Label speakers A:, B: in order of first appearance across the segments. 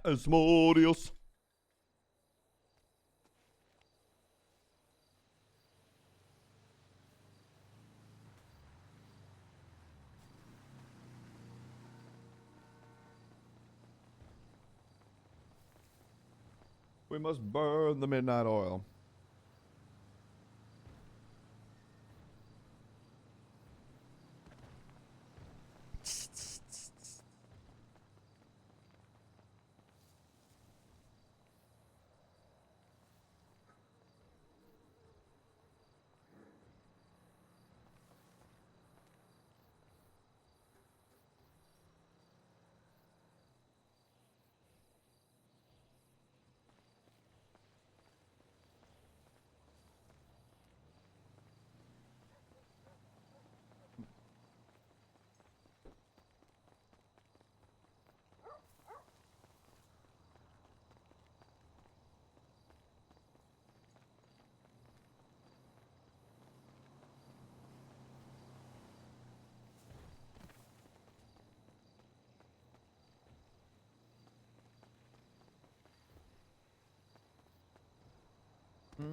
A: Asmodeus. We must burn the midnight oil. It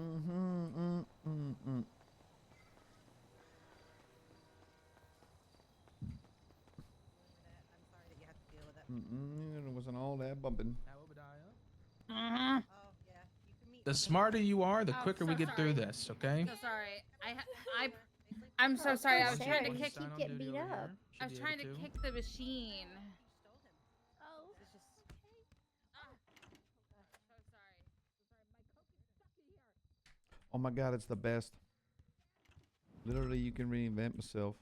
A: wasn't all that bumping.
B: The smarter you are, the quicker we get through this, okay?
C: So sorry. I'm so sorry. I was trying to kick.
D: Keep getting beat up.
C: I was trying to kick the machine.
D: Oh.
C: So sorry.
A: Oh my god, it's the best. Literally, you can reinvent myself.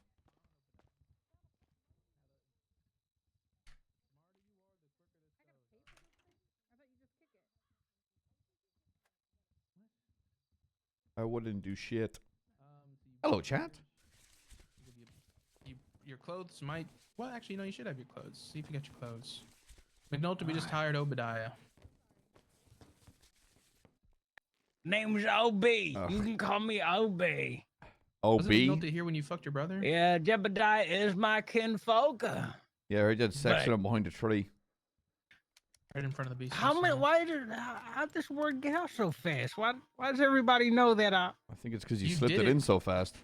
A: I wouldn't do shit. Hello, chat.
B: Your clothes might... Well, actually, no, you should have your clothes. See if you got your clothes. McNulty, we just hired Obadiah.
E: Name's OB. You can call me OB.
B: Wasn't
A: OB?
B: McNulty here when you fucked your brother?
E: Yeah, Jebediah is my kinfolk.
A: Yeah, I heard that section
E: But-
A: up behind the tree.
B: Right in front of the beast.
E: How'd this word get out so fast? Why does everybody know that
A: I think it's because you
B: You
A: slipped
B: did
A: it
B: it.
A: in so fast.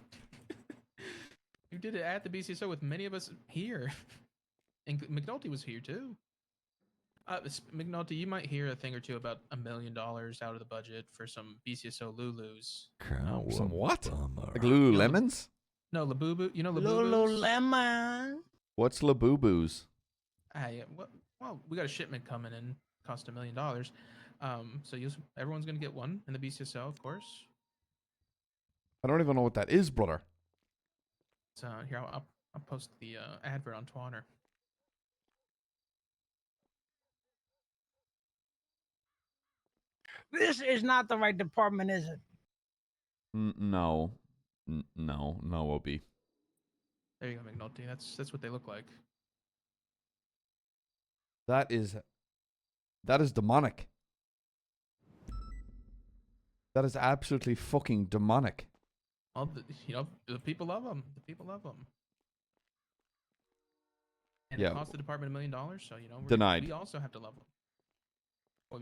B: You did it at the BCSO with many of us here. And McNulty was here too. McNulty, you might hear a thing or two about $1 million out of the budget for some BCSO Lulus.
A: Some what? Like Lululemons?
B: No, Labubu. You know Labubus?
E: Lululemon?
A: What's Labubu's?
B: Yeah, well, we got a shipment coming in, cost $1 million. So everyone's gonna get one in the BCSO, of course.
A: I don't even know what that is, brother.
B: So here, I'll post the advert on Twitter.
E: This is not the right department, is it?
A: No. No, OB.
B: There you go, McNulty. That's what they look like.
A: That is demonic. That is absolutely fucking demonic.
B: The people love them. The people love them. And
A: Yeah.
B: it cost the department $1 million, so
A: Denied.
B: we also have to love them. Well,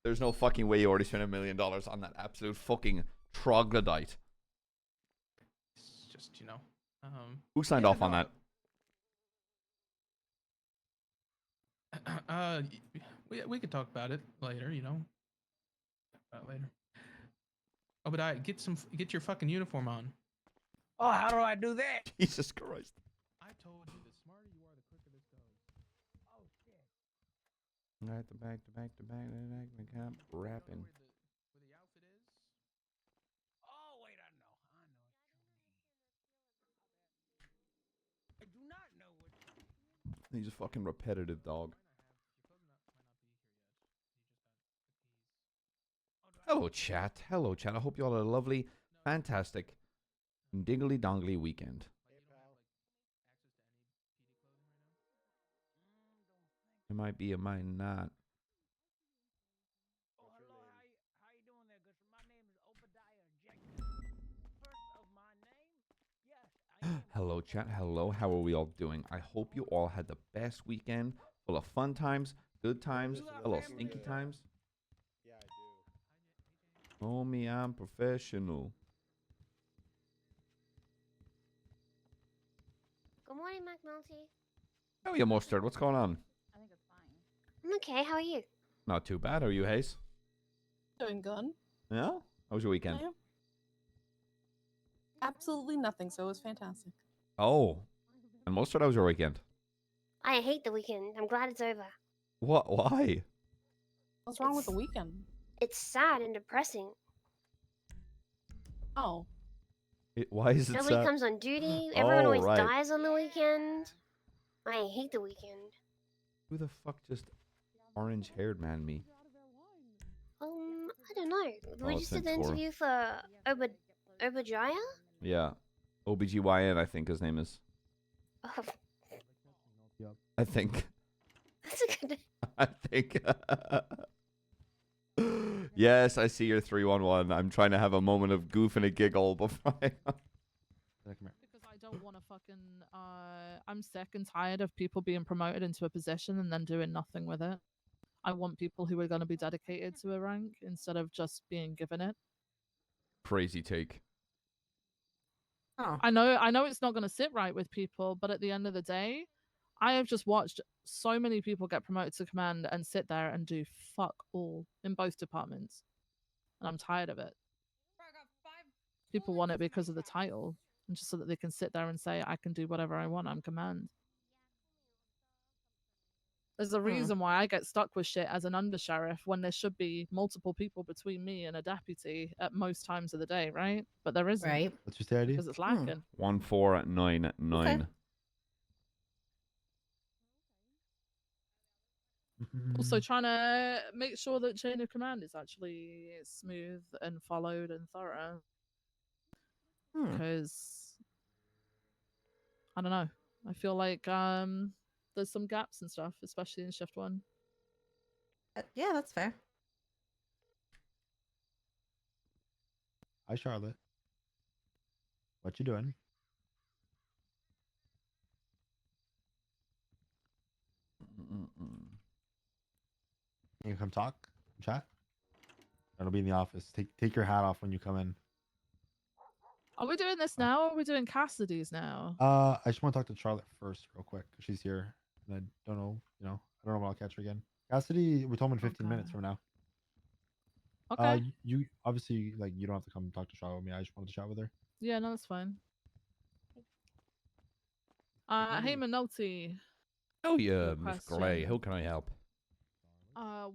A: There's no fucking way you already spent $1 million on that absolute fucking troglodyte.
B: it's just
A: Who signed
B: yeah,
A: off on
B: no,
A: that?
B: we could talk about it later. About it later. Obadiah, get your fucking uniform on.
E: Oh, how do I do that?
A: Jesus Christ.
B: I told you, the smarter you are, the quicker this goes.
E: Oh, shit.
A: Alright, the back, rapping.
B: Where the outfit is?
E: Oh, wait, I know what you mean. I do not know what...
A: He's a fucking repetitive dog. Hello, chat. Hello, chat. I hope you all had a lovely, fantastic, dingly dongly weekend. It might be, it might not.
E: Oh, hello, how you doing there, good sir? My name is Obadiah Jenkins. First of my name, yes, I am.
A: Hello, chat. Hello. How are we all doing? I hope you all had the best weekend, full of fun times, Good times,
E: You got
A: a little
E: family?
A: stinky times.
F: Yeah, I do.
A: Homie, I'm professional.
D: Good morning, McNulty.
A: How are you, Mustard? What's going on?
C: I think it's fine.
D: I'm okay. How are you?
A: Not too bad. How are you, Hayes?
G: Doing good.
A: Yeah? How was your weekend?
G: Yeah. Absolutely nothing, so it was fantastic.
A: Oh. And Mustard, how was your weekend?
D: I hate the weekend. I'm glad it's over.
A: What? Why?
G: What's wrong with the
D: It's-
G: weekend?
D: It's sad and depressing.
G: Oh,
A: Why is it
D: Nobody
A: sad?
D: comes on duty. Everyone
A: Oh,
D: always
A: right.
D: dies on the weekend. I hate the weekend.
A: Who the fuck just orange-haired man me?
D: I don't know. We
A: Oh,
D: just did the
A: since four.
D: interview for Obadiah?
A: Yeah. OBGYN, I think his name is.
D: Oh,
A: I think.
D: that's a good.
A: I think. Yes, I see your 311. I'm trying to have a moment of goof and a giggle before I.
H: Because I don't want to fucking. I'm sick and tired of people being promoted into a position and then doing nothing with it. I want people who are going to be dedicated to a rank instead of just being given it.
A: Crazy take.
I: Oh.
H: I know it's not going to sit right with people, but at the end of the day, I have just watched so many people get promoted to command and sit there and do fuck all in both departments. And I'm tired of it. People want it because of the title and just so that they can sit there and say, I can do whatever I want, I'm command. There's a reason why I get stuck with shit as an undersheriff when there should be multiple people between me and a deputy at most times of the day, right? But there isn't.
I: Right.
J: What's your stay ID?
H: Because it's lacking.
A: 1499.
H: Also trying to make sure that chain of command is actually smooth and followed and thorough. Because I don't know. I feel like there's some gaps and stuff, especially in shift 1.
I: Yeah, that's fair.
J: Hi, Charlotte. What you doing? Can you come talk? Chat? I'll be in the office. Take your hat off when you come in.
H: Are we doing this now or are we doing Cassidy's now?
J: I just want to talk to Charlotte first, real quick, 'cause she's here, and I don't know, I don't know when I'll catch her again. Cassidy, we're talking in 15 minutes from now.
H: Okay.
J: You obviously you don't have to come talk to Charlotte with me. I just wanted to chat with her.
H: Yeah, no, that's fine. Hey, McNulty.
A: Oh yeah,
H: Good
A: Miss Gray.
H: question.
A: How can I help?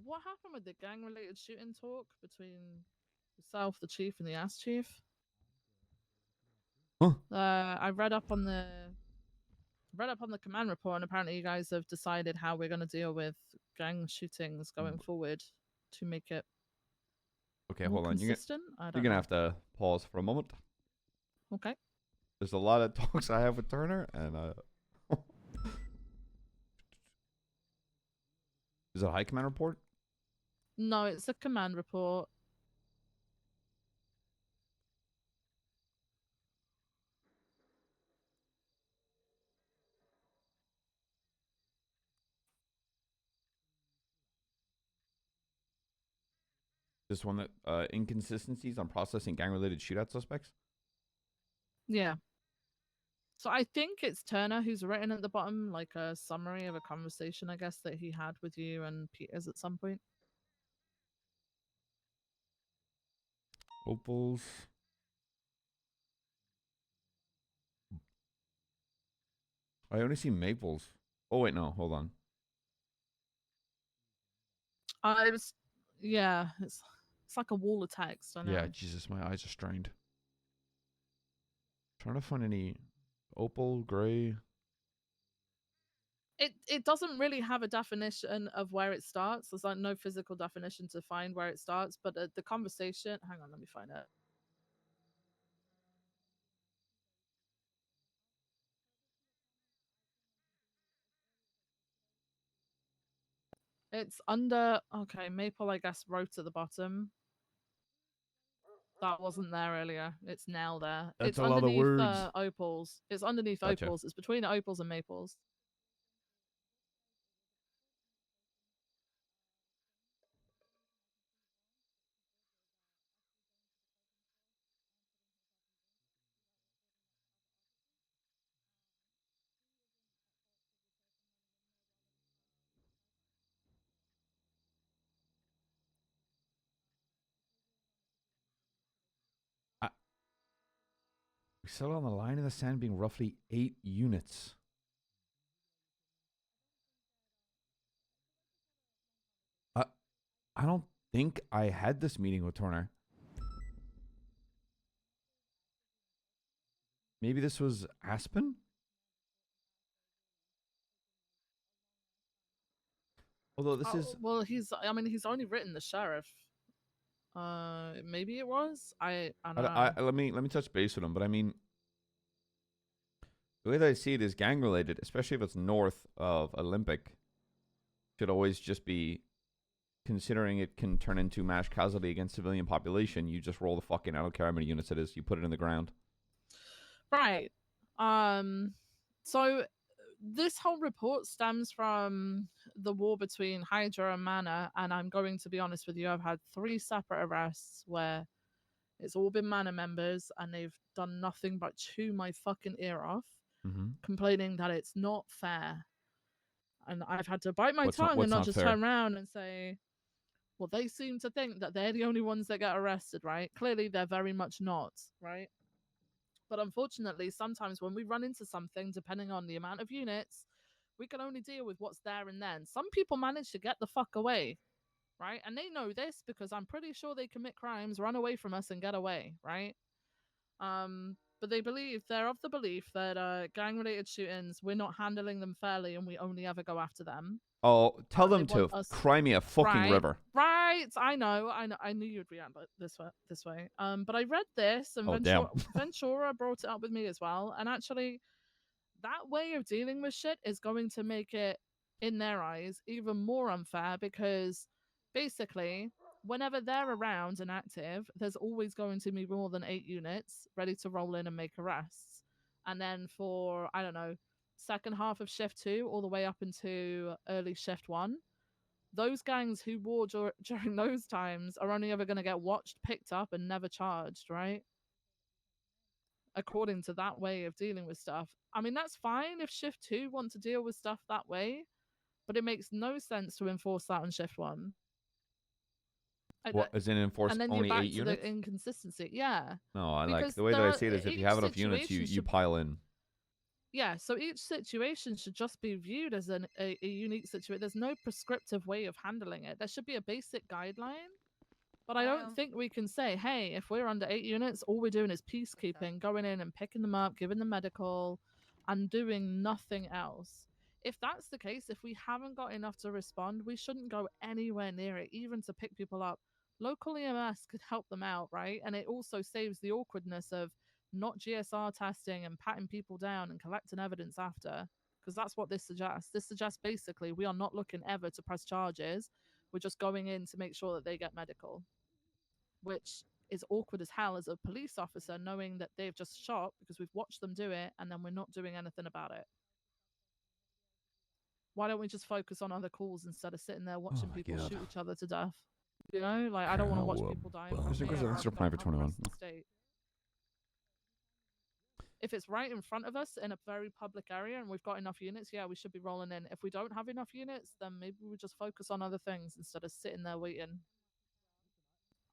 H: What happened with the gang-related shooting talk between yourself, the chief, and the ass chief?
A: Huh?
H: I read up on the command report, and apparently you guys have decided how we're going to deal with gang shootings going forward to make it
A: Okay,
H: more
A: hold on.
H: consistent. I
A: You're
H: don't
A: gonna
H: know.
A: have to pause for a moment.
H: Okay.
A: There's a lot of talks I have with Turner, and is it a high command report?
H: No, it's a command report.
A: This one that inconsistencies on processing gang-related shootout suspects.
H: Yeah. So I think it's Turner who's written at the bottom like a summary of a conversation, I guess, that he had with you and Peters at some point.
A: Opals. I only see maples. Oh wait, no, hold on.
H: I was, yeah, it's like a wall of text. I know.
A: Yeah, Jesus, my eyes are strained. Trying to find any opal, gray.
H: It doesn't really have a definition of where it starts. There's like no physical definition to find where it starts, but the conversation. Hang on, let me find it. It's under. Okay, Maple, I guess, wrote at the bottom. That wasn't there earlier. It's now there.
A: That's
H: It's
A: a lot of
H: underneath
A: words.
H: opals. It's underneath
A: Gotcha.
H: opals. It's between opals and maples.
A: We settled on the line in the sand being roughly 8 units. I don't think I had this meeting with Turner. Maybe this was Aspen? Although this is...
H: Well, I mean, he's only written the sheriff. Maybe it was? I don't know.
A: Let me touch base with him, but I mean... The way that I see it is gang related, especially if it's north of Olympic. Should always just be... Considering it can turn into mass casualty against civilian population, you just roll the fucking, I don't care how many units it is, you put it in the ground.
H: Right. So this whole report stems from the war between Hydra and Mana, and I'm going to be honest with you, I've had 3 separate arrests where it's all been Mana members, and they've done nothing but chew my fucking ear off, complaining that it's not fair. And I've had to bite my tongue and not just turn around and say, well, they seem to think that they're the only ones that get arrested, right? Clearly, they're very much not, right? But unfortunately, sometimes when we run into something, depending on the amount of units, we can only deal with what's there and then. Some people manage to get the fuck away, right? And they know this because I'm pretty sure they commit crimes, run away from us, and get away, right? But they're of the belief that gang-related shootings, we're not handling them fairly and we only ever go after them.
A: Oh, tell them to cry me a fucking river.
H: Right, I know. I knew you'd react this way. But I read this, and Ventura brought it up with me as well. And actually, that way of dealing with shit is going to make it, in their eyes, even more unfair because basically, whenever they're around and active, there's always going to be more than 8 units ready to roll in and make arrests. And then for, I don't know, second half of shift 2 all the way up into early shift 1, those gangs who war during those times are only ever going to get watched, picked up, and never charged, right? According to that way of dealing with stuff. I mean, that's fine if shift 2 want to deal with stuff that way, but it makes no sense to enforce that on shift 1.
A: What, as in enforce
H: and then
A: only
H: you're back
A: 8
H: to
A: units?
H: The inconsistency, yeah.
A: No, I like the way that I see it is if you have enough units, you pile in.
H: Yeah, so each situation should just be viewed as a unique situation. There's no prescriptive way of handling it. There should be a basic guideline. But I don't think we can say, hey, if we're under 8 units, all we're doing is peacekeeping, going in and picking them up, giving them medical, and doing nothing else. If that's the case, if we haven't got enough to respond, we shouldn't go anywhere near it, even to pick people up. Local EMS could help them out, right? And it also saves the awkwardness of not GSR testing and patting people down and collecting evidence after, because that's what this suggests. This suggests basically we are not looking ever to press charges. We're just going in to make sure that they get medical, which is awkward as hell as a police officer, knowing that they've just shot because we've watched them do it and then we're not doing anything about it. Why don't we just focus on other calls instead of sitting there watching people shoot each other to death? You know, like I don't want to watch people die.
A: That's reply for 21.
H: If it's right in front of us in a very public area and we've got enough units, yeah, we should be rolling in. If we don't have enough units, then maybe we just focus on other things instead of sitting there waiting.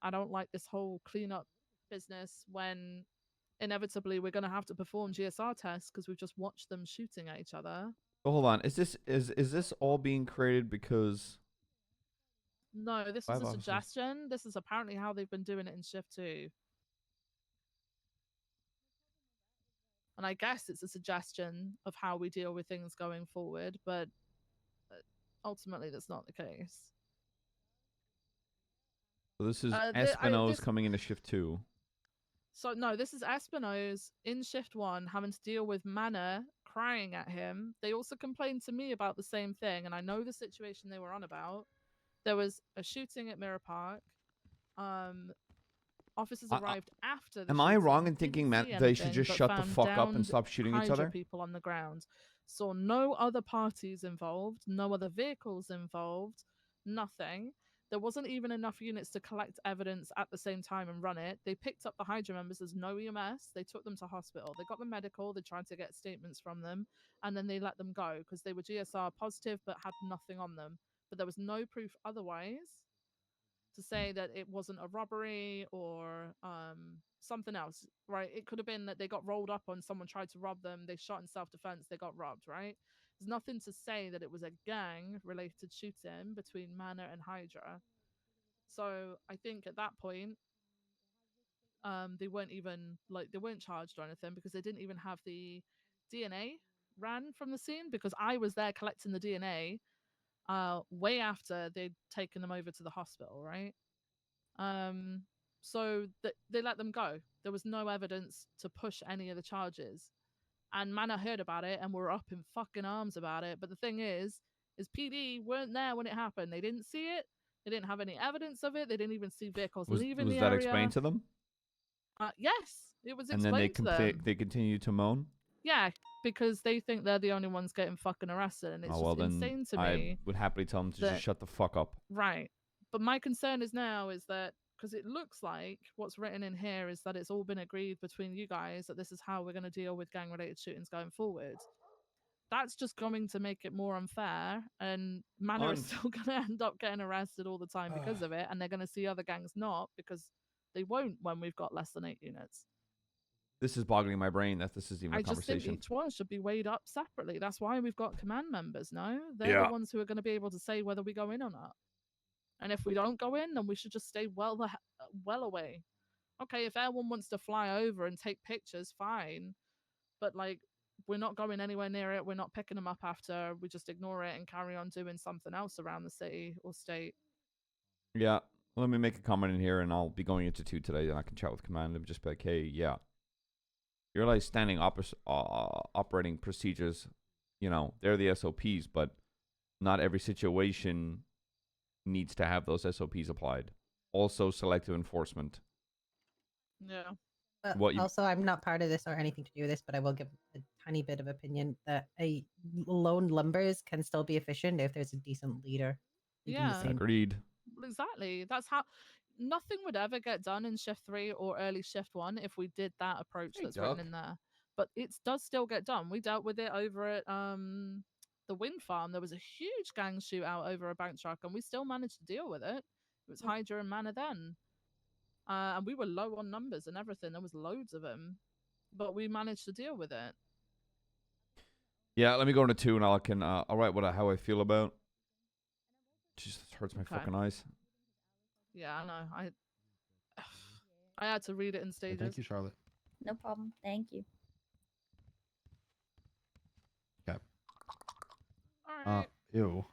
H: I don't like this whole cleanup business when inevitably we're going to have to perform GSR tests because we've just watched them shooting at each other.
A: Oh, hold on. Is this all being created because...
H: No, this is a suggestion. This is apparently how they've been doing it in shift 2. And I guess it's a suggestion of how we deal with things going forward, but ultimately that's not the case.
A: So this is Espino's coming into shift 2.
H: So no, this is Espino's in shift 1 having to deal with Mana crying at him. They also complained to me about the same thing, and I know the situation they were on about. There was a shooting at Mirror Park. Officers arrived after the
A: Am I wrong in thinking that they should just shut the fuck up and stop shooting each other?
H: People on the ground. Saw no other parties involved, no other vehicles involved, nothing. There wasn't even enough units to collect evidence at the same time and run it. They picked up the Hydra members as no EMS. They took them to hospital. They got them medical. They tried to get statements from them. And then they let them go because they were GSR positive but had nothing on them. But there was no proof otherwise. to say that it wasn't a robbery or something else, right? It could have been that they got rolled up on, someone tried to rob them, they shot in self-defense, they got robbed, right? There's nothing to say that it was a gang-related shooting between Manor and Hydra. So I think at that point, they weren't even they weren't charged or anything because they didn't even have the DNA ran from the scene, because I was there collecting the DNA way after they'd taken them over to the hospital, right? So they let them go. There was no evidence to push any of the charges. And Manor heard about it and were up in fucking arms about it. But the thing is PD weren't there when it happened. They didn't see it. They didn't have any evidence of it. They didn't even see vehicles leaving
A: Was
H: the
A: that
H: area.
A: explained to them?
H: Yes, it was
A: And then
H: explained to them.
A: they continue to moan.
H: Yeah, because they think they're the only ones getting fucking arrested, and it's
A: Oh well,
H: just
A: then
H: insane to
A: I
H: me.
A: would happily tell them to
H: that-
A: just shut the fuck up.
H: Right. But my concern is now is that because it looks like what's written in here is that it's all been agreed between you guys that this is how we're going to deal with gang-related shootings going forward. That's just going to make it more unfair, and Manor is still going to end up getting arrested all the time because of it, and they're going to see other gangs not, because they won't when we've got less than 8 units.
A: This is boggling my brain that this is even a
H: I just think
A: conversation.
H: each one should be weighed up separately. That's why we've got command members, no? They're the ones who are going to be able to say whether we go in or not. And if we don't go in, then we should just stay well away. Okay, if everyone wants to fly over and take pictures, fine. But, we're not going anywhere near it. We're not picking them up after. We just ignore it and carry on doing something else around the city or state.
A: Yeah. Let me make a comment in here, and I'll be going into 2 today, and I can chat with command and just be like, hey, yeah. You're standing operating procedures, they're the SOPs, but not every situation needs to have those SOPs applied. Also, selective enforcement.
H: Yeah.
I: Also, I'm not part of this or anything to do with this, but I will give a tiny bit of opinion that a lone lumbers can still be efficient if there's a decent leader.
H: Yeah.
A: Agreed.
H: Exactly. That's how nothing would ever get done in shift 3 or early shift 1 if we did that approach that's written in there. But it does still get done. We dealt with it over at the wind farm. There was a huge gang shootout over a bank truck, and we still managed to deal with it. It was Hydra and Manor then. And we were low on numbers and everything. There was loads of them. But we managed to deal with it.
A: Yeah, let me go into 2, and I'll write how I feel about. Jesus, this hurts my fucking eyes.
H: Yeah, I know. I had to read it in stages.
J: Thank you, Charlotte.
C: No problem. Thank you.
J: Okay.
H: All right.
J: Ew.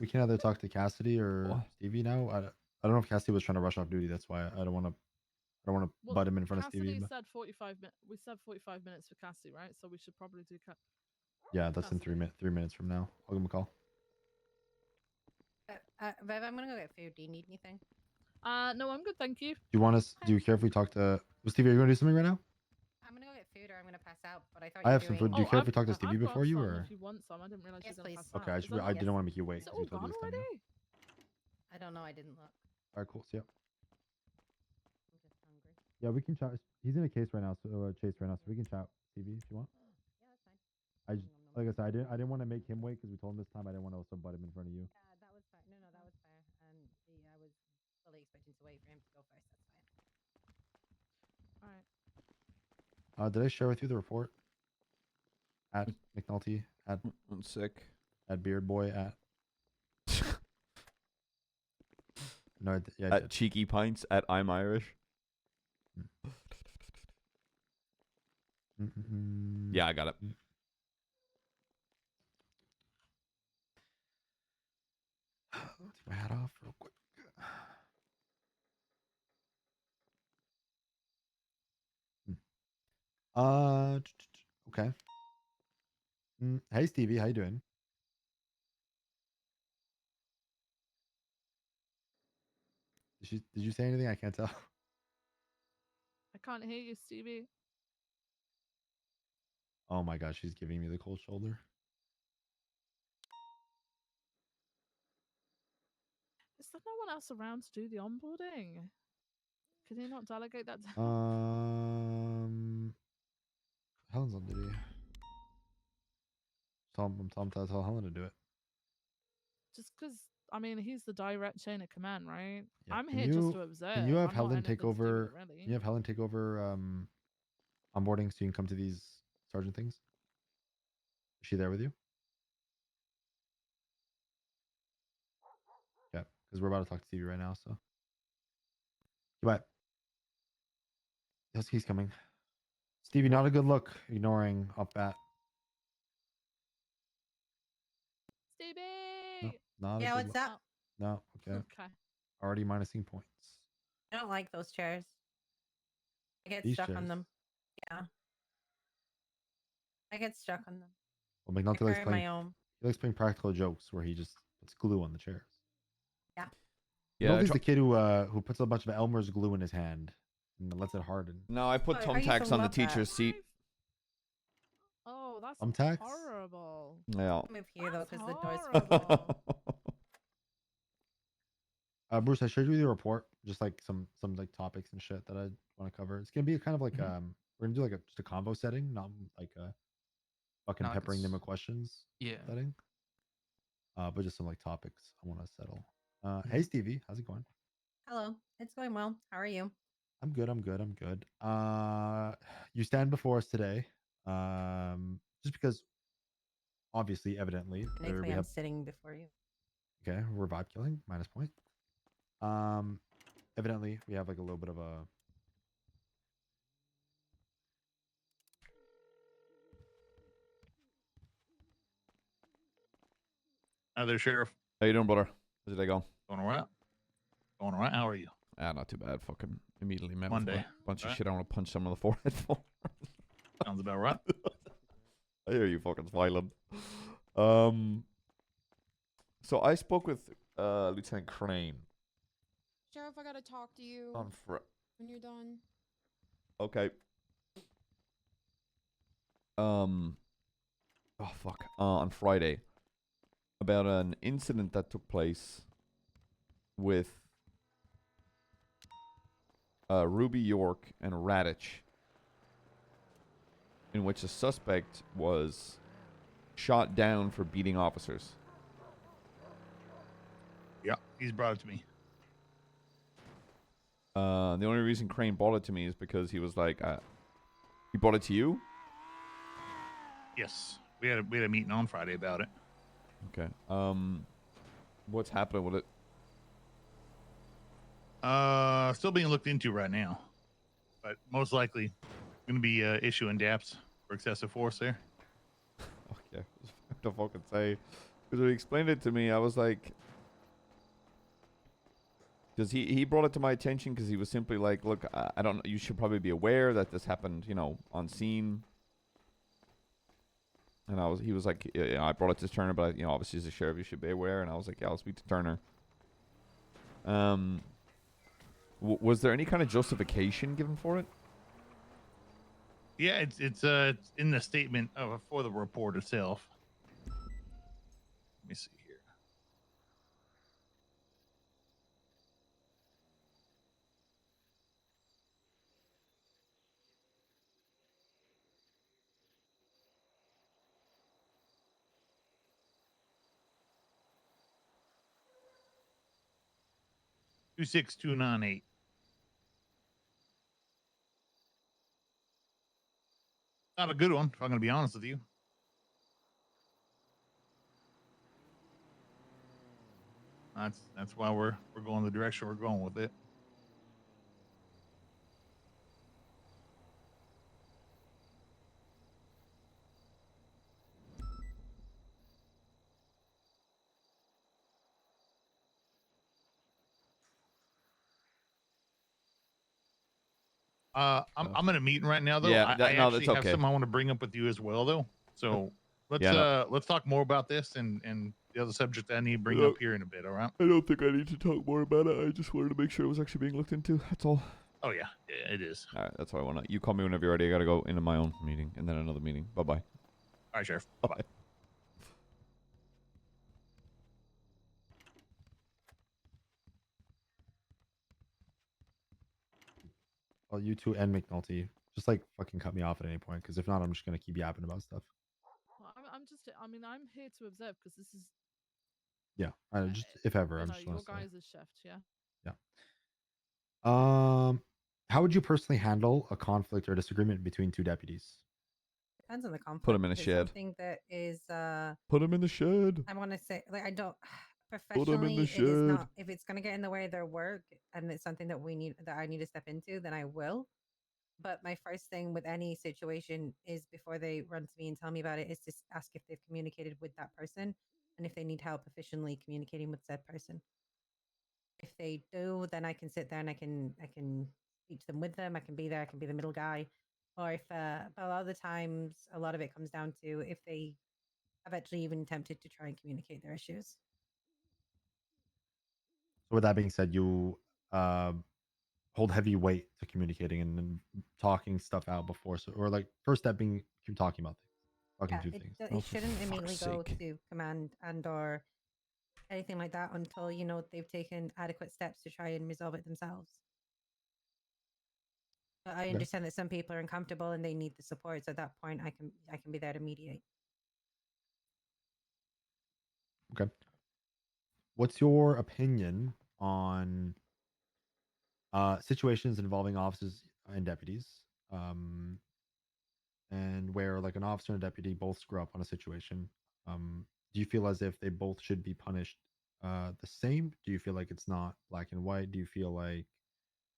J: We can either talk to Cassidy or Stevie now. I don't know if Cassidy was trying to rush off duty. That's why I don't want to butt him in front of Stevie.
H: Cassidy said 45 minutes. We said 45 minutes for Cassidy, right? So we should probably do.
J: Yeah, that's in 3 minutes from now. I'll give him a call.
I: Viv, I'm gonna go get food. Do you need anything?
H: No, I'm good, thank you.
J: Do you care if we talk to Stevie? Are you gonna do something right now?
I: I'm gonna go get food, or I'm gonna pass out. But I thought
J: I have some food. Do you care if we talk to Stevie
H: I've got
J: before you,
H: some
J: or?
H: if you want some? I didn't realize
I: Yes,
H: you were gonna
I: please.
H: pass
J: Okay,
H: out.
J: I didn't want to make you wait.
H: Is it
J: 'cause
H: all
J: we told you
H: gone
J: this time,
H: already?
I: I don't know. I didn't look.
J: All right, cool. See ya.
I: I'm just hungry.
J: Yeah, we can chat. He's in a case right now, so Chase right now, so we can chat Stevie if you want.
I: Yeah, that's fine.
J: Like I said, I didn't want to make him wait because we told him this time. I didn't want to also butt him in front of you.
I: Yeah, that was fine. No, that was fair. And I was fully expecting to wait for him to go first. That's fine.
H: All right.
J: Did I share with you the report? At McNulty, at
A: I'm sick.
J: at Beard Boy, at no, yeah, I
A: At
J: did.
A: Cheeky Pints, at I'm Irish. Yeah, I got it.
J: Take my hat off real quick. Okay. Hey Stevie, how you doing? Did you say anything? I can't tell.
H: I can't hear you, Stevie.
J: Oh my gosh, she's giving me the cold shoulder.
H: Is there no one else around to do the onboarding? Can you not delegate that?
J: Helen's on duty. I'm telling Helen to do it.
H: Just because I mean, he's the direct chain of command, right?
J: Yeah,
H: I'm
J: can
H: here just
J: you-
H: to observe.
J: Can you have
H: I'm not
J: Helen take
H: anything to do with
J: over?
H: it, really.
J: Can you have Helen take over onboarding so you can come to these sergeant things? Is she there with you? Yeah, because we're about to talk to Stevie right now. So, goodbye. Yes, he's coming. Stevie, not a good look. Ignoring up at.
H: Stevie.
J: No, not
I: Yeah,
J: a good
I: what's
J: look.
I: up?
J: No, okay.
H: Okay.
J: Already minusing points.
I: I don't like those chairs. I get
J: These
I: stuck on
J: chairs.
I: them. Yeah. I get stuck on them.
J: Well,
I: I
J: McNulty likes
I: carry
J: playing.
I: my own.
J: He likes playing practical jokes where he just puts glue on the chairs.
I: Yeah.
A: Yeah.
J: McNulty's the kid who puts a bunch of Elmer's glue in his hand and lets it harden.
A: No, I put
I: Oh, I used to
A: thumbtacks on the
I: love that.
A: teacher's seat.
H: Oh, that's
J: Thumbtacks?
H: horrible.
A: Yeah.
I: Move here though, because the door's
H: Horrible.
J: Bruce, I showed you the report, just like some like topics and shit that I want to cover. It's gonna be kind of like we're gonna do like just a convo setting, not like a fucking
B: Not like
J: peppering them
B: it's-
J: with questions
B: Yeah.
J: setting. But just some like topics I want to settle. Hey Stevie, how's it going?
I: Hello. It's going well. How are you?
J: I'm good. I'm good. I'm good. You stand before us today, just because, obviously, evidently,
I: Technically,
J: we
I: I'm
J: have.
I: sitting before you.
J: Okay, we're vibe killing minus point. Evidently, we have like a little bit of a.
K: Hi there, Sheriff.
A: How you doing, brother? How's your day going?
K: Going all right? Going all right? How are you?
A: Ah, not too bad. Fucking immediately met
K: Monday,
A: with a bunch of
K: right?
A: shit I want to punch someone in the forehead for.
K: Sounds about right.
A: I hear you fucking violent. So I spoke with Lieutenant Crane
L: Sheriff, I gotta talk to you
A: on
L: when you're done.
A: Okay. Oh fuck. On Friday, about an incident that took place with Ruby York and Radich, in which a suspect was shot down for beating officers.
K: Yeah, he's brought it to me.
A: The only reason Crane brought it to me is because he was like, he brought it to you?
K: Yes, we had a meeting on Friday about it.
A: Okay. What's happening with it?
K: Still being looked into right now, but most likely going to be issuing DAPs for excessive force there.
A: Okay, what to fucking say? Because when he explained it to me, I was like, because he brought it to my attention because he was simply like, look, I don't know, you should probably be aware that this happened, you know, on scene. And he was like, yeah, I brought it to Turner, but you know, obviously as a sheriff, you should be aware. And I was like, yeah, I'll speak to Turner. Was there any kind of justification given for it?
K: Yeah, it's in the statement for the report itself. Let me see here. Two 26298. Not a good one, if I'm going to be honest with you. That's why we're going the direction we're going with it. I'm in a meeting right now though.
A: Yeah,
K: I
A: no,
K: actually
A: that's
K: have
A: okay.
K: something I want to bring up with you as well though. So let's talk more about this and the other subject that I need to bring up here in a bit. All right.
A: I don't think I need to talk more about it. I just wanted to make sure it was actually being looked into. That's all.
K: Oh yeah, it is.
A: All right, that's all I want to. You call me whenever you're ready. I gotta go into my own meeting and then another meeting. Bye bye.
K: All right, Sheriff.
A: Bye.
J: Well, you two and McNulty, just like fucking cut me off at any point, because if not, I'm just gonna keep yapping about stuff.
H: Well, I'm just, I mean, I'm here to observe because this is
J: Yeah, just if ever,
H: You
J: I'm
H: know,
J: just
H: your
J: want to say.
H: guys' shift, yeah.
J: How would you personally handle a conflict or disagreement between two deputies?
I: Depends on the conflict.
A: Put him in a
I: If it's
A: shed.
I: something that is
A: Put him in the shed.
I: I want to say, like, I don't
A: Put him in the
I: professionally, it is
A: shed.
I: not, if it's going to get in the way of their work and it's something that I need to step into, then I will. But my first thing with any situation is, before they run to me and tell me about it, is to ask if they've communicated with that person and if they need help efficiently communicating with said person. If they do, then I can sit there and I can speak to them, with them. I can be there. I can be the middle guy. Or if, but a lot of the times, a lot of it comes down to if they have actually even attempted to try and communicate their issues.
J: So with that being said, you hold heavy weight to communicating and talking stuff out before, so, or like first step being keep talking about things, talking
I: Yeah,
J: through
I: it,
J: things.
I: it
A: Oh, for
I: shouldn't immediately
A: fuck's
I: go
A: sake.
I: to command and or anything like that until, you know, they've taken adequate steps to try and resolve it themselves. But I
J: Okay.
I: understand that some people are uncomfortable and they need the support. So at that point, I can be there to mediate.
J: Okay. What's your opinion on situations involving officers and deputies, um, and where like an officer and a deputy both screw up on a situation? Do you feel as if they both should be punished the same? Do you feel like it's not black and white? Do you feel like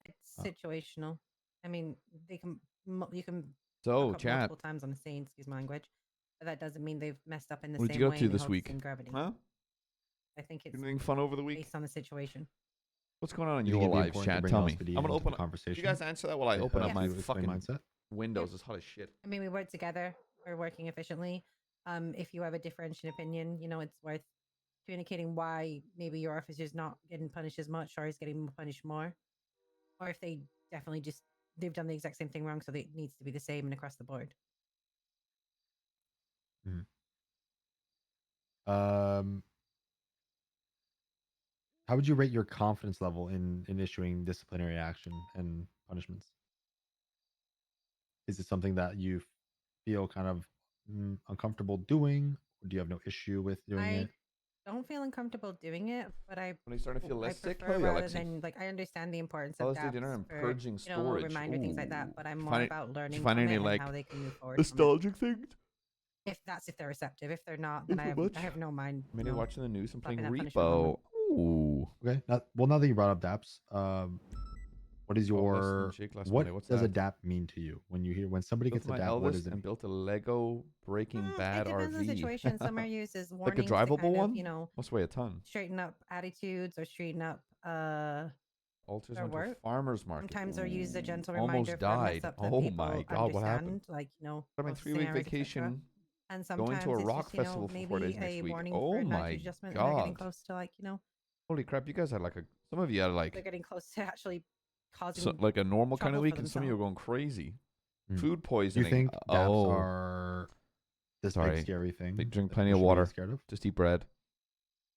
I: It's situational. I mean, you can
A: So,
I: fuck up
A: chat.
I: multiple times on the scene, excuse my language, but that doesn't mean they've messed up in the
A: What did
I: same
A: you get
I: way
A: up to
I: and they
A: this
I: hold the
A: week?
I: same gravity.
A: Huh?
I: I think it's
A: Anything fun over the week?
I: based on the situation.
A: What's going on in
J: Do you think
A: your
J: it'd be
A: lives,
J: important to
A: chat?
J: bring
A: Tell me.
J: LSPD
A: I'm gonna
J: into
A: open
J: the
A: up.
J: conversation?
A: You guys answer that while I open up
I: Yes.
A: my
J: Explain
A: fucking
J: mindset.
A: windows. It's hot as shit.
I: I mean, we work together. We're working efficiently. If you have a differential opinion, you know, it's worth communicating why maybe your officer's not getting punished as much or is getting punished more. Or if they definitely just, they've done the exact same thing wrong, so it needs to be the same and across the board.
J: How would you rate your confidence level in issuing disciplinary action and punishments? Is it something that you feel kind of uncomfortable doing, or do you have no issue with doing
I: I
J: it?
I: don't feel uncomfortable doing it, but
A: When are you starting to feel
I: I
A: less sick?
I: prefer
A: Hell yeah,
I: rather
A: Lexi.
I: than, like, I understand the importance of
A: Holiday
I: DAPs
A: dinner and
I: for,
A: purging
I: you know, little
A: storage.
I: reminder things like that,
A: Ooh.
I: but I'm
A: Did you
I: more
A: find
I: about
A: Did
I: learning
A: you find
I: from
A: any
I: it and
A: like
I: how they can move forward from it.
A: nostalgic things?
I: If they're receptive. If they're not, then
A: Not much.
I: I have no mind.
A: Maybe
I: you know,
A: watching the news and playing
I: slapping that punishment on them.
A: Repo. Ooh.
J: Okay. Now that you brought up DAPs, what is
A: Oh, less than
J: your
A: Jake last
J: what
A: Monday. What's
J: does a
A: that?
J: DAP mean to you when you hear when somebody
A: Built
J: gets a
A: my
J: DAP? What
A: eldest
J: does it
A: and
J: mean?
A: built a Lego Breaking Bad
I: It depends on the
A: RV.
I: situation. Some are used as
A: Like a
I: warnings to
A: drivable
I: kind of,
A: one?
I: you know,
A: Must weigh a ton.
I: straighten up attitudes or straighten up
A: Alters
I: their
A: went to a
I: work.
A: farmer's market.
I: Sometimes they're used as a gentle
A: Almost
I: reminder for a mess
A: died.
I: up that
A: Oh
I: people
A: my god, what happened?
I: understand, like, you know,
A: I'm on
I: processing
A: 3-week
I: errors, etc.
A: vacation.
I: And
A: Going
I: sometimes
A: to a
I: it's
A: rock
I: just, you know,
A: festival for 4 days
I: maybe
A: next
I: a
A: week.
I: warning
A: Oh
I: for an
A: my
I: attitude adjustment when they're getting
A: god.
I: close to, like, you know,
A: Holy crap, you guys had like a some of you had
I: they're
A: like
I: getting close to actually causing
A: like a normal kind of
I: trouble
A: week
I: for
A: and some of you
I: themselves.
A: were going crazy.
J: Hmm.
A: Food
J: Do you
A: poisoning.
J: think DAPs
A: Oh.
J: are this
A: Sorry.
J: big scary thing?
A: Drink
J: that
A: plenty
J: people
A: of
J: should be
A: water.
J: scared of?
A: Just eat bread.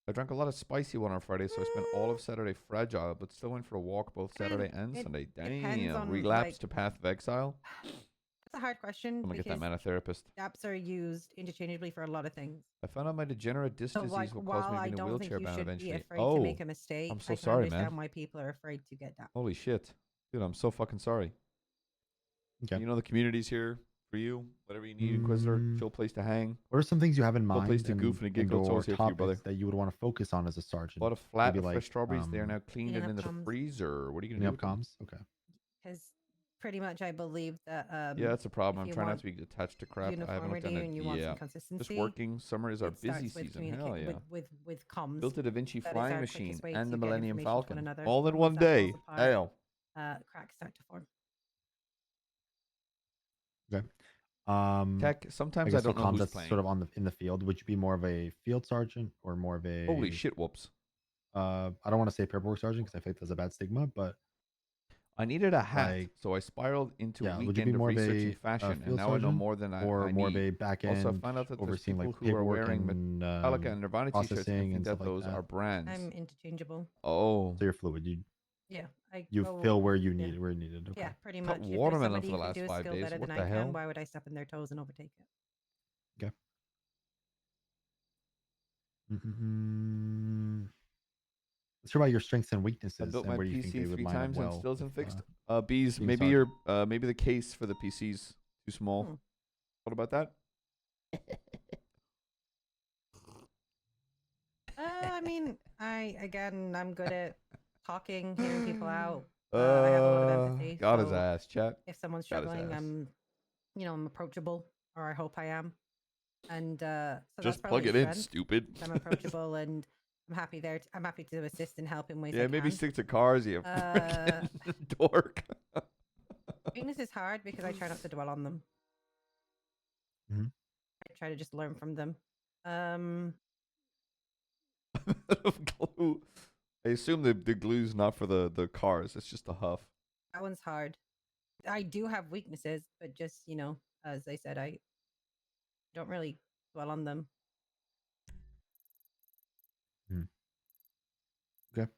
A: I drank a lot of spicy one on Friday, so I spent all of Saturday fragile, but still went for a walk both Saturday and
I: it
A: Sunday.
I: depends
A: Damn.
I: on,
A: Relapse
I: like,
A: to path of exile.
I: That's a hard question
A: I'm gonna get that
I: because
A: man a therapist.
I: DAPs are used interchangeably for a lot of things.
A: I found out my degenerate disc
I: So,
A: disease
I: like,
A: will cause
I: while
A: me to
I: I
A: be in a
I: don't think
A: wheelchair
I: you
A: bound
I: should be
A: eventually.
I: afraid to
A: Oh,
I: make a mistake,
A: I'm so
I: I can
A: sorry,
I: understand
A: man.
I: why people are afraid to get DAPs.
A: Holy shit. Dude, I'm so fucking sorry.
J: Okay.
A: You know the community's here for you. Whatever you need, Inquisitor. Chill place to hang.
J: What are some things you have in
A: Chill
J: mind
A: place to goof and giggle. It's
J: or
A: always here for you, brother.
J: topics that you would want to focus on as a sergeant?
A: Bought a flat
J: Maybe
A: of
J: like
A: fresh strawberries. They are now cleaned
I: Cleaning
A: and in
I: up
A: the
I: comms.
A: freezer. What are you
J: cleaning
A: gonna do
J: up
A: with them?
J: comms? Okay.
I: Because pretty much I believe that
A: Yeah, that's a problem.
I: if
A: I'm
I: you
A: trying not
I: want
A: to be attached to crap. I haven't looked
I: uniformity
A: at
I: and you
A: it.
I: want
A: Yeah.
I: some consistency,
A: Just working. Summer is our
I: it
A: busy
I: starts with
A: season. Hell yeah.
I: with comms.
A: Built a Da Vinci
I: That is
A: flying
I: our
A: machine
I: quickest way
A: and
I: to
A: the
I: get
A: Millennium
I: information to one
A: Falcon.
I: another.
A: All in
I: Once
A: one
I: that
A: day.
I: falls apart,
A: Hell.
I: cracks start to form.
J: Okay.
A: Tech,
J: I
A: sometimes
J: guess
A: I don't
J: so
A: know
J: comms
A: who's
J: that's
A: playing.
J: sort of in the field. Would you be more of a field sergeant or more of a
A: Holy shit, whoops.
J: I don't want to say paperwork sergeant because I feel like there's a bad stigma, but
A: I needed a hat,
J: like,
A: so I spiraled into
J: yeah,
A: a
J: would you be
A: weekend of
J: more of
A: researching
J: a
A: fashion, and
J: field
A: now I know
J: sergeant
A: more than
J: or
A: I
J: more of
A: need.
J: a back
A: Also, I
J: end
A: found out that there's
J: overseeing
A: people
J: like
A: who are
J: paperwork
A: wearing
J: and
A: Metallica and Nirvana t-shirts and
J: processing
A: think
J: and
A: that
J: stuff like
A: those
J: that?
A: are brands.
I: I'm interchangeable.
A: Oh.
J: So you're fluid.
I: Yeah,
J: You
I: go-
J: fill where you
I: yeah.
J: need it, where you needed. Okay.
I: Yeah, pretty
A: Cut
I: much. If there's
A: watermelon
I: somebody
A: for the
I: who can
A: last
I: do a
A: 5
I: skill
A: days.
I: better
A: What
I: than
A: the
I: I
A: hell?
I: can, why would I step in their toes and overtake it?
J: Okay. Let's hear about your strengths and
A: I
J: weaknesses,
A: built
J: and
A: my
J: where do you think they
A: PC
J: would
A: 3
J: line up
A: times and
J: well.
A: still isn't
J: with,
A: fixed. Bees,
J: being
A: maybe
J: sergeant.
A: maybe the case for the PC's too small. What about that?
I: I mean, I'm good at talking, hearing people out. I have a lot of empathy.
A: Got his
I: so
A: ass, chat.
I: If someone's
A: Got his
I: struggling,
A: ass.
I: I'm approachable, or I hope I am. And so that's
A: Just
I: probably
A: plug
I: a
A: it in,
I: strength.
A: stupid.
I: I'm approachable, and I'm happy there. I'm happy to assist and help in ways I
A: Yeah,
I: can.
A: maybe stick to cars, you freaking dork.
I: Weakness is hard because I try not to dwell on them.
J: Mhm.
I: I try to just learn from them.
A: Glue. I assume the glue's not for the cars. It's just a huff.
I: That one's hard. I do have weaknesses, but just as I said, I don't really dwell on them.
J: Okay.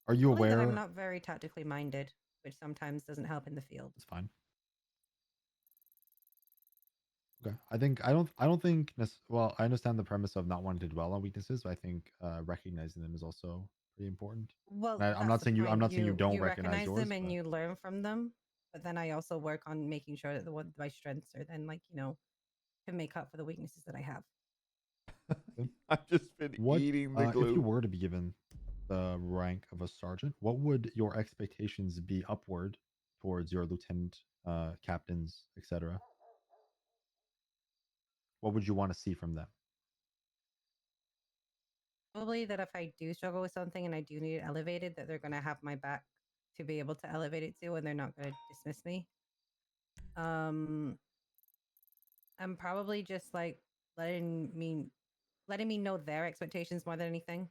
J: Are you
I: Only that
J: aware?
I: I'm not very tactically minded, which sometimes doesn't help in the field.
J: It's fine. Okay. I don't think well, I understand the premise of not wanting to dwell on weaknesses, but I think recognizing them is also pretty important.
I: Well,
J: I'm not
I: that's the
J: saying
I: point.
J: I'm not saying you don't
I: you
J: recognize yours,
I: them and
J: but
I: you learn from them, but then I also work on making sure that my strengths are then to make up for the weaknesses that I have.
A: I've just been
J: what
A: eating the
J: if you
A: glue.
J: were to be given the rank of a sergeant, what would your expectations be upward towards your lieutenant, captains, etc.? What would you want to see from them?
I: Probably that if I do struggle with something and I do need it elevated, that they're going to have my back to be able to elevate it to, and they're not going to dismiss me. I'm probably just like letting me know their expectations more than anything,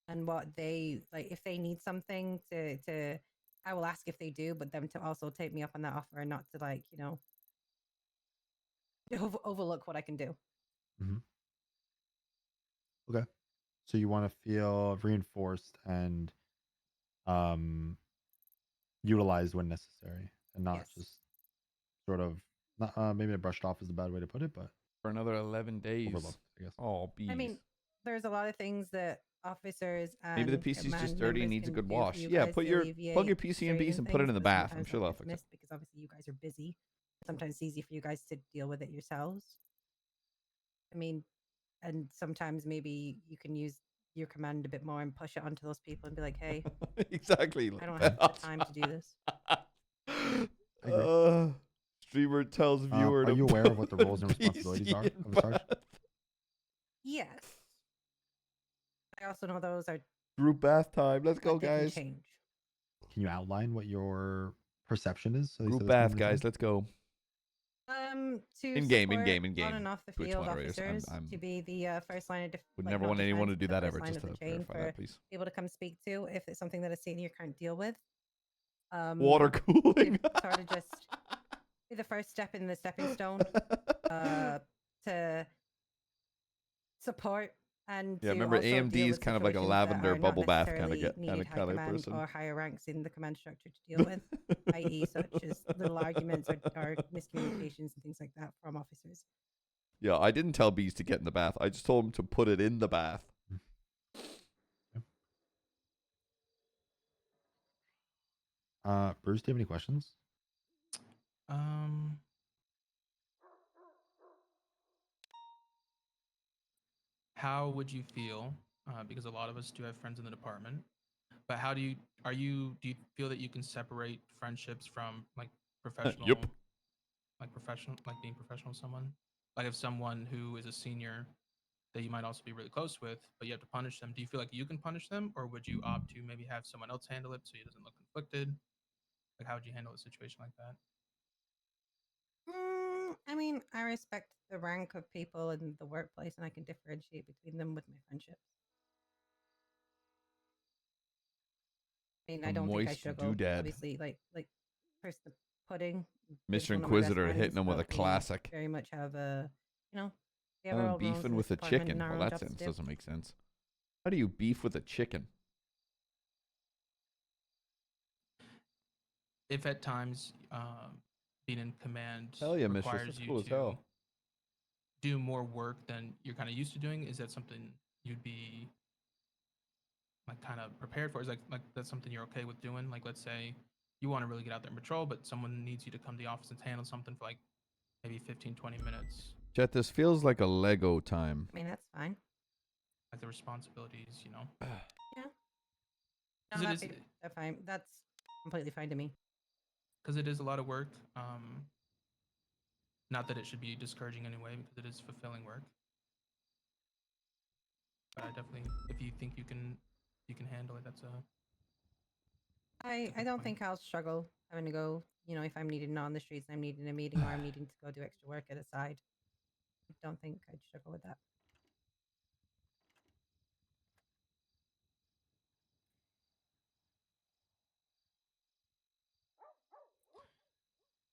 I: and what they like. If they need something to I will ask if they do, but them to also take me up on that offer and not to overlook what I can do.
J: Mm-hmm. Okay. So you want to feel reinforced and utilized when necessary, and not just sort of not maybe brushed off is a bad way to put it, but
A: For another 11 days.
J: overlooked, I guess.
A: Oh, bees.
I: I mean, there's a lot of things that officers and
A: Maybe the PC's just
I: command
A: dirty and
I: members
A: needs a
I: can
A: good
I: do
A: wash.
I: for you
A: Yeah,
I: guys
A: plug
I: to
A: your
I: alleviate
A: PC in bees
I: strain
A: and put it
I: things
A: in the
I: that
A: bath. I'm
I: sometimes
A: sure
I: don't
A: that'll
I: get
A: fix it.
I: missed because obviously you guys are busy. Sometimes it's easy for you guys to deal with it yourselves. I mean, and sometimes maybe you can use your command a bit more and push it onto those people and be like, "Hey,
A: Exactly.
I: I don't have the time to do this."
J: I agree.
A: Streamer tells viewer
J: Are
A: to
J: you aware of what the roles and
A: put
J: responsibilities
A: PC
J: are
A: in
J: of a sergeant?
A: bath.
I: Yes. I also know those are
A: Group bath time. Let's go,
I: they can
A: guys.
I: change.
J: Can you outline what your perception is? So
A: Group bath, guys. Let's go.
I: To
A: In game,
I: support
A: in-game.
I: on and off the
A: Twitch
I: field
A: moderators.
I: officers
A: I'm
I: to be the first line of
A: would
I: like,
A: never
I: not
A: want anyone to
I: defense,
A: do
I: but the
A: that
I: first
A: ever.
I: line
A: Just
I: of
A: to
I: the chain
A: clarify
I: for
A: that, please.
I: people to come speak to if it's something that a senior can't deal with.
A: Water cooling.
I: To sort of just be the first step in the stepping stone to support and
A: Yeah,
I: to
A: remember
I: also
A: AMD
I: deal
A: is
I: with
A: kind of like a
I: situations that
A: lavender
I: are not
A: bubble bath kind
I: necessarily
A: of
I: needed high command
A: person.
I: or higher ranks in the command structure to deal with, i.e., such as little arguments or miscommunications and things like that from officers.
A: Yeah, I didn't tell bees to get in the bath. I just told them to put it in the bath.
J: Bruce, do you have any questions?
B: How would you feel? Because a lot of us do have friends in the department, but how do you feel that you can separate friendships from like professional?
A: Yep.
B: Like being professional with someone. Like if someone who is a senior that you might also be really close with, but you have to punish them. Do you feel like you can punish them, or would you opt to maybe have someone else handle it so he doesn't look conflicted? Like, how would you handle a situation like that?
I: I mean, I respect the rank of people in the workplace, and I can differentiate between them with my friendships. I mean, I don't think I struggle. Obviously, like first the pudding.
A: Mr.
I: one of my best
A: Inquisitor
I: friends,
A: hitting him with a
I: but we
A: classic.
I: Very much have a, we have our own roles
A: Beefing
I: in
A: with
I: this
A: a
I: department
A: chicken.
I: and our
A: Well,
I: own
A: that
I: jobs to
A: sentence
I: do.
A: doesn't make sense. How do you beef with a chicken?
B: If at times being in command
A: Hell yeah, mistress.
B: requires
A: That's
B: you
A: cool as
B: to
A: hell.
B: do more work than you're kind of used to doing, is that something you'd be like kind of prepared for? Is like that's something you're okay with doing? Like, let's say you want to really get out there and patrol, but someone needs you to come to the office and handle something for like maybe 15, 20 minutes.
A: Chet, this feels like a Lego time.
I: I mean, that's fine.
B: Like the responsibilities, you know?
I: Yeah.
B: 'Cause
I: No,
B: it
I: that's
B: is-
I: that's fine. That's completely fine to me.
B: Because it is a lot of work. Not that it should be discouraging anyway, because it is fulfilling work. But I definitely, if you think you can handle it, that's a.
I: I don't think I'll struggle having to go. You know, if I'm needed on the streets, I'm needing a meeting, or I'm needing to go do extra work at a side. I don't think I'd struggle with that.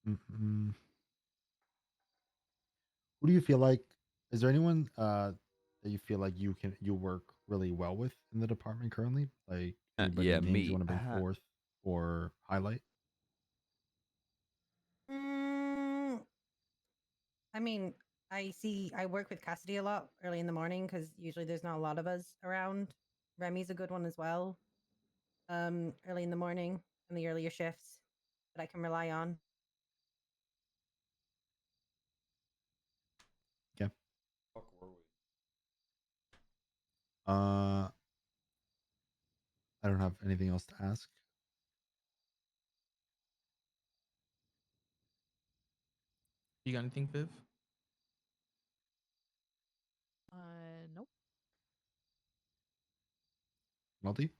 J: Mm-mm. Who do you feel like? Is there anyone that you feel like you work really well with in the department currently? Like anybody
A: Yeah,
J: names you
A: me.
J: want to bring forth or highlight?
I: Mm, I mean, I work with Custody a lot early in the morning because usually there's not a lot of us around. Remy's a good one as well. Early in the morning and the earlier shifts that I can rely on.
J: Okay. Uh, I don't have anything else to ask.
B: You got anything, Viv?
H: Nope.
J: Multi?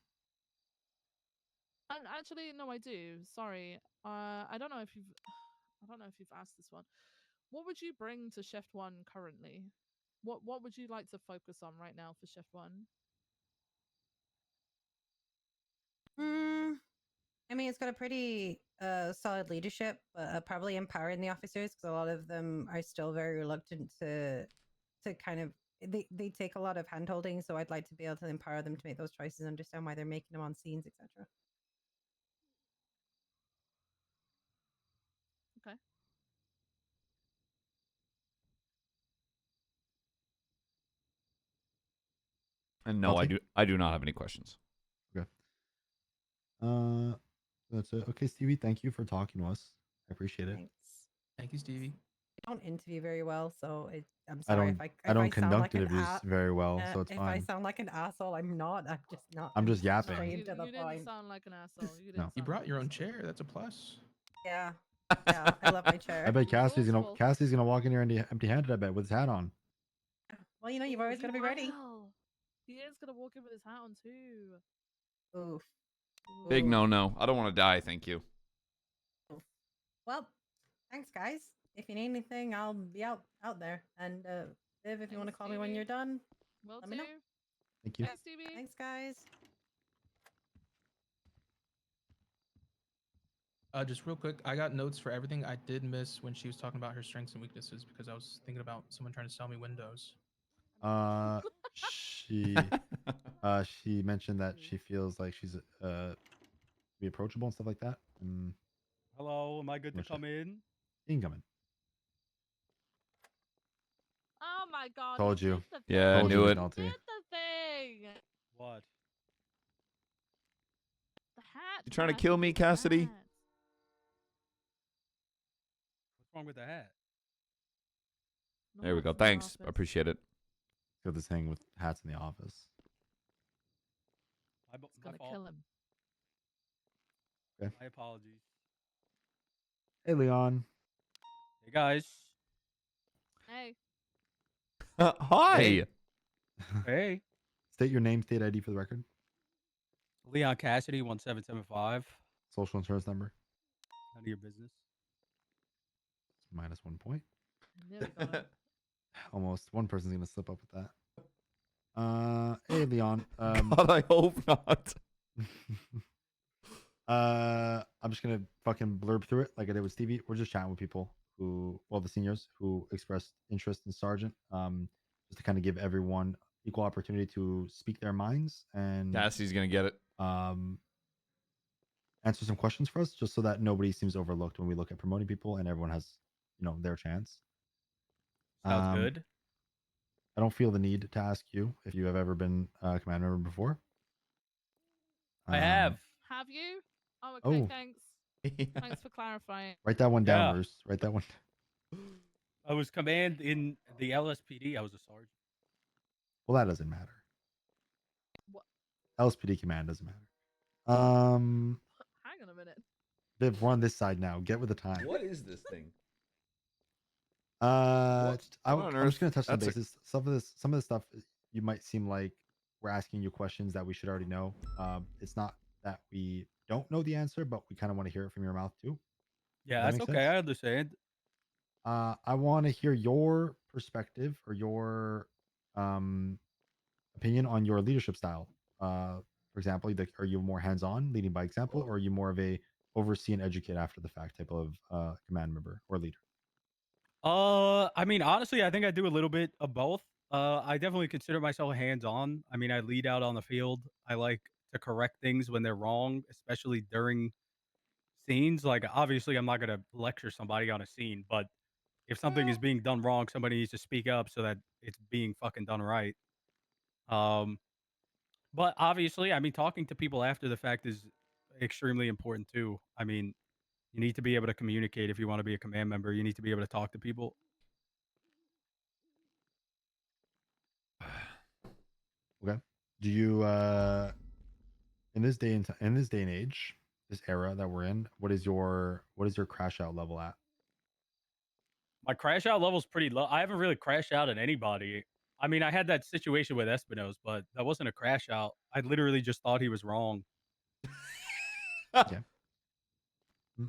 H: And actually, no, I do. Sorry. I don't know if you've, I don't know if you've asked this one. What would you bring to Shift One currently? What would you like to focus on right now for Shift One?
I: I mean, it's got a pretty solid leadership, but probably empowering the officers because a lot of them are still very reluctant to kind of they take a lot of handholding. So I'd like to be able to empower them to make those choices, understand why they're making them on scenes, etc.
H: Okay.
A: And no,
J: Multi?
A: I do not have any questions.
J: Okay. That's it. Okay, Stevie, thank you for talking to us. I appreciate it.
I: Thanks.
B: Thank you, Stevie.
I: I don't interview very well, so I'm
J: I
I: sorry
J: don't
I: if I
J: I don't
I: sound
J: conduct
I: like an
J: interviews very well, so it's
I: if I
J: fine.
I: sound like an asshole, I'm not. I'm just not.
J: I'm just
H: No,
J: yapping.
I: Straight
H: you
I: to the
H: didn't
I: point.
H: sound like an asshole. You didn't
J: No.
H: sound
B: You brought
H: like
B: your
H: an
B: own
H: asshole.
B: chair. That's a plus.
I: Yeah, yeah. I love my chair.
J: I bet
H: Resourceful.
J: Cassie's gonna walk in here empty-handed. I bet with his hat on.
I: Well, you know, you've
H: Ooh,
I: always
H: he
I: got to be ready.
H: will. He is gonna walk in with his hat on too.
I: Oof.
A: Big
I: Ooh.
A: no. I don't want to die. Thank you.
I: Well, thanks, guys. If you need anything, I'll be out there. And Viv, if you want to
H: Thanks,
I: call me when
H: Stevie.
I: you're done,
H: Will
I: let me know.
H: do.
J: Thank you.
H: Thanks, Stevie.
I: Thanks, guys.
B: Just real quick, I got notes for everything. I did miss when she was talking about her strengths and weaknesses because I was thinking about someone trying to sell me Windows.
J: She mentioned that she feels like she's be approachable and stuff like that. And
F: Hello, am I good to
J: What's that?
F: come in?
J: incoming.
H: Oh my God!
J: Told
H: he
J: you.
H: did the
A: Yeah, I
J: Told
H: thing.
J: you,
A: knew it.
H: He
J: McNulty.
H: did the thing.
F: What?
H: The hat.
A: You trying to
H: Cass,
A: kill
H: he
A: me,
H: did the
A: Cassidy?
H: hat.
F: What's wrong with the hat?
H: No
A: There we
H: hats
A: go.
H: in the
A: Thanks.
H: office.
A: Appreciate it.
J: Got this hang with hats in the office.
F: My,
H: It's
F: my
H: gonna
F: fault.
H: kill him.
F: My apologies.
J: Hey, Leon.
F: Hey guys.
H: Hey.
A: Hi.
F: Hey.
J: State your name, state ID for the record.
F: Leon Cassidy, 1775.
J: Social insurance number.
F: None of your business.
J: Minus 1 point.
H: There we go.
J: Almost one person's gonna slip up with that. Hey, Leon.
A: God, I hope not.
J: I'm just gonna fucking blurb through it like I did with Stevie. We're just chatting with people the seniors who expressed interest in Sergeant. Just to kind of give everyone equal opportunity to speak their minds and
A: Cassie's gonna get it.
J: answer some questions for us, just so that nobody seems overlooked when we look at promoting people and everyone has, their chance.
F: Sounds good.
J: I don't feel the need to ask you if you have ever been a command member before.
F: I have.
H: Have you? Oh, okay.
J: Oh.
H: Thanks. Thanks for clarifying.
J: Write that one down,
F: Yeah.
J: Bruce. Write that one.
F: I was command in the LSPD. I was a sergeant.
J: Well, that doesn't matter.
H: What?
J: LSPD command doesn't matter.
H: Hang on a minute.
J: Viv, we're on this side now. Get with the time.
A: What is this thing?
J: I'm
A: on
J: just gonna
A: earth?
J: touch on
A: That's a-
J: bases. Some of the stuff you might seem like we're asking you questions that we should already know. It's not that we don't know the answer, but we kind of want to hear it from your mouth too.
F: Yeah,
J: Does that
F: that's
J: make
F: okay.
J: sense?
F: I understand.
J: I want to hear your perspective or your opinion on your leadership style. For example, are you more hands-on, leading by example, or are you more of a oversee and educate after the fact type of command member or leader?
F: I mean, honestly, I think I do a little bit of both. I definitely consider myself hands-on. I mean, I lead out on the field. I like to correct things when they're wrong, especially during scenes. Like, obviously, I'm not gonna lecture somebody on a scene, but if something is being done wrong, somebody needs to speak up so that it's being fucking done right. But obviously, I mean, talking to people after the fact is extremely important too. I mean, you need to be able to communicate if you want to be a command member. You need to be able to talk to people.
J: Okay. Do you in this day and age, this era that we're in, what is your crash out level at?
F: My crash out level's pretty low. I haven't really crashed out at anybody. I mean, I had that situation with Espinosa, but that wasn't a crash out. I literally just thought he was wrong.
J: Yeah.
H: Wait,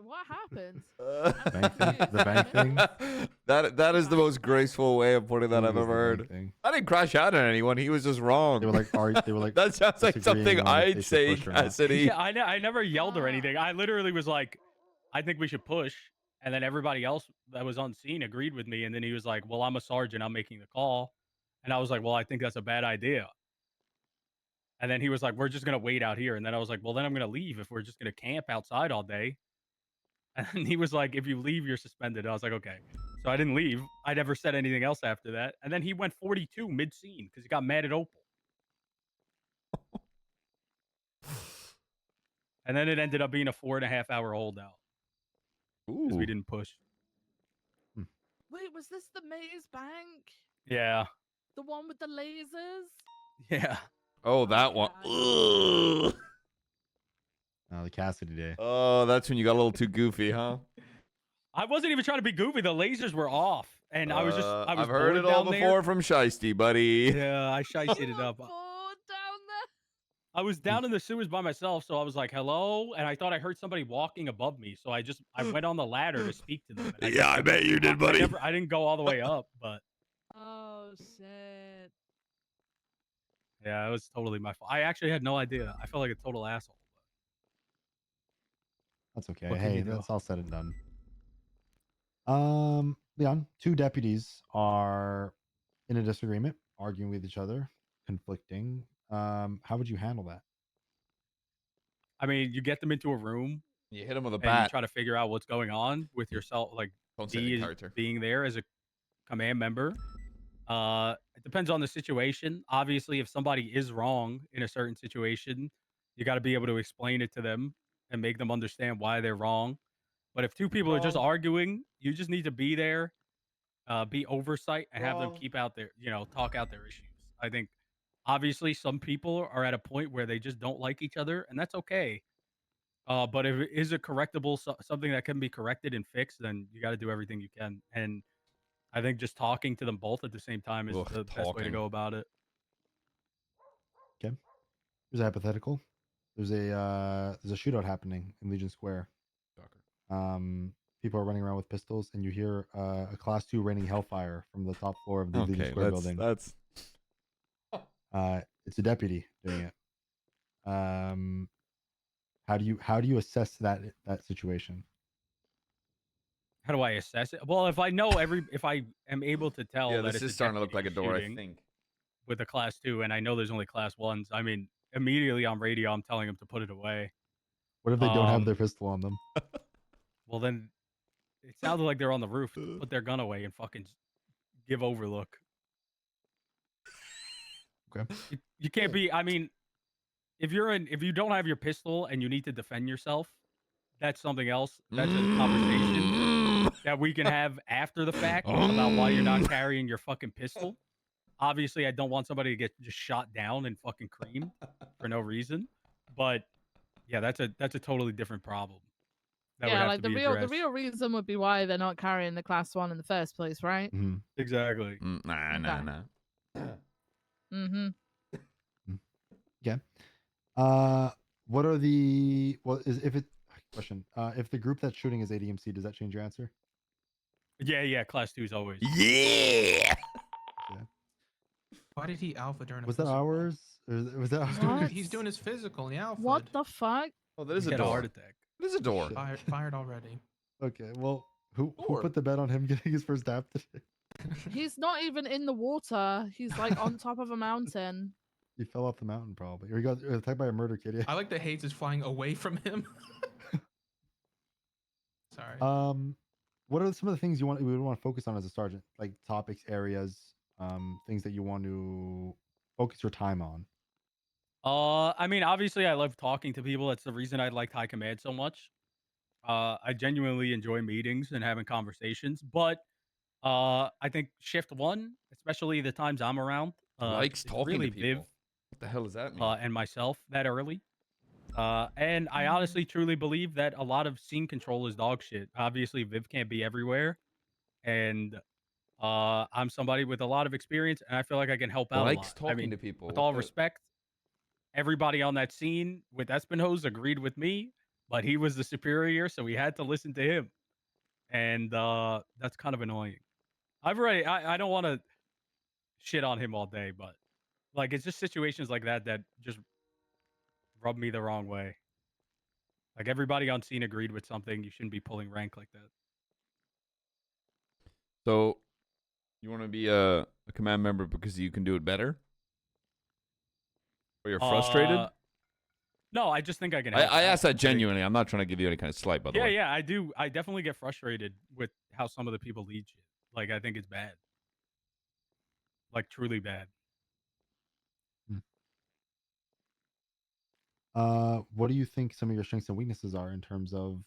H: what happened?
J: The bank thing.
A: That is the most graceful way of putting that I've ever heard. I didn't crash out on anyone. He was just wrong.
J: They were like,
A: that sounds like something I'd say in Cassidy.
F: Yeah, I never yelled or anything. I literally was like, I think we should push. And then everybody else that was on scene agreed with me. And then he was like, well, I'm a sergeant. I'm making the call. And I was like, well, I think that's a bad idea. And then he was like, we're just going to wait out here. And then I was like, well, then I'm going to leave if we're just going to camp outside all day. And he was like, if you leave, you're suspended. I was like, okay. So I didn't leave. I never said anything else after that. And then he went 42 mid-scene because he got mad at Opal. And then it ended up being a 4.5 hour holdout. Because we didn't push.
H: Wait, was this the Maze Bank?
F: Yeah.
H: The one with the lasers?
F: Yeah.
A: Oh, that one. Ugh.
J: The Cassidy day.
A: Oh, that's when you got a little too goofy, huh?
F: I wasn't even trying to be goofy. The lasers were off. And I was
A: I've heard it all before from Shiesty, buddy.
F: Yeah, I shiested it up. I was down in the sewers by myself, so I was like, hello? And I thought I heard somebody walking above me, so I went on the ladder to speak to them.
A: Yeah, I bet you did, buddy.
F: I didn't go all the way up, but...
H: Oh, shit.
F: Yeah, it was totally my fault. I actually had no idea. I felt like a total asshole.
J: That's okay.
F: What can
J: Hey,
F: you do?
J: that's all said and done. Leon, two deputies are in a disagreement, arguing with each other, conflicting. How would you handle that?
F: I mean, you get them into a room.
A: You hit them with a
F: and
A: bat.
F: you try to figure out what's going on with yourself, like
A: Don't say
F: D
A: the
F: is
A: character.
F: being there as a command member. It depends on the situation. Obviously, if somebody is wrong in a certain situation, you got to be able to explain it to them and make them understand why they're wrong. But if two people are just arguing, you just need to be there, be oversight, and have them keep out their, talk out their issues. I think obviously some people are at a point where they just don't like each other, and that's okay. But if it is a correctable, something that can be corrected and fixed, then you got to do everything you can. And I think just talking to them both at the same time is the best way to go about it.
J: Okay. Here's a hypothetical. There's a shootout happening in Legion Square. People are running around with pistols, and you hear a Class 2 raining hellfire from the top floor of the Legion Square building.
A: That's
J: it's a deputy doing it. How do you assess that situation?
F: How do I assess it? Well, if I know if I am able to tell
A: yeah,
F: that
A: this
F: it's
A: is
F: a
A: starting to look
F: deputy
A: like a door, I
F: shooting
A: think.
F: with a Class 2, and I know there's only Class 1s, I mean, immediately on radio, I'm telling them to put it away.
J: What if they don't have their pistol on them?
F: Well, then It sounded like they're on the roof. To put their gun away and fucking give overlook.
J: Okay.
F: You can't be. I mean, if you don't have your pistol and you need to defend yourself, that's something else. That's a conversation that we can have after the fact about why you're not carrying your fucking pistol. Obviously, I don't want somebody to get just shot down and fucking creamed for no reason. But yeah, that's a totally different problem. That would
H: Yeah,
F: have
H: like
F: to
H: the
F: be
H: real
F: addressed.
H: reason would be why they're not carrying the class 1 in the first place, right?
J: Mhm.
F: Exactly.
A: Nah.
H: Mm-hmm.
J: Okay. What are if it question? If the group that's shooting is ADMC, does that change your answer?
F: Yeah. Class 2's always.
A: Yeah.
J: Yeah.
B: Why did he alpha during a
J: Was that
B: physical?
J: ours? Or was that
B: He's
J: ours?
B: doing, he's doing his physical in the alpha.
H: What the fuck?
A: Oh, that is
F: He
A: a
F: had a
A: door.
F: heart attack.
A: It is a door.
J: Shit.
B: Fired already.
J: Okay. Well, who
A: Door.
J: put the bet on him getting his first dap today?
H: He's not even in the water. He's like on top of a mountain.
J: He fell off the mountain probably, or he got attacked by a murder kid. Yeah.
B: I like that Hayes is flying away from him. Sorry.
J: What are some of the things we would want to focus on as a sergeant? Like topics, areas, things that you want to focus your time on.
F: I mean, obviously, I love talking to people. That's the reason I liked High Command so much. I genuinely enjoy meetings and having conversations. But I think shift 1, especially the times I'm around,
A: Likes
F: it's
A: talking
F: really
A: to people.
F: Viv
A: What the hell does that mean?
F: and myself that early. And I honestly truly believe that a lot of scene control is dog shit. Obviously, Viv can't be everywhere, and I'm somebody with a lot of experience, and I feel like I can help out a
A: Likes
F: lot. I
A: talking
F: mean,
A: to people.
F: with
A: What
F: all
A: the-
F: respect, everybody on that scene with Espinosa agreed with me, but he was the superior, so we had to listen to him, and that's kind of annoying. I don't want to shit on him all day, but like it's just situations like that that just rub me the wrong way. Like everybody on scene agreed with something. You shouldn't be pulling rank like that.
A: So, you want to be a command member because you can do it better? Or you're frustrated?
F: No, I just think I can
A: I
F: help. out.
A: asked that
F: I think-
A: genuinely. I'm not trying to give you any kind of slight, by the way.
F: Yeah, I do. I definitely get frustrated with how some of the people lead shit. Like I think it's bad. Like truly bad.
J: What do you think some of your strengths and weaknesses are in terms of,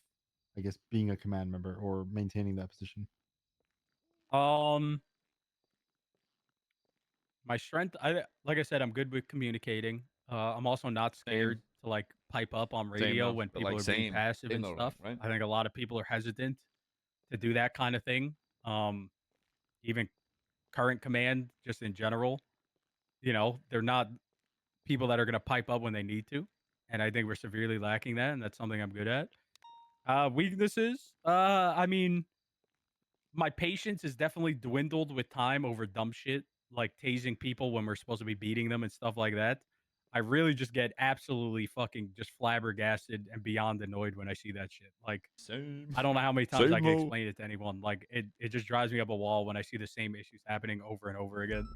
J: I guess, being a command member or maintaining that position?
F: My strength, like I said, I'm good with communicating. I'm also not scared to like pipe up on radio
A: though,
F: when
A: but,
F: people
A: like,
F: are being
A: same.
F: passive
A: Same
F: and
A: though,
F: stuff.
A: right?
F: I think a lot of people are hesitant to do that kind of thing. Even current command, just in general, they're not people that are going to pipe up when they need to, and I think we're severely lacking that, and that's something I'm good at. Weaknesses, I mean, my patience is definitely dwindled with time over dumb shit like tasing people when we're supposed to be beating them and stuff like that. I really just get absolutely fucking just flabbergasted and beyond annoyed when I see that shit. Like,
A: Same.
F: I don't know how many times I
A: Same
F: can
A: old.
F: explain it to anyone. Like, it just drives me up a wall when I see the same issues happening over and over again.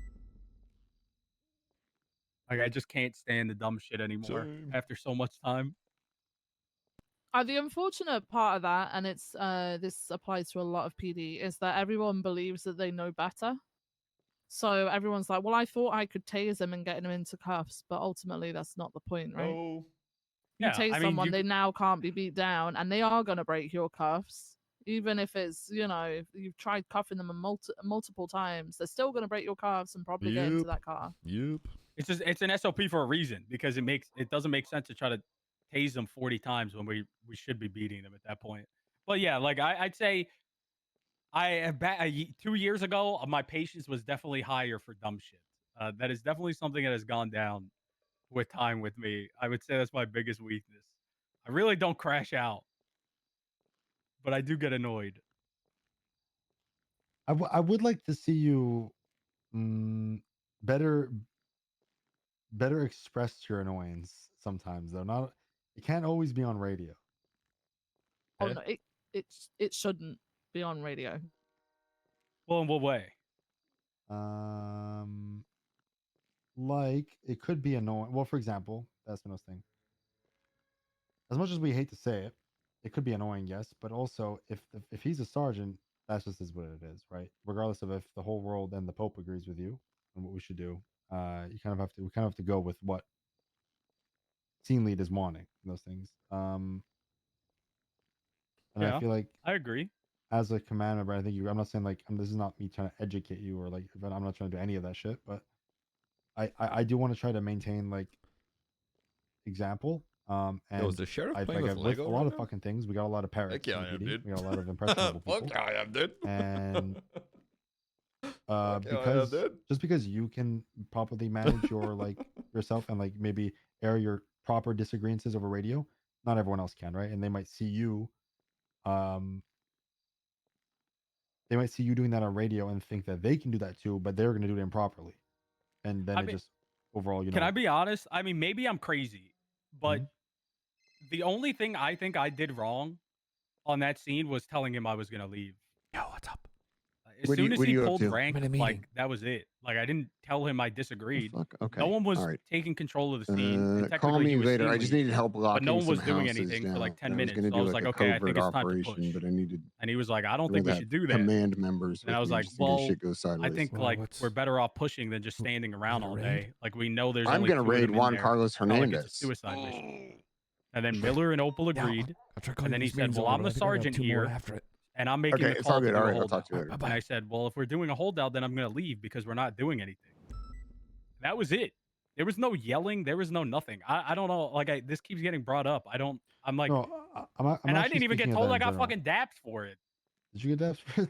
F: Like, I just can't stand the dumb shit anymore
A: Same.
F: after so much time.
H: The unfortunate part of that, and it's this applies to a lot of PD, is that everyone believes that they know better. So everyone's like, "Well, I thought I could tase him and get him into cuffs," but ultimately that's not the point, right?
A: Oh.
H: You
F: Yeah,
H: tase
F: I mean,
H: someone,
F: you
H: they
F: could-
H: now can't be beat down, and they are gonna break your cuffs, even if it's if you've tried cuffing them multiple times. They're still gonna break your cuffs and probably get into
A: Yep.
H: that car.
A: Yep.
F: It's an SOP for a reason because it doesn't make sense to try to tase them 40 times when we should be beating them at that point. But yeah, like I'd say 2 years ago, my patience was definitely higher for dumb shit. That is definitely something that has gone down with time with me. I would say that's my biggest weakness. I really don't crash out, but I do get annoyed.
J: I would like to see you better express your annoyance sometimes though. Not it can't always be on radio.
H: Oh no, it shouldn't be on radio.
F: Well, in what way?
J: Like it could be annoying. Well, for example, that's the most thing. As much as we hate to say it, it could be annoying, yes, but also if he's a sergeant, that's just is what it is, right? Regardless of if the whole world and the Pope agrees with you on what we should do, we kind of have to go with what scene lead is wanting in those things. And I
F: Yeah,
J: feel like
F: I agree.
J: as a command member, I think I'm not saying like this is not me trying to educate you or like, but I'm not trying to do any of that shit. But I do want to try to maintain like example.
A: Yo,
J: And
A: is the sheriff
J: I
A: playing
J: like
A: with
J: with
A: Lego
J: a lot
A: right
J: of
A: now?
J: fucking things. We got a lot of parrots
A: Heck yeah,
J: in
A: I
J: the
A: am,
J: PD.
A: dude.
J: We got a lot of impressionable people.
A: Fuck yeah, I am, dude.
J: And
A: Fuck yeah, I am,
J: because
A: dude.
J: just because you can properly manage your like yourself and like maybe air your proper disagreements over radio, not everyone else can, right? And they might see you doing that on radio and think that they can do that too, but they're going to do it improperly, and then
F: I
J: it
F: mean,
J: just overall,
F: can I be honest? I mean, maybe I'm crazy, but
J: Mhm.
F: the only thing I think I did wrong on that scene was telling him I was gonna leave.
A: Yo, what's up?
F: As
M: What are
F: soon
M: you-
F: as
M: what are
F: he
M: you up
F: pulled
M: to?
F: rank,
A: I'm in a
F: like
A: meeting.
F: that was it. Like I didn't tell him I disagreed.
M: Fuck. Okay.
F: No one was
M: All right.
F: taking control of the scene, and
M: Call
F: technically
M: me
F: he was
M: later.
F: scene
M: I just
F: lead,
M: needed help
F: but
M: locking
F: no one
M: some
F: was doing
M: houses
F: anything
M: down.
F: for like 10
M: I was
F: minutes.
M: going to
F: So I
M: do
F: was
M: like
F: like,
M: a
F: okay, I think
M: covert
F: it's time to push.
M: operation, but I needed
F: And he was like, I don't
M: to
F: think we
M: have
F: should do that.
M: command members
F: And
M: with
F: I was
M: me
F: like,
M: just in case
F: well,
M: shit goes
F: I
M: sideways.
F: think
A: Well,
F: like
A: what's-
F: we're better off pushing than just standing around
A: it a
F: all
A: raid?
F: day. Like we know there's
M: I'm
F: only
M: going to
F: two of
M: raid
F: them in
M: Juan
F: there.
M: Carlos
F: It's not like it's a
M: Hernandez.
F: suicide mission. And then
A: Sure.
F: Miller and Opal
A: Yeah,
F: agreed.
A: I'll try
F: And
A: calling
F: then he
A: these
F: said,
A: meetings
F: well,
A: over,
F: I'm
A: but
F: the
A: I think I got
F: sergeant
A: 2 more
F: here,
A: after it.
F: and I'm making
M: Okay,
F: the
M: it's all
F: call to
M: good.
F: do
M: All
F: a
M: right, I'll
F: holdout.
M: talk to you later.
A: Bye-bye.
F: And I said, well, if we're doing a holdout, then I'm going to leave because we're not doing anything. That was it. There was no yelling. There was no nothing. I don't know. Like this keeps getting brought up. I'm like,
J: No, I'm
F: and I
J: actually
F: didn't even get
J: speaking of
F: told
J: that
F: I
J: in
F: got
J: general.
F: fucking daps for it.
J: Did you get that?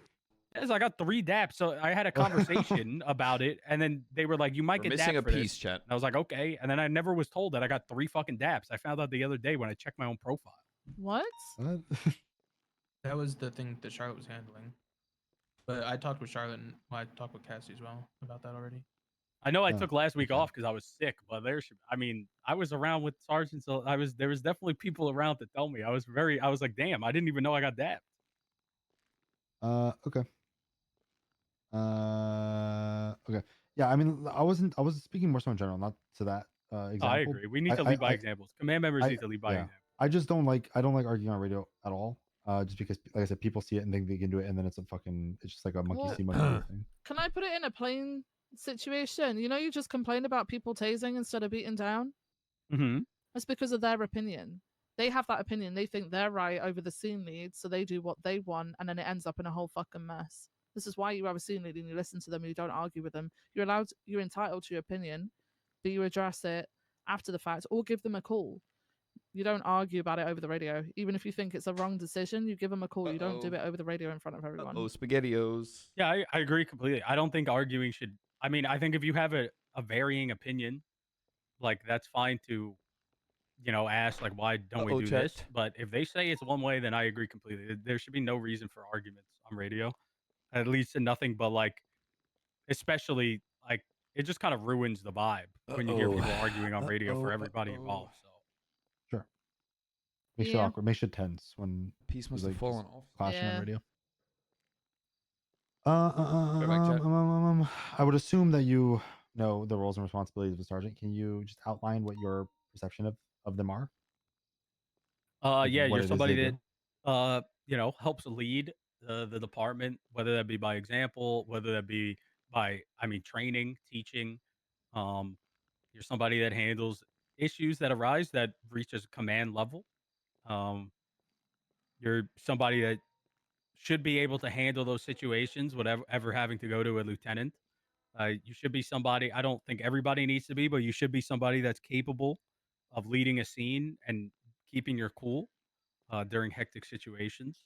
F: Yes, I got 3 daps. So I had a conversation about it, and then they were like, "You might
A: We're
F: get
A: missing
F: dapped
A: a
F: for this."
A: piece, chat.
F: And I was like, "Okay." And then I never was told that I got 3 fucking daps. I found out the other day when I checked my own profile.
H: What?
J: What?
B: That was the thing that Charlotte was handling. But I talked with Charlotte and I talked with Cassie as well about that already.
F: I know I
J: Oh,
F: took last week
J: okay.
F: off because I was sick, but I mean, I was around with sergeants, so there was definitely people around to tell me. I was like, damn, I didn't even know I got dapped.
J: Okay. Okay. Yeah, I mean, I was speaking more so in general, not to that example.
F: I agree. We need to lead by examples. Command members need to lead by
J: yeah.
F: example.
J: I don't like arguing on radio at all. Just because, like I said, people see it and think they can do it, and then it's just like a monkey
H: Well,
J: see, monkey do thing.
H: Can I put it in a plain situation? You know, you just complain about people tasing instead of beating down.
F: Mm-hmm.
H: That's because of their opinion. They have that opinion. They think they're right over the scene lead, so they do what they want, and then it ends up in a whole fucking mess. This is why you have a scene lead and you listen to them and you don't argue with them. You're entitled to your opinion, but you address it after the fact or give them a call. You don't argue about it over the radio. Even if you think it's a wrong decision, you give them a call. You don't do it over the radio in front of everyone.
A: Oh, SpaghettiOs.
F: Yeah, I agree completely. I don't think arguing should. I mean, I think if you have a varying opinion, like that's fine to, ask like why don't we do this?
A: chat.
F: But if they say it's one way, then I agree completely. There should be no reason for arguments on radio, at least in nothing but like, especially like it just kind of ruins the vibe when you hear people arguing on radio for everybody involved. So
J: Sure. Makes it
H: Yeah.
J: awkward. Makes it tense when
A: Piece must
J: there's,
A: have
J: like,
A: fallen
J: just
A: off.
J: clashing on
H: Yeah.
J: radio.
A: back, chat.
J: I would assume that you know the roles and responsibilities of a sergeant. Can you just outline what your perception of them are? Like,
F: yeah,
J: what
F: you're
J: it is
F: somebody
J: they
F: that
J: do?
F: helps lead the department, whether that be by example, whether that be by training, teaching. You're somebody that handles issues that arise that reaches command level. You're somebody that should be able to handle those situations without ever having to go to a lieutenant. You should be somebody, I don't think everybody needs to be, but you should be somebody that's capable of leading a scene and keeping your cool during hectic situations.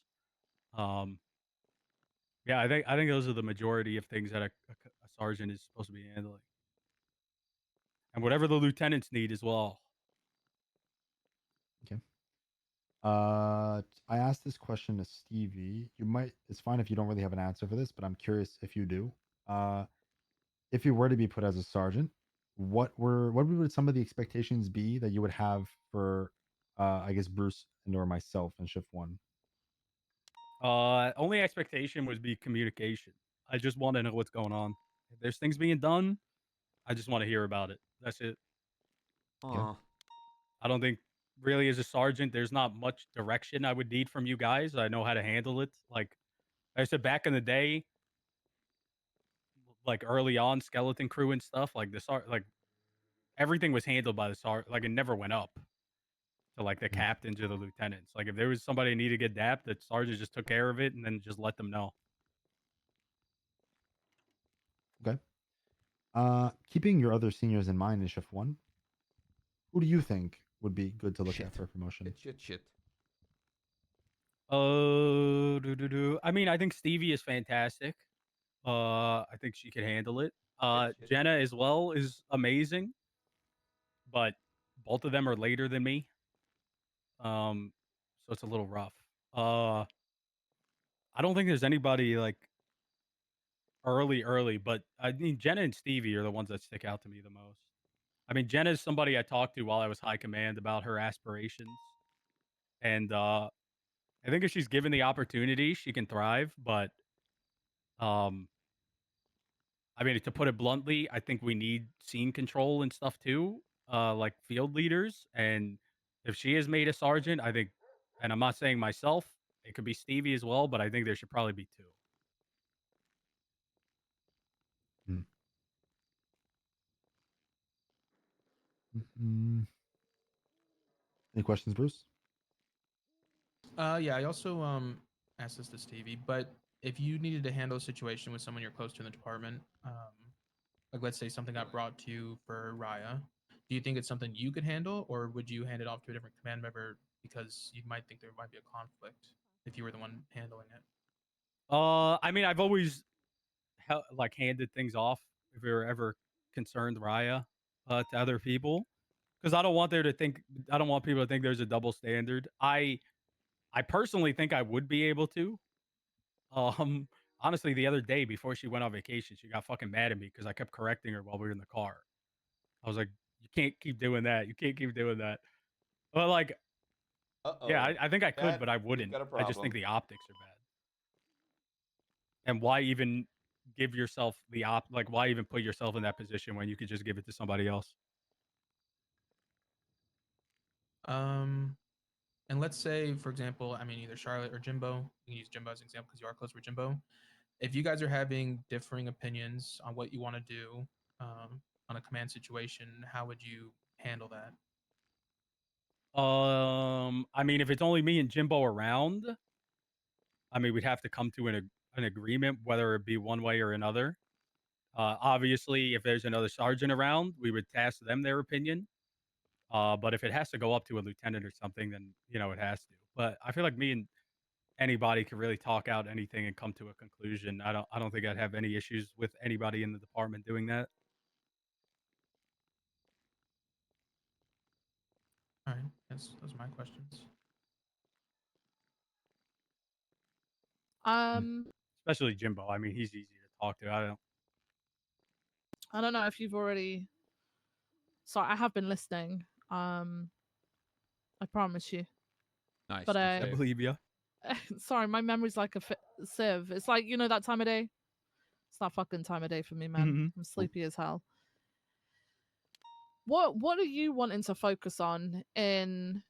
F: Yeah, I think those are the majority of things that a sergeant is supposed to be handling, and whatever the lieutenants need as well.
J: Okay. I asked this question to Stevie. It's fine if you don't really have an answer for this, but I'm curious if you do. If you were to be put as a sergeant, what would some of the expectations be that you would have for I guess Bruce and or myself in shift 1?
F: Only expectation would be communication. I just want to know what's going on. If there's things being done, I just want to hear about it. That's it.
J: Okay.
F: I don't think really, as a sergeant, there's not much direction I would need from you guys. I know how to handle it. Like I said, back in the day, like early on, skeleton crew and stuff, like like everything was handled by the sergeant. Like it never went up to like the captains or the lieutenants. Like if there was somebody who needed to get dapped, the sergeant just took care of it and then just let them know.
J: Okay. Keeping your other seniors in mind in shift 1, who do you think would be good to look at for promotion?
A: Shit.
F: Oh, I mean, I think Stevie is fantastic. I think she could handle it. Jenna as well is amazing, but both of them are later than me. So it's a little rough. I don't think there's anybody like early, but I mean Jenna and Stevie are the ones that stick out to me the most. I mean, Jenna is somebody I talked to while I was high command about her aspirations, and I think if she's given the opportunity, she can thrive. But um, I mean, to put it bluntly, I think we need scene control and stuff too, like field leaders. And if she is made a sergeant, I think, and I'm not saying myself, it could be Stevie as well, but I think there should probably be 2.
J: Any questions, Bruce?
B: Yeah, I also asked this to Stevie, but if you needed to handle a situation with someone you're close to in the department, like let's say something got brought to you for Raya, do you think it's something you could handle, or would you hand it off to a different command member because you might think there might be a conflict if you were the one handling it?
F: I mean, I've always like handed things off if we were ever concerned Raya to other people because I don't want people to think there's a double standard. I personally think I would be able to. Honestly, the other day before she went on vacation, she got fucking mad at me because I kept correcting her while we were in the car. I was like, "You can't keep doing that. You can't keep doing that." But like, yeah, I think I could, but I wouldn't. I just think the optics are bad. And why even give yourself like why even put yourself in that position when you could just give it to somebody else?
B: And let's say, for example, I mean, either Charlotte or Jimbo. You can use Jimbo as an example because you are close with Jimbo. If you guys are having differing opinions on what you want to do on a command situation, how would you handle that?
F: I mean, if it's only me and Jimbo around, I mean, we'd have to come to an agreement, whether it be one way or another. Obviously, if there's another sergeant around, we would task them their opinion. But if it has to go up to a lieutenant or something, then it has to. But I feel like me and anybody can really talk out anything and come to a conclusion. I don't think I'd have any issues with anybody in the department doing that.
B: All right, yes, those are my questions.
F: Especially Jimbo. I mean, he's easy to talk to.
H: I don't know if you've already. So I have been listening. I promise you.
A: Nice.
H: But
F: I believe you.
H: Sorry, my memory's like a sieve. It's like that time of day. It's that fucking time of day for me, man.
F: Mm-hmm.
H: I'm sleepy as hell. What are you wanting to focus on in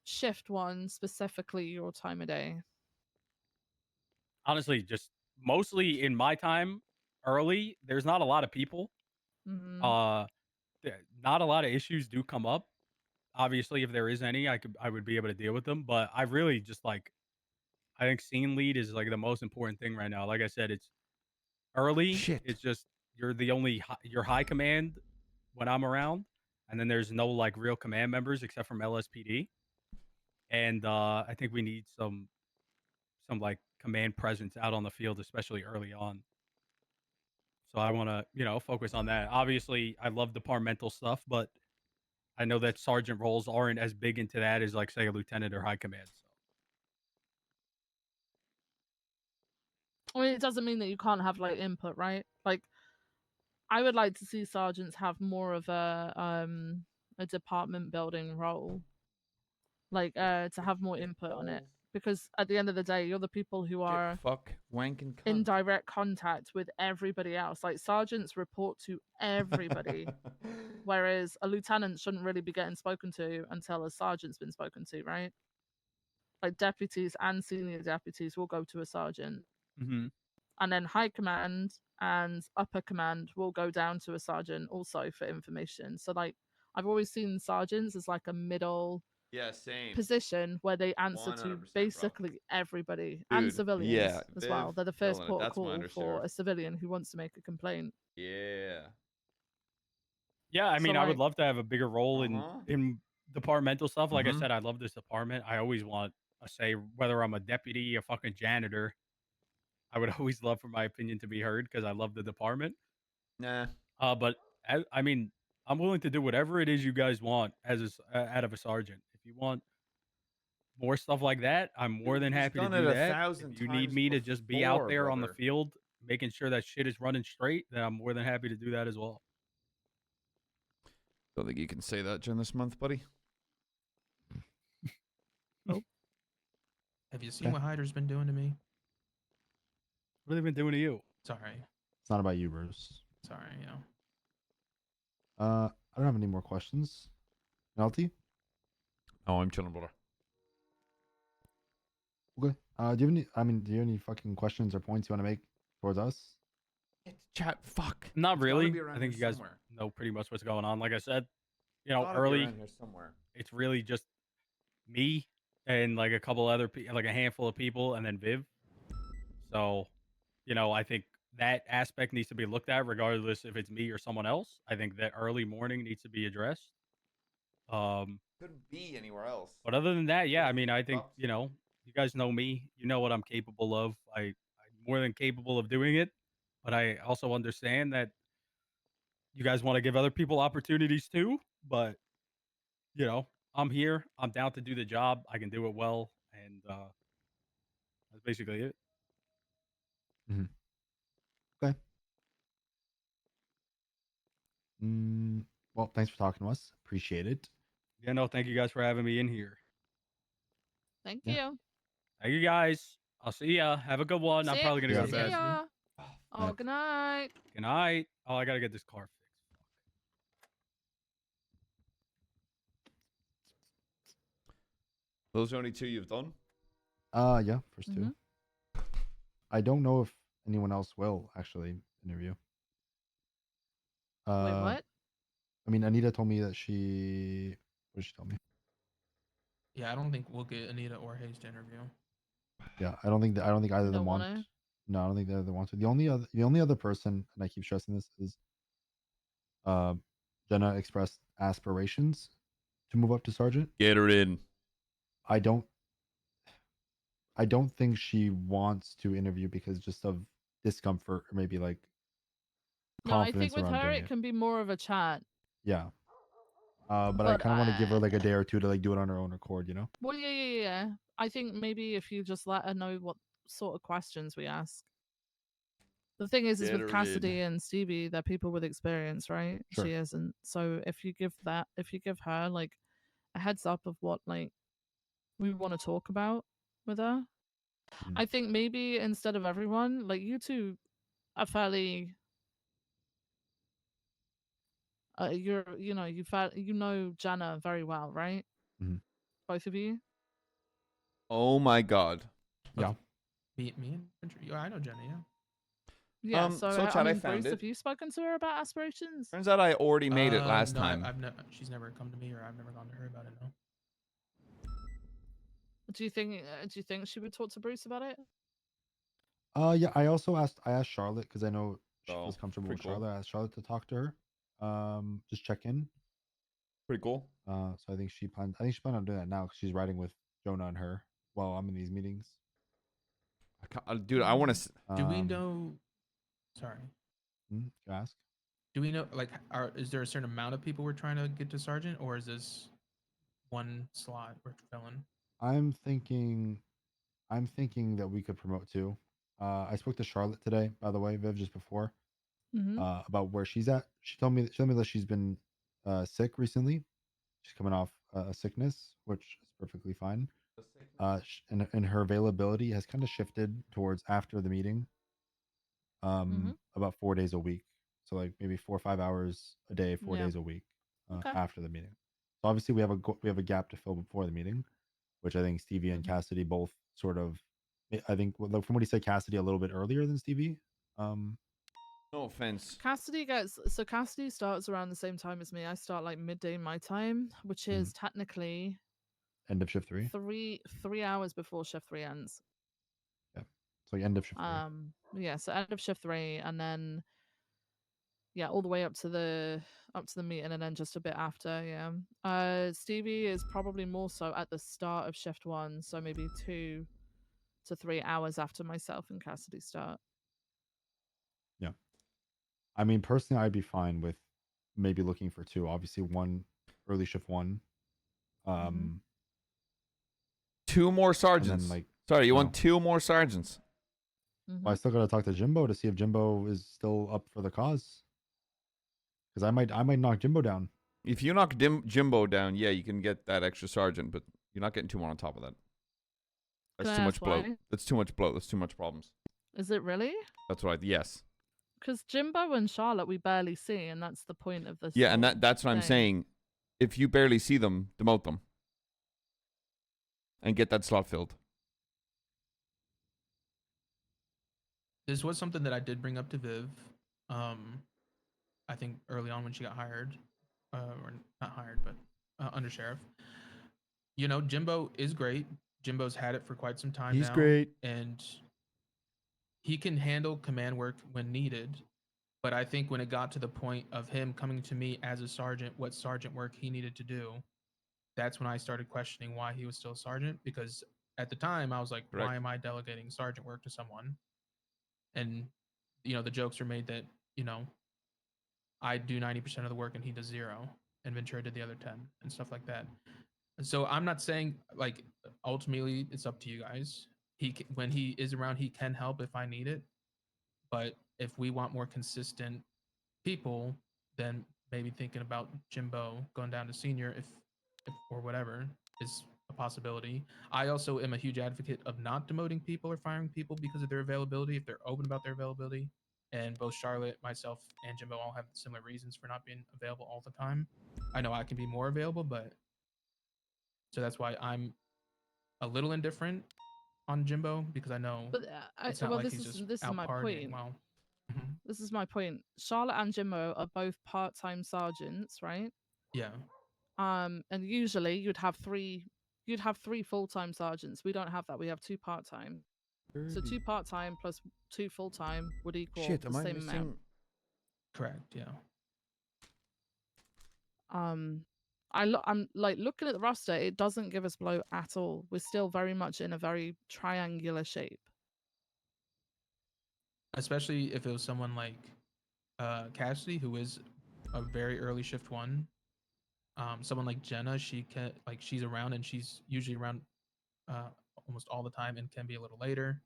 H: shift 1, specifically your time of day?
F: Honestly, just mostly in my time early, there's not a lot of people.
H: Mm-hmm.
F: Not a lot of issues do come up. Obviously, if there is any, I would be able to deal with them. But I really just I think scene lead is like the most important thing right now. Like I said, it's early. It's just you're the only you're high command when I'm around, and then there's no like real command members except from LSPD. And I think we need some like command presence out on the field, especially early on. So I want to focus on that. Obviously, I love departmental stuff, but I know that sergeant roles aren't as big into that as like say a lieutenant or high command.
H: I mean, it doesn't mean that you can't have like input, right? Like, I would like to see sergeants have more of a department building role, like to have more input on it. because at the end of the day, you're the people who are
A: Fuck, wank, and cunt.
H: in direct contact with everybody else. Like sergeants report to everybody, whereas a lieutenant shouldn't really be getting spoken to until a sergeant's been spoken to, right? Like deputies and senior deputies will go to a sergeant,
F: Mm-hmm.
H: and then high command and upper command will go down to a sergeant also for information. So like I've always seen sergeants as like a middle
A: Yeah, same.
H: position where they answer
A: 100%,
H: to
A: bro.
H: basically everybody and
A: Dude,
H: civilians
A: yeah,
H: as well.
A: Viv,
H: They're the first
A: killing it.
H: port of
A: That's my
H: call for
A: undersheriff.
H: a civilian who wants to make a complaint.
A: Yeah.
F: Yeah, I
H: So,
F: mean, I would
H: like-
F: love to have a bigger role in departmental stuff. Like I
A: Mhm.
F: said, I love this department. I always want a say, whether I'm a deputy, a fucking janitor. I would always love for my opinion to be heard because I love the department.
A: Nah.
F: But I mean, I'm willing to do whatever it is you guys want out of a sergeant. If you want more stuff like that, I'm more than
A: he's
F: happy to
A: done
F: do
A: it
F: that.
A: 1,000
F: If you need
A: times
F: me to just be out
A: before,
F: there on the
A: brother.
F: field, making sure that shit is running straight, then I'm more than happy to do that as well.
A: Don't think you can say that during this month, buddy.
H: Nope.
B: Have you seen what Hyder's been doing to me?
F: What have they been doing to you?
B: Sorry.
J: It's not about you, Bruce.
B: Sorry, you know.
J: I don't have any more questions. McNulty?
A: Oh, I'm chilling, brother.
J: Okay. Do you have any? I mean, do you have any fucking questions or points you want to make towards us?
A: Chat. Fuck.
F: Not
A: It's gotta
F: really.
A: be around
F: I think
A: here
F: you guys
A: somewhere.
F: know pretty much what's going on. Like I said, you know,
A: Gotta be
F: early,
A: around here somewhere.
F: it's really just me and like a couple other like a handful of people, and then Viv. So, you know, I think that aspect needs to be looked at, regardless if it's me or someone else. I think that early morning needs to be addressed.
A: Couldn't be anywhere else.
F: But other than that, yeah, I mean, I think
A: Sucks.
F: you know, you guys know me. You know what I'm capable of. I'm more than capable of doing it. But I also understand that you guys want to give other people opportunities too. But you know, I'm here. I'm down to do the job. I can do it well, and that's basically it.
J: Okay. Well, thanks for talking to us. Appreciate it.
F: Yeah, no, thank you guys for having me in here.
H: Thank
J: Yeah.
H: you.
F: Thank you guys. I'll see ya. Have a good one. I'm
H: See-
F: probably gonna go to
H: see
F: bed.
H: ya. Oh,
J: Night.
H: good night.
F: Good night. Oh, I gotta get this car fixed.
A: Those are only two you've done.
J: Yeah, first two. I don't know if anyone else will actually interview.
H: Wait, what?
J: I mean, Anita told me that she. What did she tell me?
B: Yeah, I don't think we'll get Anita or Hayes to interview.
J: Yeah, I don't think either of them
H: Don't
J: want.
H: wanna?
J: No, I don't think either of them want to. The only other person, and I keep stressing this, is Jenna expressed aspirations to move up to sergeant.
A: Get her in.
J: I don't think she wants to interview because just of discomfort or maybe like
H: No, I
J: confidence
H: think with
J: around
H: her
J: doing
H: it can be more of a chat.
J: Yeah. But I
H: But,
J: kind of want to give her like a day or two to like do it on her own accord, you know?
H: Well, yeah. I think maybe if you just let her know what sort of questions we ask. The thing is
A: Get
H: with
A: her in.
H: Cassidy and Stevie, they're people with experience, right?
J: Sure.
H: She isn't. So if you give her like a heads up of what like we want to talk about with her, I think maybe instead of everyone, like you two are fairly. You know Jana very well, right?
J: Mhm.
H: Both of you.
A: Oh my god.
J: Yeah.
B: Me and yeah, I know Jenny. Yeah.
H: Yeah.
A: So,
H: So
A: Chad,
H: I
A: I
H: mean,
A: found
H: Bruce,
A: it.
H: have you spoken to her about aspirations?
A: Turns out I already made it last
B: No,
A: time.
B: She's never come to me, or I've never gone to her about it. No.
H: Do you think she would talk to Bruce about it?
J: Yeah, I asked Charlotte because I know she
A: Oh,
J: was comfortable with
A: pretty cool.
J: Charlotte. I asked Charlotte to talk to her. Just check in.
A: Pretty cool.
J: So I think she planned on doing that now because she's riding with Jonah and her while I'm in these meetings.
A: Dude, I want to.
B: Do we know? Sorry.
J: Ask.
B: Do we know? Like, is there a certain amount of people we're trying to get to sergeant, or is this one slot we're filling?
J: I'm thinking that we could promote too. I spoke to Charlotte today, by the way, Viv, just before, about where she's at. She told me that she's been sick recently. She's coming off a sickness, which is perfectly fine. and her availability has kind of shifted towards after the meeting. About 4 days a week. So like maybe 4 or 5 hours a day, 4
H: Yeah.
J: days a week
H: Okay.
J: after the meeting. So obviously we have a gap to fill before the meeting, which I think Stevie and Cassidy both sort of. I think from what he said, Cassidy a little bit earlier than Stevie.
A: No offense.
H: Cassidy starts around the same time as me. I start like midday my time, which is technically
J: End of shift 3.
H: 3 hours before shift 3 ends.
J: Yeah. So like end of shift 3.
H: Yeah, so end of shift 3, and then all the way up to the meeting, and then just a bit after. Stevie is probably more so at the start of shift 1, so maybe 2 to 3 hours after myself and Cassidy start.
J: Yeah. I mean, personally, I'd be fine with maybe looking for 2. Obviously, 1 early shift 1.
A: 2 more sergeants.
J: like,
A: Sorry, you
J: you
A: want
J: know.
A: 2 more sergeants?
J: Well, I still gotta talk to Jimbo to see if Jimbo is still up for the cause. Because I might knock Jimbo down.
A: If you knock Jimbo down, yeah, you can get that extra sergeant, but you're not getting 2 more on top of that. That's
H: Can
A: too
H: I
A: much
H: ask
A: bloat.
H: why?
A: That's too much bloat. That's too much problems.
H: Is it really?
A: That's right. Yes.
H: Because Jimbo and Charlotte we barely see, and that's the point of this.
A: Yeah, and
H: whole
A: that's what I'm
H: thing.
A: saying. If you barely see them, demote them. And get that slot filled.
B: This was something that I did bring up to Viv. I think early on when she got hired, or not hired, but under sheriff. You know, Jimbo is great. Jimbo's had it for quite some time
A: He's
B: now.
A: great.
B: And he can handle command work when needed. But I think when it got to the point of him coming to me as a sergeant, what sergeant work he needed to do, that's when I started questioning why he was still a sergeant. Because at the time, I was like,
A: Correct.
B: why am I delegating sergeant work to someone? And, you know, the jokes are made that, you know, I do 90% of the work and he does 0, and Ventura did the other 10 and stuff like that. So I'm not saying, like, ultimately it's up to you guys. When he is around, he can help if I need it. But if we want more consistent people, then maybe thinking about Jimbo going down to senior, if or whatever, is a possibility. I also am a huge advocate of not demoting people or firing people because of their availability, if they're open about their availability. And both Charlotte, myself, and Jimbo all have similar reasons for not being available all the time. I know I can be more available, but so that's why I'm a little indifferent on Jimbo, because I know
H: But
B: it's not
H: well,
B: like
H: this
B: he's
H: is
B: just out
H: my
B: partying.
H: point.
B: Well,
H: This is my point. Charlotte and Jimbo are both part-time sergeants, right?
B: yeah.
H: And usually you'd have 3 full-time sergeants. We don't have that. We have 2 part-time. So 2 part-time plus 2 full-time would equal
A: Shit,
H: the
A: am I
H: same
A: missing?
H: amount.
B: Correct, yeah.
H: I'm like looking at the roster, it doesn't give us blow at all. We're still very much in a very triangular shape.
B: Especially if it was someone like Cassidy, who is a very early shift 1. Someone like Jenna, she's around, and she's usually around almost all the time, and can be a little later.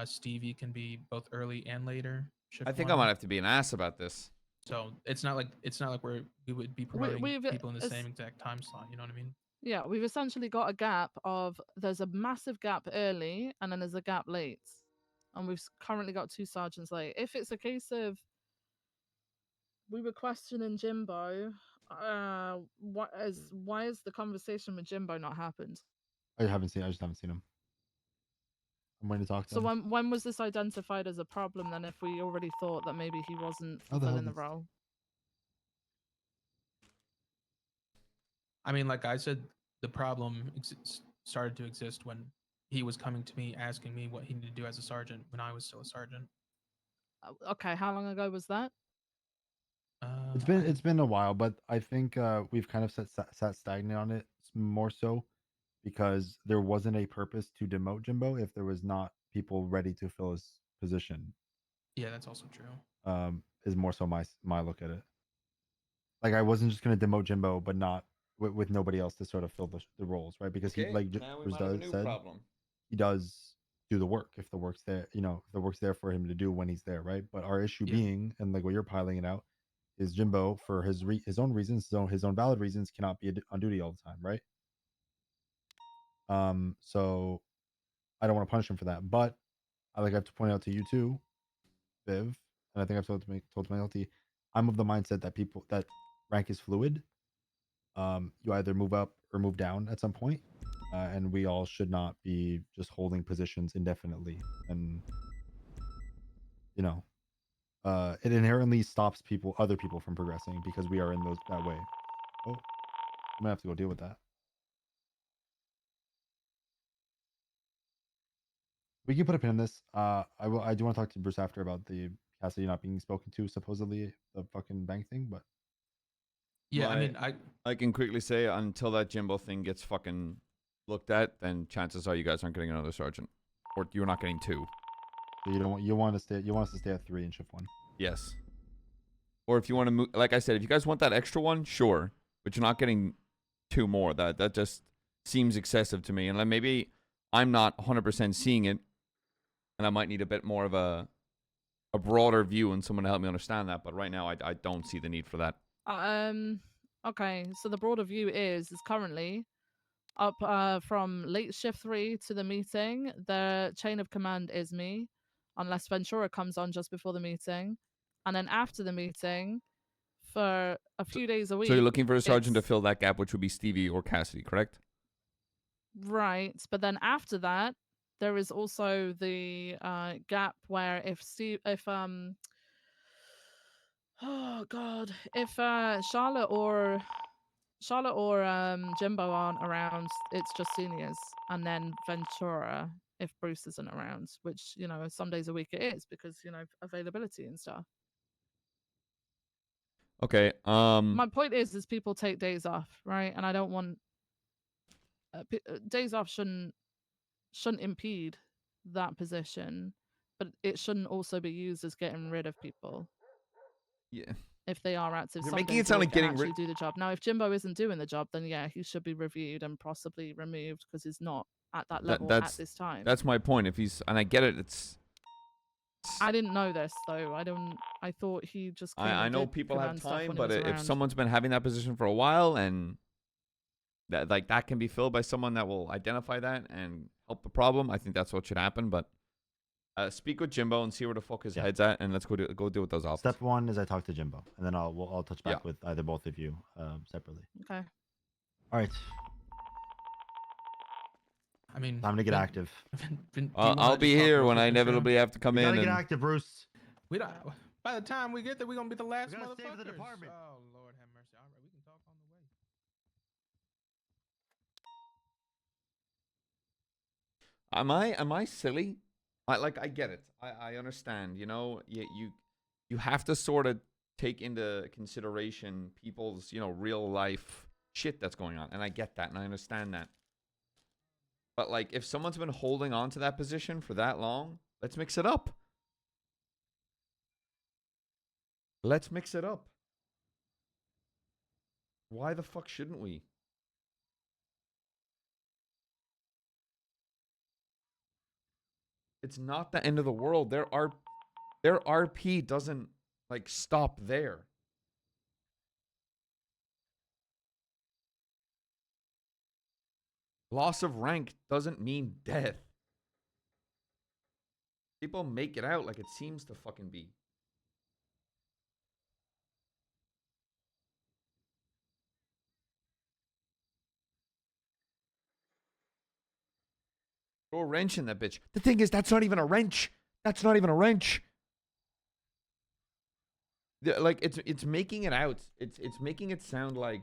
B: Stevie can be both early and later. Shift
A: I think
B: 1.
A: I might have to be an ass about this.
B: So it's not like we would be promoting
H: we've
B: people in the same exact time slot. You know what I mean?
H: Yeah, we've essentially got a gap of there's a massive gap early and then there's a gap late. And we've currently got 2 sergeants late. If it's a case of we were questioning Jimbo, why is the conversation with Jimbo not happened?
J: I just haven't seen him. I'm going to talk to
H: So
J: him.
H: when was this identified as a problem then, if we already thought that maybe he wasn't fulfilling the role?
B: I mean, like I said, the problem started to exist when he was coming to me asking me what he needed to do as a sergeant when I was still a sergeant.
H: Okay, how long ago was that?
J: It's been a while, but I think we've kind of sat stagnant on it more so because there wasn't a purpose to demote Jimbo if there was not people ready to fill his position.
B: Yeah, that's also true.
J: Is more so my look at it. Like I wasn't just gonna demote Jimbo, but not with nobody else to sort of fill the roles, right? Because he, like
A: now we might have a new problem.
J: he does do the work if the work's there, if the work's there for him to do when he's there, right? But our issue being, and like what you're piling it out, is Jimbo for his own reasons, his own valid reasons, cannot be on duty all the time, right? So I don't want to punish him for that. But I have to point out to you too, Viv, and I think I've told McNulty, I'm of the mindset that rank is fluid. You either move up or move down at some point, and we all should not be just holding positions indefinitely. And it inherently stops other people from progressing because we are in that way. Oh, I'm gonna have to go deal with that. We can put a pin in this. I do want to talk to Bruce after about the Cassidy not being spoken to, supposedly the fucking bank thing. But
B: Yeah, I
A: My-
B: mean,
A: I can quickly say until that Jimbo thing gets fucking looked at, then chances are you guys aren't getting another sergeant, or you're not getting two.
J: so you want us to stay at 3 in shift 1.
A: Yes. Or if you want to move, like I said, if you guys want that extra one, sure, but you're not getting 2 more. That just seems excessive to me. And like maybe I'm not 100% seeing it, and I might need a bit more of a broader view and someone to help me understand that. But right now, I don't see the need for that.
H: Okay, so the broader view is currently up from late shift 3 to the meeting. The chain of command is me, unless Ventura comes on just before the meeting, and then after the meeting, for a few days a week.
A: So you're looking for a sergeant to
H: it's-
A: fill that gap, which would be Stevie or Cassidy, correct?
H: Right, but then after that, there is also the gap where oh god, if Charlotte or Jimbo aren't around, it's just seniors, and then Ventura if Bruce isn't around, which some days a week it is because availability and stuff.
A: Okay.
H: My point is people take days off, right? And I don't want days off shouldn't impede that position, but it shouldn't also be used as getting rid of people.
A: Yeah.
H: If they are active,
A: You're
H: some
A: making
H: days
A: it sound
H: a
A: like
H: week and
A: getting
H: actually
A: rid.
H: do the job. Now, if Jimbo isn't doing the job, then yeah, he should be reviewed and possibly removed because he's not at that level at this time.
A: That's my point. If he's, and I get it,
H: I didn't know this though. I thought he just. Came
A: I
H: and
A: know
H: did
A: people have
H: command stuff
A: time,
H: when he
A: but
H: was
A: if
H: around.
A: someone's been having that position for a while and that can be filled by someone that will identify that and help the problem, I think that's what should happen. But speak with Jimbo and see where the fuck his head's at, and let's go deal with those options.
J: Step 1 is I talk to Jimbo, and then I'll touch back with either both of you separately.
H: Okay.
J: All right.
B: I mean,
J: Time to get active.
A: I'll be here when I inevitably have to come
J: We
A: in.
J: gotta
A: And
J: get active, Bruce.
B: We don't. By the time we get there, we're gonna be the last
J: gotta
B: motherfuckers.
J: save the department.
B: Oh Lord, have mercy. All right, we can talk on the way.
A: Am I silly? I get it. I understand. You have to sort of take into consideration people's real life shit that's going on, and I get that and I understand that. But like, if someone's been holding on to that position for that long, let's mix it up. Let's mix it up. Why the fuck shouldn't we? It's not the end of the world. Their RP doesn't stop there. Loss of rank doesn't mean death. People make it out like it seems to fucking be. Throw a wrench in that bitch. The thing is, that's not even a wrench. That's not even a wrench. It's making it out. It's making it sound like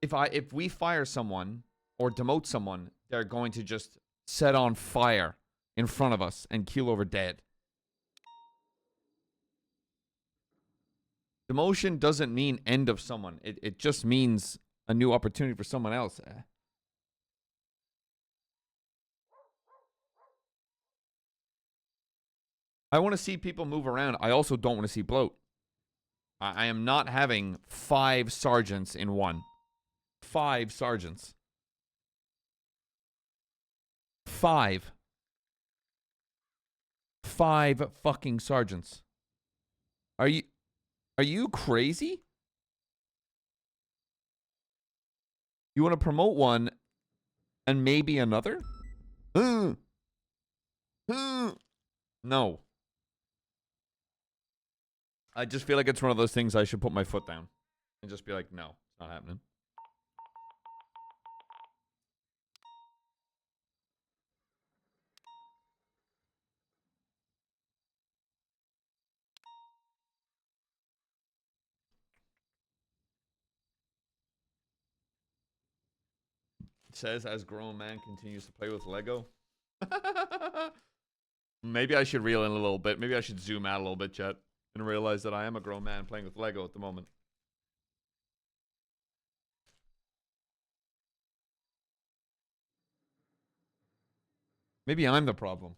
A: if we fire someone or demote someone, they're going to just set on fire in front of us and keel over dead. Demotion doesn't mean end of someone. It just means a new opportunity for someone else. I want to see people move around. I also don't want to see bloat. I am not having 5 sergeants in one. 5 sergeants. 5. 5 fucking sergeants. Are you crazy? You want to promote one and maybe another? No. I just feel like it's one of those things I should put my foot down and just be like, no, it's not happening. It says as grown man continues to play with Lego. Maybe I should reel in a little bit. Maybe I should zoom out a little bit, Chet, and realize that I am a grown man playing with Lego at the moment. Maybe I'm the problem.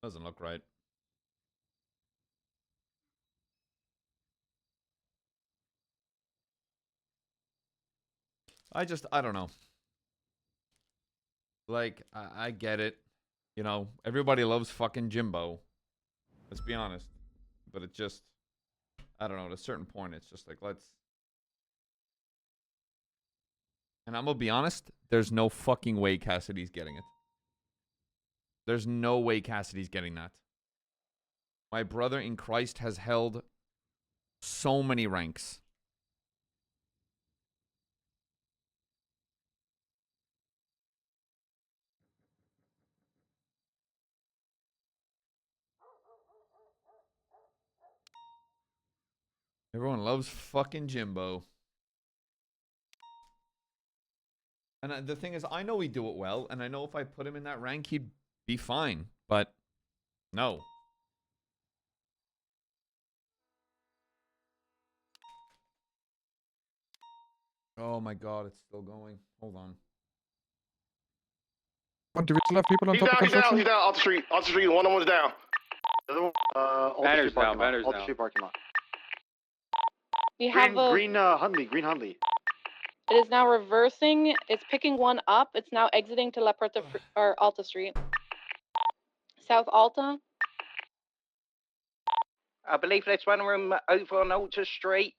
A: Doesn't look right. I don't know. Like, I get it. You know, everybody loves fucking Jimbo. Let's be honest. But it just, I don't know, at a certain point, it's just like, let's. And I'm gonna be honest, there's no fucking way Cassidy's getting it. There's no way Cassidy's getting that. My brother in Christ has held so many ranks. Everyone loves fucking Jimbo. And the thing is, I know he'd do it well, and I know if I put him in that rank, he'd be fine. But, no. Oh my god, it's still going. Hold on.
M: Do we still have people on top of construction?
N: He's down, off the street. Off the street, one of them's down. The other one,
O: Banner's down, banner's
N: off the
O: down.
N: street parking lot.
P: We have a.
N: Green Hundley.
P: It is now reversing. It's picking one up. It's now exiting to La Puerta or Alta Street. South Alta.
O: I believe let's run room over on Alta Street.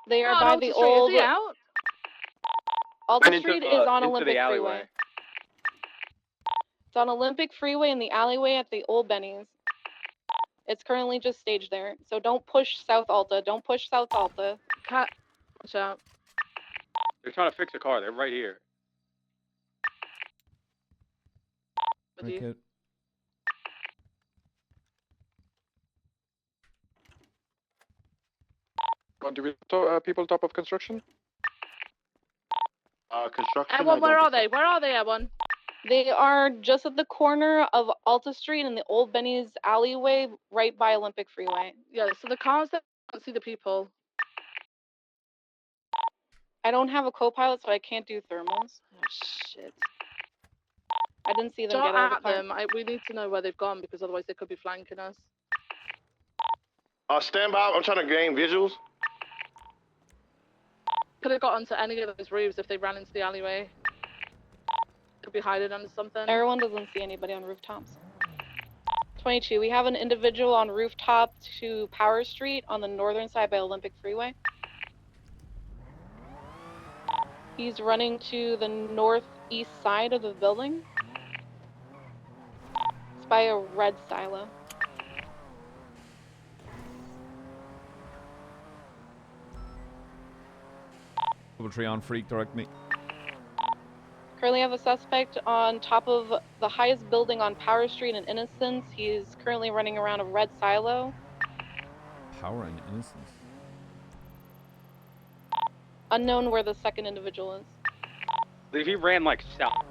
P: They are
H: Oh,
P: by
H: Alta
P: the
H: Street,
P: old.
H: is he out?
P: Alta Street is on
O: into
P: Olympic
O: the alleyway.
P: Freeway. It's on Olympic Freeway in the alleyway at the old Benny's. It's currently just staged there. So don't push South Alta. Don't push South Alta.
H: Watch out.
O: They're trying to fix a car. They're right here.
A: Okay.
M: Do we people top of construction?
N: Construction.
H: Ewan, where are they? Where are they, Ewan?
P: They are just at the corner of Alta Street and the old Benny's alleyway right by Olympic Freeway.
H: Yeah, so the cars that can't see the people.
P: I don't have a co-pilot, so I can't do thermals. Oh, shit. I didn't see them
H: Shot
P: get out of
H: at
P: the car.
H: them. We need to know where they've gone because otherwise they could be flanking us.
N: Stand by. I'm trying to gain visuals.
H: Could have got onto any of those roofs if they ran into the alleyway. Could be hiding under something.
P: Everyone doesn't see anybody on rooftops. 22. We have an individual on rooftop to Power Street on the northern side by Olympic Freeway. He's running to the northeast side of the building. It's by a red silo.
A: Tree on freak, direct me.
P: Currently have a suspect on top of the highest building on Power Street in Innocence. He's currently running around a red silo.
A: Power and Innocence.
P: Unknown where the second individual is.
Q: If he ran like south.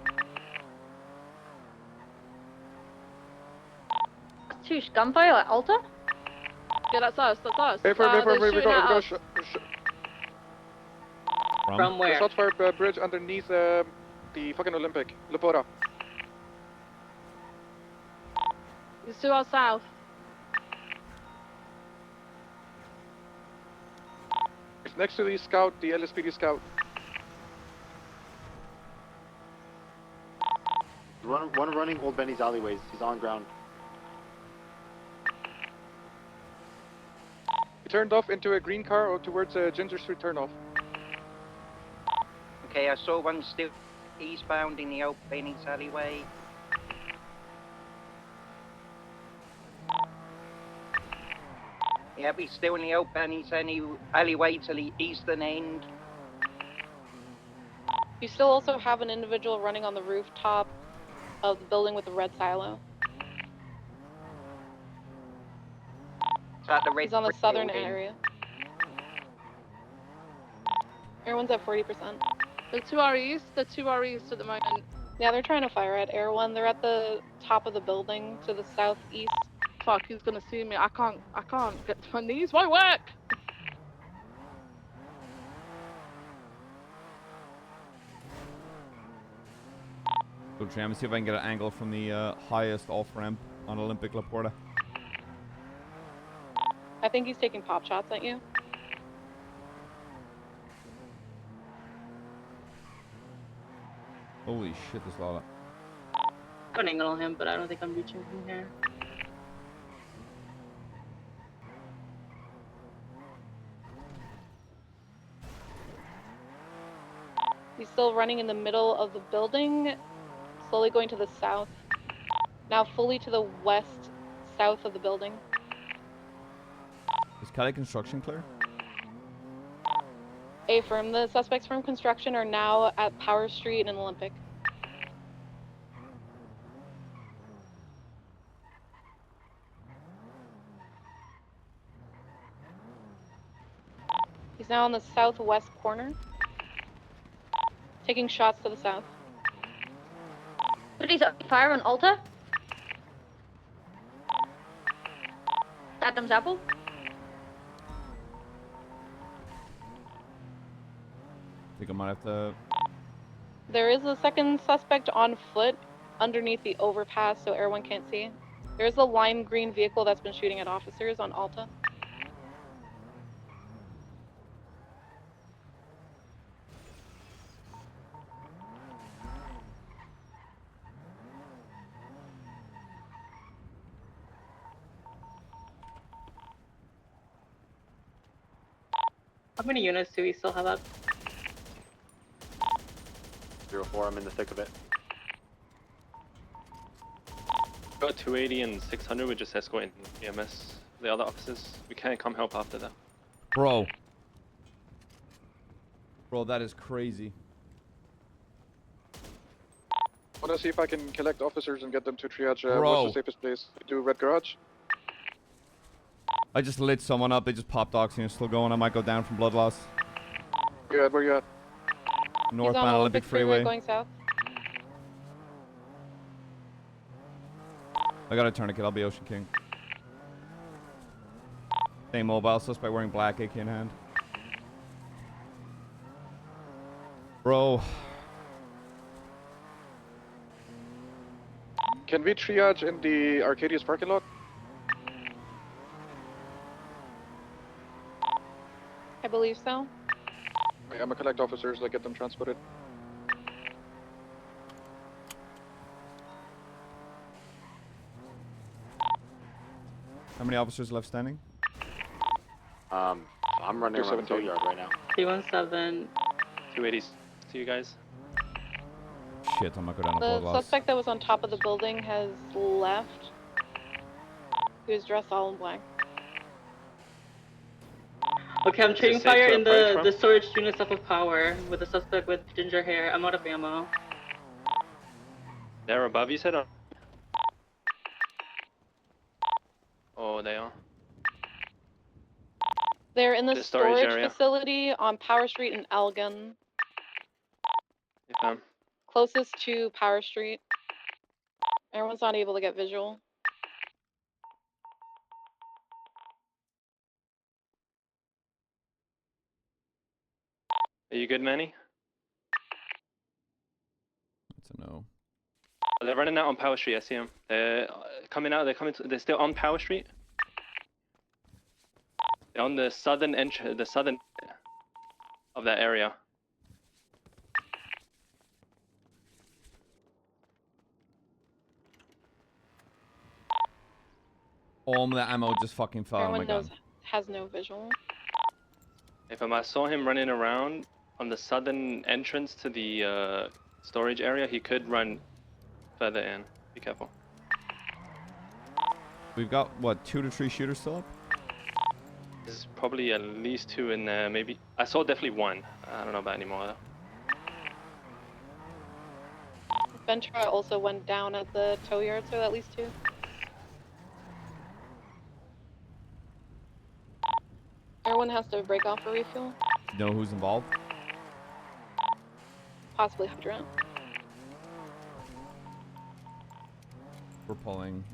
C: Toosh, gunfire at Alta?
H: Yeah, that's us. That's us.
M: Wait for
H: They're
M: we
H: shooting at
M: go
H: us.
A: From
Q: where?
M: Shots fired bridge underneath the fucking Olympic. Lepora.
H: It's to our south.
M: It's next to the scout, the LSPD scout.
N: One running Old Benny's alleyways. He's on ground.
M: He turned off into a green car or towards Ginger Street turnoff.
O: Okay, I saw one still eastbound in the old Benny's alleyway. Yep, he's still in the old Benny's alleyway to the eastern end.
P: You still also have an individual running on the rooftop of the building with the red silo.
O: It's at the red
P: He's on the
O: brick
P: southern
O: building.
P: area. Everyone's at 40%.
H: The to our east. The to our east at the moment.
P: Yeah, they're trying to fire at Air One. They're at the top of the building to the southeast.
H: Fuck, he's gonna see me. I can't get my knees won't work.
A: Go try and see if I can get an angle from the highest off ramp on Olympic La Porta.
P: I think he's taking pop shots at you.
A: Holy shit, there's a lot of...
C: Got an angle on him, but I don't think I'm reaching from here.
P: He's still running in the middle of the building, slowly going to the south. Now fully to the west, south of the building.
A: Is Cali construction clear?
P: Affirm, the suspects from construction are now at Power Street and Olympic. He's now on the southwest corner, taking shots to the south.
C: But he's fire on Alta? Adam's apple?
A: I think I might have to...
P: There is a second suspect on foot underneath the overpass so everyone can't see. There's a lime green vehicle that's been shooting at officers on Alta.
C: How many units do we still have up?
N: 04, I'm in the thick of it.
Q: Got 280 and 600. We're just escorting EMS, the other officers. We can't come help after that.
A: Bro, that is crazy.
M: Wanna see if I can collect officers and get them to triage
A: Bro.
M: what's the safest place. Do Red Garage.
A: I just lit someone up. They just popped oxygen. Still going. I might go down from blood loss.
M: Where you at?
P: He's
A: Northbound
P: on
A: Olympic Freeway.
P: going south.
A: I got a tourniquet. I'll be Ocean King. Staying mobile. Suspect wearing black, AK in hand. Bro.
M: Can we triage in the Arcadius parking lot?
P: I believe so.
M: I'm gonna collect officers, like get them transported.
A: How many officers left standing?
N: I'm running around the tow yard right now.
C: 317.
Q: 280s to you guys.
A: Shit, I might go down to
P: The
A: blood loss.
P: suspect that was on top of the building has left. He was dressed all in black.
C: Okay, I'm trading
Q: safe
C: fire
Q: to
C: in
Q: approach from?
C: the storage units off of power with a suspect with ginger hair. I'm out of ammo.
Q: They're above you said? Oh, they are.
P: They're in the
Q: The storage
P: storage
Q: area.
P: facility on Power Street in Elgin.
Q: Yeah,
P: Closest to Power Street. Everyone's not able to get visual.
Q: Are you good, Manny?
A: That's a no.
Q: They're running out on Power Street. I see them. They're coming out. They're still on Power Street. They're on the southern the southern of that area.
A: All the ammo just fucking fell out of my
P: Everyone
A: gun.
P: has no visual.
Q: If I saw him running around on the southern entrance to the storage area, he could run further in. Be careful.
A: We've got, what, 2 to 3 shooters still up?
Q: There's probably at least 2 in there, maybe. I saw definitely 1. I don't know about any more though.
P: Ventura also went down at the tow yard, so at least 2. Everyone has to break off for refuel.
A: You know who's involved?
P: Possibly Hydra.
A: We're pulling.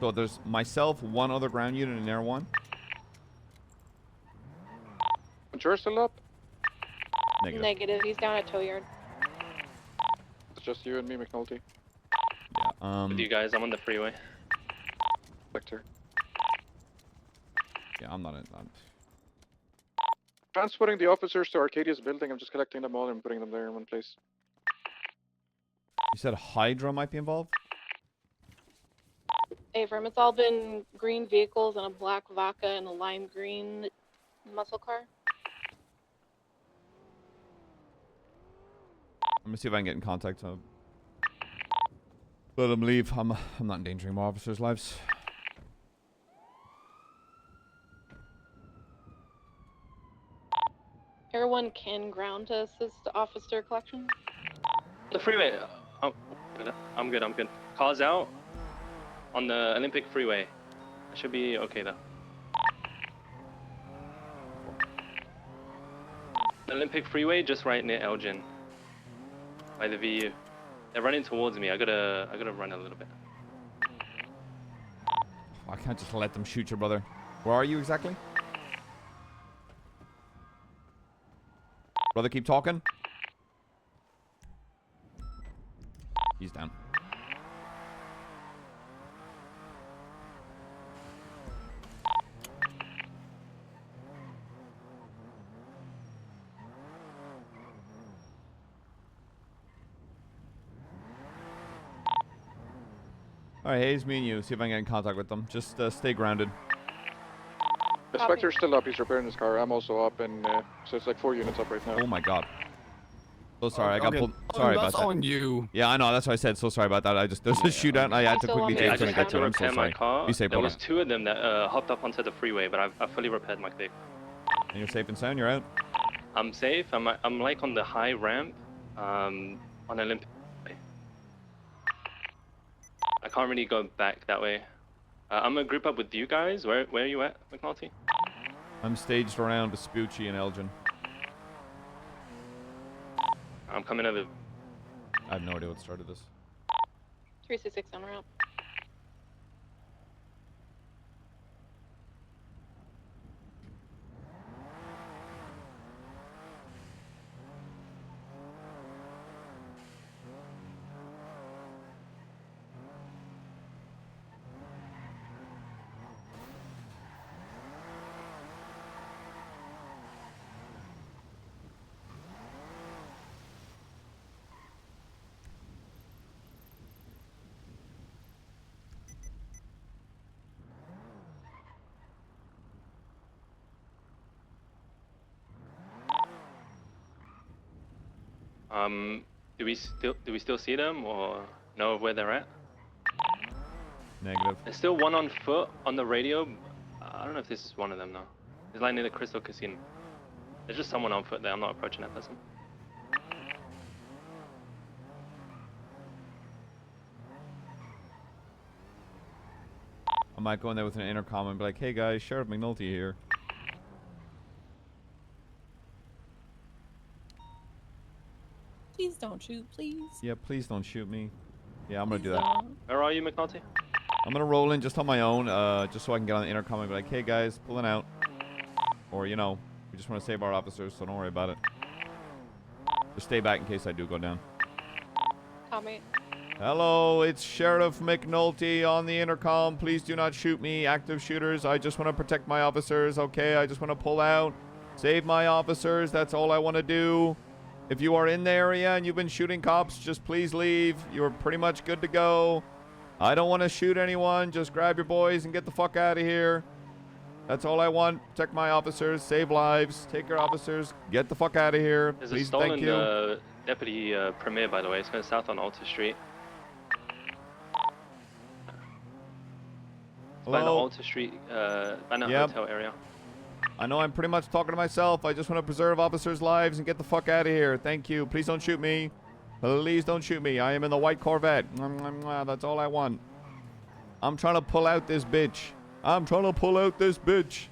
A: So there's myself, 1 other ground unit in Air 1.
M: Ventura's still up?
A: Negative.
P: Negative. He's down at tow yard.
M: It's just you and me, McNulty.
A: Yeah,
Q: With you guys, I'm on the freeway.
M: Vector.
A: Yeah, I'm not in.
M: Transporting the officers to Arcadia's building. I'm just collecting them all and putting them there in one place.
A: You said Hydra might be involved?
P: Avram, it's all been green vehicles and a black Vaca and a lime green muscle car.
A: I'm gonna see if I can get in contact. Let them leave. I'm not endangering my officers' lives.
P: Everyone can ground to assist officer collection.
Q: The freeway. Oh, I'm good. Cars out on the Olympic freeway. I should be okay though. The Olympic freeway, just right near Elgin, by the VU. They're running towards me. I gotta run a little bit.
A: I can't just let them shoot your brother. Where are you exactly? Brother, keep talking. He's down. Alright, Hayes, me and you. See if I can get in contact with them. Just stay grounded.
M: The Spectre's still up. He's repairing his car. I'm also up, and so it's like 4 units up right now.
A: Oh my god. So sorry, I got
F: Okay.
A: pulled. Sorry about
F: That's
A: that.
F: on you.
A: Yeah, I know. That's what I said. So sorry about that. There's a shootout. And I had to quickly
Q: I
A: take
Q: just
A: and
Q: had
A: get
Q: to
A: to it. I'm so
Q: repair my
A: sorry.
Q: car.
A: Be safe,
Q: There
A: brother.
Q: was 2 of them that hopped up onto the freeway, but I fully repaired my vehicle.
A: And you're safe and sound. You're out.
Q: I'm safe. I'm like on the high ramp, on Olympic. I can't really go back that way. I'm gonna group up with you guys. Where are you at, McNulty?
A: I'm staged around Vespucci and Elgin.
Q: I'm coming over.
A: I have no idea what started this.
P: 366 en route.
Q: Do we still see them or know where they're at?
A: Negative.
Q: There's still one on foot on the radio. I don't know if this is one of them though. It's like near the Crystal Casino. There's just someone on foot there. I'm not approaching that person.
A: I might go in there with an intercom and be like, "Hey guys, Sheriff McNulty here."
G: He's don't shoot, please.
A: Yeah, please don't shoot me. Yeah, I'm gonna do that.
G: Don't.
Q: Where are you, McNulty?
A: I'm gonna roll in just on my own, just so I can get on the intercom and be like, hey guys, pulling out. Or, you know, we just want to save our officers, so don't worry about it. Just stay back in case I do go down.
P: Copy.
A: Hello, it's Sheriff McNulty on the intercom. Please do not shoot me. Active shooters, I just want to protect my officers, okay? I just want to pull out, save my officers. That's all I want to do. If you are in the area and you've been shooting cops, just please leave. You're pretty much good to go. I don't want to shoot anyone. Just grab your boys and get the fuck out of here. That's all I want. Protect my officers, save lives, take your officers, get the fuck out of here.
Q: There's
A: Please,
Q: a stolen
A: thank you.
Q: deputy premier, by the way. It's going south on Alta Street. It's by the
A: Hello?
Q: Alta Street, Banner
A: Yep.
Q: Hotel area.
A: I know I'm pretty much talking to myself. I just want to preserve officers' lives and get the fuck out of here. Thank you. Please don't shoot me. Please don't shoot me. I am in the white Corvette. Mwah, mwah, mwah. That's all I want. I'm trying to pull out this bitch. I'm trying to pull out this bitch.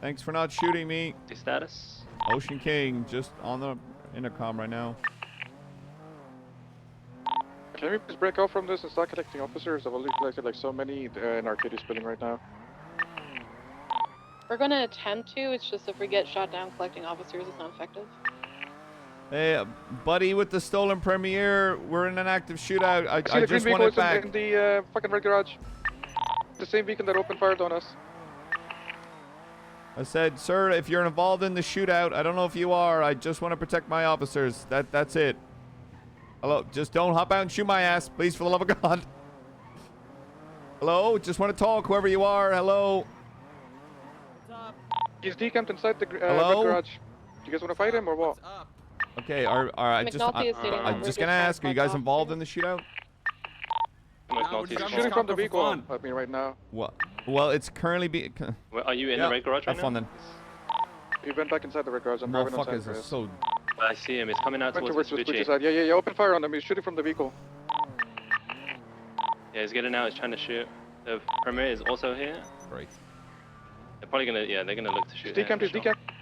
A: Thanks for not shooting me.
Q: The status?
A: Ocean King, just on the intercom right now.
M: Can we please break out from this and start collecting officers? I've already collected like so many, and Arcade is spilling right now.
P: We're gonna attempt to. It's just if we get shot down collecting officers, it's not effective.
A: Hey, buddy with the stolen Premier, we're in an active shootout. I
M: See the green
A: just want it
M: vehicle
A: back.
M: in the fucking red garage. The same vehicle that opened fire on us.
A: I said, sir, if you're involved in the shootout, I don't know if you are. I just want to protect my officers. That's it. Hello, just don't hop out and shoot my ass, please, for the love of God. Hello, just want to talk, whoever you are. Hello.
M: He's decamped inside the red
A: Hello?
M: garage. Do you guys want to fight him or what?
A: Okay, I'm just gonna ask, are you guys involved in the shootout?
Q: McNulty's
M: Shooting from the vehicle at me right now.
A: What? Well, it's currently being.
Q: Well, are you in the red garage right
A: Have fun
Q: now?
A: then.
M: He went back inside the red garage. I'm driving outside.
A: Motherfuckers are so.
Q: I see him. He's coming out
M: Went
Q: towards
M: towards
Q: the
M: the
Q: Switchy.
M: side. Yeah. Open fire on him. He's shooting from the vehicle.
Q: Yeah, he's getting out. He's trying to shoot. The premier is also here.
A: Great.
Q: They're probably gonna, yeah, they're gonna look to shoot.
M: He's decamped. He's
Q: him, for sure.
M: decamped.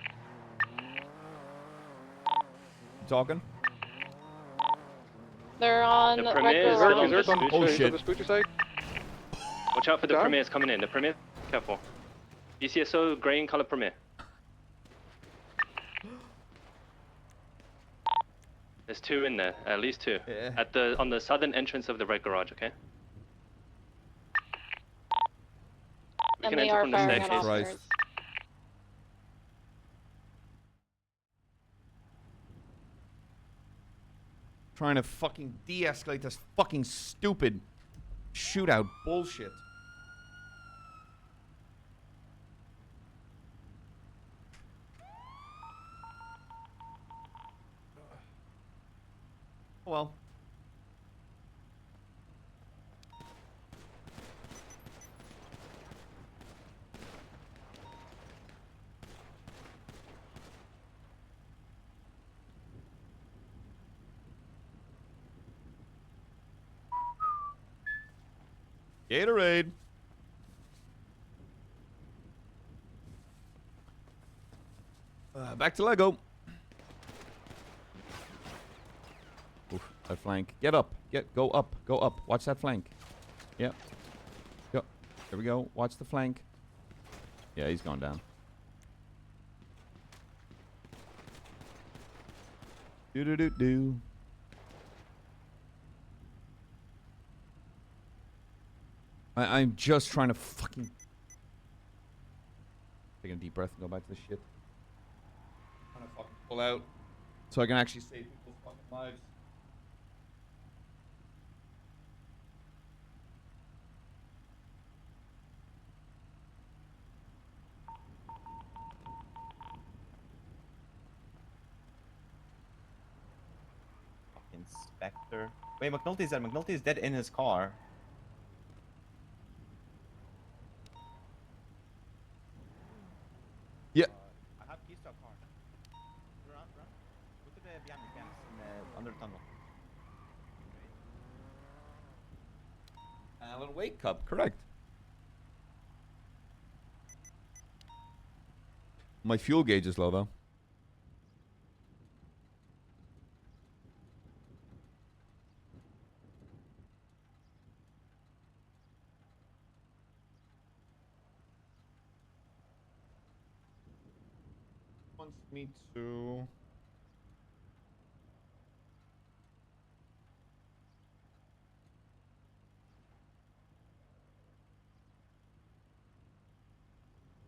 A: Talking?
P: They're on
Q: The
P: red
Q: premier is still on
P: garage.
Q: the
A: Oh,
Q: Switchy.
A: shit.
M: The Spooky side.
Q: Watch out for the
M: Down?
Q: premiers coming in. The premier, careful. ECSO grey in color premier. There's two in there, at least two.
A: Yeah.
Q: On the southern entrance of the red garage, okay? We
P: And
Q: can
P: they
Q: enter
P: are
Q: from the
P: firing at
Q: staircase.
A: Christ.
P: officers.
A: Trying to fucking de-escalate this fucking stupid shootout bullshit. Well. Gatorade. Back to Lego. Oof, that flank. Get up. Go up. Go up. Watch that flank. Yep. Go. There we go. Watch the flank. Yeah, he's going down. Do. I'm just trying to fucking take a deep breath and go back to the shit. Trying to fucking pull out so I can actually save people's fucking lives.
R: Inspector. Wait, McNulty's dead. McNulty's dead in his car.
A: Yeah.
R: I have keys to a car. Run. Go to the behind the camps in the under the tunnel.
A: Alan Wake Cup, correct. My fuel gauge is low though. Wants me to.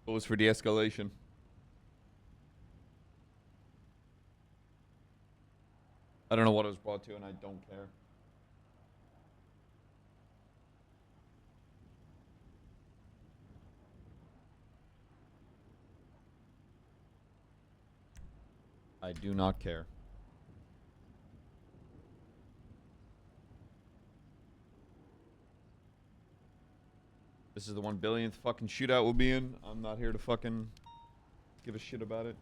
A: Goes for de-escalation. I don't know what it was brought to, and I don't care. I do not care. This is the 1 billionth fucking shootout we'll be in. I'm not here to fucking give a shit about it.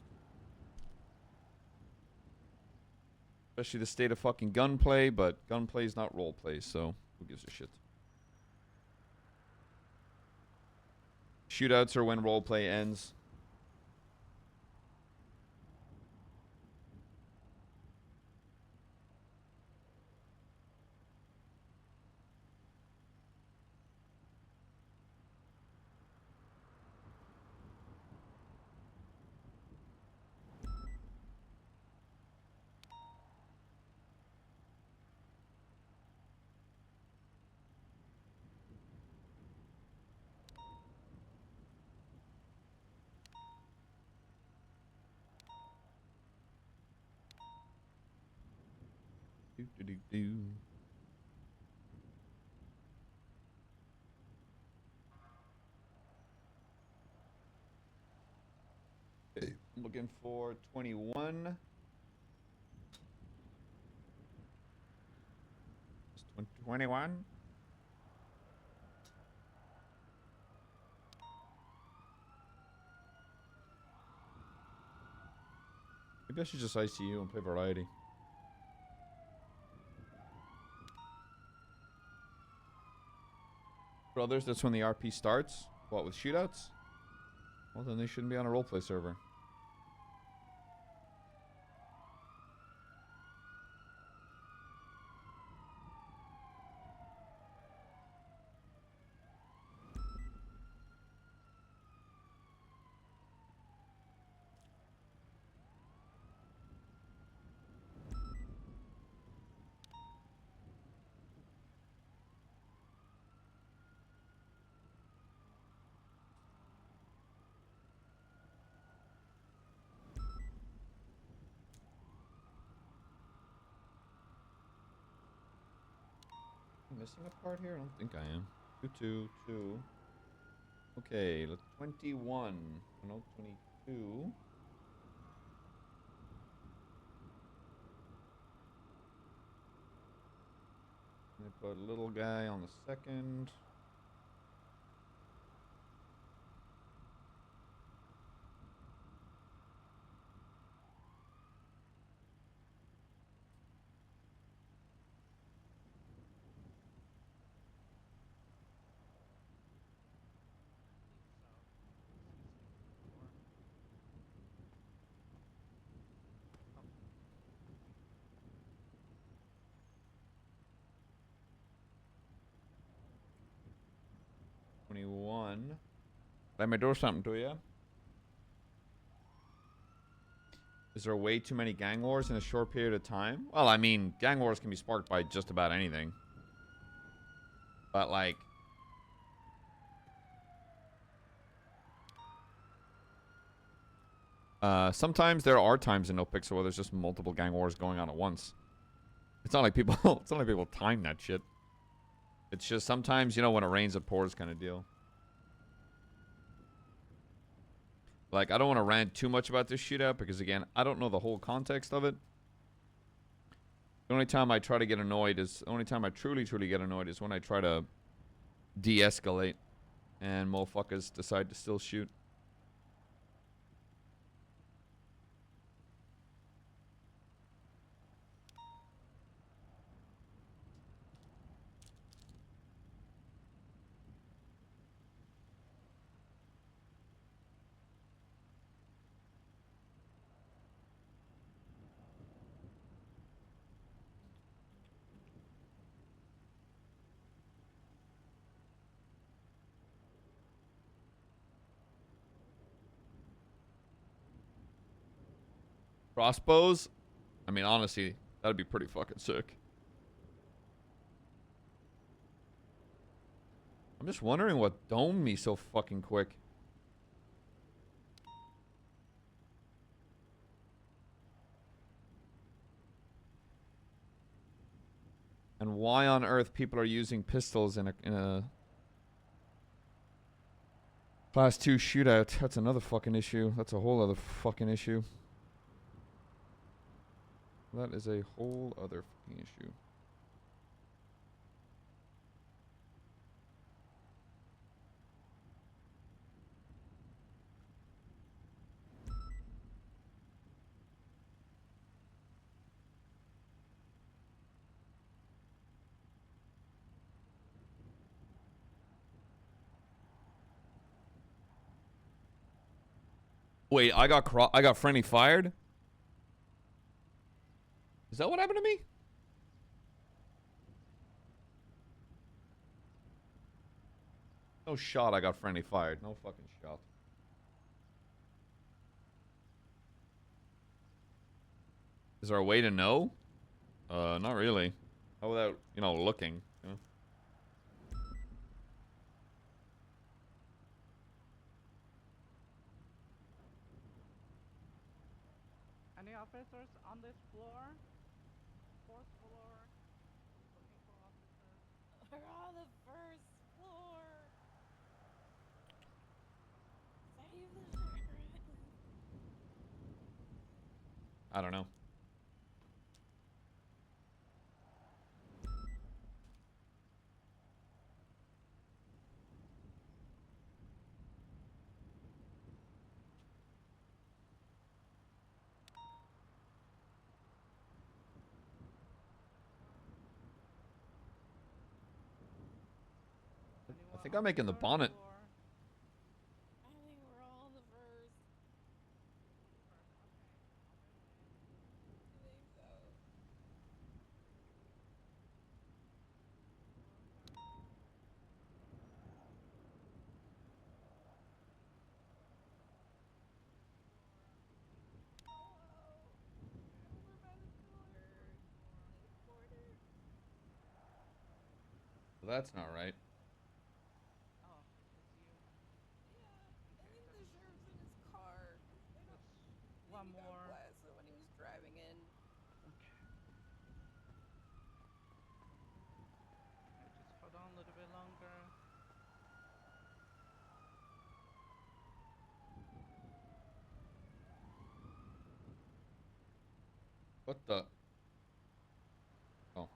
A: Especially the state of fucking gunplay, but gunplay is not roleplay, so who gives a shit? Shootouts are when roleplay ends. Do. Okay, I'm looking for 21. It's 21. Maybe I should just ICU and play variety. Brothers, that's when the RP starts? What, with shootouts? Well, then they shouldn't be on a roleplay server. Missing a part here? I don't think I am. 222. Okay, let's 21. No, 22. Let me put a little guy on the second. Let me do something to you. Is there way too many gang wars in a short period of time? Well, I mean, gang wars can be sparked by just about anything. But, like... sometimes there are times in No Pixel where there's just multiple gang wars going on at once. It's not like people... it's not like people time that shit. It's just sometimes, you know, when it rains it pours kind of deal. Like, I don't want to rant too much about this shootout because, again, I don't know the whole context of it. The only time I try to get annoyed is... The only time I truly get annoyed is when I try to de-escalate and motherfuckers decide to still shoot. Crossbows? I mean, honestly, that'd be pretty fucking sick. I'm just wondering what domed me so fucking quick. And why on earth people are using pistols in a Class 2 shootout. That's another fucking issue. That's a whole other fucking issue. That is a whole other fucking issue. Wait, I got friendly fired? Is that what happened to me? No shot I got friendly fired. No fucking shot. Is there a way to know? Not really. How without, you know, looking, you know?
E: Any officers on this floor? Fourth floor. Looking for officers.
L: We're on the first floor. Save the sheriff.
A: I don't know. I think I'm making the bonnet.
L: I think we're all on the first. I think so.
A: That's not right.
E: Oh, it's you.
L: Yeah, I think the sheriff's in his car.
E: One
L: Maybe
E: more.
L: got blasted when he was driving in.
E: Okay. Just hold on a little bit longer.
A: What the? Oh.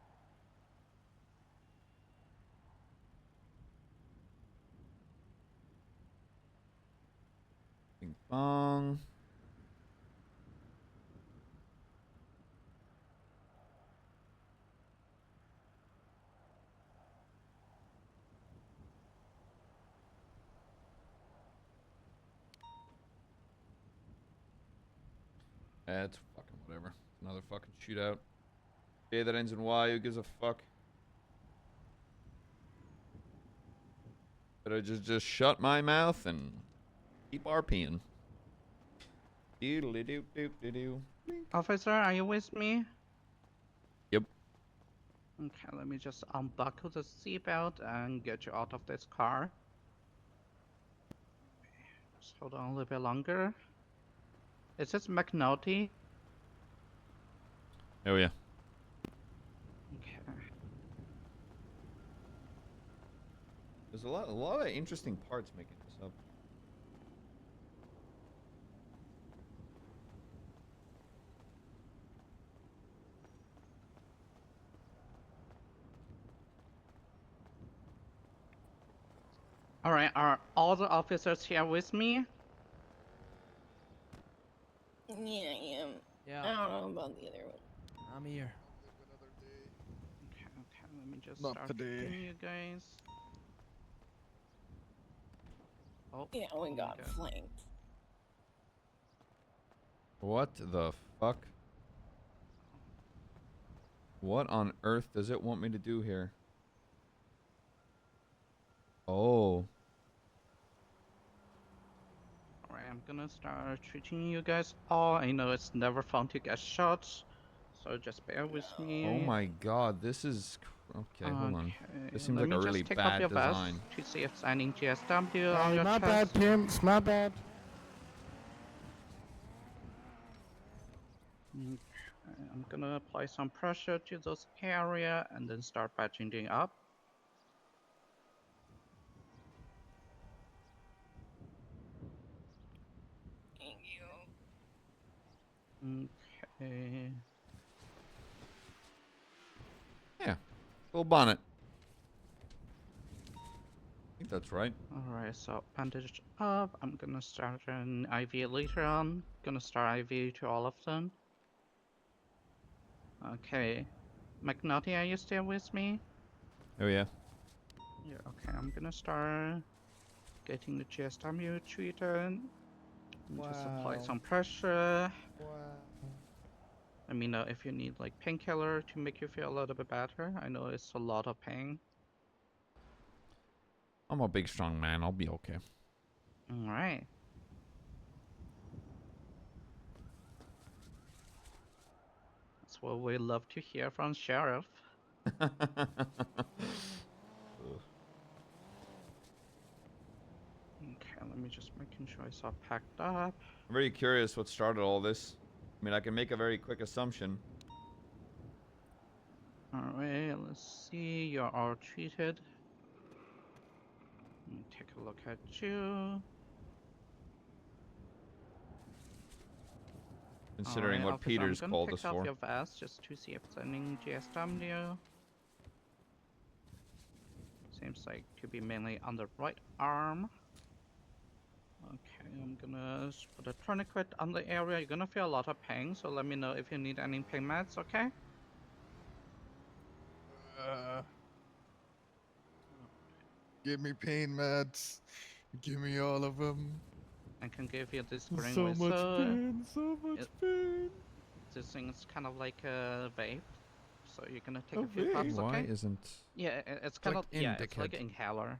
A: Bing bong. It's fucking whatever. Another fucking shootout. Okay, that ends in Y. Who gives a fuck? Better just shut my mouth and keep RPing. Doodly doo doo doo doo.
E: Officer, are you with me?
A: Yep.
E: Okay, let me just unbuckle the seatbelt and get you out of this car. Just hold on a little bit longer. Is this McNulty?
A: Oh yeah.
E: Okay.
A: There's a lot of interesting parts making this up.
E: Alright, are all the officers here with me?
L: Yeah, I am.
R: Yeah.
L: I don't know about the other one.
R: I'm here.
E: Okay, let me just
R: Not
E: start
R: today.
E: getting you guys. Oh,
L: Yeah, we
E: oh my
L: got
E: God.
L: flanked.
A: What the fuck? What on earth does it want me to do here? Oh.
E: Alright,
S: I'm gonna start treating you guys all. I know it's never fun to get shot, so just bear with me.
A: Oh my god, this is... Okay, hold on. This seems
S: Let
A: like
S: me
A: a really
S: just take off
A: bad
S: your vest
A: design.
S: to see if it's any GSW on
R: Hey,
S: your
R: my
S: chest.
R: bad, pimps. My bad.
S: Okay, I'm gonna apply some pressure to those area and then start patching up.
L: Thank you.
S: Okay.
A: Yeah, full bonnet. I think that's right.
S: Alright, so bandage up. I'm gonna start an IV later on. Gonna start IV to all of them. Okay. McNulty, are you still with me?
A: Oh yeah.
S: Yeah, okay, I'm gonna start getting the GSW treated. Just apply some pressure. Let me know if you need like painkiller to make you feel a little bit better. I know it's a lot of pain.
A: I'm a big strong man. I'll be okay.
S: Alright. That's what we love to hear from Sheriff. Okay, let me just making sure it's all packed up.
A: I'm very curious what started all this. I mean, I can make a very quick assumption.
S: Alright, let's see. You're all treated. Let me take a look at you.
A: Considering what
S: officer,
A: Peter's
S: I'm
A: called
S: gonna
A: us
S: pick off
A: for.
S: your vest just to see if it's any GSW. Seems like to be mainly on the right arm. Okay, I'm gonna put a tourniquet on the area. You're gonna feel a lot of pain, so let me know if you need any pain meds, okay?
T: Give me pain meds. Give me all of them.
S: I can give you this green
T: So much
S: whistle.
T: pain, so much pain.
S: This thing is kind of like a vape, so you're gonna take
T: A
S: a few puffs,
T: vape?
A: Why
S: okay?
A: isn't...
S: Yeah, it's kind of
A: Click in,
S: it's like
A: dickhead.
S: an inhaler.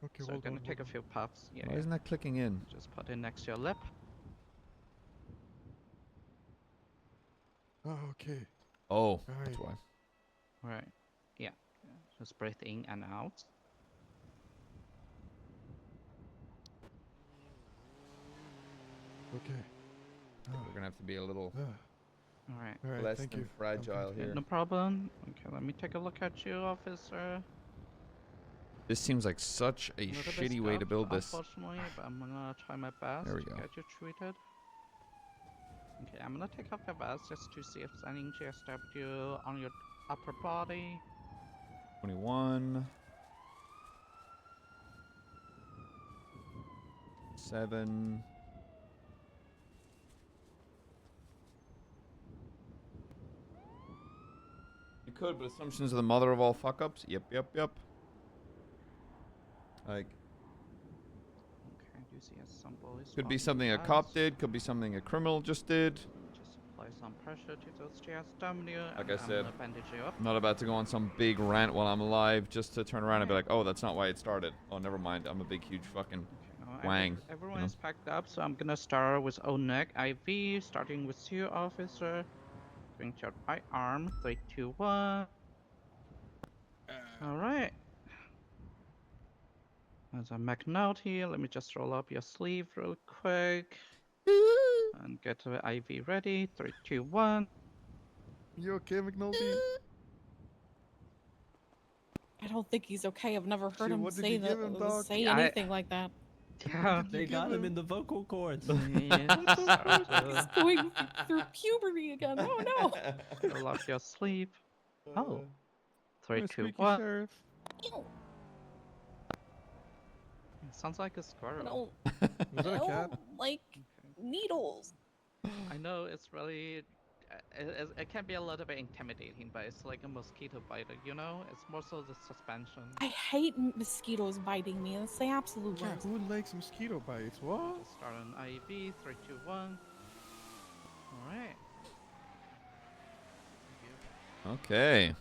T: Okay,
S: So you're gonna take a few puffs. Yeah.
A: Why isn't that clicking in?
S: Just put it next to your lip.
T: Oh, okay.
A: Oh, that's why.
S: Right. Yeah. Just breathe in and out.
T: Okay.
A: We're gonna have to be a little
S: Alright.
T: Alright,
A: less
T: thank
A: than
T: you.
A: fragile
S: Yeah,
A: here.
S: no problem. Okay, let me take a look at you, officer.
A: This seems like such a
S: Little bit
A: shitty way to
S: scuffed,
A: build this.
S: unfortunately, but I'm gonna try my best
A: There we
S: to
A: go.
S: get you treated. Okay, I'm gonna take off your vest just to see if there's any GSW on your upper body.
A: 21. 7. You could, but assumptions are the mother of all fuck-ups. Yep. Like,
S: Okay, I do see some boys.
A: could be
S: walking
A: something a
S: past.
A: cop did, could be something a criminal just did.
S: Just apply some pressure to those GSW.
A: Like
S: and
A: I
S: I'm
A: said,
S: gonna bandage you up.
A: I'm not about to go on some big rant while I'm alive just to turn around and be like, oh, that's not why it started. Oh, never mind. I'm a big, huge fucking wang.
S: Everyone is packed up, so I'm gonna start with O-neck IV, starting with you, officer. Going to your right arm. 3, 2, 1. Alright. As a McNulty, let me just roll up your sleeve real quick. And get the IV ready. 3, 2, 1.
T: You okay, McNulty?
G: I don't think he's okay. I've never heard
T: Shit,
G: him
T: what did
G: say
T: you give him, dog?
G: say
S: I-
G: anything like that.
S: Yeah,
R: They got him in the vocal cords.
G: He's going through puberty again. Oh no!
S: Roll up your sleeve. Oh. 3,
T: I'm a
S: 2,
T: squeaky
S: 1.
T: sheriff.
G: Ew.
S: Sounds like a
G: I
S: squirrel.
G: don't,
T: Was that a cat?
G: like needles.
S: I know it's really, it can be a little bit intimidating, but it's like a mosquito bite, you know? It's more so the suspension.
G: I hate mosquitoes biting me. That's the absolute
T: Yeah,
G: worst.
T: who likes mosquito bites? What?
S: Just start an IV, 3, 2, 1. Alright.
A: Okay.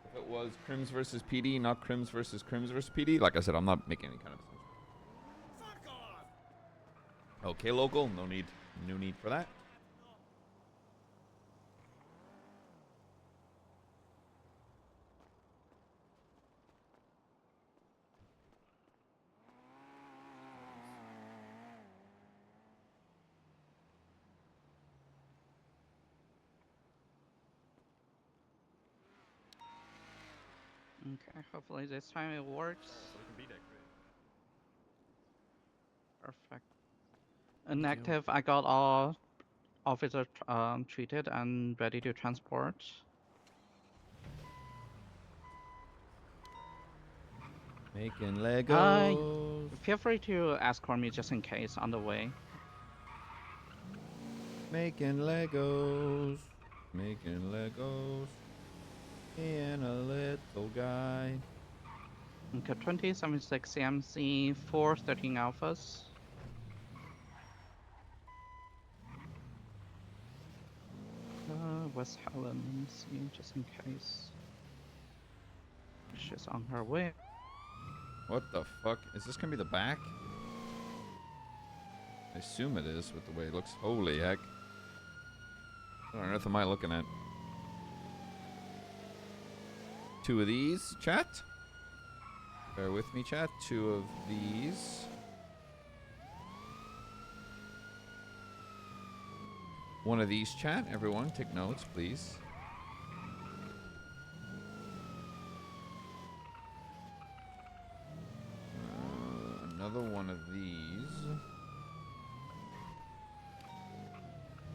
A: If it was Crims versus PD, not Crims versus PD. Like I said, I'm not making any kind of assumption. Okay, local. No need for that.
S: Okay, hopefully this time it works. Perfect. Inactive, I got all officers treated and ready to transport.
A: Making Legos.
S: Feel free to escort me just in case on the way.
A: Making Legos. Making Legos. And a little guy.
S: Okay, 2076 CMC, 413 alphas. West Helen, let me see, just in case. She's on her way.
A: What the fuck? Is this gonna be the back? I assume it is with the way it looks. Holy heck. What on earth am I looking at? 2 of these, chat. Bear with me, chat. 2 of these. One of these, chat. Everyone, take notes, please. Another one of these.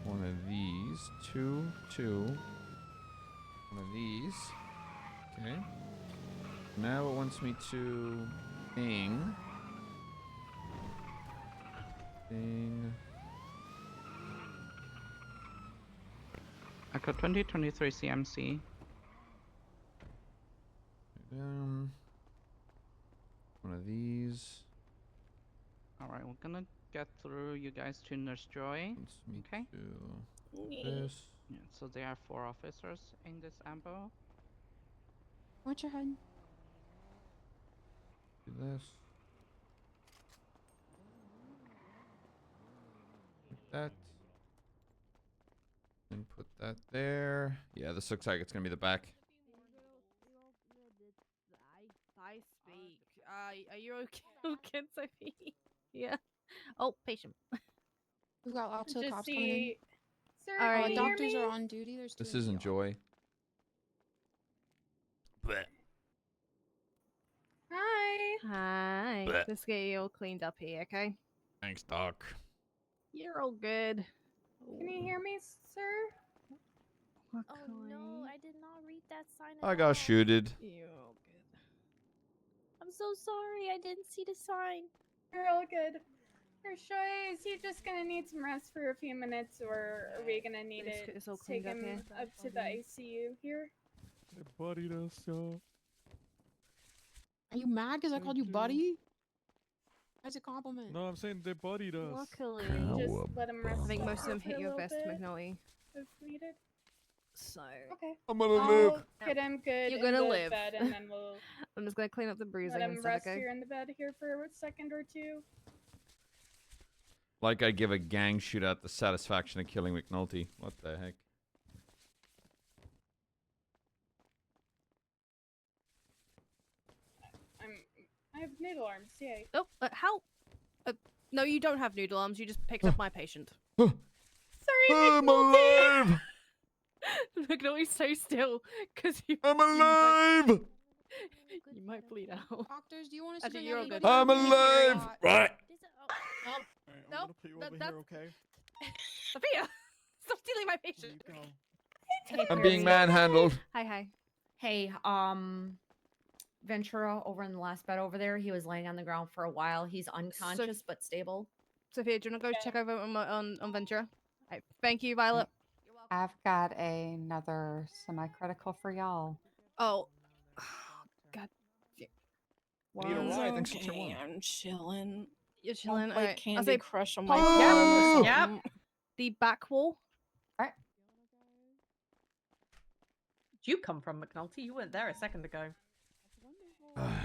A: One of these. 2, 2. One of these. Okay. Now it wants me to ping. Ping.
S: I got 2023 CMC.
A: Down. One of these.
S: Alright, we're gonna get through you guys to Nurse Joy. Okay.
A: This.
S: Yeah, so there are 4 officers in this ambo.
G: Watch your head.
A: Do this. Like that. And put that there. Yeah, this looks like it's gonna be the back.
U: I speak. Are you okay, okay, Sophie? Yeah. Oh, patient.
G: We've got lots of
U: Just
G: cops coming in.
U: Sir,
G: All right,
U: can you hear
G: doctors
U: me?
G: are on duty. There's 2
A: This
G: of you.
A: isn't Joy.
U: Hi. Hi.
A: Bleh.
U: Let's get you all cleaned up here, okay?
A: Thanks, Doc.
U: You're all good. Can you hear me, sir?
L: Oh no, I did not read that sign.
A: I got shooted.
U: You're all good.
L: I'm so sorry. I didn't see the sign.
V: You're all good. Shoy, is he just gonna need some rest for a few minutes, or are we gonna need
U: Let's
V: it
U: get this all
V: to take
U: cleaned up
V: him
U: here.
V: up to the ICU here?
T: They bodied us, yo.
G: Are you mad because I called you buddy? That's a compliment.
T: No, I'm saying they bodied us.
U: Luckily,
V: Just let him rest.
U: I think most of them
V: up for
U: hit
V: a
U: your
V: little
U: vest,
V: bit
U: McNulty.
V: if needed.
U: So
V: Okay.
T: I'm gonna
V: I'll
T: live.
V: get him good
U: You're
V: in
U: gonna
V: the
U: live.
V: bed, and then we'll
U: I'm just gonna clean up the bruising
V: let
U: and
V: him
U: stuff,
V: rest
U: okay?
V: here in the bed here for a second or two.
A: Like I give a gang shootout the satisfaction of killing McNulty. What the heck?
V: I have noodle arms. Yay.
U: Oh, how? No, you don't have noodle arms. You just picked up my patient.
V: Sorry,
A: I'm
V: McNulty.
A: alive!
U: McNulty's so still because you.
A: I'm alive!
U: You might bleed out.
G: Doctors, do you want to see
U: Actually, you're all good.
A: I'm alive! Right.
U: No,
T: I'm gonna put you over here, okay?
U: Sophia, stop stealing my patient.
A: I'm being manhandled.
U: Hi.
C: Hey, Ventura over in the last bed over there. He was laying on the ground for a while. He's unconscious but stable.
U: Sophia, do you want to go check over on Ventura? Right. Thank you, Violet.
W: I've got another semi-critical for y'all.
U: Oh, God.
T: Need a ride? Thanks for
G: Okay, I'm chilling.
U: You're chilling.
G: Like
U: Alright. I'll
G: Candy
U: say
G: Crush on
U: pop
G: my
U: down
G: phone.
U: the back wall.
W: Alright.
D: you come from, McNulty? You weren't there a second ago.
U: I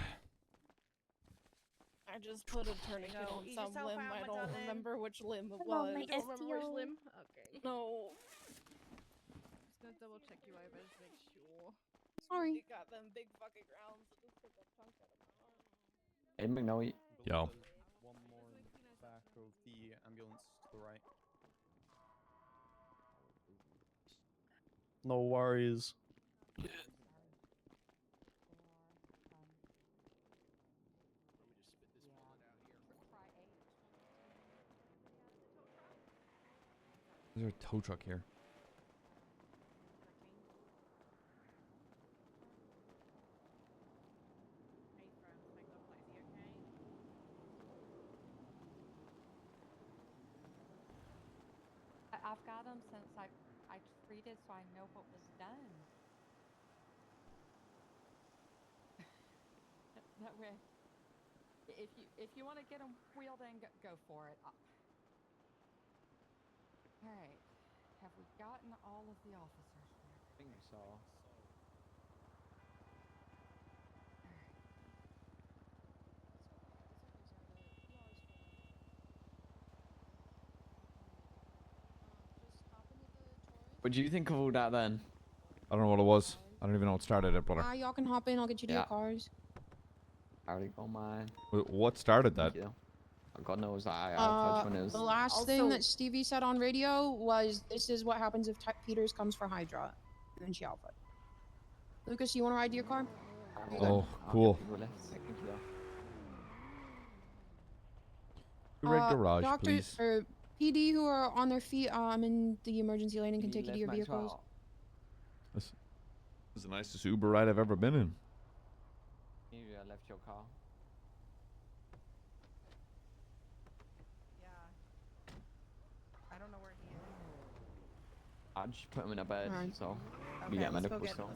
U: just put a tourniquet
D: go.
U: on
D: Ease
U: some
D: yourself
U: limb.
D: out,
U: I
D: my
U: don't
D: darling.
U: remember which limb it Hello, was. my You don't remember which STO. limb? Okay. No. Just gonna double check you over to make sure.
G: Sorry.
U: You got them big fucking rounds that just took a chunk out of my arm.
I: Hey, McNulty.
A: Yo.
R: One more in the back of the ambulance to the right.
K: No worries.
A: Is there a tow truck here?
W: I've got them since I treated, so I know what was done. That way, if you want to get them wheeled in, go for it. All right, have we gotten all of the officers?
I: I think so. What do you think of all that then?
A: I don't know what it was. I don't even know what started it, brother.
G: Y'all can hop in. I'll get you to your cars.
I: I already got mine.
A: What started that?
I: Yeah. God knows I touched when it was.
G: The last thing that Stevie said on radio was, "This is what happens if Peters comes for Hydra." And then she alpha. Lucas, you want to ride to your car?
A: Oh, cool. Red garage,
G: Doctor,
A: please.
G: or PD who are on their feet, in the emergency lane and can take you to your vehicles.
A: This is the nicest Uber ride I've ever been in.
I: You left your car.
D: Yeah. I don't know where he is.
I: I just put him in a bed,
G: Alright.
I: so
D: Okay,
I: we get
D: let's go
I: medical
D: get
I: stuff.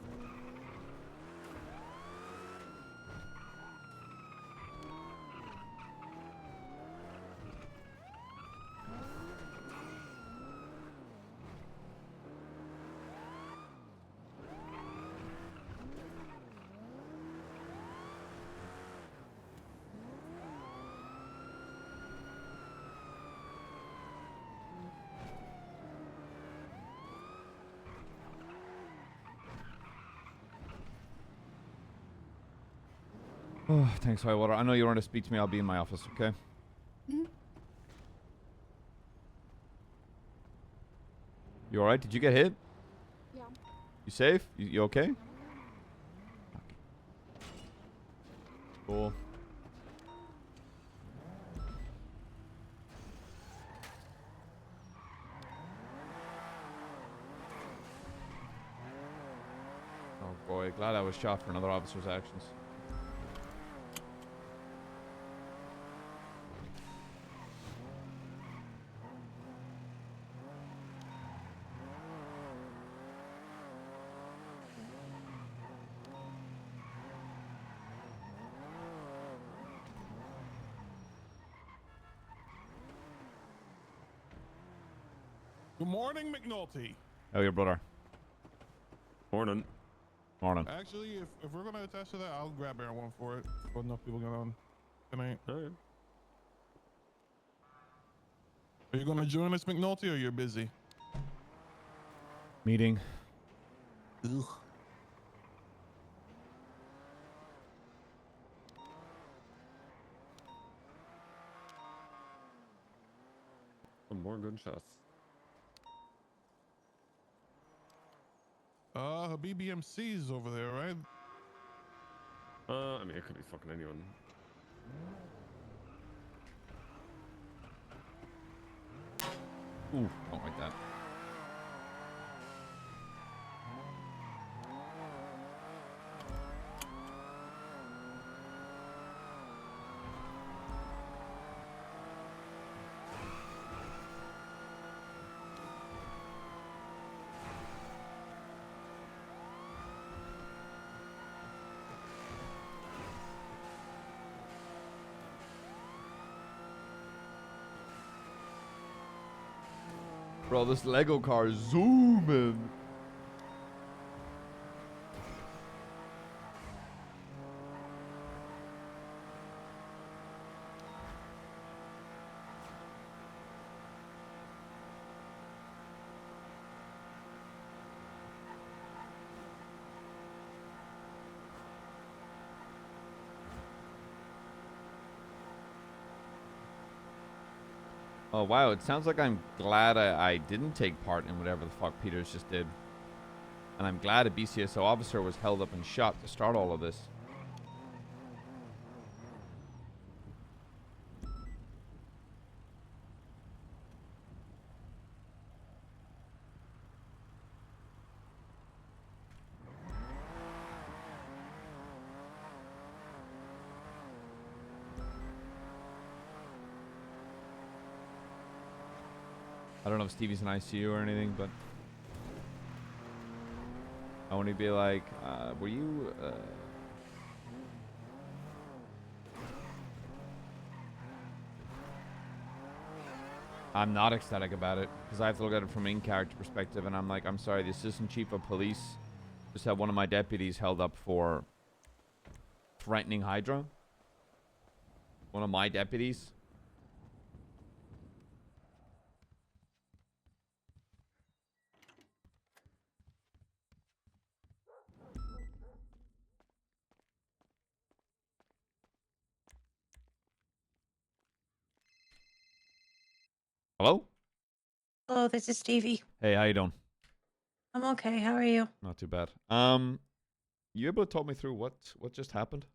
A: Oh, thanks, Whitewater. I know you want to speak to me. I'll be in my office, okay? You alright? Did you get hit?
G: Yeah.
A: You safe? You okay? Cool. Oh boy, glad I was shot for another officer's actions.
X: Good morning, McNulty.
A: Oh, your brother.
X: Morning.
A: Morning.
X: Actually, if we're gonna attach to that, I'll grab everyone for it. Got enough people going on tonight. All right. Are you gonna join us, McNulty, or you're busy?
A: Meeting.
X: Ugh.
Y: Some more gunshots.
X: Her BBMC's over there, right?
Y: I mean, it could be fucking anyone.
A: Ooh, don't like that. Bro, this Lego car is zooming. Oh, wow. It sounds like I'm glad I didn't take part in whatever the fuck Peters just did. And I'm glad a BCSO officer was held up and shot to start all of this. I don't know if Stevie's in ICU or anything, but I want to be like, were you, I'm not ecstatic about it because I have to look at it from an in-character perspective, and I'm like, I'm sorry, the assistant chief of police just had one of my deputies held up for threatening Hydra. One of my deputies. Hello?
B: Hello, this is Stevie.
A: Hey, how you doing?
B: I'm okay. How are you?
A: Not too bad. You able to talk me through what just happened?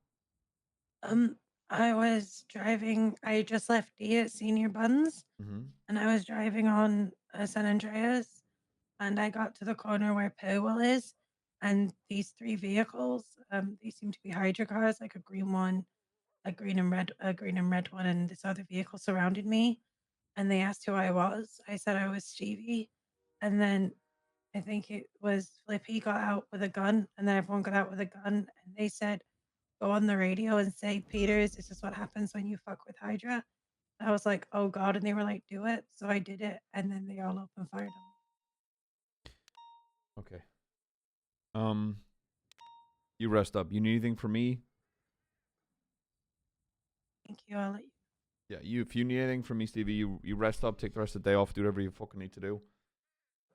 B: I was driving. I just left D at Senior Buns,
A: Mm-hmm.
B: and I was driving on San Andreas, and I got to the corner where Powell is, and these three vehicles, they seem to be Hydra cars, like a green one, a green and red one, and this other vehicle surrounded me, and they asked who I was. I said I was Stevie, and then I think it was Flippy got out with a gun, and then everyone got out with a gun, and they said, go on the radio and say, Peters, this is what happens when you fuck with Hydra. I was like, oh God, and they were like, do it. So I did it, and then they all open fired on me.
A: Okay. You rest up. You need anything from me?
B: Thank you. I'll let you.
A: Yeah, if you need anything from me, Stevie, you rest up, take the rest of the day off, do whatever you fucking need to do.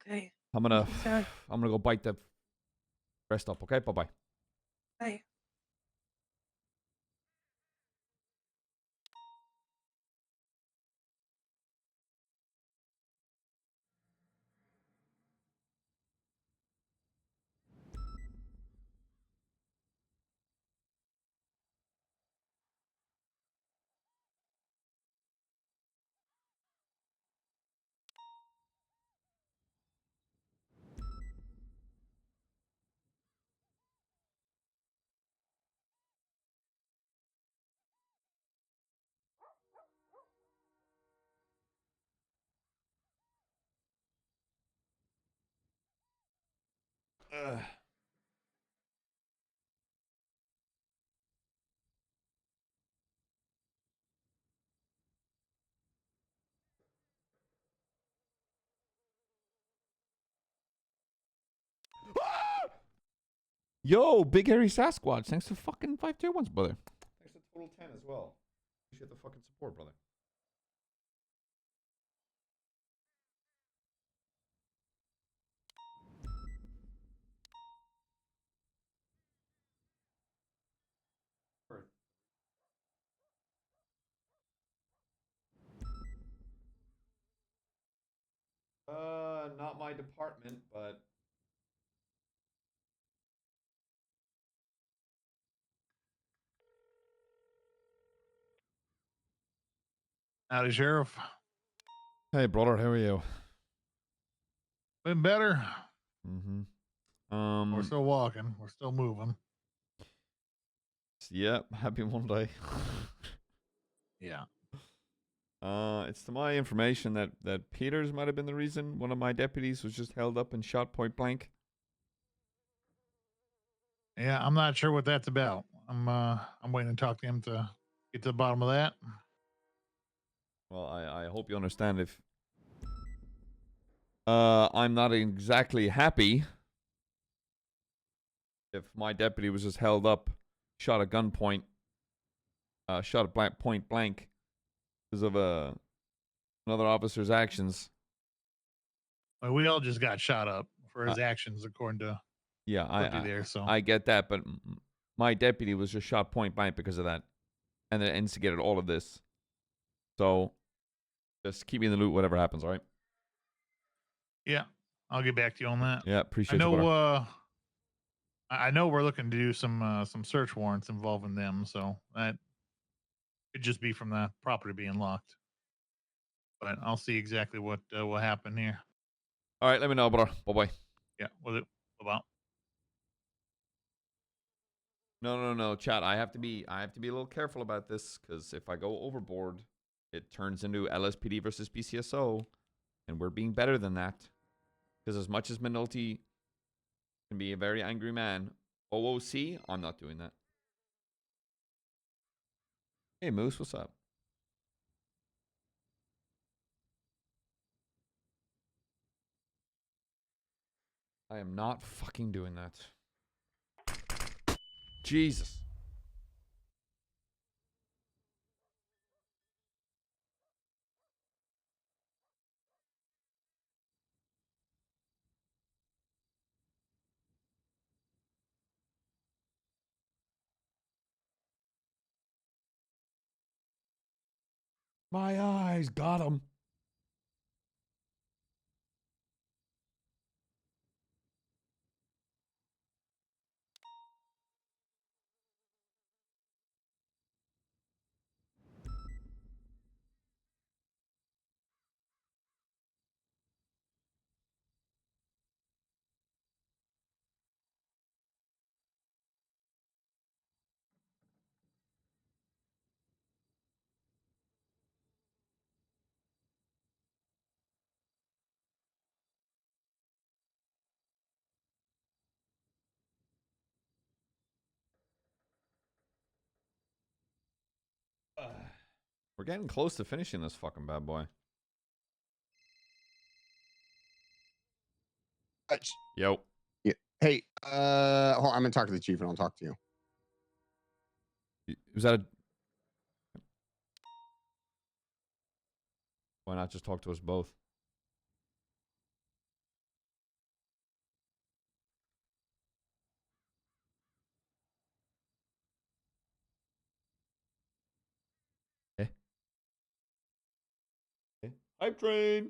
B: Okay.
A: I'm gonna go bite the rest up, okay? Bye-bye.
B: Bye.
A: Yo, Big Hairy Sasquatch, thanks for fucking 5 tier ones, brother. Thanks for total 10 as well. Appreciate the fucking support, brother. Not my department, but
H: Howdy, Sheriff.
A: hey, brother, how are you?
H: Been better.
A: Mm-hmm.
H: We're still walking. We're still moving.
A: Yep, happy Monday.
H: Yeah.
A: It's to my information that Peters might have been the reason one of my deputies was just held up and shot point blank.
H: Yeah, I'm not sure what that's about. I'm waiting to talk to him to get to the bottom of that.
A: Well, I hope you understand if I'm not exactly happy if my deputy was just held up, shot at gunpoint, shot at point blank because of another officer's actions.
H: Well, we all just got shot up for his actions, according to
A: I get that, but my deputy was just shot point blank because of that, and then instigated all of this. So Just keep me in the loop, whatever happens, all right?
H: Yeah, I'll get back to you on that.
A: Yeah, appreciate
H: I
A: you,
H: know.
A: brother.
H: I know we're looking to do some search warrants involving them, so that could just be from the property being locked. But I'll see exactly what will happen here.
A: All right, let me know, brother. Bye-bye.
H: Yeah, was it about?
A: No, chat. I have to be a little careful about this because if I go overboard, it turns into LSPD versus PCSO, and we're being better than that. Because as much as McNulty can be a very angry man, OOC, I'm not doing that. Hey, Moose, what's up? I am not fucking doing that. Jesus. My eyes got him. We're getting close to finishing this fucking bad boy. Yo.
F: Yeah. Hey, hold on, I'm gonna talk to the chief and I'll talk to you.
A: Was that a... Why not just talk to us both? Eh? Eh? Hype train!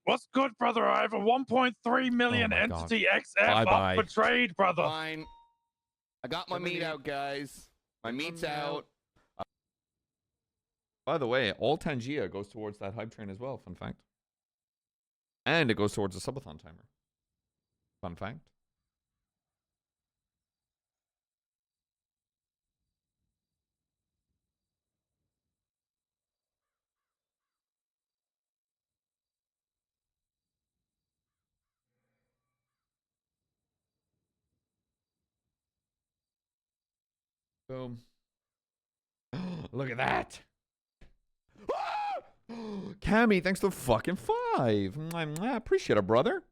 J: What's good, brother? I have a 1.3 million
A: my God.
J: entity XF
A: Bye-bye.
J: up for trade, brother.
R: Fine. I got my meat out, guys. My meat's out.
A: By the way, all Tangia goes towards that hype train as well, fun fact. And it goes towards the subathon timer. Fun fact. Boom. Look at that. Cammy, thanks for fucking 5. I appreciate it, brother.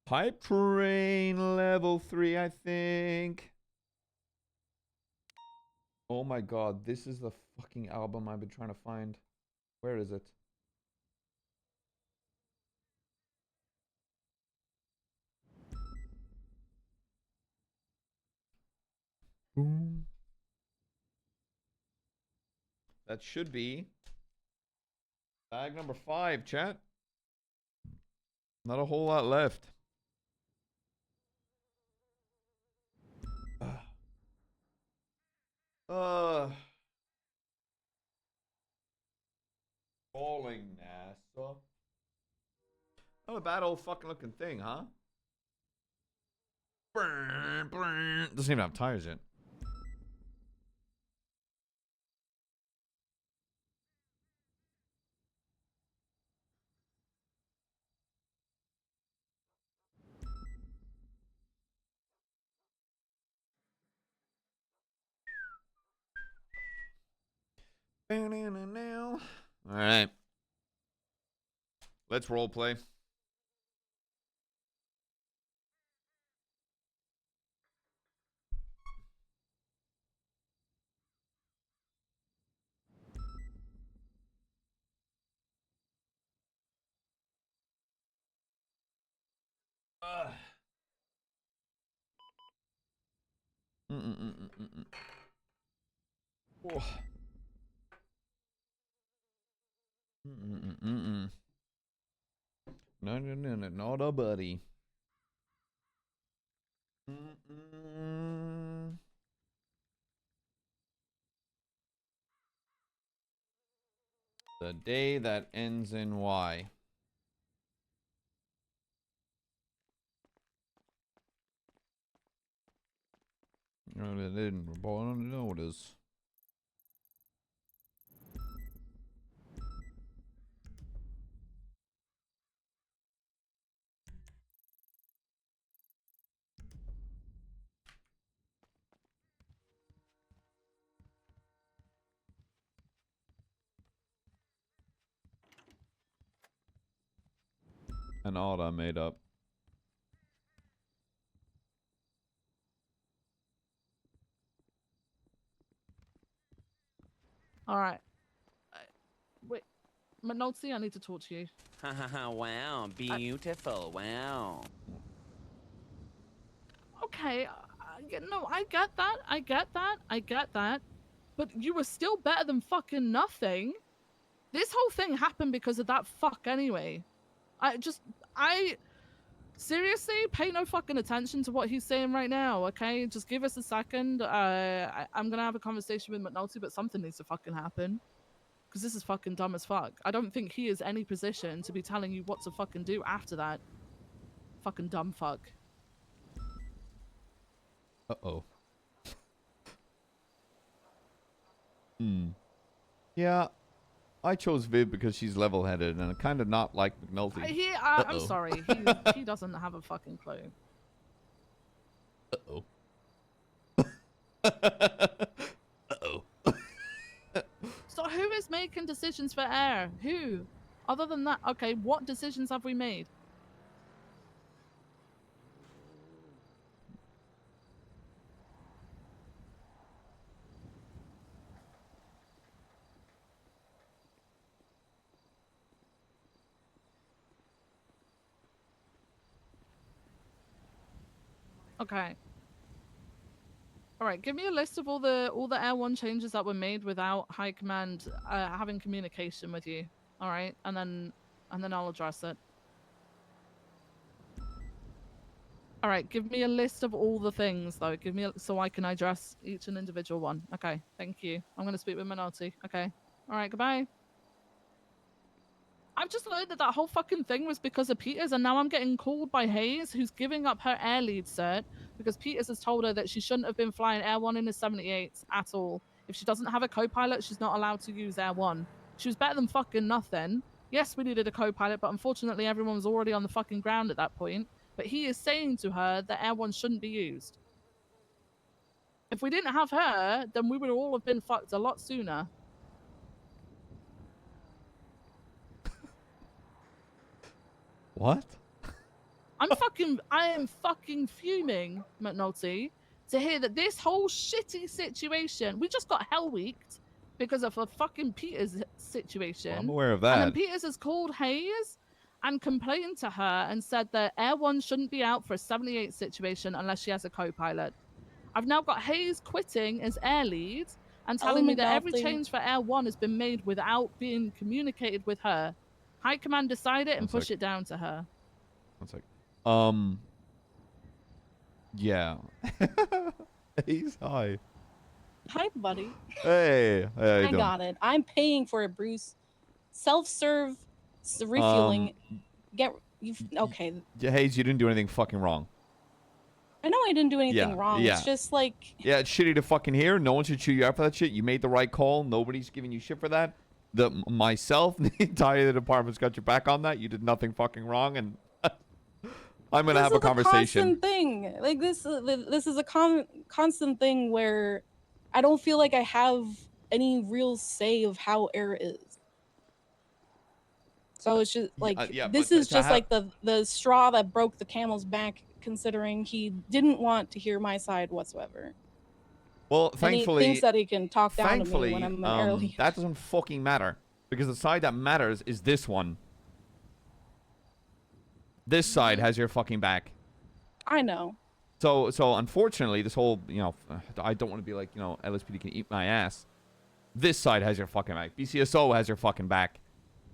A: Hype train level 3, I think. Oh my God, this is the fucking album I've been trying to find. Where is it? Boom. That should be bag number 5, chat. Not a whole lot left. Falling NASA. Not a bad old fucking looking thing, huh? Doesn't even have tires yet. All right. Let's role play. Oh. No, not a buddy. The day that ends in Y. No, they didn't report on the notice. An order made up.
K: All right. Wait, McNulty, I need to talk to you.
M: Wow, beautiful. Wow.
K: Okay, no, I get that. I get that. I get that. But you were still better than fucking nothing. This whole thing happened because of that fuck anyway. I seriously pay no fucking attention to what he's saying right now, okay? Just give us a second. I'm gonna have a conversation with McNulty, but something needs to fucking happen. Because this is fucking dumb as fuck. I don't think he is any position to be telling you what to fucking do after that. Fucking dumb fuck.
A: Uh-oh. Yeah, I chose Viv because she's level-headed and kind of not like McNulty.
K: I'm sorry. He doesn't have a fucking clue.
A: Uh-oh. Uh-oh.
K: So who is making decisions for air? Who? Other than that, okay, what decisions have we made? Okay. All right, give me a list of all the Air 1 changes that were made without High Command having communication with you. All right, and then I'll address it. All right, give me a list of all the things though. Give me so I can address each and individual one. Okay, thank you. I'm gonna speak with McNulty. Okay. All right, goodbye. I've just learned that whole fucking thing was because of Peters, and now I'm getting called by Hayes, who's giving up her air lead cert because Peters has told her that she shouldn't have been flying Air 1 in the 78s at all. If she doesn't have a co-pilot, she's not allowed to use Air 1. She was better than fucking nothing. Yes, we needed a co-pilot, but unfortunately everyone was already on the fucking ground at that point. But he is saying to her that Air 1 shouldn't be used. If we didn't have her, then we would all have been fucked a lot sooner.
A: What?
K: I am fucking fuming, McNulty, to hear that this whole shitty situation, we just got hell-weeked because of a fucking Peters situation.
A: Well, I'm aware of
K: And then
A: that.
K: Peters has called Hayes and complained to her and said that Air 1 shouldn't be out for a 78 situation unless she has a co-pilot. I've now got Hayes quitting as air lead and telling me that every change for Air 1 has been made without being communicated with her. High Command decide it and push it down to her.
A: One sec. Yeah. He's high.
N: Hi, buddy.
A: Hey, how you
N: I
A: doing?
N: got it. I'm paying for it, Bruce. Self-serve refueling. Okay.
A: Yeah, Hayes, you didn't do anything fucking wrong.
N: I know I didn't do anything
A: Yeah,
N: wrong.
A: yeah.
N: It's just like
A: Yeah, it's shitty to fucking hear. No one should chew you out for that shit. You made the right call. Nobody's giving you shit for that. Myself, the entire department's got your back on that. You did nothing fucking wrong, and I'm gonna have a conversation.
N: constant thing. Like this is a constant thing where I don't feel like I have any real say of how air is. So it's just like
A: yeah,
N: this
A: but
N: is just like the straw that broke the camel's back, considering he didn't want to hear my side whatsoever.
A: Well,
N: And
A: thankfully,
N: he thinks that he can talk down to me when I'm an air leader.
A: that doesn't fucking matter, because the side that matters is this one. This side has your fucking back.
N: I know.
A: So unfortunately, this whole, I don't want to be like, LSPD can eat my ass. This side has your fucking back. BCSO has your fucking back.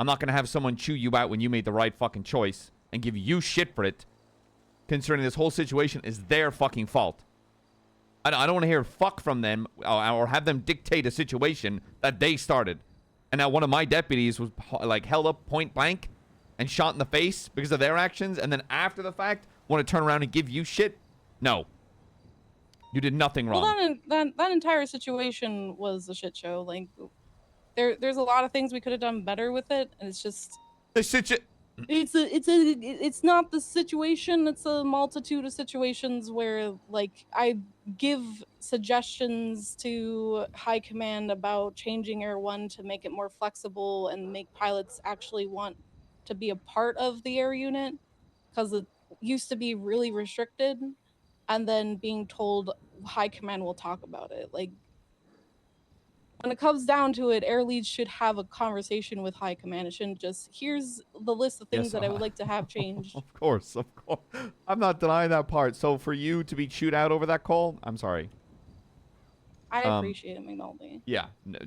A: I'm not going to have someone chew you out when you made the right fucking choice and give you shit for it, concerning this whole situation is their fucking fault. I don't want to hear fuck from them or have them dictate a situation that they started. And now one of my deputies was like held up point blank and shot in the face because of their actions, and then after the fact want to turn around and give you shit? No. You did nothing wrong.
N: Well, that entire situation was a shit show. Like, there's a lot of things we could have done better with it, and it's just it's not the situation. It's a multitude of situations where, like, I give suggestions to high command about changing Air 1 to make it more flexible and make pilots actually want to be a part of the air unit, because it used to be really restricted, and then being told high command will talk about it. Like, when it comes down to it, air leads should have a conversation with high command. It shouldn't just, here's the list of things that I would like to have changed.
A: Of course. I'm not denying that part. So for you to be chewed out over that call, I'm sorry.
N: I appreciate it, McNulty.
A: Yeah. No,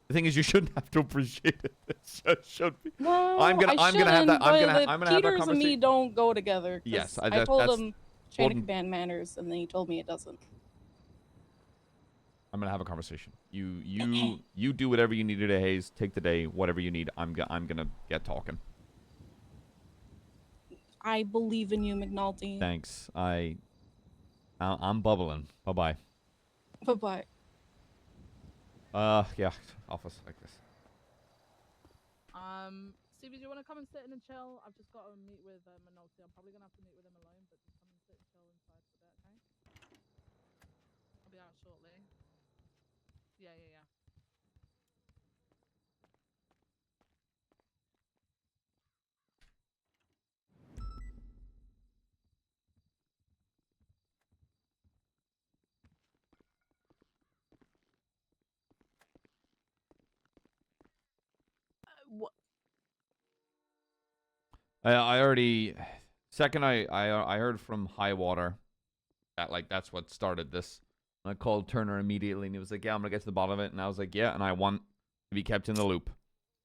A: the thing is, you shouldn't have to appreciate it. It should be.
N: Well,
A: I'm gonna have that. I'm gonna have that
N: Peters
A: conversation.
N: and me don't go together. 'cause
A: Yes,
N: I told him chain of command manners, and then he told me it doesn't.
A: I'm gonna have a conversation. You do whatever you need to do, Hayes. Take the day, whatever you need. I'm gonna get talking.
N: I believe in you, McNulty.
A: Thanks. I'm bubbling. Bye bye.
N: Bye bye.
A: Yeah, office like this.
K: Stevie, do you want to come and sit in and chill? I've just got to meet with McNulty. I'm probably gonna have to meet with him alone, but just come and sit and chill inside for a bit, okay? I'll be out shortly. Yeah. What?
A: I already I heard from Highwater that that's what started this. I called Turner immediately and he was like, "Yeah, I'm gonna get to the bottom of it." And I was like, "Yeah," and I want to be kept in the loop.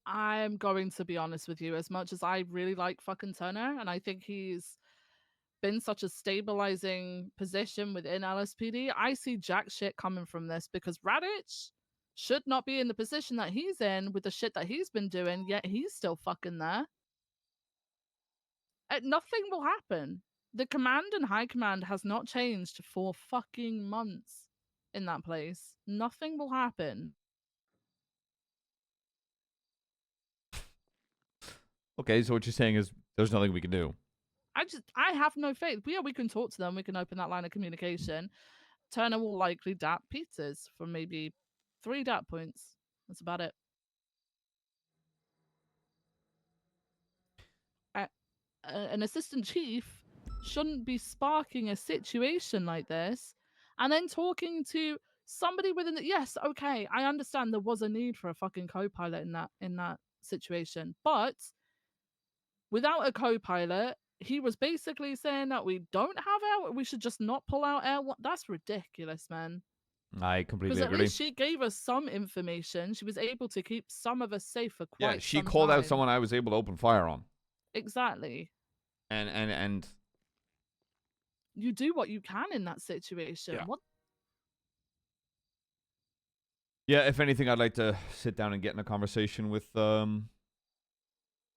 K: I'm going to be honest with you. As much as I really like fucking Turner, and I think he's been such a stabilizing position within LSPD, I see jack shit coming from this, because Radich should not be in the position that he's in with the shit that he's been doing, yet he's still fucking there. Nothing will happen. The command and high command has not changed for fucking months in that place. Nothing will happen.
A: Okay, so what you're saying is there's nothing we can do.
K: I have no faith. Yeah, we can talk to them. We can open that line of communication. Turner will likely dap Peters for maybe 3 dap points. That's about it. An assistant chief shouldn't be sparking a situation like this and then talking to somebody within the... Yes, okay, I understand there was a need for a fucking co-pilot in that situation, but without a co-pilot, he was basically saying that we don't have air, we should just not pull out air. That's ridiculous, man.
A: I completely
K: Because
A: agree.
K: at least she gave us some information. She was able to keep some of us safe for quite some time.
A: Yeah, she called out someone I was able to open fire on.
K: Exactly.
A: And
K: you do what you can in that situation.
A: Yeah.
K: What?
A: Yeah, if anything, I'd like to sit down and get in a conversation with both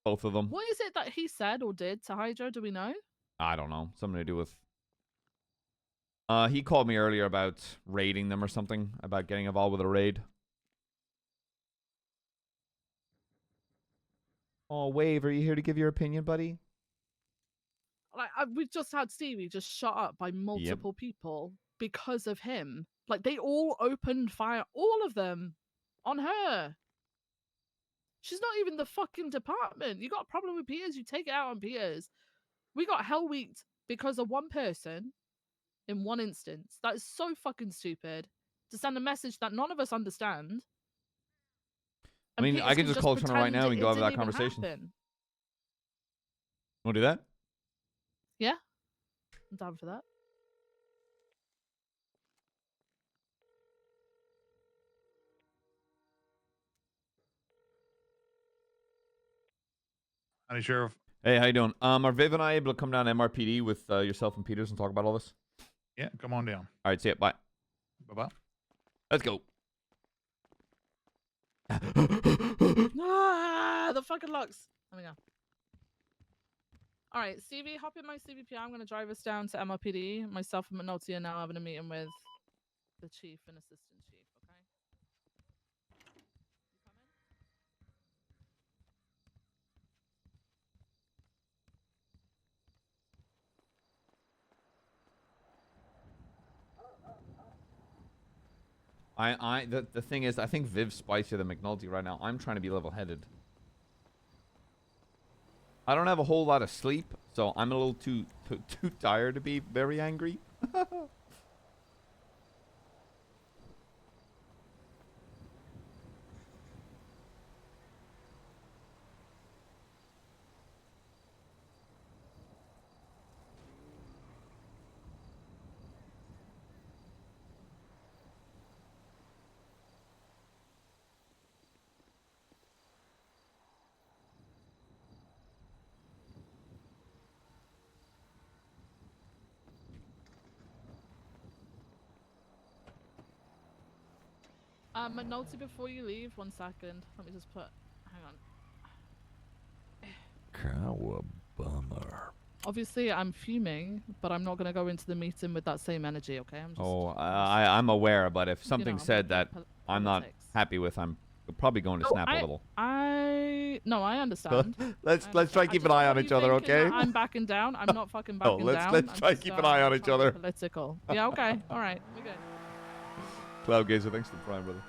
A: of them.
K: What is it that he said or did to Hydra? Do we know?
A: I don't know. Something to do with He called me earlier about raiding them or something, about getting involved with a raid. Oh, Wave, are you here to give your opinion, buddy?
K: Like we've just had Stevie just shot up by multiple people because of him. Like they all opened fire, all of them, on her. She's not even the fucking department. You got a problem with Piers, you take it out on Piers. We got hell weeked because of one person in one instance. That is so fucking stupid to send a message that none of us understand.
A: I mean, I can just call Turner right now and go over that
K: even
A: conversation.
K: happen.
A: Want to do that?
K: Yeah, I'm down for that.
H: Howdy, Sheriff.
A: Hey, how you doing? Are Viv and I able to come down to MRPD with yourself and Peters and talk about all this?
H: Yeah, come on down.
A: All right, see ya. Bye.
H: Bye-bye.
A: Let's go.
K: Ah, the fucking locks. There we go. All right, Stevie, hop in my CVP. I'm going to drive us down to MRPD. Myself and McNulty are now having a meeting with the chief and assistant chief, okay?
A: The thing is, I think Viv's spicier than McNulty right now. I'm trying to be level-headed. I don't have a whole lot of sleep, so I'm a little too tired to be very angry.
K: McNulty, before you leave, 1 second. Let me just put... Hang on.
E: Cowabummer.
K: Obviously, I'm fuming, but I'm not going to go into the meeting with that same energy, okay? I'm just...
A: I'm aware, but if something
K: I'm
A: said that I'm not
K: politics.
A: happy with, I'm probably going to snap a little.
K: No, I understand.
A: Let's try to keep an eye on each other, okay?
K: I'm backing down. I'm not fucking backing down.
A: Let's try to keep an eye on each other.
K: Political. Yeah, okay. All right. We're good.
A: Cloud Gazer, thanks for the prime, brother.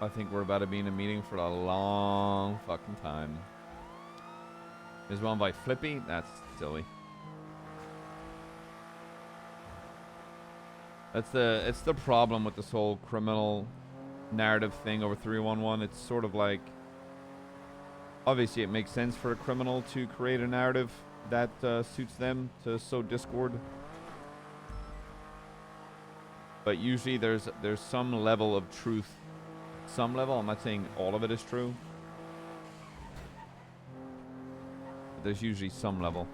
A: I think we're about to be in a meeting for a long fucking time. Is one by Flippy? That's silly. It's the problem with this whole criminal narrative thing over 311. It's sort of like, obviously it makes sense for a criminal to create a narrative that suits them to sow discord. But usually there's some level of truth. Some level, I'm not saying all of it is true. But there's usually some level.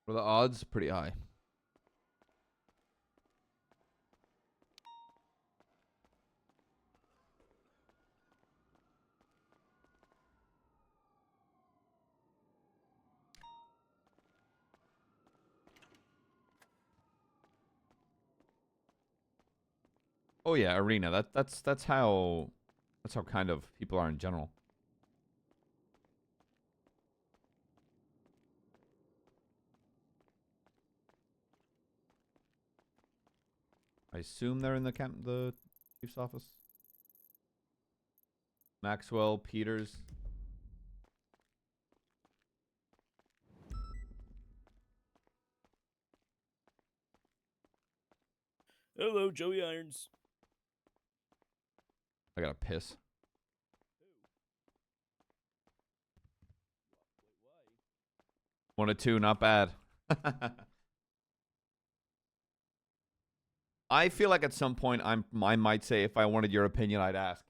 A: For the odds, pretty high. Oh yeah, arena. That's how kind of people are in general. I assume they're in the chief's office. Maxwell, Peters.
E: Hello, Joey Irons.
A: I gotta piss. One or two, not bad. I feel like at some point I might say if I wanted your opinion, I'd ask.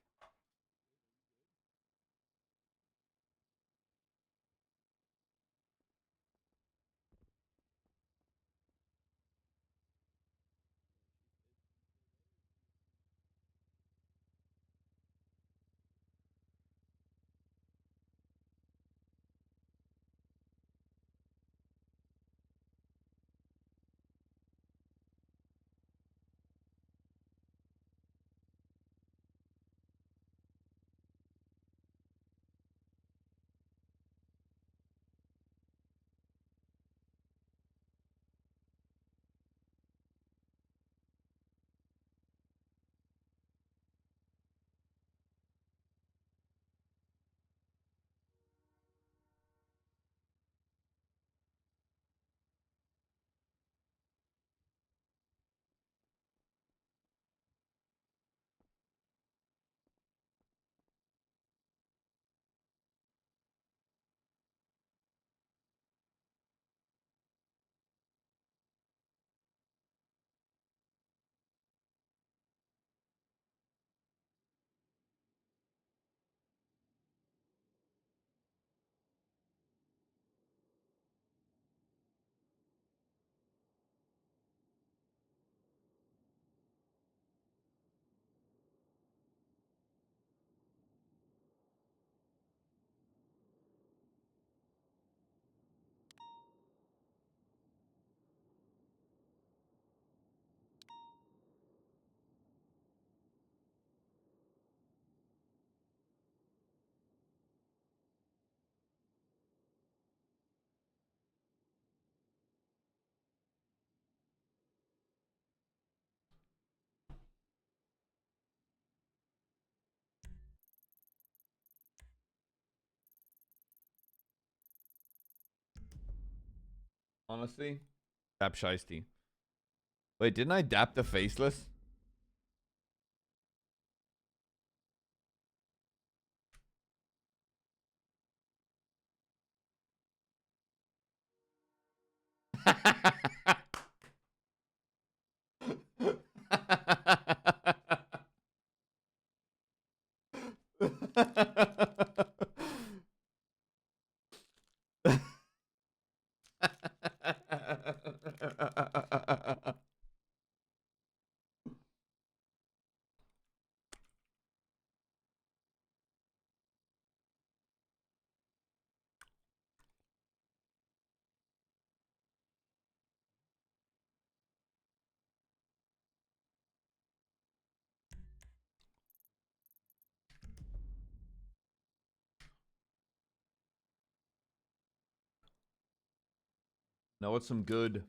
A: Honestly, dap shiesty. Wait, didn't I dap the faceless? Know what's some good?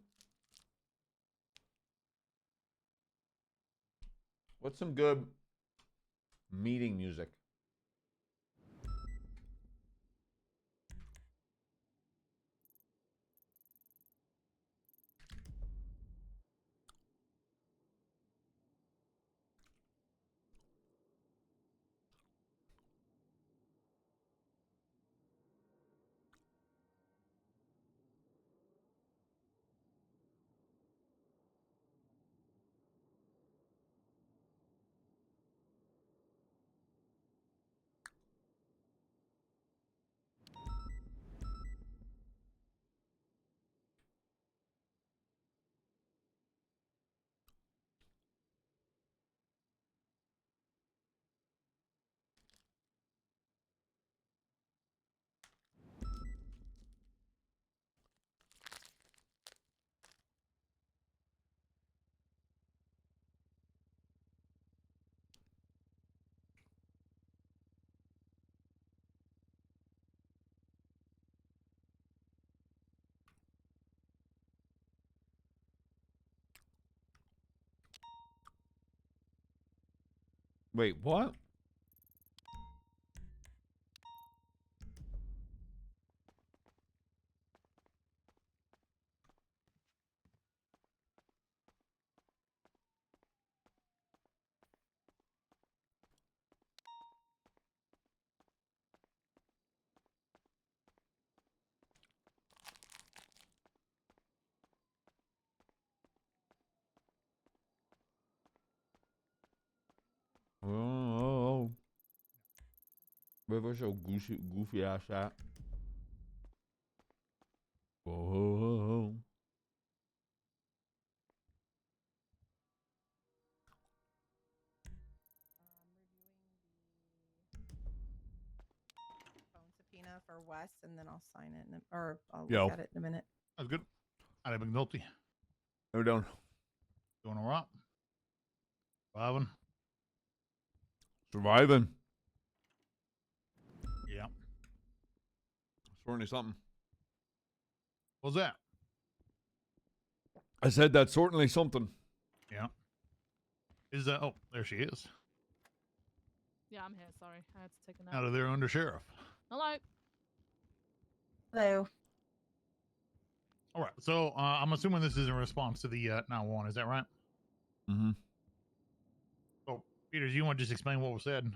A: What's some good meeting music? Wait, what? Oh. Where's your goofy ass at? Oh.
D: Phone subpoena for Wes, and then I'll sign it, or I'll
A: Yo.
D: look at it in a minute.
H: That's good. Howdy, McNulty.
A: How we doing?
H: Doing all right. Surviving.
A: Surviving.
H: Yeah.
A: Certainly something.
H: What's that?
A: I said that's certainly something.
H: Yeah. Is that? Oh, there she is.
K: Yeah, I'm here. Sorry, I had to take a nap.
H: Out of there, under sheriff.
K: Hello.
D: Hello.
H: All right. So I'm assuming this is in response to the 911. Is that right?
A: Mm-hmm.
H: So, Peters, you want to just explain what was said?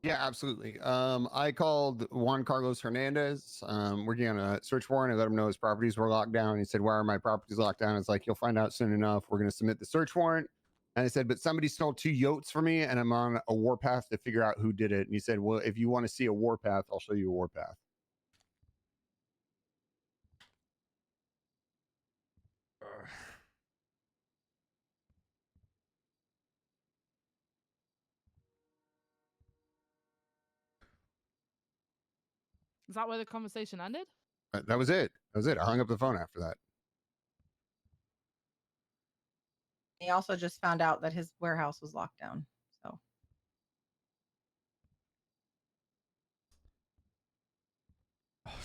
F: Yeah, absolutely. I called Juan Carlos Hernandez, working on a search warrant. I let him know his properties were locked down. He said, "Why are my properties locked down?" It's like, "You'll find out soon enough. We're going to submit the search warrant." And I said, "But somebody stole 2 yotes for me, and I'm on a warpath to figure out who did it." And he said, "Well, if you want to see a warpath, I'll show you a warpath."
K: Is that where the conversation ended?
F: That was it. That was it. I hung up the phone after that.
D: He also just found out that his warehouse was locked down. So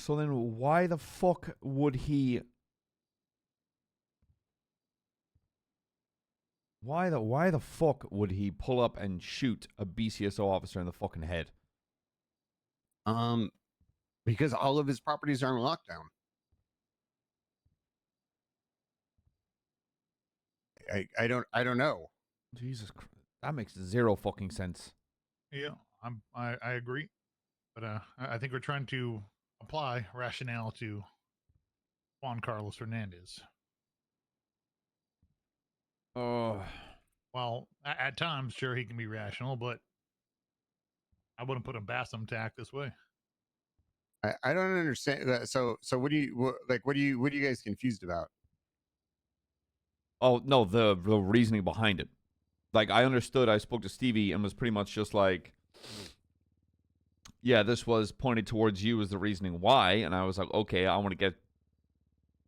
A: So then why the fuck would he... Why the fuck would he pull up and shoot a BCSO officer in the fucking head?
F: Because all of his properties are on lockdown. I don't know.
A: Jesus Christ. That makes zero fucking sense.
H: Yeah, I agree, but I think we're trying to apply rationale to Juan Carlos Hernandez. Well, at times, sure, he can be rational, but I wouldn't put him past him to act this way.
F: I don't understand that. So what do you guys confused about?
A: Oh, no, the reasoning behind it. Like, I understood, I spoke to Stevie and was pretty much just like, yeah, this was pointed towards you as the reasoning why. And I was like, okay, I want to get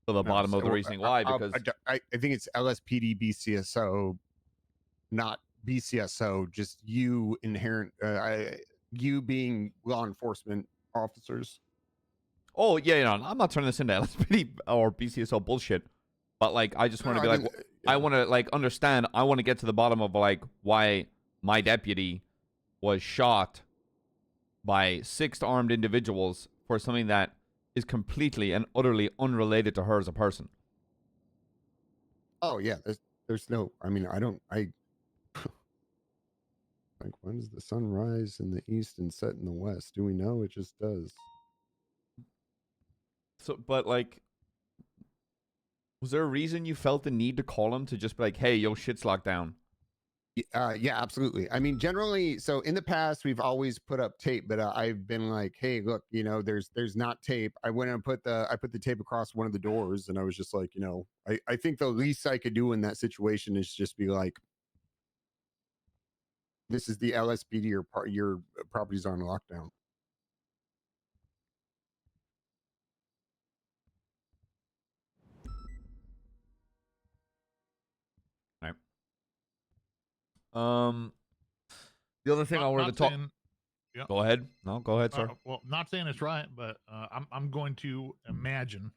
A: to the bottom of the reasoning why, because...
F: I think it's LSPD BCSO, not BCSO, just you inherent, you being law enforcement officers.
A: Oh, yeah, I'm not turning this into LSPD or BCSO bullshit. But, like, I just want to be like, I want to, like, understand. I want to get to the bottom of, like, why my deputy was shot by 6 armed individuals for something that is completely and utterly unrelated to her as a person.
F: Oh, yeah. There's no, I mean, like, when does the sun rise in the east and set in the west? Do we know? It just does.
A: So, but, like, was there a reason you felt the need to call him to just be like, hey, yo, shit's locked down?
F: Yeah, absolutely. I mean, generally, so in the past, we've always put up tape, but I've been like, hey, look, there's not tape. I went and put the tape across one of the doors, and I was just like, I think the least I could do in that situation is just be like, this is the LSPD, your properties are on lockdown.
A: Right. The other thing I wanted to talk...
H: Yeah.
A: Go ahead. No, go ahead, sir.
H: Well, not saying it's right, but I'm going to imagine.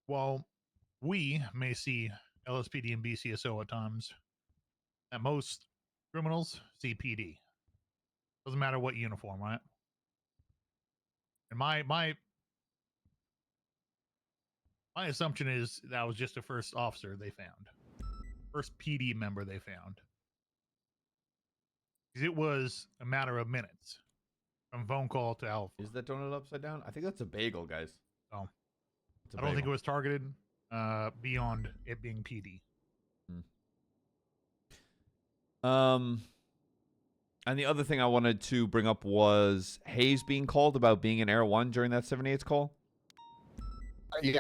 H: While we may see LSPD and BCSO at times that most criminals see PD. Doesn't matter what uniform, right? And my assumption is that was just the first officer they found, first PD member they found. Because it was a matter of minutes from phone call to Alpha.
A: Is that donut upside down? I think that's a bagel, guys.
H: Oh,
A: It's a
H: I don't think it
A: bagel.
H: was targeted beyond it being PD.
A: And the other thing I wanted to bring up was Hayes being called about being in Air 1 during that 78 call.
F: Yeah.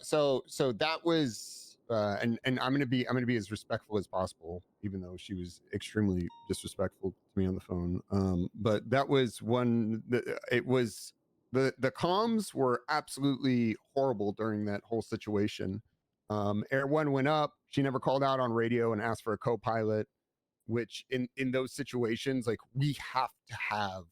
F: So that was, and I'm gonna be as respectful as possible, even though she was extremely disrespectful to me on the phone. But that was one. It was the comms were absolutely horrible during that whole situation. Air 1 went up. She never called out on radio and asked for a co-pilot, which in those situations, like we have to have.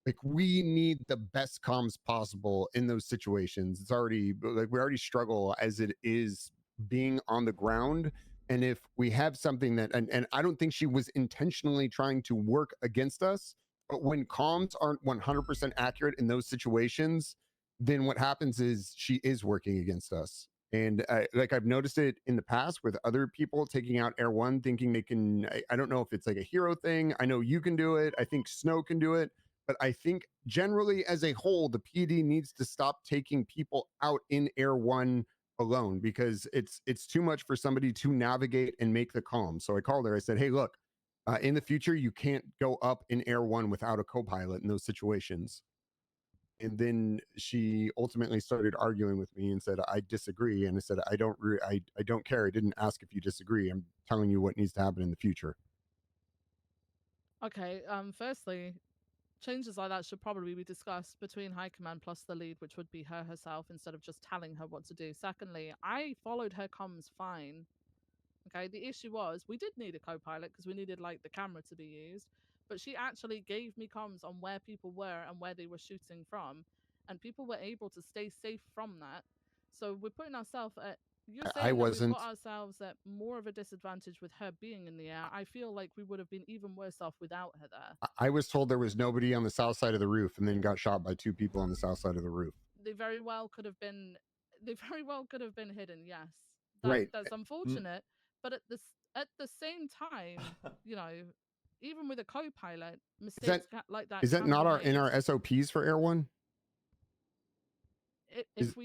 F: Like we need the best comms possible in those situations. It's already like we already struggle as it is being on the ground. And if we have something that, and I don't think she was intentionally trying to work against us, but when comms aren't 100% accurate in those situations, then what happens is she is working against us. And like I've noticed it in the past with other people taking out Air 1, thinking they can, I don't know if it's like a hero thing. I know you can do it. I think Snow can do it. But I think generally as a whole, the PD needs to stop taking people out in Air 1 alone, because it's too much for somebody to navigate and make the call. So I called her. I said, hey, look, in the future, you can't go up in Air 1 without a co-pilot in those situations. And then she ultimately started arguing with me and said, I disagree. And I said, I don't care. I didn't ask if you disagree. I'm telling you what needs to happen in the future.
K: Okay. Firstly, changes like that should probably be discussed between High Command plus the lead, which would be her herself, instead of just telling her what to do. Secondly, I followed her comms fine. Okay, the issue was we did need a co-pilot because we needed like the camera to be used, but she actually gave me comms on where people were and where they were shooting from, and people were able to stay safe from that. So we're putting ourselves at, you're saying that we put ourselves at more of a disadvantage with her being in the air. I feel like we would have been even worse off without her there.
F: I was told there was nobody on the south side of the roof and then got shot by 2 people on the south side of the roof.
K: They very well could have been hidden, yes.
F: Right.
K: That's unfortunate, but at the same time, you know, even with a co-pilot, mistakes like that
F: Is that
K: can
F: not
K: be
F: in
K: made.
F: our SOPs for Air 1?
K: If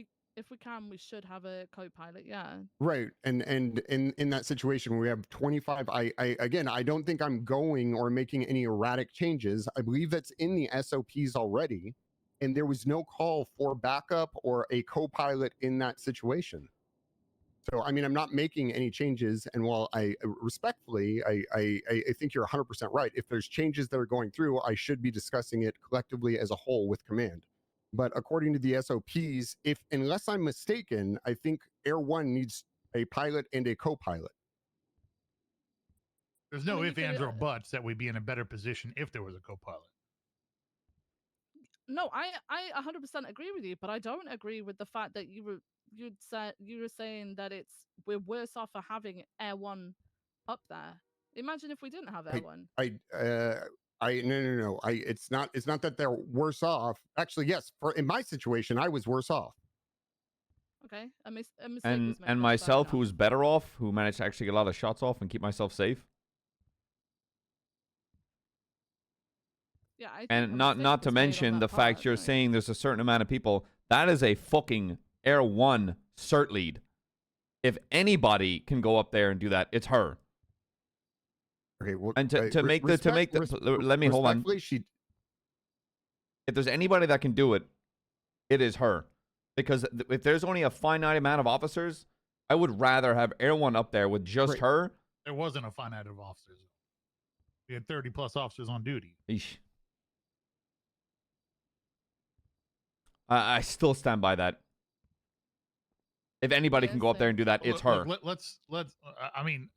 K: we can, we should have a co-pilot, yeah.
F: Right. And in that situation where we have 25, I again, I don't think I'm going or making any erratic changes. I believe that's in the SOPs already. And there was no call for backup or a co-pilot in that situation. So, I mean, I'm not making any changes. And while I respectfully, I think you're 100% right. If there's changes that are going through, I should be discussing it collectively as a whole with command. But according to the SOPs, unless I'm mistaken, I think Air 1 needs a pilot and a co-pilot.
H: There's no ifs, ands, or buts that we'd be in a better position if there was a co-pilot.
K: No, I 100% agree with you, but I don't agree with the fact that you were saying that we're worse off for having Air 1 up there. Imagine if we didn't have Air 1.
F: No. It's not that they're worse off. Actually, yes, in my situation, I was worse off.
K: Okay, a mistake was
A: And
K: made. That's fair
A: myself,
K: enough.
A: who was better off, who managed to actually get a lot of shots off and keep myself safe.
K: Yeah, I think
A: And
K: a
A: not
K: mistake
A: to
K: was made on
A: mention
K: that
A: the fact
K: part,
A: you're
K: right?
A: saying there's a certain amount of people. That is a fucking Air 1 cert lead. If anybody can go up there and do that, it's her.
F: Okay, well,
A: And to make the let me hold on. If there's anybody that can do it, it is her. Because if there's only a finite amount of officers, I would rather have Air 1 up there with just her.
H: There wasn't a finite of officers. We had 30 plus officers on duty.
A: Eesh. I still stand by that. If anybody can go up there and do that, it's her.
H: Let's. I mean,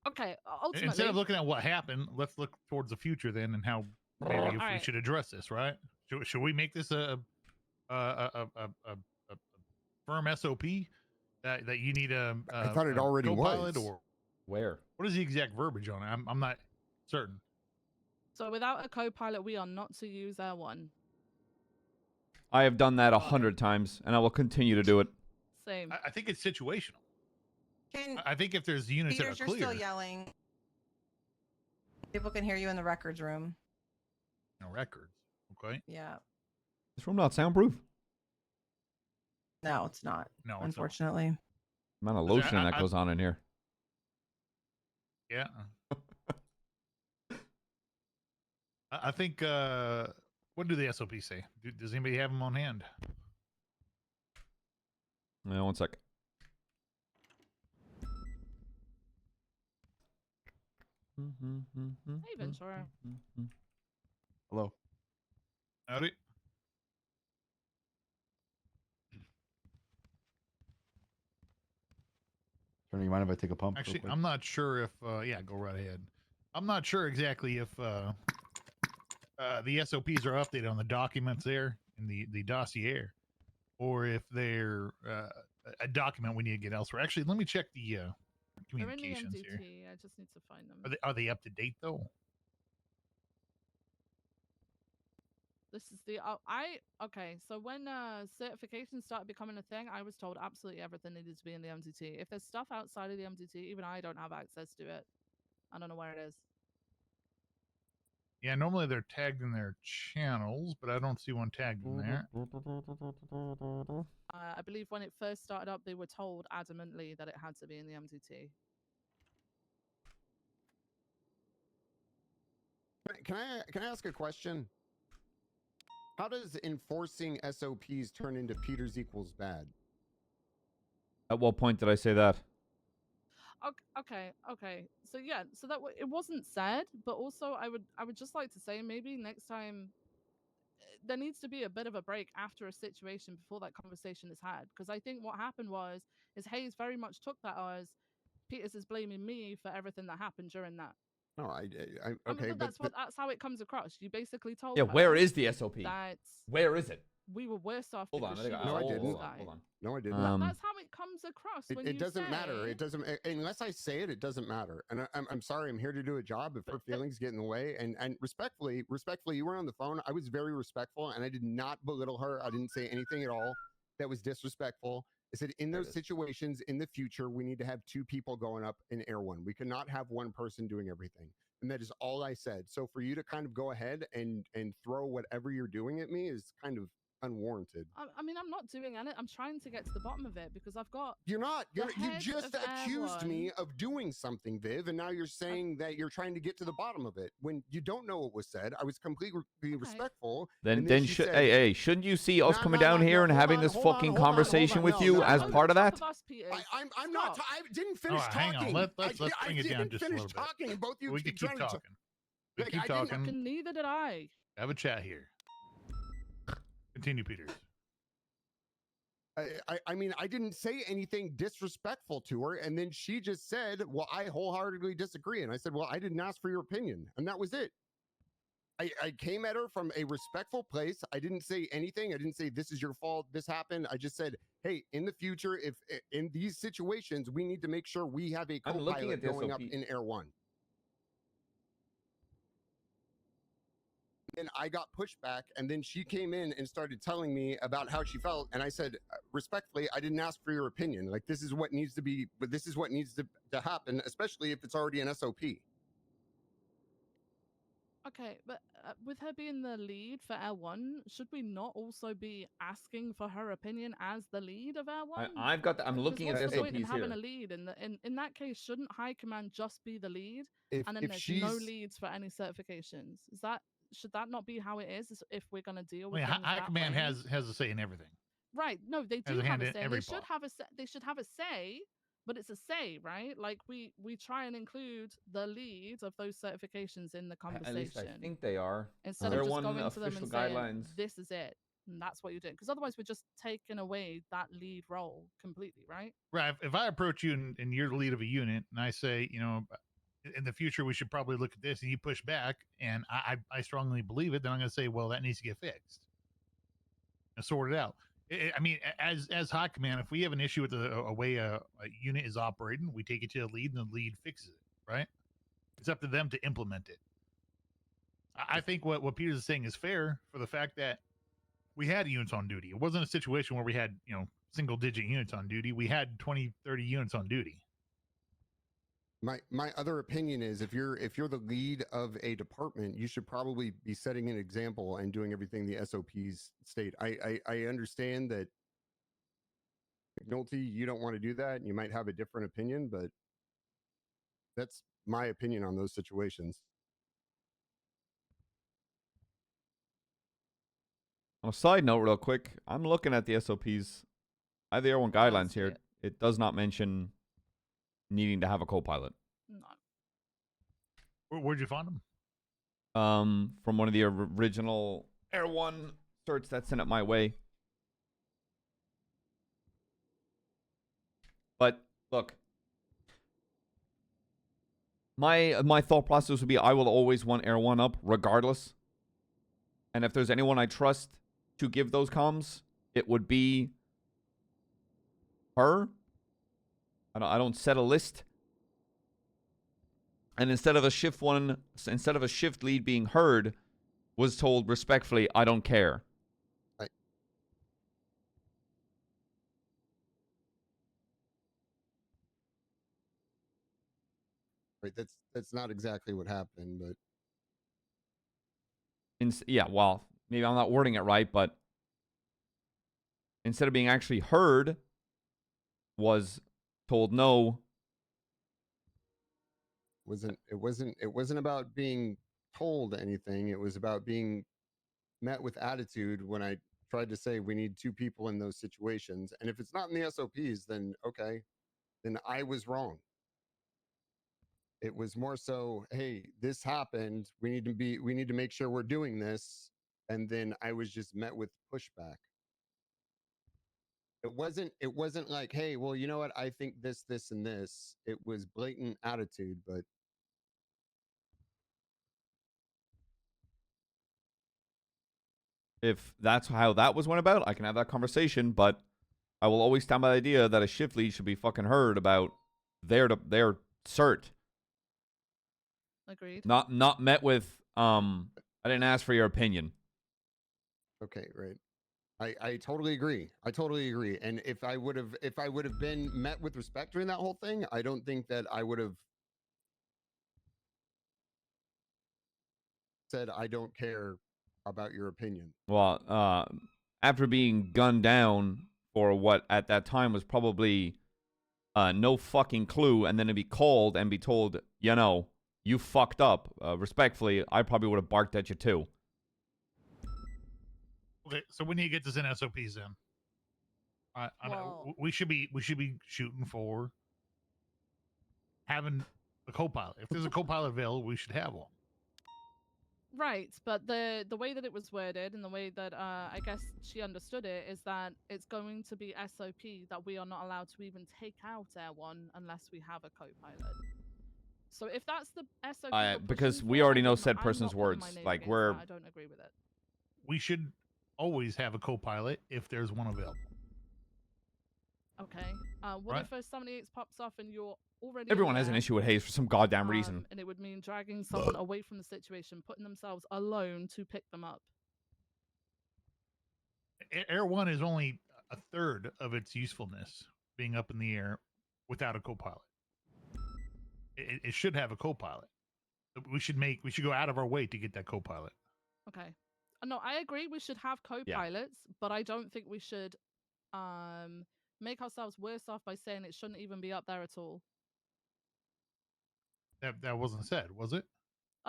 K: okay. Ultimately,
H: instead of looking at what happened, let's look towards the future then, and how maybe if we should address this. Right? Should we make this a firm SOP that you need a
F: I thought it already
H: co-pilot
F: was.
H: or
A: Where?
H: What is the exact verbiage on it? I'm not certain.
K: So without a co-pilot, we are not to use L1.
A: I have done that 100 times, and I will continue to do it.
K: Same.
H: I think it's situational.
D: Can
H: I think if there's units
D: Peters,
H: that are
D: you're
H: clear,
D: still yelling. People can hear you in the records room.
H: no records. Okay.
D: Yeah.
A: This room not soundproof.
D: No, it's not.
H: No, it's not.
D: Unfortunately.
A: Amount of
H: Is there-
A: lotion that goes on in here.
H: Yeah. I think. What do the SOP say? Does anybody have them on hand?
A: Yeah, one sec.
K: Hey, Ventura.
L: Hello.
H: Howdy.
L: Attorney, you mind if I take a pump? real
H: Actually,
L: quick?
H: I'm not sure if. Yeah, go right ahead. I'm not sure exactly if the SOPs are updated on the documents there in the dossier, or if they're a document we need to get elsewhere. Actually, let me check the
K: They're in the
H: communications here.
K: MDT. I just need to find them.
H: Are they up to date though?
K: This is the okay. So when certification started becoming a thing, I was told absolutely everything needed to be in the MDT. If there's stuff outside of the MDT, even I don't have access to it. I don't know where it is.
H: Yeah, normally they're tagged in their channels, but I don't see one tagged in there.
K: I believe when it first started up, they were told adamantly that it had to be in the MDT.
F: Can I ask a question? How does enforcing SOPs turn into Peters equals bad?
A: At what point did I say that?
K: Okay. So yeah, so that it wasn't said, but also I would just like to say maybe next time there needs to be a bit of a break after a situation before that conversation is had, because I think what happened is Hayes very much took that as Peters is blaming me for everything that happened during that.
F: No, I
K: I
F: okay,
K: mean, but that's how it comes across. You basically told
A: Yeah,
K: her
A: where is the SOP?
K: that
A: Where is it?
K: we were worse off.
A: Hold on,
K: because she was
F: No, I
K: the
F: didn't.
K: guy.
A: Hold on.
F: No, I didn't.
K: That's how it comes across when
F: It
K: you
F: doesn't
K: say,
F: matter. It doesn't unless I say it. It doesn't matter. And I'm sorry. I'm here to do a job. If her feelings get in the way, and respectfully, you were on the phone. I was very respectful, and I did not belittle her. I didn't say anything at all that was disrespectful. I said in those situations in the future, we need to have two people going up in Air One. We cannot have one person doing everything. And that is all I said. So for you to kind of go ahead and throw whatever you're doing at me is kind of unwarranted.
K: I mean, I'm not doing it. I'm trying to get to the bottom of it because I've got.
F: You're not.
K: the
F: You
K: head
F: just
K: of
F: accused me
K: Airone.
F: of doing something, Viv, and now you're saying that you're trying to get to the bottom of it when you don't know what was said. I was completely respectful. and
A: Then
F: she
A: should
F: said,
A: hey, shouldn't you see us
F: No,
A: coming
F: no,
A: down
F: no,
A: here
F: no,
A: and
F: hold
A: having
F: on,
A: this
F: hold on,
A: fucking
F: hold on,
A: conversation
F: hold
A: with
F: on,
A: you
F: no,
A: as
F: no.
A: part of that?
F: I'm not. I didn't finish
H: hang
F: talking.
H: on. Let's bring it down
F: didn't
H: just a
F: finish
H: little bit.
F: talking, and both you
H: We
F: keep
H: can keep
F: trying to
H: talking. We
F: Like,
H: keep
F: I didn't-
H: talking.
K: Fucking neither did I.
H: Have a chat here. Continue, Peters.
F: I mean, I didn't say anything disrespectful to her, and then she just said, "Well, I wholeheartedly disagree." And I said, "Well, I didn't ask for your opinion," and that was it. I came at her from a respectful place. I didn't say anything. I didn't say this is your fault. This happened. I just said, "Hey, in the future, if in these situations, we need to make sure we have a
A: I'm looking
F: co-pilot
A: at the
F: going up
A: SOP.
F: in Air One." Then I got pushback, and then she came in and started telling me about how she felt, and I said, respectfully, I didn't ask for your opinion. Like, this is what needs to be, but this is what needs to happen, especially if it's already an SOP.
K: Okay, but with her being the lead for L1, should we not also be asking for her opinion as the lead of L1?
A: I've got. I'm looking at
K: What's
A: the
K: the point in
A: SOPs
K: having
A: here.
K: a lead? In that case, shouldn't High Command just be the lead,
F: If-
K: and then
F: if
K: there's no
F: she's-
K: leads for any certifications? Should that not be how it is if we're going to deal
H: I
K: with
H: mean,
K: things
H: High
K: that
H: Command
K: way?
H: has a say in everything.
K: Right. No, they
H: Has
K: do
H: a
K: have
H: hand
K: a
H: in
K: say.
H: every
K: They should
H: pot.
K: have a say. They should have a say, but it's a say, right? Like we try and include the lead of those certifications in the conversation.
A: At least I think they are.
K: Instead
A: They're
K: of just
A: one
K: going to them
A: official
K: and saying,
A: guidelines.
K: "This is it," and that's what you're doing. Because otherwise, we're just taking away that lead role completely, right?
H: Right. If I approach you and you're the lead of a unit, and I say, in the future we should probably look at this, and you push back, and I strongly believe it, then I'm going to say, well, that needs to get fixed and sort it out. I mean, as hot command, if we have an issue with a way a unit is operating, we take it to the lead, and the lead fixes it. Right? It's up to them to implement it. I think what Peters is saying is fair for the fact that we had units on duty. It wasn't a situation where we had single digit units on duty. We had 20, 30 units on duty.
F: My other opinion is if you're the lead of a department, you should probably be setting an example and doing everything the SOPs state. I understand that McNulty, you don't want to do that, and you might have a different opinion, but that's my opinion on those situations.
A: On a side note, real quick, I'm looking at the SOPs. I have the Air 1 guidelines here. It does not mention needing to have a co-pilot.
H: Where'd you find them?
A: From one of the original Air 1 certs that sent it my way. But look, my thought process would be I will always want Air 1 up regardless. And if there's anyone I trust to give those comms, it would be her. I don't set a list. And instead of a shift lead being heard, was told respectfully, I don't care.
F: Right, that's not exactly what happened, but
A: Yeah, well, maybe I'm not wording it right, but instead of being actually heard, was told no.
F: It wasn't about being told anything. It was about being met with attitude when I tried to say we need 2 people in those situations. And if it's not in the SOPs, then okay, then I was wrong. It was more so, hey, this happened. We need to make sure we're doing this. And then I was just met with pushback. It wasn't like, hey, well, you know what? I think this, and this. It was blatant attitude, but
A: If that's how that was went about, I can have that conversation, but I will always stand by the idea that a shift lead should be fucking heard about their cert.
K: Agreed.
A: Not met with I didn't ask for your opinion.
F: okay, right. I totally agree. And if I would have been met with respect during that whole thing, I don't think that I would have said I don't care about your opinion.
A: Well, after being gunned down for what at that time was probably no fucking clue, and then to be called and be told, you fucked up, respectfully, I probably would have barked at you too.
H: Okay, so we need to get this in SOPs then. We should be shooting for having a co-pilot. If there's a co-pilot available, we should have one.
K: Right, but the way that it was worded and the way that I guess she understood it is that it's going to be SOP that we are not allowed to even take out Air 1 unless we have a co-pilot. So if that's the SOP,
A: because we already know said person's words, like
K: I don't agree with it.
H: We should always have a co-pilot if there's one available.
K: Okay. What if a 78 pops off and you're already
A: Everyone has an
K: there,
A: issue with Hayes for some goddamn reason.
K: and it would mean dragging someone away from the situation, putting themselves alone to pick them up.
H: Air 1 is only a third of its usefulness being up in the air without a co-pilot. It should have a co-pilot. We should go out of our way to get that co-pilot.
K: Okay. No, I agree we should have co-pilots, but I don't think we should make ourselves worse off by saying it shouldn't even be up there at all.
H: That wasn't said, was it?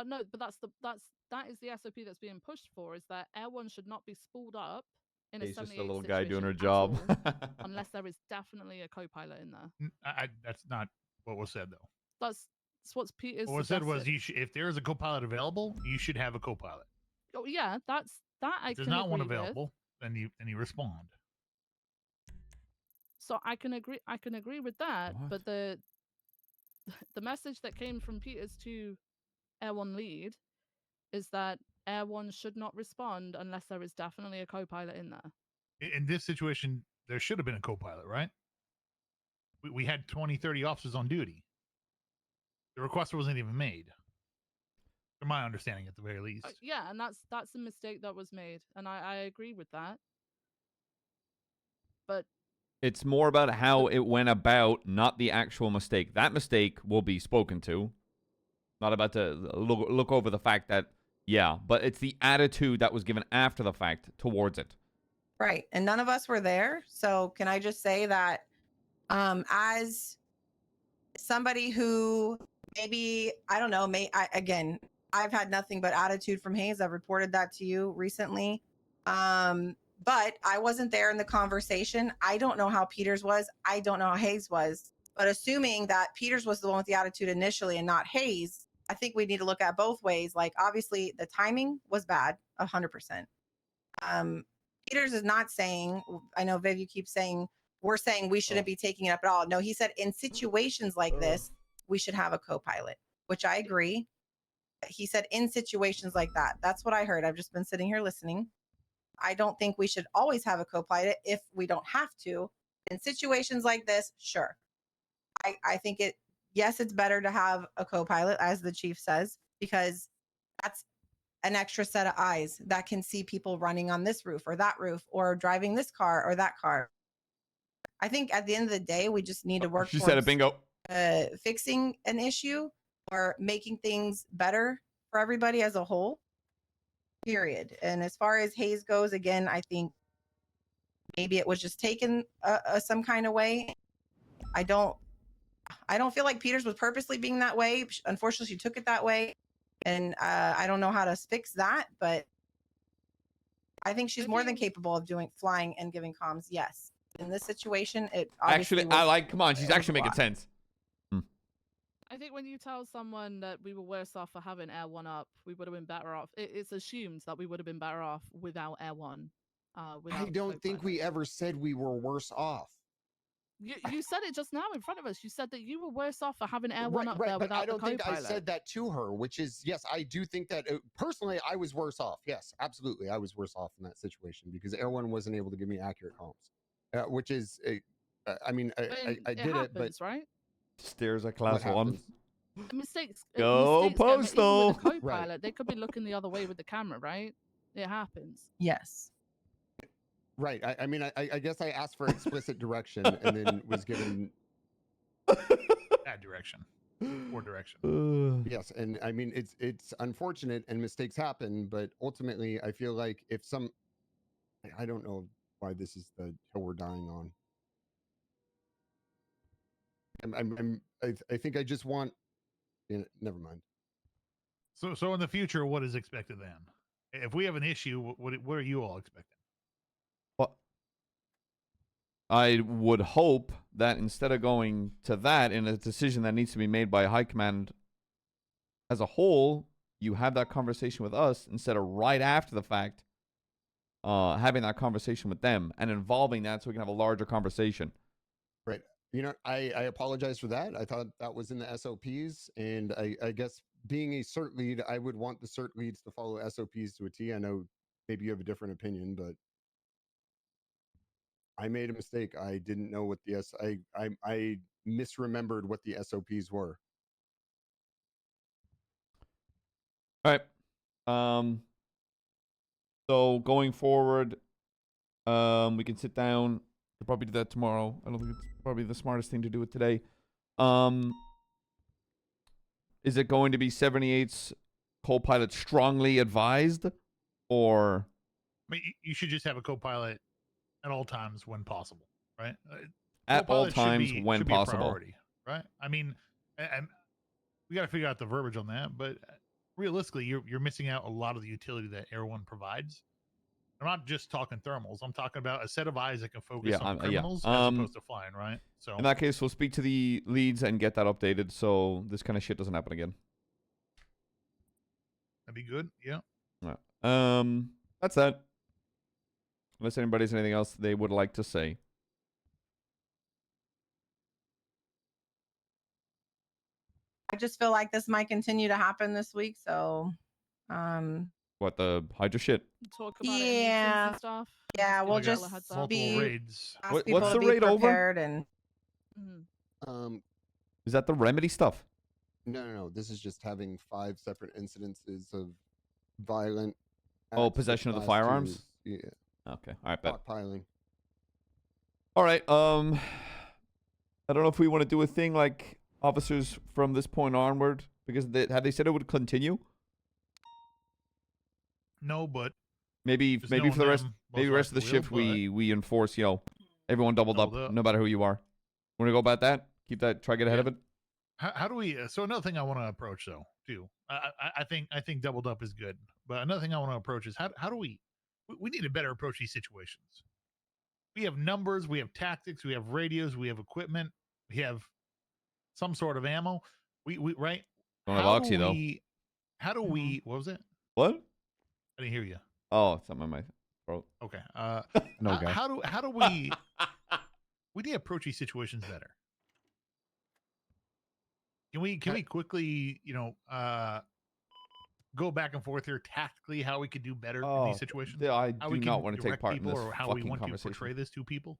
K: No, but that is the SOP that's being pushed for, is that Air 1 should not be spooled up in a 78
A: just a little guy doing her
K: situation
A: job.
K: at all, unless there is definitely a co-pilot in there.
H: That's not what was said, though.
K: That's what's Peter's.
H: What was said was if there is a co-pilot available, you should have a co-pilot.
K: Oh yeah, that I
H: if
K: can
H: there's not one
K: agree
H: available,
K: with.
H: then you respond.
K: So I can agree with that, but the message that came from Peters to Air 1 lead is that Air 1 should not respond unless there is definitely a co-pilot in there.
H: In this situation, there should have been a co-pilot, right? We had 20, 30 officers on duty. The request wasn't even made. From my understanding, at the very least.
K: Yeah, and that's a mistake that was made, and I agree with that. But
A: It's more about how it went about, not the actual mistake. That mistake will be spoken to. Not about to look over the fact that, yeah, but it's the attitude that was given after the fact towards it.
D: Right. And none of us were there. So can I just say that as somebody who maybe, I don't know, again, I've had nothing but attitude from Hayes. I've reported that to you recently. But I wasn't there in the conversation. I don't know how Peters was. I don't know how Hayes was. But assuming that Peters was the one with the attitude initially and not Hayes, I think we need to look at both ways. Like, obviously, the timing was bad, 100%. Peters is not saying, I know, Viv, you keep saying, we're saying we shouldn't be taking it up at all. No, he said in situations like this, we should have a co-pilot, which I agree. He said in situations like that. That's what I heard. I've just been sitting here listening. I don't think we should always have a co-pilot if we don't have to. In situations like this, sure. I think yes, it's better to have a co-pilot, as the chief says, because that's an extra set of eyes that can see people running on this roof or that roof or driving this car or that car. I think at the end of the day, we just need to work
A: She said it, bingo.
D: Fixing an issue or making things better for everybody as a whole, period. And as far as Hayes goes, again, I think maybe it was just taken some kind of way. I don't feel like Peters was purposely being that way. Unfortunately, she took it that way. And I don't know how to fix that, but I think she's more than capable of flying and giving comms. Yes. In this situation, it obviously
A: actually, come on, she's actually making sense.
K: I think when you tell someone that we were worse off for having Air 1 up, we would have been better off. It's assumed that we would have been better off without Air 1.
F: I don't think we ever said we were worse off.
K: You said it just now in front of us. You said that you were worse off for having Air 1 up there
F: but
K: without
F: I don't
K: the
F: think I
K: co-pilot.
F: said that to her, which is, yes, I do think that personally I was worse off. Yes, absolutely. I was worse off in that situation because Air 1 wasn't able to give me accurate comms, which is, I mean, I did it, but
K: right?
A: Stairs at class 1.
K: Mistakes.
A: Go
K: mistakes get made. Even
A: Postal.
K: with a co-pilot, they could be looking the other way with the camera, right? It happens.
D: Yes.
F: Right. I mean, I guess I asked for explicit direction and then was given
H: bad direction or direction.
F: Yes, and I mean it's unfortunate and mistakes happen, but ultimately I feel like if I don't know why this is the hill we're dying on. I think I just want. Never mind.
H: So in the future, what is expected then? If we have an issue, what are you all expecting?
A: Well, I would hope that instead of going to that in a decision that needs to be made by high command as a whole, you have that conversation with us instead of right after the fact having that conversation with them and involving that so we can have a larger conversation.
F: Right. You know, I apologize for that. I thought that was in the SOPs, and I guess being a cert lead, I would want the cert leads to follow SOPs to a T. I know maybe you have a different opinion, but I made a mistake. I didn't know what I misremembered what the SOPs were.
A: All right. So going forward, we can sit down. We'll probably do that tomorrow. I don't think it's probably the smartest thing to do it today. Is it going to be 78's co-pilot strongly advised, or?
H: I mean, you should just have a co-pilot at all times when possible, right?
A: At all
H: Co-pilot
A: times
H: should
A: when
H: be a
A: possible.
H: priority, right? I mean, and we got to figure out the verbiage on that, but realistically, you're missing out a lot of the utility that Air 1 provides. I'm not just talking thermals. I'm talking about a set of eyes that can focus on criminals as opposed to flying, right? So
A: in that case, we'll speak to the leads and get that updated so this kind of shit doesn't happen again.
H: that'd be good. Yeah.
A: All right. That's that. Unless anybody has anything else they would like to say.
D: I just feel like this might continue to happen this week. So
A: What, the Hydra shit?
K: Talk about it in meetings
D: Yeah.
K: and stuff.
D: Yeah,
K: give
D: we'll
K: people a
D: just
K: heads up.
H: Multiple
D: be
H: raids.
D: ask people
A: What's
D: to
A: the
D: be
A: raid over?
D: prepared and
A: Is that the remedy stuff?
F: No. This is just having 5 separate incidences of violent.
A: Oh,
F: acts with
A: possession of the
F: class
A: firearms?
F: twos. Yeah.
A: Okay. All right, bet.
F: Stockpiling.
A: All right. I don't know if we want to do a thing like officers from this point onward, because have they said it would continue?
H: No, but
A: Maybe
H: just
A: for the
H: knowing
A: rest
H: them,
A: maybe the
H: most
A: rest of the
H: likely will,
A: shift
H: but-
A: we enforce, everyone doubled up, no matter who you are. Want to go about that? Keep that. Try to get ahead of it.
H: How do we? So another thing I want to approach though too. I think doubled up is good, but another thing I want to approach is how do we need to better approach these situations. We have numbers, we have tactics, we have radios, we have equipment, we have some sort of ammo. We right.
A: Don't have oxy though.
H: How do we? What was it?
A: What?
H: I didn't hear you.
A: Oh, it's something in my throat.
H: Okay.
L: No guy.
H: How do we? We need to approach these situations better. Can we quickly, go back and forth here tactically how we could do better in these situations?
A: I
H: How
A: do
H: we
A: not
H: can
A: want to take
H: direct
A: part in
H: people,
A: this
H: or how we
A: fucking
H: want to
A: conversation.
H: portray this to people.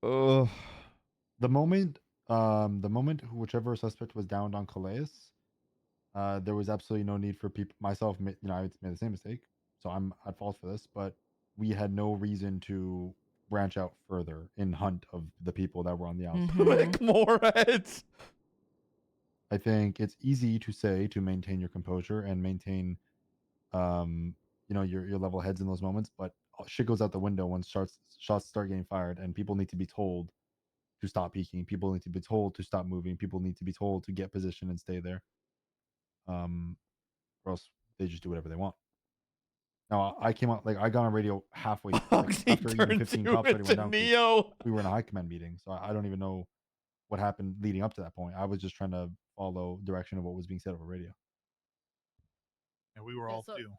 L: The moment whichever suspect was downed on Calais, there was absolutely no need for people. Myself, I made the same mistake, so I'm at fault for this. But we had no reason to branch out further in hunt of the people that were on the outside.
A: Make more heads.
L: I think it's easy to say to maintain your composure and maintain, your level heads in those moments, but shit goes out the window when shots start getting fired, and people need to be told to stop peeking. People need to be told to stop moving. People need to be told to get position and stay there. Or else they just do whatever they want. Now I came out I got on radio halfway after even 15 cops already went down. 'Cause
A: Neo.
L: We were in a high command meeting, so I don't even know what happened leading up to that point. I was just trying to follow direction of what was being said over radio.
H: And we were all too.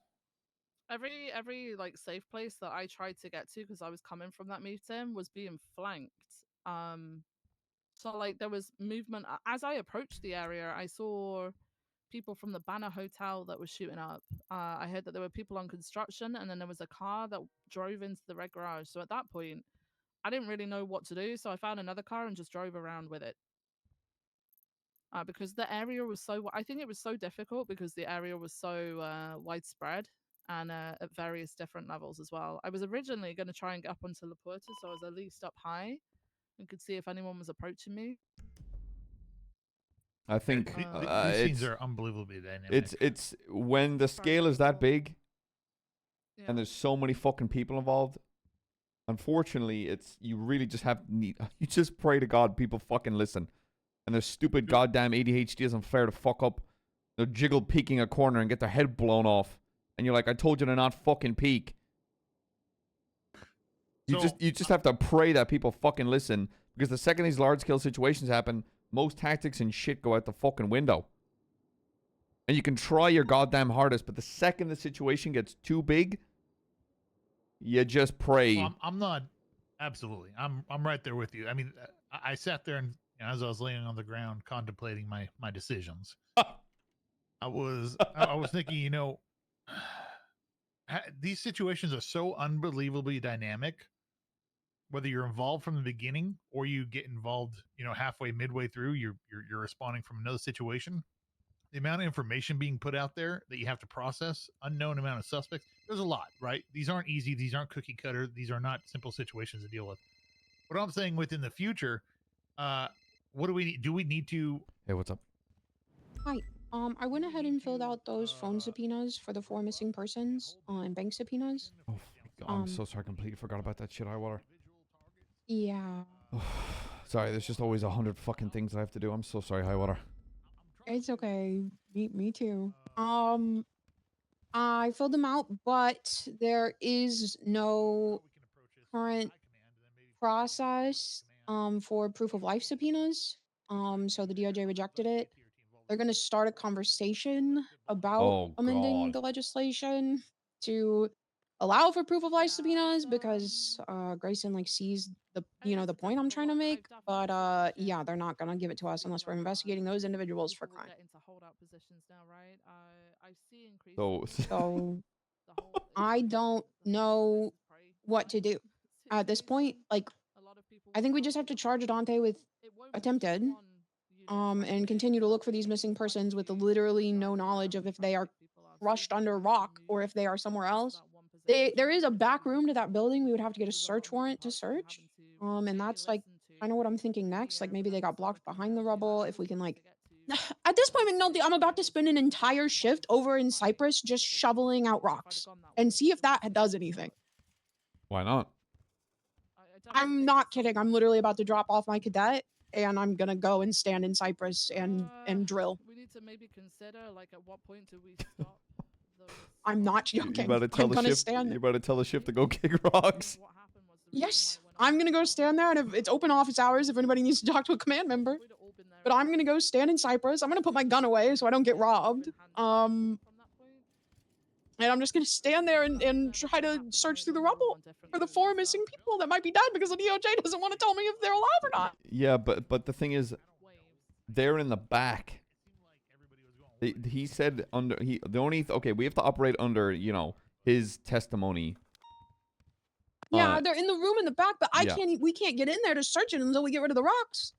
K: Every like safe place that I tried to get to, because I was coming from that meeting, was being flanked. So like there was movement as I approached the area. I saw people from the Banner Hotel that was shooting up. I heard that there were people on construction, and then there was a car that drove into the red garage. So at that point, I didn't really know what to do. So I found another car and just drove around with it. Because the area was I think it was so difficult because the area was so widespread and at various different levels as well. I was originally going to try and get up onto La Puerta, so I was at least up high and could see if anyone was approaching me.
A: I think
H: These scenes are unbelievably dynamic.
A: It's when the scale is that big, and there's so many fucking people involved. Unfortunately, you really just you just pray to God people fucking listen, and their stupid goddamn ADHD isn't fair to fuck up. They'll jiggle peeking a corner and get their head blown off, and you're like, I told you to not fucking peek. You just have to pray that people fucking listen, because the second these large scale situations happen, most tactics and shit go out the fucking window. And you can try your goddamn hardest, but the second the situation gets too big, you just pray.
H: Well, I'm not. Absolutely, I'm right there with you. I mean, I sat there and as I was laying on the ground contemplating my decisions, I was thinking, these situations are so unbelievably dynamic. Whether you're involved from the beginning or you get involved, halfway, midway through, you're responding from another situation. The amount of information being put out there that you have to process, unknown amount of suspects, there's a lot, right? These aren't easy. These aren't cookie cutter. These are not simple situations to deal with. What I'm saying within the future, what do we need? Do we need to?
A: Hey, what's up?
G: Hi. I went ahead and filled out those phone subpoenas for the 4 missing persons and bank subpoenas.
A: Oh, I'm so sorry. I completely forgot about that shit, Highwater.
G: Yeah.
A: Sorry, there's just always 100 fucking things I have to do. I'm so sorry, Highwater.
G: It's okay. Me too. I filled them out, but there is no current process for proof of life subpoenas. So the DOJ rejected it. They're going to start a conversation about amending the legislation to allow for proof of life subpoenas because Grayson like sees the the point I'm trying to make. But yeah, they're not gonna give it to us unless we're investigating those individuals for crime.
K: Into holdout positions now, right? I see increase.
A: So
G: So I don't know what to do at this point. Like, I think we just have to charge Dante with attempted, and continue to look for these missing persons with literally no knowledge of if they are crushed under a rock or if they are somewhere else. There is a back room to that building. We would have to get a search warrant to search. And that's like kind of what I'm thinking next. Like maybe they got blocked behind the rubble. If we can like at this point, McNulty, I'm about to spend an entire shift over in Cyprus just shoveling out rocks and see if that does anything.
A: why not?
G: I'm not kidding. I'm literally about to drop off my cadet and I'm gonna go and stand in Cyprus and drill.
K: We need to maybe consider like at what point do we stop those.
G: I'm not
A: You
G: joking.
A: about to tell
G: I'm
A: the
G: gonna
A: shift?
G: stand.
A: You about to tell the shift to go kick rocks?
G: Yes, I'm gonna go stand there, and if it's open office hours, if anybody needs to talk to a command member. But I'm gonna go stand in Cyprus. I'm gonna put my gun away so I don't get robbed. And I'm just gonna stand there and try to search through the rubble for the 4 missing people that might be dead because the DOJ doesn't want to tell me if they're alive or not.
A: Yeah, but the thing is, they're in the back. He said okay, we have to operate under his testimony.
G: Yeah, they're in the room in the back, but
A: yeah.
G: we can't get in there to search it until we get rid of the rocks.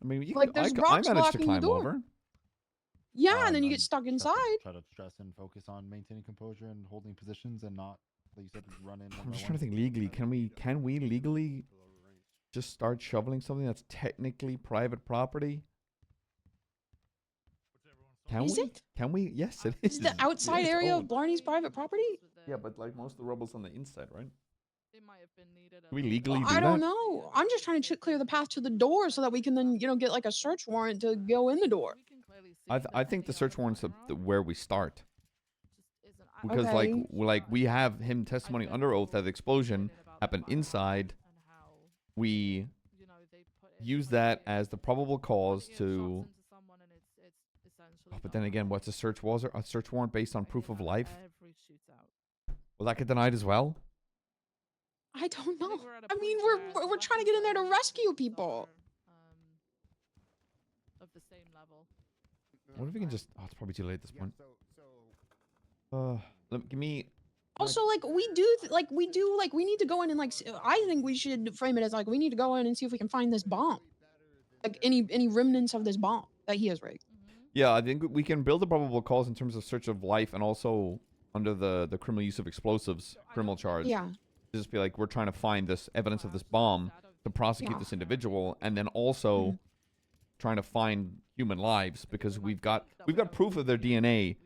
A: I mean,
G: Like, there's
A: I
G: rocks
A: managed to
G: blocking the
A: climb
G: door.
A: over.
G: Yeah, and then you get stuck
L: Try
G: inside.
L: to stress and focus on maintaining composure and holding positions and not, like you said, run in.
A: I'm just trying to think legally. Can we legally just start shoveling something that's technically private property?
G: Is it?
A: Can we? Yes, it is.
G: Is the outside
A: It's
G: area
A: owned.
G: of Blarney's private property?
A: Yeah, but like most of the rubble's on the inside, right?
K: It might have been needed.
A: Can we legally do
G: I
A: that?
G: don't know. I'm just trying to clear the path to the door so that we can then, get like a search warrant to go in the door.
A: I think the search warrant's where we start. Because
G: Okay.
A: like we have him testimony under oath that the explosion happened inside. We use that as the probable cause to. Oh, but then again, what's a search warrant? A search warrant based on proof of life? Will that get denied as well?
G: I don't know. I mean, we're trying to get in there to rescue people.
K: Of the same level.
A: What if we can just? Oh, it's probably too late at this point. Give me.
G: Also, like we need to go in and like I think we should frame it as like we need to go in and see if we can find this bomb, like any remnants of this bomb that he has rigged.
A: Yeah, I think we can build a probable cause in terms of search of life and also under the criminal use of explosives criminal charge.
G: Yeah.
A: Just be like, we're trying to find this evidence of this bomb to prosecute this individual, and then also trying to find human lives because we've got proof of their DNA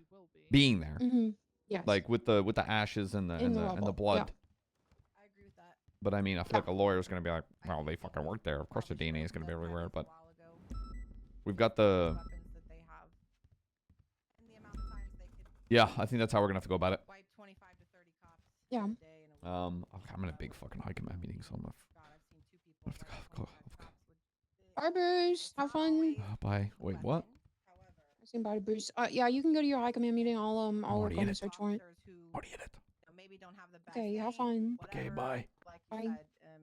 A: being there.
G: Yes.
A: Like with the ashes and the blood.
G: Yeah.
D: I agree with that.
A: But I mean, I feel like a lawyer's gonna be like, well, they fucking worked there. Of course, their DNA is gonna be everywhere. But we've got the. Yeah, I think that's how we're gonna have to go about it.
G: Yeah.
A: I'm in a big fucking high command meeting, so I'm gonna have to go.
G: Bye, Bruce. Have fun.
A: Bye. Wait, what?
G: I seen bye, Bruce. Yeah, you can go to your high command meeting. I'll work
A: already
G: on
A: in
G: the
A: it.
G: search warrant.
A: Already in it.
D: Maybe don't have the best
G: Okay, have
D: name,
G: fun.
A: Okay,
D: whatever.
A: bye.
D: Like you said,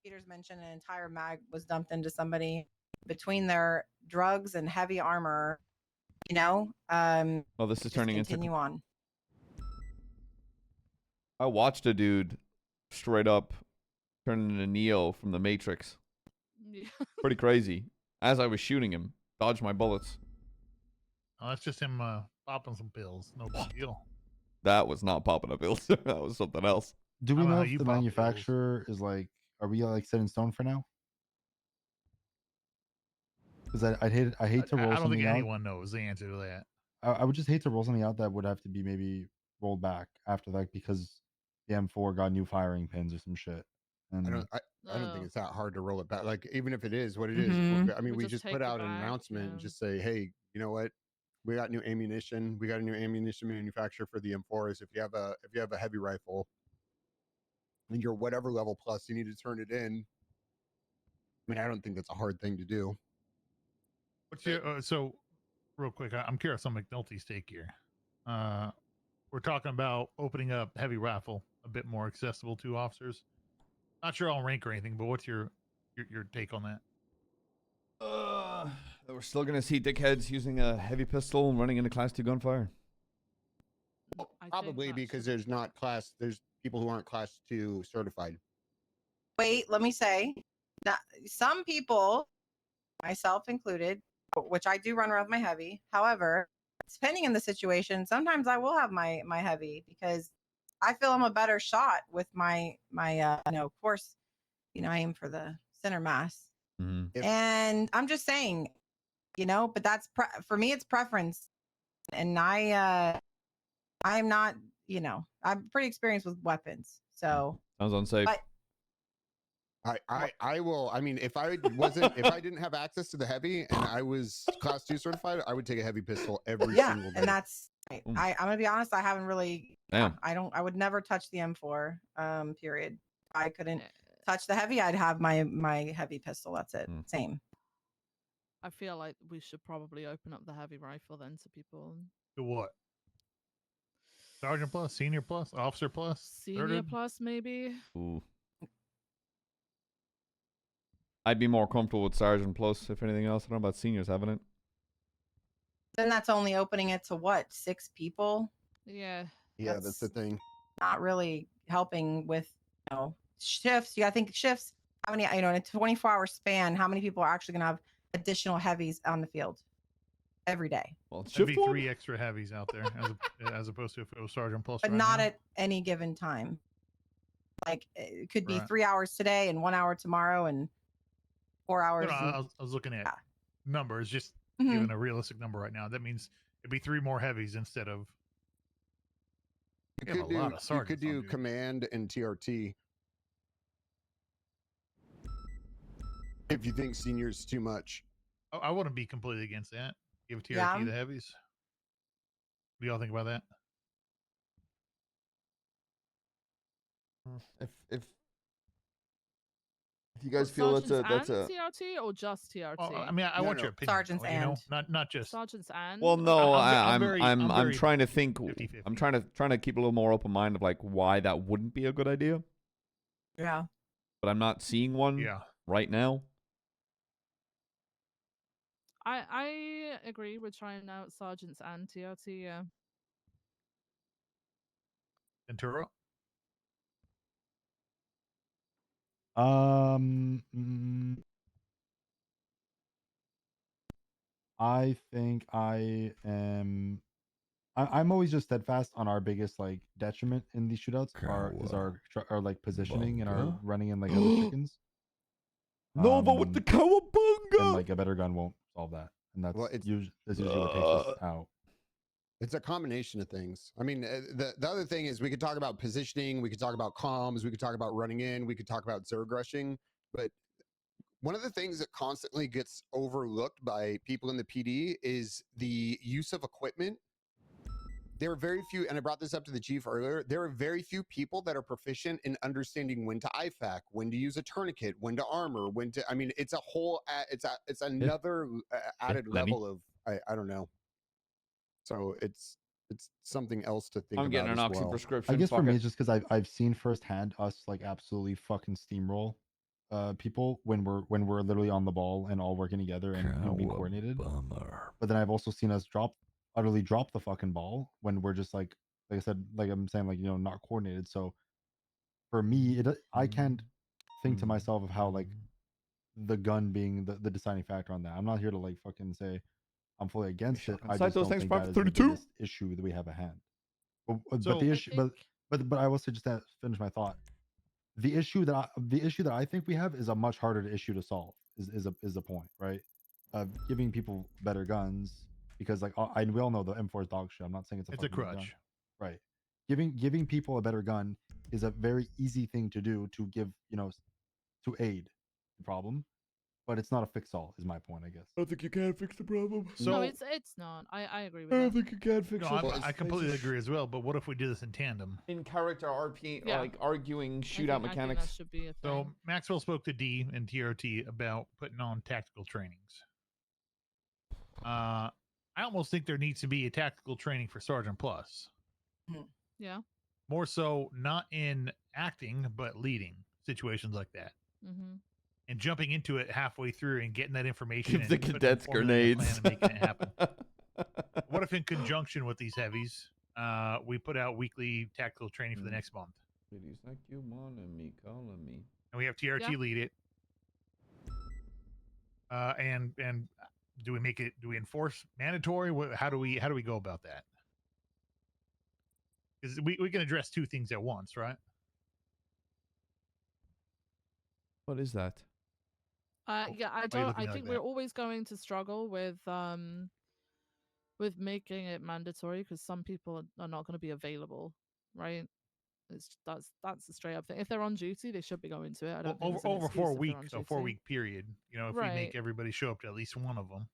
D: Peter's mentioned an entire mag was dumped into somebody between their drugs and heavy armor.
A: Well, this is
D: just
A: turning into.
D: continue on.
A: I watched a dude straight up turn into Neo from the Matrix.
K: Yeah.
A: Pretty crazy. As I was shooting him, dodged my bullets.
H: Oh, that's just him popping some pills. No big deal.
A: That was not popping a pill. That was something else.
L: Do we
H: I don't know
L: know
H: how
L: if
H: you
L: the
H: pop
L: manufacturer is like, are we like set in stone for now? Because I hate to roll
H: I don't
L: something
H: think
L: out.
H: anyone knows the answer to that.
L: I would just hate to roll something out that would have to be maybe rolled back after that because the M4 got new firing pins or some shit. And
F: I don't think it's that hard to roll it back. Like even if it is what it is, I mean, we just put out an announcement and just say, hey, you know what? We got new ammunition. We got a new ammunition manufacturer for the M4s. If you have a heavy rifle and you're whatever level plus, you need to turn it in. I mean, I don't think that's a hard thing to do.
H: What's your so real quick? I'm curious on McNulty's take here. we're talking about opening up heavy rifle a bit more accessible to officers. Not sure on rank or anything, but what's your take on that?
A: We're still gonna see dickheads using a heavy pistol and running into Class 2 gunfire.
F: Probably because there's people who aren't Class 2 certified.
D: Wait, let me say that some people, myself included, which I do run around with my heavy. However, depending on the situation, sometimes I will have my heavy because I feel I'm a better shot with my of course, I aim for the center mass. And I'm just saying, but that's for me, it's preference. And I'm not, I'm pretty experienced with weapons. So
A: Sounds unsafe.
D: But,
F: I will. I mean, if I didn't have access to the heavy and I was Class 2 certified, I would take a heavy pistol every single day.
D: And that's I'm gonna be honest, I haven't really
A: Damn.
D: I would never touch the M4 period. I couldn't touch the heavy. I'd have my heavy pistol. That's it. Same.
K: I feel like we should probably open up the heavy rifle then to people.
H: To what? Sergeant plus, senior plus, officer plus,
K: Senior
H: third?
K: plus, maybe.
A: Ooh. I'd be more comfortable with Sergeant Plus, if anything else. I don't know about seniors having it.
D: Then that's only opening it to what, 6 people?
K: Yeah.
F: Yeah, that's the thing.
D: Not really helping with shifts. I think shifts. How many? In a 24-hour span, how many people are actually gonna have additional heavies on the field every day?
A: Well,
H: There'd be 3 extra heavies out there as opposed to if it was Sergeant Plus.
D: But
H: right
D: not
H: now.
D: at any given time. Like it could be
H: Right.
D: 3 hours today and 1 hour tomorrow and 4 hours.
H: No,
D: and-
H: I was looking at numbers, just
D: Mhm.
H: giving a realistic number right now. That means it'd be 3 more heavies instead of.
F: You
H: We have a lot of
F: could
H: sergeants on
F: do
H: duty.
F: command and TRT. If you think seniors too much.
H: I wouldn't be completely against that. Give TRT
D: Yeah.
H: the heavies. What do y'all think about that?
A: If you guys feel that's a
K: TRT or just TRT?
H: Well, I mean, I want your opinion.
D: Sergeants
H: though, not just.
K: Sergeants and.
A: well, no, I'm
H: very
A: trying to think.
H: 50-50.
A: I'm trying to keep a little more open mind of like why that wouldn't be a good idea.
D: Yeah.
A: But I'm not seeing one right now.
K: I agree with trying out sergeants and TRT. Yeah.
H: Ventura.
L: I think I am. I'm always just steadfast on our biggest like detriment in these shootouts is our like positioning and our
A: Bunga.
L: running in like other chickens.
A: Nova with the cowabunga.
L: And like a better gun won't solve that, and that's usually what takes us out.
F: It's a combination of things. I mean, the other thing is we could talk about positioning, we could talk about comms, we could talk about running in, we could talk about zero rushing, but one of the things that constantly gets overlooked by people in the PD is the use of equipment. There are very few, and I brought this up to the chief earlier, there are very few people that are proficient in understanding when to IFAC, when to use a tourniquet, when to armor, when to, I mean, it's a whole, it's another added level of, I don't know. So it's something else to think
A: I'm
F: about
A: getting an
F: as
A: oxy
F: well.
A: prescription.
L: I guess for
A: fuck
L: me,
A: it.
L: it's just because I've seen firsthand us like absolutely fucking steamroll people when we're literally on the ball and all working together and being coordinated. But then I've also seen us utterly drop the fucking ball when we're just like I said, like I'm saying, like not coordinated. So for me, I can't think to myself of how like the gun being the deciding factor on that. I'm not here to like fucking say I'm fully against it. I
A: Cite
L: just
A: those
L: don't
A: things
L: think
A: for
L: that is the
A: 32.
L: biggest issue that we have at hand. But
H: So-
L: the issue, but I will say just to finish my thought. The issue that I think we have is a much harder issue to solve. Is the point, right? Giving people better guns because like we all know the M4 is dog shit. I'm not saying it's a
H: It's a
L: fucking good gun.
H: crutch.
L: Right. Giving people a better gun is a very easy thing to do to give to aid the problem, but it's not a fix all. Is my point, I guess.
A: I don't think you can fix the problem.
K: No, it's not. I agree with
A: I
K: that.
A: don't think you can fix
H: No,
A: it.
H: I completely agree as well. But what if we do this in tandem?
A: In character RP,
K: Yeah.
A: like arguing shootout
K: I think
A: mechanics.
K: that should be a thing.
H: So Maxwell spoke to D and TRT about putting on tactical trainings. I almost think there needs to be a tactical training for Sergeant Plus.
K: Yeah.
H: More so, not in acting, but leading situations like that.
K: Mm-hmm.
H: And jumping into it halfway through and getting that information.
A: Give the
H: and putting-
A: cadets
H: formulating a plan
A: grenades.
H: and making it happen. What if in conjunction with these heavies, we put out weekly tactical training for the next month?
A: Ladies like you wanting me, calling me.
H: And we have TRT
K: Yeah.
H: lead it. And do we make it? Do we enforce mandatory? How do we go about that? Because we can address two things at once, right?
A: What is that?
K: Yeah, I
H: you
K: don't.
H: looking
K: I
H: at me
K: think
H: like
K: we're
H: that?
K: always going to struggle with making it mandatory because some people are not going to be available, right? That's a straight up thing. If they're on duty, they should be going to it. I don't think there's an
H: Over
K: excuse
H: 4
K: if they're on
H: weeks, a
K: duty.
H: 4-week period. You know, if we
K: Right.
H: make everybody show up to at least one of them.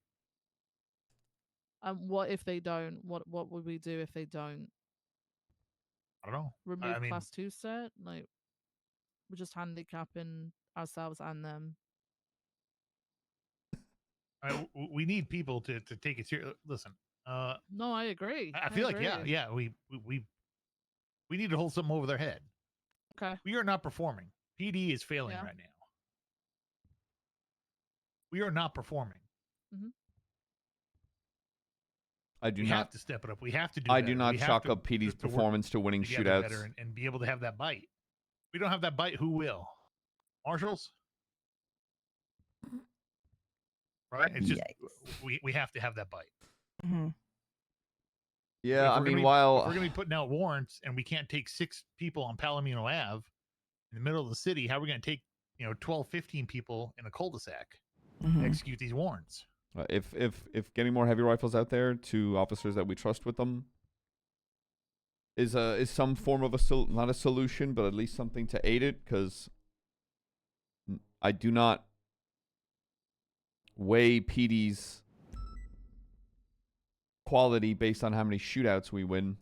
K: What if they don't? What would we do if they don't?
H: I don't know.
K: Remove
H: I mean,
K: class 2 set? Like, we're just handicapping ourselves and them.
H: we need people to take it serious. Listen,
K: No, I agree.
H: I feel like
K: agree.
H: we need to hold something over their head.
K: Okay.
H: We are not performing. PD is failing
K: Yeah.
H: right now. We are not performing.
K: Mm-hmm.
A: I do
H: We
A: not
H: have to step it up. We have to do
A: I
H: better.
A: do not
H: We have
A: chalk
H: to-
A: up PD's
H: to work
A: performance to winning
H: together
A: shootouts.
H: better and be able to have that bite. We don't have that bite. Who will? Marshals? Right? It's just we have to have that bite.
A: Yeah,
H: If
A: I
H: we're
A: mean,
H: gonna be-
A: while
H: if we're going to be putting out warrants and we can't take 6 people on Palomino Ave in the middle of the city, how are we going to take 12, 15 people in a cul-de-sac to execute these warrants?
A: if getting more heavy rifles out there to officers that we trust with them is some form of not a solution, but at least something to aid it, because I do not weigh PD's quality based on how many shootouts we win.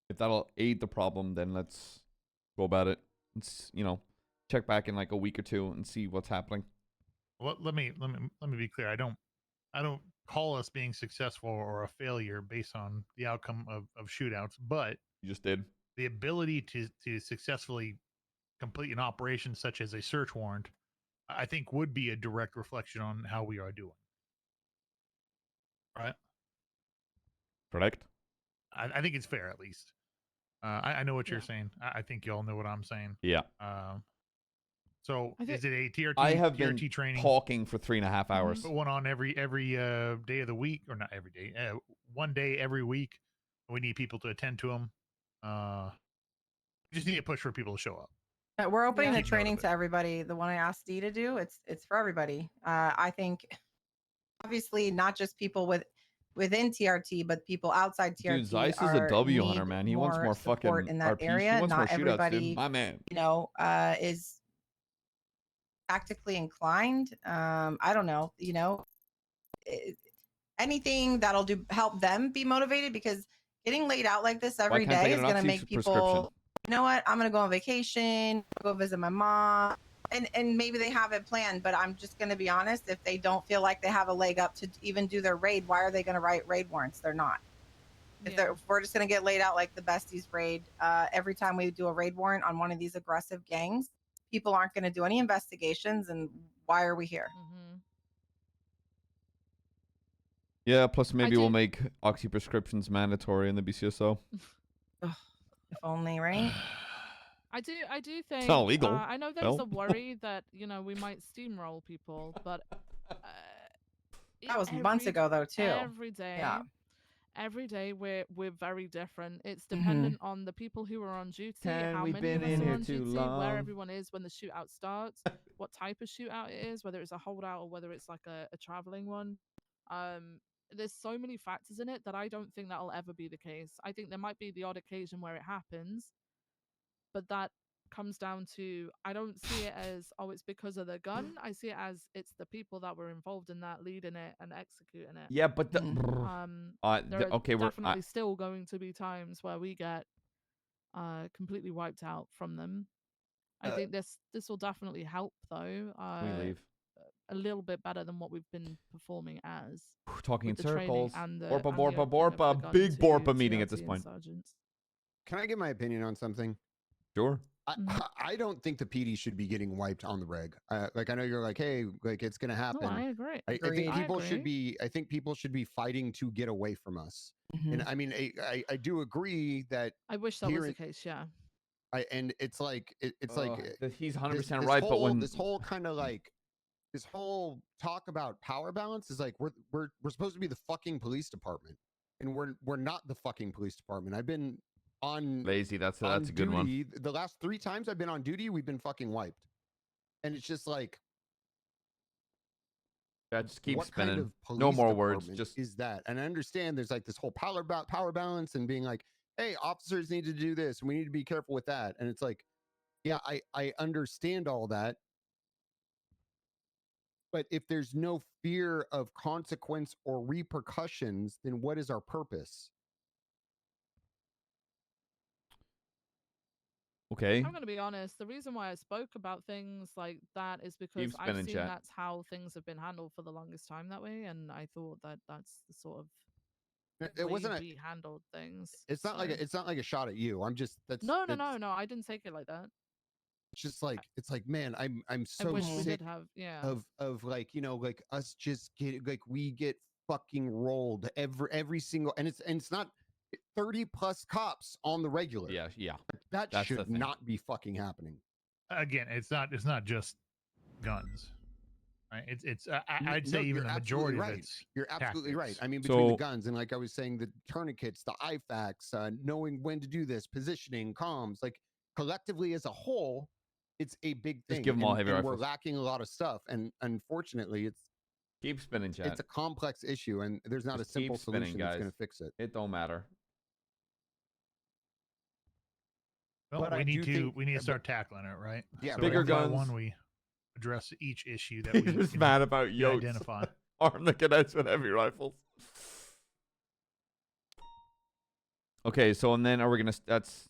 A: If that'll aid the problem, then let's go about it. Let's check back in like a week or two and see what's happening.
H: Well, let me be clear. I don't call us being successful or a failure based on the outcome of shootouts, but
A: you just did
H: the ability to successfully complete an operation such as a search warrant, I think would be a direct reflection on how we are doing. Right?
A: Correct.
H: I think it's fair, at least. I know what you're saying. I think y'all know what I'm saying.
A: Yeah.
H: So is it a TRT?
A: I have
H: TRT
A: been
H: training
A: talking for 3.5 hours.
H: Put one on every day of the week, or not every day. One day every week. We need people to attend to them. We just need to push for people to show up.
D: We're opening the
H: Keep note
D: training
H: of it.
D: to everybody. The one I asked Dee to do, it's for everybody. I think obviously not just people within TRT, but people outside TRT.
A: Dude, Zeiss is a W hunter,
D: need
A: man. He wants more
D: support
A: fucking
D: in that
A: RPs.
D: area.
A: He wants
D: Not
A: more shootouts,
D: everybody,
A: dude. My man.
D: is tactically inclined. I don't know. Anything that'll help them be motivated, because getting laid out like this every
A: can't they
D: day
A: get
D: is
A: an
D: going to
A: oxy
D: make
A: prescription?
D: people, you know what, I'm going to go on vacation, go visit my mom, and maybe they have it planned, but I'm just going to be honest, if they don't feel like they have a leg up to even do their raid, why are they going to write raid warrants? They're not. If we're just going to get laid out like the besties raid, every time we do a raid warrant on one of these aggressive gangs, people aren't going to do any investigations, and why are we here?
A: Yeah, plus maybe we'll make oxy prescriptions mandatory in the BCSO.
D: If only, right?
K: I do think
A: not illegal.
K: I know there's
A: No.
K: a worry that we might steamroll people, but
D: that was months ago though too.
K: Every day,
D: Yeah.
K: every day we're very different. It's dependent on the people who are on duty, how
A: we've
K: many of
A: been
K: us
A: in
K: are
A: here
K: on
A: too
K: duty,
A: long.
K: where everyone is when the shootout starts, what type of shootout it is, whether it's a holdout or whether it's like a traveling one. There's so many factors in it that I don't think that'll ever be the case. I think there might be the odd occasion where it happens, but that comes down to, I don't see it as, oh, it's because of the gun. I see it as it's the people that were involved in that, leading it and executing it.
A: Yeah, but the
K: There are
A: okay,
K: definitely still going to be times where we get completely wiped out from them. I think this will definitely help though.
A: we leave.
K: a little bit better than what we've been performing as.
A: Talking in
K: with the training
A: circles.
K: and the,
A: Borpa,
K: and the
A: borpa,
K: opening of the
A: borpa.
K: gun
A: Big
K: to
A: borpa meeting at
K: TRT
A: this
K: and
A: point.
K: sergeants.
F: Can I give my opinion on something?
A: Sure.
F: I don't think the PD should be getting wiped on the reg. Like I know you're like, hey, like it's gonna happen.
K: No, I agree.
F: I think people should
K: agree.
F: be. I think people should be fighting to get away from us. And I mean, I do agree that.
K: I wish that
F: here
K: was
F: in-
K: the case. Yeah.
F: and it's like it's like
A: that he's 100%
F: this
A: right, but
F: whole-
A: when
F: this whole kind of like this whole talk about power balance is like we're supposed to be the fucking police department, and we're not the fucking police department. I've been on
A: lazy, that's
F: on
A: a good one.
F: duty. The last 3 times I've been on duty, we've been fucking wiped, and it's just like.
A: Yeah, just keep
F: What
A: spinning.
F: kind of
A: No
F: police
A: more words.
F: department
A: Just
F: is that? And I understand there's like this whole power balance and being like, hey, officers need to do this and we need to be careful with that. And it's like, yeah, I understand all that. But if there's no fear of consequence or repercussions, then what is our purpose?
A: okay.
K: I'm going to be honest. The reason why I spoke about things like that is because I've
A: spinning,
K: seen
A: chat.
K: that's how things have been handled for the longest time that way, and I thought that that's the sort of
F: It
K: way
F: wasn't.
K: we handled things.
F: It's not like
K: so-
F: it's not like a shot at you. I'm just
K: No. I didn't take it like that.
F: It's just like it's like, man, I'm
K: I
F: so
K: wish we
F: sick
K: did have, yeah.
F: of like, you know, like us just get like we get fucking rolled every single, and it's not 30 plus cops on the regular.
A: Yeah.
F: That
A: That's the
F: should
A: thing.
F: not be fucking happening.
H: Again, it's not just guns, right? It's I'd
F: No,
H: say even
F: you're
H: the
F: absolutely
H: majority
F: right.
H: of it's
F: You're absolutely right.
H: tactics.
F: I mean, between the
A: So-
F: guns and like I was saying, the tourniquets, the IFACs, knowing when to do this, positioning, comms, like collectively as a whole, it's a big thing.
A: give 'em all
F: and,
A: heavy
F: and we're
A: rifles.
F: lacking a lot of stuff, and unfortunately,
A: Keep spinning, chat.
F: it's a complex issue, and there's not
A: Just
F: a simple
A: keep spinning,
F: solution that's
A: guys.
F: going to fix it.
A: It don't matter.
H: Well,
F: But I
H: we need
F: do
H: to
F: think-
H: we need to start tackling it, right?
F: Yeah,
H: So
A: bigger
H: one by
A: guns.
H: One, we address each issue that we
A: He's
H: can
A: mad about Yotes.
H: identify.
A: Arm the cadets with heavy rifles. Okay, so and then are we gonna? That's.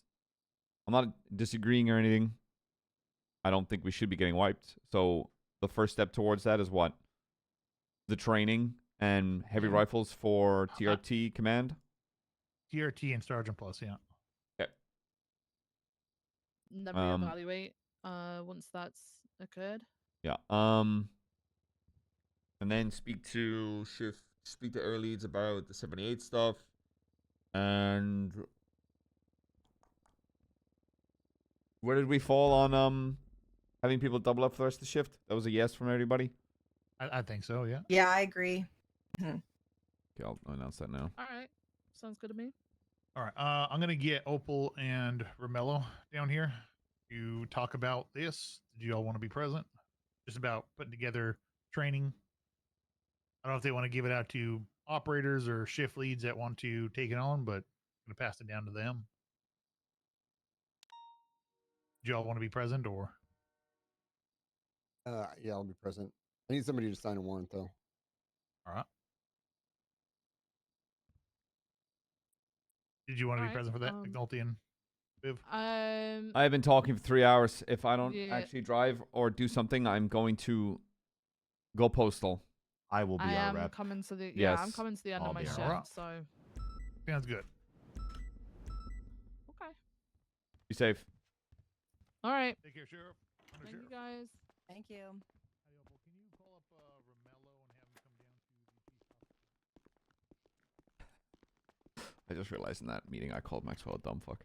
A: I'm not disagreeing or anything. I don't think we should be getting wiped. So the first step towards that is what? The training and heavy
H: Yeah.
A: rifles for TRT command.
H: TRT and Sergeant Plus, yeah.
A: Okay.
K: And then
A: Um,
K: reevaluate once that's occurred.
A: Yeah. And then speak to air leads about the 78 stuff. And where did we fall on having people double up for the rest of the shift? That was a yes from everybody.
H: I think so, yeah.
D: Yeah, I agree.
A: Okay, I'll announce that now.
K: All right, sounds good to me.
H: All right. I'm gonna get Opal and Romello down here to talk about this. Do you all want to be present? Just about putting together training. I don't know if they want to give it out to operators or shift leads that want to take it on, but I'm gonna pass it down to them. Do y'all want to be present or?
F: Yeah, I'll be present. I need somebody to sign a warrant though.
H: All right. Did you want to be
K: Alright,
H: present for that, McNulty and Viv?
A: I've been talking for 3 hours. If I don't
K: Yeah.
A: actually drive or do something, I'm going to go postal.
L: I will
K: I am coming to the I'm
A: Yes.
K: coming to the end
L: I'll
K: of my
L: be
K: shift,
H: alright.
K: so
H: Sounds good.
K: okay.
A: Be safe.
K: All right.
H: Take care, Sheriff.
K: Thank you guys.
D: Thank you.
H: Can you call up Romello and have him come down to the
A: I just realized in that meeting I called Maxwell a dumb fuck.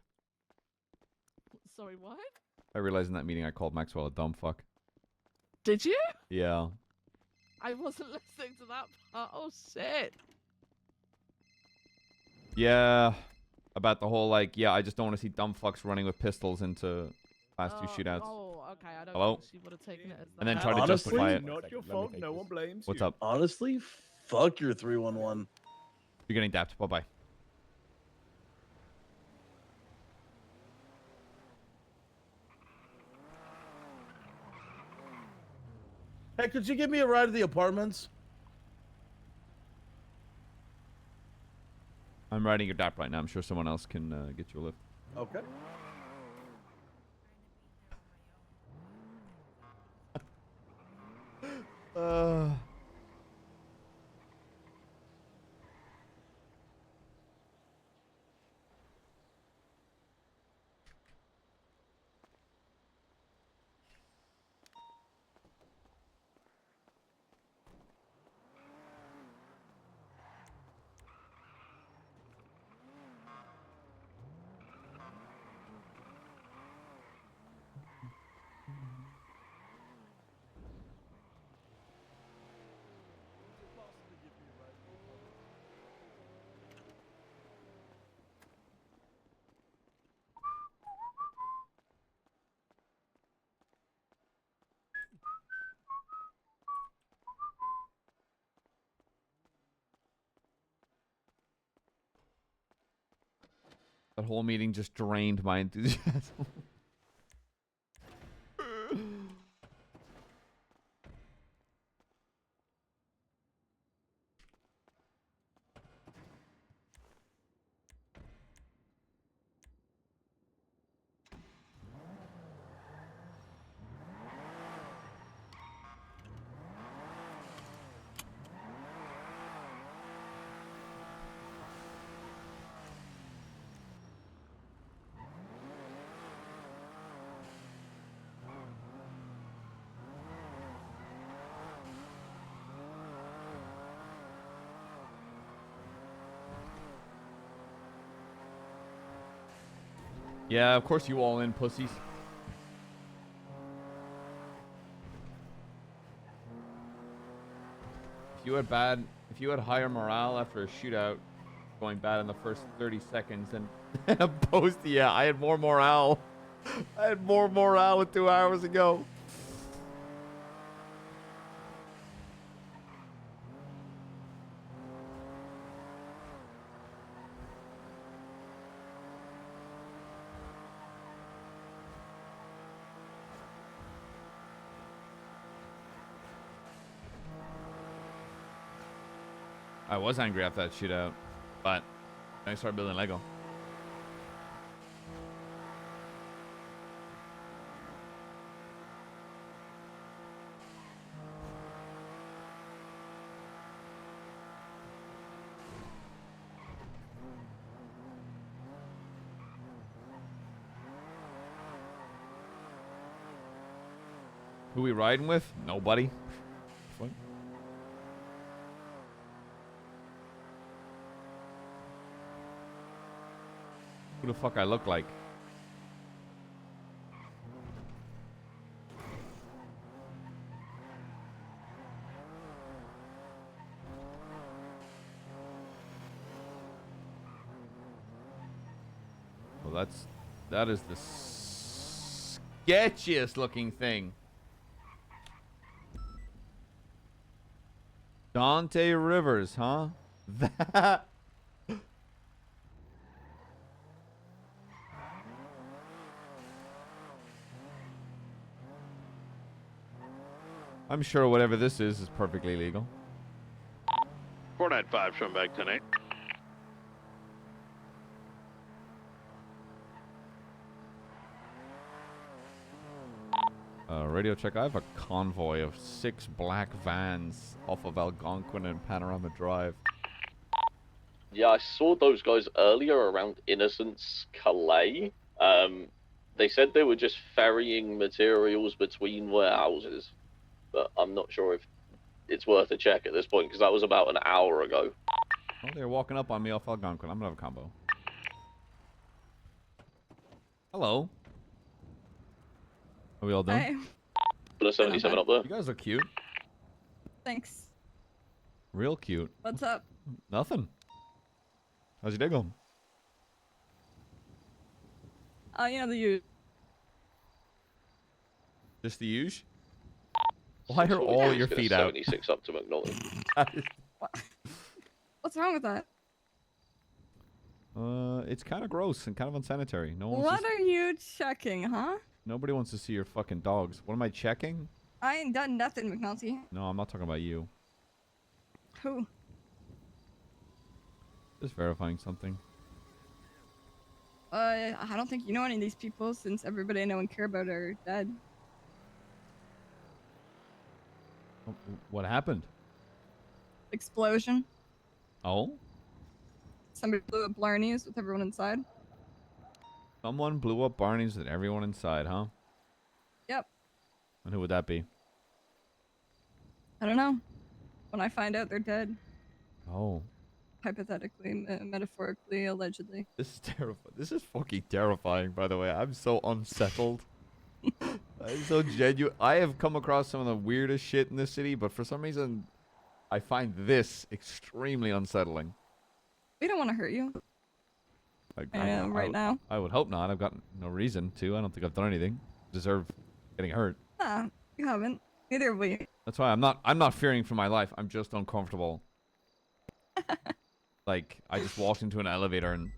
K: Sorry, what?
A: I realized in that meeting I called Maxwell a dumb fuck.
K: Did you?
A: Yeah.
K: I wasn't listening to that part. Oh shit.
A: Yeah. About the whole like, yeah, I just don't want to see dumb fucks running with pistols into class 2 shootouts.
K: Oh, okay. I don't
A: Hello?
K: think she would have taken it as that.
A: And then try to
J: Honestly,
A: justify it.
J: not your fault. No one blames
A: What's
J: you.
A: up?
J: Honestly, fuck your 311.
A: You're getting dapped. Bye bye.
J: Hey, could you give me a ride to the apartments?
A: I'm riding your dap right now. I'm sure someone else can get you a lift.
J: Okay.
A: That whole meeting just drained my enthusiasm. Yeah, of course you all in, pussies. If you had higher morale after a shootout going bad in the first 30 seconds than opposed to, yeah, I had more morale. I had more morale with 2 hours ago. I was angry after that shootout, but then I started building Lego. Who we riding with? Nobody. What? Who the fuck I look like? Well, that is the sketchiest looking thing. Dante Rivers, huh? That. I'm sure whatever this is perfectly legal.
O: 495, showing back tonight.
A: Radio check. I have a convoy of 6 black vans off of Algonquin and Panorama Drive.
P: Yeah, I saw those guys earlier around Innocence Calais. They said they were just ferrying materials between warehouses, but I'm not sure if it's worth a check at this point because that was about an hour ago.
A: Oh, they're walking up on me off Algonquin. I'm gonna have a combo. Hello. Are we all done?
Q: Hey.
P: The 77 up there.
A: You guys are cute.
Q: Thanks.
A: Real cute.
Q: What's up?
A: Nothing. How's your day going?
Q: You know the usual.
A: Just the usual? Why are all your feet out?
P: 76 up to McNulty.
Q: What's wrong with that?
A: It's kind of gross and kind of unsanitary. No one wants
Q: What
A: to
Q: are you checking, huh?
A: Nobody wants to see your fucking dogs. What am I checking?
Q: I ain't done nothing, McNulty.
A: No, I'm not talking about you.
Q: Who?
A: Just verifying something.
Q: I don't think you know any of these people since everybody I know and care about are dead.
A: What happened?
Q: Explosion.
A: Oh?
Q: Somebody blew up Blarney's with everyone inside.
A: Someone blew up Barney's with everyone inside, huh?
Q: Yep.
A: And who would that be?
Q: I don't know. When I find out they're dead,
A: Oh.
Q: hypothetically, metaphorically, allegedly.
A: This is terrifying. This is fucking terrifying, by the way. I'm so unsettled. I'm so genuine. I have come across some of the weirdest shit in this city, but for some reason, I find this extremely unsettling.
Q: We don't want to hurt you.
A: Like,
Q: right now.
A: I would hope not. I've got no reason to. I don't think I've done anything. Deserve getting hurt.
Q: Nah, you haven't. Neither have we.
A: That's why I'm not fearing for my life. I'm just uncomfortable. Like, I just walked into an elevator and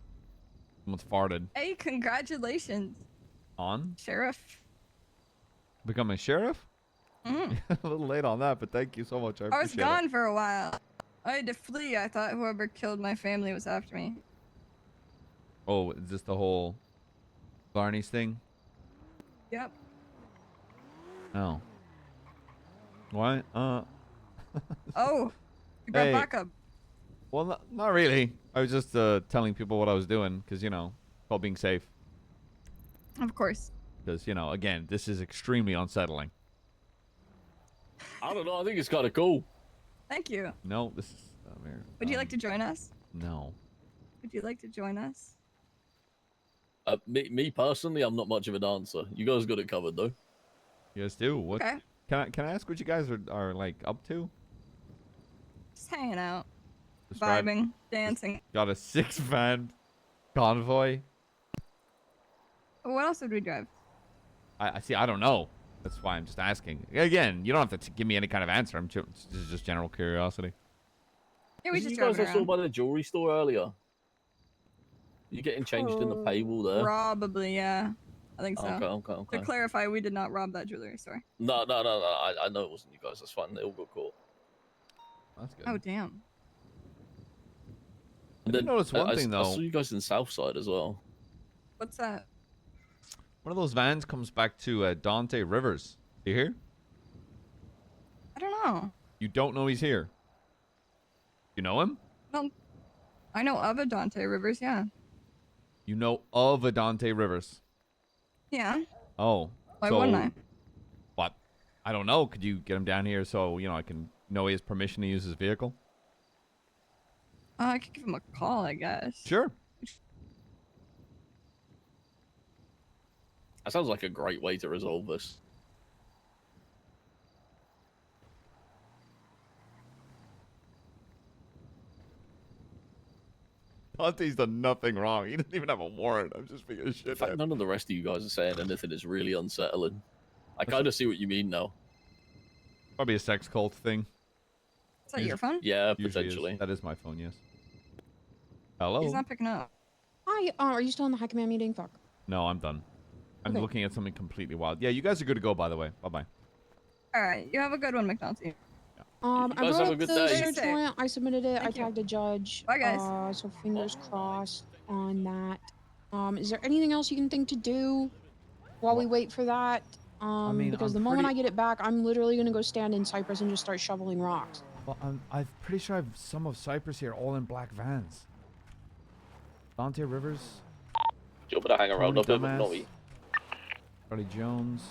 A: someone's farted.
Q: Hey, congratulations,
A: On?
Q: Sheriff.
A: Become a sheriff?
Q: Mm.
A: A little late on that, but thank you so much. I
Q: I was
A: appreciate
Q: gone
A: it.
Q: for a while. I had to flee. I thought whoever killed my family was after me.
A: Oh, is this the whole Barney's thing?
Q: Yep.
A: No. What?
Q: Oh, you brought
A: Hey.
Q: backup.
A: Well, not really. I was just telling people what I was doing because, you know, called being safe.
Q: Of course.
A: Because, you know, again, this is extremely unsettling.
P: I don't know. I think it's kind of cool.
Q: Thank you.
A: No, this is...
Q: Would you like to join us?
A: No.
Q: Would you like to join us?
P: Me personally, I'm not much of a dancer. You guys got it covered, though.
A: You guys do? What?
Q: Okay.
A: Can I ask what you guys are like, up to?
Q: Just hanging out.
A: Describe-
Q: Vibing. Dancing.
A: Got a 6-van convoy.
Q: What else would we drive?
A: I see. I don't know. That's why I'm just asking. Again, you don't have to give me any kind of answer. This is just general curiosity.
Q: Yeah, we
P: Wasn't
Q: just
P: you guys
Q: drove
P: I saw
Q: around.
P: by the jewelry store earlier? You getting changed in the paywall there?
Q: Probably, yeah. I think so.
P: Okay.
Q: To clarify, we did not rob that jewelry store.
P: No. I know it wasn't you guys. That's fine. They all got caught.
A: That's good.
Q: Oh, damn.
P: And
A: I did notice one
P: I
A: thing,
P: I
A: though.
P: saw you guys in Southside as well.
Q: What's that?
A: One of those vans comes back to Dante Rivers. You hear?
Q: I don't know.
A: You don't know he's here. You know him?
Q: Well, I know of a Dante Rivers, yeah.
A: You know of a Dante Rivers.
Q: Yeah.
A: Oh.
Q: Why
A: so,
Q: wouldn't I?
A: What? I don't know. Could you get him down here so, you know, I can know he has permission to use his vehicle?
Q: I could give him a call, I guess.
A: Sure.
P: That sounds like a great way to resolve this.
A: Dante's done nothing wrong. He doesn't even have a warrant. I'm just being a
P: In
A: shit.
P: fact, none of the rest of you guys are saying anything is really unsettling. I kind of see what you mean now.
A: Probably a sex cult thing.
Q: Is that your phone?
P: Yeah,
A: Usually is.
P: potentially.
A: That is my phone, yes. Hello?
Q: He's not picking up.
G: Hi, are you still in the high command meeting? Fuck.
A: No, I'm done. I'm
G: Okay.
A: looking at something completely wild. Yeah, you guys are good to go, by the way. Bye-bye.
Q: All right. You have a good one, McNulty.
G: I
P: guys
G: brought
P: have a
G: up
P: good
G: the
P: day.
G: search warrant. I submitted it.
Q: Thank
G: I
Q: you.
G: tagged a judge.
Q: Bye, guys.
G: So fingers crossed on that. Is there anything else you can think to do while we wait for that?
A: mean,
G: Because
A: I'm
G: the moment
A: pretty-
G: I get it back, I'm literally gonna go stand in Cypress and just start shoveling rocks.
A: Well, I'm pretty sure I have some of Cyprus here, all in black vans. Dante Rivers,
P: Do you want me to hang around
A: Tony
P: up there,
A: Dumbass,
P: McNulty?
A: Charlie Jones.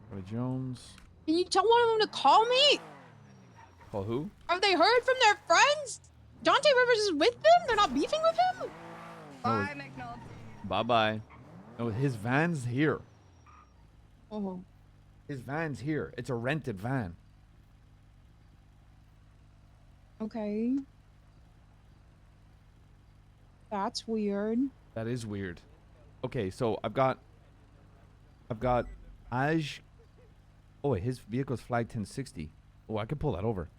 A: Charlie Jones.
G: Can you tell one of them to call me?
A: Call who?
G: Have they heard from their friends? Dante Rivers is with them? They're not beefing with him?
Q: Bye, McNulty.
A: Bye-bye. No, his van's here.
G: Oh.
A: His van's here. It's a rented van.
G: Okay. That's weird.
A: That is weird. Okay, so I've got Aj. Oh, wait, his vehicle's flagged 1060. Oh, I could pull that over.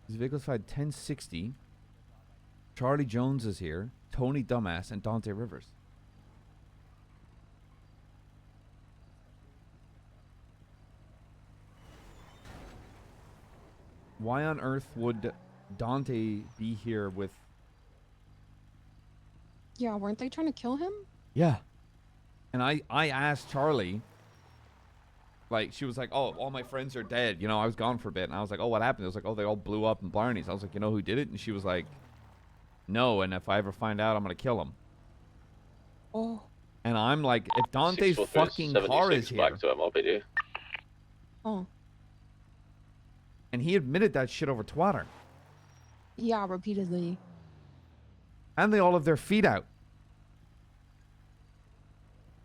A: His vehicle's flagged 1060. Charlie Jones is here. Tony Dumbass and Dante Rivers. Why on earth would Dante be here with...
G: Yeah, weren't they trying to kill him?
A: Yeah. And I asked Charlie, like, she was like, oh, all my friends are dead. You know, I was gone for a bit. And I was like, oh, what happened? It was like, oh, they all blew up in Blarney's. I was like, you know who did it? And she was like, no. And if I ever find out, I'm going to kill him.
G: Oh.
A: And I'm like, if Dante's
P: 643
A: fucking car is
P: 76
A: here.
P: back to MLPD.
G: Oh.
A: And he admitted that shit over Twitter.
G: Yeah, repeatedly.
A: And they all have their feet out.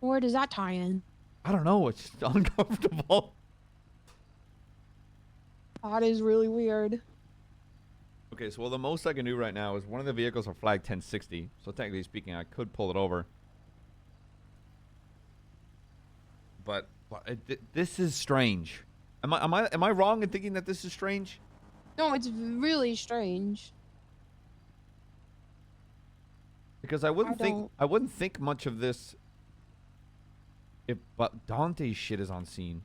G: Where does that tie in?
A: I don't know. It's just uncomfortable.
G: That is really weird.
A: Okay, so well, the most I can do right now is one of the vehicles are flagged 1060. So technically speaking, I could pull it over. But this is strange. Am I wrong in thinking that this is strange?
G: No, it's really strange.
A: Because I wouldn't think much of this if but Dante's shit is on scene.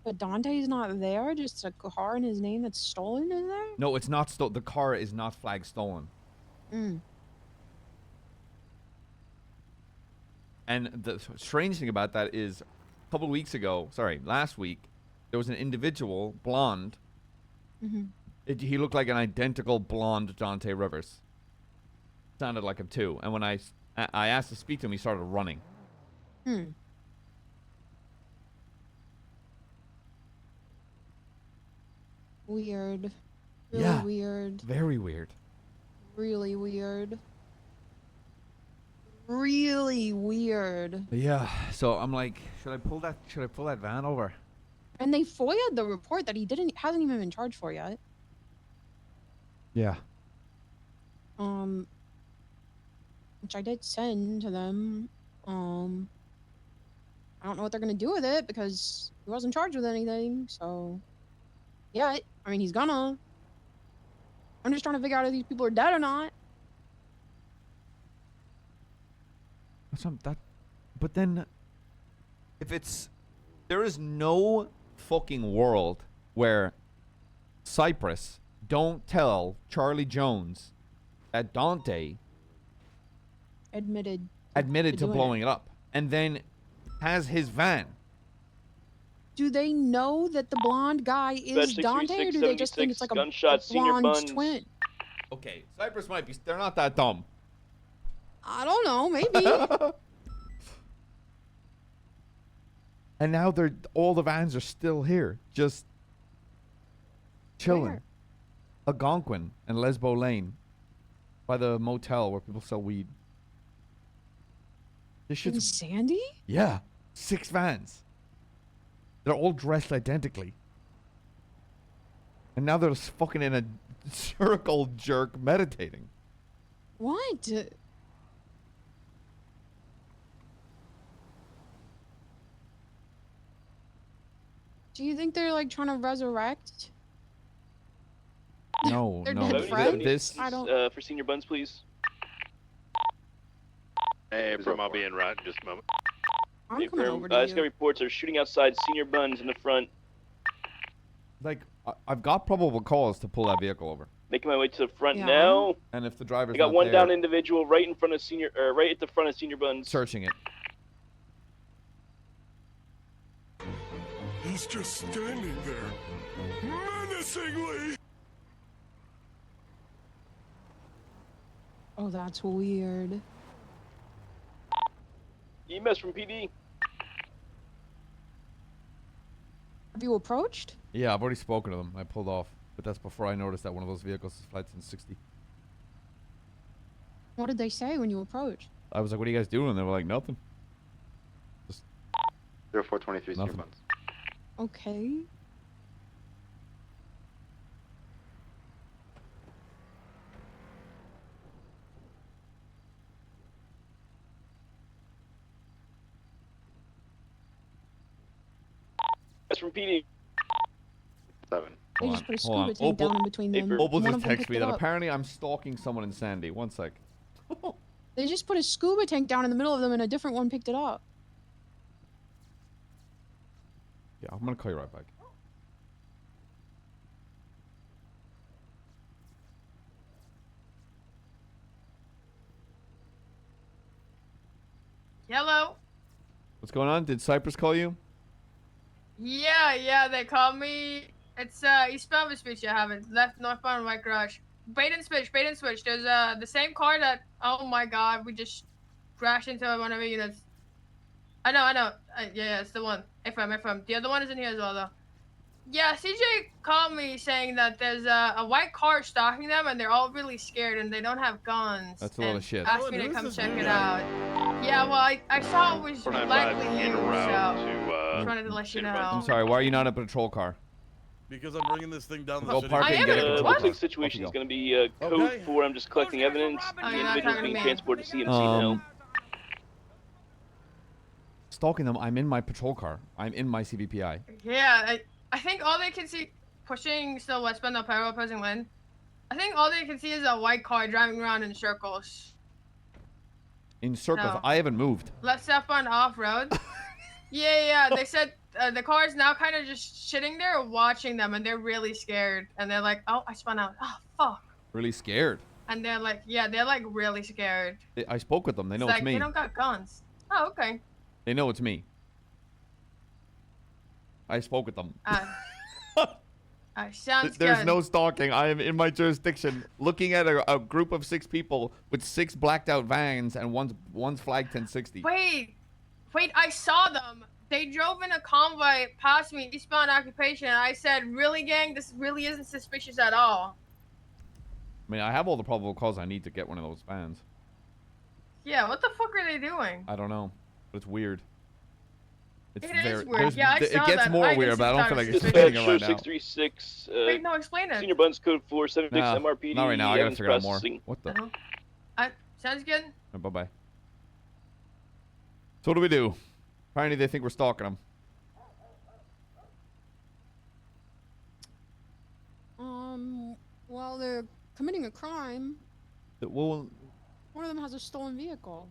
G: But Dante's not there, just a car in his name that's stolen is there?
A: No, it's not stolen. The car is not flagged stolen.
G: Mm.
A: And the strange thing about that is a couple weeks ago, last week, there was an individual, blonde.
G: Mm-hmm.
A: He looked like an identical blonde Dante Rivers. Sounded like him too. And when I asked to speak to him, he started running.
G: Hmm. Weird. Really
A: Yeah.
G: weird.
A: Very weird.
G: Really weird. Really weird.
A: Yeah. So I'm like, should I pull that van over?
G: And they FOIA'd the report that he hasn't even been charged for yet.
A: Yeah.
G: Which I did send to them. I don't know what they're gonna do with it because he wasn't charged with anything. So, yeah, I mean he's gonna. I'm just trying to figure out if these people are dead or not.
A: But then, there is no fucking world where Cyprus don't tell Charlie Jones that Dante
G: Admitted
A: to
G: doing
A: blowing it up and then has his van.
G: Do they know that the blonde guy is Dante, or do they just think it's like a blonde twin?
A: Okay, Cyprus might be. They're not that dumb.
G: I don't know, maybe.
A: And now all the vans are still here, just chilling.
G: Where?
A: Algonquin and Lesbo Lane, by the motel where people sell weed. This
G: In
A: shit's
G: Sandy?
A: yeah, 6 vans. They're all dressed identically. And now they're just fucking in a circle jerk meditating.
G: What? Do you think they're like trying to resurrect?
A: No,
G: They're
A: no.
G: dead friends?
A: This
G: I don't.
P: For senior buns, please.
C: Hey, Prim, I'll be in right in just a moment.
G: I'm coming over
P: I
G: to
P: just got
G: you.
P: reports. They're shooting outside senior buns in the front.
A: like I've got probable cause to pull that vehicle over.
P: Making my way to the front
G: Yeah.
P: now.
A: And if the driver's
P: I got
A: not
P: one
A: there,
P: down individual right in front of right at the front of senior buns.
A: searching it.
X: He's just standing there, menacingly.
G: Oh, that's weird.
P: EMS from PD.
G: Have you approached?
A: Yeah, I've already spoken to them. I pulled off, but that's before I noticed that one of those vehicles is flight 1060.
G: What did they say when you approached?
A: I was like, "What are you guys doing?" And they were like, "Nothing." Just
C: 0423 senior
A: nothing.
C: buns.
G: Okay.
P: That's from PD.
C: 7.
G: They
A: Hold
G: just
A: on,
G: put a
A: hold on.
G: scuba tank down in between them.
A: Opal
G: One
A: just
G: of them
A: texted
G: picked
A: me
G: it
A: that
G: up.
A: apparently I'm stalking someone in Sandy. One sec.
G: They just put a scuba tank down in the middle of them and a different one picked it up.
A: Yeah, I'm gonna call you right back.
O: Hello.
A: What's going on? Did Cypress call you?
O: Yeah, they called me. It's eastbound Vespucci. I have it. Left northbound White Garage. Bait and switch. There's the same car that. Oh my God, we just crashed into one of our units. I know. Yeah, it's the one. FM. The other one is in here as well though. Yeah, CJ called me saying that there's a white car stalking them and they're all really scared and they don't have guns.
A: That's a lot of shit.
O: Asked me to come check it out. Yeah, well, I saw it was likely you, so just wanted to let you know.
A: I'm sorry. Why are you not in a patrol car?
J: Because I'm bringing this thing down the
A: Go
J: city.
A: park it and get a control car.
P: Situation is going to be code 4. I'm just collecting evidence.
O: Oh,
P: The
O: you're not
P: individual's
O: talking to
P: being
O: me.
P: transported to CMC now.
A: Stalking them. I'm in my patrol car. I'm in my CVPI.
O: Yeah, I think all they can see pushing still westbound up parallel opposing lane. I think all they can see is a white car driving around in circles.
A: In circles.
O: No.
A: I haven't moved.
O: Left southbound off road. Yeah. They said the car is now kind of just sitting there watching them, and they're really scared. And they're like, "Oh, I spun out. Oh, fuck."
A: Really scared.
O: And they're like, "Yeah, they're like really scared."
A: I spoke with them. They know
O: it's
A: it's
O: like
A: me.
O: they don't got guns. Oh, okay.
A: They know it's me. I spoke with them.
O: Sounds
A: There's
O: good.
A: no stalking. I am in my jurisdiction, looking at a group of 6 people with 6 blacked out vans, and one's flagged 1060.
O: Wait, I saw them. They drove in a convoy past me, eastbound occupation, and I said, "Really, gang? This really isn't suspicious at all."
A: I mean, I have all the probable cause I need to get one of those vans.
O: Yeah, what the fuck are they doing?
A: I don't know, but it's weird. It's
O: It is
A: very,
O: weird.
A: there's-
O: Yeah, I
A: it
O: saw
A: gets
O: that.
A: more
O: I
A: weird, but I don't feel like explaining it right now.
P: 636.
O: Wait, no, explain it.
P: Senior Buns Code 476
A: Nah,
P: MRPD.
A: not right now. I gotta
P: evidence
A: figure out more.
P: processing.
A: What the?
O: Sounds good.
A: Bye-bye. So what do we do? Apparently they think we're stalking them.
G: Well, they're committing a crime.
A: Well,
G: One of them has a stolen vehicle.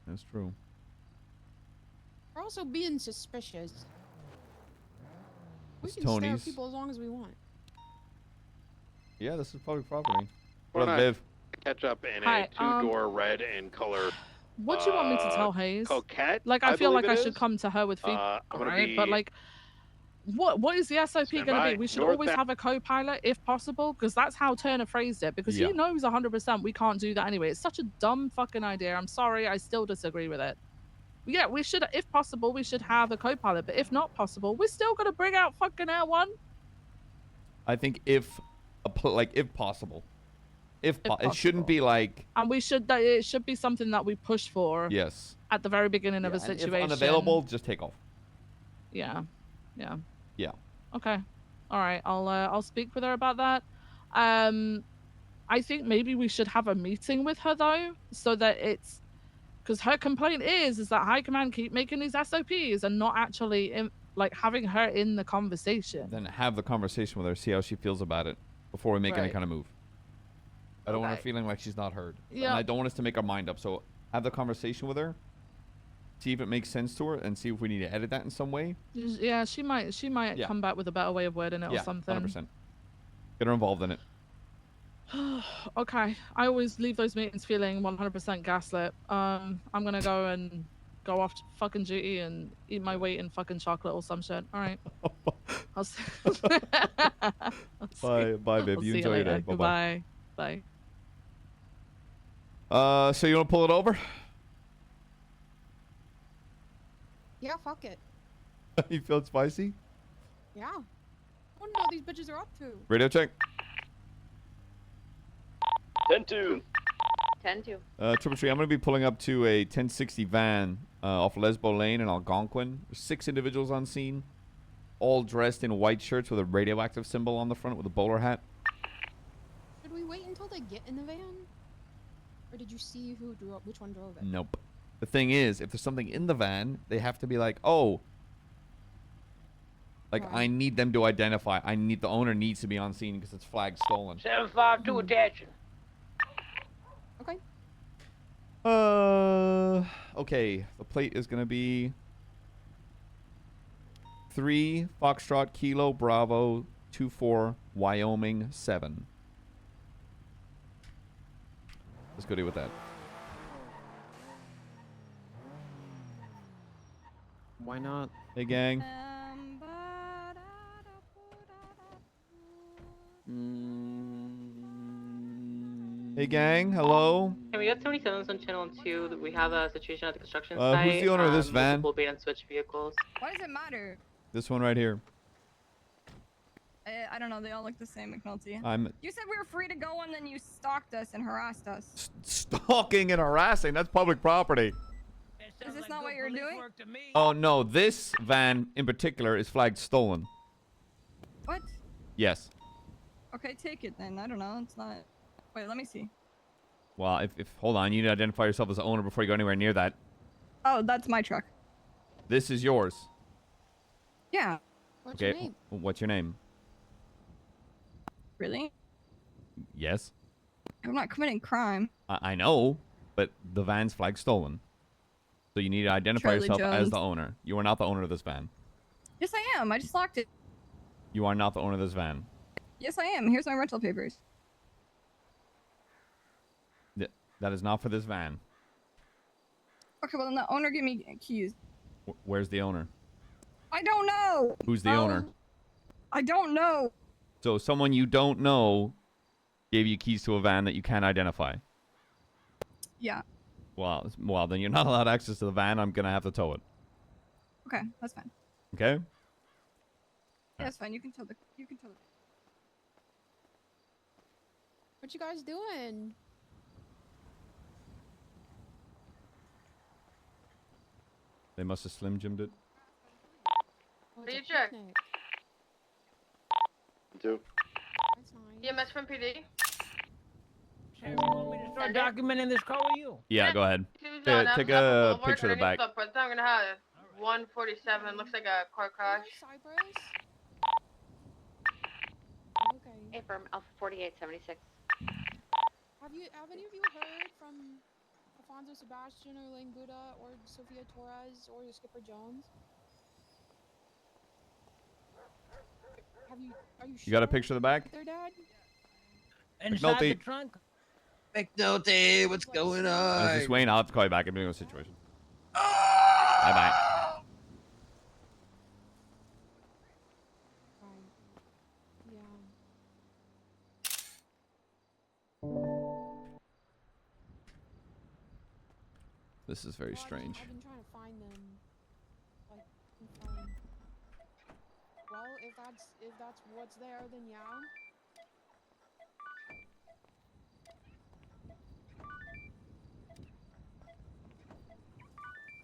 A: that's true.
G: We're also being suspicious. We
A: It's
G: can stare at
A: Tony's.
G: people as long as we want.
A: Yeah, this is public property. What
C: Wanna
A: up, Viv?
C: Catch up in
K: Hi,
C: a 2-door red in color.
K: What do you want me to tell Hayes?
C: Coquette,
K: Like, I feel
C: believe
K: like I
C: it
K: should
C: is.
K: come to her with
C: I'm
K: feedback,
C: gonna
K: right? But
C: be
K: like, what is the SOP
C: Stand
K: going to
C: by.
K: be? We should always
C: Northbound.
K: have a co-pilot if possible, because that's how Turner phrased it. Because
A: Yeah.
K: he knows 100% we can't do that anyway. It's such a dumb fucking idea. I'm sorry, I still disagree with it. Yeah, we should, if possible, we should have a co-pilot. But if not possible, we're still gonna bring out fucking L1.
A: I think if possible. It shouldn't be like
K: And we should, it should be something that we push for.
A: yes.
K: At the very beginning of a
A: Yeah, and
K: situation.
A: if unavailable, just take off.
K: Yeah.
A: Yeah.
K: Okay. All right. I'll speak with her about that. I think maybe we should have a meeting with her though, so that it's because her complaint is that High Command keep making these SOPs and not actually like having her in the conversation.
A: Then have the conversation with her, see how she feels about it before we make any
K: Right.
A: kind of move. I don't want her
K: Okay.
A: feeling like she's not heard. And
K: Yeah.
A: I don't want us to make our mind up. So have the conversation with her, see if it makes sense to her, and see if we need to edit that in some way.
K: Yeah, she might
A: Yeah.
K: come back with a better way of wording it
A: Yeah,
K: or something.
A: 100%. Get her involved in it.
K: Okay. I always leave those meetings feeling 100% gaslit. I'm gonna go off to fucking duty and eat my weight in fucking chocolate or some shit. All right. I'll see.
A: Bye, babe.
K: I'll
A: You
K: see
A: enjoy your
K: later.
A: day. Bye-bye.
K: Goodbye. Bye.
A: So you want to pull it over?
G: Yeah, fuck it.
A: You feel spicy?
G: Yeah. I want to know what these bitches are up to.
A: Radio check.
P: 10-2.
W: 10-2.
A: Triple Tree, I'm going to be pulling up to a 1060 van off Lesbo Lane in Algonquin. There's 6 individuals on scene, all dressed in white shirts with a radioactive symbol on the front with a bowler hat.
G: Should we wait until they get in the van? Or did you see who drove, which one drove it?
A: Nope. The thing is, if there's something in the van, they have to be like, oh, like I need them to identify. The owner needs to be on scene because it's flag stolen.
W: 752 attention.
G: Okay.
A: Okay. The plate is gonna be 3 Foxtrot Kilo Bravo 24 Wyoming 7. Let's go deal with that.
I: Why not?
A: Hey, gang. Hey, gang. Hello.
S: Hey, we got 77s on channel 2. We have a situation at the construction
A: Who's
S: site.
A: the owner of this van?
S: Multiple bait and switch vehicles.
Q: Why does it matter?
A: This one right here.
Q: I don't know. They all look the same, McNulty.
A: I'm
Q: You said we were free to go, and then you stalked us and harassed us.
A: stalking and harassing. That's public property.
Q: Is this not what you're doing?
A: Oh, no. This van in particular is flagged stolen.
Q: What?
A: Yes.
Q: Okay, take it then. I don't know. It's not. Wait, let me see.
A: Well, if hold on, you need to identify yourself as the owner before you go anywhere near that.
Q: Oh, that's my truck.
A: This is yours.
Q: Yeah.
G: What's
A: Okay.
G: your name?
A: What's your name?
Q: Really?
A: Yes.
Q: I'm not committing crime.
A: I know, but the van's flagged stolen. So you need to identify
Q: Charlie
A: yourself as
Q: Jones.
A: the owner. You are not the owner of this van.
Q: Yes, I am. I just locked it.
A: You are not the owner of this van.
Q: Yes, I am. Here's my rental papers.
A: That is not for this van.
Q: Okay, well then the owner gave me keys.
A: Where's the owner?
Q: I don't know.
A: Who's the owner?
Q: I don't know.
A: So someone you don't know gave you keys to a van that you can't identify.
Q: Yeah.
A: Well, then you're not allowed access to the van. I'm gonna have to tow it.
Q: Okay, that's fine.
A: Okay.
Q: Yeah, that's fine. You can tell the.
G: What you guys doing?
A: They must have Slim Jimmed it.
G: Oh,
O: What
G: it's
O: do
G: a
O: you check?
G: picnic.
P: Do.
G: That's nice.
O: EMS from PD.
R: Start documenting this call with you.
A: Yeah, go ahead.
O: Tuesday on
A: Take
O: Apple
A: a
O: Boulevard,
A: picture of the back.
O: underneath the I'm gonna have 147. Looks like a car crash.
G: Cypress? Okay.
W: Affirm Alpha 4876.
G: Have any of you heard from Alfonso Sebastian or Lane Buddha or Sofia Torres or Skipper Jones? Are you sure?
A: You got a picture of the back?
G: Their dad?
R: Inside the
A: McNulty.
R: trunk.
I: McNulty, what's going on?
A: This is Wayne. I'll have to call you back. I'm doing a situation. Bye bye.
G: Yeah.
A: This is very strange.
G: I've been trying to find them. Like, confirm. Well, if that's what's there, then yeah.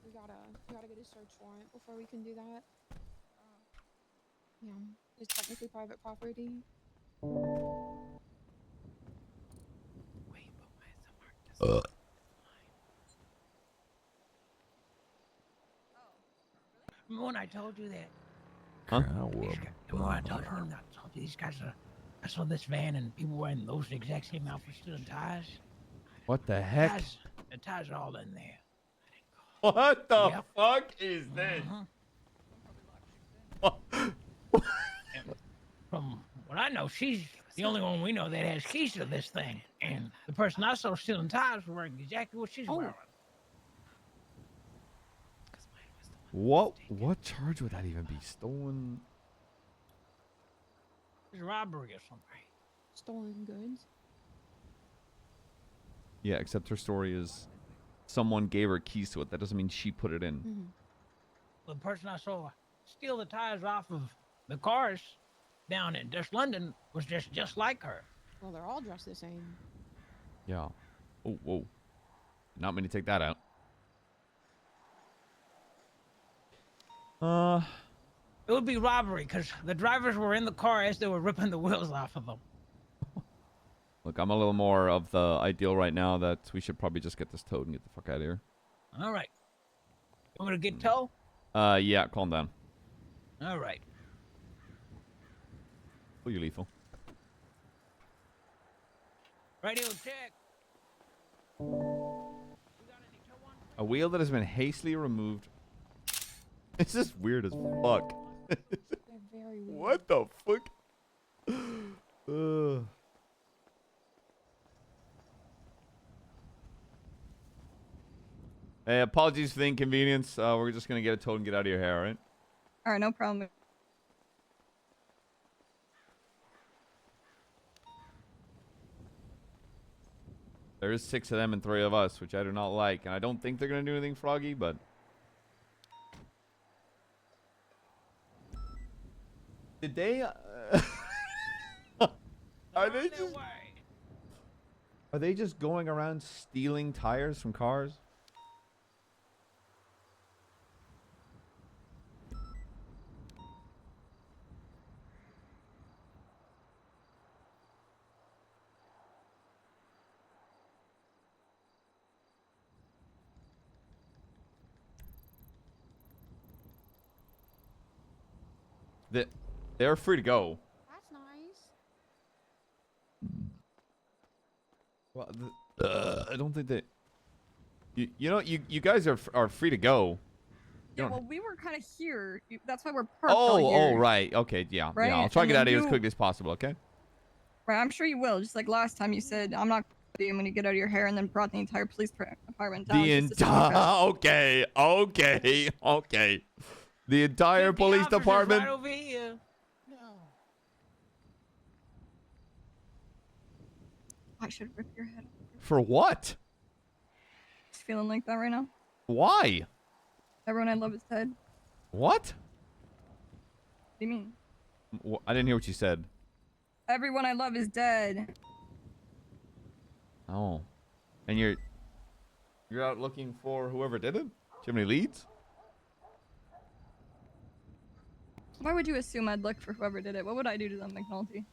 G: We gotta get a search warrant before we can do that. Yeah, it's technically private property.
R: Remember when I told you that?
A: Huh?
R: Remember when I told you these guys are. I saw this van and people wearing those exact same outfits and ties.
A: What the heck?
R: The ties are all in there.
A: What the
R: Yep.
A: fuck is this?
R: From what I know, she's the only one we know that has keys to this thing. And the person I saw stealing ties was wearing exactly what she's wearing.
A: What charge would that even be? Stolen?
R: It's robbery or something.
G: Stolen goods.
A: Yeah, except her story is someone gave her keys to it. That doesn't mean she put it in.
R: The person I saw steal the tires off of the cars down in Dutch London was just like her.
G: Well, they're all dressed the same.
A: Yeah. Oh, whoa. Not many take that out.
R: It would be robbery because the drivers were in the car as they were ripping the wheels off of them.
A: Look, I'm a little more of the ideal right now that we should probably just get this towed and get the fuck out of here.
R: All right. You want me to get tow?
A: Yeah, calm down.
R: All right.
A: Oh, you're lethal.
R: Radio check.
A: A wheel that has been hastily removed. It's just weird as fuck.
G: They're very weird.
A: What the fuck? Ugh. Hey, apologies for the inconvenience. We're just gonna get a toad and get out of your hair, all right?
Q: All right, no problem.
A: There is 6 of them and 3 of us, which I do not like, and I don't think they're gonna do anything froggy, but did they? Are they just going around stealing tires from cars? They're free to go.
G: That's nice.
A: Well, I don't think that. You know, you guys are free to go. You
Q: Yeah,
A: don't-
Q: well, we were kind of here. That's why we're parked all
A: Oh,
Q: here.
A: right. Okay, yeah.
Q: Right?
A: Yeah, I'll try to
Q: And
A: get
Q: then
A: out of here as
Q: you-
A: quickly as possible, okay?
Q: Right, I'm sure you will. Just like last time you said, I'm not going to get out of your hair, and then brought the entire police department down.
A: The
Q: just to talk us.
A: entire. Okay. The entire police department.
R: Right over here.
Q: I should rip your head off.
A: For what?
Q: Just feeling like that right now.
A: Why?
Q: Everyone I love is dead.
A: What?
Q: What do you mean?
A: I didn't hear what you said.
Q: Everyone I love is dead.
A: Oh. And you're out looking for whoever did it? Do you have any leads?
Q: Why would you assume I'd look for whoever did it? What would I do to them, McNulty?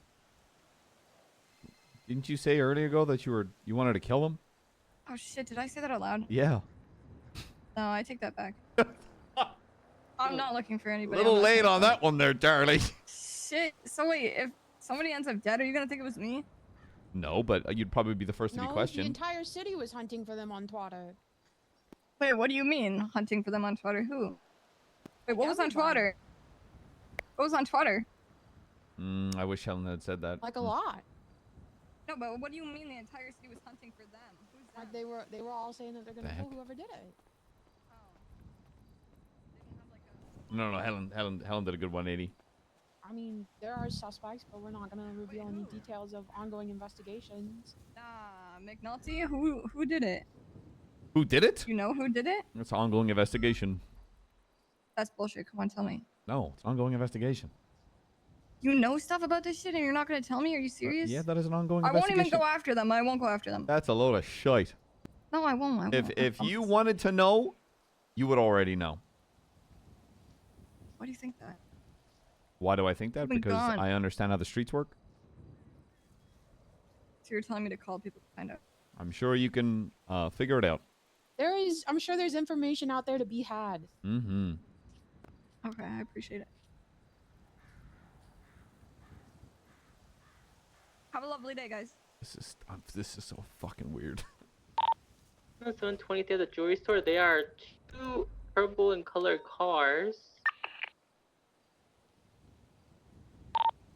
A: Didn't you say earlier ago that you wanted to kill them?
Q: Oh shit, did I say that out loud?
A: Yeah.
Q: No, I take that back. I'm not looking for
A: A
Q: anybody.
A: little
Q: I'm not
A: late
Q: looking
A: on
Q: for-
A: that one there, Charlie.
Q: Shit. So wait, if somebody ends up dead, are you gonna think it was me?
A: No, but you'd probably be the first to be
G: No, the
A: questioned.
G: entire city was hunting for them on Twitter.
Q: Wait, what do you mean hunting for them on Twitter? Who? Wait, what was on
G: Everybody.
Q: Twitter? What was on Twitter?
A: I wish Helen had said that.
G: Like a lot.
Q: No, but what do you mean the entire city was hunting for them? Who's that?
G: Like they were all saying that they're gonna
A: The
G: kill
A: heck?
G: whoever did it.
A: No, Helen did a good 180.
G: I mean, there are suspects, but we're not gonna reveal any details of ongoing investigations.
Q: Nah, McNulty, who did it?
A: Who did it?
Q: You know who did it?
A: It's an ongoing investigation.
Q: That's bullshit. Come on, tell me.
A: No, it's an ongoing investigation.
Q: You know stuff about this shit and you're not gonna tell me? Are you serious?
A: Yeah, that is an ongoing
Q: I won't
A: investigation.
Q: even go after them. I won't go after them.
A: That's a load of shite.
Q: No, I won't. I won't.
A: If you wanted to know, you would already know.
Q: Why do you think that?
A: Why do I think that?
Q: You've been
A: Because
Q: gone.
A: I understand how the streets work.
Q: So you're telling me to call people to find out?
A: I'm sure you can figure it out.
G: I'm sure there's information out there to be had.
A: Mm-hmm.
Q: Okay, I appreciate it. Have a lovely day, guys.
A: This is so fucking weird.
S: 723 at the jewelry store. They are 2 purple and colored cars.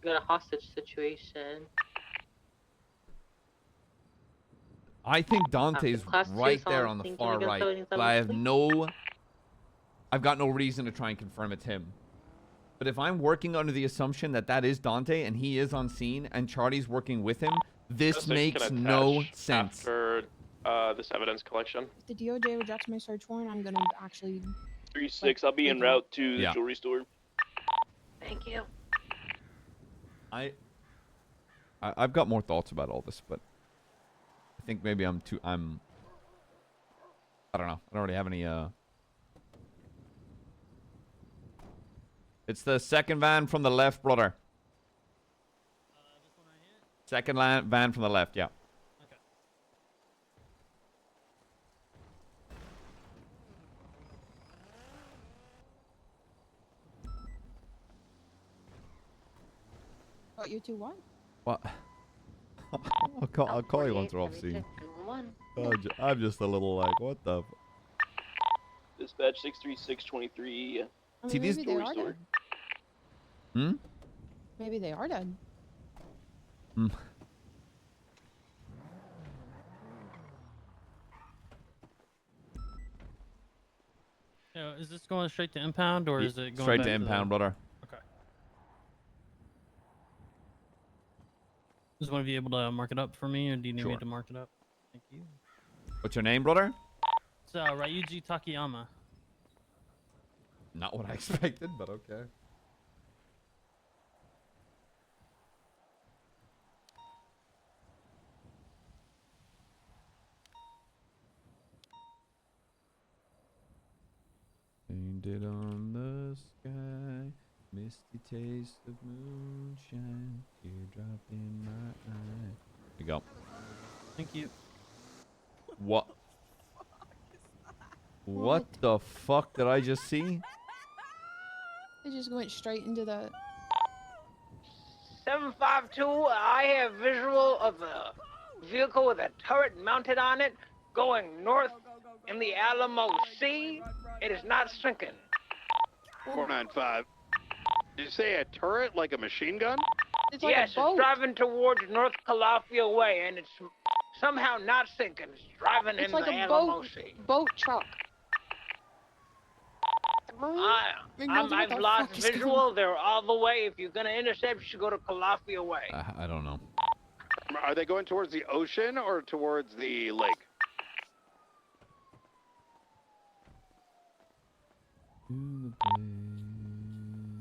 S: Got a hostage situation.
A: I think Dante's
S: Class 2
A: right there
S: solid
A: on the
S: thinking
A: far
S: against
A: right,
S: felonies
A: but
S: that
A: I
S: was
A: have I've got no reason to try and confirm it's him. But if I'm working under the assumption that that is Dante and he is on scene and Charlie's working with him, this
C: Justin
A: makes
C: can
A: no
C: attach
A: sense.
C: After this evidence collection.
G: If the DOJ rejects my search warrant, I'm gonna actually.
B: 3-6, I'll be en route to the
A: Yeah.
B: jewelry store.
S: Thank you.
A: I've got more thoughts about all this, but I think maybe I don't know. I don't really have any It's the second van from the left, brother. Second van from the left, yeah.
G: What you two what?
A: What? I'll call you once we're off scene. I'm just a little like, what the?
B: Dispatch 63623.
G: I
A: See,
G: mean,
A: these
G: maybe they are dead.
A: Hmm?
G: Maybe they are dead.
A: Hmm.
M: Is this going straight to impound or
A: Ye-
M: is it going
A: straight
M: back
A: to impound, brother?
M: Okay. Is one of you able to mark it up for me, or do you need me
A: Sure.
M: to mark it up? Thank you.
A: What's your name, brother?
M: It's Ryuji Takayama.
A: Not what I expected, but okay. Painted on the sky, misty taste of moonshine, teardrop in my eye. Here you go.
M: Thank you.
A: What? What the fuck did I just see?
G: They just went straight into the.
R: 752, I have visual of a vehicle with a turret mounted on it going north in the Alamo Sea. It is not sinking.
C: 495. Did you say a turret like a machine gun?
G: It's like
R: Yes,
G: a boat.
R: it's driving towards North Calafia Way, and it's somehow not sinking. It's driving
G: It's
R: in
G: like
R: the
G: a
R: Alamo
G: boat.
R: Sea.
G: Boat truck. McNulty, what
R: I've
G: the
R: lost
G: fuck is going
R: visual. They're all the way. If you're gonna intercept, you should go to Calafia Way.
A: I don't know.
C: Are they going towards the ocean or towards the lake?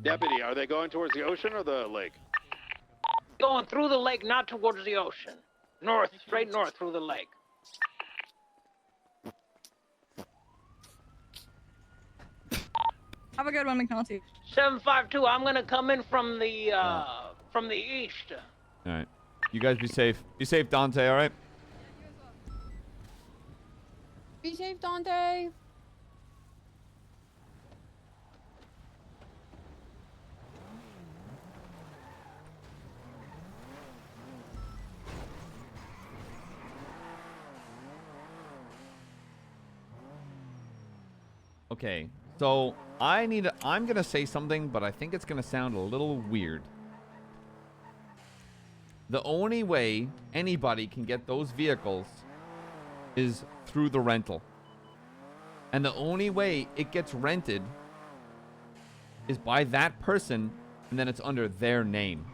C: Deputy, are they going towards the ocean or the lake?
R: Going through the lake, not towards the ocean. North, straight north through the lake.
Q: Have a good one, McNulty.
R: 752. I'm gonna come in from the east.
A: All right. You guys be safe. Be safe, Dante, all right?
G: Be safe, Dante.
A: Okay. So, I'm going to say something, but I think it's going to sound a little weird. The only way anybody can get those vehicles is through the rental. And the only way it gets rented is by that person, and then it's under their name.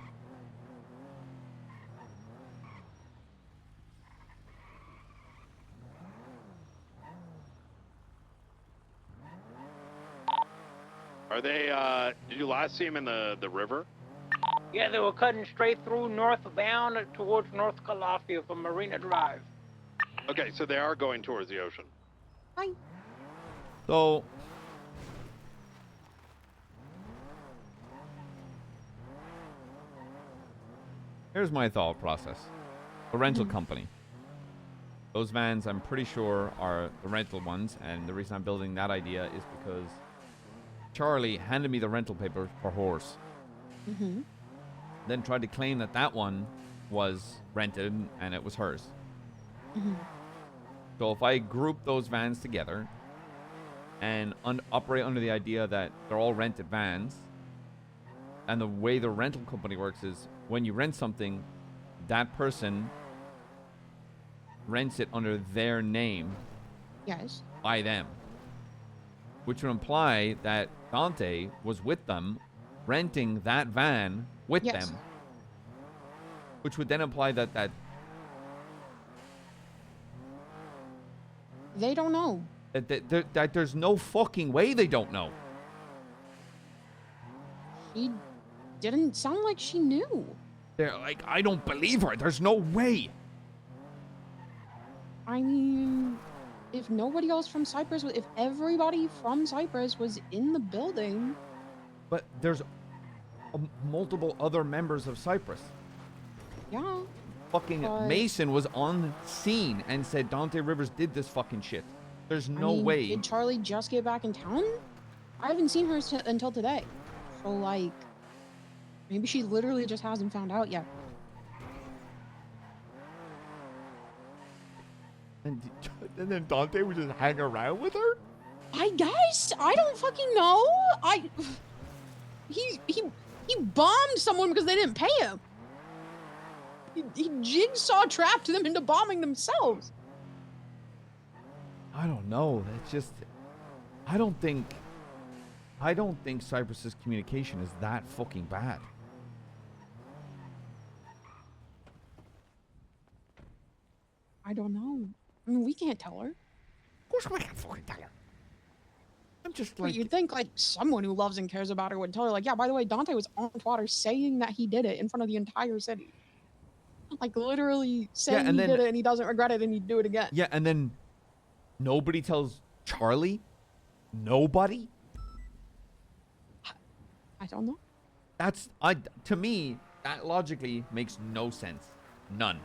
C: Are they, did you last see them in the river?
R: Yeah, they were cutting straight through northbound towards North Calafia from Marina Drive.
C: Okay, so they are going towards the ocean.
G: Hi.
A: So, here's my thought process. A rental company. Those vans, I'm pretty sure, are the rental ones, and the reason I'm building that idea is because Charlie handed me the rental paper for horse.
G: Mm-hmm.
A: Then tried to claim that that one was rented and it was hers.
G: Mm-hmm.
A: So if I group those vans together and operate under the idea that they're all rented vans, and the way the rental company works is when you rent something, that person rents it under their name.
G: Yes.
A: By them. Which would imply that Dante was with them, renting that van with
G: Yes.
A: them. Which would then imply that
G: They don't know.
A: that there's no fucking way they don't know.
G: She didn't sound like she knew.
A: They're like, I don't believe her. There's no way.
G: I mean, if nobody else from Cyprus, if everybody from Cyprus was in the building.
A: But there's multiple other members of Cyprus.
G: Yeah.
A: Fucking
G: but-
A: Mason was on scene and said Dante Rivers did this fucking shit. There's
G: I
A: no
G: mean,
A: way.
G: Did Charlie just get back in town? I haven't seen her until today. So, like, maybe she literally just hasn't found out yet.
A: And then Dante would just hang around with her?
G: I guess. I don't fucking know. He bombed someone because they didn't pay him. He jigsaw trapped them into bombing themselves.
A: I don't know. That's just... I don't think I don't think Cypress's communication is that fucking bad.
G: I don't know. I mean, we can't tell her.
A: Of course we can't fucking tell her. I'm just
G: But
A: like...
G: you'd think like someone who loves and cares about her would tell her like, yeah, by the way, Dante was on Twitter saying that he did it in front of the entire city. Like literally saying
A: and
G: he
A: then-
G: did it and he doesn't regret it and he'd do it again.
A: Yeah, and then nobody tells Charlie? Nobody?
G: I don't know.
A: That's... To me, that logically makes no sense. None.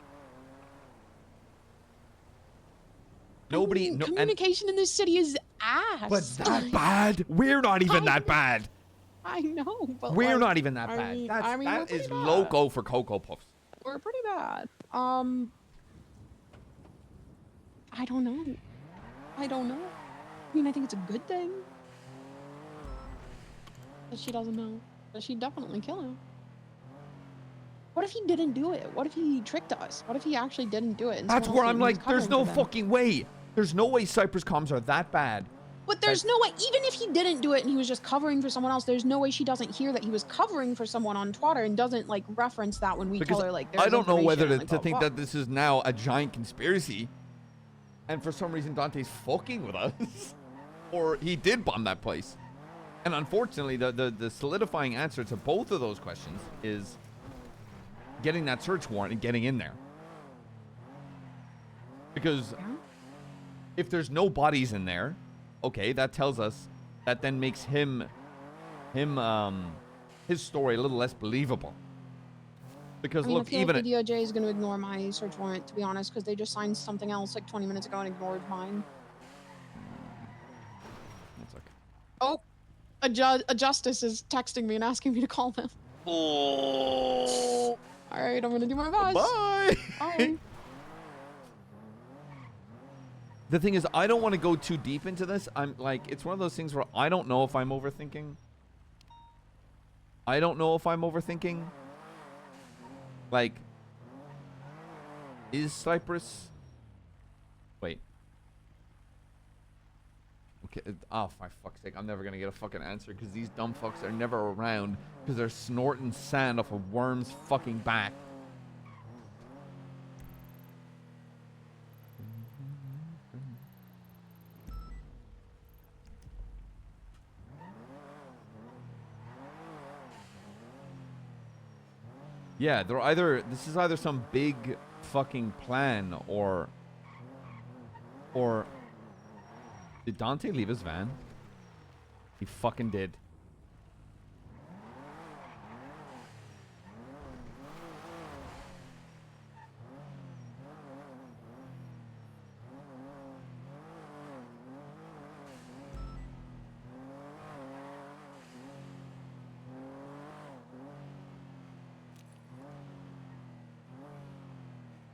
A: Nobody... no, and,
G: Communication in this city is ass.
A: but that bad? We're not even that bad.
G: I know, but
A: We're
G: like,
A: not even that
G: I
A: bad.
G: mean-
A: That's,
G: I mean, we're
A: that
G: pretty
A: is
G: bad.
A: loco for Cocoa Puffs.
G: We're pretty bad. I don't know. I don't know. I mean, I think it's a good thing that she doesn't know. But she'd definitely kill him. What if he didn't do it? What if he tricked us? What if he actually didn't do it? and
A: That's
G: someone
A: where
G: else
A: I'm
G: did and he was
A: like, there's
G: covering
A: no
G: for them?
A: fucking way. There's no way Cypress comms are that bad.
G: But there's no way, even if he didn't do it and he was just covering for someone else, there's no way she doesn't hear that he was covering for someone on Twitter and doesn't like reference that when we
A: Because
G: tell her like.
A: I
G: there's
A: don't know whether
G: information
A: to,
G: and, like, blah,
A: think
G: blah,
A: that this is now a giant conspiracy, and for some reason Dante's fucking with us, or he did bomb that place. And unfortunately, the solidifying answer to both of those questions is getting that search warrant and getting in there. Because if there's no bodies in there, okay, that tells us that then makes his story a little less believable. Because
G: I mean,
A: look,
G: I feel
A: even
G: like the DOJ is going to ignore my search warrant, to be honest, because they just signed something else like 20 minutes ago and ignored mine.
A: That's okay.
G: Oh, a justice is texting me and asking me to call them.
A: Oh.
G: All right, I'm going to do my best.
A: Bye.
G: Bye.
A: The thing is, I don't want to go too deep into this. I'm like, it's one of those things where I don't know if I'm overthinking. Like, is Cypress... Wait. Okay, oh, for fuck's sake, I'm never gonna get a fucking answer because these dumb fucks are never around because they're snorting sand off a worm's fucking back. Yeah, they're either... This is either some big fucking plan or... Did Dante leave his van? He fucking did.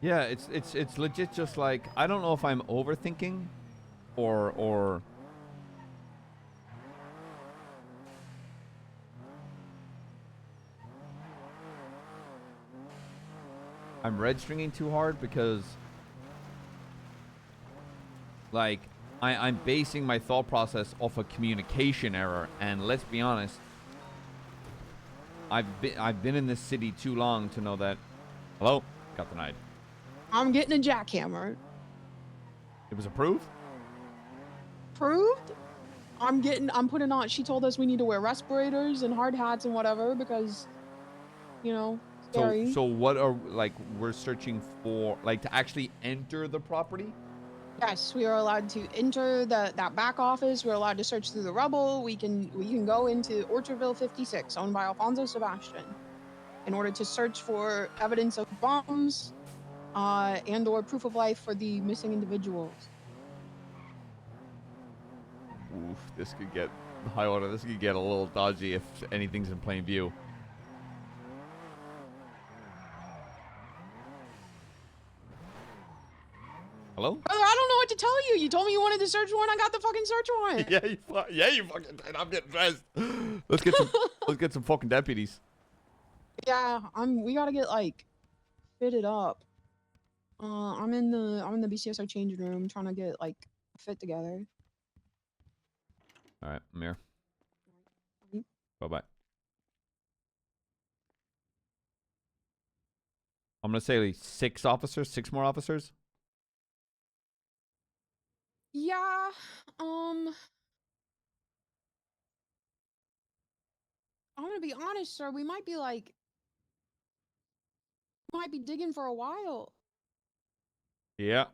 A: Yeah, it's legit just like, I don't know if I'm overthinking or I'm red stringing too hard because like I'm basing my thought process off a communication error, and let's be honest, I've been in this city too long to know that. Hello? Got denied.
G: I'm getting a jackhammer.
A: It was approved?
G: Proved? I'm putting on, she told us we need to wear respirators and hard hats and whatever because, you know, scary.
A: So what are, like, we're searching for, like, to actually enter the property?
G: Yes, we are allowed to enter that back office. We're allowed to search through the rubble. We can go into Orchardville 56, owned by Alfonso Sebastian, in order to search for evidence of bombs, and or proof of life for the missing individuals.
A: Oof, this could get high order. This could get a little dodgy if anything's in plain view. Hello?
G: Brother, I don't know what to tell you. You told me you wanted the search warrant. I got the fucking search warrant.
A: Yeah, you fucking did. I'm getting dressed. Let's get some fucking deputies.
G: Yeah, we gotta get like fitted up. I'm in the BCSO changing room trying to get like fit together.
A: All right, I'm here. Bye bye. I'm gonna say like 6 officers, 6 more officers.
G: Yeah. I'm gonna be honest, sir. We might be digging for a while.
A: Yeah.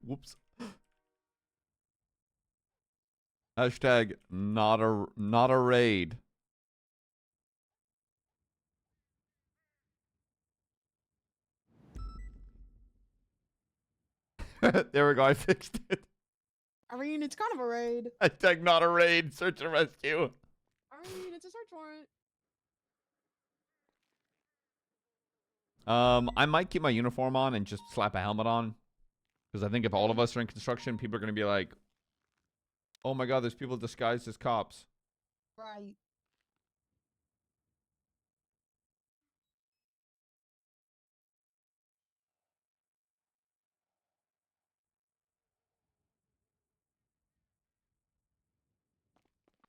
A: Whoops. Hashtag not a raid. There we go. I fixed it.
G: I mean, it's kind of a raid.
A: Hashtag not a raid. Search and rescue.
G: I mean, it's a search warrant.
A: I might keep my uniform on and just slap a helmet on. Because I think if all of us are in construction, people are going to be like, oh my god, there's people disguised as cops.
G: Right.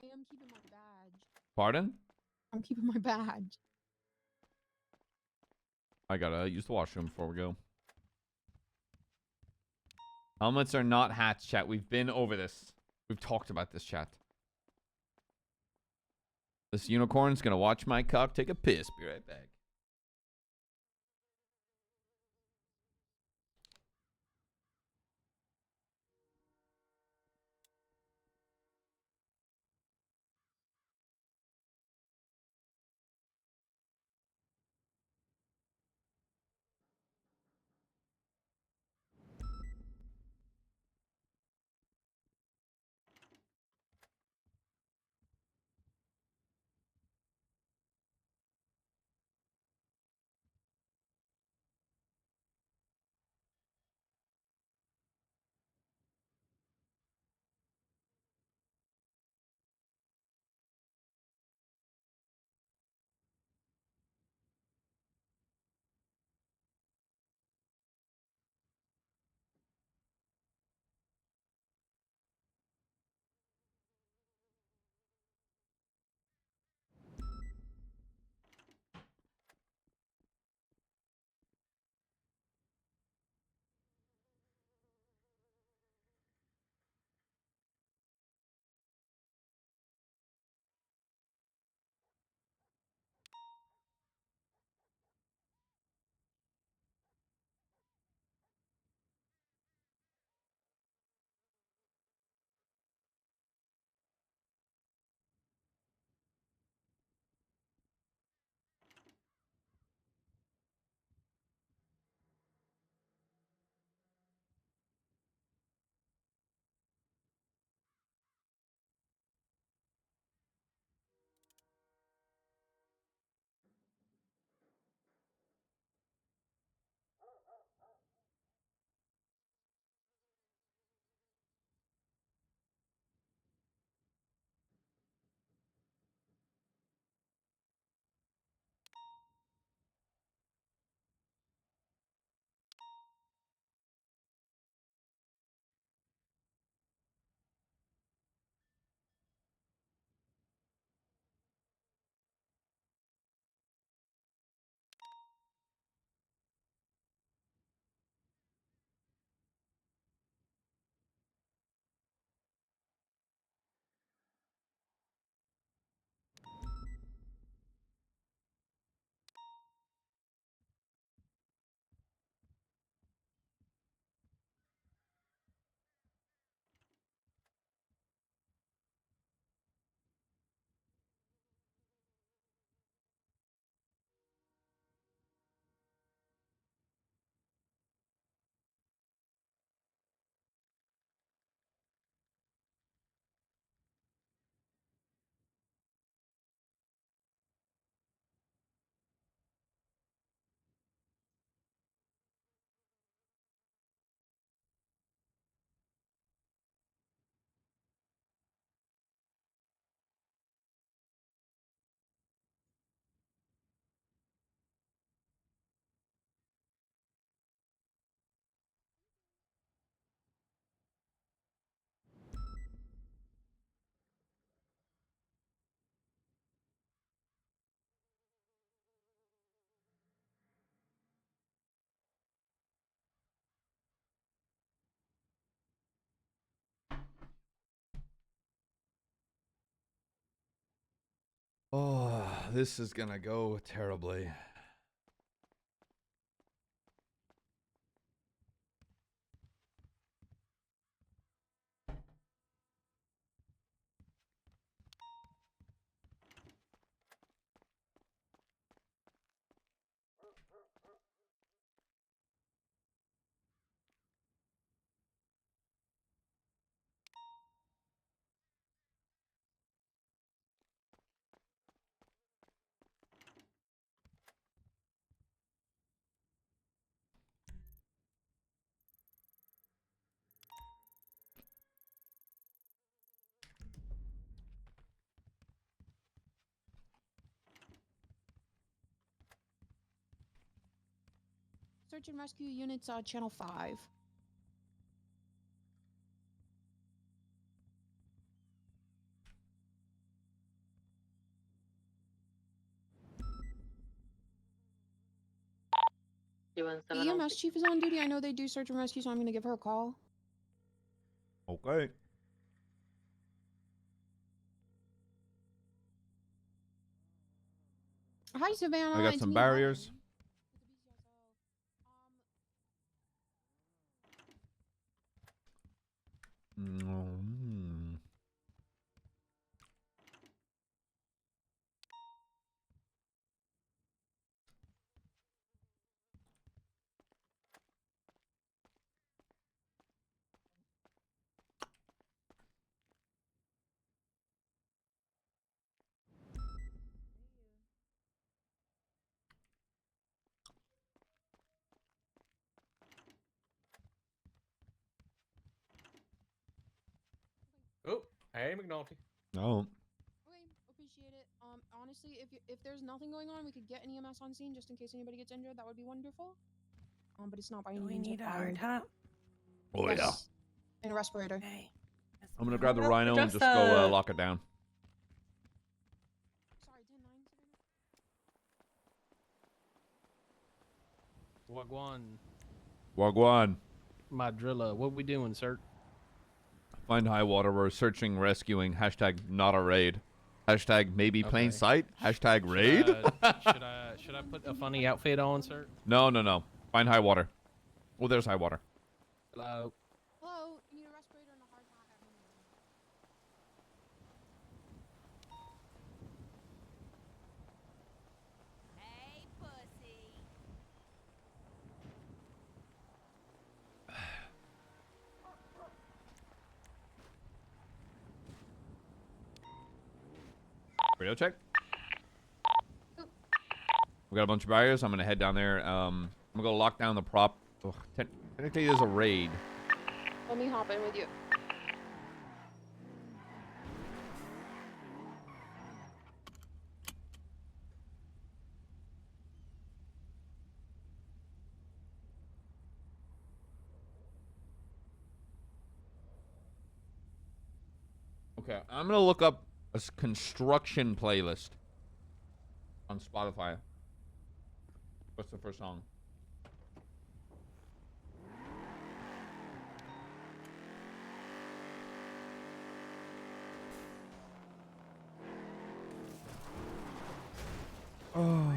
G: I am keeping my badge.
A: Pardon?
G: I'm keeping my badge.
A: I gotta use the washroom before we go. Helmets are not hats, chat. We've been over this. We've talked about this, chat. This unicorn's gonna watch my cock take a piss. Be right back. Oh, this is gonna go terribly.
G: Search and rescue units, channel 5.
S: Doing
G: The EMS chief is on duty. I know they do search and rescue, so I'm gonna give her a call.
A: Okay.
G: Hi, Savannah.
A: I got
G: it's
A: some
G: me,
A: barriers. Mm.
N: Oh, hey, McNulty.
A: No.
G: Okay, appreciate it. Honestly, if there's nothing going on, we could get an EMS on scene just in case anybody gets injured. That would be wonderful. But it's not by any
D: Do we
G: means
D: need a
G: required.
D: hard hat?
A: Oh yeah.
G: Yes. And a respirator.
D: Okay.
A: I'm gonna grab the
D: Well,
A: rhino and
D: just,
A: just go lock it down.
G: Sorry, 10-9.
N: Wagwan.
A: Wagwan.
N: My driller. What we doing, sir?
A: Find high water. We're searching, rescuing. Hashtag not a raid. Hashtag maybe plain
N: Okay.
A: sight. Hashtag raid.
N: Should I put a funny outfit on, sir?
A: No. Find high water. Oh, there's high water.
N: Hello.
G: Hello, you need a respirator and a hard hat at minimum.
W: Hey, pussy.
A: Radio check. We got a bunch of barriers. I'm gonna head down there. I'm gonna go lock down the prop. Ugh, technically, there's a raid.
G: Let me hop in with you.
A: Okay, I'm gonna look up a construction playlist on Spotify. What's the first song? Oh.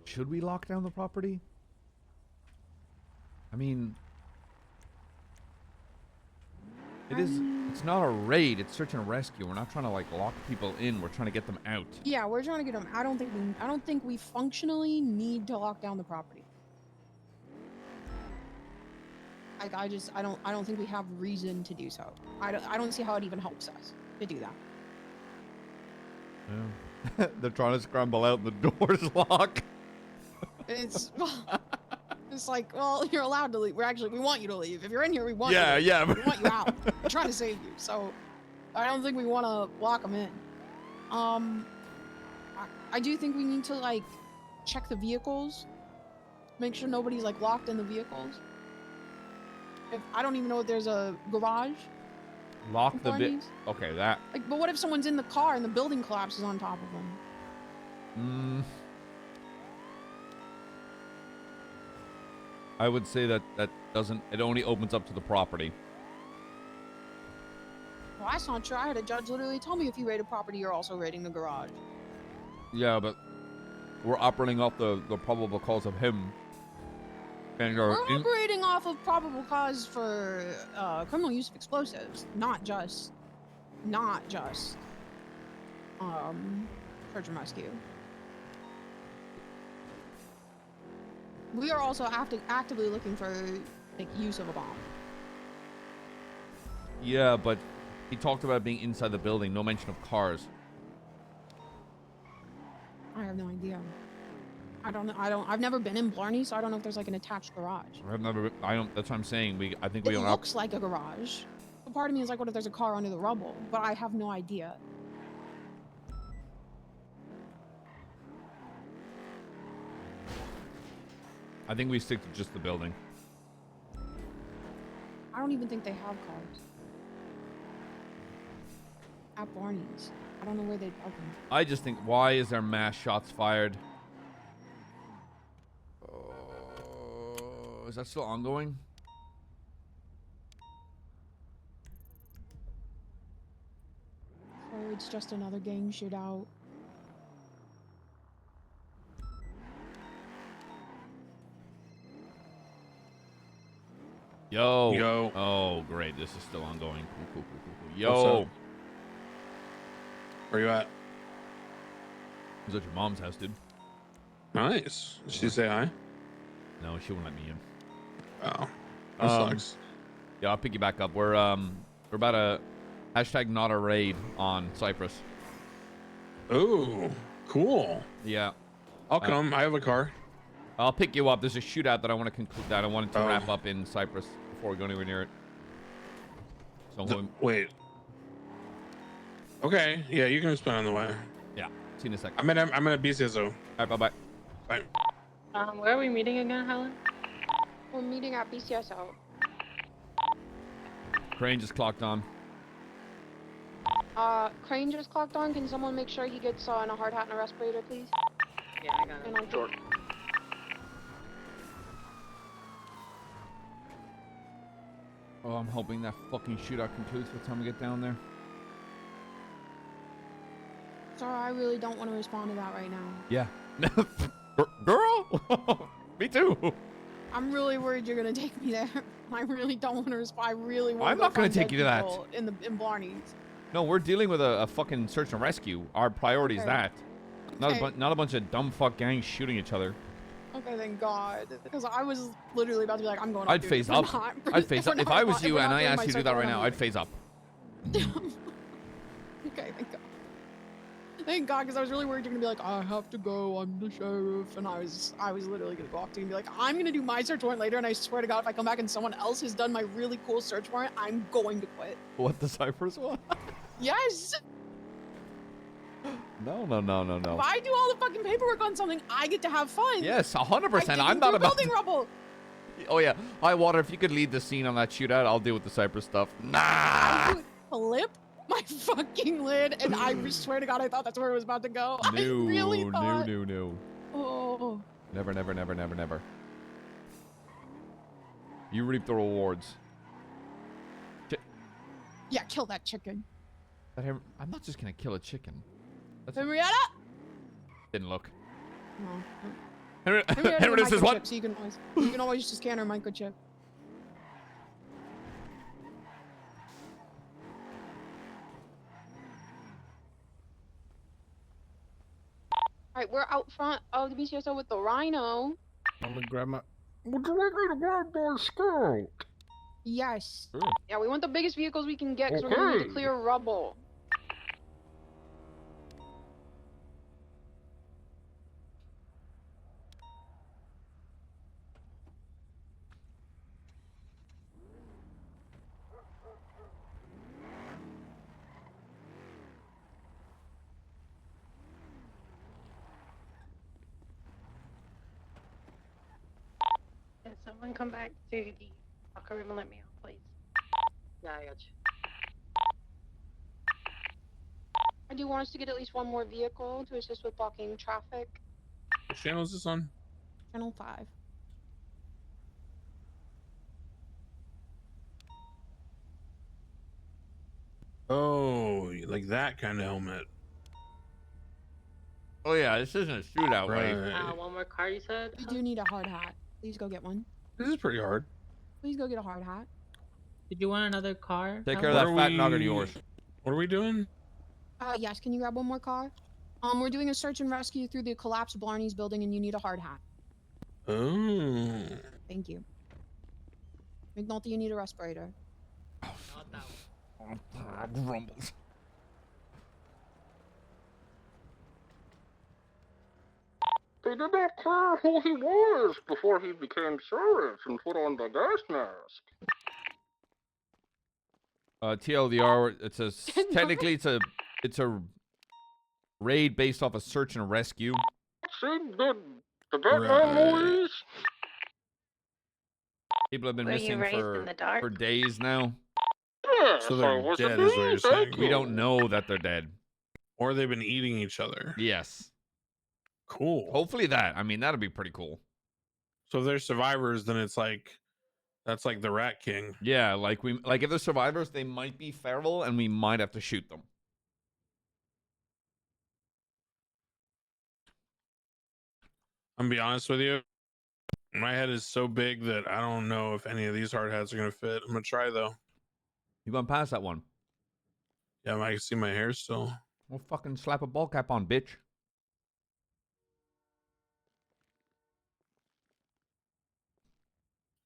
A: Should we lock down the property? I mean, it's not a raid, it's search and rescue. We're not trying to like lock people in, we're trying to get them out.
G: Yeah, we're trying to get them. I don't think we functionally need to lock down the property. Like I don't think we have reason to do so. I don't see how it even helps us to do that.
A: Yeah. They're trying to scramble out and the door's locked.
G: It's it's like, well, you're allowed to leave. We want you to leave. If you're in here, we want you to leave.
A: Yeah.
G: We want you out. We're trying to save you. So I don't think we want to lock them in. I do think we need to like check the vehicles. Make sure nobody's like locked in the vehicles. I don't even know if there's a garage.
A: Lock the
G: Warnings?
A: Okay, that.
G: Like, but what if someone's in the car and the building collapses on top of them?
A: I would say that doesn't. It only opens up to the property.
G: Well, that's not true. I had a judge literally tell me if you raid a property, you're also raiding the garage.
A: Yeah, but we're operating off the probable cause of him. And
G: We're operating off of probable cause for criminal use of explosives, not just search and rescue. We are also actively looking for like use of a bomb.
A: Yeah, but he talked about being inside the building. No mention of cars.
G: I have no idea. I've never been in Blarney, so I don't know if there's like an attached garage.
A: I've never. I don't. That's what I'm saying. I think we
G: It
A: don't.
G: looks like a garage. But part of me is like, what if there's a car under the rubble? But I have no idea.
A: I think we stick to just the building.
G: I don't even think they have cars. At Barney's. I don't know where they'd park them.
A: I just think, why is there mass shots fired? Is that still ongoing?
G: So it's just another gang shootout.
A: Yo.
X: Yo.
A: Oh, great. This is still ongoing. Cool.
X: What's
A: Yo.
X: up? Where you at?
A: I was at your mom's house, dude.
X: Nice. Did she say hi?
A: No, she won't let me in.
X: Oh. That sucks.
A: Yeah, I'll pick you back up. We're about to hashtag not a raid on Cyprus.
X: Ooh, cool.
A: Yeah.
X: I'll come. I have a car.
A: I'll pick you up. There's a shootout that I want to conclude. That I wanted to wrap up in Cyprus before we go anywhere near it. So
X: wait. Okay. Yeah, you can respond on the way.
A: Yeah. See you in a second.
X: I'm at BCSO.
A: All right. Bye.
X: Bye.
S: Where are we meeting again, Helen?
G: We're meeting at BCSO.
A: Crane just clocked on.
G: Crane just clocked on. Can someone make sure he gets in a hard hat and a respirator, please?
S: Yeah, I got it.
G: And
P: Sure.
A: Oh, I'm hoping that fucking shootout concludes by the time we get down there.
G: Sorry, I really don't want to respond to that right now.
A: Yeah. Girl? Me too.
G: I'm really worried you're gonna take me there. I really don't want to respond. I really want
A: I'm not gonna take you to that.
G: In Blarney's.
A: No, we're dealing with a fucking search and rescue. Our priority is
G: Okay.
A: that. Not
G: Okay.
A: not a bunch of dumb fuck gangs shooting each other.
G: Okay, thank God. Because I was literally about to be like, I'm going.
A: I'd phase up. I'd phase up. If I was you and I asked you to do that right now, I'd phase up.
G: Okay, thank God. Thank God, because I was really worried you're gonna be like, I have to go. I'm the sheriff, and I was literally gonna go off to you and be like, I'm gonna do my search warrant later, and I swear to God, if I come back and someone else has done my really cool search warrant, I'm going to quit.
A: What, the Cypress one?
G: Yes.
A: No.
G: If I do all the fucking paperwork on something, I get to have fun.
A: Yes, 100%.
G: I dig
A: I'm
G: into
A: not about.
G: building rubble.
A: Oh yeah, Hi Water. If you could lead the scene on that shootout, I'll deal with the Cypress stuff. Nah.
G: Flip my fucking lid, and I swear to God, I thought that's where it was about to go. I really thought.
A: No.
G: Oh.
A: Never. You reap the rewards.
G: Yeah, kill that chicken.
A: I'm not just gonna kill a chicken. That's
G: Henrietta.
A: didn't look.
G: No.
A: Henrietta says what?
G: So you can always just scan her microchip. All right, we're out front of the BCSO with the Rhino.
N: I'm gonna grab my.
X: Would you like me to grab my scout?
G: Yes.
A: Sure.
G: Yeah, we want the biggest vehicles we can get because we're gonna need to clear rubble.
S: Can someone come back to the locker room and let me out, please? Yeah, I got you.
G: I do want us to get at least one more vehicle to assist with blocking traffic.
X: What channel is this on?
G: Channel 5.
E: Oh, like that kind of helmet.
A: Oh yeah, this isn't a shootout, right?
S: One more car, you said?
G: You do need a hard hat. Please go get one.
E: This is pretty hard.
G: Please go get a hard hat.
S: Did you want another car?
A: Take care of that fat nugget of yours.
E: What are we doing?
G: Yes, can you grab one more car? We're doing a search and rescue through the collapsed Blarney's building and you need a hard hat.
E: Oh.
G: Thank you. McNulty, you need a respirator.
A: Grumbles.
P: They did not care who he was before he became sheriff and put on the gas mask.
A: TLDR, it says technically it's a raid based off a search and rescue.
P: See, the Vietnam movies?
A: People have been
S: Were you
A: missing
S: raised in the dark?
A: for days now.
P: Yeah,
E: So they're
P: was
E: dead,
P: a
E: is what you're saying.
A: We don't know that they're dead.
E: Or they've been eating each other.
A: Yes.
E: Cool.
A: Hopefully that. I mean, that'd be pretty cool.
E: So if they're survivors, then it's like that's like the Rat King.
A: Yeah, like if they're survivors, they might be feral, and we might have to shoot them.
E: I'm gonna be honest with you. My head is so big that I don't know if any of these hard hats are gonna fit. I'm gonna try though.
A: You gonna pass that one?
E: Yeah, I can see my hair still.
A: Well, fucking slap a ball cap on, bitch.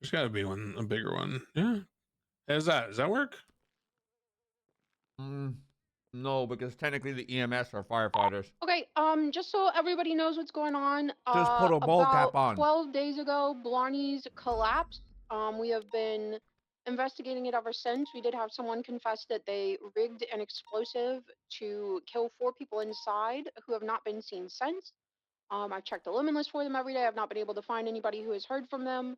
E: There's gotta be one, a bigger one. Yeah. Does that work?
A: No, because technically the EMS are firefighters.
G: Okay, just so everybody knows what's going on.
A: Just put a ball cap
G: about
A: on.
G: 12 days ago, Blarney's collapsed. We have been investigating it ever since. We did have someone confess that they rigged an explosive to kill 4 people inside who have not been seen since. I've checked the limit list for them every day. I've not been able to find anybody who has heard from them.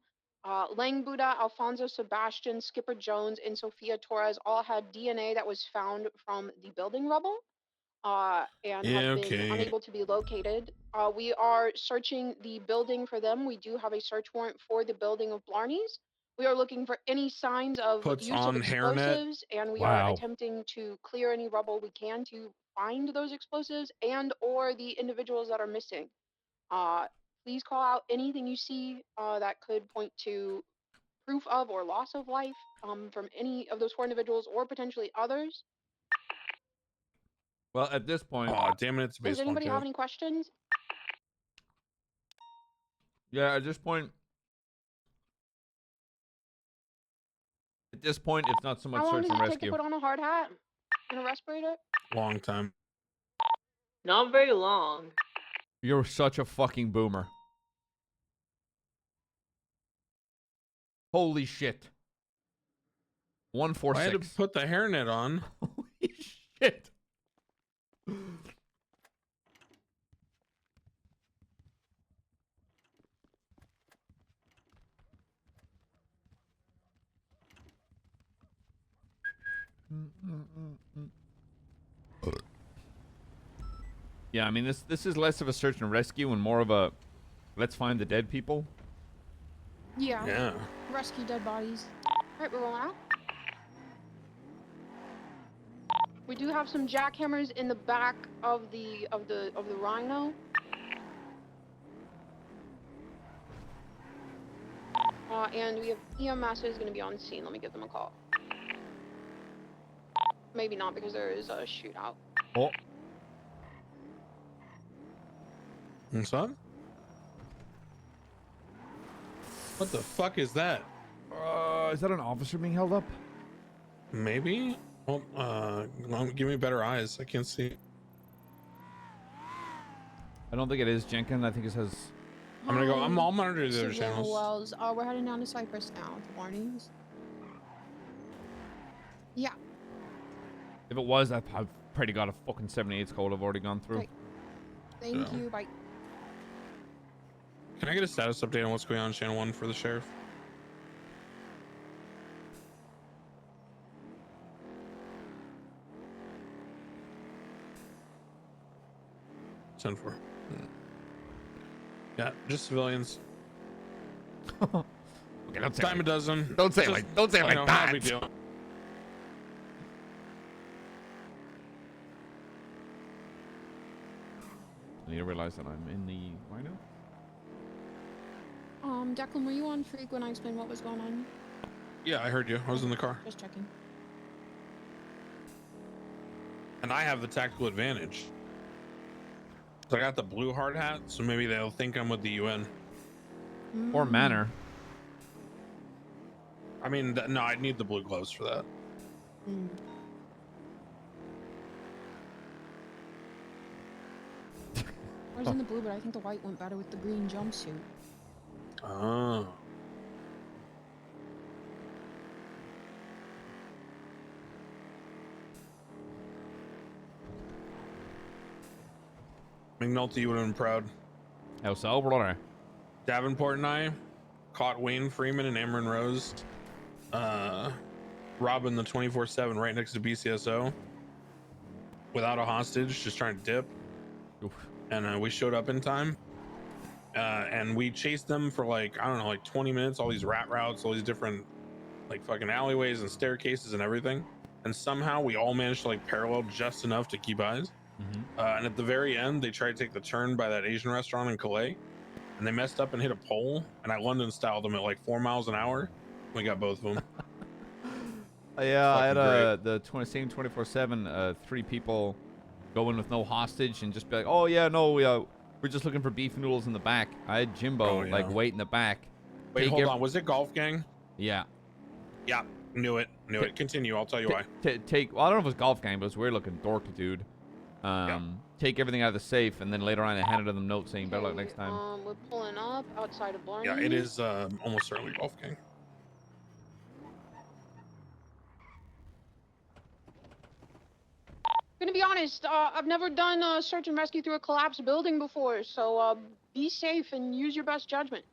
G: Lang Buddha, Alfonso Sebastian, Skipper Jones, and Sophia Torres all had DNA that was found from the building rubble and have been unable to be located. We are searching the building for them. We do have a search warrant for the building of Blarney's. We are looking for any signs of use of explosives, and we are attempting to clear any rubble we can to find those explosives and or the individuals that are missing. Please call out anything you see that could point to proof of or loss of life from any of those 4 individuals or potentially others.
A: Well, at this point...
E: Oh, damn it, it's a baseball
G: Does anybody
E: cap.
G: have any questions?
A: Yeah, at this point... it's not so much
G: How long
A: search
G: does
A: and
G: it take to
A: rescue.
G: put on a hard hat and a respirator?
E: Long time.
S: Not very long.
A: You're such a fucking boomer. Holy shit. 146.
E: I had to put the hairnet on.
A: Holy shit. Yeah, I mean this is less of a search and rescue and more of a let's find the dead people.
G: Yeah.
E: Yeah.
G: Rescue dead bodies. Alright, we're rolling out. We do have some jackhammers in the back of the Rhino. And we have EMS is going to be on scene. Let me give them a call. Maybe not because there is a shootout.
A: Oh.
E: What's up? What the fuck is that?
A: Is that an officer being held up?
E: Maybe. Well, give me better eyes. I can't see.
A: I don't think it is Jenkins. I think it says.
E: I'm gonna go. I'll monitor the other
G: Savannah
E: channels.
G: Wells. We're heading down to Cyprus now. The warnings. Yeah.
A: If it was, I've pretty got a fucking 78's code I've already gone through.
G: Great. Thank you. Bye.
E: Can I get a status update on what's going on in Channel 1 for the sheriff? Send for. Yeah, just civilians.
A: Okay, don't say
E: Dime a dozen.
A: Don't say
E: Just,
A: like don't say
E: you
A: like
E: know,
A: that.
E: not a big deal.
A: I need to realize that I'm in the Rhino.
G: Declan, were you on freak when I explained what was going on?
E: Yeah, I heard you. I was in the car.
G: Just checking.
E: And I have the tactical advantage. So I got the blue hard hat, so maybe they'll think I'm with the UN.
A: Or Manor.
E: I mean, no, I'd need the blue gloves for that.
G: I was in the blue, but I think the white went better with the green jumpsuit.
E: Oh. McNulty would have been proud.
A: How so, brother?
E: Davenport and I caught Wayne Freeman and Amron Rose robbing the 24/7 right next to BCSO without a hostage, just trying to dip.
A: Oof.
E: And we showed up in time. And we chased them for like, I don't know, like 20 minutes, all these rat routes, all these different like fucking alleyways and staircases and everything. And somehow we all managed to like parallel just enough to keep eyes. And at the very end, they tried to take the turn by that Asian restaurant in Calais, and they messed up and hit a pole, and I London styled them at like 4 miles an hour. We got both of them.
A: Yeah, I had the same 24/7, 3 people go in with no hostage and just be like, oh yeah, no, we're just looking for beef noodles in the back. I had Jimbo like wait in the back.
E: Wait, hold on. Was it Golf Gang?
A: Yeah.
E: Yeah, knew it. Continue. I'll tell you why.
A: Well, I don't know if it was Golf Gang, but it was weird looking dork dude. Take everything out of the safe, and then later on I handed them notes saying better luck next time.
G: We're pulling up outside of Barney.
E: Yeah, it is almost certainly Golf Gang.
G: Gonna be honest, I've never done a search and rescue through a collapsed building before, so be safe and use your best judgment.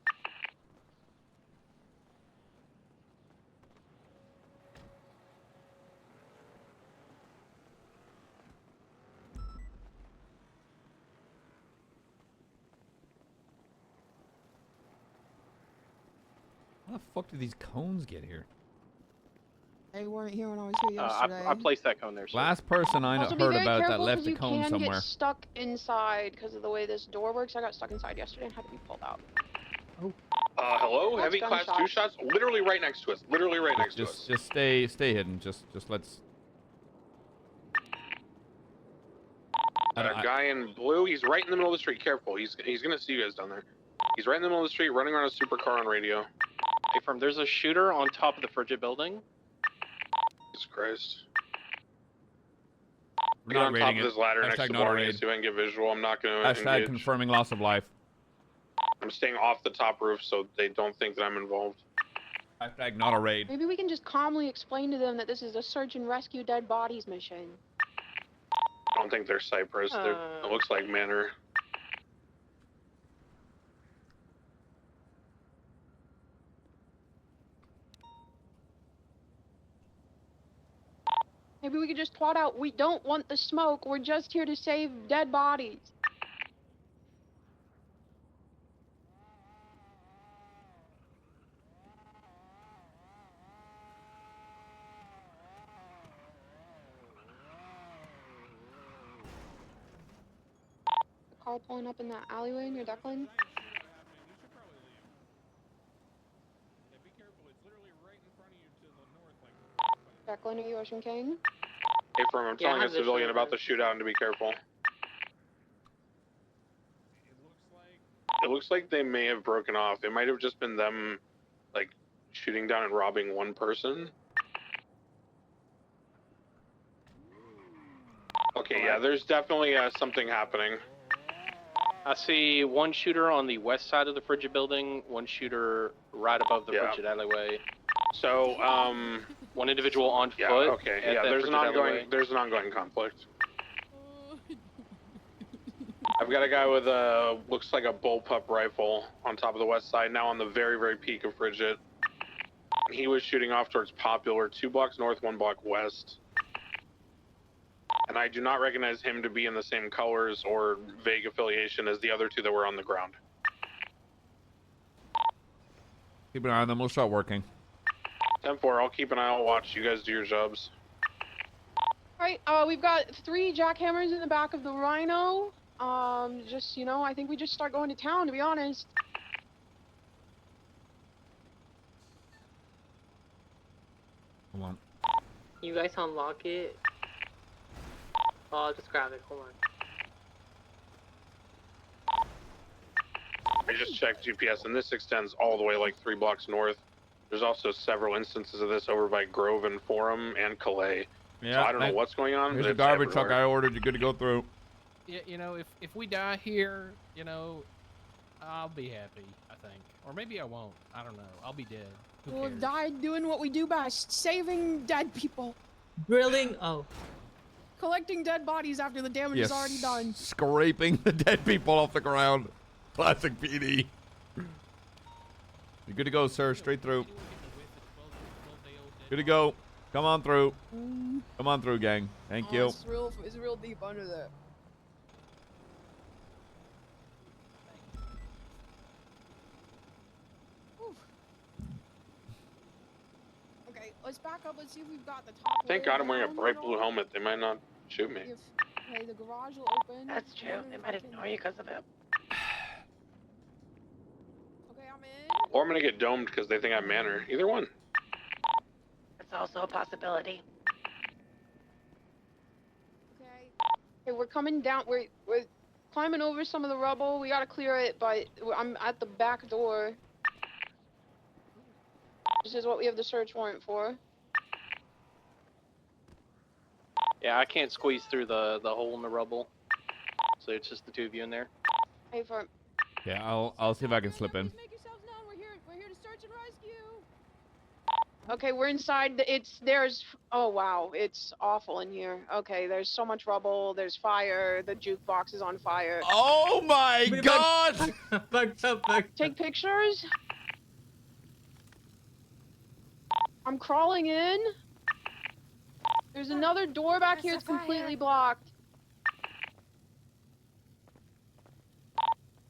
A: How the fuck did these cones get here?
G: They weren't here when I was here yesterday.
F: I placed that cone there.
A: Last person I
G: Also,
A: heard
G: be very
A: about that
G: careful
A: left
G: 'cause
A: the
G: you
A: cone
G: can
A: somewhere.
G: get stuck inside because of the way this door works. I got stuck inside yesterday and had to be pulled out.
C: Hello?
G: That's
C: Heavy class 2 shots? Literally right next to us. Literally right next to us.
A: Just stay hidden. Just let's.
C: A guy in blue, he's right in the middle of the street. Careful, he's gonna see you guys down there. He's right in the middle of the street, running around a supercar on radio.
F: Hey, firm, there's a shooter on top of the frigid building.
C: Jesus Christ.
A: We're
C: Get
A: not
C: on top
A: raiding
C: of
A: it.
C: this ladder next
A: Hashtag
C: to
A: not a
C: Barney
A: raid.
C: so I can get visual. I'm not gonna
A: Hashtag
C: engage.
A: confirming loss of life.
C: I'm staying off the top roof so they don't think that I'm involved.
A: Hashtag not a raid.
G: Maybe we can just calmly explain to them that this is a search and rescue dead bodies mission.
C: I don't think they're Cypress. It looks like Manor.
G: Maybe we could just plot out, we don't want the smoke, we're just here to save dead bodies. The car pulling up in that alleyway near Declan. Declan, are you Ocean King?
C: Hey, firm, I'm telling a civilian about the shootout and to be careful. It looks like they may have broken off. It might have just been them, like, shooting down and robbing one person. Okay, yeah, there's definitely something happening.
F: I see one shooter on the west side of the frigid building, one shooter right above the frigid alleyway.
C: So,
F: one individual on foot.
C: Yeah, okay,
F: at
C: yeah,
F: the
C: there's an
F: frigid alleyway.
C: ongoing conflict. I've got a guy with a, looks like a bullpup rifle on top of the west side, now on the very, very peak of Frigid. He was shooting off towards Popular, 2 blocks north, 1 block west. And I do not recognize him to be in the same colors or vague affiliation as the other 2 that were on the ground.
A: Keep an eye on them. We'll start working.
C: 10-4, I'll keep an eye, I'll watch. You guys do your jobs.
G: Alright, we've got 3 jackhammers in the back of the Rhino.
L: Just, you know, I think we just start going to town, to be honest.
A: Hold on.
T: You guys unlock it? Oh, I'll just grab it. Hold on.
C: I just checked GPS, and this extends all the way like 3 blocks north. There's also several instances of this over by Grove and Forum and Calais.
A: Yeah,
C: so I don't know what's going on.
A: There's
C: but
A: a
C: it's
A: garbage truck
C: everywhere.
A: I ordered. You're good to go through.
N: Yeah, you know, if we die here, you know, I'll be happy, I think. Or maybe I won't. I don't know. I'll be dead. Who
G: We'll
N: cares?
G: die doing what we do best, saving dead people.
T: Grilling. Oh.
G: Collecting dead bodies after the damage is already done.
A: Scraping the dead people off the ground. Classic PD. You're good to go, sir. Straight through. Good to go. Come on through. Come on through, gang. Thank you.
G: It's real deep under there. Whew. Okay, let's back up. Let's see if we've got the top.
C: Thank God I'm wearing a bright blue helmet. They might not shoot me.
G: Okay, the garage will open.
S: That's true. They might ignore you because of it.
G: Okay, I'm in.
C: Or I'm gonna get domed because they think I'm Manor. Either one.
S: That's also a possibility.
L: Okay. Okay, we're coming down. We're climbing over some of the rubble. We gotta clear it, but I'm at the back door. This is what we have the search warrant for.
F: Yeah, I can't squeeze through the hole in the rubble. So it's just the two of you in there.
L: Pay for it.
A: Yeah, I'll see if I can slip in.
G: Make yourselves known. We're here to search and rescue.
L: Okay, we're inside. Oh wow, it's awful in here. Okay, there's so much rubble. There's fire. The jukebox is on fire.
A: Oh my God!
L: Take pictures. I'm crawling in. There's another door back here. It's completely blocked.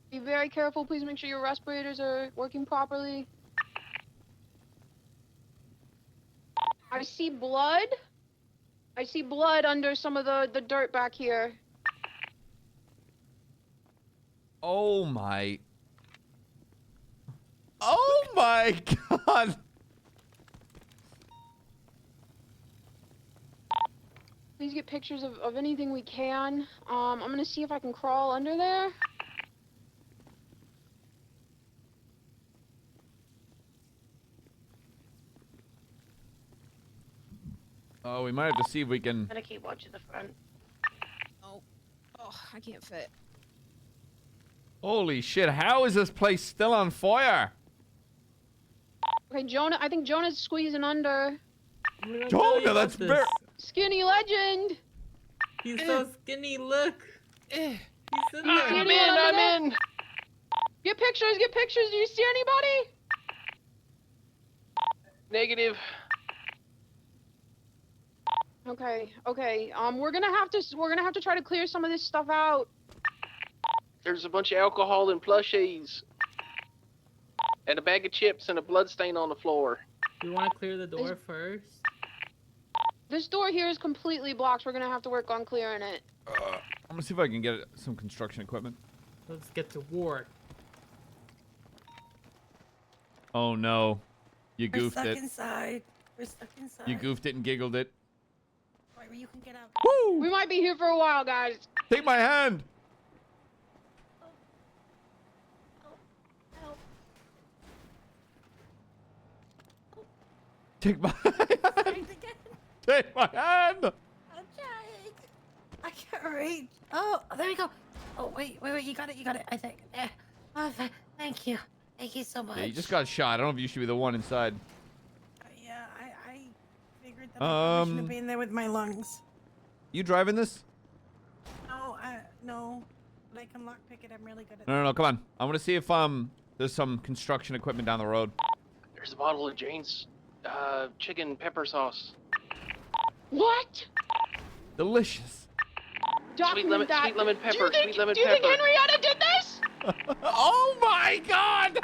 L: Be very careful. Please make sure your respirators are working properly. I see blood. I see blood under some of the dirt back here.
A: Oh my. Oh my God.
L: Please get pictures of anything we can. I'm gonna see if I can crawl under there.
A: Oh, we might have to see if we can.
S: I'm gonna keep watching the front.
G: Oh, I can't fit.
A: Holy shit! How is this place still on fire?
L: Okay, Jonah. I think Jonah's squeezing under.
A: Jonah, that's very.
L: Skinny legend.
T: He's so skinny. Look. He's in there.
L: I'm in. Get pictures. Get pictures. Do you see anybody?
F: Negative.
L: Okay. We're gonna have to try to clear some of this stuff out.
F: There's a bunch of alcohol and plushies. And a bag of chips and a blood stain on the floor.
T: We want to clear the door first.
L: This door here is completely blocked. We're gonna have to work on clearing it.
A: I'm gonna see if I can get some construction equipment.
T: Let's get to work.
A: Oh no, you
S: We're
A: goofed
S: stuck
A: it.
S: inside. We're stuck inside.
A: You goofed it and giggled it.
S: Wait, you can get out.
A: Woo!
L: We might be here for a while, guys.
A: Take my hand.
S: Help.
A: Take my hand. Take my hand.
S: I'm trying. I can't reach. Oh, there we go. Oh, wait. You got it. I think. There. Oh, thank you. Thank you so much.
A: Yeah, you just got shot. I don't know if you should be the one inside.
S: Yeah, I figured that I shouldn't have been there with my lungs.
A: You driving this?
S: No. But I can lockpick it. I'm really good at
A: No. Come on. I want to see if there's some construction equipment down the road.
F: There's a bottle of Jane's chicken pepper sauce.
L: What?
A: Delicious.
F: Sweet lemon pepper.
L: Do you think Henrietta did this?
A: Oh my God!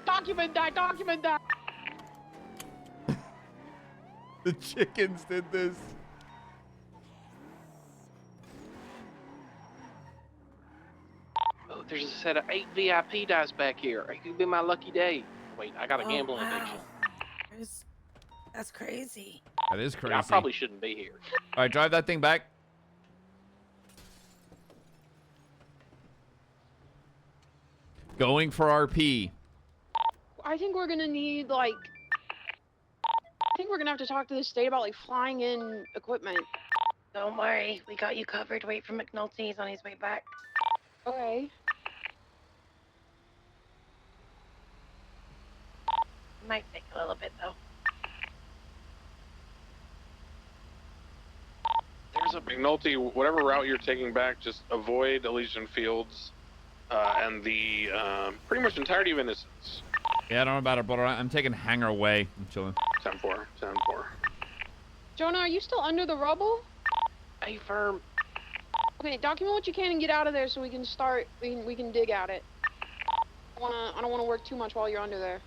L: Document that.
A: The chickens did this.
F: There's a set of 8 VIP dice back here. It could be my lucky day. Wait, I got a gambling addiction.
S: That's crazy.
A: That is crazy.
F: I probably shouldn't be here.
A: All right, drive that thing back. Going for RP.
L: I think we're gonna need like. I think we're gonna have to talk to the state about like flying in equipment.
S: Don't worry, we got you covered. Wait for McNulty. He's on his way back.
L: Okay.
S: Might take a little bit though.
F: There's a
C: McNulty, whatever route you're taking back, just avoid Elysian Fields and the pretty much entirety of Innocence.
A: Yeah, I don't know about it, but I'm taking Hangar Way. I'm chilling.
C: 10-4, 10-4.
L: Jonah, are you still under the rubble?
F: Hey, firm.
L: Okay, document what you can and get out of there so we can start. We can dig at it. I don't wanna work too much while you're under there.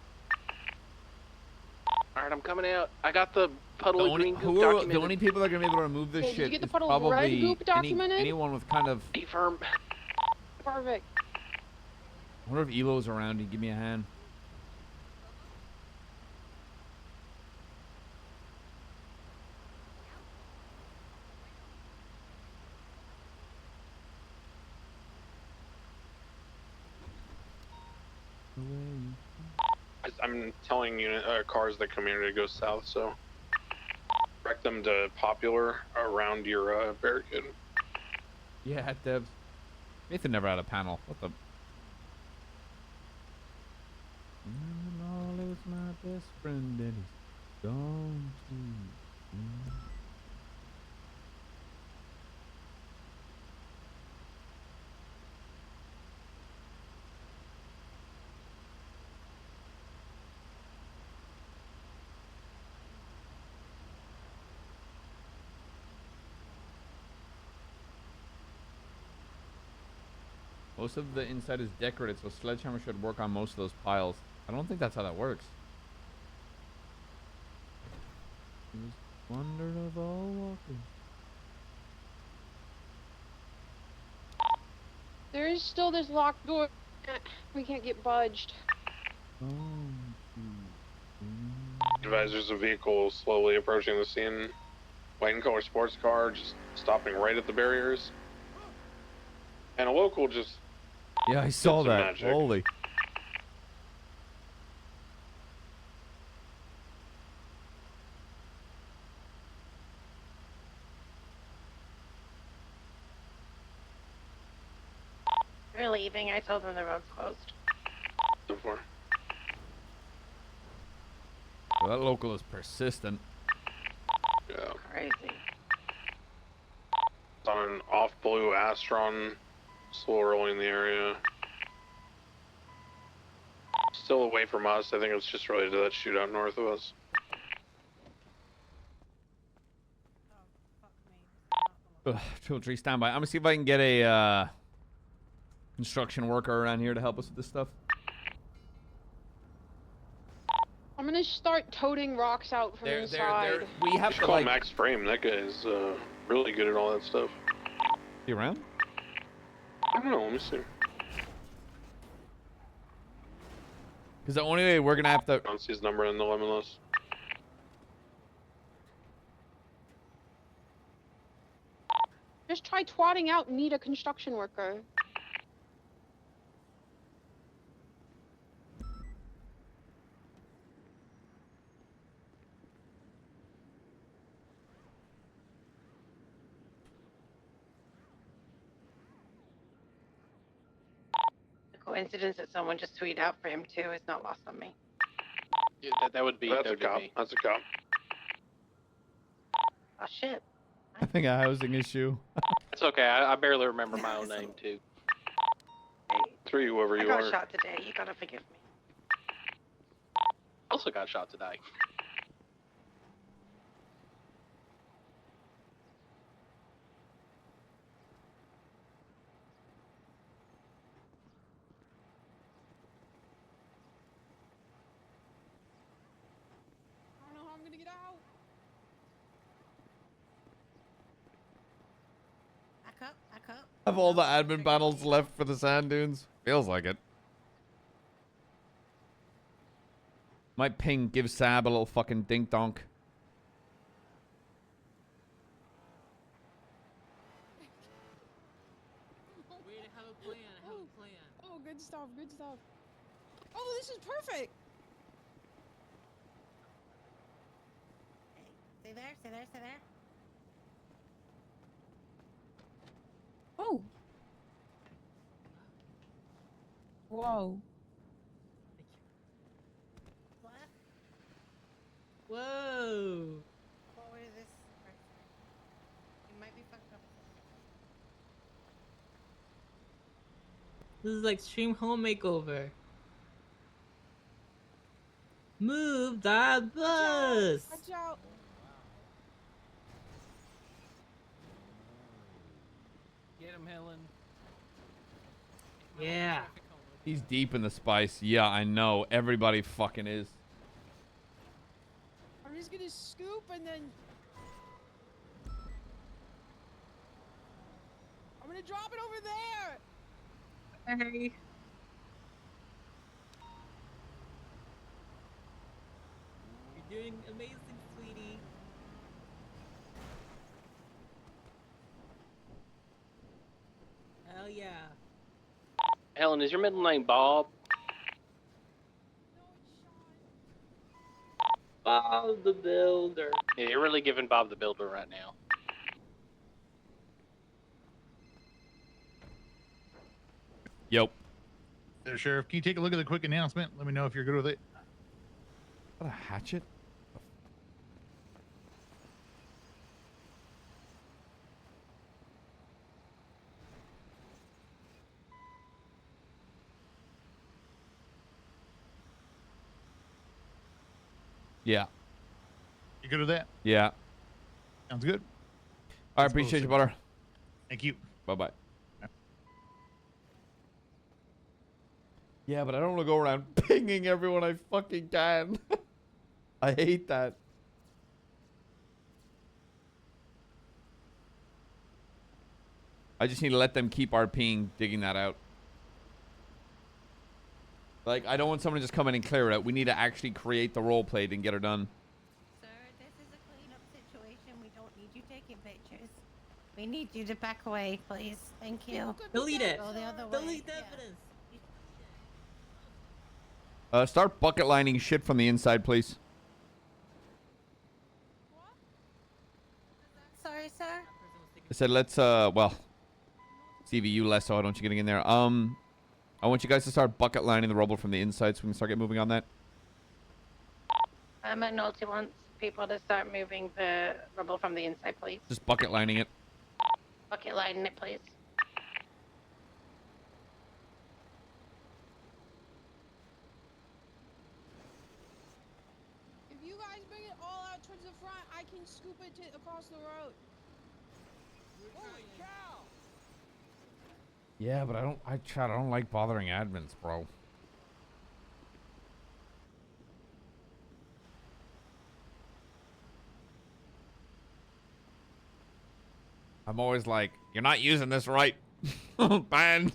F: All right, I'm coming out. I got the puddle of green goop
A: The
F: documented.
A: only people that are gonna be able to remove this
L: Okay, did you
A: shit
L: get the
A: is
L: puddle of red
A: probably
L: goop documented?
A: anyone with kind of.
F: Hey, firm.
L: Perfect.
A: I wonder if Elo's around. He'd give me a hand.
C: I'm telling cars that come here to go south, so direct them to Popular around your barricade.
A: Yeah, Devs. Nathan never had a panel. What the? All is my best friend and he's gone too. Most of the inside is decorated, so Sledgehammer should work on most of those piles. I don't think that's how that works. Wonder of all walkers.
L: There is still this locked door. We can't get budged.
C: Advisors a vehicle slowly approaching the scene. White and color sports car just stopping right at the barriers. And a local just.
A: Yeah, I saw
C: some
A: that.
C: magic.
A: Holy.
S: We're leaving. I told them the road's closed.
C: Before.
A: Well, that local is persistent.
C: Yeah.
S: Crazy.
C: It's on an off blue Astron, slow rolling in the area. Still away from us. I think it's just related to that shootout north of us.
A: Ugh, Triple Tree standby. I'm gonna see if I can get a construction worker around here to help us with this stuff.
L: I'm gonna start toting rocks out from inside.
A: We have
C: to
A: to
C: call
A: like.
C: Max Frame. That guy is really good at all that stuff.
A: You around?
C: I don't know. Let me see.
A: Because the only way we're gonna have to.
C: I don't see his number in the lemon list.
L: Just try twatting out and need a construction worker.
S: The coincidence that someone just tweeted out for him too is not lost on me.
F: Yeah, that would be.
C: That's
F: that
C: a
F: would be
C: cop.
F: me.
C: That's a cop.
S: Oh shit.
A: I think a housing issue.
F: It's okay. I barely remember my own name too.
C: Three, whoever
S: I
C: you
S: got
C: are.
S: shot today. You gotta forgive me.
F: Also got shot today.
L: I don't know how I'm gonna get out.
S: Back up, back up.
A: Have all the admin battles left for the sand dunes. Feels like it. Might ping, give Sab a little fucking dink donk.
S: Wait, I have a plan. I have a plan.
G: Oh, good stuff. Good stuff. Oh, this is perfect.
S: Stay there, stay there, stay there.
G: Oh. Whoa.
S: What? Whoa. What is this? You might be fucked up. This is like stream home makeover. Move that bus.
G: Watch out.
N: Get him, Helen.
S: Yeah.
A: He's deep in the spice. Yeah, I know. Everybody fucking is.
G: I'm just gonna scoop and then I'm gonna drop it over there.
S: Hey. You're doing amazing, sweetie. Hell yeah.
F: Helen, is your middle name Bob?
P: Bob the Builder.
F: Yeah, you're really giving Bob the Builder right now.
A: Yo.
H: There, Sheriff. Can you take a look at the quick announcement? Let me know if you're good with it.
A: What a hatchet? Yeah.
H: You good with that?
A: Yeah.
H: Sounds good.
A: I appreciate you, butter.
H: Thank you.
A: Bye-bye. Yeah, but I don't want to go around pinging everyone I fucking can. I hate that. I just need to let them keep RPing, digging that out. Like, I don't want someone to just come in and clear it out. We need to actually create the role play and get her done.
S: Sir, this is a cleanup situation. We don't need you taking pictures. We need you to back away, please. Thank you. Delete it. Go the other way. Delete the evidence.
A: Start bucket lining shit from the inside, please.
S: Sorry, sir.
A: I said, let's, well, CV, you less so I don't want you getting in there. I want you guys to start bucket lining the rubble from the inside so we can start moving on that.
S: McNulty wants people to start moving the rubble from the inside, please.
A: Just bucket lining it.
S: Bucket lining it, please.
G: If you guys bring it all out towards the front, I can scoop it across the road. Holy cow!
A: Yeah, but I don't like bothering admins, bro. I'm always like, you're not using this right. Ban.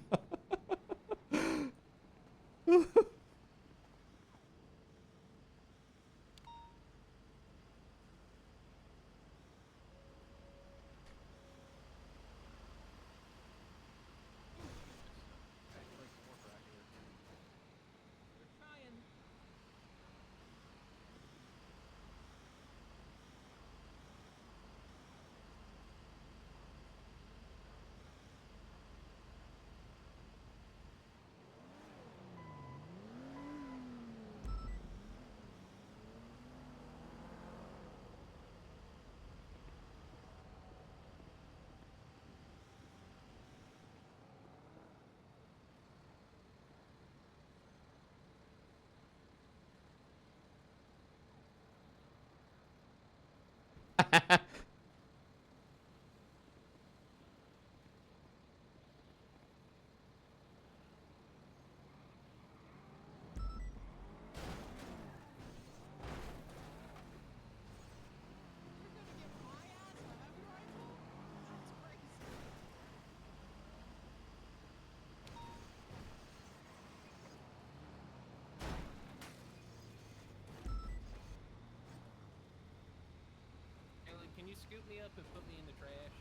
N: scoop me up and put me in the trash?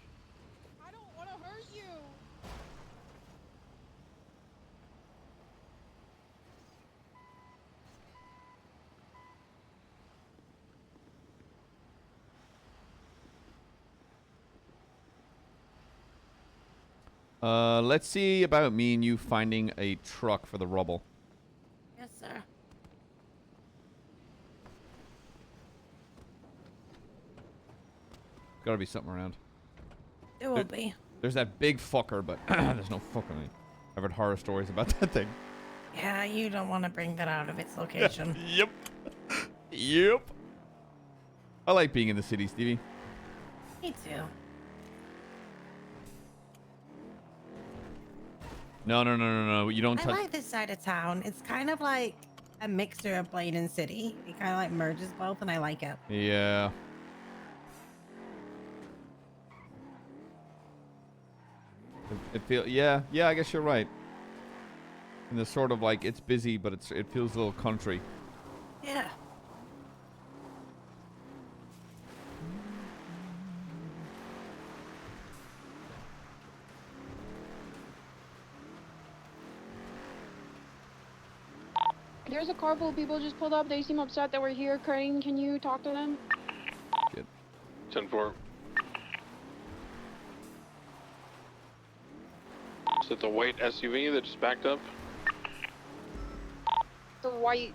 L: I don't want to hurt you.
A: Let's see about me and you finding a truck for the rubble.
S: Yes, sir.
A: Gotta be something around.
S: There will be.
A: There's that big fucker, but there's no fucking. I've heard horror stories about that thing.
S: Yeah, you don't want to bring that out of its location.
A: Yep. Yep. I like being in the city, Stevie.
S: Me too.
A: No. You don't
S: I
A: touch.
S: like this side of town. It's kind of like a mixture of Blaine and City. It kind of like merges both, and I like it.
A: Yeah. It feel yeah, I guess you're right. And the sort of like it's busy, but it feels a little country.
S: Yeah.
L: There's a car full of people just pulled up. They seem upset that we're here. Crane, can you talk to them?
A: Shit.
C: 10-4. Is it the white SUV that just backed up?
L: The white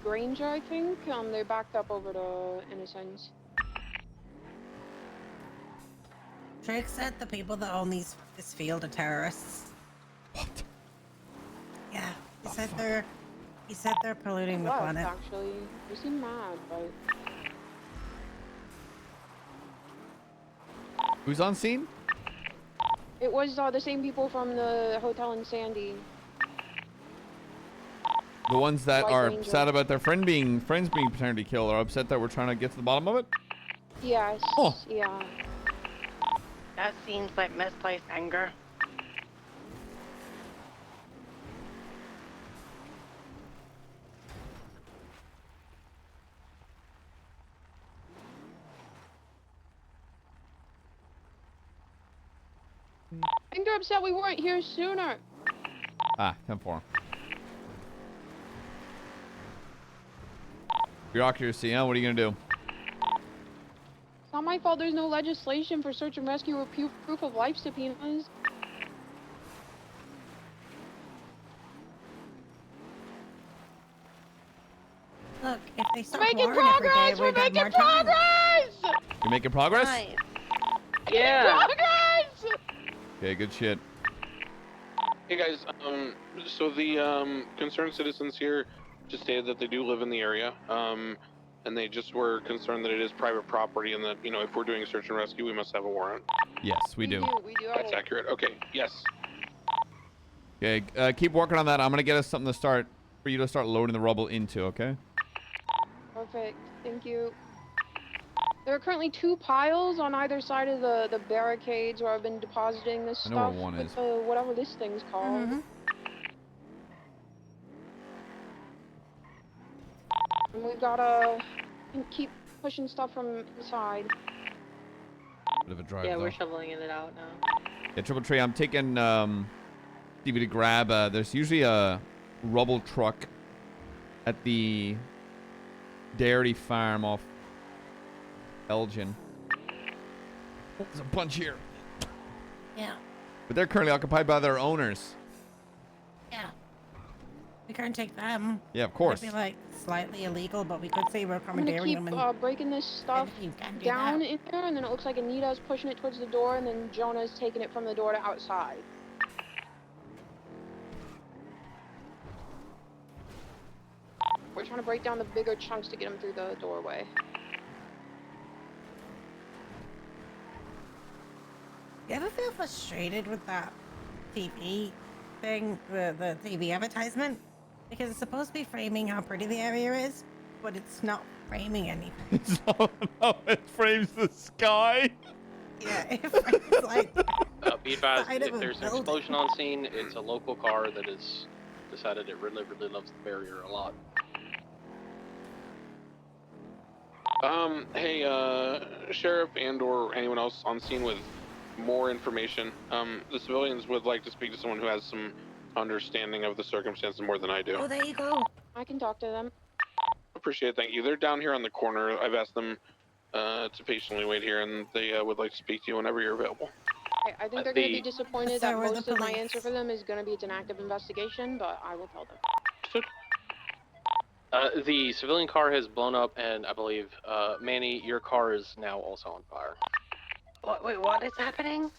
L: Granger, I think. They're backed up over to Innocence.
S: Drake said the people that own this field are terrorists.
A: What?
S: Yeah, he said they're polluting the
L: Left,
S: planet.
L: actually. They seem mad, but...
A: Who's on scene?
L: It was the same people from the hotel in Sandy.
A: The ones that
L: White
A: are
L: Ranger.
A: sad about their friends being paternity killed are upset that we're trying to get to the bottom of it?
L: Yes.
A: Oh.
L: Yeah.
S: That seems like misplaced anger.
L: I think they're upset we weren't here sooner.
A: Ah, 10-4. Bureaucracy, huh? What are you gonna do?
L: It's not my fault there's no legislation for search and rescue or proof of life subpoenas.
S: Look, if they
L: We're
S: stop
L: making
S: warring every day,
L: progress! We're
S: we'd have
L: making
S: more time.
L: progress!
A: You making progress?
S: Nice.
T: Yeah.
L: Progress!
A: Okay, good shit.
C: Hey guys, so the concerned citizens here just stated that they do live in the area, and they just were concerned that it is private property and that, you know, if we're doing a search and rescue, we must have a warrant.
A: Yes, we do.
L: We do have
C: That's accurate. Okay, yes.
A: Okay, keep working on that. I'm gonna get us something to start for you to start loading the rubble into. Okay.
L: Perfect. Thank you. There are currently 2 piles on either side of the barricades where I've been depositing this
A: I know where
L: stuff.
A: one
L: with
A: is.
L: whatever this thing's called. And we've gotta keep pushing stuff from inside.
A: Bit of a drive.
T: Yeah,
A: though.
T: we're shoveling it out now.
A: Yeah, Triple Tree. I'm taking Stevie to grab. There's usually a rubble truck at the dairy farm off Elgin. There's a bunch here.
S: Yeah,
A: But they're currently occupied by their owners.
S: yeah. We can't take them.
A: Yeah, of course.
S: It'd be like slightly illegal, but we could say we're
L: I'm gonna
S: commandeering
L: keep
S: them and
L: breaking this stuff
S: you can do
L: down
S: that.
L: in there, and then it looks like Anita's pushing it towards the door, and then Jonah's taking it from the door to outside. We're trying to break down the bigger chunks to get them through the doorway.
S: You ever feel frustrated with that TV thing, the TV advertisement? Because it's supposed to be framing how pretty the area is, but it's not framing anything.
A: It frames the sky.
S: Yeah, it frames like
F: Be advised,
S: side of
F: if
S: a
F: there's an
S: building.
F: explosion on scene, it's a local car that has decided it really, really loves the barrier a lot.
C: Hey, Sheriff and/or anyone else on scene with more information. The civilians would like to speak to someone who has some understanding of the circumstances more than I do.
S: Oh, there you go.
L: I can talk to them.
C: Appreciate it, thank you. They're down here on the corner. I've asked them to patiently wait here, and they would like to speak to you whenever you're available.
L: Okay, I think they're going to be disappointed that
S: So are the
L: most of my
S: police.
L: answer for them is going to be it's an active investigation, but I will tell them.
F: The civilian car has blown up, and I believe, Manny, your car is now also on fire.
R: Wait, what is happening?
F: What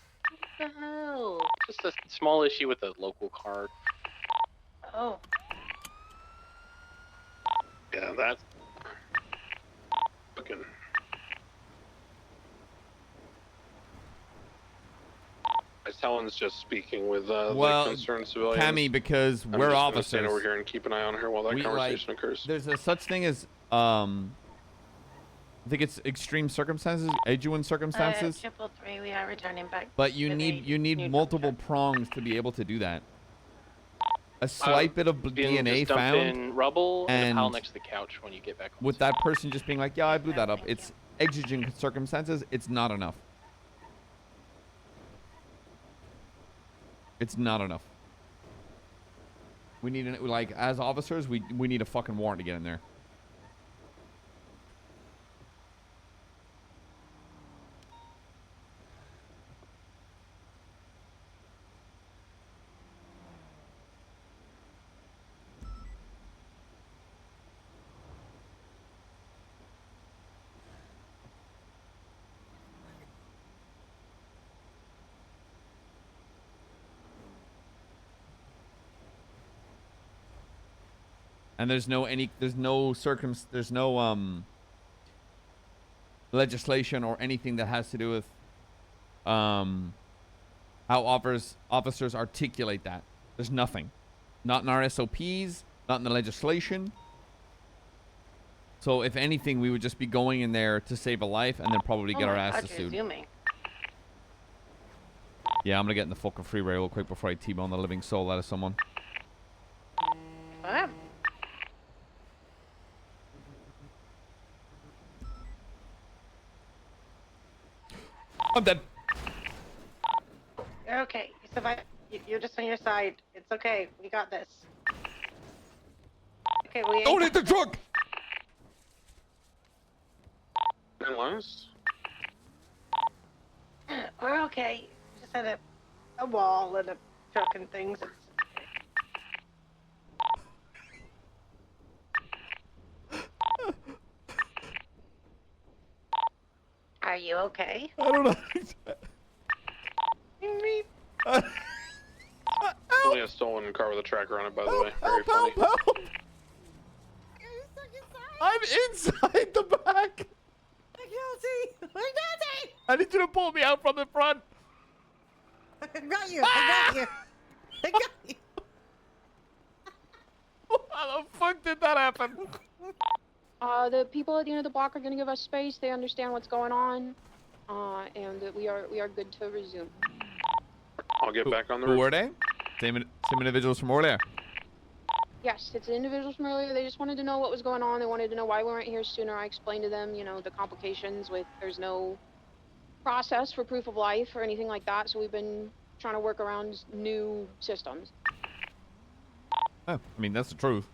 F: the hell? Just a small issue with the local car.
R: Oh.
C: Yeah, that's fucking. Helen's just speaking with
A: Well,
C: the concerned civilians.
A: Cammy, because
C: I'm
A: we're
C: just gonna
A: officers.
C: stand over here and keep an eye on her while that conversation occurs.
A: There's a such thing as I think it's extreme circumstances, exigent circumstances.
S: 333, we are returning back.
A: But you need multiple prongs to be able to do that. A slight bit of DNA
F: just dump
A: found,
F: in rubble and a
A: and
F: pile next to the couch when you get back home.
A: with that person just being like, "Yeah, I blew that up." It's exigent circumstances. It's not enough. It's not enough. We need like as officers, we need a fucking warrant to get in there. And there's no legislation or anything that has to do with how officers articulate that. There's nothing. Not in our SOPs, not in the legislation. So if anything, we would just be going in there to save a life and then probably get our asses sued. Yeah, I'm gonna get in the fucking freeway real quick before I T-bone the living soul out of someone.
S: What?
A: I'm dead.
S: You're okay. You survived. You're just on your side. It's okay. We got this. Okay, we.
A: Don't hit the truck!
C: And last?
S: We're okay. Just had a wall and a truck and things. Are you okay?
A: I don't know.
C: Only a stolen car with a tracker on it, by the way. Very funny.
A: I'm inside the back.
S: McNulty!
A: I need you to pull me out from the front.
S: I got you. I got you. I got you.
A: How the fuck did that happen?
L: The people at the end of the block are going to give us space. They understand what's going on, and we are good to resume.
C: I'll get back on the
A: Who
C: roof.
A: were they? Same individuals from earlier.
L: Yes, it's the individuals from earlier. They just wanted to know what was going on. They wanted to know why we weren't here sooner. I explained to them, the complications with there's no process for proof of life or anything like that. So we've been trying to work around new systems.
A: Oh, I mean, that's the truth.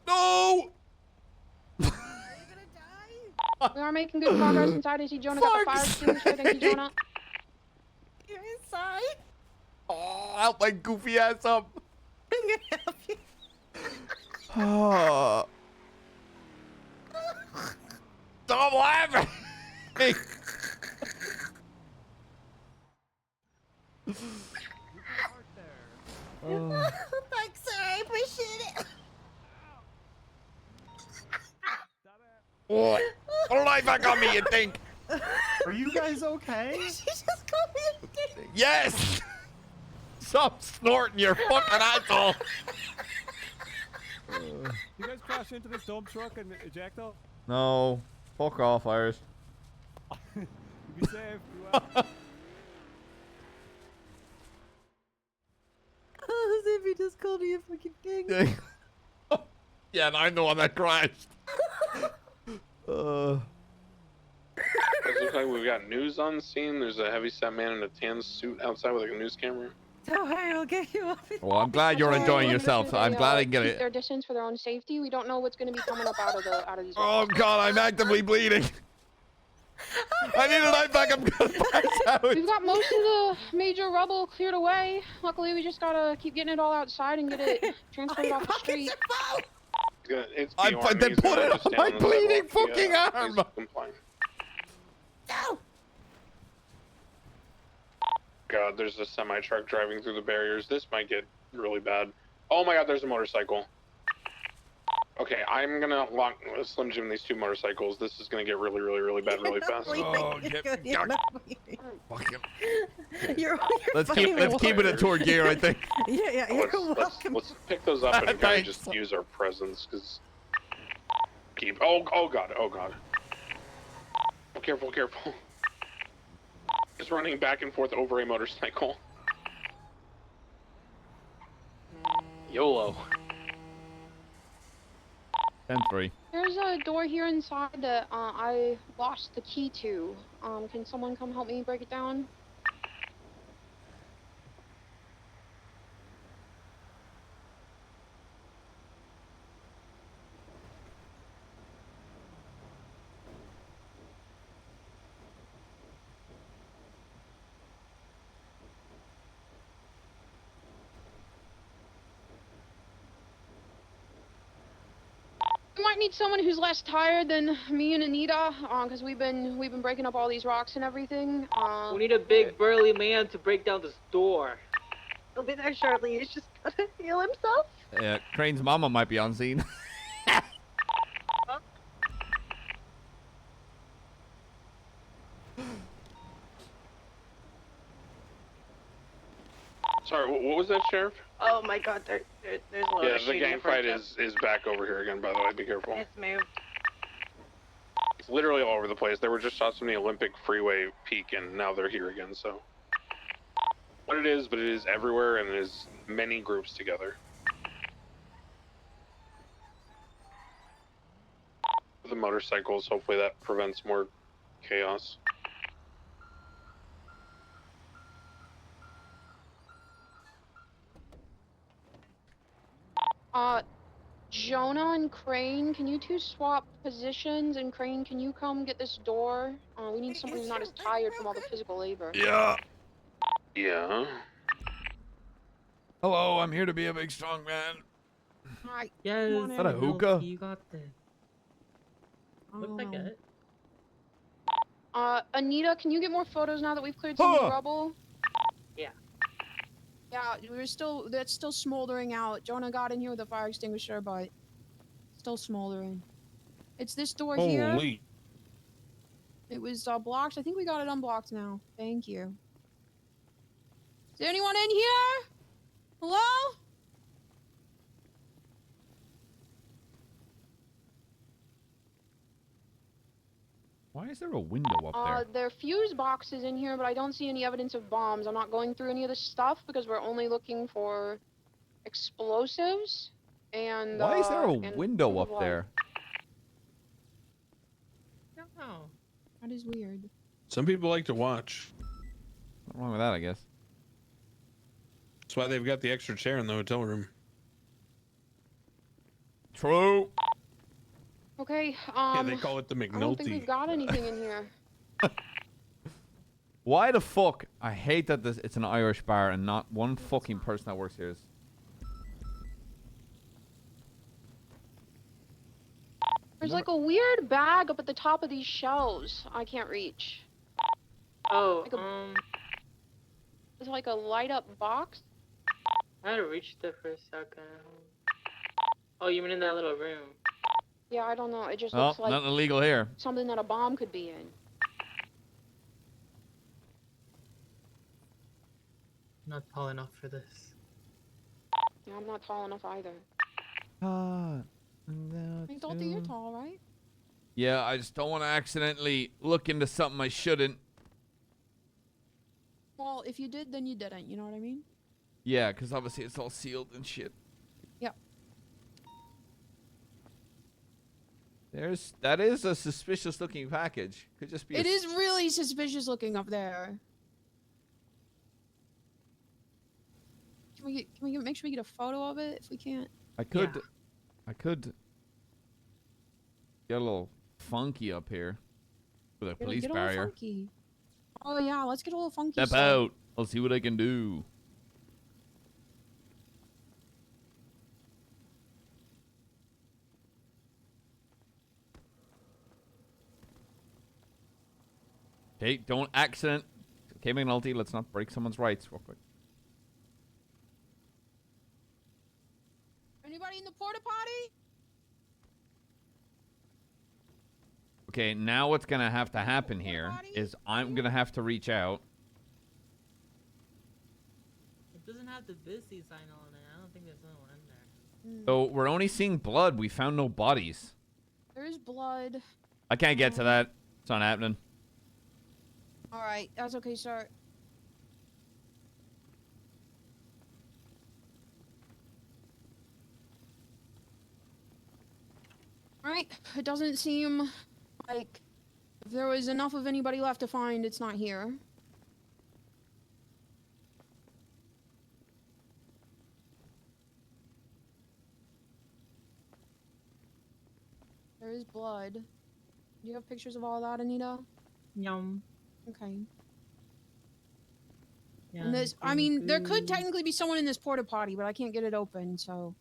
A: No!
L: We are making good progress inside. I see Jonah got the fire extinguisher. I think he's Jonah.
S: You're inside?
A: Oh, help my goofy ass up.
S: I'm gonna help you.
A: Oh. Stop laughing! Oh.
S: Thanks, sir. I appreciate it.
A: What? Life back on me, you think?
J: Are you guys okay?
S: She just called me a dick.
A: Yes! Stop snorting your fucking asshole!
J: You guys crash into this dump truck and eject out?
A: No. Fuck off, Irish.
J: Be safe. Be well.
I: vehicle, do you fucking think?
A: Yeah, and I'm the one that crashed.
C: It looks like we've got news on scene. There's a heavyset man in a tan suit outside with like a news camera.
S: Don't worry, I'll get you off.
A: Well, I'm glad you're enjoying yourself. So I'm glad I can get
L: keep
A: it.
L: their distance for their own safety. We don't know what's going to be coming up out of these.
A: Oh God, I'm actively bleeding. I need a life back. I'm gonna pass out.
L: We've got most of the major rubble cleared away. Luckily, we just gotta keep getting it all outside and get it transported off the street.
A: Then put it on my bleeding fucking arm.
S: No.
C: God, there's a semi truck driving through the barriers. This might get really bad. Oh my God, there's a motorcycle. Okay, I'm gonna lock Slim Jim these 2 motorcycles. This is gonna get really, really, really bad really fast.
A: Oh,
S: You're
A: let's keep it at tour gear, I think.
S: Yeah, you're welcome.
C: Let's pick those up and kind of just use our presence, because oh God. Oh, careful. Just running back and forth over a motorcycle.
F: YOLO.
A: 10-3.
L: There's a door here inside that I lost the key to. Can someone come help me break it down? We might need someone who's less tired than me and Anita, because we've been breaking up all these rocks and everything.
T: We need a big burly man to break down this door.
S: He'll be there shortly. He's just gotta heal himself.
A: Yeah, Crane's mama might be on scene.
C: Sorry, what was that, Sheriff?
S: Oh my God, there's a lot
C: Yeah,
S: of
C: the
S: shooting
C: gang fight
S: from
C: is back over here again, by the way. Be careful.
S: It's moved.
C: It's literally all over the place. They were just shots from the Olympic Freeway peak, and now they're here again, so. What it is, but it is everywhere, and it is many groups together. The motorcycles, hopefully that prevents more chaos.
L: Jonah and Crane, can you 2 swap positions? And Crane, can you come get this door? We need someone who's not as tired from all the physical labor.
A: Yeah.
C: Yeah.
A: Hello, I'm here to be a big strong man.
L: Hi.
T: Yes.
A: Is that a hookah?
T: You got this. Looks like it.
L: Anita, can you get more photos now that we've cleared some of the rubble?
T: Yeah.
G: Yeah, that's still smoldering out. Jonah got in here with a fire extinguisher, but still smoldering. It's this door here.
E: Holy.
G: It was blocked. I think we got it unblocked now. Thank you. Is there anyone in here? Hello?
A: Why is there a window up there?
L: There are fuse boxes in here, but I don't see any evidence of bombs. I'm not going through any of this stuff because we're only looking for explosives and.
A: Why is there a
L: and
A: window
L: proof of
A: up
L: life.
A: there?
G: No. That is weird.
E: Some people like to watch.
A: What's wrong with that, I guess?
E: That's why they've got the extra chair in the hotel room.
A: True.
L: Okay,
E: Yeah, they call it the
L: I don't think
E: McNulty.
L: we've got anything in here.
A: Why the fuck? I hate that it's an Irish bar and not one fucking person that works here is.
L: There's like a weird bag up at the top of these shelves I can't reach.
T: Oh,
L: It's like a light up box.
T: I had to reach there for a second. Oh, you mean in that little room?
L: Yeah, I don't know. It just
A: Oh,
L: looks like
A: nothing illegal here.
L: something that a bomb could be in.
T: Not tall enough for this.
L: Yeah, I'm not tall enough either.
G: McNulty, you're tall, right?
A: Yeah, I just don't want to accidentally look into something I shouldn't.
G: Well, if you did, then you didn't. You know what I mean?
A: Yeah, because obviously it's all sealed and shit.
G: Yep.
A: That is a suspicious looking package. Could just be.
G: It is really suspicious looking up there. Can we make sure we get a photo of it if we can't?
A: I could get a little funky up here with a police
G: Get a
A: barrier.
G: little funky. Oh yeah, let's get a little funky.
A: Step out. I'll see what I can do. Okay, don't accident. Okay, McNulty, let's not break someone's rights real quick.
G: Anybody in the porta potty?
A: Okay, now what's gonna have to happen here is I'm gonna have to reach out.
T: It doesn't have the busy sign on it. I don't think there's no one in there.
A: So we're only seeing blood. We found no bodies.
G: There is blood.
A: I can't get to that. It's not happening.
G: All right, that's okay, sir. All right, it doesn't seem like if there was enough of anybody left to find, it's not here. There is blood. Do you have pictures of all that, Anita?
T: Yum.
G: Okay.
T: Yeah,
G: And this, I mean, there could technically be someone in this porta potty, but I can't get it open, so.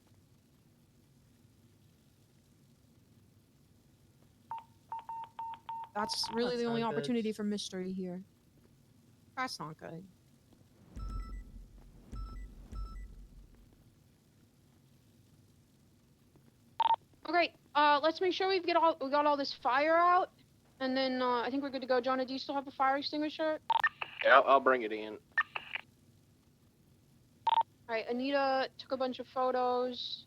G: That's really
T: That's
G: the only
T: not good.
G: opportunity for mystery here. That's not good. Okay, let's make sure we got all this fire out, and then I think we're good to go. Jonah, do you still have a fire extinguisher?
F: Yeah, I'll bring it in.
G: All right, Anita took a bunch of photos.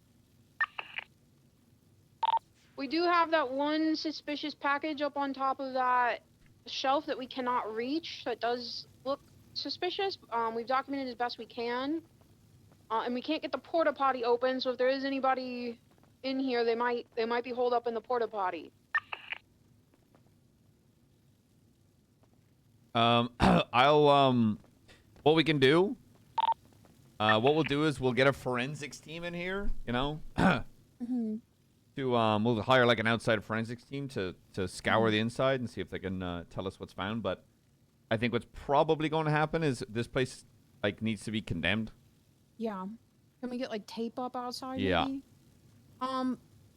G: We do have that one suspicious package up on top of that shelf that we cannot reach. That does look suspicious. We've documented as best we can, and we can't get the porta potty open. So if there is anybody in here, they might be holed up in the porta potty.
A: What we can do, what we'll do is we'll get a forensics team in here, you know, we'll hire like an outside forensics team to scour the inside and see if they can tell us what's found. But I think what's probably going to happen is this place like needs to be condemned.
G: Yeah. Can we get like tape up outside?
A: Yeah.
G: Maybe?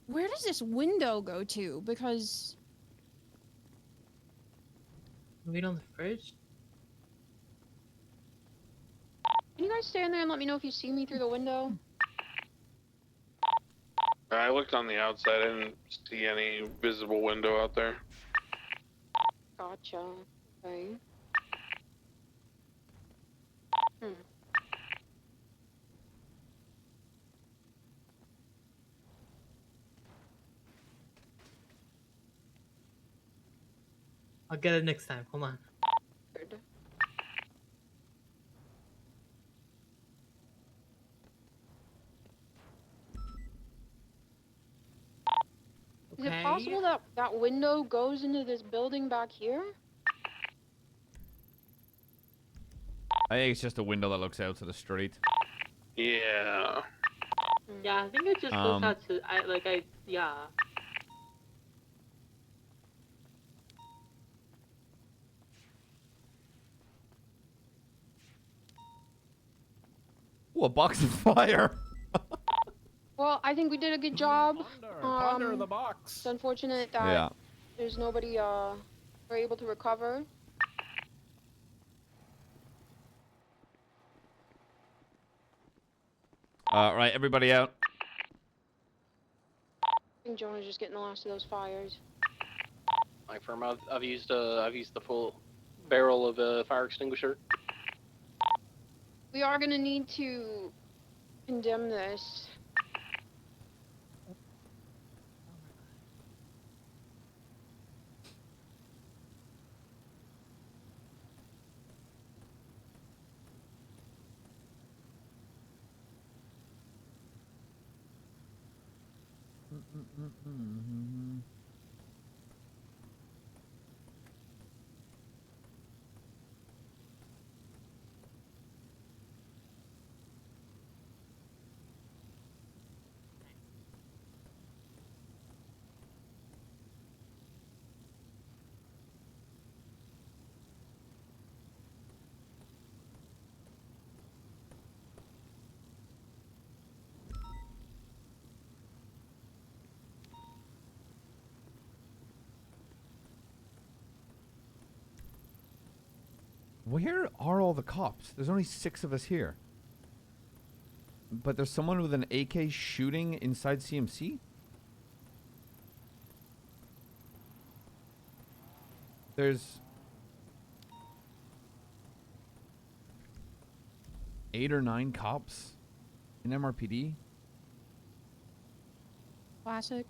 G: Where does this window go to? Because
T: Read on the fridge.
G: can you guys stand there and let me know if you see me through the window?
C: I looked on the outside. I didn't see any visible window out there.
G: Gotcha. Okay.
T: I'll get it next time. Hold on.
G: Good. Is it possible that that window goes into this building back here?
A: I think it's just a window that looks out to the street.
C: Yeah.
T: Yeah, I think it just looks out to. Yeah.
A: Ooh, a box of fire.
G: Well, I think we did a good job.
J: Ponder the box.
G: It's unfortunate that there's nobody we're able to recover.
A: Right, everybody out.
G: I think Jonah's just getting the last of those fires.
F: My firm, I've used the full barrel of a fire extinguisher.
G: We are gonna need to condemn this.
A: Where are all the cops? There's only 6 of us here. But there's someone with an AK shooting inside CMC? There's 8 or 9 cops in MRPD.
G: Classic.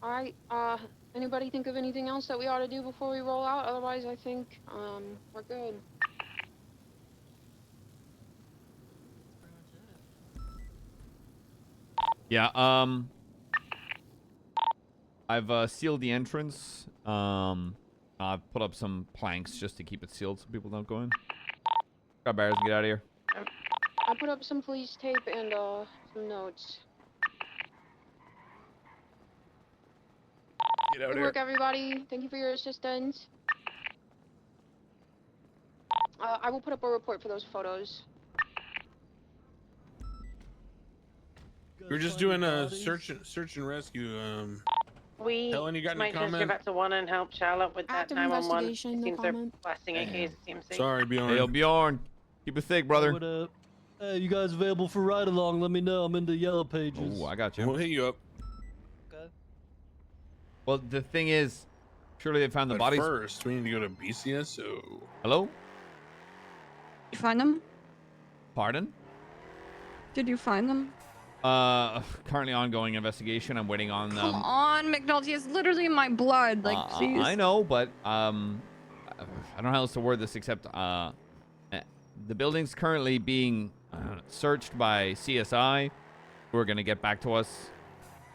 L: All right. Anybody think of anything else that we ought to do before we roll out? Otherwise, I think we're good.
A: Yeah, I've sealed the entrance. I've put up some planks just to keep it sealed so people don't go in. Grab barriers and get out of here.
L: I put up some police tape and some notes.
A: Get out
L: Good
A: of
L: work,
A: here.
L: everybody. Thank you for your assistance. I will put up a report for those photos.
E: We're just doing a search and rescue.
T: We
E: Helen, you got any
T: might just
E: comment?
T: give out to one and help Charlotte with that
G: Active
T: 911.
G: investigation,
T: It
G: no
T: seems they're
G: comment.
T: blasting AKs at CMC.
E: Sorry, Bjorn.
A: Hey, Bjorn. Keep it thick, brother.
J: What up? Hey, you guys available for ride along? Let me know. I'm in the yellow pages.
A: Oh, I got you.
E: We'll hit you up.
J: Okay.
A: Well, the thing is, surely they found the
E: But
A: bodies.
E: first, we need to go to BCSO.
A: Hello?
Q: You find them?
A: Pardon?
Q: Did you find them?
A: Currently ongoing investigation. I'm waiting on
Q: Come on, McNulty. It's literally in my blood. Like, please.
A: I know, but I don't know how else to word this except the building's currently being searched by CSI, who are going to get back to us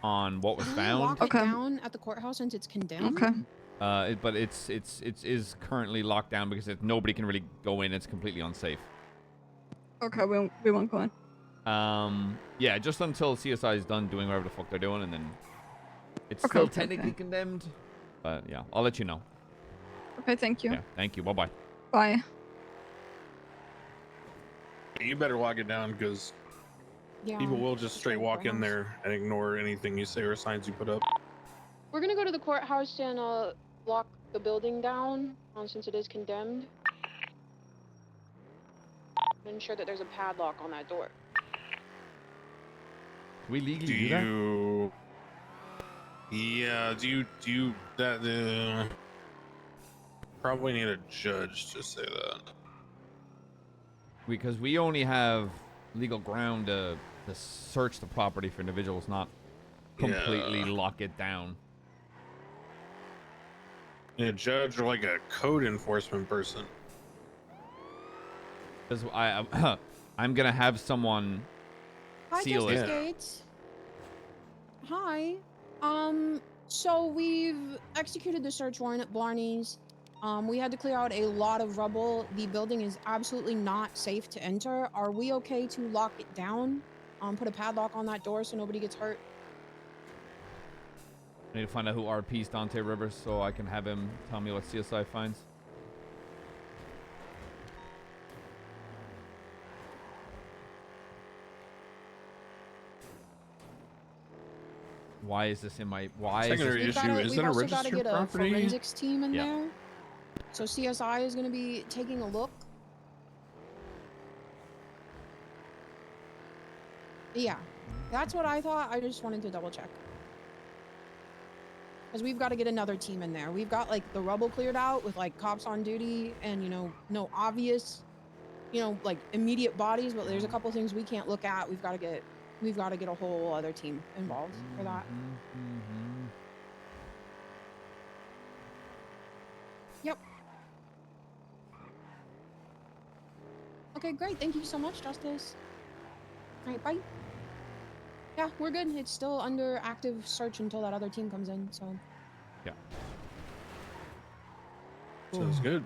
A: on what was
G: Can we
A: found.
G: lock it down at the courthouse since it's condemned?
Q: Okay.
A: But it is currently locked down because nobody can really go in. It's completely unsafe.
Q: Okay, we won't go in.
A: Yeah, just until CSI is done doing whatever the fuck they're doing, and then it's still technically condemned. But yeah, I'll let you know.
Q: Okay, thank you.
A: Yeah, thank you. Bye-bye.
Q: Bye.
E: You better lock it down because
G: Yeah.
E: people will just straight walk in there and ignore anything you say or signs you put up.
L: We're gonna go to the courthouse and lock the building down since it is condemned. Ensure that there's a padlock on that door.
A: We legally
E: Do
A: do that?
E: you? Yeah. Do you that? Probably need a judge to say that.
A: Because we only have legal ground to search the property for individuals, not completely lock it down.
E: A judge or like a code enforcement person.
A: Because I'm gonna have someone
G: Hi,
A: seal
G: Justice
A: it.
G: Gates. Hi. So we've executed the search warrant at Blarney's. We had to clear out a lot of rubble. The building is absolutely not safe to enter. Are we okay to lock it down? Put a padlock on that door so nobody gets hurt.
A: I need to find out who RP's Dante Rivers so I can have him tell me what CSI finds. Why is this in my... Why
E: Secondary
A: is this...
E: issue, is that a
G: We've also got to
E: registered
G: get a
E: property?
G: forensics team in
A: Yeah.
G: there. So CSI is going to be taking a look. Yeah, that's what I thought. I just wanted to double check. Because we've got to get another team in there. We've got like the rubble cleared out with like cops on duty and, you know, no obvious, you know, like immediate bodies, but there's a couple things we can't look at. We've got to get a whole other team involved for that. Yep. Okay, great. Thank you so much, Justice. All right, bye. Yeah, we're good. It's still under active search until that other team comes in, so.
A: Yeah.
E: Sounds good.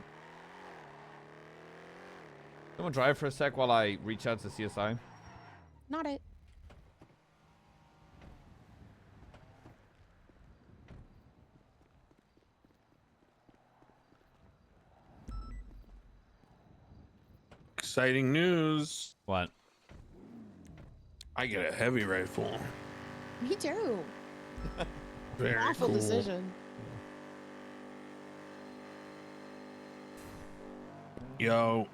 A: Someone drive for a sec while I reach out to CSI.
G: Not it.
E: Exciting news.
A: What?
E: I get a heavy rifle.
G: Me too.
E: Very
G: Awful
E: cool.
G: decision.
E: Yo.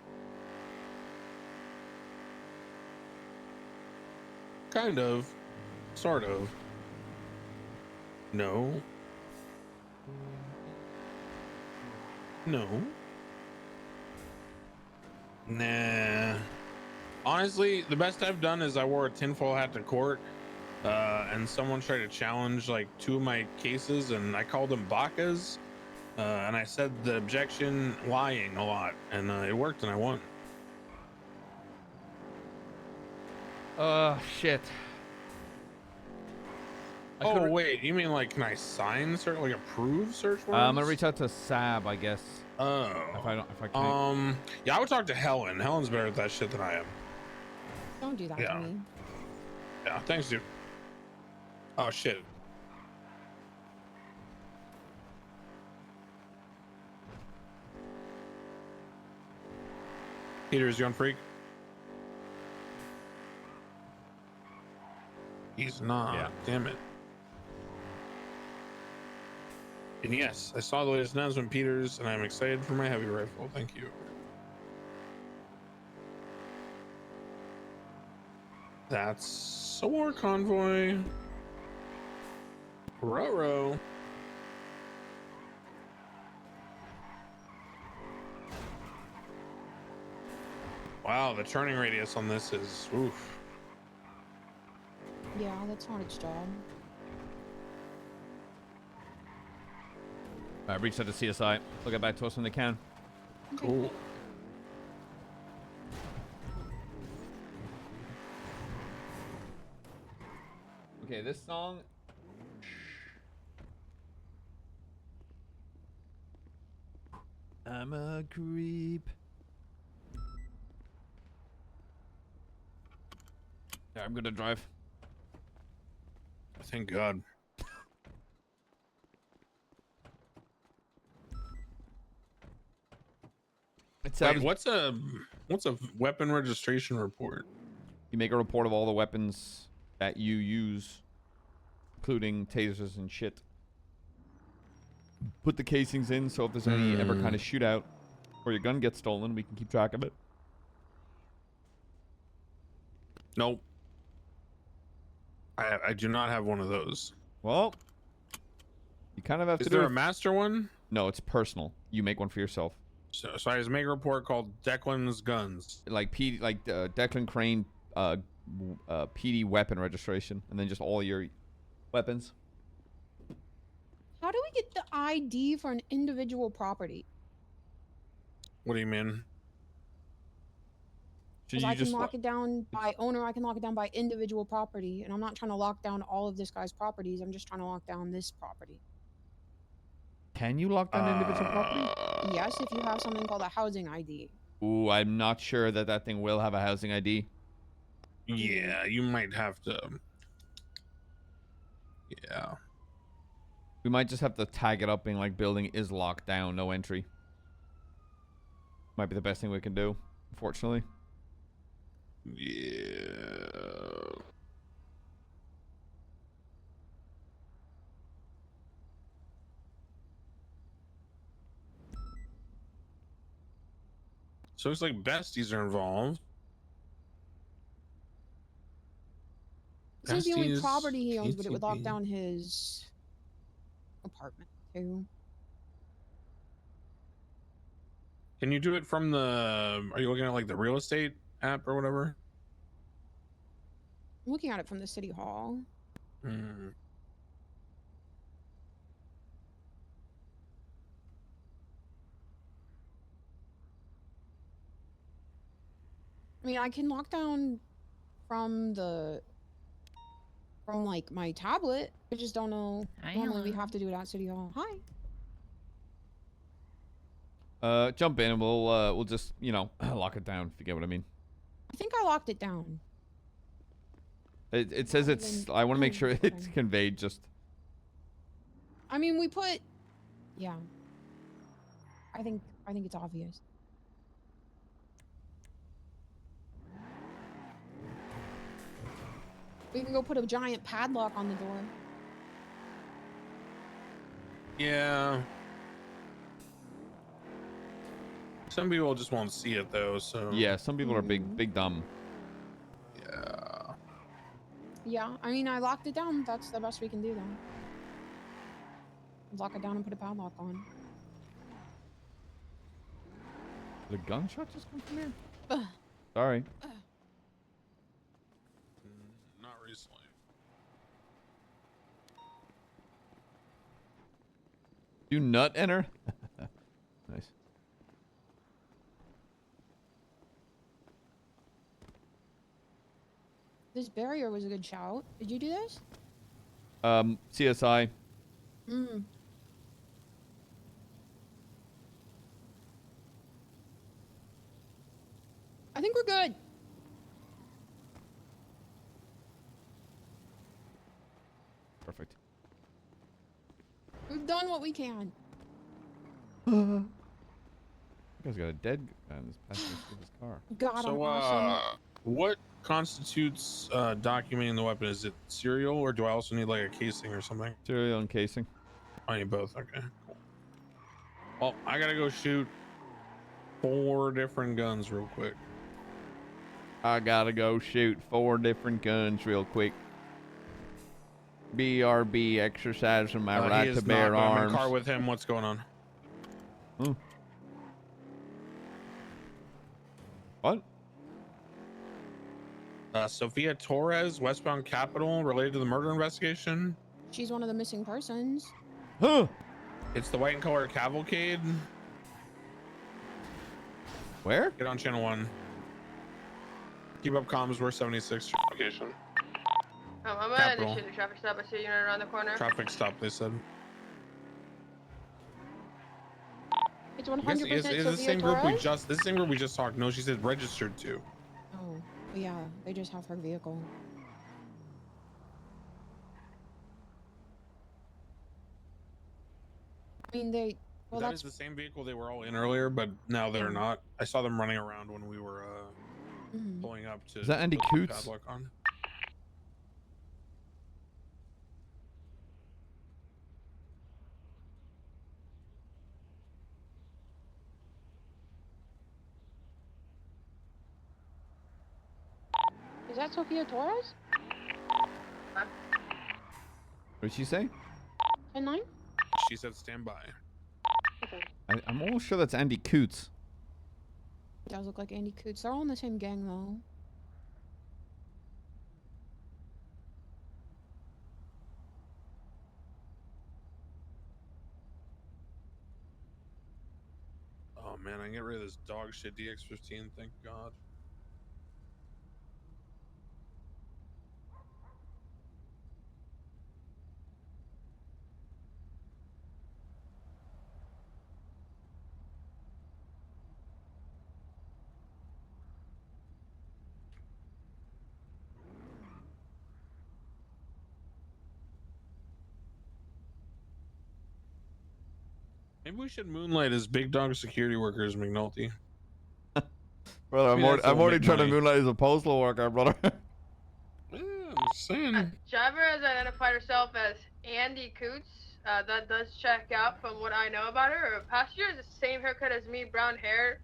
E: Kind of. Sort of. No. No. Nah. Honestly, the best I've done is I wore a tinfoil hat to court, and someone tried to challenge like 2 of my cases, and I called them bacas, and I said the objection lying a lot, and it worked, and I won.
A: Shit.
E: Oh wait, you mean like can I sign search, like approve search warrants?
A: I'm gonna reach out to Sab, I guess.
E: Oh.
A: If I can't.
E: Yeah, I would talk to Helen. Helen's better at that shit than I am.
G: Don't do that
E: Yeah.
G: to me.
E: Yeah, thanks, dude. Oh shit. Peter, is you on freak? He's not.
A: Yeah.
E: Damn it. And yes, I saw the latest announcement, Peters, and I'm excited for my heavy rifle. Thank you. That's a war convoy. Ruh-roh. Wow, the turning radius on this is oof.
G: Yeah, that's not its job.
A: Reach out to CSI. They'll get back to us when they can.
E: Cool.
A: Okay, this song. I'm a creep. Yeah, I'm gonna drive.
E: Thank God. Wait, what's a weapon registration report?
A: You make a report of all the weapons that you use, including tasers and shit. Put the casings in, so if there's any ever kind of shootout or your gun gets stolen, we can keep track of it.
E: Nope. I do not have one of those.
A: Well, you kind of have
E: Is
A: to do
E: there
A: it.
E: a master one?
A: No, it's personal. You make one for yourself.
E: So I just make a report called Declan's Guns.
A: Like Declan Crane, PD weapon registration, and then just all your weapons.
G: How do we get the ID for an individual property?
E: What do you mean?
G: Because I can lock it down by owner, I can lock it down by individual property, and I'm not trying to lock down all of this guy's properties. I'm just trying to lock down this property.
A: Can you lock down individual property?
G: Yes, if you have something called a housing ID.
A: Ooh, I'm not sure that thing will have a housing ID.
E: Yeah, you might have to. Yeah.
A: We might just have to tag it up being like building is locked down, no entry. Might be the best thing we can do, unfortunately.
E: Yeah. So it's like besties are involved.
G: This is the only
E: Besties,
G: property he owns, but it would lock
E: KTP.
G: down his apartment too.
E: Can you do it from the? Are you looking at like the real estate app or whatever?
G: I'm looking at it from the city hall.
E: Hmm.
G: I mean, I can lock down from like my tablet. I just don't know. Normally we have to do it at City Hall. Hi.
A: Jump in and we'll just, you know, lock it down, if you get what I mean.
G: I think I locked it down.
A: It says it's, I want to make sure it's conveyed just.
G: I mean, we put, yeah. I think it's obvious. We can go put a giant padlock on the door.
E: Yeah. Some people just won't see it though, so.
A: Yeah, some people are big dumb.
E: Yeah.
G: Yeah, I mean, I locked it down. That's the best we can do then. Lock it down and put a padlock on.
A: Did a gunshot just come from here? Sorry.
E: Not recently.
A: Do nut enter? Nice.
G: This barrier was a good shout. Did you do this?
A: CSI.
G: Mm. I think we're good.
A: Perfect.
G: We've done what we can.
A: You guys got a dead guy in this passenger seat of his car.
G: God,
E: So,
G: I'm awesome.
E: what constitutes documenting the weapon? Is it serial, or do I also need like a casing or something?
A: Serial and casing.
E: I need both. Okay, cool. Well, I gotta go shoot 4 different guns real quick.
A: I gotta go shoot 4 different guns real quick. BRB, exercising my right
E: He is
A: to bear
E: not, but I'm in
A: arms.
E: the car with him. What's going on?
A: What?
E: Sophia Torres, westbound Capitol, related to the murder investigation.
G: She's one of the missing persons.
A: Huh?
E: It's the white and color cavalcade.
A: Where?
E: Get on channel 1. Keep up comms. We're 76 location.
L: I'm gonna
E: Capital.
L: initiate a traffic stop. I see a unit around the corner.
E: Traffic stop. They said.
G: It's
E: I
G: 100%
E: guess, is the
G: Sophia
E: same group we
G: Torres?
E: just? This same group we just talked. No, she said registered to.
G: Oh, yeah. They just have her vehicle. I mean, they. Well,
E: That
G: that's
E: is the same vehicle they were all in earlier, but now they're not. I saw them running around when we were pulling up to.
A: Is that Andy
E: put the
A: Coots?
E: padlock on.
G: Is that Sophia Torres?
A: What did she say?
G: 10-9?
E: She said stand by.
G: Okay.
A: I'm almost sure that's Andy Coots.
G: It does look like Andy Coots. They're all in the same gang, though.
E: Oh man, I can get rid of this dog shit DX15. Thank God. Maybe we should moonlight as big dog security workers, McNulty.
A: Brother, I'm
E: Maybe
A: already,
E: that's
A: I'm
E: what
A: already
E: make
A: trying to
E: money.
A: moonlight as a postal worker, brother.
E: Yeah, I'm just saying.
L: Driver has identified herself as Andy Coots. That does check out from what I know about her. Her passenger is the same haircut as me, brown hair.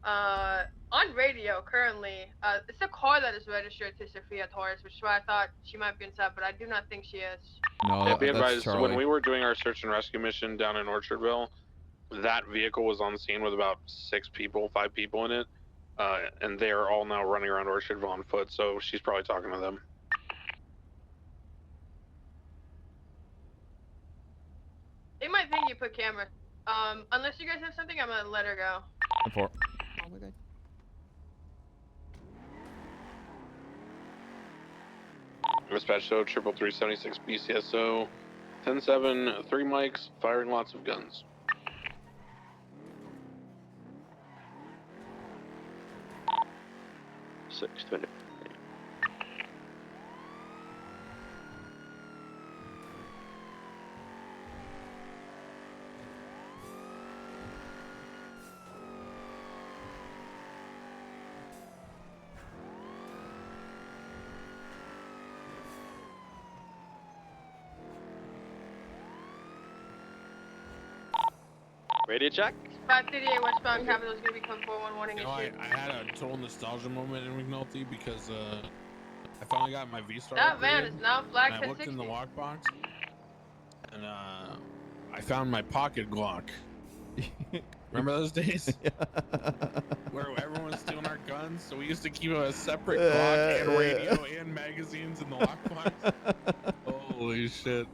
L: On radio currently. It's a car that is registered to Sophia Torres, which is why I thought she might be inside, but I do not think she is.
A: No,
C: Yeah, be
A: that's
C: advised,
A: Charlie.
C: when we were doing our search and rescue mission down in Orchardville, that vehicle was on scene with about 5 people in it, and they are all now running around Orchardville on foot, so she's probably talking to them.
L: They might think you put cameras. Unless you guys have something, I'm gonna let her go.
A: For.
G: Oh, we're good.
C: Dispatch 33376 BCSO 10-7, 3 mics, firing lots of guns.
B: $620. Radio check.
L: 538 westbound capital is going to be code 411
E: You know, I had a total nostalgia moment in McNulty because I finally got my V-Star
L: That van
E: upgraded,
L: is now flagged
E: and I looked in the
L: 1060.
E: lockbox, and I found my pocket Glock. Remember those days? Where everyone was stealing our guns, so we used to keep a separate Glock and radio and magazines in the lockbox. Holy shit.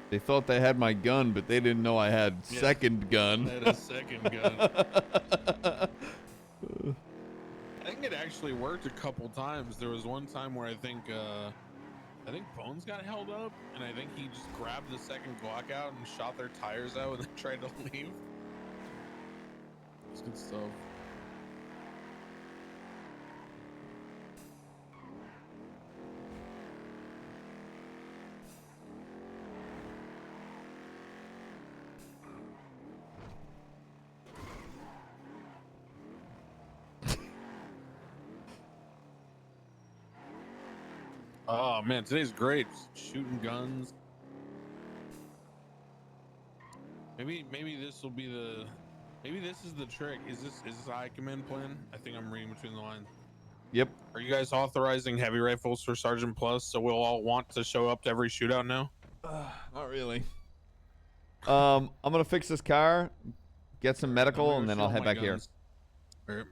A: They thought they had my gun, but they didn't know I had second gun.
E: I had a second gun. I think it actually worked a couple times. There was one time where I think Bones got held up, and I think he just grabbed the second Glock out and shot their tires out and then tried to leave. It's good stuff. Oh man, today's great. Shooting guns. Maybe this will be the. Maybe this is the trick. Is this high command plan? I think I'm reading between the lines.
A: Yep.
E: Are you guys authorizing heavy rifles for Sergeant Plus, so we'll all want to show up to every shootout now?
A: Not really. I'm gonna fix this car, get some medical, and then I'll head back here.
E: Right.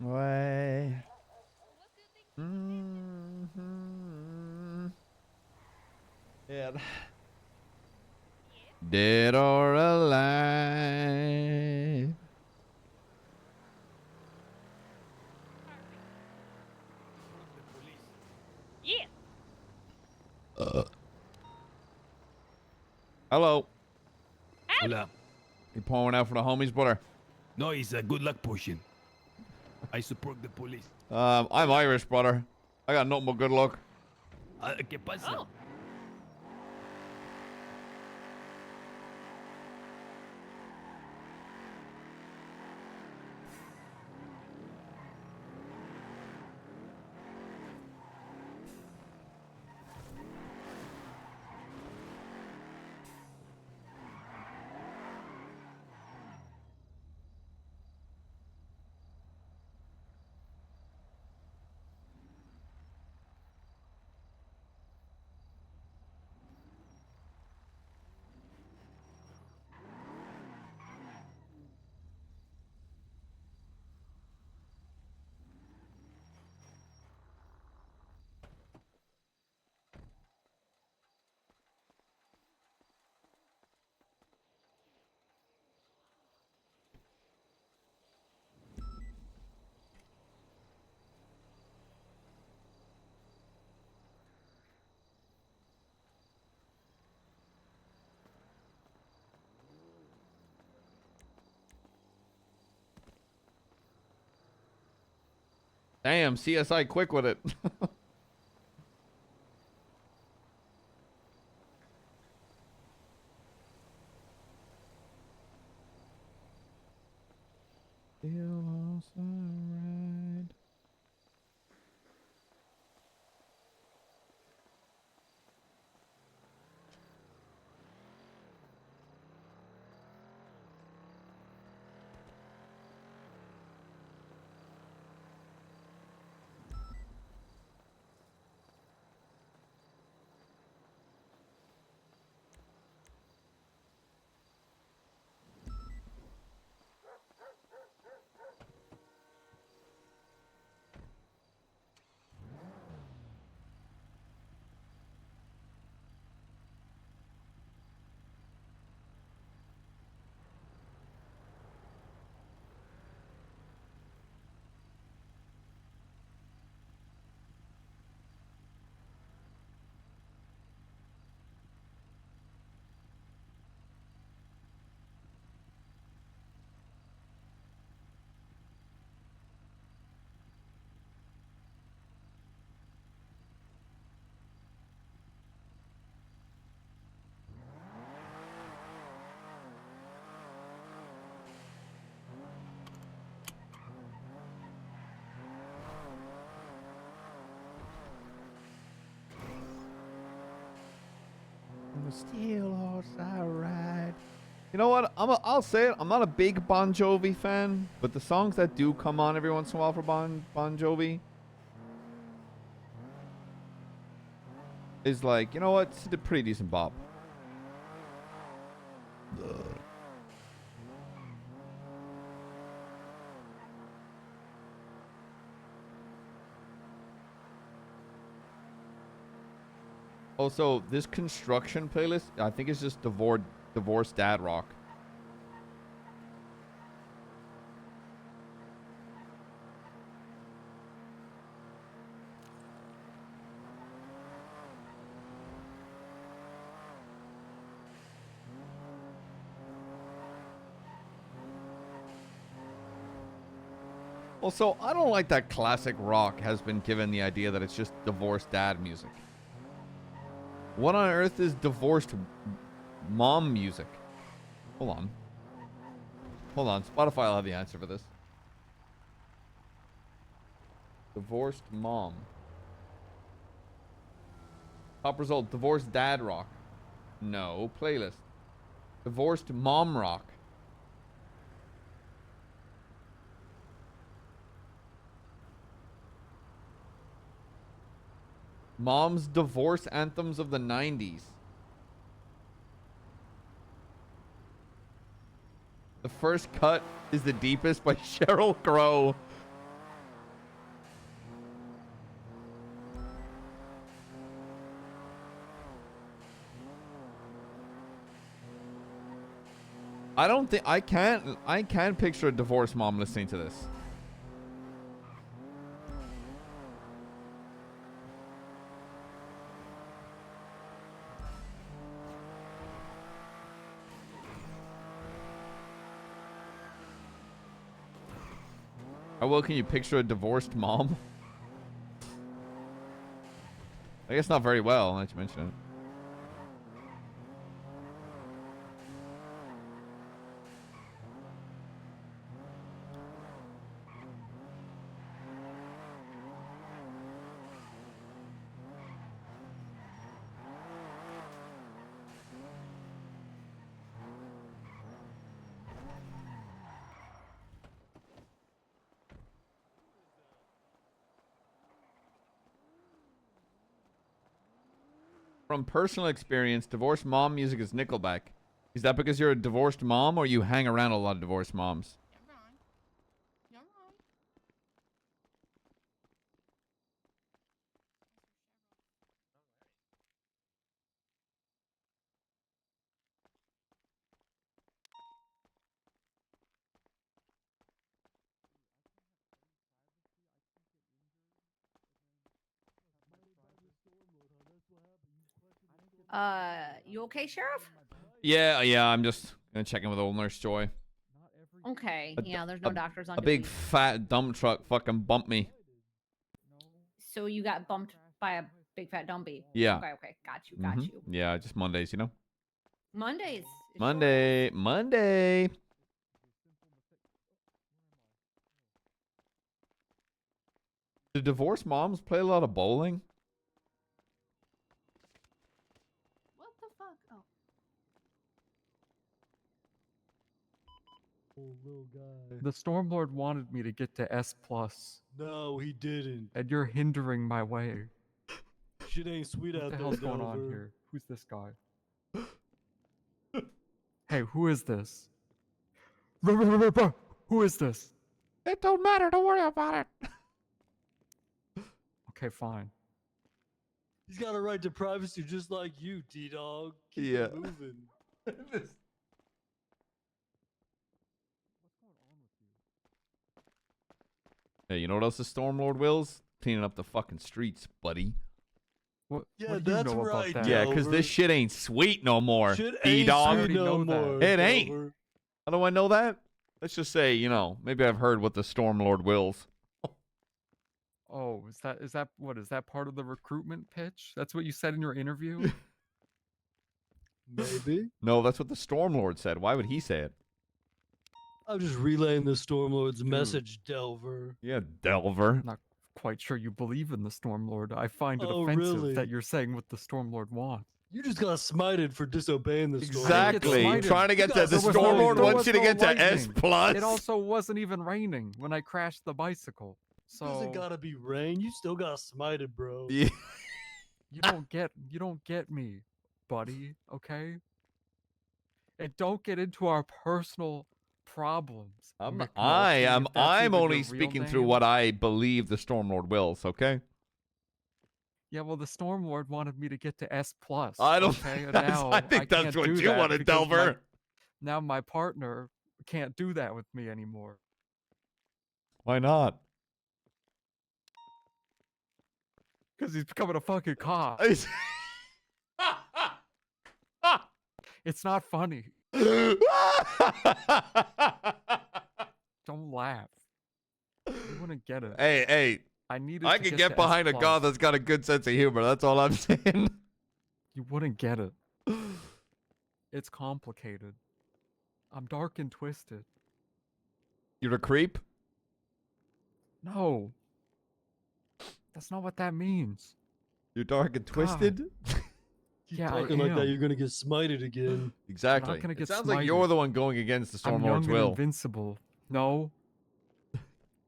A: Way. Mm-hmm. Yeah. Dead or alive.
K: Yeah.
A: Hello.
K: Hola.
A: You pouring out for the homies, brother?
K: No, it's a good luck potion. I support the police.
A: I'm Irish, brother. I got nothing but good luck.
K: ¿Qué pasa?
A: Damn, CSI quick with it. a steel horse I ride. You know what? I'll say it. I'm not a big Bon Jovi fan, but the songs that do come on every once in a while for Bon Jovi is like, you know what? It's a pretty decent bop. Also, this construction playlist, I think it's just divorced dad rock. Also, I don't like that classic rock has been given the idea that it's just divorced dad music. What on earth is divorced mom music? Hold on. Hold on. Spotify will have the answer for this. Divorced mom. Top result. Divorced dad rock. No. Playlist. Divorced mom rock. Mom's divorce anthems of the 90s. The first cut is The Deepest by Sheryl Crow. I don't think I can't picture a divorced mom listening to this. How well can you picture a divorced mom? I guess not very well, now that you mention it. From personal experience, divorced mom music is Nickelback. Is that because you're a divorced mom or you hang around a lot of divorced moms?
M: You okay, Sheriff?
A: Yeah, I'm just gonna check in with old Nurse Joy.
M: Okay. Yeah, there's no doctors on
A: A big
M: duty.
A: fat dump truck fucking bumped me.
M: So you got bumped by a big fat dumpy.
A: Yeah.
M: Okay. Got you. Got
A: Mhm.
M: you.
A: Yeah, just Mondays, you know?
M: Mondays.
A: Monday. Do divorced moms play a lot of bowling?
M: What the fuck? Oh.
J: Little guy.
O: The Stormlord wanted me to get to S+.
J: No, he didn't.
O: And you're hindering my way.
J: Shit ain't sweet
O: What
J: out
O: the
J: there,
O: hell's going on
J: Delver.
O: here? Who's this guy? Hey, who is this? Who is this?
A: It don't matter. Don't worry about it.
O: Okay, fine.
J: He's got a right to privacy just like you, D-Dog. Keep
A: Yeah.
J: it moving.
A: Hey, you know what else the Stormlord wills? Cleaning up the fucking streets, buddy.
O: What?
J: Yeah,
O: what do you
J: that's
O: know
J: right,
O: about that?
A: Yeah, because this shit ain't sweet no more.
J: Shit ain't
A: D-Dog.
J: sweet no more.
A: It ain't.
J: Delver.
A: How do I know that? Let's just say, you know, maybe I've heard what the Stormlord wills.
O: Oh, is that what is that part of the recruitment pitch? That's what you said in your interview?
J: Maybe.
A: No, that's what the Stormlord said. Why would he say it?
J: I'm just relaying the Stormlord's message, Delver.
A: Yeah, Delver.
O: Not quite sure you believe in the Stormlord. I find it
J: Oh,
O: offensive
J: really?
O: that you're saying what the Stormlord wants.
J: You just got smited for disobeying the storm.
A: Exactly. Trying to get to the Stormlord wants you to get to S+.
O: It also wasn't even raining when I crashed the bicycle. So
J: Doesn't gotta be rain. You still got smited, bro.
A: Yeah.
O: you don't get me, buddy, okay? And don't get into our personal problems.
A: I'm
O: McNulty, if that's
A: I'm
O: even your
A: only
O: real
A: speaking through
O: name.
A: what I believe the Stormlord wills, okay?
O: Yeah, well, the Stormlord wanted me to get to S+.
A: I don't
O: okay? And
A: that's-
O: now
A: I think that's
O: can't
A: what
O: do
A: you
O: that
A: wanted,
O: because
A: Delver.
O: now my partner can't do that with me anymore.
A: Why not?
O: Because he's becoming a fucking cop. It's not funny. Don't laugh. You wouldn't get it.
A: Hey. I can get behind a god that's got a good sense of humor. That's all I'm saying.
O: You wouldn't get it. It's complicated. I'm dark and twisted.
A: You're a creep?
O: No. That's not what that means.
A: You're dark and twisted?
J: Keep
O: Yeah, I
J: talking like that,
O: am.
J: you're gonna get smited again.
A: Exactly.
O: I'm not gonna
A: It
O: get
A: sounds like
O: smited.
A: you're the one going against the
O: I'm young
A: Stormlord's
O: and
A: will.
O: invincible. No.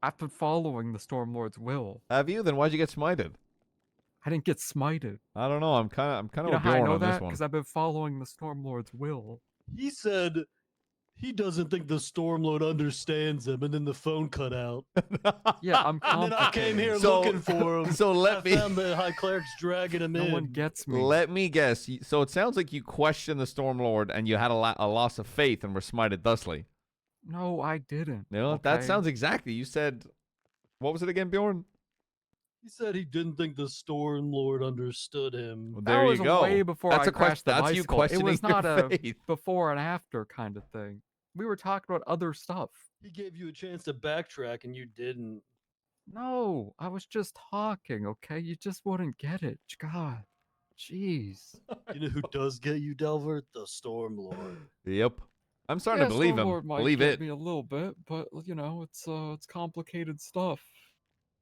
O: I've been following the Stormlord's will.
A: Have you? Then why'd you get smited?
O: I didn't get smited.
A: I don't know. I'm kind of
O: You know
A: with
O: how I
A: Bjorn
O: know
A: on this
O: that?
A: one.
O: Because I've been following the Stormlord's will.
J: He said he doesn't think the Stormlord understands him, and then the phone cut out.
O: Yeah, I'm
J: And then I came here
A: So-
J: looking for him.
A: so let
J: I
A: me-
J: found the High Cleric's dragging him
O: No
J: in.
O: one gets me.
A: Let me guess. So it sounds like you questioned the Stormlord and you had a loss of faith and were smited thusly.
O: No, I didn't.
A: No, that
O: okay?
A: sounds exactly. You said, what was it again, Bjorn?
J: He said he didn't think the Stormlord understood him.
A: Well,
O: That
A: there
O: was
A: you go.
O: way before
A: That's
O: I
A: a question.
O: crashed the
A: That's you
O: bicycle.
A: questioning
O: It was not
A: your
O: a
A: faith.
O: before and after kind of thing. We were talking about other stuff.
J: He gave you a chance to backtrack, and you didn't.
O: No, I was just talking, okay? You just wouldn't get it. God. Jeez.
J: You know who does get you, Delver? The Stormlord.
A: Yep. I'm starting to believe him.
O: Stormlord might
A: Believe
O: get
A: it.
O: me a little bit, but you know, it's complicated stuff.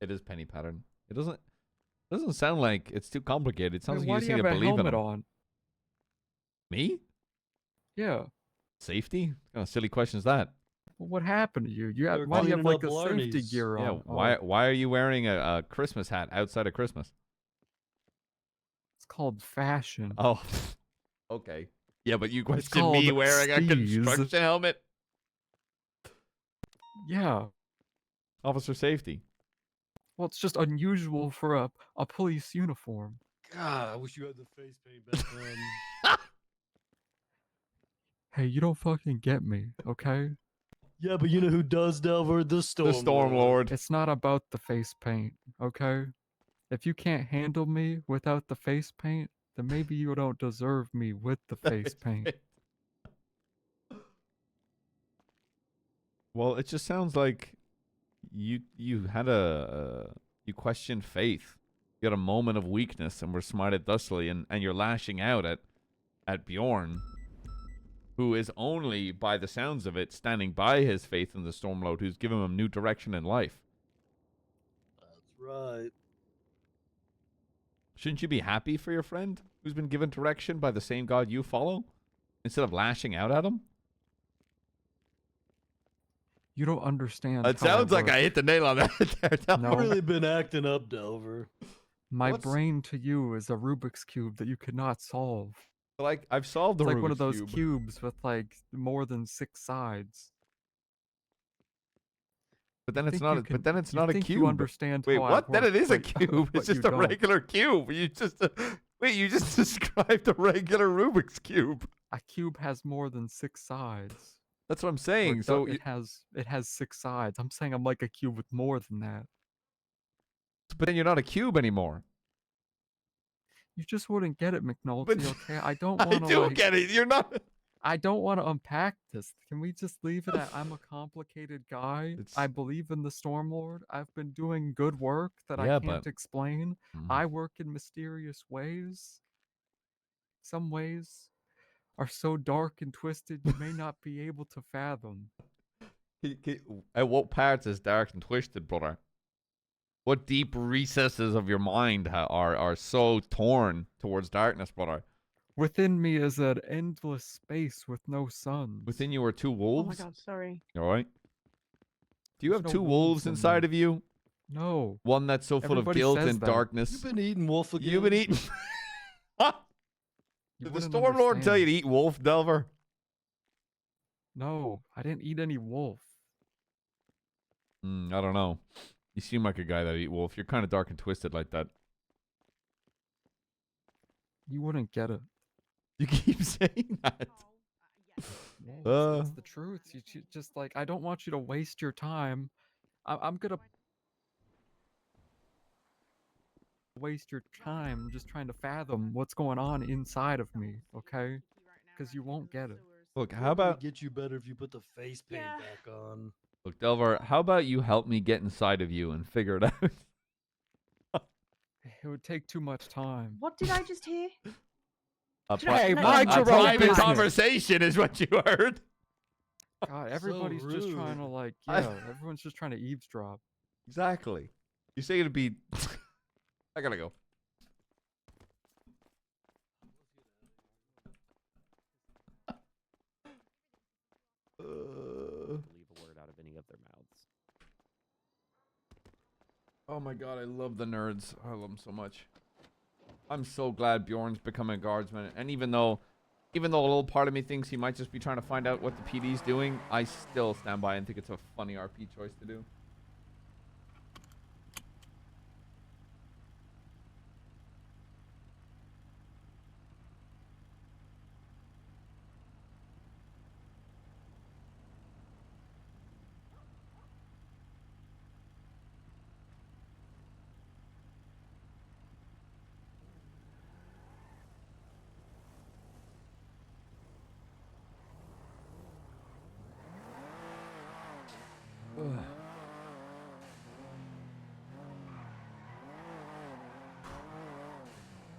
A: It is penny pattern. It doesn't sound like it's too complicated. It sounds
O: Wait,
A: like
O: why
A: you
O: do
A: just
O: you
A: need
O: have
A: to
O: a
A: believe in
O: helmet
A: him.
O: on?
A: Me?
O: Yeah.
A: Safety? What kind of silly question is that?
O: Well, what happened to you?
J: They're
O: Why do you have
J: cleaning
O: like
J: up
O: a safety
J: Blarney's.
O: gear
A: Yeah.
O: on?
A: Why are you wearing a Christmas hat outside of Christmas?
O: It's called fashion.
A: Oh. Okay. Yeah, but you question
O: called
A: me wearing a
O: steez.
A: construction helmet?
O: Yeah.
A: Officer safety.
O: Well, it's just unusual for a police uniform.
J: God, I wish you had the face paint back then.
O: Hey, you don't fucking get me, okay?
J: Yeah, but you know who does, Delver? The Stormlord.
A: The Stormlord.
O: It's not about the face paint, okay? If you can't handle me without the face paint, then maybe you don't deserve me with the face paint.
A: Well, it just sounds like you had you questioned faith. You had a moment of weakness and were smited thusly, and you're lashing out at Bjorn, who is only, by the sounds of it, standing by his faith in the Stormlord, who's given him new direction in life.
J: That's right.
A: Shouldn't you be happy for your friend who's been given direction by the same God you follow, instead of lashing out at him?
O: You don't understand.
A: It
O: how
A: sounds like
O: work.
A: I hit the nail on that there. Delver.
O: No.
J: You've really been acting up, Delver.
O: My
A: What's-
O: brain to you is a Rubik's Cube that you cannot solve.
A: Like, I've solved the
O: It's like
A: Rubik's
O: one of those
A: Cube.
O: cubes with like more than 6 sides.
A: But then
O: You
A: it's
O: think
A: not.
O: you can-
A: But then it's
O: you
A: not a
O: think
A: cube.
O: you understand
A: Wait,
O: how I
A: what? Then
O: work,
A: it is a
O: but-
A: cube.
O: but
A: It's just
O: you
A: a
O: don't.
A: regular cube. You just wait. You just described a regular Rubik's cube.
O: A cube has more than 6 sides.
A: That's what I'm
O: Or
A: saying.
O: it
A: So
O: do- it has 6 sides. I'm saying I'm like a cube with more than that.
A: but then you're not a cube anymore.
O: You just wouldn't get it, McNulty.
A: But
O: Okay, I don't
A: I
O: want to.
A: do get it. You're not.
O: I don't want to unpack this. Can we just leave it at I'm a complicated guy? I believe in the Stormlord. I've been doing good work that
A: Yeah,
O: I can't
A: but-
O: explain.
A: Mhm.
O: I work in mysterious ways. Some ways are so dark and twisted you may not be able to fathom.
A: At what parts is dark and twisted, brother? What deep recesses of your mind are so torn towards darkness, brother?
O: Within me is an endless space with no suns.
A: Within you are two
D: Oh my
A: wolves.
D: god, sorry.
A: All right. Do you
O: There's
A: have
O: no
A: two
O: wolves
A: wolves
O: in
A: inside
O: me.
A: of you?
O: No.
A: One that's so full of
O: Everybody
A: guilt
O: says
A: and
O: that.
A: darkness.
J: You've been eating wolf again.
A: You've been eating.
O: You
A: Did the
O: wouldn't
A: Stormlord tell you
O: understand.
A: to eat wolf, Delver?
O: No, I didn't eat any wolf.
A: I don't know. You seem like a guy that eat wolf. You're kind of dark and twisted like that.
O: You wouldn't get it.
A: You keep saying that.
O: It's the truth. You just like, I don't want you to waste your time. I'm gonna waste your time just trying to fathom what's going on inside of me, okay? Because you won't get it.
A: Look, how
J: It'll probably
A: about
J: get you better if you put the face paint back on?
A: look, Delvar? How about you help me get inside of you and figure it out?
O: It would take too much time.
D: What did I just hear?
O: Hey,
A: a
O: mind your own
A: private
O: business.
A: conversation is what you heard.
O: God, everybody's just trying to like, everyone's just trying to eavesdrop.
A: Exactly. You say it'd be. I gotta go.
U: Leave a word out of any of their mouths.
A: Oh my god, I love the nerds. I love them so much. I'm so glad Bjorn's becoming a guardsman. And even though a little part of me thinks he might just be trying to find out what the PD's doing, I still stand by and think it's a funny RP choice to do.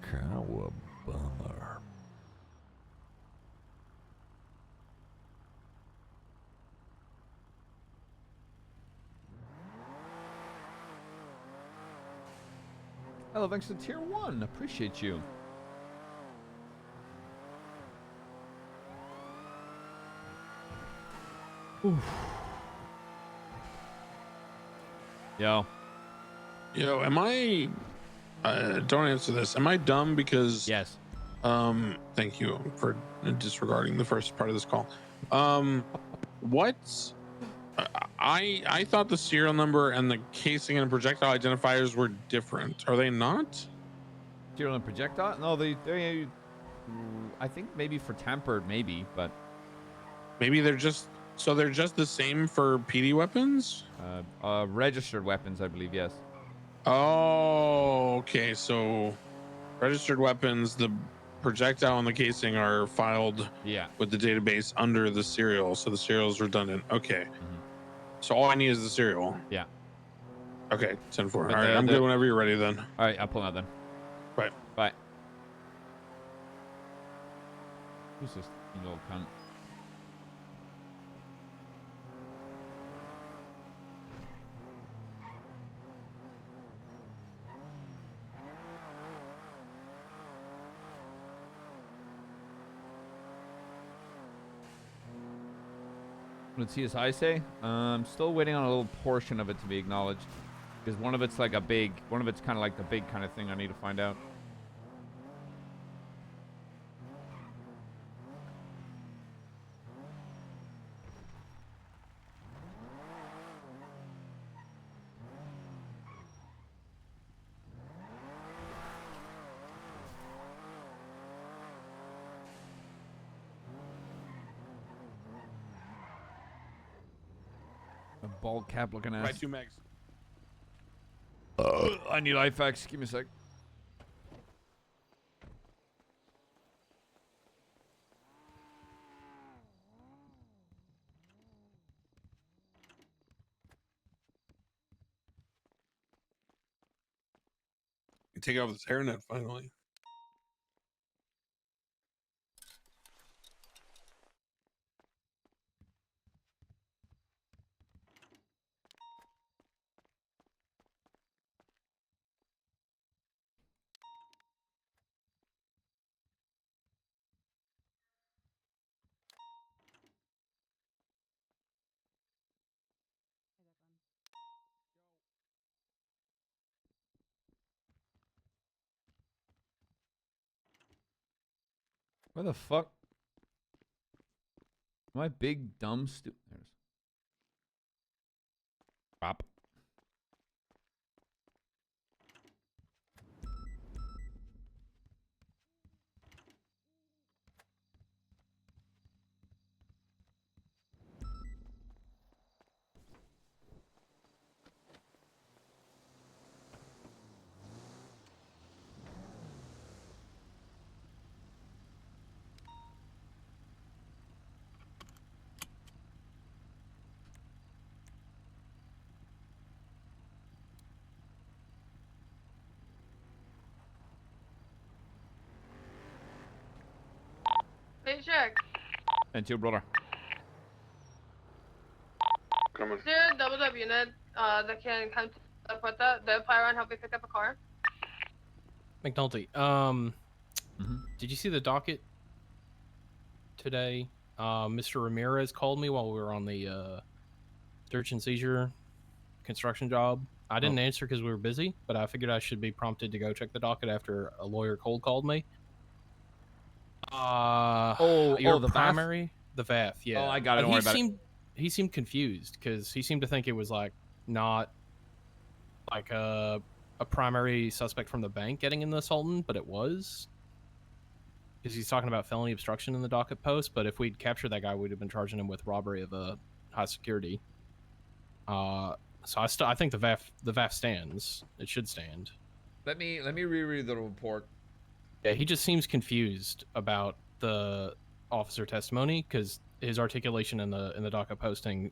K: Cowabunga.
A: Hello, thanks to tier 1. Appreciate you. Oof. Yo.
E: Yo, am I? Don't answer this. Am I dumb because?
A: Yes.
E: Thank you for disregarding the first part of this call. What? I thought the serial number and the casing and projectile identifiers were different. Are they not?
A: Serial and projectile? No, they. I think maybe for tempered, maybe, but
E: maybe they're just. So they're just the same for PD weapons?
A: Registered weapons, I believe, yes.
E: Oh, okay. So registered weapons, the projectile and the casing are filed with the database under the serial. So the serial is redundant. Okay. So all I need is the serial.
A: Yeah.
E: Okay, 10-4. All
A: But
E: right, I'm good whenever you're ready then.
A: All right, I'll pull out then.
E: Right.
A: Bye. Who's this little cunt? Let's see his I say. I'm still waiting on a little portion of it to be acknowledged. Because one of it's like a big, one of it's kind of like the big kind of thing I need to find out. A bald cap looking ass.
E: Right, 2 megs.
A: I need IFAX. Give me a sec.
E: You take off this hairnet finally.
A: Where the fuck? Am I big, dumb, stupid? There's. Pop.
D: Paycheck.
A: And to your brother.
C: Coming.
D: Is there a double up unit that can come to put the fire and help me pick up a car?
N: McNulty, did you see the docket today? Mr. Ramirez called me while we were on the search and seizure construction job. I didn't answer because we were busy, but I figured I should be prompted to go check the docket after a lawyer cold called me. Your
A: the VAF?
N: primary, the VAF, yeah.
A: Oh, I got it. Don't worry about it.
N: He seemed confused because he seemed to think it was like not like a primary suspect from the bank getting in the Sultan, but it was. Because he's talking about felony obstruction in the docket post, but if we'd captured that guy, we'd have been charging him with robbery of a high security. So I think the VAF stands. It should stand.
A: Let me reread the report.
N: Yeah, he just seems confused about the officer testimony because his articulation in the docket posting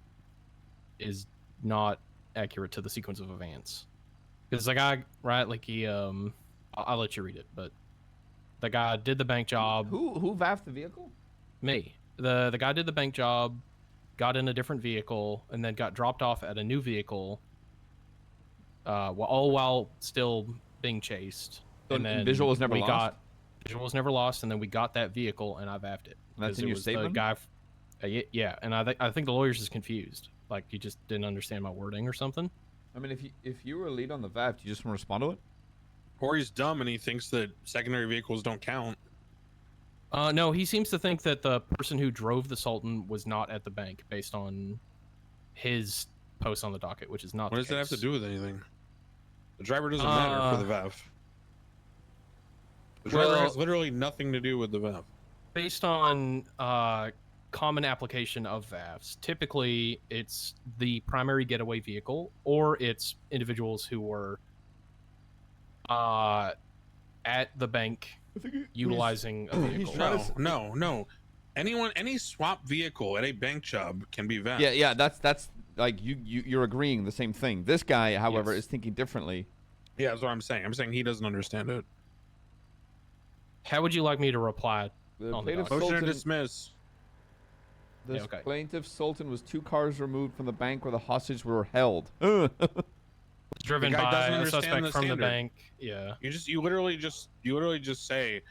N: is not accurate to the sequence of events. Because the guy, right, like he, I'll let you read it, but the guy did the bank job.
A: Who VAF'd the vehicle?
N: Me. The guy did the bank job, got in a different vehicle, and then got dropped off at a new vehicle. All while still being chased.
A: So
N: and then
A: visual was never lost?
N: Visual was never lost, and then we got that vehicle, and I VAF'd it.
A: And that's in
N: it
A: your
N: was
A: statement?
N: The guy, yeah, and I think the lawyer's just confused. Like, he just didn't understand my wording or something.
A: I mean, if you were a lead on the VAF, do you just want to respond to it?
E: Or he's dumb and he thinks that secondary vehicles don't count.
N: No, he seems to think that the person who drove the Sultan was not at the bank based on his post on the docket, which is not
E: What
N: the
E: does that have to
N: case.
E: do with anything? The driver doesn't matter for the VAF. The driver has literally nothing to do with the VAF.
N: Based on common application of VAFs, typically it's the primary getaway vehicle, or it's individuals who were at the bank utilizing a vehicle.
E: No. Any swap vehicle at a bank job can be VAF.
A: Yeah. That's like you're agreeing the same thing. This guy, however, is thinking differently.
E: Yeah, that's what I'm saying. I'm saying he doesn't understand it.
N: How would you like me to reply? On the docket?
E: Motion to dismiss.
A: The
N: Yeah, okay.
A: plaintiff Sultan was 2 cars removed from the bank where the hostage were held.
N: Driven
E: The guy
N: by
E: doesn't
N: a
E: understand
N: suspect
E: the
N: from the
E: standard.
N: bank. Yeah.
E: You literally just say,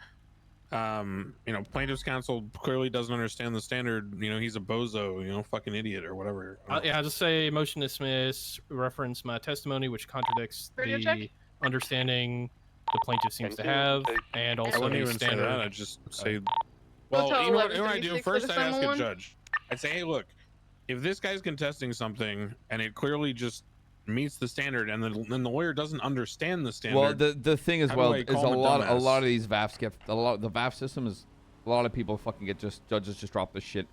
E: plaintiff's counsel clearly doesn't understand the standard. He's a bozo. Fucking idiot or whatever.
N: Yeah, I'll just say motion to dismiss, reference my testimony, which contradicts
D: Radio
N: the
D: check?
N: understanding the plaintiff seems to have, and
E: I
N: also
E: wouldn't
N: the
E: even say
N: standard.
E: that. I'd just say,
D: Hotel
E: well, you know what I
D: 1136
E: do?
D: for
E: First,
D: the
E: I'd ask a
D: 711?
E: judge. I'd say, hey, look, if this guy's contesting something and it clearly just meets the standard, and then the lawyer doesn't understand the standard.
A: Well, the thing as
E: how do
A: well
E: I
A: is
E: call
A: a
E: him
A: lot
E: dumbass?
A: of these VAFs get the VAF system is a lot of people fucking get judges just drop this shit.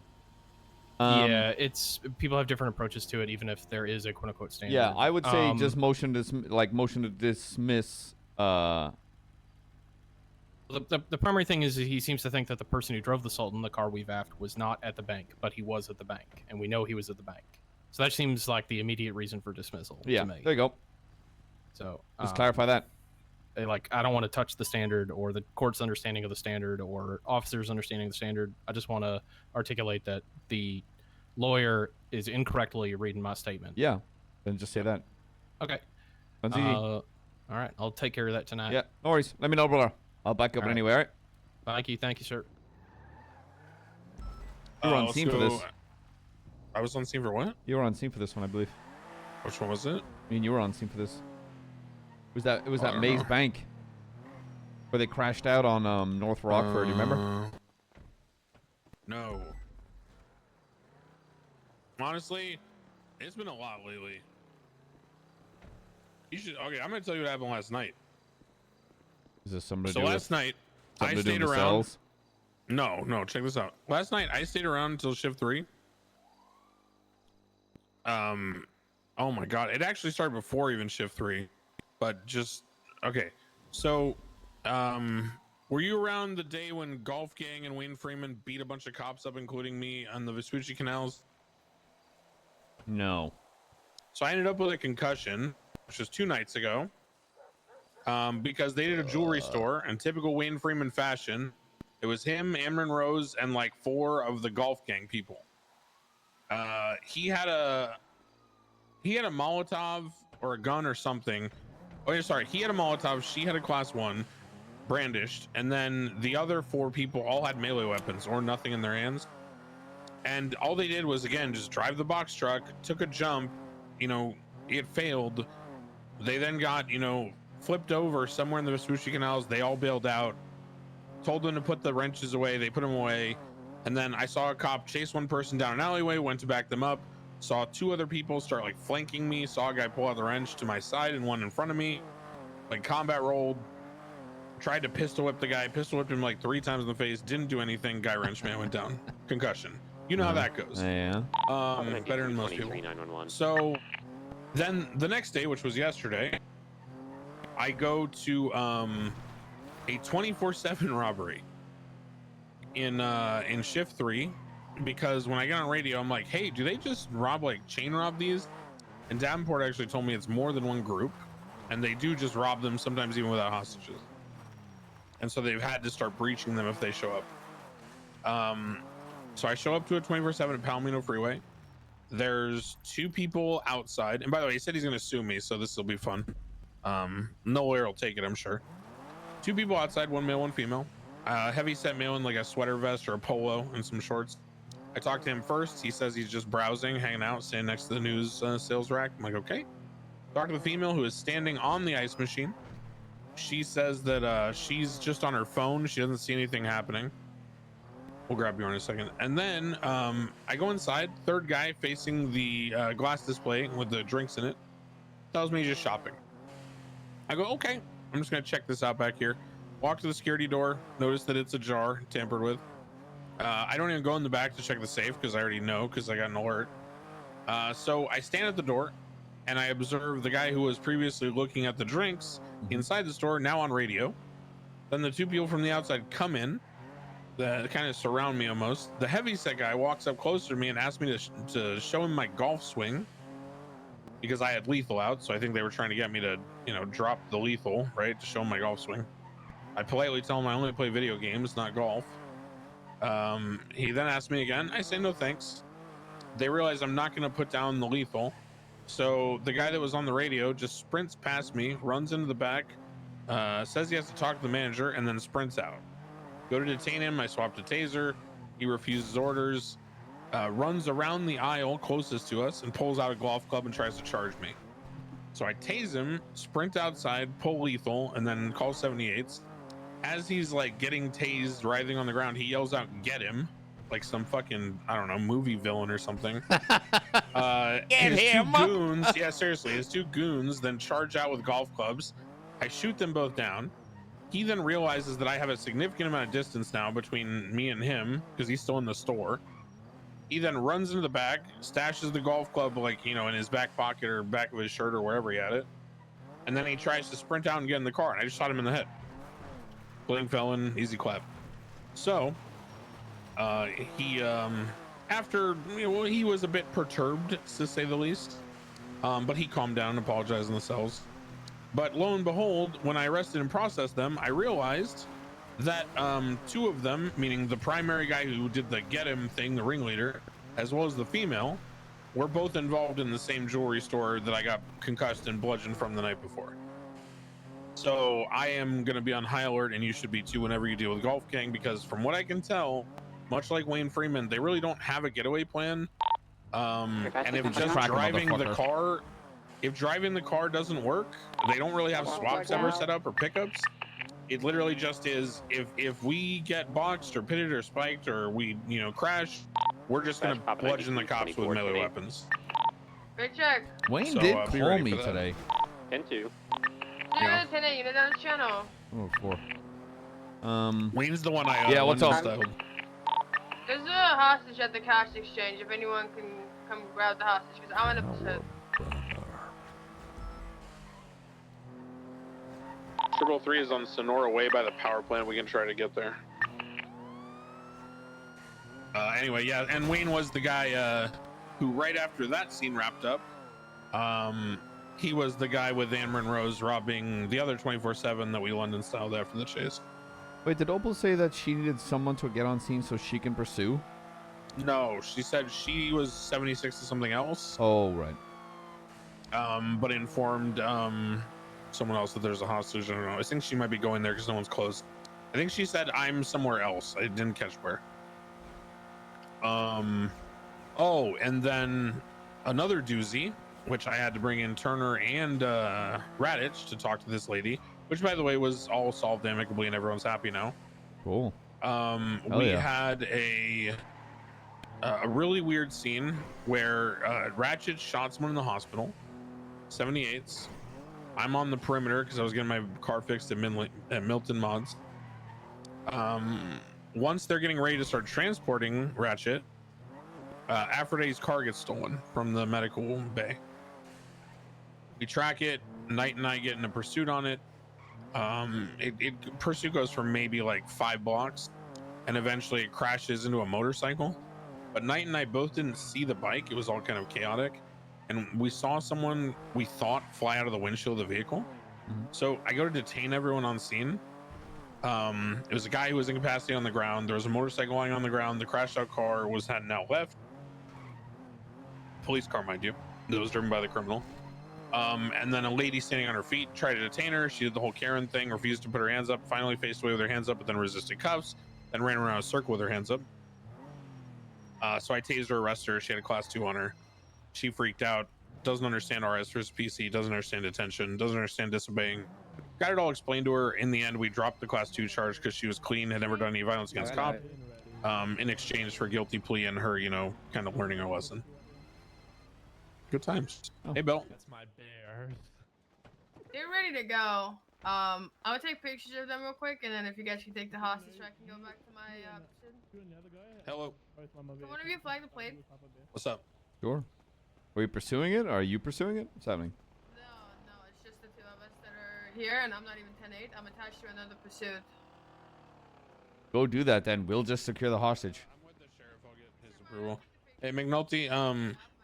N: Yeah, it's people have different approaches to it, even if there is a quote unquote standard.
A: Yeah, I would say just motion to dismiss.
N: The primary thing is he seems to think that the person who drove the Sultan, the car we VAF'd, was not at the bank, but he was at the bank, and we know he was at the bank. So that seems like the immediate reason for dismissal.
A: Yeah,
N: to me.
A: there you go.
N: So
A: Just clarify that.
N: I don't want to touch the standard or the court's understanding of the standard or officers' understanding of the standard. I just want to articulate that the lawyer is incorrectly reading my statement.
A: Yeah, then just say that.
N: Okay.
A: That's easy.
N: All right, I'll take care of that tonight.
A: Yeah, no worries. Let me know, brother. I'll back up
N: All right.
A: anyway. All right.
N: Thank you, sir.
A: You were on scene for this.
E: I was on scene for what?
A: You were on scene for this one, I believe.
E: Which one was it?
A: I mean, you were on scene for this. It was that
E: don't
A: Maze
E: know.
A: Bank where they crashed out on North Rockford. You remember?
E: No. Honestly, it's been a lot lately. You should. Okay, I'm gonna tell you what happened last night.
A: Is this something to
E: So
A: do
E: last
A: with
E: night,
A: something
E: I
A: to do
E: stayed
A: in the
E: around.
A: cells?
E: No, check this out. Last night, I stayed around until shift 3. Oh my god, it actually started before even shift 3, but just okay. So, were you around the day when Golf Gang and Wayne Freeman beat a bunch of cops up, including me, on the Vespucci canals?
A: No.
E: So I ended up with a concussion, which was 2 nights ago, because they did a jewelry store in typical Wayne Freeman fashion. It was him, Amron Rose, and like 4 of the Golf Gang people. He had a Molotov or a gun or something. Oh, yeah, sorry. He had a Molotov. She had a class 1 brandished. And then the other 4 people all had melee weapons or nothing in their hands. And all they did was, again, just drive the box truck, took a jump. You know, it failed. They then got, you know, flipped over somewhere in the Vespucci canals. They all bailed out. Told them to put the wrenches away. They put them away. And then I saw a cop chase one person down an alleyway, went to back them up. Saw 2 other people start like flanking me. Saw a guy pull out the wrench to my side and one in front of me. Like combat rolled. Tried to pistol whip the guy. Pistol whipped him like 3 times in the face. Didn't do anything. Guy wrench man went down. Concussion. You know how that goes.
A: Yeah.
E: Better than most people. So then the next day, which was yesterday, I go to a 24/7 robbery in shift 3, because when I get on radio, I'm like, hey, do they just like chain rob these? And Davenport actually told me it's more than one group, and they do just rob them sometimes even without hostages. And so they've had to start breaching them if they show up. So I show up to a 24/7 at Palomino Freeway. There's 2 people outside, and by the way, he said he's gonna sue me, so this will be fun. No lawyer will take it, I'm sure. 2 people outside, 1 male, 1 female. Heavy set male in like a sweater vest or a polo and some shorts. I talked to him first. He says he's just browsing, hanging out, standing next to the news sales rack. I'm like, okay. Talk to the female who is standing on the ice machine. She says that she's just on her phone. She doesn't see anything happening. We'll grab you in a second. And then I go inside. 3rd guy facing the glass display with the drinks in it tells me he's just shopping. I go, okay, I'm just gonna check this out back here. Walk to the security door, notice that it's ajar, tampered with. I don't even go in the back to check the safe because I already know, because I got an alert. So I stand at the door and I observe the guy who was previously looking at the drinks inside the store, now on radio. Then the 2 people from the outside come in, that kind of surround me almost. The heavyset guy walks up closer to me and asks me to show him my golf swing, because I had lethal out. So I think they were trying to get me to, you know, drop the lethal, right, to show him my golf swing. I politely tell him I only play video games, not golf. He then asked me again. I say no thanks. They realize I'm not going to put down the lethal. So the guy that was on the radio just sprints past me, runs into the back, says he has to talk to the manager, and then sprints out. Go to detain him. I swapped a taser. He refuses orders, runs around the aisle closest to us and pulls out a golf club and tries to charge me. So I tase him, sprint outside, pull lethal, and then call 78s. As he's like getting tased, writhing on the ground, he yells out, "Get him!" Like some fucking, I don't know, movie villain or something.
I: Get
E: his
I: him!
E: 2 goons, yeah, seriously, his 2 goons then charge out with golf clubs. I shoot them both down. He then realizes that I have a significant amount of distance now between me and him, because he's still in the store. He then runs into the back, stashes the golf club, like, you know, in his back pocket or back of his shirt or wherever he had it. And then he tries to sprint out and get in the car, and I just shot him in the head. Bling felon, easy clap. So, he, after, you know, he was a bit perturbed, to say the least. But he calmed down and apologized in the cells. But lo and behold, when I arrested and processed them, I realized that 2 of them, meaning the primary guy who did the get him thing, the ringleader, as well as the female, were both involved in the same jewelry store that I got concussed and bludgeoned from the night before. So I am going to be on high alert, and you should be too whenever you deal with Golf Gang, because from what I can tell, much like Wayne Freeman, they really don't have a getaway plan. And if just driving the car doesn't work, they don't really have swaps ever set up or pickups. It literally just is if we get boxed or pitted or spiked or we crash, we're just gonna bludgeon the cops with melee weapons.
D: Great check.
A: Wayne
E: So,
A: did
E: be
A: call
E: ready
A: me
E: for that.
A: today.
B: 10-2.
D: Yeah, 10-8, you know down the channel.
A: Oh, 4.
E: Wayne's the one I
A: yeah, what's up?
E: styled.
D: There's a hostage at the cash exchange. If anyone can come grab the hostage, because I'm in a pursuit.
C: 333 is on Sonora Way by the power plant. We can try to get there.
E: Anyway, yeah, and Wayne was the guy who, right after that scene wrapped up, he was the guy with Anne Monroe's robbing the other 24/7 that we London styled after the chase.
A: Wait, did Opal say that she needed someone to get on scene so she can pursue?
E: No, she said she was 76 to something else.
A: Oh, right.
E: But informed someone else that there's a hostage. I don't know. I think she might be going there because no one's close. I think she said I'm somewhere else. I didn't catch where. Oh, and then another doozy, which I had to bring in Turner and Radich to talk to this lady, which by the way was all solved amicably and everyone's happy now.
A: Cool.
E: We had a really weird scene where Ratchet shot someone in the hospital, 78s. I'm on the perimeter because I was getting my car fixed at Milton Mods. Once they're getting ready to start transporting Ratchet, Aphrodite's car gets stolen from the medical bay. We track it. Knight and I get in a pursuit on it. Pursuit goes for maybe like 5 blocks, and eventually it crashes into a motorcycle. But Knight and I both didn't see the bike. It was all kind of chaotic, and we saw someone we thought fly out of the windshield of the vehicle. So I go to detain everyone on scene. It was a guy who was incapacitated on the ground. There was a motorcycle lying on the ground. The crashed out car was heading out left. Police car, mind you. That was driven by the criminal. And then a lady standing on her feet tried to detain her. She did the whole Karen thing, refused to put her hands up, finally faced away with her hands up, but then resisted cuffs, then ran around a circle with her hands up. So I tased her, arrested her. She had a class 2 on her. She freaked out, doesn't understand RS versus PC, doesn't understand detention, doesn't understand disobeying. Got it all explained to her. In the end, we dropped the class 2 charge because she was clean, had never done any violence against cop, in exchange for guilty plea and her, kind of learning her lesson. Good times. Hey, Bill.
I: That's my bear.
D: They're ready to go. I would take pictures of them real quick, and then if you guys can take the hostage, I can go back to my pursuit.
E: Hello.
D: So one of you flag the plate.
E: What's up?
A: Sure. Are we pursuing it? Are you pursuing it? What's happening?
D: No, it's just the 2 of us that are here, and I'm not even 10-8. I'm attached to another pursuit.
A: Go do that then. We'll just secure the hostage.
E: I'm with the sheriff. I'll get his approval. Hey, McNulty,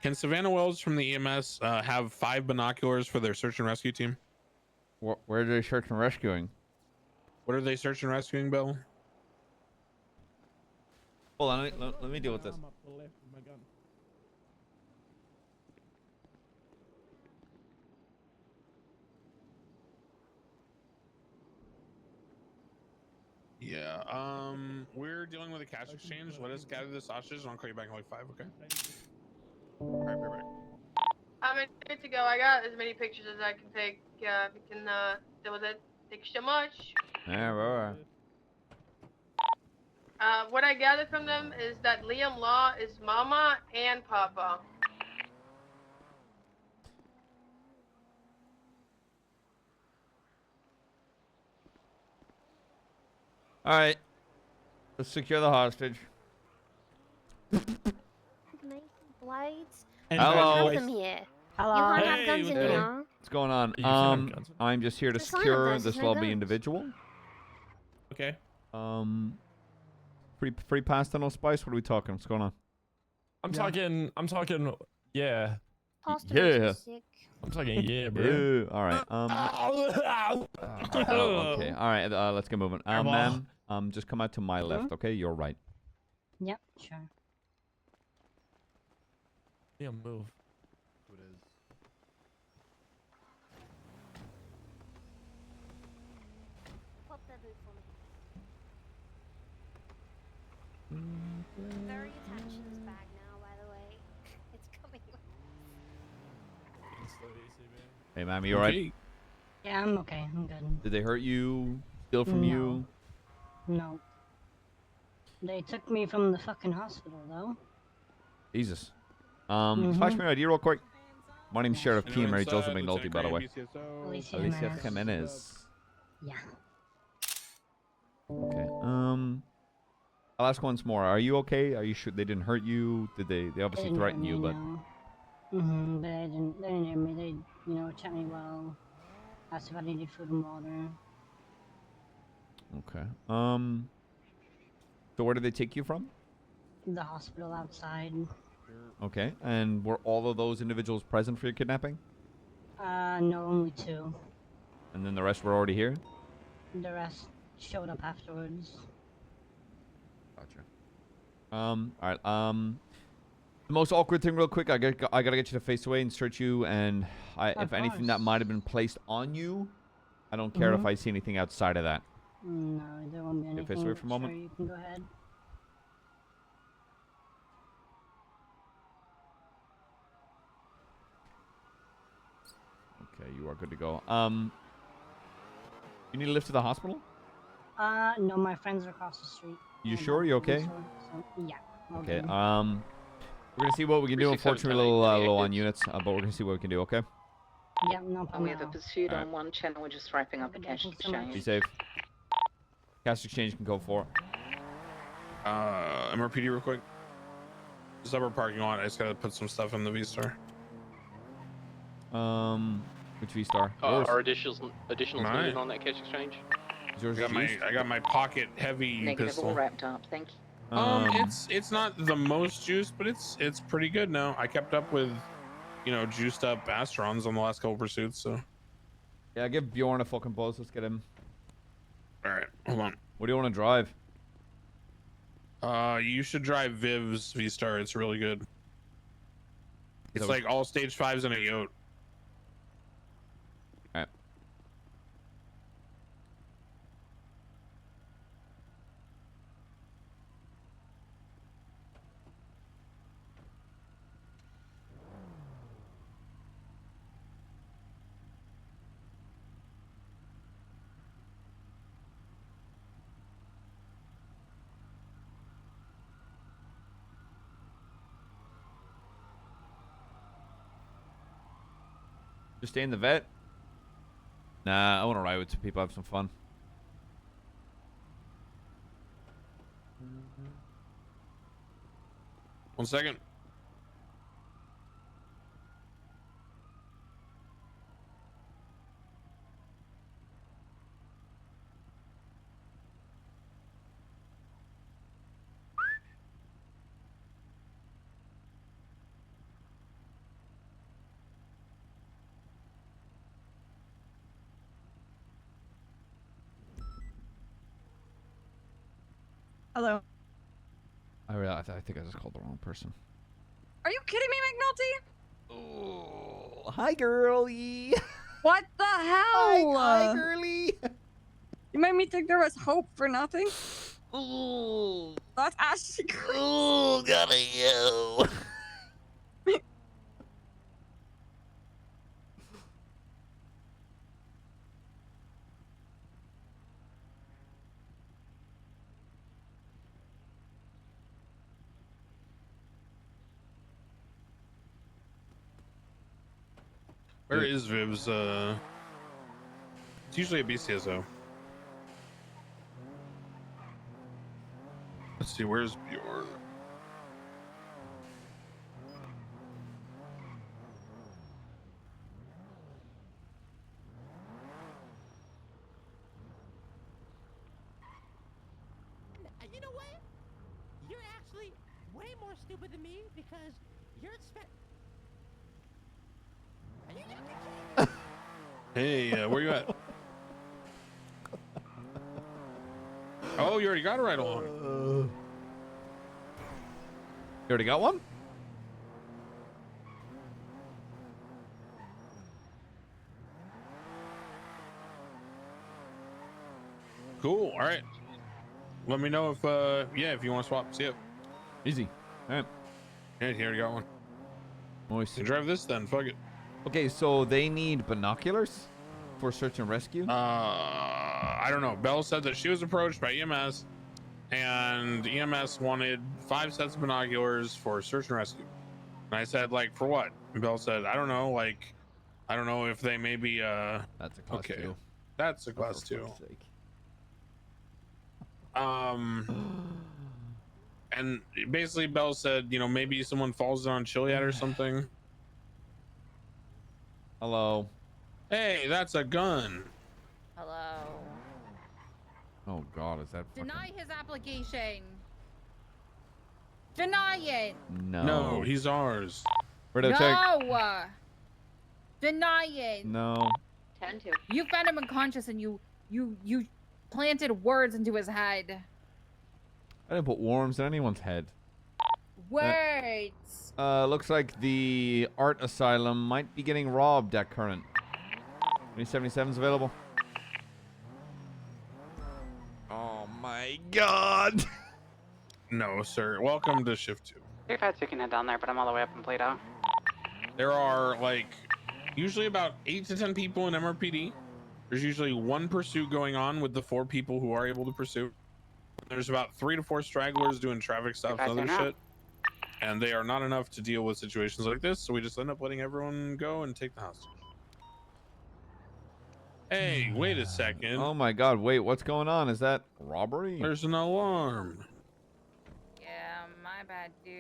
E: can Savannah Wells from the EMS have 5 binoculars for their search and rescue team?
A: Where are they search and rescuing?
E: What are they search and rescuing, Bill?
A: Hold on, let me deal with this.
E: Yeah, we're dealing with a cash exchange. Let us gather this hostage, and I'll call you back in like 5, okay? All right, bye-bye.
D: I'm good to go. I got as many pictures as I can take. We can deal with it. Thank you so much.
A: Yeah, right.
D: What I gathered from them is that Liam Law is Mama and Papa.
A: All right. Let's secure the hostage.
P: Nice lights.
A: Hello.
P: Have them here. Hello. You can't have guns in here.
A: What's going on?
P: You can have guns.
A: I'm just here to
P: There's no
A: secure
P: guns,
A: this
P: there's no
A: lovely
P: guns.
A: individual.
I: Okay.
A: Free pasta, no spice. What are we talking? What's going on?
I: I'm talking. Yeah.
P: Pasta
A: Yeah.
P: makes me sick.
I: I'm talking. Yeah, bro.
A: Ew. All right. Okay. All right. Let's get moving. Ma'am. Just come out to my left. Okay. You're right.
P: Yep, sure.
I: Yeah, move.
P: Pop that boot for me. Very attached to this bag now, by the way. It's coming with.
A: Hey, ma'am. You all right?
P: Yeah, I'm okay. I'm good.
A: Did they hurt you? steal from
H: No.
A: you?
H: No. They took me from the fucking hospital, though.
A: Jesus. Flash me your ID real quick. My name's Sheriff
E: Anyone
A: Kian, Mary
E: inside?
A: Joseph McNulty,
E: Lieutenant
A: by the way.
E: Crane, BCSO.
A: Alicia Jimenez.
H: Yeah.
A: Okay. I'll ask once more. Are you okay? Are you sure they didn't hurt you? Did they obviously
H: didn't
A: threaten
H: hurt
A: you,
H: me,
A: but
H: no. But they didn't hurt me. They, checked me well. Asked if I needed food and water.
A: okay. So where did they take you from?
H: The hospital outside.
A: Okay. And were all of those individuals present for your kidnapping?
H: No, only 2.
A: And then the rest were already here?
H: The rest showed up afterwards.
A: Gotcha. Alright, the most awkward thing real quick, I gotta get you to face away and search you, and if anything that might have been placed on you, I don't care if I see anything outside of that.
H: No, there won't be anything.
A: Face away for a moment.
H: Sure, you can go ahead.
A: Okay, you are good to go. You need a lift to the hospital?
H: No, my friends are across the street.
A: You sure? You okay?
H: Yeah. all
A: Okay,
H: good.
A: we're gonna see what we can do. Unfortunately, a little low on units, but we're gonna see what we can do, okay?
H: Yeah, no problem.
V: We have a pursuit
A: Alright.
V: on one channel. We're just wrapping up a cash exchange.
A: Be safe. Cash exchange can go for.
E: MRPD real quick. Suburb parking lot. I just gotta put some stuff in the V-Star.
A: Which V-Star?
F: Are additionals
E: Mine.
F: needed on that cash exchange?
E: I got my pocket heavy
V: Negative,
E: pistol.
V: all wrapped up. Thank you.
E: It's not the most juiced, but it's pretty good now. I kept up with, juiced up Astrons on the last couple pursuits. So
A: Yeah, give Bjorn a fucking buzz. Let's get him.
E: all right, hold on.
A: What do you want to drive?
E: You should drive Viv's V-Star. It's really good. It's
A: that
E: like all stage 5s in a yote.
A: Alright. Just stay in the vet? Nah, I want to ride with some people, have some fun.
E: One second.
Q: Hello.
A: I think I just called the wrong person.
Q: Are you kidding me, McNulty?
A: Oh, hi, girlie.
Q: What the hell?
A: Hi, girlie.
Q: You made me think there was hope for nothing.
A: Ooh.
Q: That's actually crazy.
A: Ooh, gotta go.
E: Where is Viv's? It's usually a BCSO. Let's see, where's Bjorn?
W: You know what? You're actually way more stupid than me because you're
E: Hey, where you at? Oh, you already got a ride along.
A: You already got one?
E: Cool. All right. Let me know if if you want to swap. See ya.
A: Easy. All right.
E: Yeah, he already got one.
A: Nice.
E: You drive this then. Fuck it.
A: Okay, so they need binoculars. For search and rescue?
E: I don't know. Bell said that she was approached by EMS, and EMS wanted 5 sets of binoculars for search and rescue. And I said, like, for what? And Bell said, I don't know. Like, I don't know if they maybe.
A: That's a class 2.
E: That's a class 2.
A: Sake.
E: And basically Bell said, you know, maybe someone falls on Chiliad or something.
A: Hello.
E: Hey, that's a gun.
M: Hello.
A: Oh God, is that
M: Deny his application. Deny it.
A: No.
E: No, he's ours.
A: Fredo, check.
M: No. Deny it.
A: No.
L: 10-2.
M: You found him unconscious and you planted words into his head.
A: I didn't put worms in anyone's head.
M: Words.
A: Looks like the art asylum might be getting robbed at current. 2077's available. Oh my God.
E: No, sir. Welcome to shift 2.
R: If I can head down there, but I'm all the way up in Plato.
E: There are like usually about 8 to 10 people in MRPD. There's usually 1 pursuit going on with the 4 people who are able to pursue. There's about 3 to 4 stragglers doing traffic stops and other shit. And they are not enough to deal with situations like this, so we just end up letting everyone go and take the hostage. Hey, wait a second.
A: Oh my God, wait, what's going on? Is that robbery?
E: There's an alarm.
M: Yeah, my bad, dude.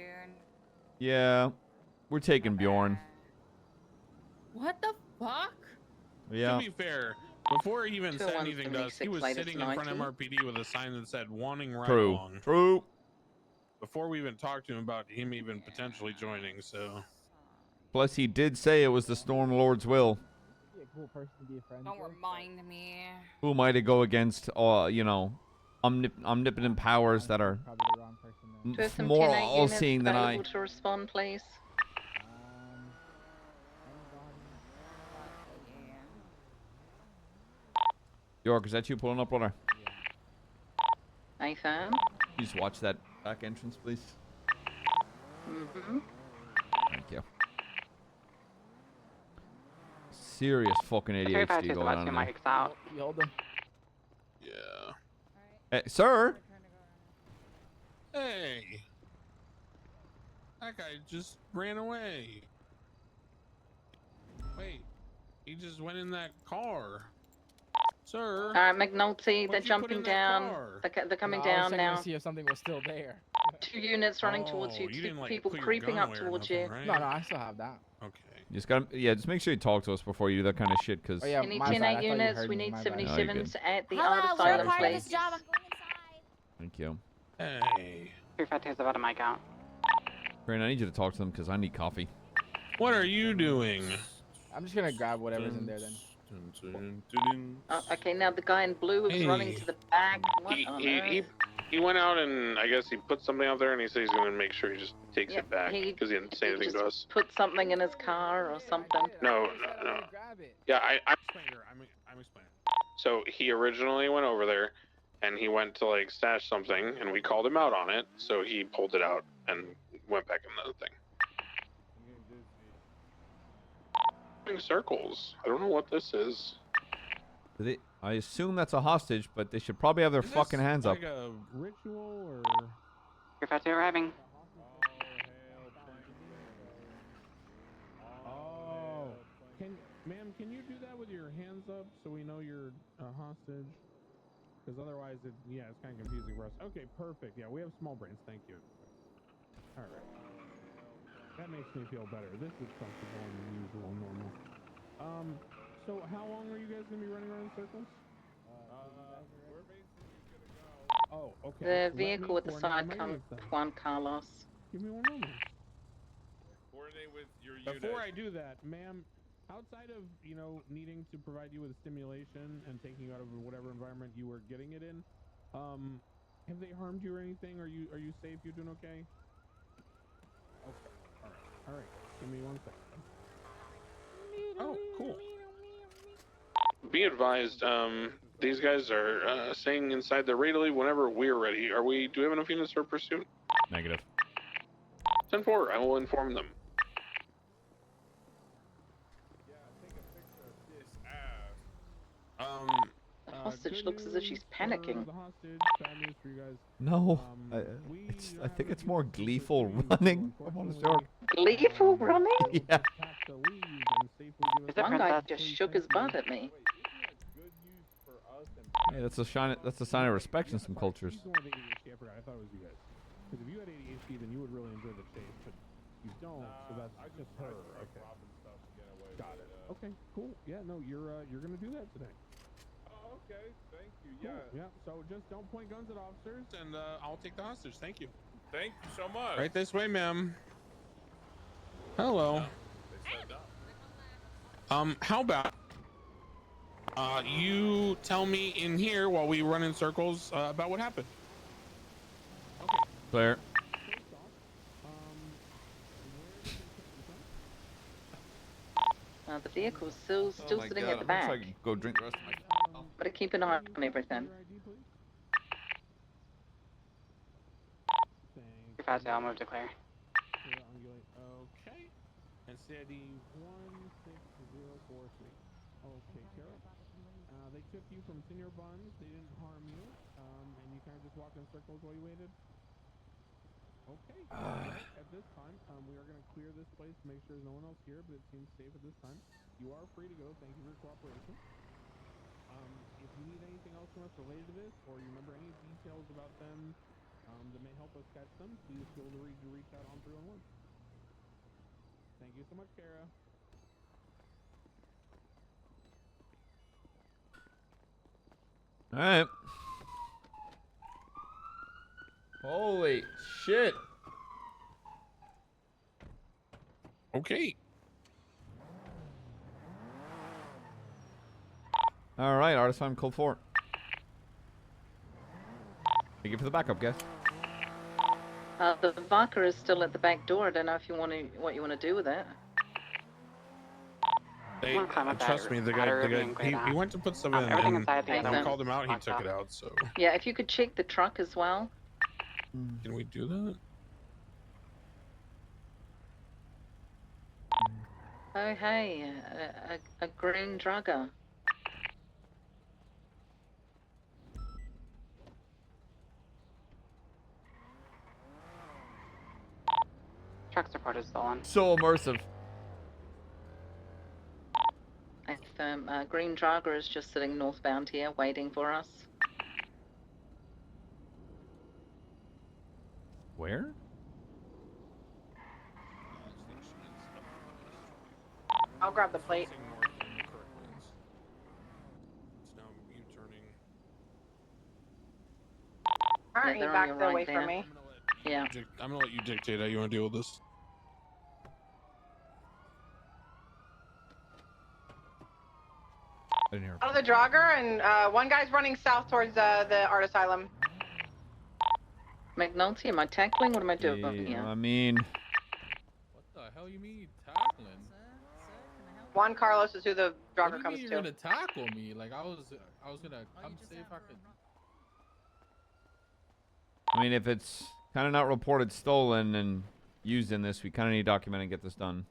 A: Yeah, we're taking Bjorn.
M: What the fuck?
A: Yeah.
E: To be fair, before he even said
V: 201
E: anything to us, he was
V: latest
E: sitting in front of
V: 90.
E: MRPD with a sign that said "Wanting Ride
A: True.
E: Along."
A: True.
E: Before we even talked to him about him even potentially joining, so.
A: Plus, he did say it was the Storm Lord's will.
M: Don't remind me.
A: Who am I to go against, you know, omnipotent powers that are
V: Do have some
A: more
V: 10-8 units
A: all-seeing than I?
V: available to respond, please.
A: York, is that you pulling up, brother?
V: Nathan.
A: You just watch that back entrance, please.
V: Mm-hmm.
A: Thank you. Serious fucking ADHD going on in there.
R: out.
I: You hold them.
E: Yeah.
A: Hey, sir.
E: Hey. That guy just ran away. Wait. He just went in that car. Sir.
V: All right, McNulty, they're
E: What'd you put
V: jumping
E: in that
V: down.
E: car?
V: They're coming
I: No, I was
V: down
I: checking
V: now.
I: to see if something was still there.
V: 2 units running towards you.
E: Oh, you
V: 2
E: didn't, like,
V: people
E: put your
V: creeping
E: gun
V: up
E: away or
V: towards
E: nothing,
V: you.
E: right?
I: No, I still have that.
E: Okay.
A: Just gotta, yeah, just make sure you talk to us before you do that kind of shit, because.
I: Oh, yeah,
V: We need
I: my bad. I
V: 10-8
I: thought you
V: units.
I: heard
V: We
I: me.
V: need
I: My bad.
V: 77s at the
M: Hello,
V: art
M: we're
V: asylum,
M: part of
V: please.
M: this job. I'm going inside.
A: Thank you.
E: Hey.
R: 352 is about to mic out.
A: Brandon, I need you to talk to them because I need coffee.
E: What are you doing?
I: I'm just gonna grab whatever's in there then.
V: Oh, okay, now the guy in blue is running to the back. What on earth?
C: He went out and I guess he put something out there and he said he's going to make sure he just takes
V: Yeah,
C: it back
V: he-
C: because he didn't say
V: he
C: anything to
V: just
C: us.
V: Put something in his car or something.
C: No. Yeah, I'm
E: explaining.
C: So he originally went over there and he went to like stash something and we called him out on it. So he pulled it out and went back in the thing. Doing circles. I don't know what this is.
A: I assume that's a hostage, but they should probably have their
E: Is
A: fucking
E: this
A: hands
E: like
A: up.
E: a ritual or?
R: 352 arriving.
E: Oh, ma'am, can you do that with your hands up so we know you're a hostage? Because otherwise, it's kind of confusing for us. Okay, perfect. Yeah, we have small brains. Thank you. All right. That makes me feel better. This is comfortable and usual, normal. So how long are you guys gonna be running around in circles? We're basically gonna go. Oh, okay.
V: The vehicle with the side comes Juan Carlos.
E: Give me one moment.
C: Coordinate with your
E: Before I do that, ma'am, outside of, you know, needing to provide you with stimulation and taking you out of whatever environment you were getting it in, have they harmed you or anything? Are you safe? You doing okay? Okay. All right. Give me 1 second. Oh, cool.
C: Be advised, these guys are staying inside the radically whenever we're ready. Do we have enough units for pursuit?
A: Negative.
C: 10-4, I will inform them.
V: hostage looks as if she's panicking.
A: No, I think it's more gleeful running. I'm honest, George.
V: Gleeful running?
A: Yeah.
V: One guy just shook his butt at me.
A: Hey, that's a sign of respect in some cultures.
E: I thought it was you guys. Because if you had ADHD, then you would really enjoy the chase, but you don't. So that's just her. Okay. Got it. Okay. Cool. Yeah. No, you're gonna do that today.
C: Oh, okay. Thank you.
E: Cool.
C: Yeah.
E: Yeah. So just don't point guns at officers, and I'll take the hostage. Thank you.
C: Thank you so much.
E: Right this way, ma'am. Hello. How about you tell me in here while we run in circles about what happened?
A: Clear.
V: The vehicle's still sitting at the back.
A: I can go drink the rest of my.
V: Gotta keep an eye on everything.
R: You're fast, I'll move to clear.
E: Okay. And steady 16043. Okay, Kara. They took you from Senior Buns. They didn't harm you. And you kind of just walked in circles while you waited. Okay. At this time, we are going to clear this place to make sure there's no one else here, but it seems safe at this time. You are free to go. Thank you for your cooperation. If you need anything else from us related to this, or you remember any details about them that may help us catch them, please feel free to reach out on 311. Thank you so much, Kara.
A: All right. Holy shit.
E: Okay.
A: All right, artist time code 4. Thank you for the backup, guys.
V: The vodka is still at the back door. I don't know if you want to what you want to do with it.
E: They, trust me, the guy, he went to put some in, and when we called him out, he took it out, so.
V: Yeah, if you could check the truck as well.
E: Can we do that?
V: Oh, hey, a green drugger.
R: Truck support is stolen.
A: So immersive.
V: Green drugger is just sitting northbound here, waiting for us.
A: Where?
D: I'll grab the plate. Aren't you back the way from me?
V: Yeah.
E: I'm gonna let you dictate how you want to deal with this.
A: I didn't hear.
D: Out of the jogger, and one guy's running south towards the art asylum.
V: McNulty, am I tackling? What am I doing here?
A: I mean,
N: What the hell you mean tackling?
D: Juan Carlos is who the jogger
N: What do you
D: comes
N: mean
D: to.
N: you're gonna tackle me? Like I was gonna come see if I could.
A: I mean, if it's kind of not reported stolen and used in this, we kind of need to document and get this done.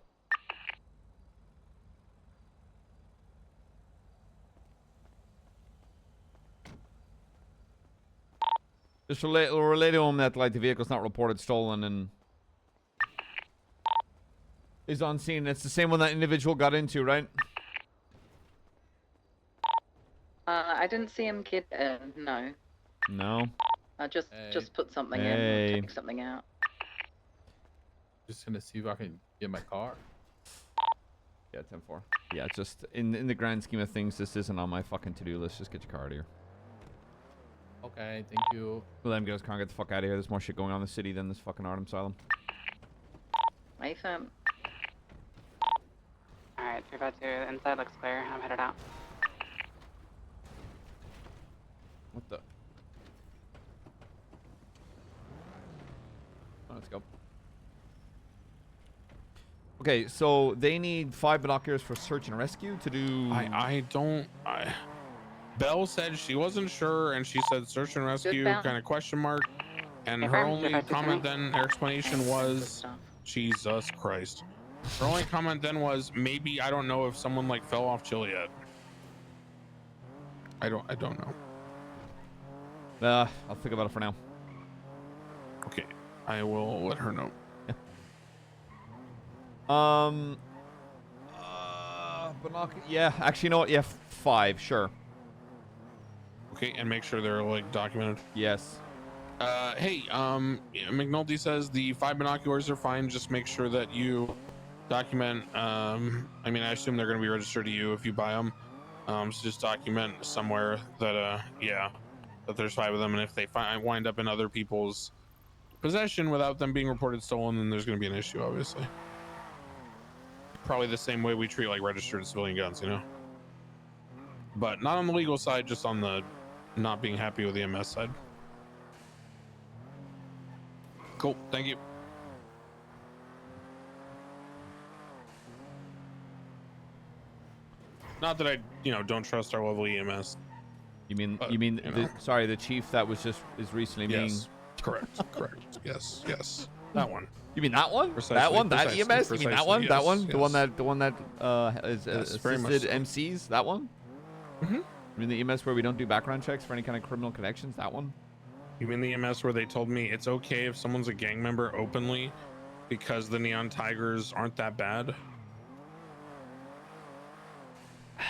A: Just relay to him that like the vehicle's not reported stolen and is on scene. It's the same one that individual got into, right?
V: I didn't see him get in. No.
A: No.
V: Just put something in or take something out.
N: Just gonna see if I can get my car.
A: Yeah, 10-4. Yeah, just in the grand scheme of things, this isn't on my fucking to-do list. Just get your car out of here.
N: Okay, thank you.
A: Let him get his car and get the fuck out of here. There's more shit going on in the city than this fucking art asylum.
V: Nathan.
R: Alright, 352, inside looks clear. I'm headed out.
A: What the? Oh, let's go. Okay, so they need 5 binoculars for search and rescue to do.
E: Belle said she wasn't sure, and she said search and rescue kind of question mark, and her only comment then, her explanation was, Jesus Christ. Her only comment then was, maybe, I don't know if someone like fell off Chiliad. I don't know.
A: I'll think about it for now.
E: Okay, I will let her know.
A: Yeah, actually, you know what? Yeah, 5, sure.
E: Okay, and make sure they're like documented.
A: Yes.
E: Hey, McNulty says the 5 binoculars are fine. Just make sure that you document. I mean, I assume they're going to be registered to you if you buy them. So just document somewhere that, yeah, that there's 5 of them, and if they wind up in other people's possession without them being reported stolen, then there's going to be an issue, obviously. Probably the same way we treat like registered civilian guns, you know. But not on the legal side, just on the not being happy with the MS side. Cool, thank you. Not that I, don't trust our level EMS.
A: You mean
E: But,
A: sorry, the chief that was recently being.
E: Yes, correct. Yes. That one.
A: You mean that one?
E: Precisely,
A: that one? That
E: precisely,
A: EMS? You mean that one?
E: yes,
A: That one?
E: yes.
A: The one that is
E: very much
A: assisted
E: so.
A: MCs? That one?
E: Mm-hmm.
A: You mean the EMS where we don't do background checks for any kind of criminal connections? That one?
E: You mean the EMS where they told me it's okay if someone's a gang member openly because the Neon Tigers aren't that bad?
A: I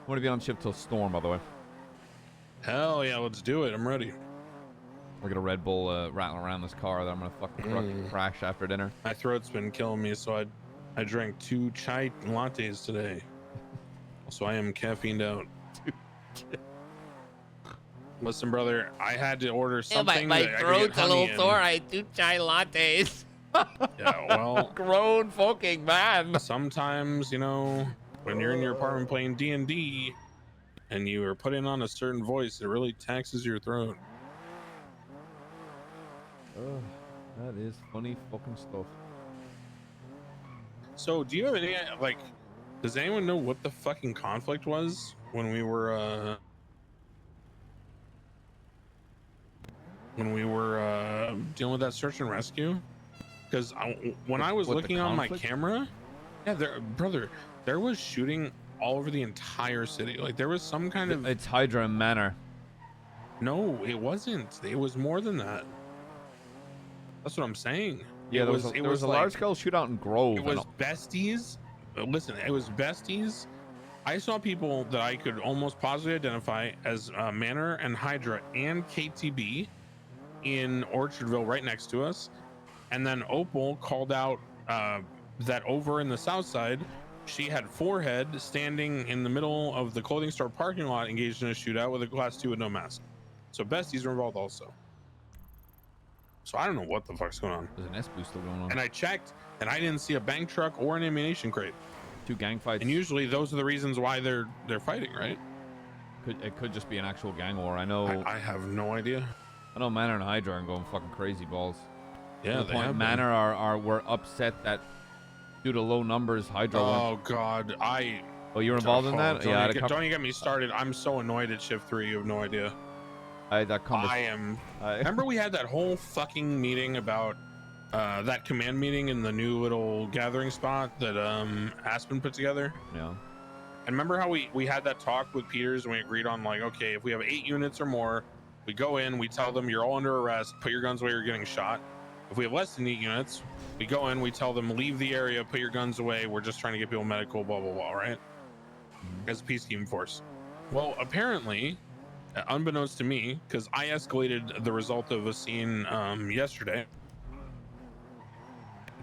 A: want to be on shift till Storm, by the way.
E: Hell yeah, let's do it. I'm ready.
A: I got a Red Bull rattling around this car that I'm gonna fucking crash after dinner.
E: My throat's been killing me, so I drank 2 chai lattes today. So I am caffeined out. Listen, brother, I had to order something.
A: My
E: that
A: throat's
E: I
A: a
E: could get
A: little
E: honey
A: sore. I had 2 chai lattes.
E: Yeah, well,
A: grown fucking man.
E: Sometimes, when you're in your apartment playing D&D and you are putting on a certain voice, it really taxes your throat.
A: Oh, that is funny fucking stuff.
E: So, do you have any, does anyone know what the fucking conflict was when we were dealing with that search and rescue? Because when I was looking on my camera, yeah, there was shooting all over the entire city. Like, there was some kind of...
A: It's Hydra Manor.
E: No, it wasn't. It was more than that. That's what I'm saying.
A: Yeah, there was a large-scale shootout in Grove.
E: It was besties. Listen, it was besties. I saw people that I could almost positively identify as Manor and Hydra and KTB in Orchardville right next to us. And then Opal called out that over in the south side, she had Forehead standing in the middle of the clothing store parking lot engaged in a shootout with a class 2 with no mask. So besties were involved also. So I don't know what the fuck's going on.
A: There's an S-boost still going on.
E: And I checked, and I didn't see a bank truck or an ammunition crate.
A: 2 gang fights.
E: And usually those are the reasons why they're fighting, right?
A: It could just be an actual gang war. I know.
E: I have no idea.
A: I know Manor and Hydra are going fucking crazy balls.
E: Yeah,
A: the point Manor were upset that due to low numbers, Hydra.
E: Oh God,
A: Oh, you were involved in that?
E: Don't you get me started. I'm so annoyed at Shift 3. You have no idea. Remember we had that whole fucking meeting about that command meeting in the new little gathering spot that Aspen put together?
A: Yeah.
E: And remember how we had that talk with Peters and we agreed on, like, okay, if we have 8 units or more, we go in, we tell them you're all under arrest, put your guns away, you're getting shot. If we have less than 8 units, we go in, we tell them leave the area, put your guns away, we're just trying to get people medical, blah blah blah, right? As a peacekeeping force. Well, apparently, unbeknownst to me, because I escalated the result of a scene yesterday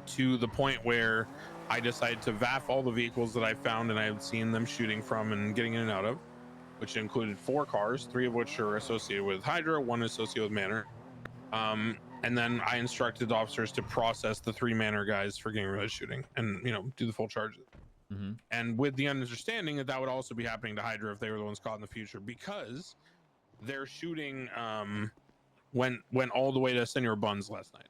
E: to the point where I decided to VAF all the vehicles that I found and I had seen them shooting from and getting in and out of, which included 4 cars, 3 of which are associated with Hydra, 1 associated with Manor. And then I instructed officers to process the 3 Manor guys for gang-related shooting and, do the full charges.
A: Mm-hmm.
E: And with the understanding that would also be happening to Hydra if they were the ones caught in the future, because their shooting went all the way to Senor Buns last night.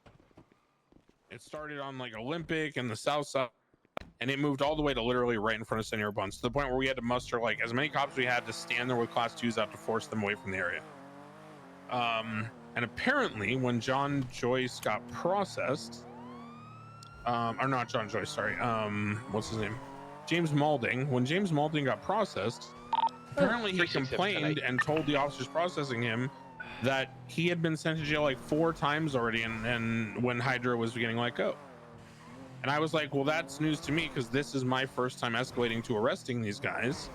E: It started on like Olympic and the south side, and it moved all the way to literally right in front of Senor Buns, to the point where we had to muster like as many cops as we had to stand there with class 2s out to force them away from the area. And apparently when John Joyce got processed, or not John Joyce, sorry, what's his name? James Malding. When James Malding got processed, apparently he
F: 367
E: complained
F: tonight.
E: and told the officers processing him that he had been sent to jail like 4 times already, and when Hydra was getting let go. And I was like, well, that's news to me because this is my first time escalating to arresting these guys.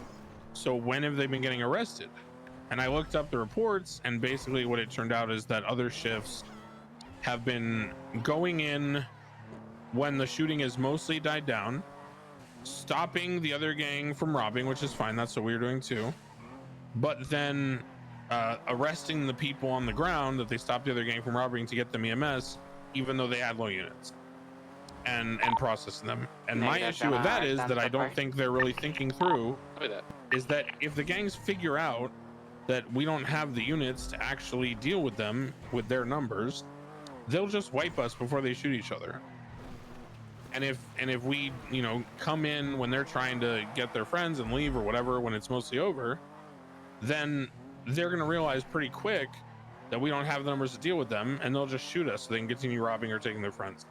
E: So when have they been getting arrested? And I looked up the reports, and basically what it turned out is that other shifts have been going in when the shooting has mostly died down, stopping the other gang from robbing, which is fine. That's what we were doing too. But then arresting the people on the ground that they stopped the other gang from robbing to get them EMS, even though they had low units, and processing them. And my issue with that is that I don't think they're really thinking through is that if the gangs figure out that we don't have the units to actually deal with them with their numbers, they'll just wipe us before they shoot each other. And if we, you know, come in when they're trying to get their friends and leave or whatever, when it's mostly over, then they're going to realize pretty quick that we don't have the numbers to deal with them, and they'll just shoot us so they can continue robbing or taking their friends.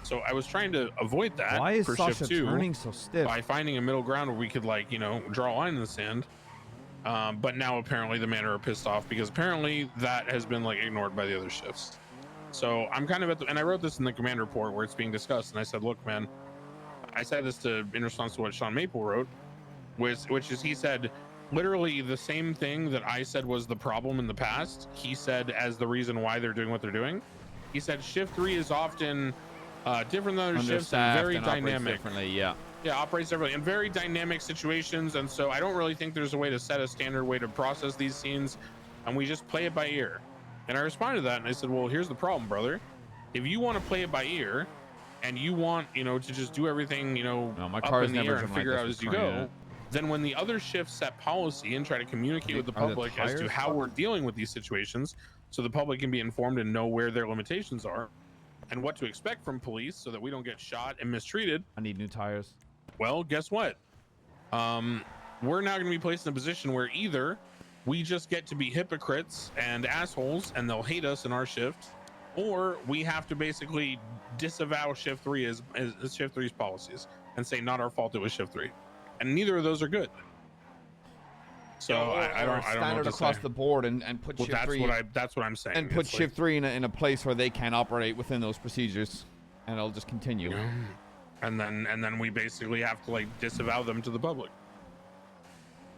E: So I was trying to avoid that.
A: Why is
E: for
A: Sasha
E: shift 2
A: turning so stiff?
E: by finding a middle ground where we could, like, you know, draw a line in the sand. But now apparently the men are pissed off because apparently that has been like ignored by the other shifts. So I'm kind of and I wrote this in the command report where it's being discussed, and I said, look, man, I said this in response to what Sean Maple wrote, which is he said literally the same thing that I said was the problem in the past. He said as the reason why they're doing what they're doing. He said shift 3 is often different than other shifts and very dynamic.
A: Differently, yeah.
E: Yeah, operates differently in very dynamic situations, and so I don't really think there's a way to set a standard way to process these scenes, and we just play it by ear. And I responded to that, and I said, well, here's the problem, brother. If you want to play it by ear, and you want, you know, to just do everything, you know,
A: my
E: up
A: car's
E: in the
A: never
E: air and
A: been like
E: figure
A: this
E: out
A: with
E: as you
A: Korean.
E: go, then when the other shifts set policy and try to communicate with the
A: Are the
E: public as to
A: tires
E: how we're dealing with these situations, so the public can be informed and know where their limitations are and what to expect from police so that we don't get shot and mistreated.
A: I need new tires.
E: Well, guess what? We're now going to be placed in a position where either we just get to be hypocrites and assholes and they'll hate us in our shift, or we have to basically disavow shift 3 as shift 3's policies and say not our fault, it was shift 3, and neither of those are good. So I don't know
A: standard
E: what to
A: across
E: say.
A: the board and put
E: Well,
A: shift 3
E: that's what I'm saying.
A: and put
E: It's
A: shift 3 in a place where they can operate within those procedures, and it'll just continue.
E: And then we basically have to like disavow them to the public.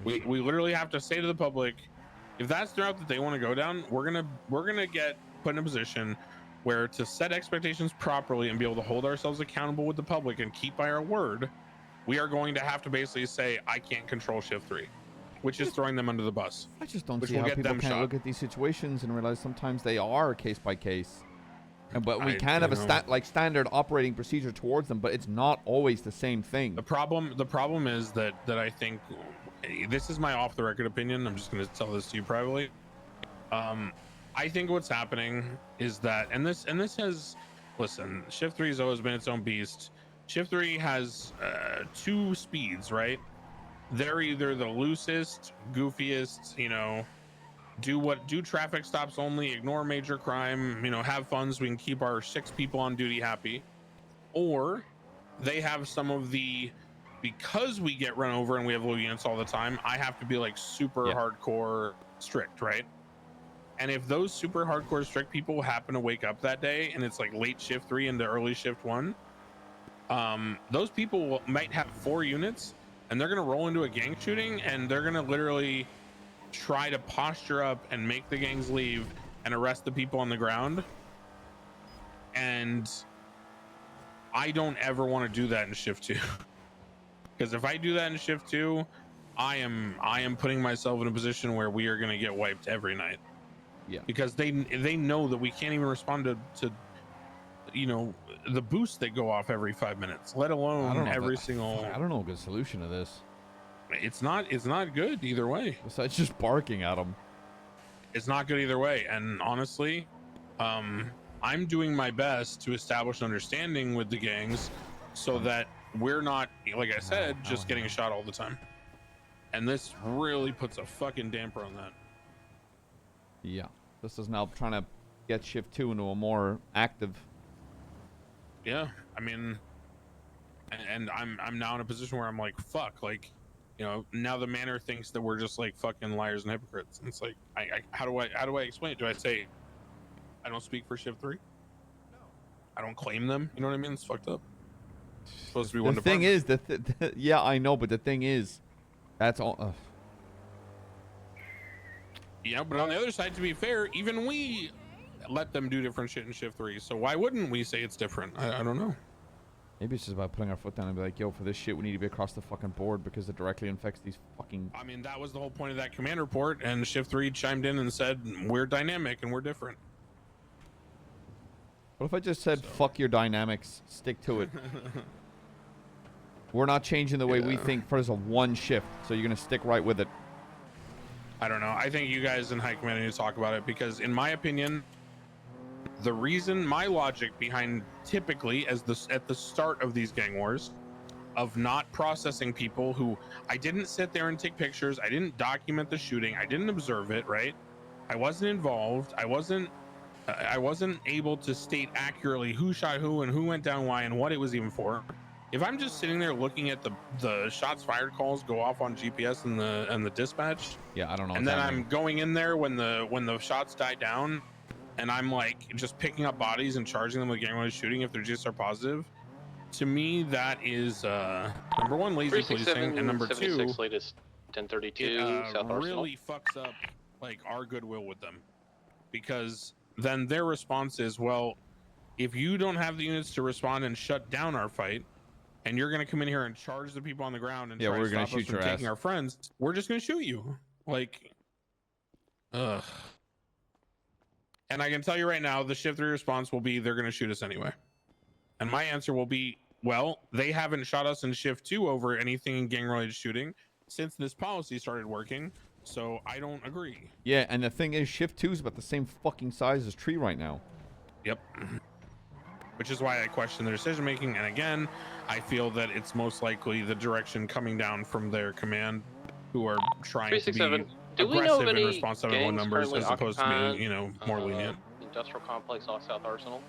E: We literally have to say to the public, if that's the route that they want to go down, we're gonna get put in a position where to set expectations properly and be able to hold ourselves accountable with the public and keep by our word, we are going to have to basically say, I can't control shift 3, which is throwing them under the bus.
A: I just don't
E: which
A: see
E: will
A: how
E: get
A: people
E: them
A: can't
E: shot.
A: look at these situations and realize sometimes they are case by case. But we
E: I-
A: can
E: you
A: have
E: know.
A: a standard operating procedure towards them, but it's not always the same thing.
E: The problem is that I think this is my off the record opinion. I'm just going to tell this to you privately. I think what's happening is that, and this has, listen, shift 3 has always been its own beast. Shift 3 has 2 speeds, right? They're either the loosest, goofiest, you know, do traffic stops only, ignore major crime, you know, have fun so we can keep our 6 people on duty happy, or they have some of the, because we get run over and we have low units all the time, I have to be like super hardcore strict, right? And if those super hardcore strict people happen to wake up that day and it's like late shift 3 into early shift 1, those people might have 4 units and they're gonna roll into a gang shooting and they're gonna literally try to posture up and make the gangs leave and arrest the people on the ground. And I don't ever want to do that in shift 2. Because if I do that in shift 2, I am putting myself in a position where we are going to get wiped every night.
A: Yeah.
E: Because they know that we can't even respond to you know, the boosts that go off every 5 minutes, let alone every single.
A: I don't know a good solution to this.
E: It's not good either way.
A: Besides just barking at them.
E: It's not good either way. And honestly, I'm doing my best to establish an understanding with the gangs so that we're not, like I said, just getting shot all the time. And this really puts a fucking damper on that.
A: Yeah. This is now trying to get shift 2 into a more active.
E: Yeah, I mean, and I'm now in a position where I'm like, fuck, like, you know, now the manor thinks that we're just like fucking liars and hypocrites. And it's like, how do I explain it? Do I say I don't speak for shift 3? No. I don't claim them. You know what I mean? It's fucked up. It's supposed to be one
A: The thing
E: department.
A: is, yeah, I know, but the thing is, that's all.
E: Yeah, but on the other side, to be fair, even we let them do different shit in shift 3. So why wouldn't we say it's different? I don't know.
A: Maybe it's just about putting our foot down and be like, yo, for this shit, we need to be across the fucking board because it directly infects these fucking...
E: I mean, that was the whole point of that command report, and shift 3 chimed in and said, we're dynamic and we're different.
A: What if I just said, fuck your dynamics, stick to it? We're not changing the way we think for a one shift, so you're going to stick right with it.
E: I don't know. I think you guys in high command need to talk about it because, in my opinion, the reason, my logic behind typically at the start of these gang wars, of not processing people who I didn't sit there and take pictures, I didn't document the shooting, I didn't observe it, right? I wasn't involved. I wasn't able to state accurately who shot who and who went down why and what it was even for. If I'm just sitting there looking at the shots fired calls go off on GPS and the dispatch,
A: yeah, I don't know.
E: And then I'm going in there when the shots die down, and I'm like just picking up bodies and charging them with gang-related shooting if they're GSR positive. To me, that is number one, lazy policing, and number two,
F: latest 1032
E: it
F: South Arsenal.
E: really fucks up like our goodwill with them, because then their response is, well, if you don't have the units to respond and shut down our fight, and you're going to come in here and charge the people on the ground and try to stop us from taking our friends, we're just going to shoot you. Like, ugh. And I can tell you right now, the shift 3 response will be, they're going to shoot us anyway. And my answer will be, well, they haven't shot us in shift 2 over anything in gang-related shooting since this policy started working, so I don't agree.
A: Yeah, and the thing is, shift 2 is about the same fucking size as tree right now.
E: Yep. Which is why I question their decision making. And again, I feel that it's most likely the direction coming down from their command, who are trying to be aggressive in response to everyone numbers, as opposed to being, you know, more lenient.
F: Industrial complex off South Arsenal.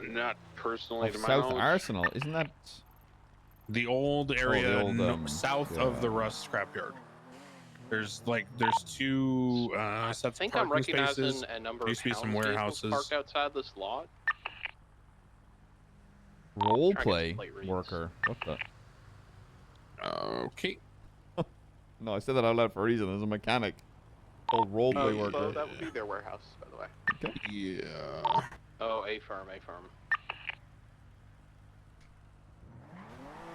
C: Not personally to my
A: South
C: knowledge.
A: Arsenal, isn't that
E: the old area south of the
A: yeah.
E: Rust scrapyard? There's two sets of
F: I'm
E: parking
F: recognizing
E: spaces.
F: a number
E: There used to be
F: of
E: some
F: hounds vehicles
E: warehouses.
F: parked outside this lot.
A: role
F: Trying to get
A: play
F: some plate reads.
A: worker? What the?
E: Okay.
A: No, I said that out loud for a reason. There's a mechanic called role play
F: So
A: worker.
F: that would be their warehouse, by the way.
A: Okay.
E: Yeah.
F: Oh, a firm.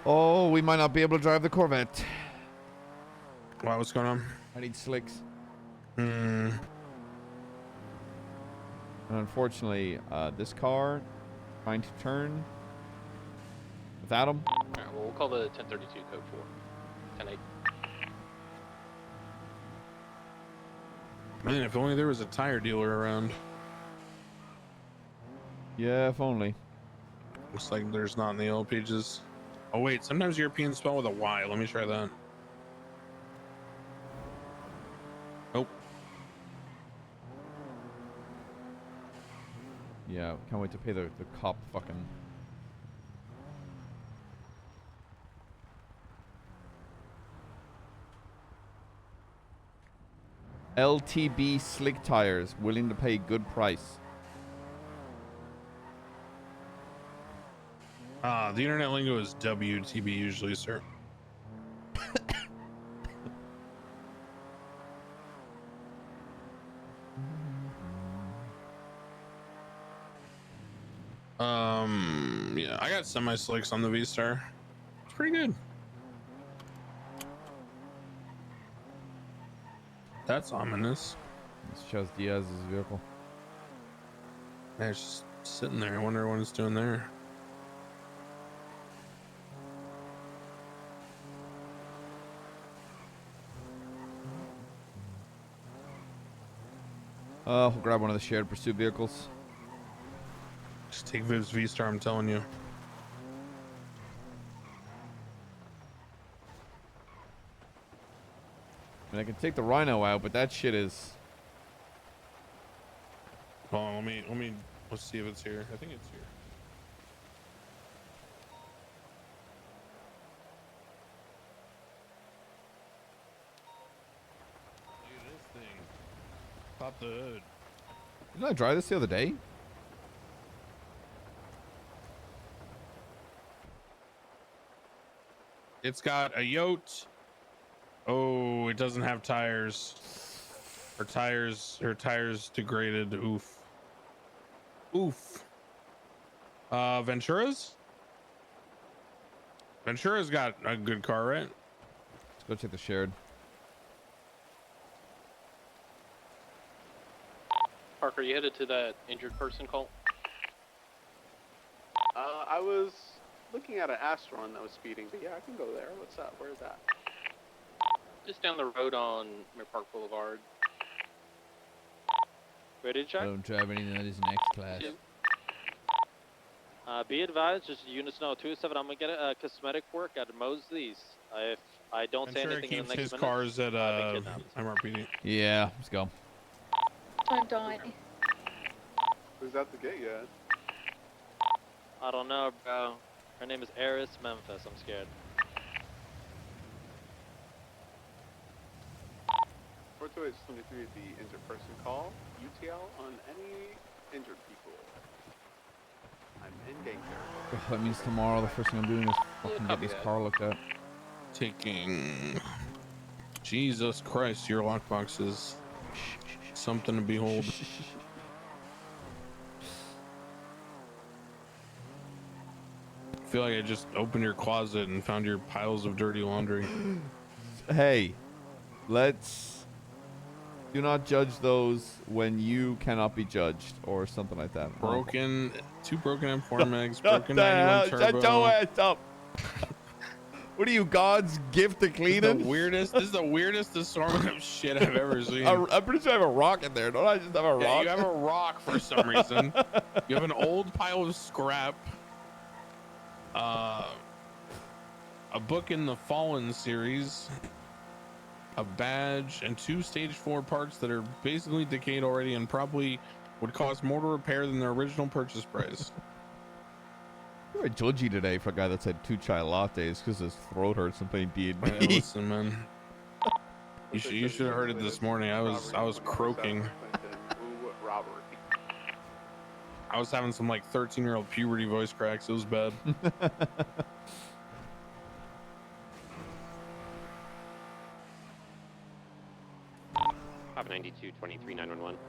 A: Oh, we might not be able to drive the Corvette.
E: Wow, what's going on?
A: I need slicks.
E: Hmm.
A: And unfortunately, this car trying to turn without him.
F: Alright, well, we'll call the 1032 code 4. 10-8.
E: Man, if only there was a tire dealer around.
A: Yeah, if only.
E: Looks like there's not in the yellow pages. Oh wait, sometimes Europeans spell with a Y. Let me try that. Oh.
A: Yeah, can't wait to pay the cop fucking. LTB slick tires, willing to pay good price.
E: The internet lingo is WTB usually, sir. Yeah, I got semi-slicks on the V-Star. It's pretty good. That's ominous.
A: This shows Diaz's vehicle.
E: Yeah, it's just sitting there. I wonder what it's doing there.
A: We'll grab one of the shared pursuit vehicles.
E: Just take Viv's V-Star, I'm telling you.
A: I mean, I can take the Rhino out, but that shit is.
E: Hold on, let Let's see if it's here. I think it's here. Look at this thing. Pop the hood.
A: Didn't I drive this the other day?
E: It's got a yote. Oh, it doesn't have tires. Her tires degraded. Oof. Oof. Ventura's got a good car, right?
A: Let's go check the shared.
F: Parker, you headed to that injured person call?
G: I was looking at an Astron that was speeding, but yeah, I can go there. What's up? Where's that?
F: Just down the road on Mir Park Boulevard. Ready to check?
A: I don't drive anything that isn't X class.
S: Be advised, just units know 207. I'm gonna get a cosmetic work at Mosley's. If I don't say
E: Ventura
S: anything in
E: keeps
S: the next
E: his
S: minute,
E: cars at
S: I've been kidnapped.
E: MRPD.
A: Yeah, let's go.
L: Don't die.
G: Who's at the gate yet?
S: I don't know, bro. Her name is Eris Memphis. I'm scared.
G: 42823 is the injured person call. UTL on any injured people. I'm in gang territory.
A: That means tomorrow the first thing I'm doing is fucking get this car looked at.
E: Taking. Jesus Christ, your lockbox is something to behold. I feel like I just opened your closet and found your piles of dirty laundry.
A: Hey, let's do not judge those when you cannot be judged or something like that.
E: Broken, 2 broken M4 mags, broken
A: What the hell?
E: 91 turbo.
A: Shut your ass up. What are you, God's gift to cleaning?
E: This is the weirdest assortment of shit I've ever seen.
A: I'm pretty sure I have a rock in there. Don't I just have a rock?
E: Yeah, you have a rock for some reason. You have an old pile of scrap. A book in the Fallen series. A badge and 2 stage 4 parts that are basically decayed already and probably would cost more to repair than their original purchase price.
A: You were judgy today for a guy that said 2 chai lattes because his throat hurts and playing D&D.
E: Hey, listen, man. You should have heard it this morning. I was croaking. I was having some like 13-year-old puberty voice cracks. It was bad.
T: Pop 92 23 911.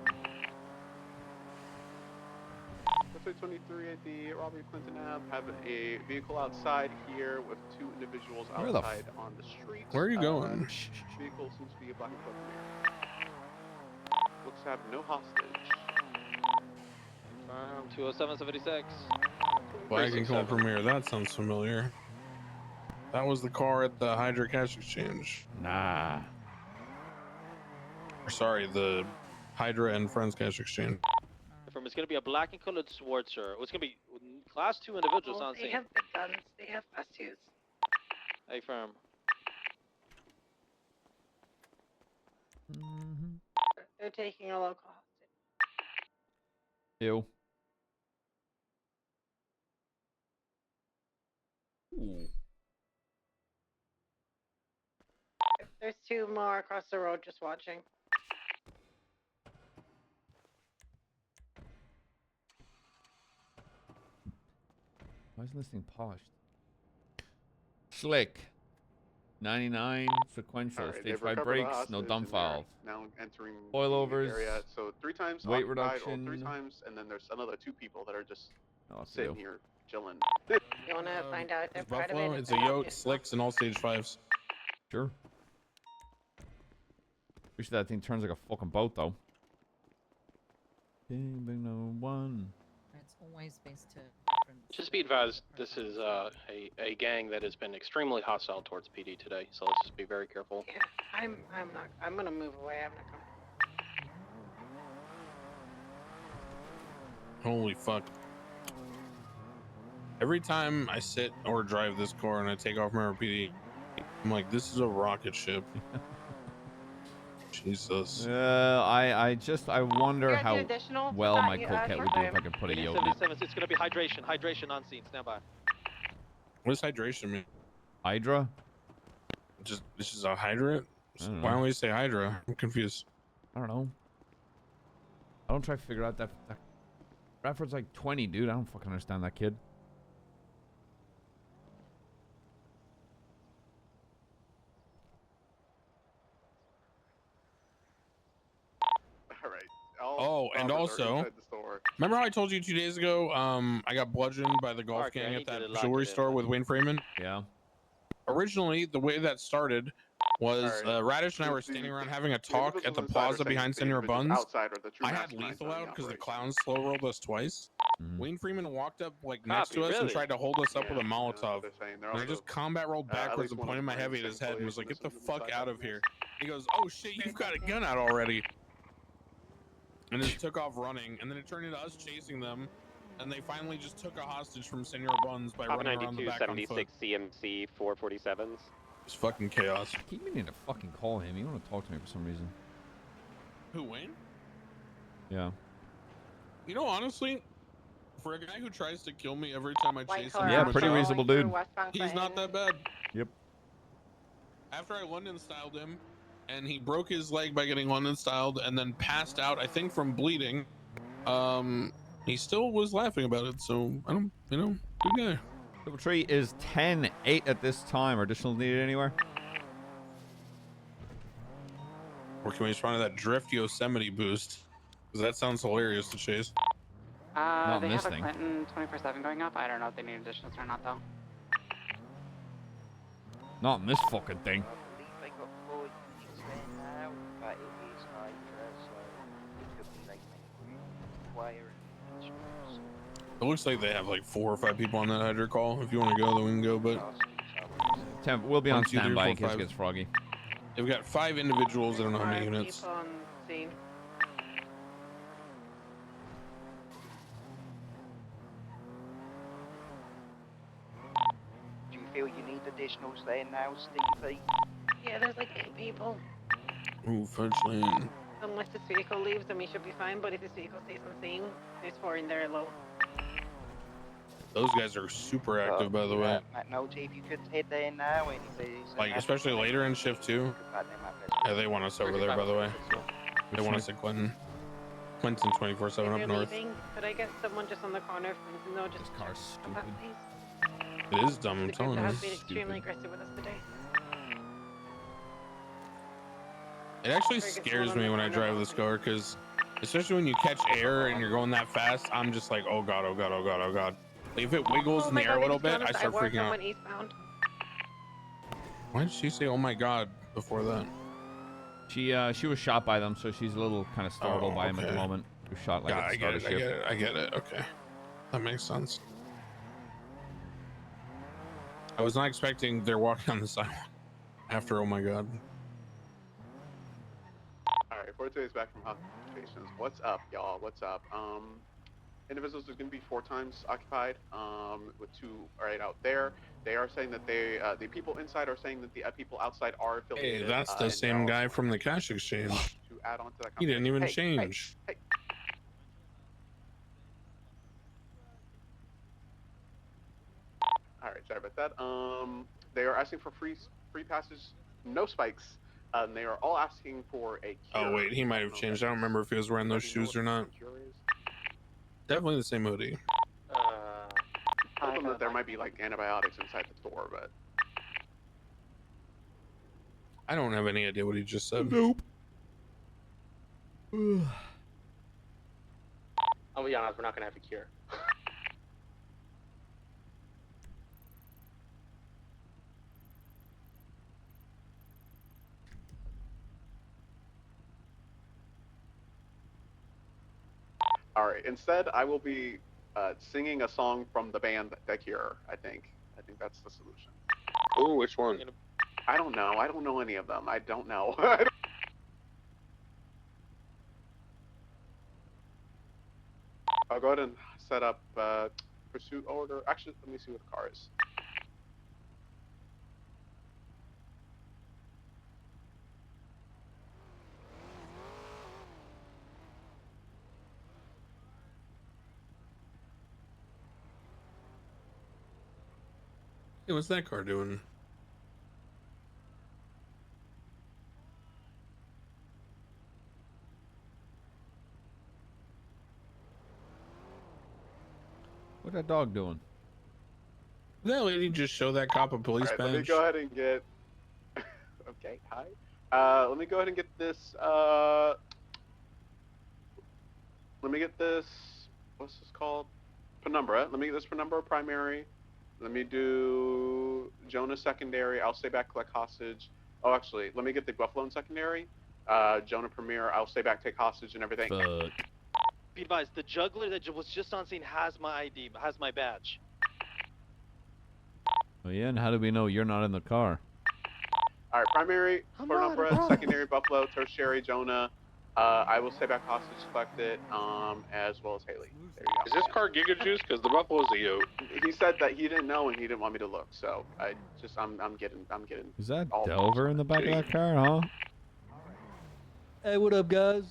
G: 23 at the Robert Clinton Ave. Have a vehicle outside here with 2 individuals
A: Where the
G: outside on the street.
E: Where are you going?
G: Vehicle seems to be a black and blue. Looks to have no hostage.
S: 20776.
E: Black and Gold Premier. That sounds familiar. That was the car at the Hydra Cash Exchange.
A: Nah.
E: Or sorry, the Hydra and Friends Cash Exchange.
S: From it's gonna be a black and colored Schwarzer. It's gonna be class 2 individuals on
V: They
S: scene.
V: have big guns. They have fast twos.
S: Hey, firm.
V: They're taking a local hostage.
A: Ew. Ooh.
V: There's 2 more across the road just watching.
A: Why isn't this thing polished? Slick. 99 sequential.
G: Alright,
A: Stage
G: they've
A: 5
G: recovered the
A: brakes,
G: hostage
A: no
G: and
A: dump
G: they're
A: valve.
G: Now entering
A: Coilovers,
G: the area. So 3 times
A: weight
G: occupied, or 3
A: reduction.
G: times, and then there's another 2 people that are just
A: Oh,
G: sitting here chilling.
V: You want to find out their part of
E: Buffalo,
V: it?
E: it's a yoke, slicks, and all stage 5s.
A: Sure. Wish that thing turns like a fucking boat though. Big no one.
X: It's always best to.
F: Just be advised, this is a gang that has been extremely hostile towards PD today, so let's just be very careful.
V: Yeah, I'm gonna move away. I'm not coming.
E: Holy fuck. Every time I sit or drive this car and I take off my RPD, I'm like, this is a rocket ship. Jesus.
A: I wonder
R: You guys
A: how
R: need additional?
A: well my
R: You,
A: coquette would do if I could put a
S: Waiting
A: yoke in it.
S: 77, it's gonna be hydration. Hydration on scene. Stand by.
E: What does hydration mean?
A: Hydra?
E: This is a hydrant? Why don't we say Hydra? I'm confused.
A: I don't know. I don't try to figure out that Bradford's like 20, dude. I don't fucking understand that kid.
G: Alright.
E: Oh, and also, remember how I told you 2 days ago, I got bludgeoned by the golf
S: Mark, I
E: gang
S: need
E: at
S: you
E: that
S: to lock
E: jewelry
S: it in,
E: store with Wayne Freeman?
A: Yeah.
E: Originally, the way that started was Radish and I were standing around having a talk at the plaza behind Senor Buns. I had lethal out because the clowns slow rolled us twice. Wayne Freeman walked up like next to us and tried to hold us up with a Molotov. And I just combat rolled backwards and pointed my heavy at his head and was like, "Get the fuck out of here!" He goes, "Oh shit, you've got a gun out already!" And just took off running. And then it turned into us chasing them. And they finally just took a hostage from Senor Buns by running around the back on foot.
T: 76 CMC 447s.
E: It's fucking chaos.
A: I keep meaning to fucking call him. You want to talk to me for some reason.
E: Who, Wayne?
A: Yeah.
E: You know, honestly, for a guy who tries to kill me every time I chase him,
A: Yeah, pretty reasonable dude.
E: He's not that bad.
A: Yep.
E: After I London styled him, and he broke his leg by getting London styled, and then passed out, I think from bleeding. He still was laughing about it. So I don't, good guy.
A: Triple Tree is 10-8 at this time. Are additional needed anywhere?
E: Or can we respond to that drift Yosemite boost? Because that sounds hilarious to chase.
R: They
A: in this
R: have a
A: thing.
R: Clinton 24/7 going up. I don't know if they need additionals or not though.
A: Not in this fucking thing.
J: I got 4 units there now, but it is Hydra, so it could be like wire and instruments.
E: It looks like they have like 4 or 5 people on that Hydra call. If you want to go, then we can go. But
A: We'll be on
E: 1, 2, 3,
A: standby
E: 4,
A: in case it
E: 5.
A: gets froggy.
E: They've got 5 individuals. I don't know how many units.
R: People on scene.
J: Do you feel you need additionals there now, Stevie?
R: Yeah, there's like 8 people.
E: Ooh, fudge lane.
R: Unless this vehicle leaves, then we should be fine. But if this vehicle stays on scene, there's 4 in there low.
E: Those guys are super active, by the way.
J: McNulty, if you could head there now, and if there's
E: Like, especially later in shift 2. Yeah, they want us over there, by the way. They want us at Clinton. Clinton 24/7 up
R: They're
E: north.
R: leaving. Could I get someone just on the corner? No, just.
A: This car's stupid.
E: It is dumb, I'm
R: The group
E: telling
R: that
E: you.
R: has been extremely aggressive with us today.
E: It actually scares me when I drive this car, because especially when you catch air and you're going that fast, I'm just like, oh god, oh god, oh god, oh god. Like, if it wiggles in the air a little bit, I start freaking out.
R: Eastbound.
E: Why did she say oh my god before that?
A: She was shot by them, so she's a little kind of startled by him at the
E: okay.
A: moment. She was shot like
E: God,
A: at the
E: I
A: start
E: get
A: of
E: it, I
A: shift.
E: get it, I get it. Okay, that makes sense. I was not expecting they're walking on the sidewalk after oh my god.
G: Alright, 42 is back from hospitalizations. What's up, y'all? What's up? Individuals are going to be 4 times occupied, with 2 right out there. They are saying that the people inside are saying that the people outside are affiliated.
E: Hey, that's the same guy from the cash exchange.
G: To add on to that
E: He didn't even
G: conversation.
E: change.
G: Hey. Alright, sorry about that. They are asking for free passage, no spikes. They are all asking for a cure.
E: Oh wait, he might have changed. I don't remember if he was wearing those shoes or not. Definitely the same hoodie.
G: Told them that there might be like antibiotics inside the store, but
E: I don't have any idea what he just said.
A: Nope.
F: I'll be honest, we're not gonna have a cure.
G: all right. Instead, I will be singing a song from the band The Cure. I think that's the solution.
C: Ooh, which one?
G: I don't know. I don't know any of them. I don't know. I'll go ahead and set up pursuit order. Actually, let me see what the car is.
E: Hey, what's that car doing?
A: What's that dog doing?
E: That lady just show that cop a police
G: Alright,
E: badge.
G: let me go ahead and get. Okay, hi. Let me go ahead and get this. Let me get this. What's this called? Penumbra. Let me get this Penumbra primary. Let me do Jonah secondary. I'll stay back, collect hostage. Oh, actually, let me get the Buffalo secondary. Jonah premier. I'll stay back, take hostage and everything.
A: Fuck.
S: Be advised, the juggler that was just on scene has my ID, has my badge.
A: Oh yeah, and how do we know you're not in the car?
G: All right, primary Penumbra, secondary Buffalo, tertiary Jonah. I will stay back hostage collected, as well as Haley. There you
C: Is this car Giga Juice? Because the Buffalo's a yo.
G: go. He said that he didn't know and he didn't want me to look, so I'm getting.
A: Is that
G: all
A: Delver in the back of that car, huh?
B: Hey, what up, guys?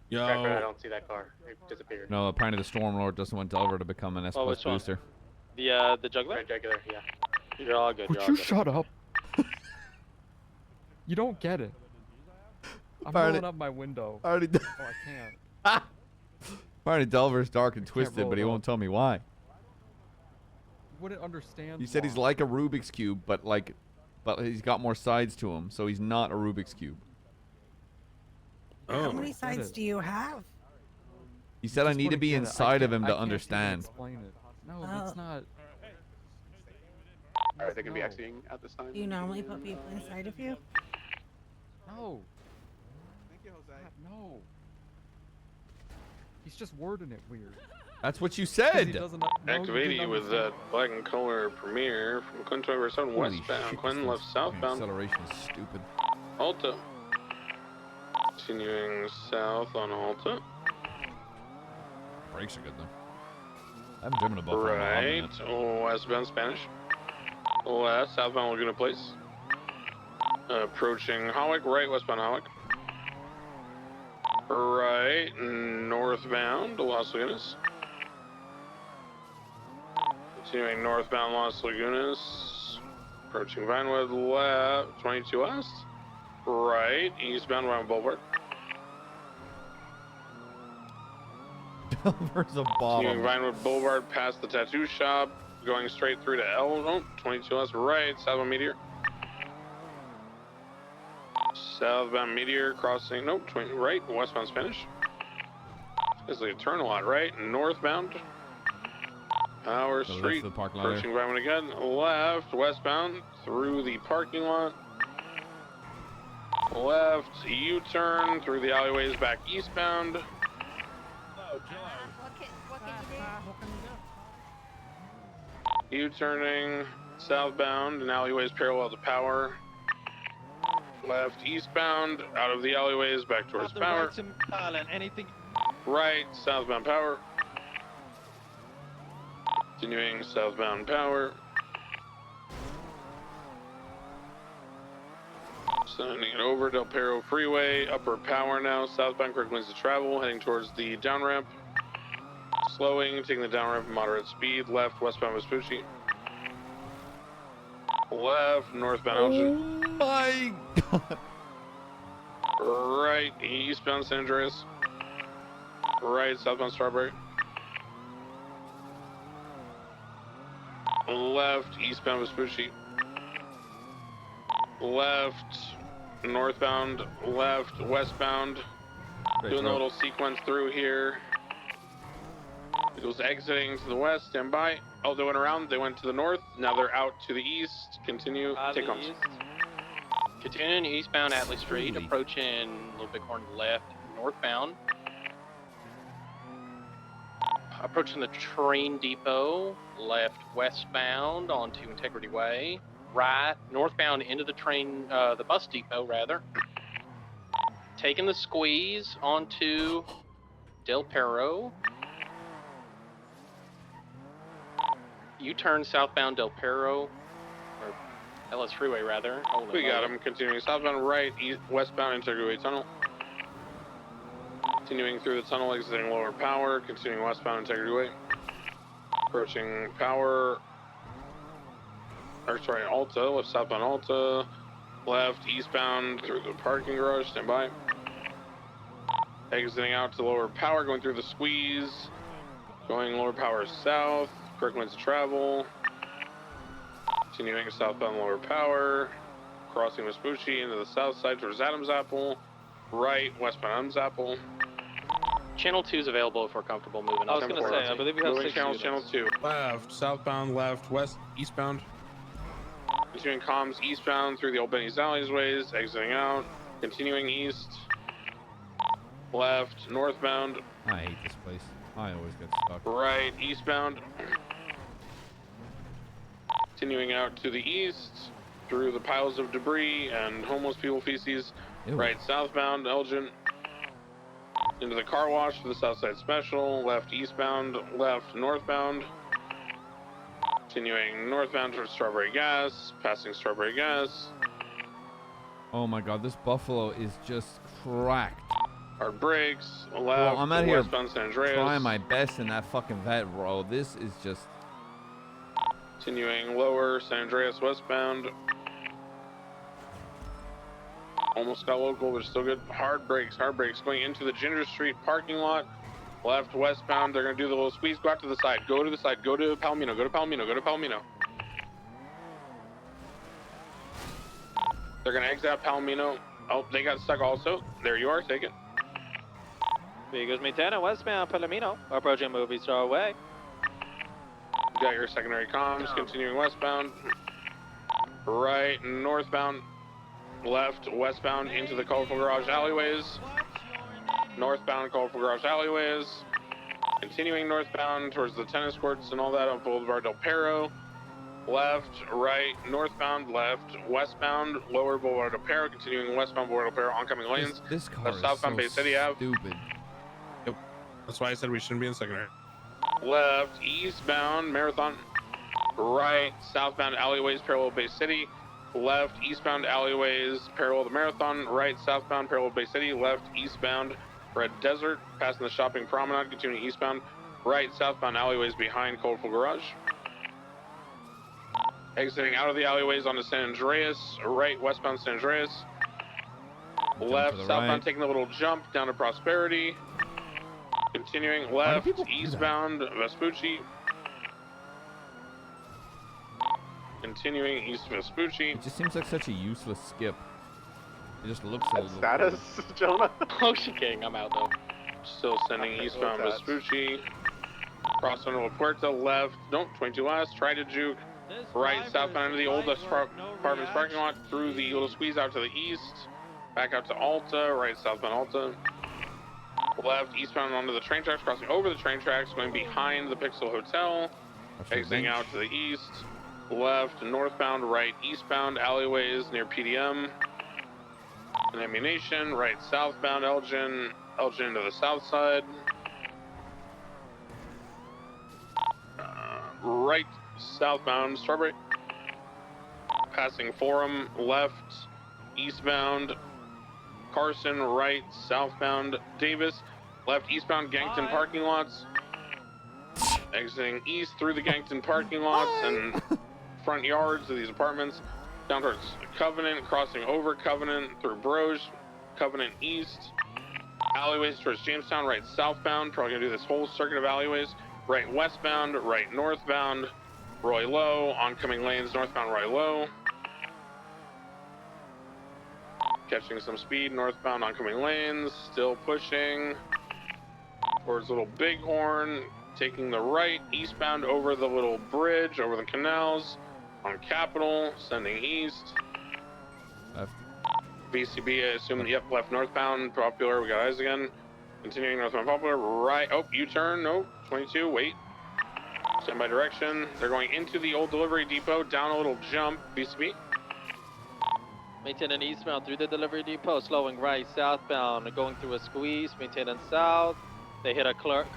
E: Yo.
T: I don't see that car. It disappeared.
A: No, apparently the Stormlord doesn't want Delver to become an S+
S: which one?
A: booster.
S: The juggler?
T: Regular, yeah.
S: You're all good.
B: Would
S: You're
B: you
S: all good.
B: shut up? You don't get it. I'm
A: Already-
B: rolling up my window.
A: already
B: Oh, I can't.
A: Apparently Delver's dark and
B: can't
A: twisted,
B: roll
A: but he
B: it
A: won't tell me why.
B: You wouldn't understand.
A: He said he's
B: why.
A: like a Rubik's Cube, but he's got more sides to him, so he's not a Rubik's Cube.
B: Oh.
W: How many sides do you have?
A: He said I
B: just
A: need to
B: wouldn't
A: be
B: get it.
A: inside of him
B: I
A: to
B: can't even
A: understand.
B: Explain it. No,
W: Oh.
B: that's not.
G: All right, they can be
B: No.
G: exiting at this time.
W: Do you normally put people inside of you?
B: No.
G: Thank you, Jose.
B: No. He's just wording it weird.
A: That's what you
B: 'Cause
A: said.
B: he doesn't- no, you
C: Activating
B: didn't
C: with
B: understand.
C: that black and color premiere from Clinton over 7
A: Holy
C: westbound,
A: shit,
C: Clinton
A: this
C: left
A: thing's
C: southbound,
A: acceleration is stupid.
C: Alta. Continuing south on Alta.
A: Brakes are good though. I haven't driven a Buffalo in a hot
C: Right,
A: minute.
C: westbound Spanish. Left, southbound Laguna Place. Approaching Hawick, right, westbound Hawick. Right, northbound Las Lagunas. Continuing northbound Las Lagunas. Approaching Vinewood, left, 22 west. Right, eastbound Vinewood Boulevard.
A: Delver's a
C: Continuing
A: bottom.
C: Vinewood Boulevard past the tattoo shop. Going straight through to L, oh, 22 west, right, southbound Meteor. Southbound Meteor crossing, nope, 20, right, westbound Spanish. This is a turn a lot, right, northbound. Power
A: So left
C: Street,
A: of the parking lot there.
C: approaching Vinewood again, left, westbound, through the parking lot. Left, U-turn, through the alleyways, back eastbound.
P: What can you do?
C: U-turning, southbound, and alleyways parallel to Power. Left, eastbound, out of the alleyways, back towards Power.
S: Anything.
C: Right, southbound Power. Continuing southbound Power. Sending it over Del Perro Freeway, upper Power now, southbound correct lanes to travel, heading towards the down ramp. Slowing, taking the down ramp at moderate speed, left, westbound Vespucci. Left, northbound Ocean.
A: Oh my god.
C: Right, eastbound San Andreas. Right, southbound Strawberry. Left, eastbound Vespucci. Left, northbound, left, westbound.
A: Great
C: Doing a
A: throw.
C: little sequence through here. It was exiting to the west, stand by. Oh, they went around, they went to the north. Now they're out to the east. Continue, take
S: the
C: comms.
S: east.
F: Continuing eastbound Atlee Street,
A: Holy.
F: approaching a little bit more to the left, northbound. Approaching the train depot, left westbound onto Integrity Way. Right, northbound into the train, the bus depot rather. Taking the squeeze onto Del Perro. U-turn southbound Del Perro, or LS Freeway rather.
C: We got him. Continuing southbound right, east, westbound Integrity Way Tunnel. Continuing through the tunnel, exiting lower Power. Continuing westbound Integrity Way. Approaching Power. or sorry, Alta, left southbound Alta, left eastbound through the parking garage, stand by. Exiting out to lower power, going through the squeeze, going lower power south, correct lanes of travel, continuing southbound lower power, crossing Vespucci into the south side towards Adams Apple, right, westbound Adams Apple.
F: Channel 2 is available if we're comfortable moving. I was going to say, I believe we have
C: moving
F: 6
C: channels,
F: units.
C: channel 2.
E: Left, southbound, left, west, eastbound.
C: Continuing comms eastbound through the old Benny's alleyways, exiting out, continuing east, left, northbound,
A: I hate this place. I always get stuck.
C: right, eastbound, continuing out to the east through the piles of debris and homeless people feces,
A: Ew.
C: right, southbound, Elgin, into the car wash for the Southside Special, left, eastbound, left, northbound, continuing northbound towards Strawberry Gas, passing Strawberry Gas.
A: Oh my god, this Buffalo is just cracked.
C: Hard brakes, left,
A: Well, I'm out here
C: westbound San Andreas.
A: trying my best in that fucking vet, bro. This is just...
C: Continuing lower, San Andreas westbound. Almost got local, but still good. Hard brakes, going into the Ginger Street parking lot. Left, westbound, they're gonna do the little squeeze, go out to the side, go to the side, go to Palomino, go to Palomino, go to Palomino. They're gonna exit out Palomino. Oh, they got stuck also. There you are, take it.
S: Vehicles maintained westbound Palomino. Approaching movie star way.
C: You got your secondary comms, continuing westbound. Right, northbound. Left, westbound into the Colorful Garage alleyways. Northbound, Colorful Garage alleyways. Continuing northbound towards the tennis courts and all that on Boulevard Del Perro. Left, right, northbound, left, westbound, lower Boulevard Del Perro. Continuing westbound Boulevard Del Perro, oncoming lanes.
A: This car
C: left,
A: is
C: southbound
A: so
C: Bay City Ave.
A: stupid.
E: Yep. That's why I said we shouldn't be in secondary.
C: Left, eastbound, Marathon. Right, southbound alleyways, parallel Bay City. Left, eastbound alleyways, parallel to Marathon. Right, southbound, parallel Bay City. Left, eastbound, Red Desert. Passing the shopping promenade, continuing eastbound. Right, southbound alleyways behind Colorful Garage. Exiting out of the alleyways onto San Andreas. Right, westbound San Andreas. Left, southbound,
A: right.
C: taking a little jump down to Prosperity. Continuing left, eastbound Vespucci. Continuing east Vespucci.
A: It just seems like such a useless skip. It just looks so...
G: Status, Jonah?
F: Ocean King, I'm out though.
C: Still sending eastbound Vespucci. Cross under La Puerta, left. Nope, 22 last. Try to juke. Right, southbound into the old apartments parking lot. Through the little squeeze out to the east. Back out to Alta. Right, southbound Alta. Left, eastbound onto the train tracks. Crossing over the train tracks. Going behind the Pixel Hotel. Exiting out to the east. Left, northbound, right, eastbound alleyways near PDM. And Ammunition. Right, southbound Elgin. Elgin into the south side. Right, southbound Strawberry. Passing Forum. Left, eastbound Carson. Right, southbound Davis. Left, eastbound Gangton parking lots. Exiting east through the Gangton parking lots and front yards of these apartments. Down towards Covenant, crossing over Covenant through Broge. Covenant east. Alleyways towards Jamestown, right southbound. Probably gonna do this whole circuit of alleyways. Right westbound, right northbound. Roy Low, oncoming lanes, northbound Roy Low. Catching some speed, northbound oncoming lanes, still pushing towards Little Bighorn, taking the right, eastbound over the little bridge, over the canals, on Capitol, sending east.
A: Left.
C: VCB, I assume, yep, left northbound, Popular, we got eyes again. Continuing northbound Popular, right, oh, U-turn, nope, 22, wait. Standby direction. They're going into the old delivery depot, down a little jump, VCB.
S: Maintaining eastbound through the delivery depot, slowing right southbound, going through a squeeze, maintaining south. They hit a curb.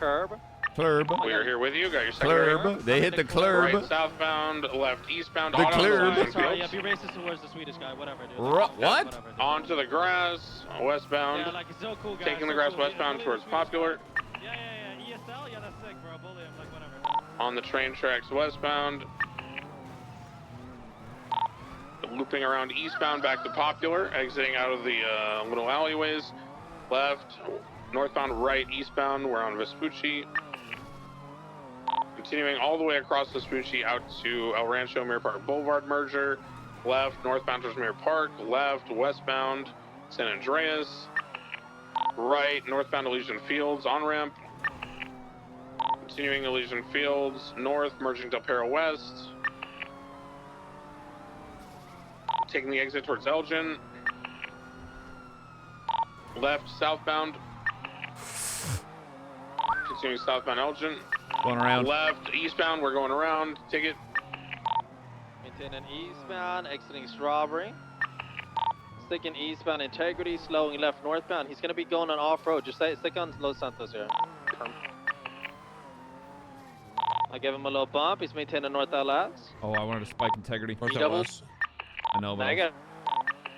A: Clurb.
C: We are here with you. Got your secondary.
A: Clurb. They hit the clurb.
C: Right southbound, left eastbound.
A: The clurb.
S: Sorry, yeah, be racist towards the Swedish guy. Whatever, dude.
A: What?
S: Whatever, dude.
C: Onto the grass, westbound.
S: Yeah, like it's so cool, guys.
C: Taking the
S: so
C: grass
S: cool.
C: westbound towards Popular.
S: Yeah. ESL, yeah, that's sick, bro. Bully him, like whatever.
C: On the train tracks westbound. Looping around eastbound back to Popular, exiting out of the little alleyways. Left, northbound, right, eastbound. We're on Vespucci. Continuing all the way across Vespucci out to El Rancho Mirror Park Boulevard merger. Left, northbound towards Mirror Park. Left, westbound, San Andreas. Right, northbound Elysian Fields on ramp. Continuing Elysian Fields, north, merging Del Perro West. Taking the exit towards Elgin. Left, southbound. Continuing southbound Elgin.
A: Going around.
C: Left, eastbound, we're going around. Ticket.
S: Maintaining eastbound, exiting Strawberry. Sticking eastbound Integrity, slowing left northbound. He's going to be going on off-road. Just stick on Los Santos here. I give him a little bump. He's maintaining north LS.
A: Oh, I wanted to spike integrity.
F: Doubles.
A: I know, but
F: I got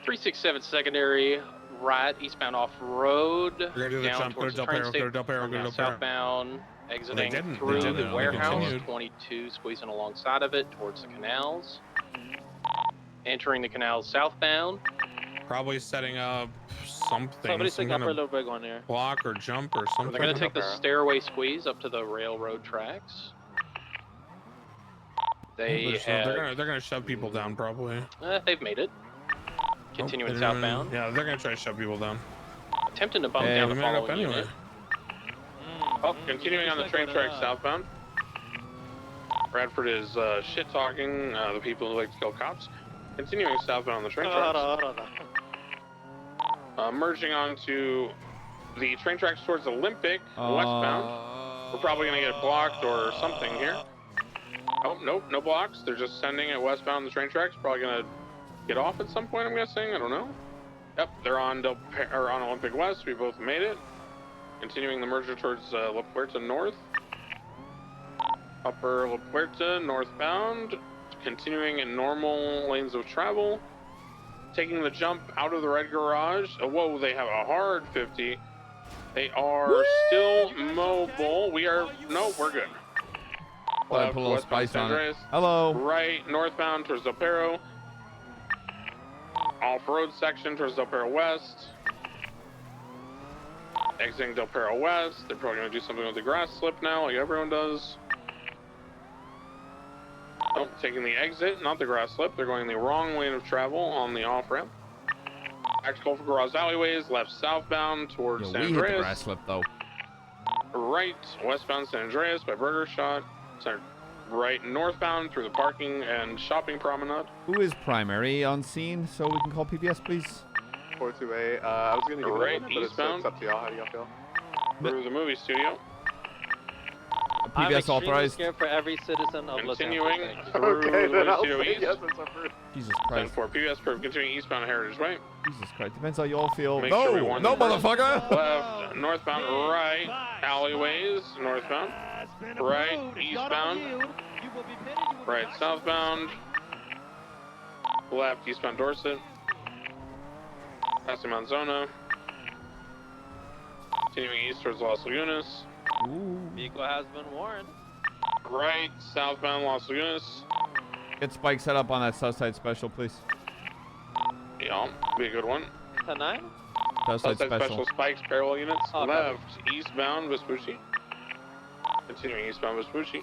F: 367 secondary, right, eastbound off-road.
E: We're gonna do the
F: down
E: jump. Go
F: towards
E: to
F: the
E: Del
F: train
E: Perro. Go to
F: station.
E: Del Perro. Go to
F: Now
E: Del Perro.
F: southbound, exiting
E: didn't.
F: through
E: They
F: the
E: didn't. They
F: warehouse.
E: continued.
F: 22, squeezing alongside of it towards the canals. Entering the canals southbound.
E: Probably setting up something.
S: Somebody
E: some
S: stick up
E: kind
S: for a
E: of
S: little big one here.
E: block or jump or something.
F: They're going to take the stairway squeeze up to the railroad tracks. They
E: they're gonna shove people down probably.
F: they've made it. Continuing southbound.
E: Yeah, they're gonna try to shove people down.
F: Attempting to bump down
E: we
F: the
E: made it up
F: following
E: anyway.
F: unit.
C: Oh, continuing on the train track southbound. Bradford is shit talking the people who like to kill cops. Continuing southbound on the train tracks. Merging onto the train tracks towards Olympic westbound. We're probably gonna get blocked or something here. Oh, nope, no blocks. They're just sending it westbound on the train tracks. Probably gonna get off at some point, I'm guessing. I don't know. Yep, they're on on Olympic West. We both made it. Continuing the merger towards La Puerta North. Upper La Puerta northbound. Continuing in normal lanes of travel. Taking the jump out of the red garage. Oh, whoa, they have a hard 50. They are still mobile. We are, no, we're good.
A: I put a little
C: westbound
A: spice on it.
C: Andreas.
A: Hello.
C: Right, northbound towards Del Perro. Off-road section towards Del Perro West. Exiting Del Perro West. They're probably going to do something with the grass slip now, like everyone does. Oh, taking the exit, not the grass slip. They're going the wrong lane of travel on the off-ramp. Back to Gulf Garage alleyways, left southbound towards San
A: we hit the
C: Andreas.
A: grass slip though.
C: Right, westbound San Andreas by Burger Shot. Center, right, northbound through the parking and shopping promenade.
A: Who is primary on scene so we can call PBS, please?
G: 428. I was gonna give
C: Right,
G: it a minute, but
C: eastbound.
G: it's up to y'all. How do y'all feel?
C: Through the movie studio.
S: I'm
A: PBS
S: extremely
A: authorized.
S: scared for every citizen of Los
C: Continuing
S: Angeles.
C: through
G: Okay,
C: the
G: then
C: movie
G: I'll
C: studio
G: say
C: east.
G: yes, it's approved.
A: Jesus
C: 10
A: Christ.
C: 4 PBS curve, continuing eastbound Heritage Way.
A: Jesus Christ. Depends how y'all feel.
C: Make
A: No,
C: sure we won
A: no,
C: the first.
A: motherfucker.
C: Left, northbound, right, alleyways, northbound. Right, eastbound. Right, southbound. Left, eastbound Dorset. Passing Manzona. Continuing east towards Las Lagunas.
S: Vehicle has been warned.
C: Right, southbound Las Lagunas.
A: Get Spike set up on that Southside special, please.
C: Yeah, be a good one.
S: 10-9?
A: Southside special.
C: Spikes, parallel units.
S: Oh,
C: Left, eastbound Vespucci. Continuing eastbound Vespucci.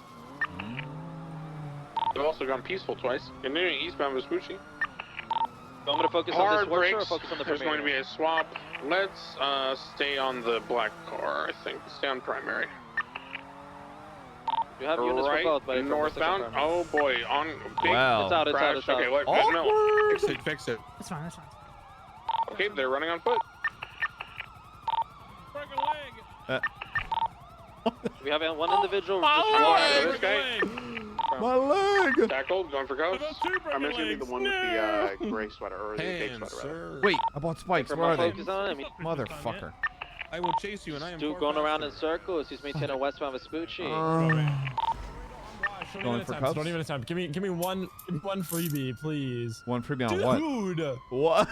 C: They've also gone peaceful twice. Continuing eastbound Vespucci.
S: I'm going to focus on
C: Hard
S: this worker or
C: brakes.
S: focus on the
C: There's
S: Premier?
C: going to be a swap. Let's stay on the black car, I think. Stay on primary.
S: You have units
C: Right,
S: for both, but
C: northbound. Oh boy, on big
A: Wow.
S: It's out, it's
C: crash.
S: out, it's out.
C: Okay, look, no.
A: Awkward.
E: Fix it.
W: That's fine, that's fine.
C: Okay, they're running on foot.
S: We have one individual just
C: Oh,
S: walking.
C: this guy
A: My leg.
C: tackled, going for cuffs.
G: I'm just gonna be the one with the gray sweater or the beige
E: Hands,
G: sweater. Rather.
E: sir.
A: Wait, I bought spikes. Where are they?
S: Focus on him.
A: Motherfucker.
E: I will chase you, and I am.
S: Stu
E: far
S: going around in
E: faster.
S: circles. He's maintaining westbound Vespucci.
A: Going for cups?
W: Don't even time. Give me one freebie, please.
A: One freebie on what?
W: Dude.
A: What?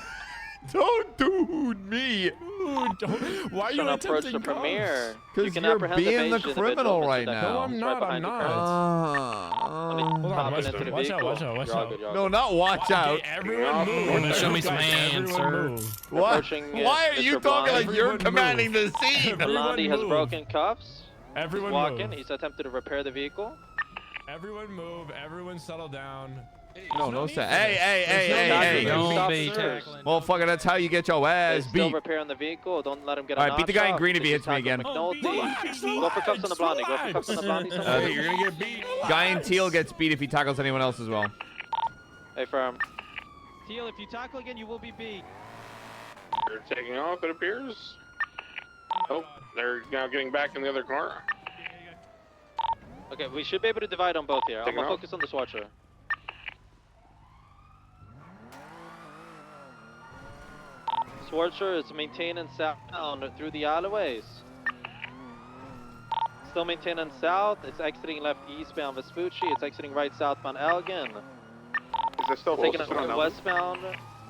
A: Don't dude me.
H: Dude, don't. Why are you
S: Trying to approach
H: attempting
S: the premier? You
A: Because
S: can
A: you're
S: apprehend
A: being the
S: evasion
A: criminal
S: individual
A: right
S: into that
A: now.
S: car.
H: I'm
S: It's
H: not,
S: right
H: I'm
S: behind your
H: not.
S: car. Let me
H: Hold on,
S: pop
H: watch
S: it into the
H: out,
S: vehicle.
H: watch out, watch
S: You're all
H: out.
S: good, you're all
A: No,
S: good.
A: not watch out.
H: Okay, everyone move.
N: Show me some
H: Guys,
N: hands,
H: everyone
N: sir.
H: move.
A: What?
S: Approaching,
A: Why are
S: Mr.
A: you talking like
S: Blondie.
A: you're
H: Everyone
A: commanding the scene?
S: Blondie has
H: move.
S: broken cuffs.
H: Everyone
S: He's walking.
H: move.
S: He's attempted to repair the vehicle.
H: Everyone move. Everyone settle down.
A: No, hey.
N: Don't be tackling.
A: Motherfucker, that's how you get your
S: They're
A: ass
S: still
A: beat.
S: repairing the vehicle. Don't let him get a
A: Alright, beat the
S: notch
A: guy in
S: off.
A: green if he
S: This
A: hits
S: is
A: me
S: Taco
A: again.
S: McNulty.
H: Relax,
S: Go for cuffs on the Blondie. Go for cuffs on the Blondie.
H: You're gonna get beat.
A: Guy in teal gets beat if he tackles anyone else as well.
S: Hey, firm.
F: Teal, if you tackle again, you will be beat.
C: They're taking off, it appears. Oh, they're now getting back in the other car.
S: Okay, we should be able to divide on both here. I'm
C: Taking
S: gonna
C: off.
S: focus on the Swatcher. Swatcher is maintaining southbound through the alleyways. Still maintaining south. It's exiting left eastbound Vespucci. It's exiting right southbound Elgin.
G: Is there still
S: Taking
G: bullshit on
S: it
G: Elgin?
S: westbound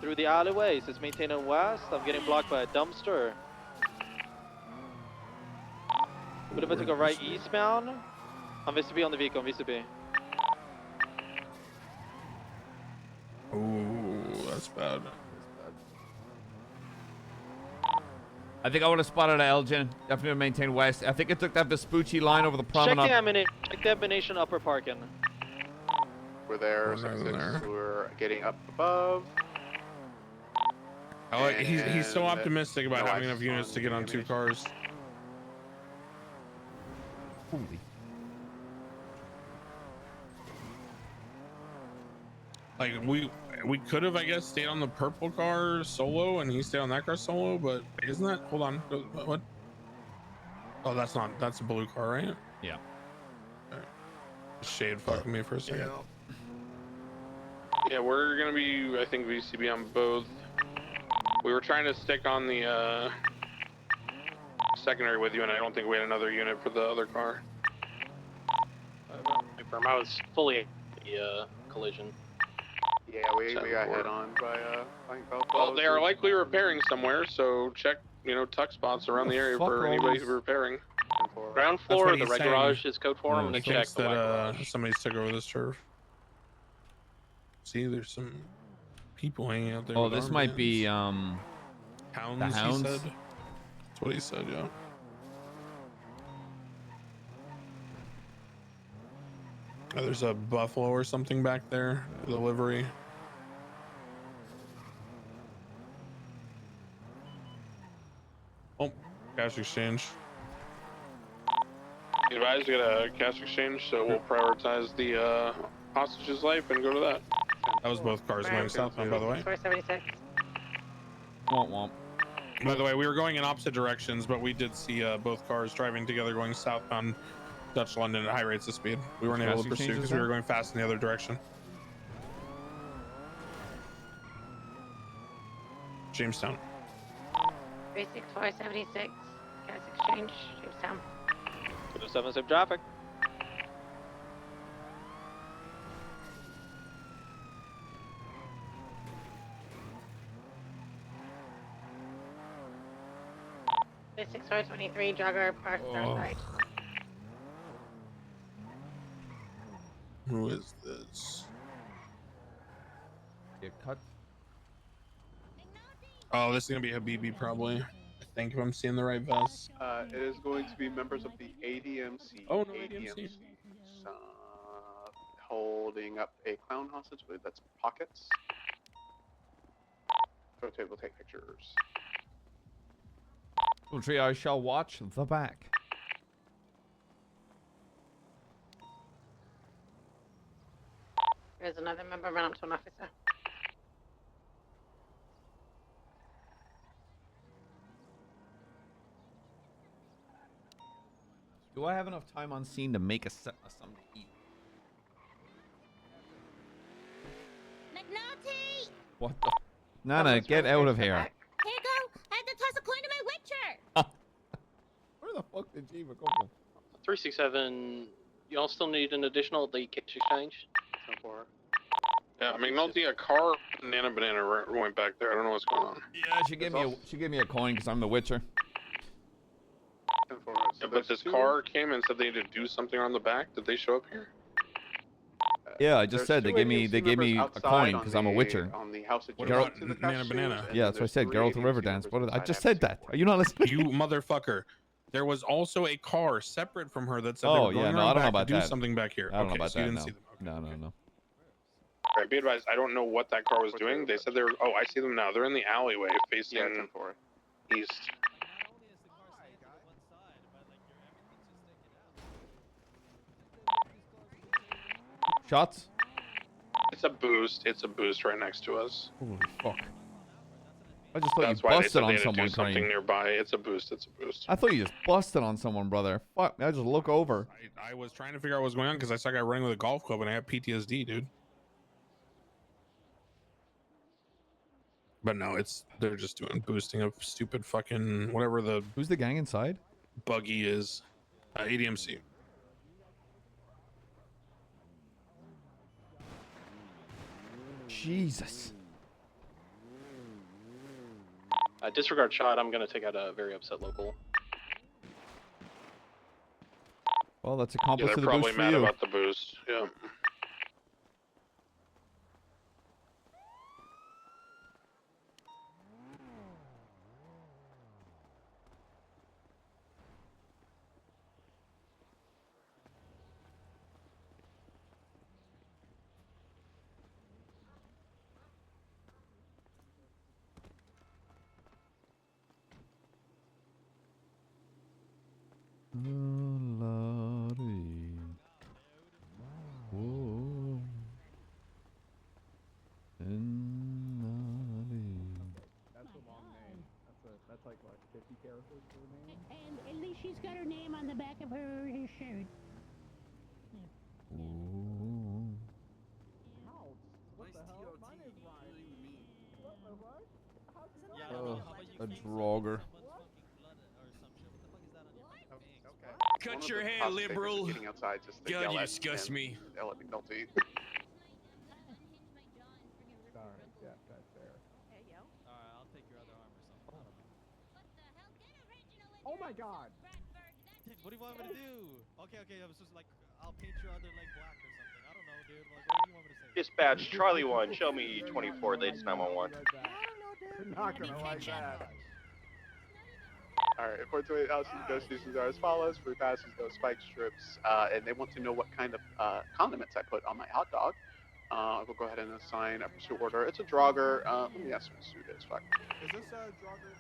S: through the alleyways. It's maintaining west. I'm getting blocked by a dumpster. What if I take a right eastbound? I'm VCB on the vehicle, I'm VCB.
E: Ooh, that's bad.
A: I think I would have spotted Elgin. Definitely maintain west. I think it took that Vespucci line over the promenade.
S: Check the Amination upper parking.
G: We're there.
E: One over
G: 6-6.
E: there.
G: We're getting up above.
E: I like, he's so
G: And
E: optimistic about
G: no
E: having
G: ice
E: enough units
G: on
E: to get on two
G: ammunition.
E: cars. Like we could have, I guess, stayed on the purple car solo, and he stayed on that car solo. But isn't that? Hold on. What? Oh, that's not. That's a blue car, right?
A: Yeah.
E: Shade fucking me for a second.
C: Yeah, we're gonna be, I think, VCB on both. We were trying to stick on the secondary with you, and I don't think we had another unit for the other car.
F: Confirm, I was fully at the collision.
G: Yeah, we got hit on by both.
C: Well, they are likely repairing somewhere, so check, tuck spots around the area for anybody who's repairing.
F: Ground
E: That's
F: floor,
E: what
F: the
E: he's
F: red
E: saying.
F: garage is code for him, and
E: He
F: then check
E: thinks
F: the white
E: that
F: garage.
E: somebody's took over this turf. See, there's some people hanging out there.
A: Oh,
E: with
A: this might be
E: hounds.
A: the hounds.
E: He said. That's what he said. Yeah. Oh, there's a buffalo or something back there. The livery. Oh, cash exchange.
C: Be advised, we got a cash exchange, so we'll prioritize the hostage's life and go to that.
E: That was both cars going southbound, by the way.
R: 476.
A: Womp womp.
E: By the way, we were going in opposite directions, but we did see both cars driving together going southbound Dutch London at high rates of speed. We weren't able to
A: Cash
E: pursue
A: exchange,
E: because
A: is
E: we
A: that?
E: were going fast in the other direction. Jamestown.
R: 36476. Gas exchange. Jamestown.
S: 207 same traffic.
R: 6423. Jogger parked outside.
E: Who is this?
A: Get cut.
E: Oh, this is gonna be Habibi probably. I think if I'm seeing the right vest.
G: It is going to be members of the ADMC.
E: Oh, no, ADMC.
G: Holding up a clown hostage. I believe that's Pockets. Okay, we'll take pictures.
A: Tree, I shall watch the back.
R: There's another member run up to an officer.
A: Do I have enough time on scene to make something to eat?
P: McNulty!
A: What the? Nana, get out of here.
P: Here you go! I had to toss a coin to my witcher!
A: Where the fuck did Jiva come from?
F: 367, y'all still need an additional the cash exchange?
C: Yeah, McNulty, a car, banana went back there. I don't know what's going on.
A: Yeah, she gave me a coin because I'm the Witcher.
C: Yeah, but this car came and said they had to do something on the back. Did they show up here?
A: Yeah, I just said they gave me a coin because I'm a Witcher.
G: On the house
E: What about Banana?
A: Yeah, that's what I said. Geralt the Riverdance. I just said that. Are you not listening?
E: You motherfucker. There was also a car separate from her that said they
A: Oh
E: were going
A: yeah, no,
E: around
A: I don't know
E: back
A: about
E: to do
A: that.
E: something back here.
A: I don't know
E: Okay,
A: about
E: so you
A: that.
E: didn't
A: No.
E: see them.
A: No.
C: Alright, be advised, I don't know what that car was doing. They said they were. Oh, I see them now. They're in the alleyway facing east.
A: Shots?
C: It's a boost. It's a boost right next to us.
A: Holy fuck! I just thought
C: That's
A: you
C: why they
A: busted
C: said they
A: on
C: had to
A: someone,
C: do something
A: Crane.
C: nearby. It's a boost. It's a boost.
A: I thought you just busted on someone, brother. Fuck! I just look over.
E: I was trying to figure out what was going on because I saw a guy running with a golf club and I have PTSD, dude. But no, they're just doing boosting of stupid fucking whatever the.
A: Who's the gang inside?
E: Buggy is, ADMC.
A: Jesus.
F: Disregard shot. I'm gonna take out a very upset local.
A: Well, that's
C: Yeah,
A: accomplice
C: they're
A: to the
C: probably
A: boost for
C: mad
A: you.
C: about the boost. Yeah.
B: That's a long name. That's like what, 50 characters for a name?
W: And at least she's got her name on the back of her shirt.
B: What the hell? My name's Ryan. What the fuck?
A: A drogger.
H: Cut your hair, liberal.
G: Outside just to
H: God,
G: yell
H: you
G: at
H: disgust
G: him,
H: me.
G: Yell at McNulty.
B: Sorry, yeah, that's fair.
K: Alright, I'll take your other arm or something. I don't know.
B: Oh my god!
K: What do you want me to do? Okay, I was just like, I'll paint your other leg black or something. I don't know, dude. Like, what do you want me to say?
O: Dispatch, Charlie 1, show me 24, latest 911.
B: You're not gonna like that.
G: Alright, 428 house negotiations are as follows. For passes those spike strips, and they want to know what kind of condiments I put on my hot dog. We'll go ahead and assign a pursuit order. It's a drogger. Let me ask what suit is. Fuck.
B: Is this a drogger?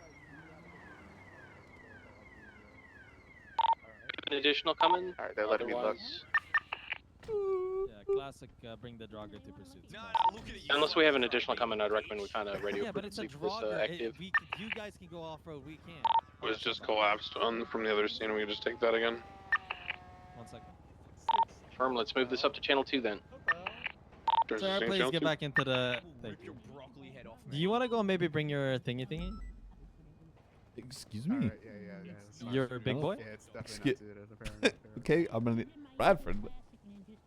F: An additional coming.
G: Alright, they're letting me look.
K: Yeah, classic. Bring the drogger to pursuit.
F: Unless we have an additional coming, I'd recommend we find a radio
K: Yeah, but it's a
F: frequency for this,
K: drogger.
F: active.
K: You guys can go off road. We can't.
C: It was just collapsed from the other scene. We can just take that again.
K: 1 second.
F: Firm. Let's move this up to channel 2 then.
K: Sir, please get back into the. Thank you. Do you want to go and maybe bring your thingy?
A: Excuse me.
K: You're a big boy?
B: Yeah, it's definitely not suited, apparently.
A: Okay, I'm gonna Bradford.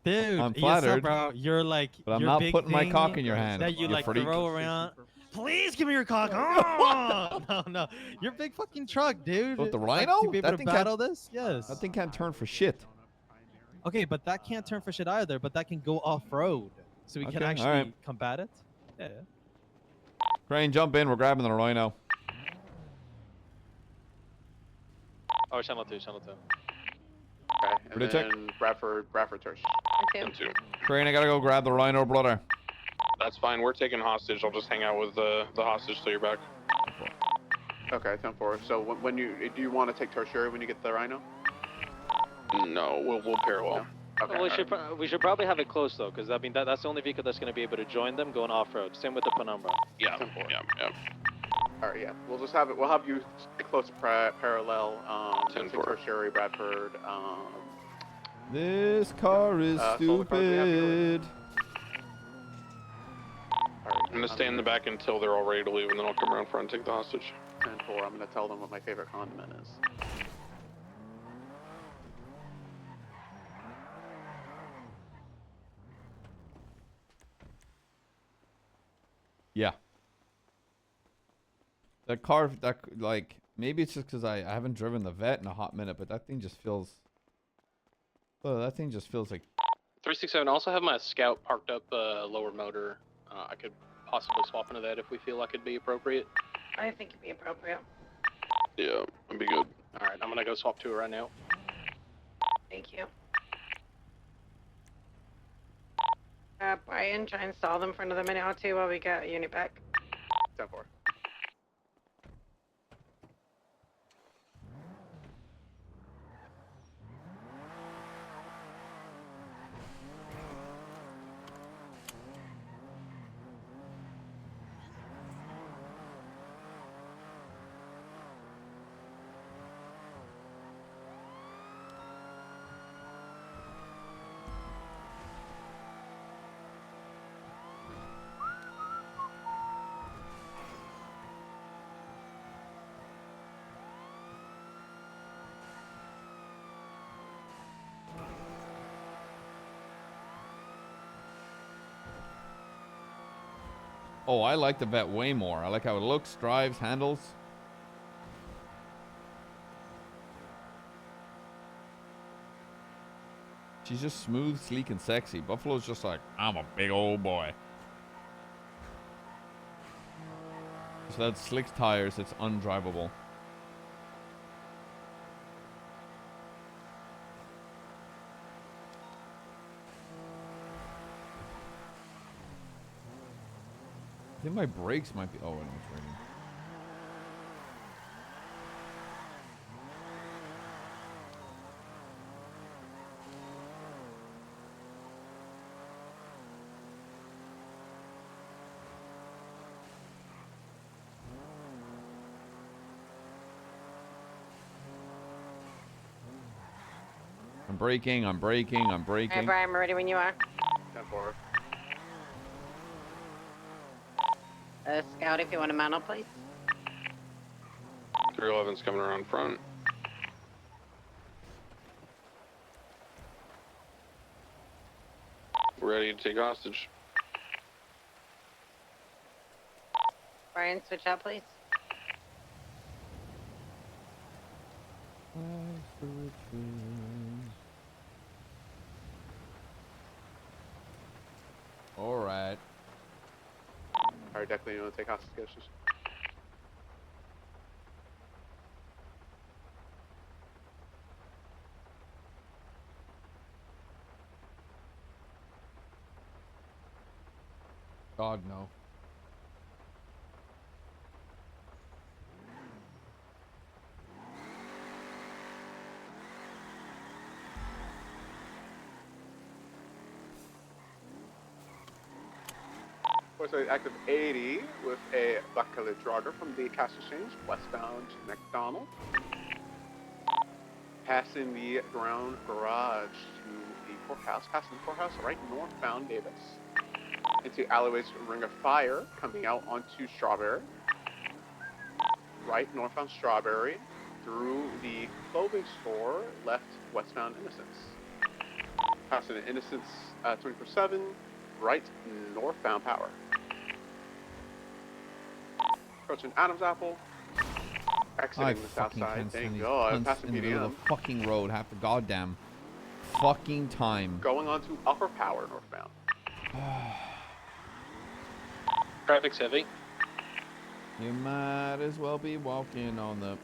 K: Dude,
A: I'm
K: yes,
A: flattered,
K: bro. You're like,
A: but I'm
K: your
A: not
K: big
A: putting my
K: thing
A: cock in your hand.
K: that you
A: you
K: like
A: freak.
K: throw around. Please give me your cock. Oh! No. Your big fucking truck, dude.
A: What, the
K: Like,
A: Rhino?
K: to be able
A: That
K: to
A: thing
K: battle
A: can't-
K: this? Yes.
A: That thing can't turn for shit.
K: Okay, but that can't turn for shit either. But that can go off road, so we can
A: Okay,
K: actually
A: alright.
K: combat it. Yeah.
A: Crane, jump in. We're grabbing the Rhino.
F: Oh, channel 2, channel 2.
G: Okay, and
A: Ready to check?
G: then Bradford Tersh.
C: And 2.
A: Crane, I gotta go grab the Rhino, brother.
C: That's fine. We're taking hostage. I'll just hang out with the hostage till you're back.
G: Okay, 10-4. So when do you want to take tertiary when you get the Rhino?
C: No, we'll parallel.
G: Okay.
F: Well, we should probably have it close though, because I mean that's the only vehicle that's going to be able to join them going off road. Same with the Penumbra.
C: Yeah.
G: 10-4.
C: Yeah.
G: Alright, yeah. We'll just have it. We'll have you stay close to parallel.
C: 10-4.
G: Tertiary, Bradford.
A: This car is
G: solar cars we have here.
A: stupid.
C: I'm gonna stay in the back until they're all ready to leave, and then I'll come around front and take the hostage.
G: 10-4. I'm gonna tell them what my favorite condiment is.
A: Yeah. That car, like, maybe it's just because I haven't driven the Vet in a hot minute, but that thing just feels. Oh, that thing just feels like.
F: 367. Also have my Scout parked up lower motor. I could possibly swap into that if we feel like it'd be appropriate.
R: I think it'd be appropriate.
C: Yeah, that'd be good.
F: All right, I'm gonna go swap to it right now.
R: Thank you. Brian, try and stall them for another minute or two while we get a unit back.
G: 10-4.
A: Oh, I like the Vet way more. I like how it looks, drives, handles. She's just smooth, sleek, and sexy. Buffalo's just like, I'm a big old boy. So that's slick tires, it's undrivable. I think my brakes might be. Oh, no, it's raining. I'm braking, I'm braking, I'm braking.
R: Alright, Brian, we're ready when you are.
G: 10-4.
R: Scout, if you want to mount up, please.
C: 311's coming around front. We're ready to take hostage.
R: Brian, switch out, please.
A: Alright.
G: Alright, definitely you want to take hostage cases.
A: God, no.
G: Force active 80 with a black colored jogger from the Cast Exchange, westbound McDonald. Passing the ground garage to the courthouse, passing the courthouse right northbound Davis. Into alleyways Ring of Fire, coming out onto Strawberry. Right northbound Strawberry, through the clothing store, left westbound Innocence. Passing the Innocence 24/7, right northbound Power. Approaching Adam's Apple. Exiting the south side. Thank God. Passing
A: in the middle of
G: PDM.
A: the fucking road half the goddamn fucking time.
G: Going on to Upper Power northbound.
F: Traffic's heavy.
A: You might as well be walking on the.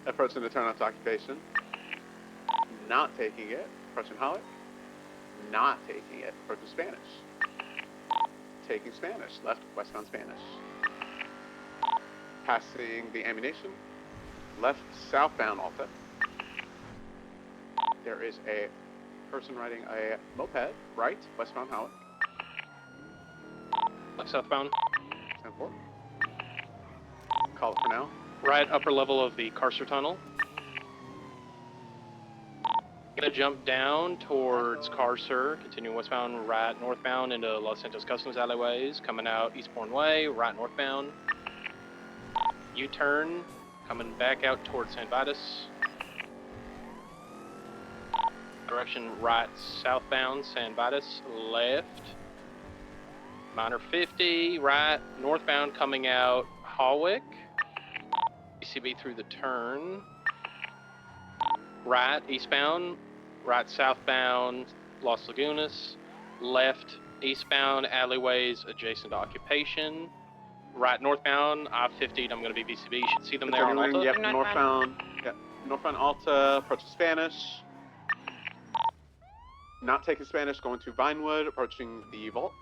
G: Approaching the turnout to occupation. Not taking it. Approaching Hollick. Not taking it. Approaching Spanish. Taking Spanish. Left westbound Spanish. Passing the ammunition. Left southbound Alta. There is a person riding a moped. Right westbound Hollick.
F: Left southbound.
G: 10-4. Call it for now.
F: Right upper level of the Carcer Tunnel. Gonna jump down towards Carcer, continuing westbound, right northbound into Los Santos Customs alleyways, coming out Eastbourne Way, right northbound. U-turn, coming back out towards San Vitus. Direction right southbound, San Vitus, left. Minor 50, right, northbound coming out Hawick. BCB through the turn. Right, eastbound. Right, southbound, Los Lagunas. Left, eastbound, alleyways adjacent to occupation. Right, northbound, I-50, I'm going to be BCB. You should see them there on
G: Continuing,
F: Alta.
G: yep, northbound. Yep, northbound Alta, approaching Spanish. Not taking Spanish, going to Vinewood, approaching the Vault.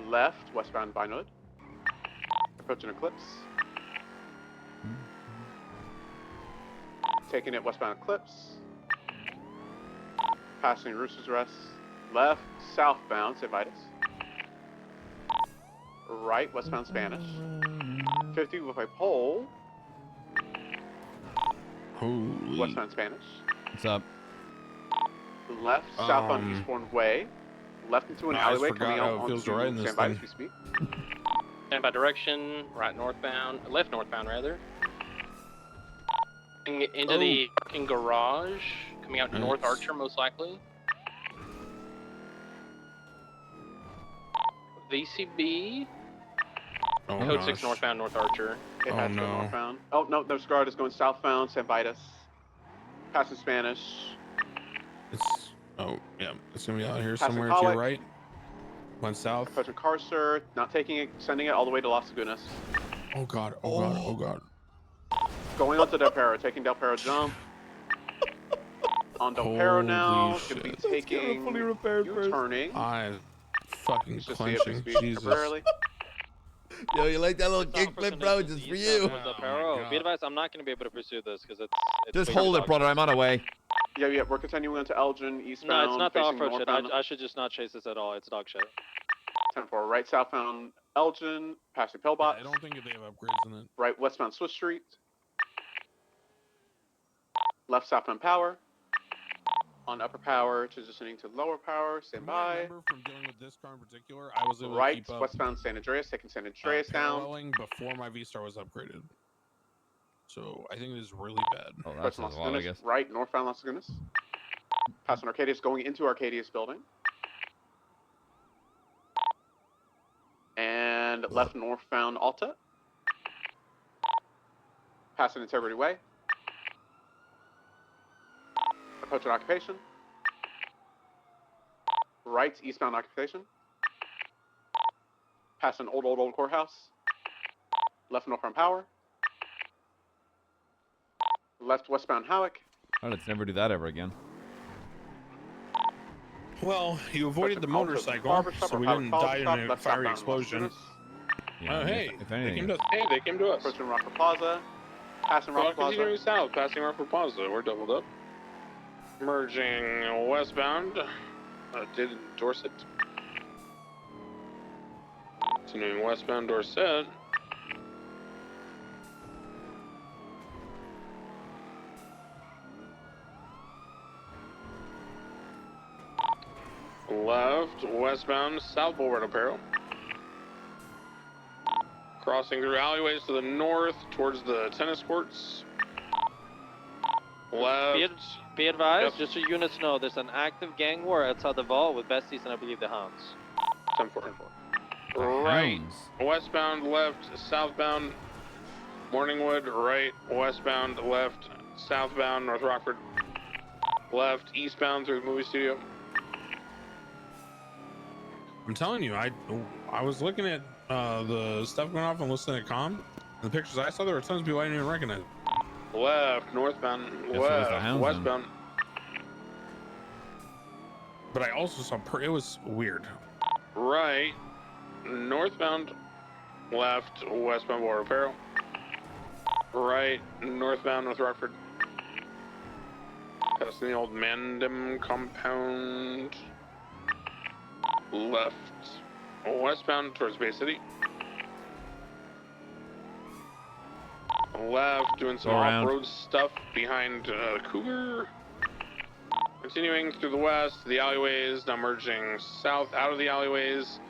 G: Left, westbound Vinewood. Approaching Eclipse. Taking it westbound Eclipse. Passing Rooster's Rest. Left, southbound St. Vitus. Right, westbound Spanish. 50 with a pole.
E: Holy.
G: Westbound Spanish.
A: What's up?
G: Left, southbound Eastbourne Way. Left into an alleyway coming out onto St. Vitus as we speak.
F: Stand by direction, right northbound, left northbound rather. Into the fucking garage, coming out North Archer most likely. VCB. Code 6 northbound, North Archer.
G: It has to go northbound. Oh, no, their Scarred is going southbound, St. Vitus. Passing Spanish.
E: It's, yeah, it's going to be out here
G: Passing
E: somewhere to
G: Colic.
E: your right. Went south.
G: Approaching Carcer, not taking it, sending it all the way to Las Lagunas.
E: Oh god, oh god, oh god.
G: Going on to Del Perro, taking Del Perro jump. On Del Perro now,
E: Holy
G: gonna be
E: shit.
G: taking U-turning.
E: I fucking
G: Just see it
E: clenching.
G: speed
E: Jesus.
G: temporarily.
A: Yo, you like that little kickflip, bro? Just for you.
F: Be advised, I'm not going to be able to pursue this because it's
A: Just hold it, brother. I'm on the way.
G: Yeah, we're continuing on to Elgin, eastbound.
F: No, it's not the
G: facing
F: off-road shit.
G: northbound.
F: I should just not chase this at all. It's dog shit.
G: 10-4, right southbound Elgin, passing Pillbox.
E: I don't think they have upgrades in it.
G: Right westbound Swiss Street. Left southbound Power. On upper power, transitioning to lower power. Stand by.
E: I remember from dealing with this car in particular, I was able to
G: Right
E: keep up
G: westbound San Andreas, taking San Andreas down.
E: paralleling before my V-Star was upgraded. So I think it is really bad.
A: Oh, that's a
G: Las
A: lot, I
G: Lagunas,
A: guess.
G: right northbound Las Lagunas. Passing Arcadius, going into Arcadius building. And left northbound Alta. Passing Integrity Way. Approaching Occupation. Right eastbound Occupation. Passing old courthouse. Left northbound Power. Left westbound Howick.
A: Oh, let's never do that ever again.
E: Well, you avoided the motorcycle, so we didn't die in a fiery explosion.
A: Yeah,
E: Hey,
A: if
E: they
A: anything.
E: came to us.
C: Hey, they came to us.
G: Approaching Rockford Plaza. Passing Rockford Plaza.
C: Continuing south, passing Rockford Plaza. We're doubled up. Merging westbound. Did Dorset. Continuing westbound Dorset. Left, westbound, South Boulevard Apparel. Crossing through alleyways to the north towards the tennis courts. Left.
F: Be advised, just so units know, there's an active gang war outside the vault with besties and I believe the hounds.
G: 10-4.
C: Right, westbound, left, southbound, Morningwood, right, westbound, left, southbound, North Rockford, left, eastbound through the movie studio.
E: I'm telling you, I was looking at the stuff going off and listening to comm. And the pictures I saw, there were tons of people I didn't even recognize.
C: Left, northbound, left, westbound.
E: But I also saw, it was weird.
C: Right, northbound, left, westbound, Border Apparel. Right, northbound, North Rockford. Passing the old Mandem compound. Left, westbound towards Bay City. Left, doing some off-road stuff behind Cougar. Continuing through the west, the alleyways, now merging south out of the alleyways,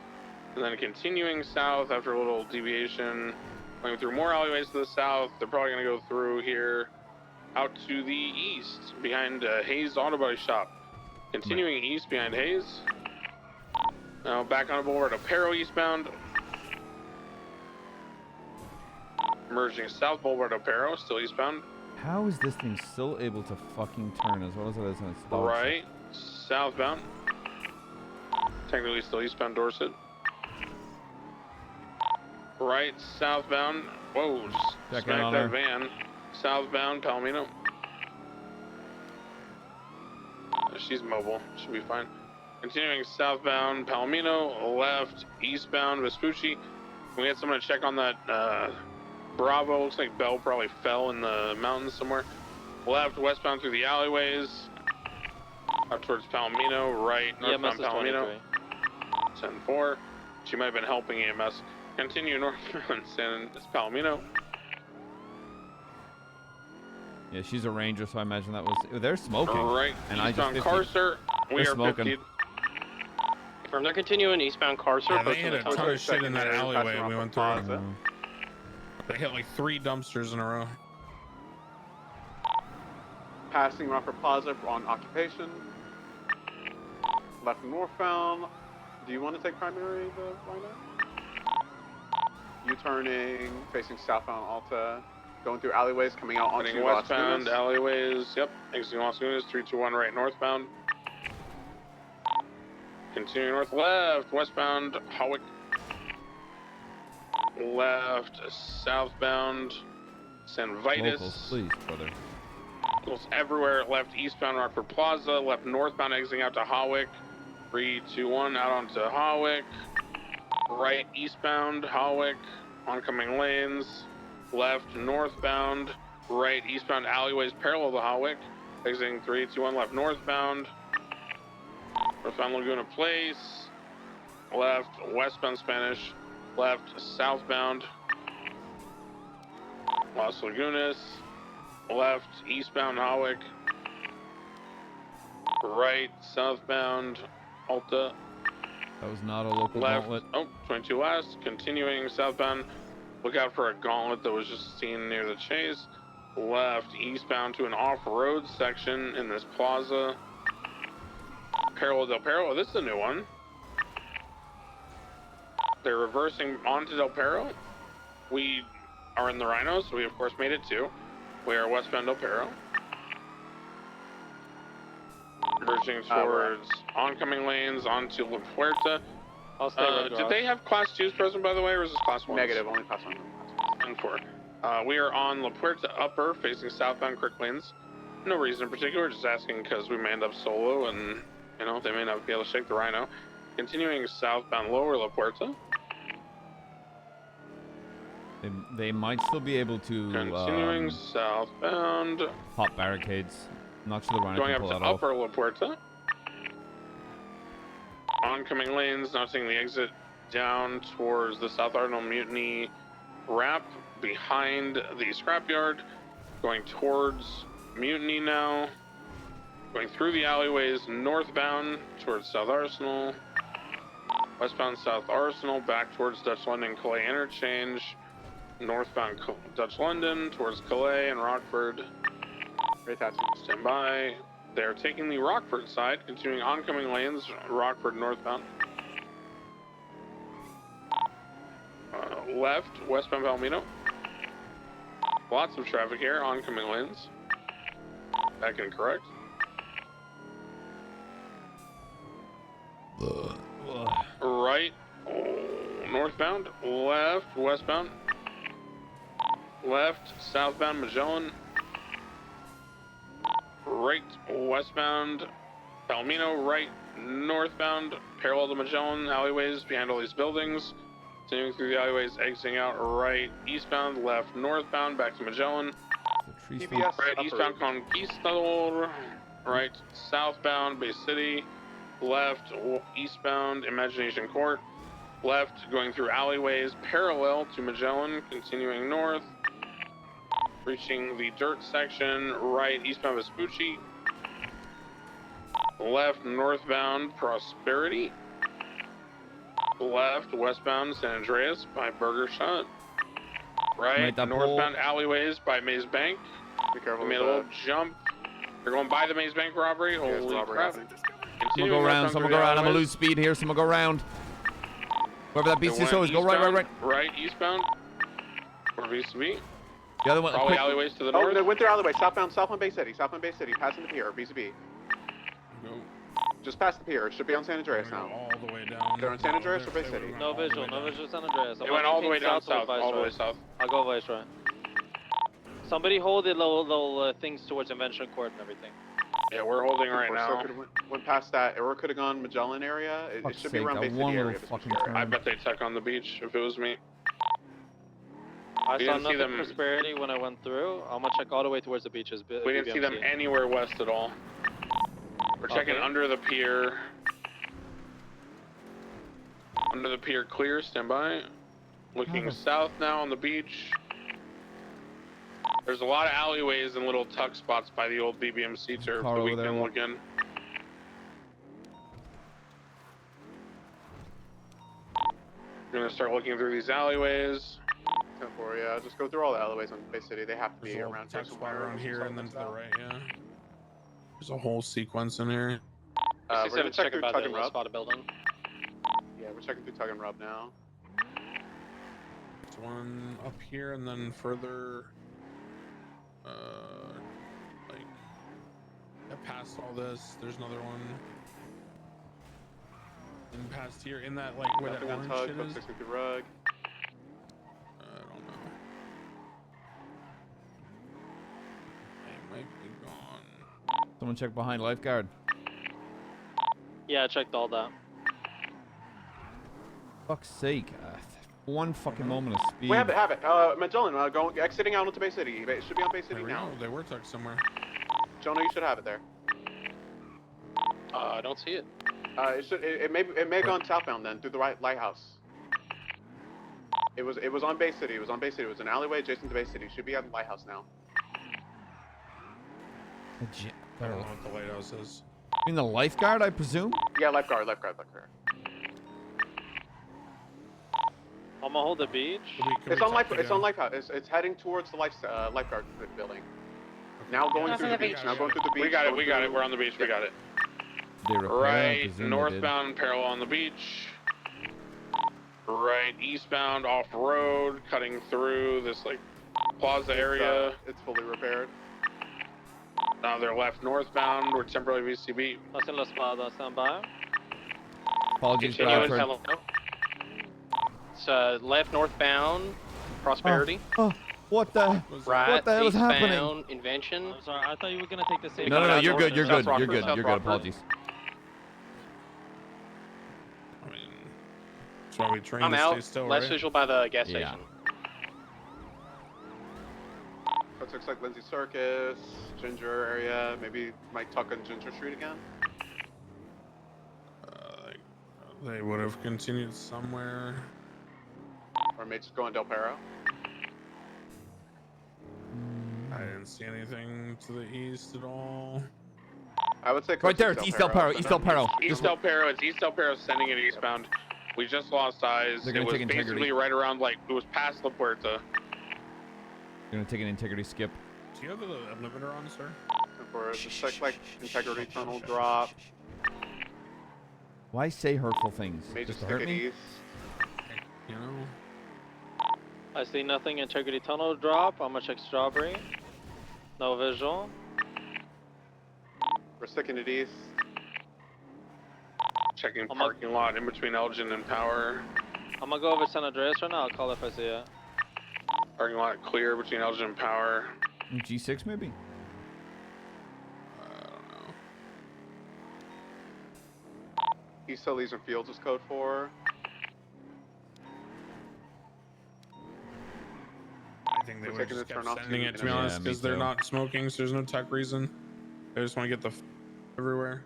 C: and then continuing south after a little deviation, going through more alleyways to the south. They're probably going to go through here, out to the east, behind Hayes Auto Body Shop. Continuing east behind Hayes. Now back on Boulevard Aparo eastbound. Merging South Boulevard Aparo, still eastbound.
A: How is this thing still able to fucking turn as well as it is on its dog shit?
C: Right, southbound. Technically still eastbound Dorset. Right, southbound. Whoa, just smacked that van. Southbound Palomino. She's mobile, should be fine. Continuing southbound Palomino, left, eastbound Vespucci. Can we get someone to check on that Bravo? Looks like Bell probably fell in the mountains somewhere. Left, westbound through the alleyways. Up towards Palomino, right, northbound Palomino. 10-4. She might have been helping EMS. Continue northbound San Palomino.
A: Yeah, she's a ranger, so I imagine that was. They're smoking.
C: Right,
A: and I
C: eastbound
A: just
C: Carcer. We
A: They're
C: are
A: smoking.
C: 50.
F: From there, continuing eastbound Carcer.
E: Yeah, they hit a ton of shit in that alleyway we went through.
G: Plaza.
E: They hit like 3 dumpsters in a row.
G: Passing Rockford Plaza on occupation. Left northbound. Do you want to take primary the Rhino? U-turning, facing southbound Alta. Going through alleyways, coming out onto
C: Heading
G: Las
C: westbound
G: Vegas.
C: alleyways. Yep, exiting Las Vegas. 321 right northbound. Continuing north, left, westbound Hawick. Left, southbound San Vitus.
A: Locals, please, brother.
C: Locals everywhere. Left, eastbound Rockford Plaza. Left, northbound, exiting out to Hawick. 321 out onto Hawick. Right, eastbound Hawick. Oncoming lanes. Left, northbound. Right, eastbound alleyways parallel to Hawick. Exiting 321 left, northbound. Northbound Laguna Place. Left, westbound Spanish. Left, southbound Las Lagunas. Left, eastbound Hawick. Right, southbound Alta.
A: That was not a local
C: Left,
A: gauntlet.
C: oh, 22 last. Continuing southbound. Look out for a gauntlet that was just seen near the chase. Left, eastbound to an off-road section in this plaza. Parallel Del Perro. Oh, this is a new one. They're reversing onto Del Perro. We are in the Rhinos, so we of course made it too. We are westbound Del Perro. Merging towards oncoming lanes onto La Puerta.
S: I'll stay
C: Did they have class 2s present, by the way, or is this class 1s?
G: Negative, only class 1.
C: And 4. We are on La Puerta Upper, facing southbound Crick Lanes. No reason in particular, just asking because we may end up solo and, you know, they may not be able to shake the Rhino. Continuing southbound Lower La Puerta.
A: They might still be able to
C: Continuing southbound.
A: pop barricades. Not sure the Rhino
C: Going
A: can
C: up
A: pull
C: to
A: that off.
C: Upper La Puerta. Oncoming lanes, now taking the exit down towards the South Arnold Mutiny wrap behind the scrapyard. Going towards Mutiny now. Going through the alleyways northbound towards South Arsenal. Westbound South Arsenal back towards Dutch London Calais Interchange. Northbound Dutch London towards Calais and Rockford. Stand by. They're taking the Rockford side, continuing oncoming lanes, Rockford northbound. Left, westbound Palomino. Lots of traffic here, oncoming lanes. Back incorrect. Right, northbound. Left, westbound. Left, southbound Magellan. Right, westbound Palomino. Right, northbound, parallel to Magellan, alleyways behind all these buildings. Continuing through the alleyways, exiting out right, eastbound, left, northbound, back to Magellan. Right, eastbound Conquistador. Right, southbound Bay City. Left, eastbound Imagination Court. Left, going through alleyways parallel to Magellan, continuing north. Reaching the dirt section, right, eastbound Vespucci. Left, northbound Prosperity. Left, westbound San Andreas by Burger Shot. Right, northbound alleyways by Maze Bank.
G: Be careful.
C: We made a little jump. They're going by the Maze Bank robbery.
G: Yes,
C: Holy
G: robbery
C: crap.
G: happening.
A: Someone go around. Someone go around. I'm gonna lose speed here. Someone go around. Wherever that beast is, always go right.
C: Right, eastbound. Or VCB.
A: The other one.
C: Probably alleyways to the north.
G: Oh, they went through alleyway. Southbound Bay City. Southbound Bay City. Passing the pier. VCB.
E: Go.
G: Just past the pier. Should be on San Andreas now.
E: All the way down.
G: They're on San Andreas or Bay City?
S: No visual San Andreas.
C: They went all the way down south, all the way south.
S: I'll go Viceroy. Somebody hold the little things towards Invention Court and everything.
C: Yeah, we're holding right now.
G: Went past that, or could have gone Magellan area. It should be around Bay City area.
C: I bet they took on the beach if it was me.
S: I saw nothing Prosperity when I went through. I'm gonna check all the way towards the beaches.
C: We didn't see them anywhere west at all. We're checking under the pier. Under the pier clear, stand by. Looking south now on the beach. There's a lot of alleyways and little tuck spots by the old BBMC turf that we can look in. We're gonna start looking through these alleyways.
G: 10-4, yeah, just go through all the alleyways on Bay City. They have to be around
E: tuck spot around here and then to the right, yeah. There's a whole sequence in here.
G: We're gonna check through Tug and Rub.
S: Spot a building.
G: Yeah, we're checking through Tug and Rub now.
E: There's one up here and then further, like, past all this, there's another one. And past here, in that, like, where that orange shit is.
G: Through Rug.
E: I don't know. They might be gone.
A: Someone check behind lifeguard.
S: Yeah, I checked all that.
A: Fuck's sake. One fucking moment of speed.
G: We have it. Magellan, exiting out into Bay City. It should be on Bay City now.
E: They were tucked somewhere.
G: Jonah, you should have it there.
S: I don't see it.
G: It may have gone southbound then through the lighthouse. It was on Bay City. It was It was an alleyway adjacent to Bay City. Should be at the lighthouse now.
E: I don't know what the lighthouse is.
A: You mean the lifeguard, I presume?
G: Yeah, lifeguard.
S: I'm gonna hold the beach.
G: It's on lifehouse. It's heading towards the lifeguard building. Now going through the beach.
C: We got it. We're on the beach. We got it. Right, northbound, parallel on the beach. Right, eastbound, off-road, cutting through this, like, plaza area.
G: It's fully repaired.
C: Now they're left northbound. We're temporarily VCB.
S: Hacen la espada, stand by.
A: Apologies, Bradford.
S: It's left northbound, Prosperity.
A: What the?
S: Right,
A: what the hell is happening?
S: eastbound, Invention.
K: I'm sorry, I thought you were gonna take the same.
A: No, you're good. You're good. Apologies.
E: I mean, that's why we train
S: I'm
E: to
S: out.
E: stay still,
S: Last
E: right?
S: visual by the gas station.
G: That looks like Lindsay Circus, Ginger area. Maybe might tuck on Ginger Street again.
E: They would have continued somewhere.
G: Or may just go on Del Perro.
E: I didn't see anything to the east at all.
G: I would say
A: right there. It's East Del Perro.
C: East Del Perro. It's East Del Perro sending it eastbound. We just lost eyes. It was basically right around, like, it was past La Puerta.
A: You're gonna take an integrity skip.
E: Do you have the limiter on, sir?
G: Just like integrity tunnel drop.
A: Why say hurtful things?
G: Just
A: to hurt me?
G: East.
E: You know.
S: I see nothing. Integrity tunnel drop. I'm gonna check Strawberry. No visual.
G: We're sticking it east.
C: Checking parking lot in between Elgin and Power.
S: I'm gonna go over San Andreas right now. I'll call if I see it.
C: Parking lot clear between Elgin and Power.
A: G6 maybe?
E: I don't know.
G: East Elysian Fields is code 4.
E: I think they would just kept sending it, to be honest, because they're not smoking, so there's no tech reason. They just want to get the everywhere.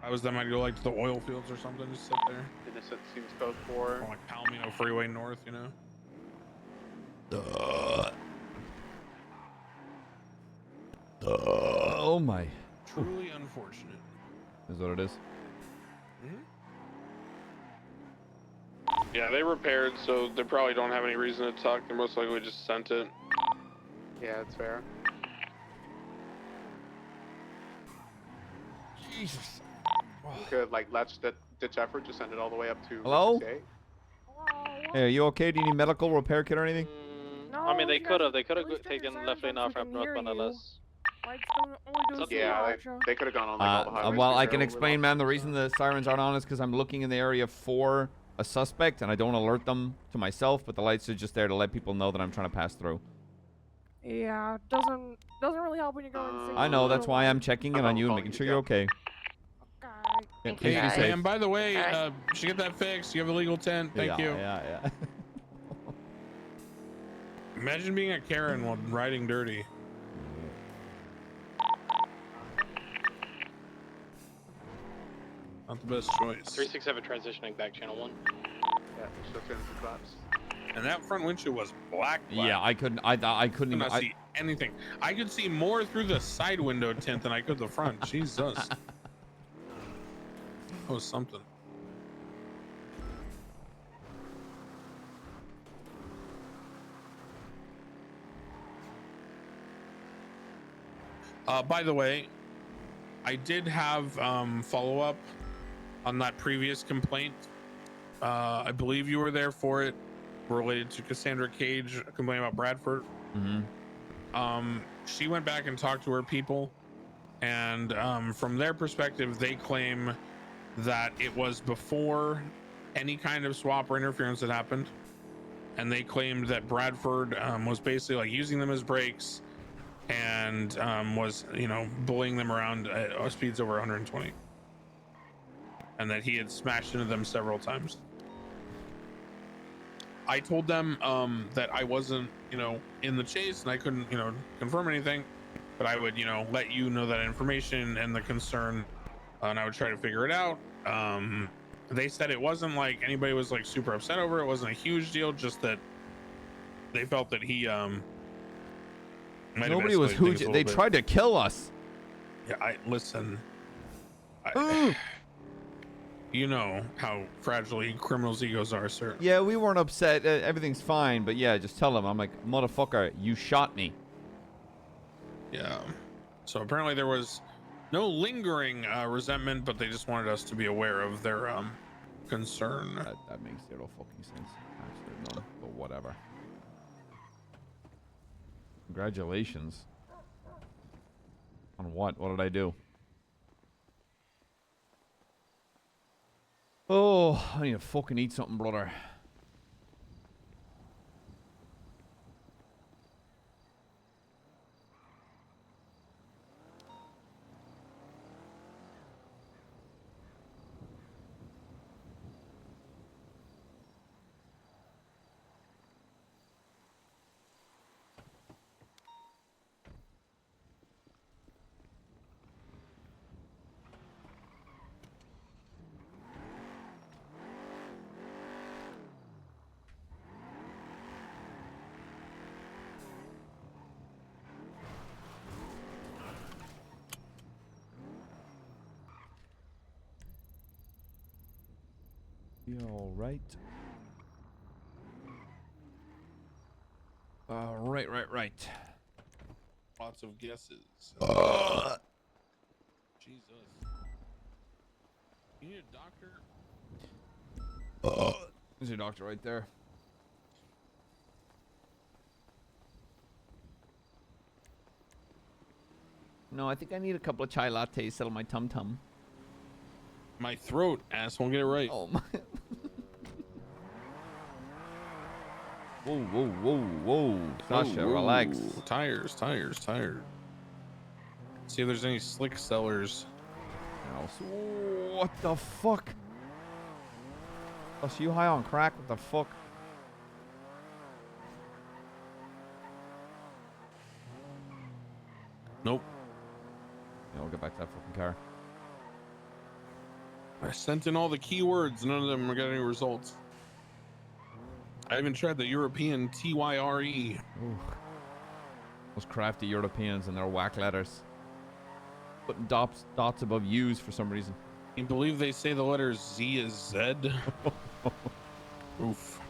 E: I was them, I'd go like to the oil fields or something, just sit there.
G: Innocent seems code 4.
E: Or like Palomino Freeway North, you know?
A: Oh my.
E: Truly unfortunate.
A: Is what it is.
C: Yeah, they repaired, so they probably don't have any reason to tuck. They most likely just sent it.
G: Yeah, that's fair.
A: Jesus.
G: could like let's ditch effort, just send it all the way up to
A: Hello?
G: 68.
A: Hey, are you okay? Do you need medical repair kit or anything?
F: I mean, they could have taken left lane off ramp northbound LS.
G: Yeah, they could have gone on like all the highways.
A: Well, I
G: through
A: can
G: there.
A: explain, man. The reason the sirens aren't on is because I'm looking in the area for a suspect, and I don't alert them to myself, but the lights are just there to let people know that I'm trying to pass through.
B: Yeah, doesn't really help when you're going.
A: I know, that's why I'm checking in on you and making sure you're okay. Yeah, please be safe.
E: And by the way, should get that fixed. You have a legal tent. Thank you.
A: Yeah.
E: Imagine being a Karen while riding dirty. Not the best choice.
F: 367 transitioning back channel 1.
G: Yeah, still turning to collapse.
E: And that front windshield was black.
A: Yeah, I couldn't even
E: not see anything. I could see more through the side window tint than I could the front. Jesus. That was something. By the way, I did have follow-up on that previous complaint. I believe you were there for it, related to Cassandra Cage complaining about Bradford. She went back and talked to her people, and from their perspective, they claim that it was before any kind of swap or interference had happened, and they claimed that Bradford was basically like using them as brakes and was, you know, bullying them around at speeds over 120, and that he had smashed into them several times. I told them that I wasn't, you know, in the chase and I couldn't, you know, confirm anything, but I would, you know, let you know that information and the concern, and I would try to figure it out. They said it wasn't like anybody was like super upset over it. It wasn't a huge deal, just that they felt that he
A: Nobody was hooching. They tried to kill us.
E: Yeah, listen. You know how fragile criminals' egos are, sir.
A: Yeah, we weren't upset. Everything's fine, but yeah, just tell them. I'm like, motherfucker, you shot me.
E: Yeah. So apparently there was no lingering resentment, but they just wanted us to be aware of their concern.
A: That makes zero fucking sense. Actually, none, but whatever. Congratulations. On what? What did I do? Oh, I need to fucking eat something, brother. All right. Right.
E: Lots of guesses. Jesus. You need a doctor?
A: There's your doctor right there. No, I think I need a couple of chai lattes, settle my tum-tum.
E: My throat, ass won't get it right.
A: Oh my. Whoa. Sasha, relax.
E: Tires. See if there's any slick sellers.
A: What the fuck? Oh, so you high on crack? What the fuck?
E: Nope.
A: Yeah, we'll get back to that fucking car.
E: I sent in all the keywords. None of them are getting any results. I even tried the European TYRE.
A: Ooh. Those crafty Europeans and their whack letters. Putting dots above U's for some reason.
E: You believe they say the letter Z is Z? Oof.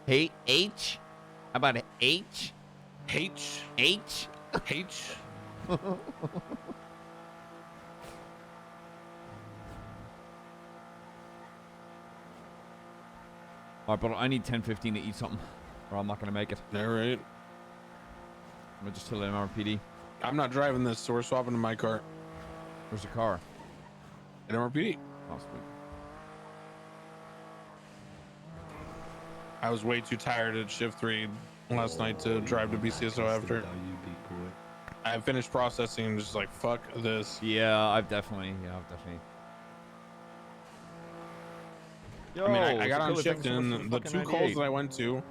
A: Hey, H? How about H?
E: H?
A: H?
E: H?
A: Alright, but I need 10:15 to eat something, or I'm not gonna make it.
E: All right.
A: I'm gonna just chill in MRPD.
E: I'm not driving this, so we're swapping to my car.
A: Where's your car?
E: At MRPD.
A: Oh, sweet.
E: I was way too tired at shift 3 last night to drive to BCSO after. I finished processing and just like, fuck this.
A: Yeah, I've definitely. Yo,
E: I mean, I got on
A: Sakula,
E: shift
A: thanks so much
E: and
A: for
E: the
A: fucking
E: 2 calls
A: 98.
E: that I went to,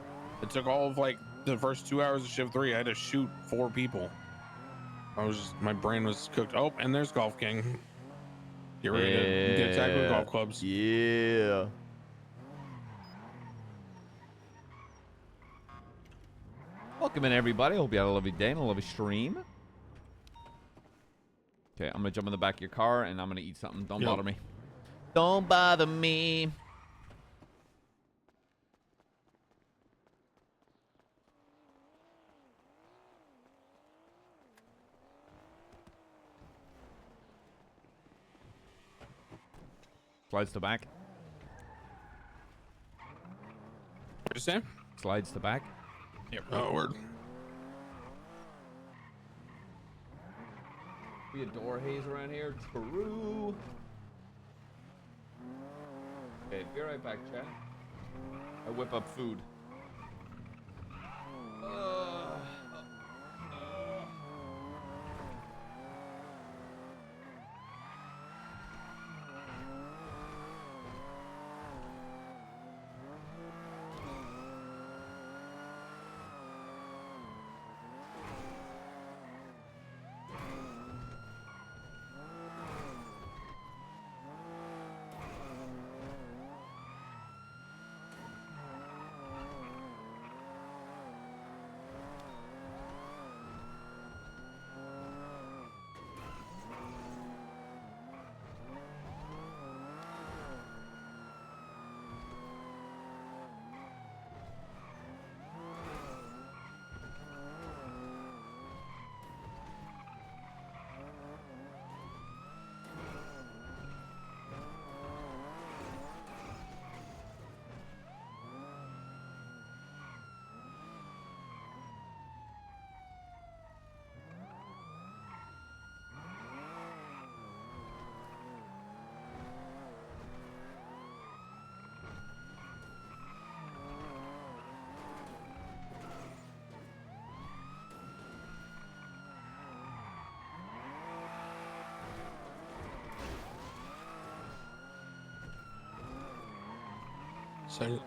E: it took all of like the first 2 hours of shift 3. I had to shoot 4 people. My brain was cooked. Oh, and there's Golf King. Get ready to get attacked with golf clubs.
A: Yeah. Welcome in, everybody. Hope you had a lovely day and a lovely stream. Okay, I'm gonna jump in the back of your car and I'm gonna eat something. Don't bother me. Don't bother me. Slides to back.
E: What'd you say?
A: Slides to back.
E: Yep. Oh, word.
A: We adore haze around here. True. Okay, be right back, chat. I whip up food.
E: So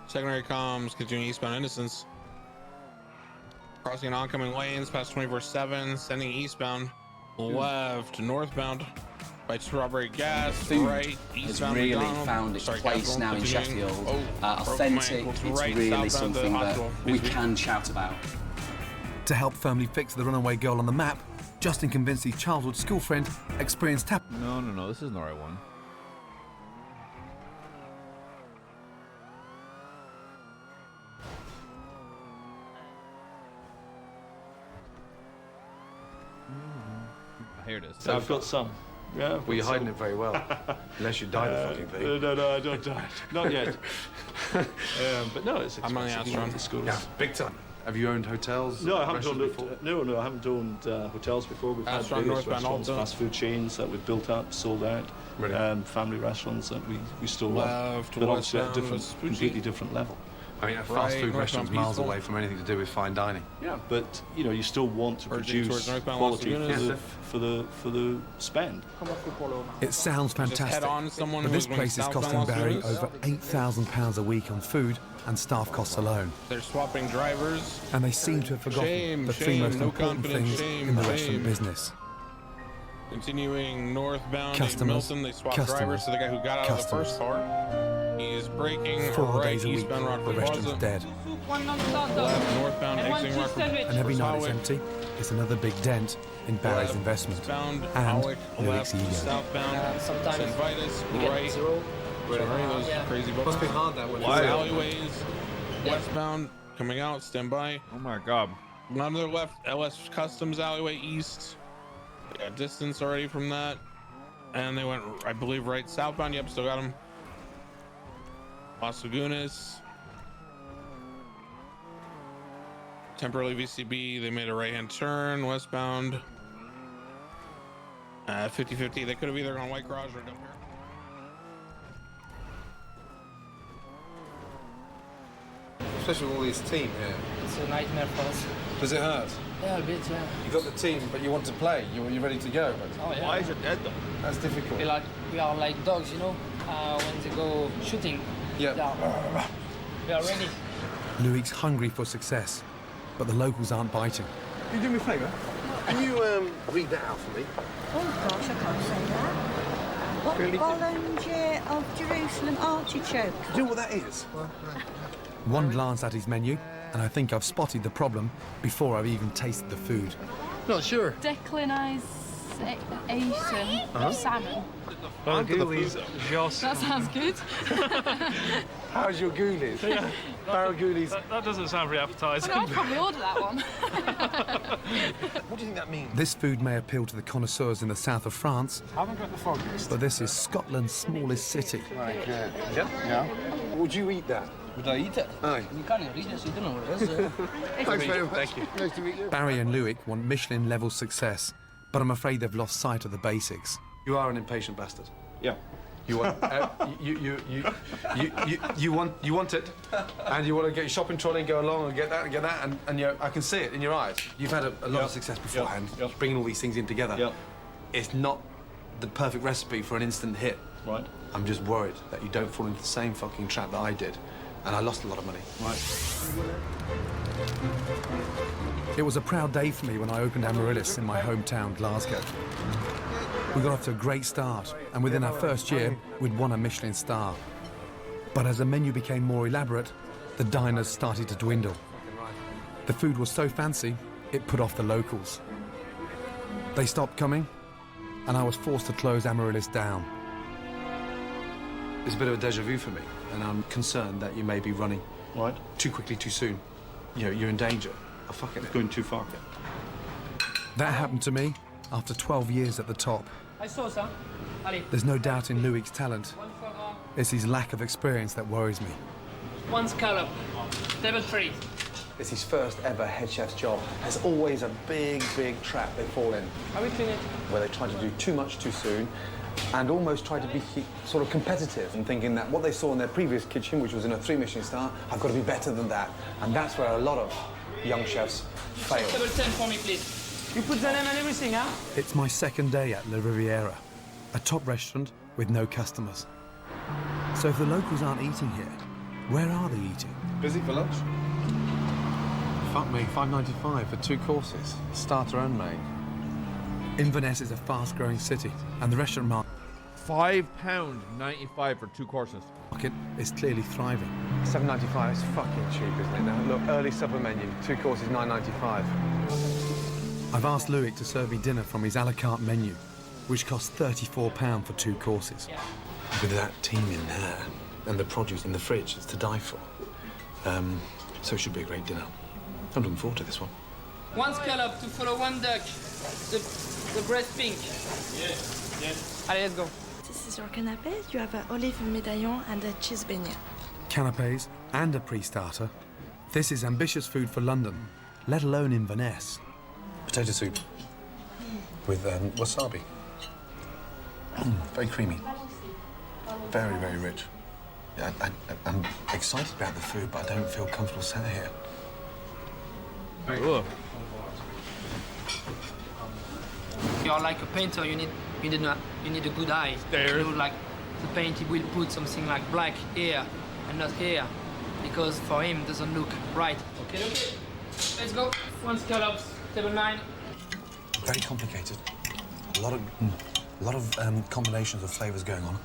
E: Secondary comms continuing eastbound Innocence. Crossing oncoming lanes past 24/7, sending eastbound, left, northbound by Strawberry Gas,
I: Food
E: right,
I: has
E: eastbound
I: really
E: McDonald.
I: found its
E: Sorry,
I: place
E: Castle,
I: now in
E: continuing.
I: Sheffield.
E: Broken
I: Authentic,
E: my ankle,
I: it's
E: right,
I: really
E: southbound to
I: something that
E: hospital.
I: we can shout about.
M: To help firmly fix the runaway girl on the map, Justin convinced his childhood school friend, experienced tap.
A: No, this isn't the right one. Here it is.
Q: So I've got some. Yeah.
U: Well, you're hiding it very well. Unless you die the fucking thing.
Q: No, I don't die. Not yet. But no, it's expensive.
E: I'm on the Astron.
Q: The schools.
U: Yeah, big time. Have you owned hotels?
Q: No, I haven't
U: restaurants
Q: owned
U: before?
Q: No, I haven't owned hotels before. We've had
E: Astron,
Q: various
E: northbound
Q: restaurants,
E: Alta.
Q: fast food chains that we've built up, sold out. Family restaurants that we still love.
E: Left,
Q: But obviously at a
E: westbound,
Q: different, completely different level.
U: I mean, a fast
E: Right,
U: food
E: northbound
U: restaurant's miles
E: Peaceful.
U: away from anything to do with fine dining.
Q: Yeah, but you still want to
E: Urging
Q: produce
E: towards northbound Las
Q: quality
E: Lagunas.
Q: for the spend.
M: It sounds
E: Just head
M: fantastic,
E: on someone
M: but
E: who's
M: this
E: going
M: place is
E: southbound
M: costing
E: Las
M: Barry
E: Lagunas.
M: over £8,000 a week on food and staff costs alone.
E: They're swapping drivers.
M: And they seem to have forgotten
E: Shame,
M: the three
E: shame,
M: most
E: no
M: important
E: confidence,
M: things
E: shame,
M: in the
E: shame.
M: restaurant business.
E: Continuing northbound
M: Customers,
E: Milton, they swap
M: customers,
E: drivers to the guy who got out of the
M: customers.
E: first car. He's braking
M: 4
E: right
M: days a week,
E: eastbound
M: the
E: Rockford
M: restaurant's
E: Plaza.
M: dead.
E: Left northbound exiting Rockford.
M: And every night it's
E: Howick.
M: empty. It's another big dent in Barry's
E: Left,
M: investment
E: eastbound,
M: and
E: Howick,
M: Luke's
E: left,
M: ego.
E: southbound,
W: sometimes
E: St. Vitus,
W: you get
E: right.
W: zero.
E: Sorry, those crazy books.
U: Must be hard that way.
E: Alleyways, westbound, coming out, stand by.
A: Oh my god.
E: Another left, LS Customs alleyway east. They got distance already from that. And they went, I believe, right southbound. Yep, still got them. Las Lagunas. Temporarily VCB, they made a right-hand turn, westbound. 50-50, they could have either gone White Garage or up here.
U: Especially with all this team here.
W: It's a nightmare for us.
U: Does it hurt?
W: Yeah, a bit, yeah.
U: You got the team, but you want to play. You're ready to go. But
W: Oh, yeah.
U: why is it dead though? That's difficult.
W: We are like dogs, you know? When they go shooting,
U: Yeah.
W: we are ready.
M: Luke's hungry for success, but the locals aren't biting.
U: Can you do me a favour? Can you read that out for me?
Y: Oh gosh, I can't say that. What
U: Really?
Y: Bollinger of Jerusalem artichoke?
U: Do you know what that is?
M: One glance at his menu, and I think I've spotted the problem before I've even tasted the food.
U: Not sure.
Z: Declinization of salmon. That sounds good.
U: How's your ghoulies?
Z: Yeah.
U: Barragoolies.
Z: That doesn't sound very appetizing. I'd probably order that one.
U: What do you think that means?
M: This food may appeal to the connoisseurs in the south of France,
U: Haven't got the foggiest.
M: but this is Scotland's smallest city.
U: Like, yeah. Would you eat that?
W: Would I eat it?
U: Aye.
W: You can't eat it, so you don't know what it is.
U: Thanks very much.
W: Thank you.
U: Nice to meet you.
M: Barry and Luke want Michelin-level success, but I'm afraid they've lost sight of the basics.
U: You are an impatient bastard.
Q: Yeah.
U: You want you want it, and you want to get your shopping trolley and go along and get that, and I can see it in your eyes. You've had a lot of success beforehand, bringing all these things in together.
Q: Yep.
U: It's not the perfect recipe for an instant hit.
Q: Right.
U: I'm just worried that you don't fall into the same fucking trap that I did, and I lost a lot of money.
M: It was a proud day for me when I opened Amaryllis in my hometown, Glasgow. We got off to a great start, and within our first year, we'd won a Michelin star. But as the menu became more elaborate, the diners started to dwindle. The food was so fancy, it put off the locals. They stopped coming, and I was forced to close Amaryllis down.
U: It's a bit of a deja vu for me, and I'm concerned that you may be running too quickly, too soon. You know, you're in danger of fucking it.
Q: Going too far.
M: That happened to me after 12 years at the top.
W: I saw some. Ali.
M: There's no doubt in Luke's talent. It's his lack of experience that worries me.
W: One scallop. Table 3.
U: It's his first ever head chef's job. There's always a big trap they fall in,
W: Are we finished?
U: where they try to do too much too soon, and almost try to be sort of competitive and thinking that what they saw in their previous kitchen, which was in a 3 Michelin star, I've got to be better than that. And that's where a lot of young chefs fail.
W: Table 10 for me, please. You put the lemon and everything, huh?
M: It's my second day at La Riviera, a top restaurant with no customers. So if the locals aren't eating here, Where are they eating?
U: Busy for lunch? Fuck me, $5.95 for 2 courses, starter and main.
M: Inverness is a fast-growing city, and the restaurant
A: £5.95 for 2 courses.
M: market is clearly thriving.
U: $7.95, it's fucking cheap, isn't it? Now, look, early supper menu, 2 courses, $9.95.
M: I've asked Louis to serve me dinner from his a la carte menu, which costs £34 for 2 courses.
U: With that team in there, and the produce in the fridge, it's to die for. So it should be a great dinner. I'm looking forward to this one.
D: 1 scallop to follow 1 duck. The breast pink.
Z: Yes.
D: Allez, let's go.
Y: This is your canapé. You have an olive médaillon and a cheese beignet.
M: Canapes and a pre-starter. This is ambitious food for London, let alone Inverness.
U: Potato soup with wasabi. Very creamy. Very, very rich. I'm excited about the food, but I don't feel comfortable sat here.
D: You're like a painter. You need a good eye. You know, like the paint, he will put something like black here and not here, because for him it doesn't look right. Okay. Let's go. 1 scallops, table 9.
U: Very complicated. A lot of combinations of flavors going on.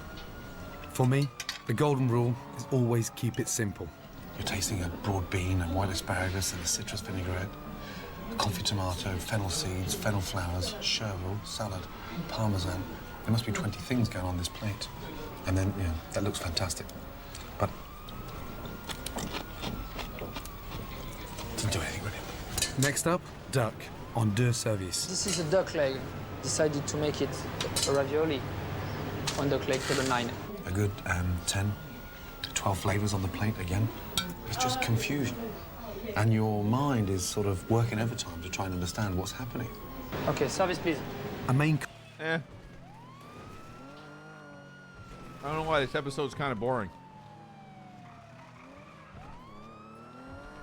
M: For me, the golden rule is always keep it simple.
U: You're tasting a broad bean, a white asparagus, and a citrus vinaigrette, a coffee tomato, fennel seeds, fennel flowers, chervil, salad, parmesan. There must be 20 things going on this plate. And then, yeah, that looks fantastic. But doesn't do anything with it.
M: Next up, duck on deux service.
D: This is a duck leg. Decided to make it a ravioli on duck leg, table 9.
U: A good 10, 12 flavors on the plate again. It's just confusion. And your mind is sort of working overtime to try and understand what's happening.
D: Okay, service, please.
M: A main
A: I don't know why this episode's kind of boring.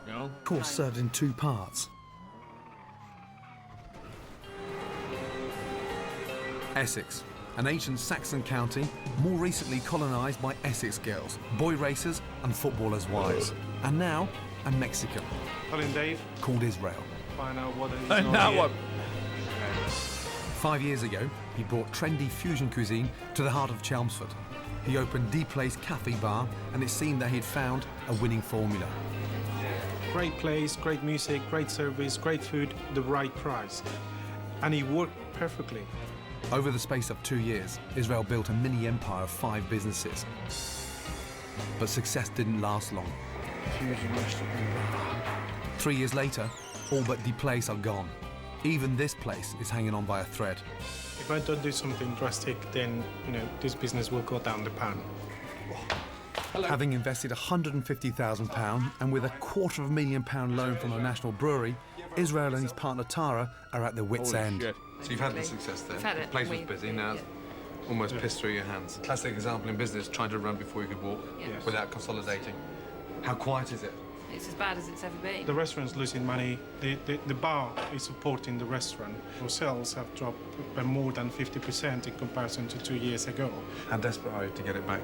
A: You know?
M: course served in 2 parts. Essex, an ancient Saxon county, more recently colonised by Essex girls, boy racers and footballers' wives. And now, a Mexican.
I: Colin Dave.
M: Called Israel.
I: Find out what it is.
A: And now what?
M: 5 years ago, he brought trendy fusion cuisine to the heart of Chelmsford. He opened D Place Cafe Bar, and it seemed that he'd found a winning formula.
I: Great place, great music, great service, great food, the right price. And it worked perfectly.
M: Over the space of 2 years, Israel built a mini empire of 5 businesses. But success didn't last long. 3 years later, all but D Place are gone. Even this place is hanging on by a thread.
I: If I don't do something drastic, then, this business will go down the pan.
M: Having invested £150,000 and with a £250,000 loan from a national brewery, Israel and his partner Tara are at their wits' end.
U: Shit. So you've had the success there.
Y: We've had it.
U: The place was busy, now it's almost pissed through your hands. Classic example in business, trying to run before you could walk without consolidating. How quiet is it?
Y: It's as bad as it's ever been.
I: The restaurant's losing money. The bar is supporting the restaurant. Our sales have dropped by more than 50% in comparison to 2 years ago.
U: How desperate are you to get it back?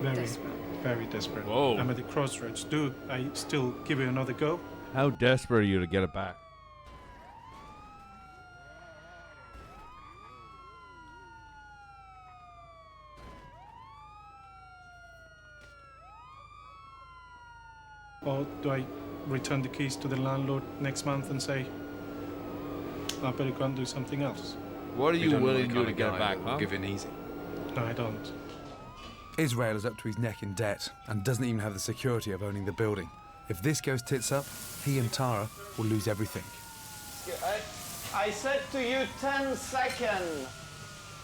I: Very,
Y: Desperate.
I: very desperate.
A: Whoa.
I: I'm at the crossroads. Do I still give it another go?
A: How desperate are you to get it back?
I: Or do I return the keys to the landlord next month and say, I better go and do something else?
A: What are you willing to do to get it back, huh?
U: Give in easy.
I: No, I don't.
M: Israel is up to his neck in debt and doesn't even have the security of owning the building. If this goes tits up, he and Tara will lose everything.
S: I said to you 10 seconds.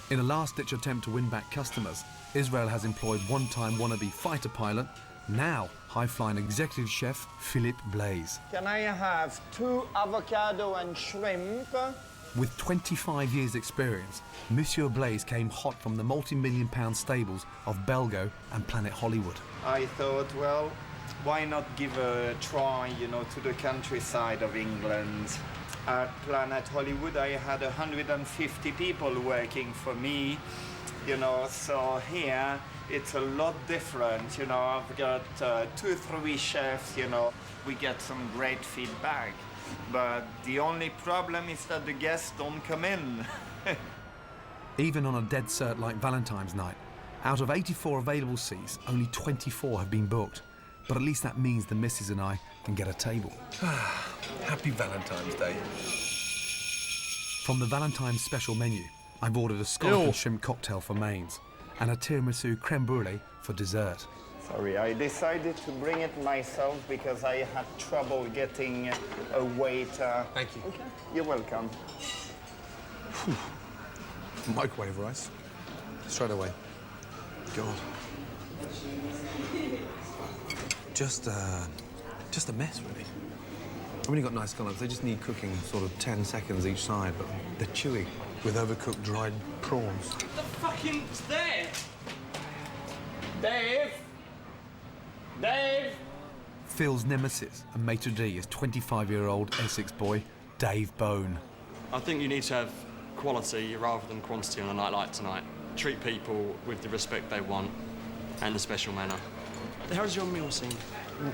M: In a last-ditch attempt to win back customers, Israel has employed one-time wannabe fighter pilot, now high-flying executive chef Philippe Blaise.
S: Can I have 2 avocado and shrimp?
M: With 25 years' experience, Monsieur Blaise came hot from the multi-million-pound stables of Belgo and Planet Hollywood.
S: I thought, well, why not give a try, to the countryside of England? At Planet Hollywood, I had 150 people working for me.
J: you know, so here it's a lot different, you know. I've got 2 or 3 chefs, you know, we get some great feedback. But the only problem is that the guests don't come in.
M: Even on a dead cert like Valentine's night, out of 84 available seats, only 24 have been booked. But at least that means the missus and I can get a table.
U: Happy Valentine's Day.
M: From the Valentine's special menu, I've ordered a scallop and shrimp cocktail for mains and a tiramisu creme brulee for dessert.
J: Sorry, I decided to bring it myself because I had trouble getting a waiter.
U: Thank you.
J: Okay, you're welcome.
U: Microwave rice. Straight away. God. Just a mess, really. I've only got nice scallops. They just need cooking sort of 10 seconds each side, but they're chewy with overcooked dried prawns.
H: The fucking's there! Dave! Dave!
M: Phil's nemesis and maitre d' is 25-year-old Essex boy Dave Bone.
L: I think you need to have quality rather than quantity on a night like tonight. Treat people with the respect they want and a special manner. How's your meal scene?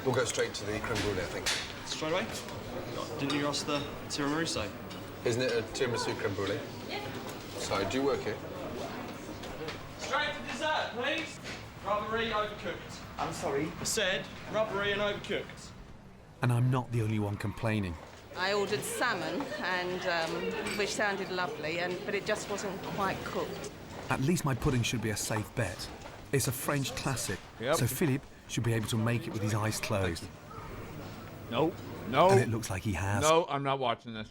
U: We'll go straight to the creme brulee, I think.
L: Straight away? Didn't you ask the tiramisu?
U: Isn't it a tiramisu creme brulee? Yeah. So, do you work here?
H: Straight to dessert, please! Rubbery, overcooked.
J: I'm sorry?
L: I said rubbery and overcooked.
M: And I'm not the only one complaining.
R: I ordered salmon, and which sounded lovely, but it just wasn't quite cooked.
M: At least my pudding should be a safe bet. It's a French classic, so Philippe should be able to make it with his eyes closed.
A: No, no.
M: And it looks like he has.
A: No, I'm not watching this.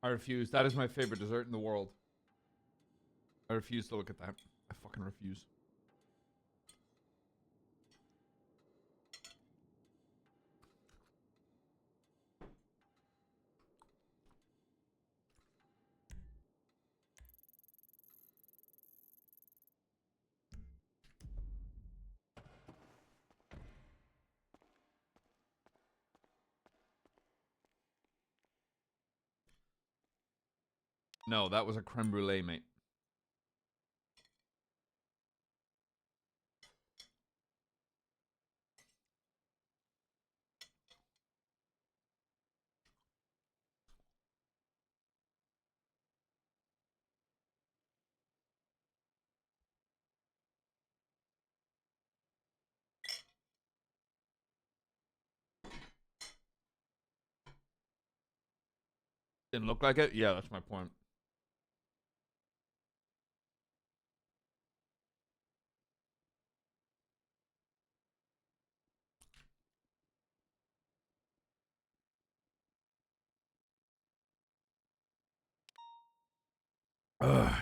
A: I refuse. That is my favorite dessert in the world. I refuse to look at that. I fucking refuse. No, that was a creme brulee, mate. Didn't look like it? Yeah, that's my point. Ugh.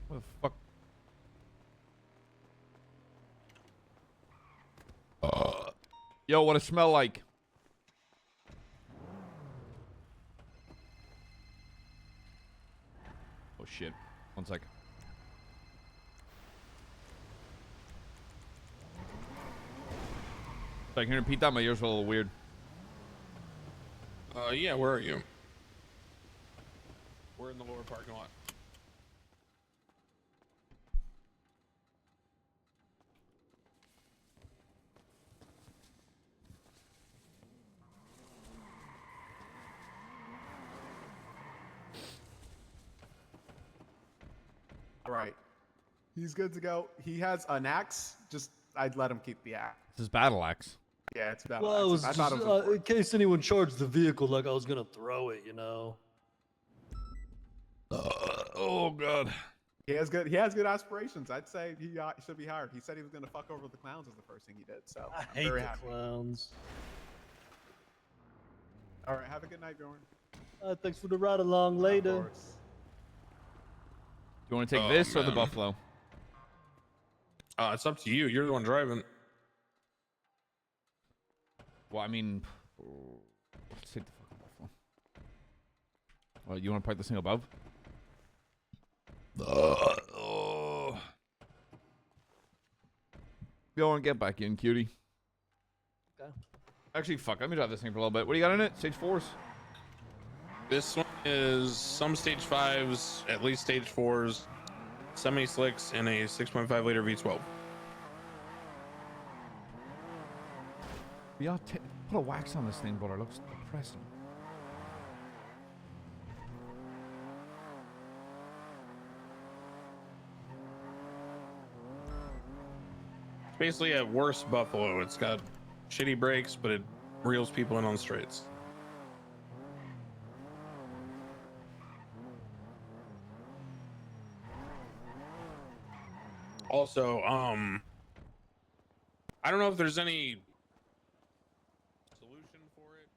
A: What the fuck? Yo, what it smell like? Oh shit. One sec. So can you repeat that? My ears were a little weird.
E: Yeah, where are you? We're in the lower parking lot.
B: All right. He's good to go. He has an axe. Just, I'd let him keep the axe.
A: This is battle axe.
B: Yeah, it's battle
K: Well, I was
B: axe.
K: just,
B: I thought it was
K: in case anyone charged the vehicle, like I was gonna throw it, you know.
A: Oh god.
B: He has good aspirations. I'd say he should be hired. He said he was gonna fuck over the clowns as the first thing he did. So
K: I
B: I'm
K: hate
B: very
K: the
B: happy.
K: clowns.
B: All right, have a good night, Bjorn.
K: Thanks for the ride along later.
A: You want to take this or the buffalo?
E: It's up to you. You're the one driving.
A: Well, I mean, let's take the fucking Buffalo. Well, you want to park this thing above? Bjorn, get back in, cutie.
K: Okay.
A: Actually, fuck, let me drive this thing for a little bit. What do you got in it? Stage 4s?
E: This one is some stage 5s, at least stage 4s, semi-slicks, and a 6.5 liter V12.
A: Yeah, put a wax on this thing, brother. It looks depressing.
E: It's basically a worse Buffalo. It's got shitty brakes, but it reels people in on straights. Also, I don't know if there's any solution for it,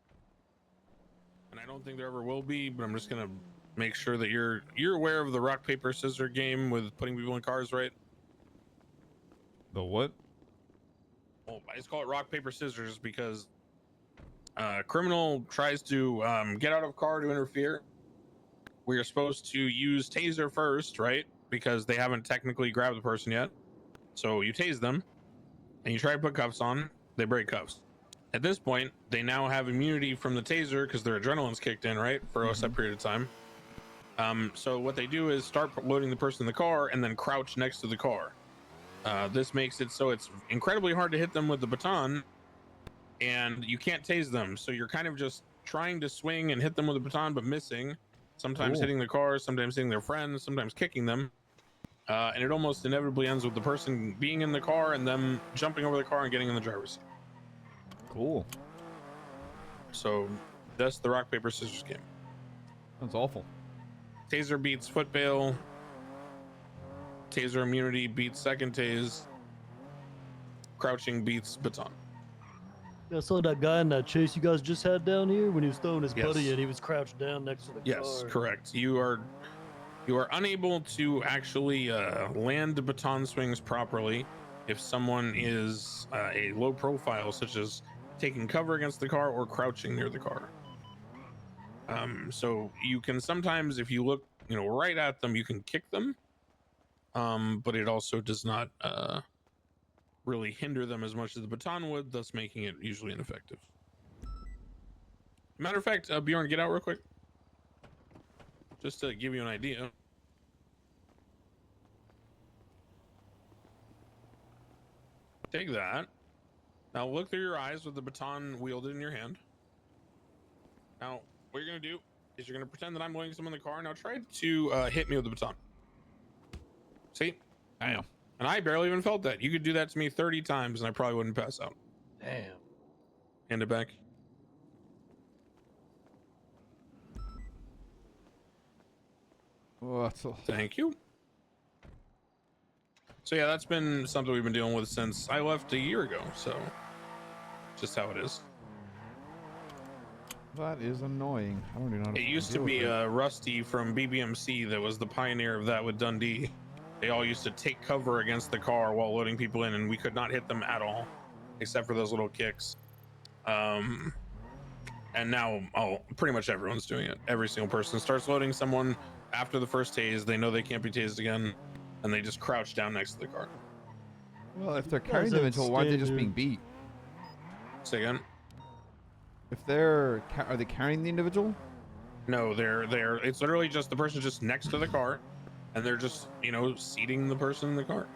E: and I don't think there ever will be, but I'm just gonna make sure that you're aware of the rock paper scissors game with putting people in cars, right?
A: The what?
E: Well, I just call it rock paper scissors because a criminal tries to get out of car to interfere. We are supposed to use taser first, right? Because they haven't technically grabbed the person yet. So you tase them and you try to put cuffs on, they break cuffs. At this point, they now have immunity from the taser because their adrenaline's kicked in, right? For a set period of time. So what they do is start loading the person in the car and then crouch next to the car. This makes it so it's incredibly hard to hit them with the baton, and you can't tase them. So you're kind of just trying to swing and hit them with a baton, but missing. Sometimes hitting the car, sometimes hitting their friends, sometimes kicking them. And it almost inevitably ends with the person being in the car and them jumping over the car and getting in the driver's seat.
A: Cool.
E: So that's the rock, paper, scissors game.
A: That's awful.
E: Taser beats foot bail. Taser immunity beats second tase. Crouching beats baton.
K: Yeah, I saw that guy in that chase you guys just had down here when he was throwing his
E: Yes.
K: buddy and he was crouched down next to the car.
E: Yes, correct. You are unable to actually land the baton swings properly if someone is a low profile, such as taking cover against the car or crouching near the car. So you can sometimes, if you look, right at them, you can kick them, but it also does not really hinder them as much as the baton would, thus making it usually ineffective. Matter of fact, Bjorn, get out real quick, just to give you an idea. Take that. Now look through your eyes with the baton wielded in your hand. Now, what you're gonna do is you're gonna pretend that I'm loading someone in the car. Now try to hit me with the baton. See?
A: I know.
E: And I barely even felt that. You could do that to me 30 times and I probably wouldn't pass out.
K: Damn.
E: Hand it back. Thank you. So yeah, that's been something we've been dealing with since I left a year ago. So just how it is.
A: That is annoying. I don't even know how to
E: It used to
A: deal
E: be
A: with it.
E: Rusty from BBMC that was the pioneer of that with Dundee. They all used to take cover against the car while loading people in, and we could not hit them at all, except for those little kicks. And now, pretty much everyone's doing it. Every single person starts loading someone after the first tase. They know they can't be tased again, and they just crouch down next to the car.
A: Well, if they're carrying the individual, why are they just being beat?
E: Say again?
A: If they're are they carrying the individual?
E: No, they're it's literally just the person just next to the car, and they're just seating the person in the car.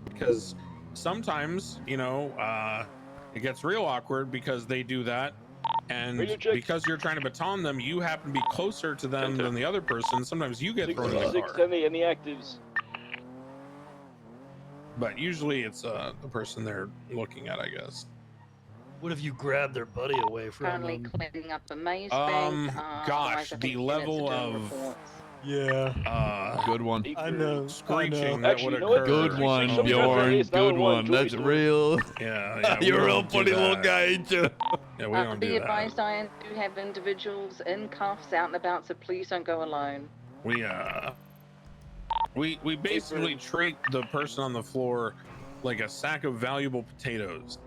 E: Because sometimes it gets real awkward because they do that, and because you're trying to baton them, you happen to be closer to them than the other person. Sometimes you get thrown in the car.
H: 670 in the actives.
E: But usually it's the person they're looking at, I guess.
K: What if you grab their buddy away from
N: Currently
K: them?
N: cleaning up the maze bank.
E: Gosh, the level of
A: good one.
K: I know.
E: Screeching
K: I
E: that
K: know.
E: would
K: Actually, you know what?
E: occur.
A: Good one,
K: Sometimes
A: Bjorn.
K: it's
A: Good
K: not
A: one. That's real.
E: Yeah,
A: You're a
E: we
A: real
E: don't do
A: funny little
E: that.
A: guy, ain't you?
E: Yeah, we don't
N: Be
E: do that.
N: advised, I do have individuals in cuffs out and about, so please don't go alone.
E: We basically treat the person on the floor like a sack of valuable potatoes.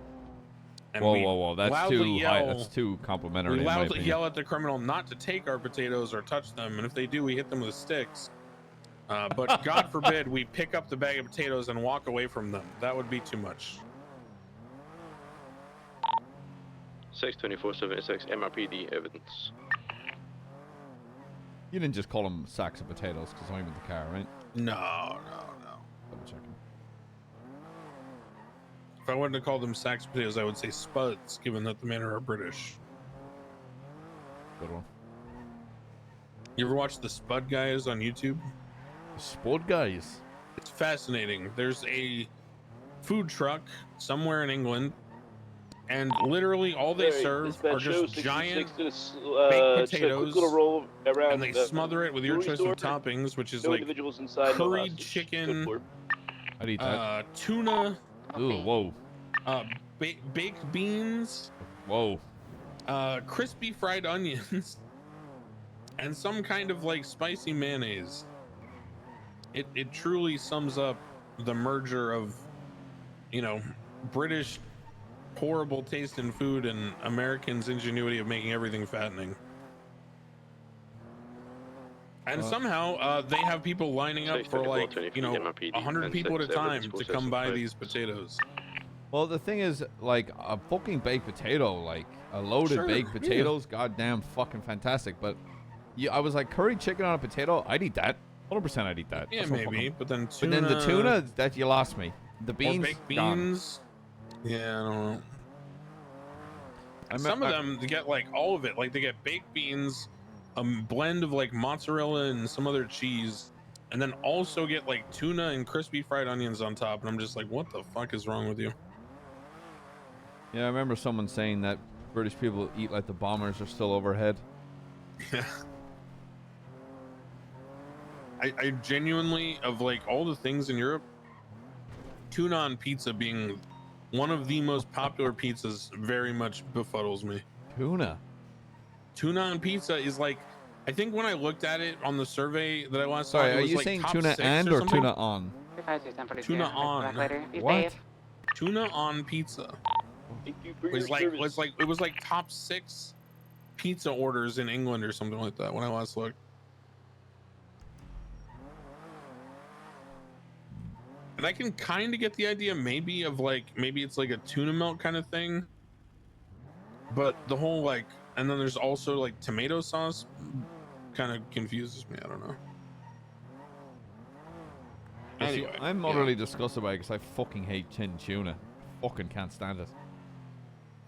E: And
A: Whoa,
E: we
A: whoa, whoa! That's
E: loudly
A: too that's too complimentary.
E: We
A: in my
E: loudly
A: opinion.
E: yell at the criminal not to take our potatoes or touch them, and if they do, we hit them with sticks. But God forbid we pick up the bag of potatoes and walk away from them. That would be too much.
C: 62476 MRPD evidence.
A: You didn't just call them sacks of potatoes because I'm in the car, right?
E: No.
A: Double checking.
E: If I wouldn't have called them sacks of potatoes, I would say spuds, given that the men are British.
A: Good one.
E: You ever watch the Spud Guys on YouTube?
A: Spud Guys?
E: It's fascinating. There's a food truck somewhere in England, and literally all they serve are just giant baked potatoes, and they smother it with your choice of toppings, which is like curried chicken,
A: I'd eat that.
E: Tuna,
A: Ooh, whoa.
E: Baked beans,
A: whoa,
E: crispy fried onions, and some kind of like spicy mayonnaise. It truly sums up the merger of, you know, British horrible taste in food and Americans' ingenuity of making everything fattening. And somehow they have people lining up for like, you know, 100 people at a time to come buy these potatoes.
A: Well, the thing is, like, a fucking baked potato, like, a loaded baked potatoes, goddamn fucking fantastic. But I was like, curry chicken on a potato, I'd eat that. 100% I'd eat that.
E: Yeah,
A: That's no
E: maybe,
A: fucking-
E: but then tuna...
A: But then the tuna, that you lost me. The beans,
E: Or baked
A: gone.
E: beans. Yeah, I don't know. Some of them they get like all of it. Like they get baked beans, a blend of like mozzarella and some other cheese, and then also get like tuna and crispy fried onions on top. And I'm just like, what the fuck is wrong with you?
A: Yeah, I remember someone saying that British people eat like the bombers are still overhead.
E: Yeah. I genuinely, of like all the things in Europe, tuna on pizza being one of the most popular pizzas very much befuddles me.
A: Tuna
E: on pizza is like, I think when I looked at it on the survey that I last saw,
A: Sorry,
E: it
A: are
E: was
A: you
E: like
A: saying
E: top
A: tuna
E: 6
A: and or
E: something.
A: tuna on?
E: Tuna on.
A: What?
E: Tuna on pizza.
H: Thank you for
E: It was
H: your service.
E: it was like top 6 pizza orders in England or something like that when I last looked. And I can kind of get the idea maybe of like, maybe it's like a tuna melt kind of thing. But the whole like, and then there's also like tomato sauce kind of confuses me. I don't know.
A: See,
E: Anyway,
A: I'm utterly disgusted by it because I fucking hate tin tuna. Fucking can't stand it.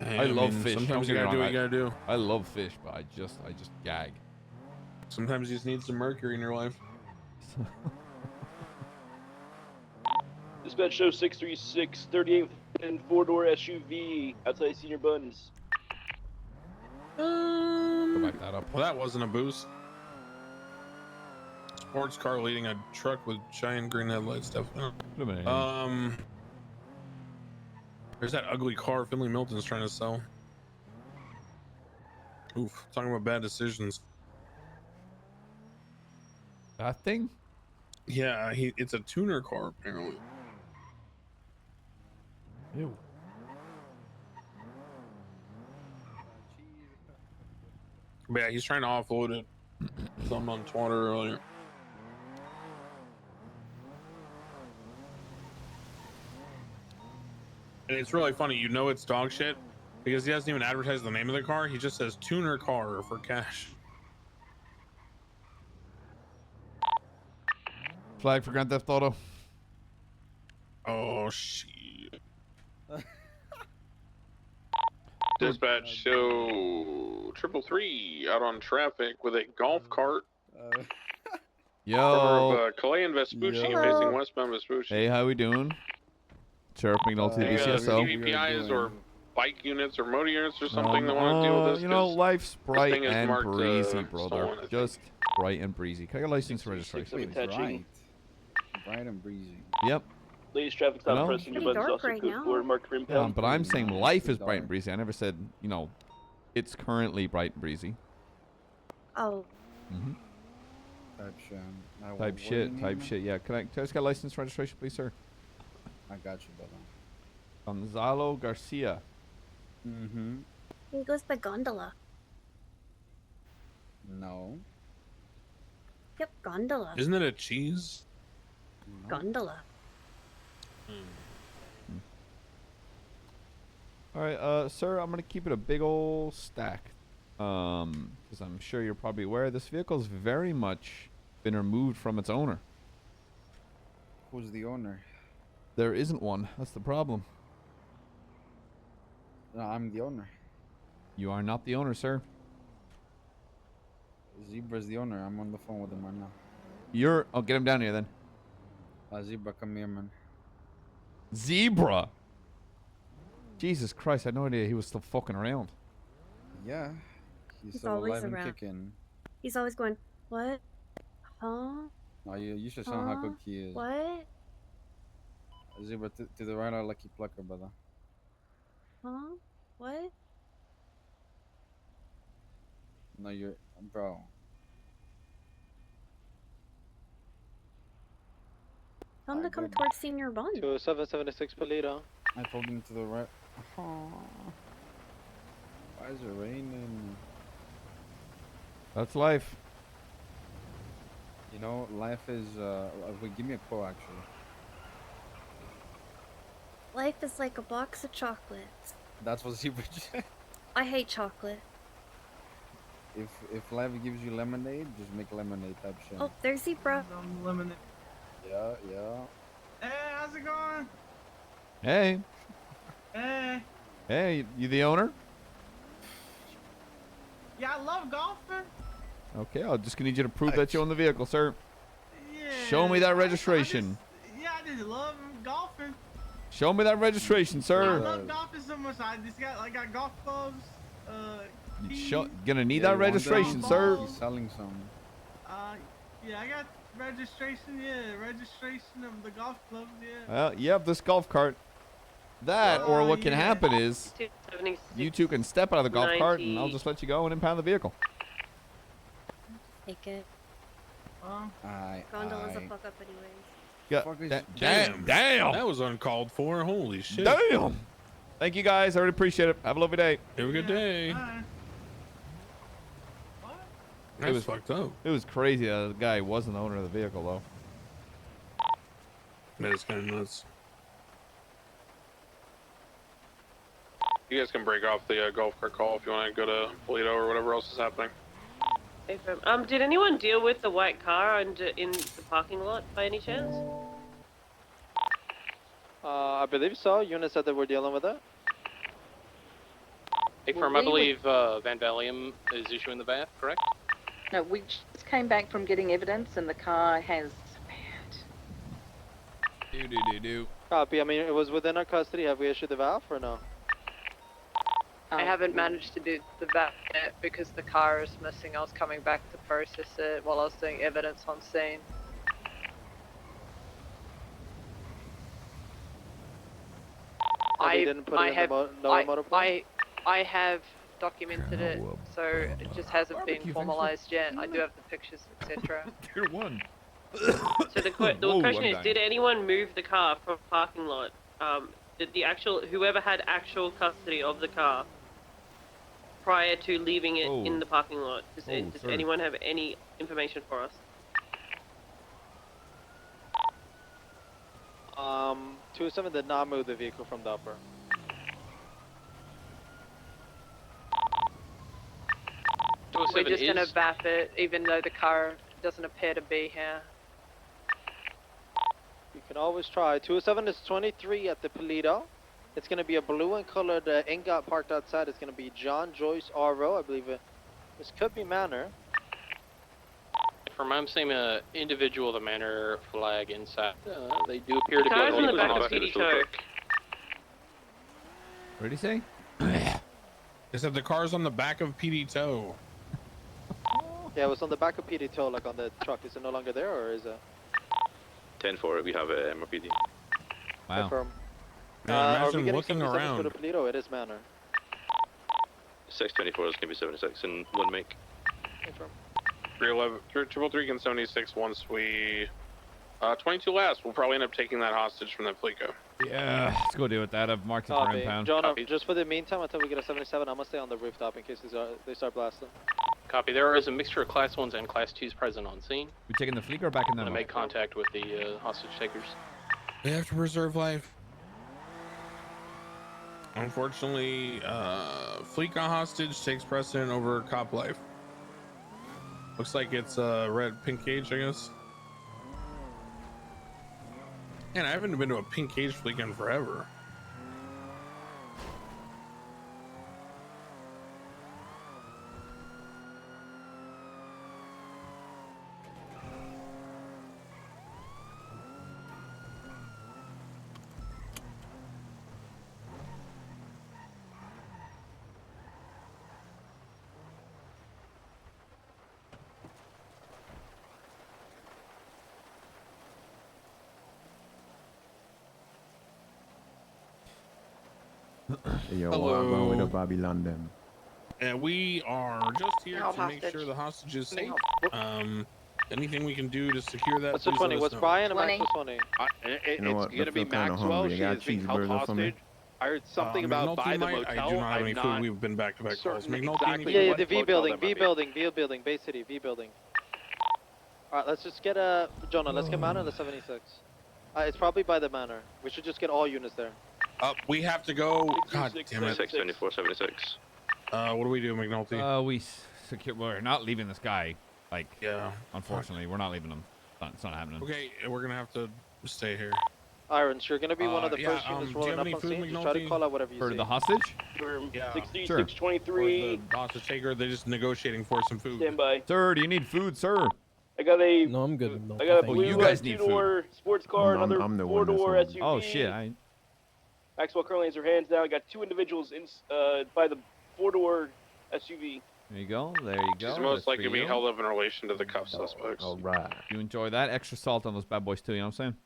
E: Hey,
A: I
E: I
A: love
E: mean,
A: fish.
E: sometimes
A: don't
E: you
A: get me
E: gotta do
A: wrong,
E: what you gotta do.
A: I love fish, but I just gag.
E: Sometimes you just need some mercury in your life.
H: Dispatch show 636, 38 and 4-door SUV outside Senior Buns.
A: Go back that up.
E: Well, that wasn't a boost. Sports car leading a truck with giant green headlights. Definitely. There's that ugly car Finley Milton's trying to sell. Oof, talking about bad decisions.
A: That thing?
E: Yeah, it's a tuner car apparently.
A: Ew.
E: But yeah, he's trying to offload it. Something on Twitter earlier. And it's really funny, you know it's dog shit because he hasn't even advertised the name of the car. He just says tuner car for cash.
A: Flag for Grand Theft Auto.
E: Oh shit.
F: Dispatch show 333 out on traffic with a golf cart.
A: Yo.
F: Corner of Calais and Vespucci facing westbound Vespucci.
A: Hey, how we doing? Sheriff McNulty,
F: Any
A: BCSO.
F: CVPIs or bike units or motor units or something that want to deal with this?
A: You know,
F: 'Cause
A: life's
F: this
A: bright
F: thing is
A: and
F: marked,
A: breezy, brother.
F: stolen, I think.
A: Just bright and breezy. Can I get a license and registration?
O: Bright and breezy.
A: Yep.
H: Ladies, traffic stop
A: Hello?
H: pressing your buttons also code for marked for
A: Yeah,
H: impound.
A: but I'm saying life is bright and breezy. I never said, you know, it's currently bright and breezy.
Y: Oh.
A: Mm-hmm.
O: Type shit.
A: Type shit. Yeah. Can I just get a license and registration, please, sir?
O: I got you, brother.
A: Gonzalo Garcia.
O: Mm-hmm.
G: He goes by Gondola.
O: No.
G: Yep, Gondola.
E: Isn't it a cheese?
G: Gondola.
A: All right, sir, I'm gonna keep it a big old stack, because I'm sure you're probably aware this vehicle's very much been removed from its owner.
O: Who's the owner?
A: There isn't one. That's the problem.
O: No, I'm the owner.
A: You are not the owner, sir.
O: Zebra's the owner. I'm on the phone with him right now.
A: You're. Oh, get him down here then.
O: Zebra, come here, man.
A: Zebra. Jesus Christ! I had no idea he was still fucking around.
O: Yeah. He's
G: He's
O: still
G: always
O: alive and
G: around.
O: kicking.
G: He's always going, what? Huh?
O: Oh, you should sound how good he is.
G: What?
O: Zebra, to the right, I lucky plucker, brother.
G: Huh? What?
O: No, you're... Bro.
G: Tell him to come towards Senior Bond.
S: 2776 Polito.
O: I told him to the right. Oh. Why is it raining?
A: That's life.
O: You know, life is, wait, give me a quote, actually.
G: Life is like a box of chocolates.
O: That's what Zebra said.
G: I hate chocolate.
O: If life gives you lemonade, just make lemonade type shit.
G: Oh, there's Zebra.
K: Lemonade.
O: Yeah, yeah.
K: Hey, how's it going?
A: Hey.
K: Hey.
A: Hey, you the owner?
K: Yeah, I love golfing.
A: Okay, I'll just need you to prove that you own the vehicle, sir.
K: Yeah.
A: Show me that registration.
K: I just love golfing.
A: Show me that registration,
K: I
A: sir.
K: love golfing so much. I got golf clubs.
A: Gonna need that registration, sir.
O: He's selling some.
K: Yeah, I got registration. Yeah, registration of the golf clubs. Yeah.
A: Well, yep, this golf cart. That, or what can happen is, you two can step out of the golf cart, and I'll just let you go and impound the vehicle.
G: Take it.
O: Aye.
G: Gondola's a fuck up anyways.
A: Yeah,
E: Damn.
A: damn.
E: That was uncalled for. Holy shit.
A: Damn. Thank you guys. I really appreciate it. Have a lovely day.
E: Have a good day. That's
A: It was
E: fucked up.
A: It was crazy that the guy wasn't the owner of the vehicle, though.
E: That is kind of nuts.
P: You guys can break off the golf cart call if you want to go to Polito or whatever else is happening.
Q: Did anyone deal with the white car in the parking lot by any chance?
S: I believe so. Unit said that we're dealing with it.
F: Hey, firm, I believe Van Valium is issuing the bath, correct?
N: No, we just came back from getting evidence and the car has
A: Do.
S: Copy. I mean, it was within our custody. Have we issued the valve or no?
Q: I haven't managed to do the VAT yet because the car is missing. I was coming back to process it while I was doing evidence on scene. I have documented it, so it just hasn't been formalized yet. I do have the pictures, etc.
A: Tier 1.
Q: So the question is, did anyone move the car from parking lot? Did whoever had actual custody of the car prior to leaving it in the parking lot? Does anyone have any information for us?
S: 207 did not move the vehicle from the upper.
Q: We're just going to BAF it, even though the car doesn't appear to be here.
S: You can always try. 207 is 23 at the Polito. It's going to be a blue and colored ingot parked outside. It's going to be John Joyce R.O. I believe this could be Manor.
F: From I'm seeing an individual with a Manor flag inside. They do appear to be
Q: Cars in the
F: able
Q: back
F: to
Q: of PD Tow.
A: What did he say?
E: They said the car's on the back of PD Tow.
S: Yeah, it was on the back of PD Tow, like on the truck. Is it no longer there, or is it?
C: 10-4, we have a MRPD.
A: Wow.
S: Confirm.
E: Man,
S: Are we
E: imagine
S: getting
E: looking
S: 77
E: around.
S: to the Polito? It is Manor.
C: 624 is going to be 76 and one make.
S: Confirm.
P: 333 and 76 once we... 22 last. We'll probably end up taking that hostage from that Fleeco.
A: Yeah, let's go deal with that. I've marked it for
S: Copy.
A: impound.
S: John, just for the meantime, until we get a 77, I'm gonna stay on the rooftop in case they start blasting.
F: Copy. There is a mixture of Class 1s and Class 2s present on scene.
A: We taking the fleet or back in
F: I'm
A: them?
F: gonna make contact with the hostage takers.
E: They have to preserve life. Unfortunately, fleet got hostage takes precedent over cop life. Looks like it's a red pink cage, I guess. Man, I haven't been to a pink cage fleet in forever.
D: Yo,
E: Hello.
D: I'm going with the Babylon them.
E: And we are just here
S: Hold
E: to make
S: hostage.
E: sure the hostage is safe. Anything we can do to secure that?
S: What's the
E: please
S: 20?
E: let us
S: What's
E: know.
S: Brian and Maxwell's 20?
D: You know
T: It's
D: what?
T: gonna
D: I
T: be
D: feel kinda
T: Maxwell.
D: hungry.
T: She
D: You got
T: is being held
D: cheeseburger for me?
T: hostage. I heard something about
E: McNulty
T: by the
E: might.
T: motel.
E: I do not have any
T: I'm
E: food. We've been back-to-back calls.
T: certain
E: McNulty,
T: exactly
S: Yeah,
T: what
S: the V
T: motel
S: building,
T: that
S: V
T: might be.
S: building, V building, Bay City, V building. Alright, let's just get Jonah, let's get Manor in the 76. It's probably by the Manor. We should just get all units there.
E: We have to go. God damn it.
C: 76, 74, 76.
E: What do we do, McNulty?
A: We secure. We're not leaving this guy. Like,
E: yeah.
A: Unfortunately, we're not leaving him. It's not happening.
E: Okay, we're gonna have to stay here.
S: Irons, you're gonna be one of the
E: yeah,
S: first units
E: do you have
S: rolling up
E: any
S: on
E: food,
S: scene. Just try to
E: McNulty?
S: call out whatever you
A: For
S: see.
A: the hostage?
E: Yeah.
H: 6623.
E: The hostage taker. They're just negotiating for some food.
H: Stand by.
A: Sir, do you need food, sir?
H: I got a.
O: No, I'm good. No,
H: I got a
A: Oh,
H: blue
A: you guys need
H: two-door sports car,
D: I'm
H: another
D: the one that's
H: four-door
D: hungry.
H: SUV.
A: Oh shit! I
H: Maxwell currently has her hands down. I got two individuals in by the four-door SUV.
A: There you go. There you go.
P: She's most
A: That's
P: likely
A: for
P: being
A: you.
P: held up in relation to the cuff suspects.
D: All right.
A: You enjoy that? Extra salt on those bad boys too. You know what I'm saying?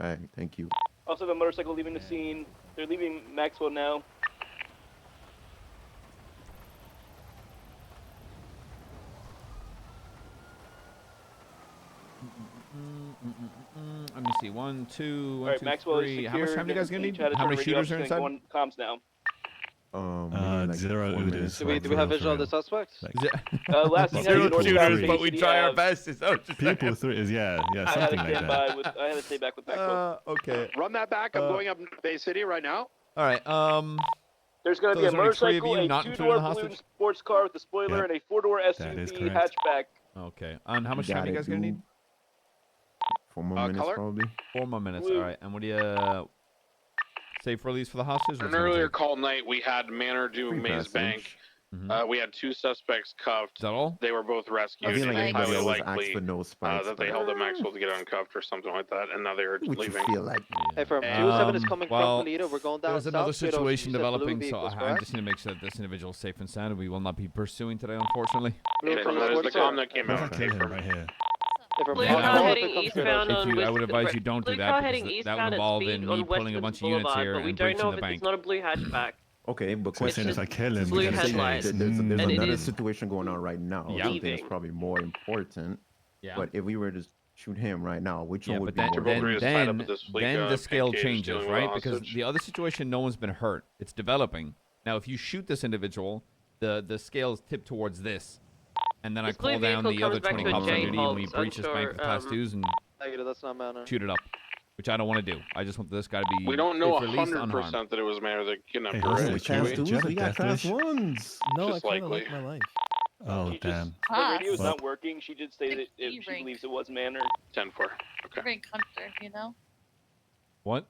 D: Okay, thank you.
H: Also, have a motorcycle leaving the scene. They're leaving Maxwell now.
A: Let me see. One, two,
H: All
A: one,
H: right,
A: two,
H: Maxwell is
A: three. How much
H: secured.
A: time do you guys gonna
H: Each
A: need?
H: had a
A: How many
H: turn
A: shooters
H: radio
A: are
H: up, so
A: inside?
H: go on comms now.
D: We need like
T: 0
D: 4
T: it
D: minutes.
T: is.
S: Do we have visual of the suspects?
H: Last thing I
A: Zero
H: northbound
A: shooters,
H: Bay
A: but we
H: City,
A: try our best. Is that what you're saying?
T: People through is yeah,
H: I had
T: something
H: to
T: like
H: stand
T: that.
H: by with. I had to stay back with Maxwell.
A: Okay.
T: Run that back. I'm going up Bay City right now.
A: All right.
H: There's going to
A: so
H: be a
A: there's only three of
H: motorcycle,
A: you,
H: a
A: not including
H: two-door
A: the
H: balloon
A: hostage?
H: sports car with a spoiler,
T: Yep.
H: and a four-door
T: That is
H: SUV
T: correct.
H: hatchback.
A: Okay. And how much
D: You
A: time
D: got
A: you
D: it,
A: guys gonna need?
D: dude. 4 more minutes
T: color?
D: probably.
A: 4 more minutes.
H: Blue.
A: All right. And what do you safe release for the hostage?
P: An
A: What's it gonna
P: earlier
A: take?
P: call night, we had Manor do
D: Free
P: Maze
D: passage.
P: Bank.
A: Mhm.
P: We had 2 suspects cuffed.
A: Is that all?
P: They were both rescued.
D: I feel
P: and
D: like
P: it's
D: everybody
P: highly
D: always asks
P: likely
D: for no spikes.
P: that they
D: but
P: held up Maxwell to get uncuffed or something like that, and now they're
D: what you
P: leaving.
D: feel like?
S: Hey, from 207 is
A: Um,
S: coming
A: well,
S: from Toledo. We're going down
A: There's
S: south.
A: another
S: straight over.
A: situation
S: You said blue
A: developing, so
S: vehicles,
A: I
S: correct?
A: just need to make sure that this individual is safe and sound. We will not be pursuing today, unfortunately.
S: Blue
P: And
S: from
P: that is the
S: sports
P: com
S: car.
P: that came
T: I
P: out.
T: can kill him right here.
S: Hey, from
Q: Blue
A: Yeah.
Q: car
S: Bravo,
Q: heading
S: if it comes
Q: eastbound
S: through.
A: If
Q: on
A: you, I
Q: West-
A: would advise you don't do
Q: blue
A: that
Q: car
A: because
Q: heading
A: that
Q: eastbound
A: would
Q: at
A: involve
Q: speed
A: in
Q: on
A: me pulling a
Q: Westlands
A: bunch of units
Q: Boulevard,
A: here
Q: but we
A: and
Q: don't
A: breaching
Q: know
A: the
Q: if
A: bank.
Q: it's not a blue hatchback.
D: Okay, but
T: So as soon as I kill him,
Q: Blue
T: we get a
Q: headlights.
T: chase.
D: There's
Q: And it
D: another
Q: is
D: situation going on right now.
A: Yeah.
D: Something that's
Q: leaving.
D: probably more important.
A: Yeah.
D: But if we were to shoot him right now, which
A: Yeah,
D: one
A: but
D: would be more
P: Then-
D: important?
P: is tied up with this fleet,
A: then the
P: pink
A: scale
P: cage
A: changes,
P: dealing with
A: right?
P: a
A: Because
P: hostage.
A: the other situation, no one's been hurt. It's developing. Now, if you shoot this individual, the scales tip towards this. And then
Q: This
A: I call
Q: blue
A: down
Q: vehicle
A: the other
Q: comes back
A: 20
Q: to a
A: cops on
Q: J
A: duty and we
Q: halt,
A: breach this bank with class
Q: unsure,
A: 2s and
S: Negative, that's not Manor.
A: shoot it up. Which I don't want to do. I just want this guy to be
P: We don't know
A: safe released, unharmed.
P: 100% that it was Manor that kidnapped
T: Hey,
P: her.
T: listen,
P: right?
T: we
P: Should
T: can't
P: we?
T: do-
D: We got class
T: Deathwish?
D: ones.
O: No,
P: Just
O: I kind of
P: likely.
O: like my life.
T: Oh
H: She
T: damn.
H: just, the radio's
T: Well-
H: not working. She did say that if she
V: rank.
H: believes it was Manor.
P: 10-4. Okay.
V: Rank hunter, you know?
A: What?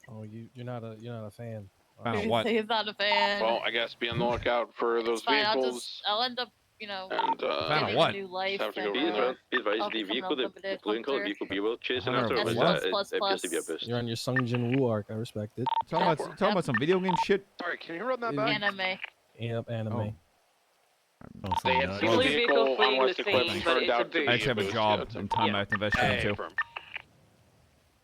O: Oh, you're not a fan.
A: Fan of what?
V: He's not a fan.
P: Well, I guess be on the lookout for those
V: It's fine.
P: vehicles.
V: I'll end up, you know,
P: And
A: Fan of
V: getting
A: what?
V: a new life.
P: have to go
V: and,
P: from there.
C: Be advised,
V: I'll
C: the
V: become
C: vehicle,
V: a
C: the
V: limited
C: blue and colored
V: hunter.
C: vehicle we will chase
A: Hunter
C: after
A: of
C: was
A: what?
C: appears to be a boost.
O: You're on your Sung Jin Woo arc. I respect it.
A: Talking about some video game shit.
T: Sorry, can you run that
A: back?
V: Anime.
O: Yep, anime.
A: Oh.
P: They had
Q: The
P: seen
Q: blue
P: the
Q: vehicle
P: vehicle on
Q: fleeing the
P: West Equipment
Q: scene, but
P: turned
Q: it's a
P: out to
Q: boost.
P: be
A: I actually have a
P: boost,
A: job
P: yeah,
A: and time I have to investigate
P: Hey,
A: too.
P: from-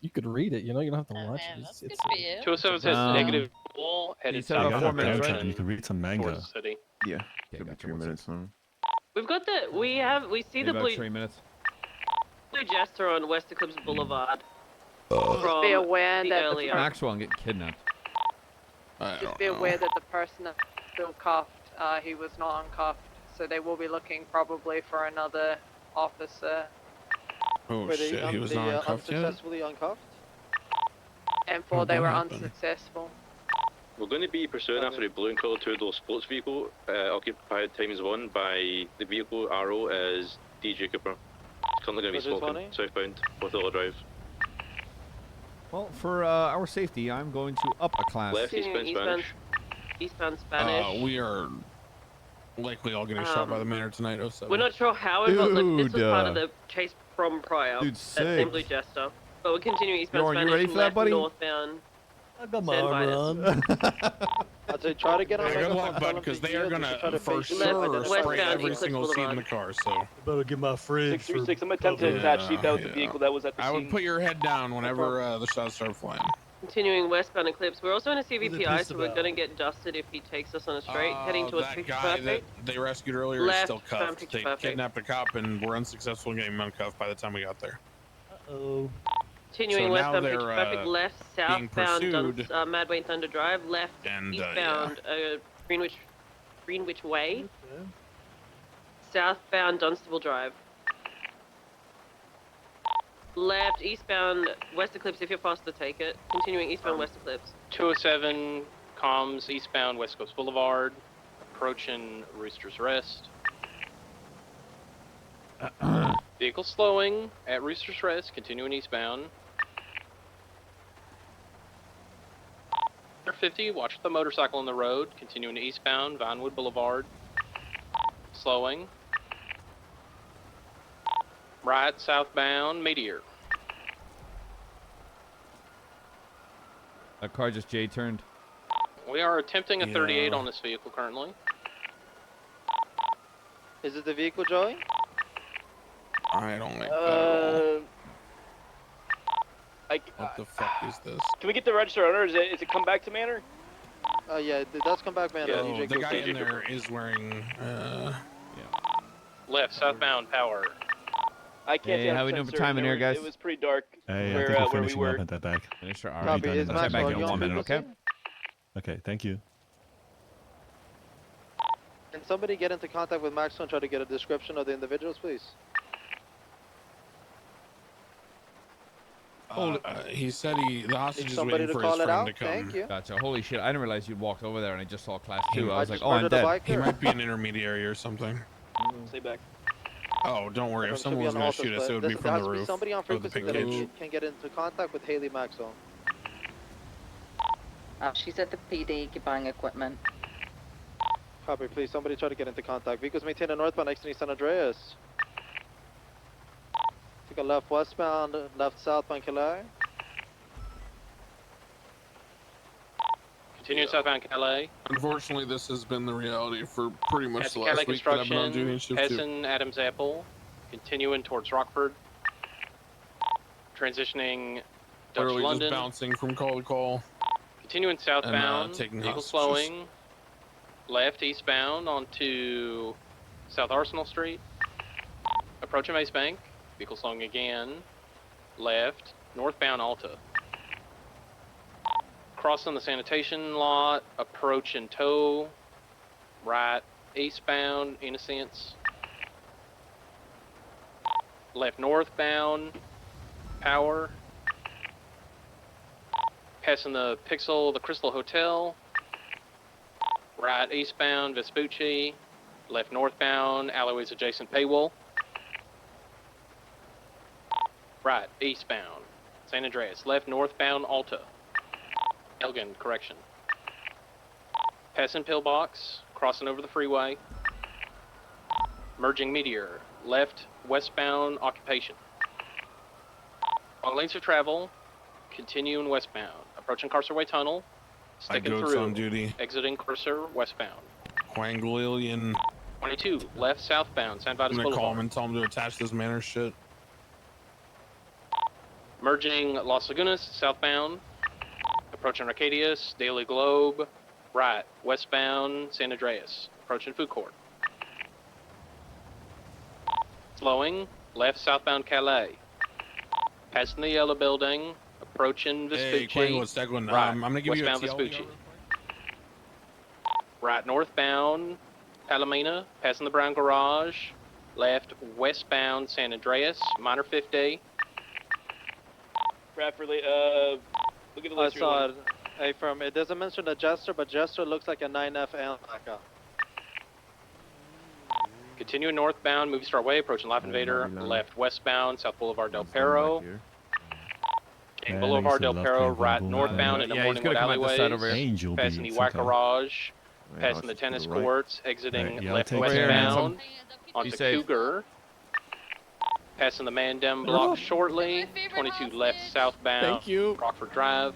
O: You could read it. You know, you don't have to watch
V: man,
O: it.
V: that's
O: It's,
V: good for you.
F: 207 says negative wall headed
A: said
F: south
A: about 4 minutes, right?
T: You can read some manga.
F: towards the city.
D: Yeah,
A: Okay,
D: could be
A: gotcha.
D: 3
A: What's
D: minutes. Huh?
Q: We've got we see the
A: About
Q: blue
A: 3 minutes.
Q: Jester on West Eclipse Boulevard. from
I: be aware
Q: the
I: that
Q: earlier.
A: Maxwell and get kidnapped.
I: Just be aware that the person that's still cuffed, he was not uncuffed, so they will be looking probably for another officer.
E: Oh
S: Were
E: shit, he was not uncuffed yet?
S: unsuccessfully uncuffed?
I: And
E: How'd
I: they
E: that
I: were
E: happen?
I: unsuccessful.
C: We're going to be pursuing after the blue and colour two-door sports vehicle, occupied ×1 by the vehicle RO as DJ Cooper. It's currently going to be
S: Roger,
C: smoking
S: 20.
C: southbound, Portola Drive.
A: Well, for our safety, I'm going to up a class.
C: Left, eastbound Spanish.
Q: Eastbound Spanish.
E: We are likely all getting shot by the manor tonight. 07.
Q: We're not sure how it got, like, this was
A: Dude,
Q: part of the chase from prior.
A: Dude,
Q: That
A: sick.
Q: same blue jester. But we're continuing eastbound
A: Bjorn, you
Q: Spanish
A: ready
Q: from
A: for that,
Q: left
A: buddy?
Q: northbound.
K: I got my
Q: Stand by
K: armor
Q: us.
K: on.
S: I'd say try to get on
E: Yeah, good
S: megaphone,
E: luck,
S: tell
E: bud,
S: them
E: because
S: to
E: they are
S: yield, just try
E: gonna
S: to
E: for
S: face
E: sure
S: left,
E: spray
Q: westbound,
E: every
Q: Eclipse
E: single seat in
Q: Boulevard.
E: the car. So
K: Better get my fridge.
H: 636, I'm gonna attempt to attach seatbelt to the vehicle that was at the
E: I
H: scene.
E: would put your head down whenever the shots start flying.
Q: Continuing westbound Eclipse. We're also in a
K: are they
Q: CVPI,
K: pissed
Q: so we're
K: about?
Q: gonna get dusted if he takes us on a straight, heading towards
E: That
Q: Picture
E: guy that
Q: Perfect.
E: they rescued earlier is
Q: Left,
E: still
Q: found
E: cuffed.
Q: Picture
E: They
Q: Perfect.
E: kidnapped a cop and were unsuccessful in getting him uncuffed by the time we got there.
K: Uh-oh.
Q: Continuing
E: So now
Q: westbound
E: they're,
Q: Picture Perfect, left,
E: being
Q: southbound
E: pursued.
Q: Madway Thunder Drive, left,
E: And,
Q: eastbound Greenwich Way, southbound Dunstable Drive. Left, eastbound West Eclipse if you're fast to take it. Continuing eastbound West Eclipse.
F: 207 comms eastbound West Coast Boulevard, approaching Rooster's Rest. Vehicle slowing at Rooster's Rest, continuing eastbound. 50, watch the motorcycle on the road, continuing eastbound Vinewood Boulevard. Slowing. Right, southbound Meteor.
A: That car just J-turned.
F: We are attempting a 38
E: Yeah.
F: on this vehicle currently.
S: Is it the vehicle, Joey?
E: I don't like that at all.
H: What
E: the fuck is this?
H: Can we get the register owner? Is it come back to Manor?
S: Yeah, it does come back, man.
F: Yeah,
E: Oh, the guy in there is wearing.
F: Left, southbound Power.
H: I can't
A: Hey,
H: say I'm
A: how we doing for timing here, guys?
H: It was pretty dark
T: Hey, I
H: where,
T: think we're
H: where we
T: finishing
H: were.
T: up at that back.
A: Finish our
T: Are you
S: Copy,
T: done
S: is
T: in that?
A: Check back
S: Maxwell,
A: in
S: you
A: 1
S: on
A: minute, okay?
S: frequency?
T: Okay, thank you.
S: Can somebody get into contact with Maxwell and try to get a description of the individuals, please?
E: He said the hostage is
S: somebody
E: waiting
S: to
E: for his
S: call it
E: friend
S: out?
E: to come.
S: Thank you.
A: Gotcha. Holy shit, I didn't realize you'd walked over there and I just saw class 2. I
S: I
A: was like,
S: just
A: oh, I'm
S: murdered a
A: dead.
E: He
S: biker.
E: might be an intermediary or something.
H: Stay back.
E: Oh, don't worry. If
S: Should
E: someone
S: be
E: was
S: on
E: going
S: all
E: to shoot us,
S: suspects.
E: it would be
S: There
E: from
S: has
E: the
S: to be
E: roof
S: somebody on
E: of the
S: frequency
E: picket
S: that
E: cage.
S: can get into contact with Haley Maxwell.
N: She's at the PD buying equipment.
S: Copy, please. Somebody try to get into contact. Vehicles maintained northbound exiting San Andreas. Take a left westbound, left southbound Calais.
F: Continuing southbound Calais.
E: Unfortunately, this has been the reality for pretty much
F: At
E: the
F: Calais
E: last week that I've been on
F: Construction,
E: duty in shift 2.
F: Hessen, Adams Apple. Continuing towards Rockford. Transitioning Dutch
E: Literally
F: London.
E: just bouncing from call to call.
F: Continuing southbound,
E: taking
F: vehicle
E: hostages.
F: slowing, left eastbound onto South Arsenal Street, approaching Mace Bank, vehicle slowing again, left, northbound Alta. Crossing the sanitation lot, approach and tow, right, eastbound, Innocence, left northbound, Power, passing the Pixel, the Crystal Hotel, right eastbound Vespucci, left northbound alleyways adjacent Paywall, right eastbound San Andreas, left northbound Alta, Elgin, correction, passing Pillbox, crossing over the freeway, merging Meteor, left westbound Occupation, long lanes of travel, continuing westbound, approaching Carcerway Tunnel, sticking
E: goats
F: through,
E: on duty.
F: exiting Cursor westbound.
E: Quanglilian.
F: 22, left southbound, San
E: I'm
F: Vitus
E: gonna call
F: Boulevard.
E: him and tell him to attach this manor shit.
F: Merging Las Lagunas, southbound, approaching Arcadius, Daily Globe, right, westbound, San Andreas, approaching Food Court. Slowing, left southbound Calais, passing the yellow building, approaching
E: Hey,
F: Vespucci.
E: Quango, it's Declan.
F: Right,
E: I'm gonna give you a
F: westbound
E: TL
F: Vespucci. Right, northbound Palomino, passing the Brown Garage. Left, westbound San Andreas, minor 50.
H: Bradford, look at the
S: I
H: list.
S: saw it. Hey, from it doesn't mention the Jester, but Jester looks like a 9F backup.
F: Continuing northbound, Movie Star Way, approaching Life Invader. Left, westbound, South Boulevard Del Perro. King Boulevard Del Perro, right northbound into Morningwood alleyways.
T: Angel
F: Passing the
T: beats,
F: White
T: okay.
F: Garage.
D: Right,
F: Passing the
D: to
F: tennis
D: right.
F: courts. Exiting
T: Right, yeah, I'll
F: left
T: take care.
F: westbound.
A: Be
F: Onto
A: safe.
F: Cougar. Passing the Mandem block shortly. 22 left southbound.
O: Thank you.
F: Rockford Drive.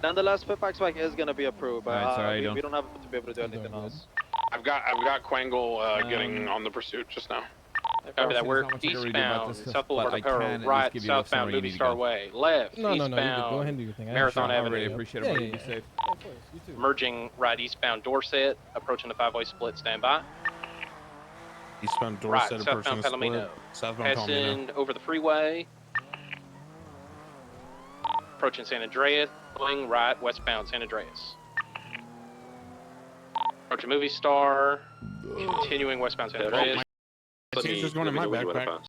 S: Nonetheless, Pitbox Bike is gonna be approved, but
A: Alright, sorry,
S: we don't have to be able to do anything else.
P: I've got Quangle getting on the pursuit just now.
F: Copy that. We're
A: Not much I can really do about
F: eastbound,
A: this,
F: South
A: but
F: Boulevard
A: I
F: Del Perro,
A: can at least
F: right,
A: give you the
F: southbound
A: summary you
F: Movie
A: need to
F: Star
A: go.
F: Way, left,
O: No,
F: eastbound,
O: you can go ahead and do your thing.
F: Marathon
A: I
F: Avenue.
A: really appreciate it, buddy. Be safe.
O: Of course, you too.
F: Merging right eastbound Dorset, approaching the 5-way split, stand by.
E: Eastbound
F: Right,
E: Dorset, approaching
F: southbound
E: the
F: Palomino.
E: split. Southbound Palomino.
F: Passing over the freeway. Approaching San Andreas, going right, westbound San Andreas. Approaching Movie Star, continuing westbound San Andreas.
E: My team's just going in my backpack.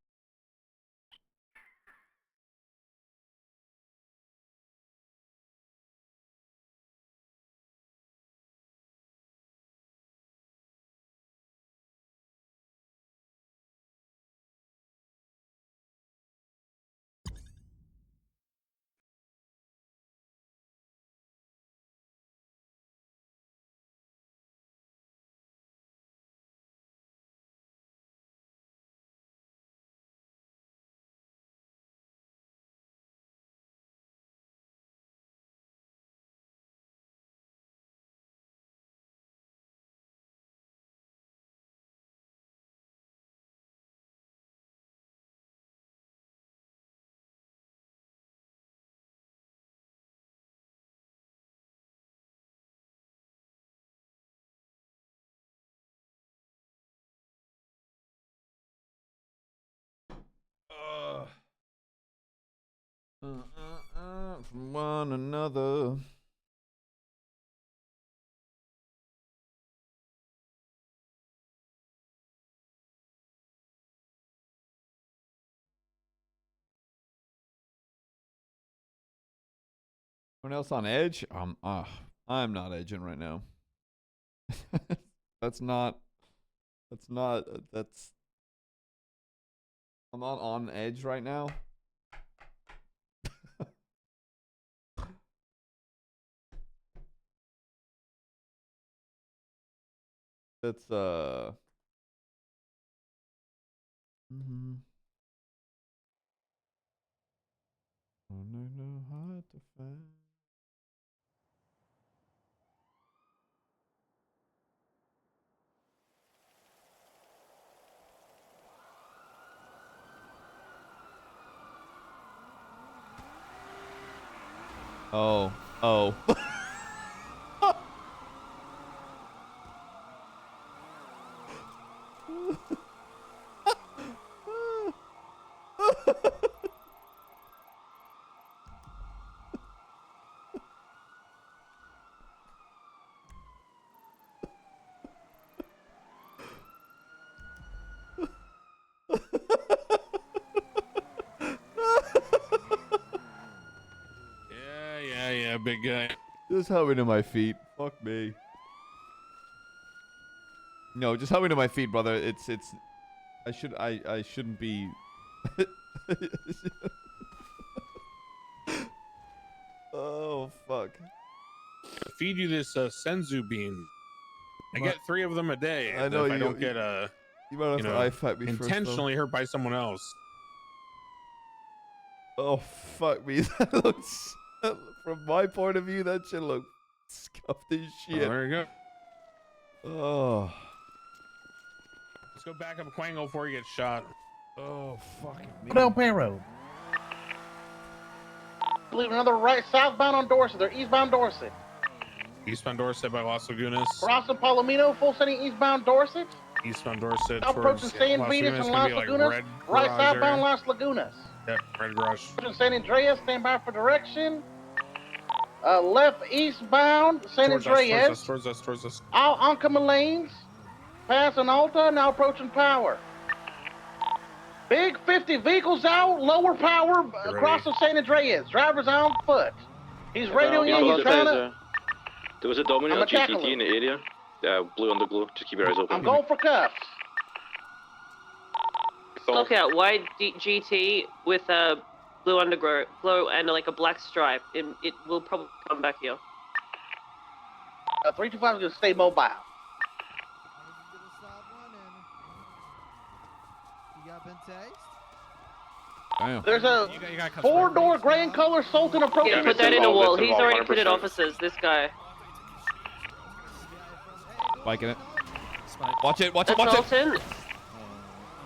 A: From one another. Anyone else on edge? I'm not edging right now. That's I'm not on edge right now. That's know how to find. Oh.
E: Yeah, big guy.
A: Just help me to my feet. Fuck me. No, just help me to my feet, brother. I shouldn't be. Oh fuck.
E: I feed you this senzu bean. I get 3 of them a day.
A: I know
E: if I
A: you-
E: don't get
A: You might have to eye fight me first, though.
E: intentionally hurt by someone else.
A: Oh fuck me. That looks. From my point of view, that shit look scuffed as shit.
E: Oh, there you go.
A: Oh.
E: Let's go back up Quango before he gets shot.
A: Oh fucking me.
J: Del Perro. Leave another right southbound on Dorset. They're eastbound Dorset.
E: Eastbound Dorset by Las Lagunas.
J: Crossing Palomino, full sending eastbound Dorset.
E: Eastbound Dorset
J: Approaching
E: towards
J: San
E: Las
J: Venus
E: Lagunas.
J: and
E: Gonna
J: Las
E: be like
J: Lagunas.
E: red
J: Right
E: garage
J: southbound
E: area.
J: Las Lagunas.
E: Yeah, red garage.
J: San Andreas, stand by for direction. Left eastbound, San Andreas.
E: Towards us.
J: All oncoming lanes. Passing Alta, now approaching Power. Big 50 vehicles out, lower power, across the San Andreas. Driver's on foot. He's radioing in, he's trying to...
C: There was a Dominator GTT in the area. Blue underglow. Just keep your eyes open.
J: I'm going for cuffs.
Q: Look out, wide GT with a blue underglow and like a black stripe. It will probably come back here.
J: 325 is going to stay mobile.
K: You got been tased?
A: Damn.
J: There's a four-door gray in color Sultan approaching.
Q: Yeah, put that in a wall. He's already put in officers, this guy.
A: Spiking it. Watch it.
Q: That's Sultan.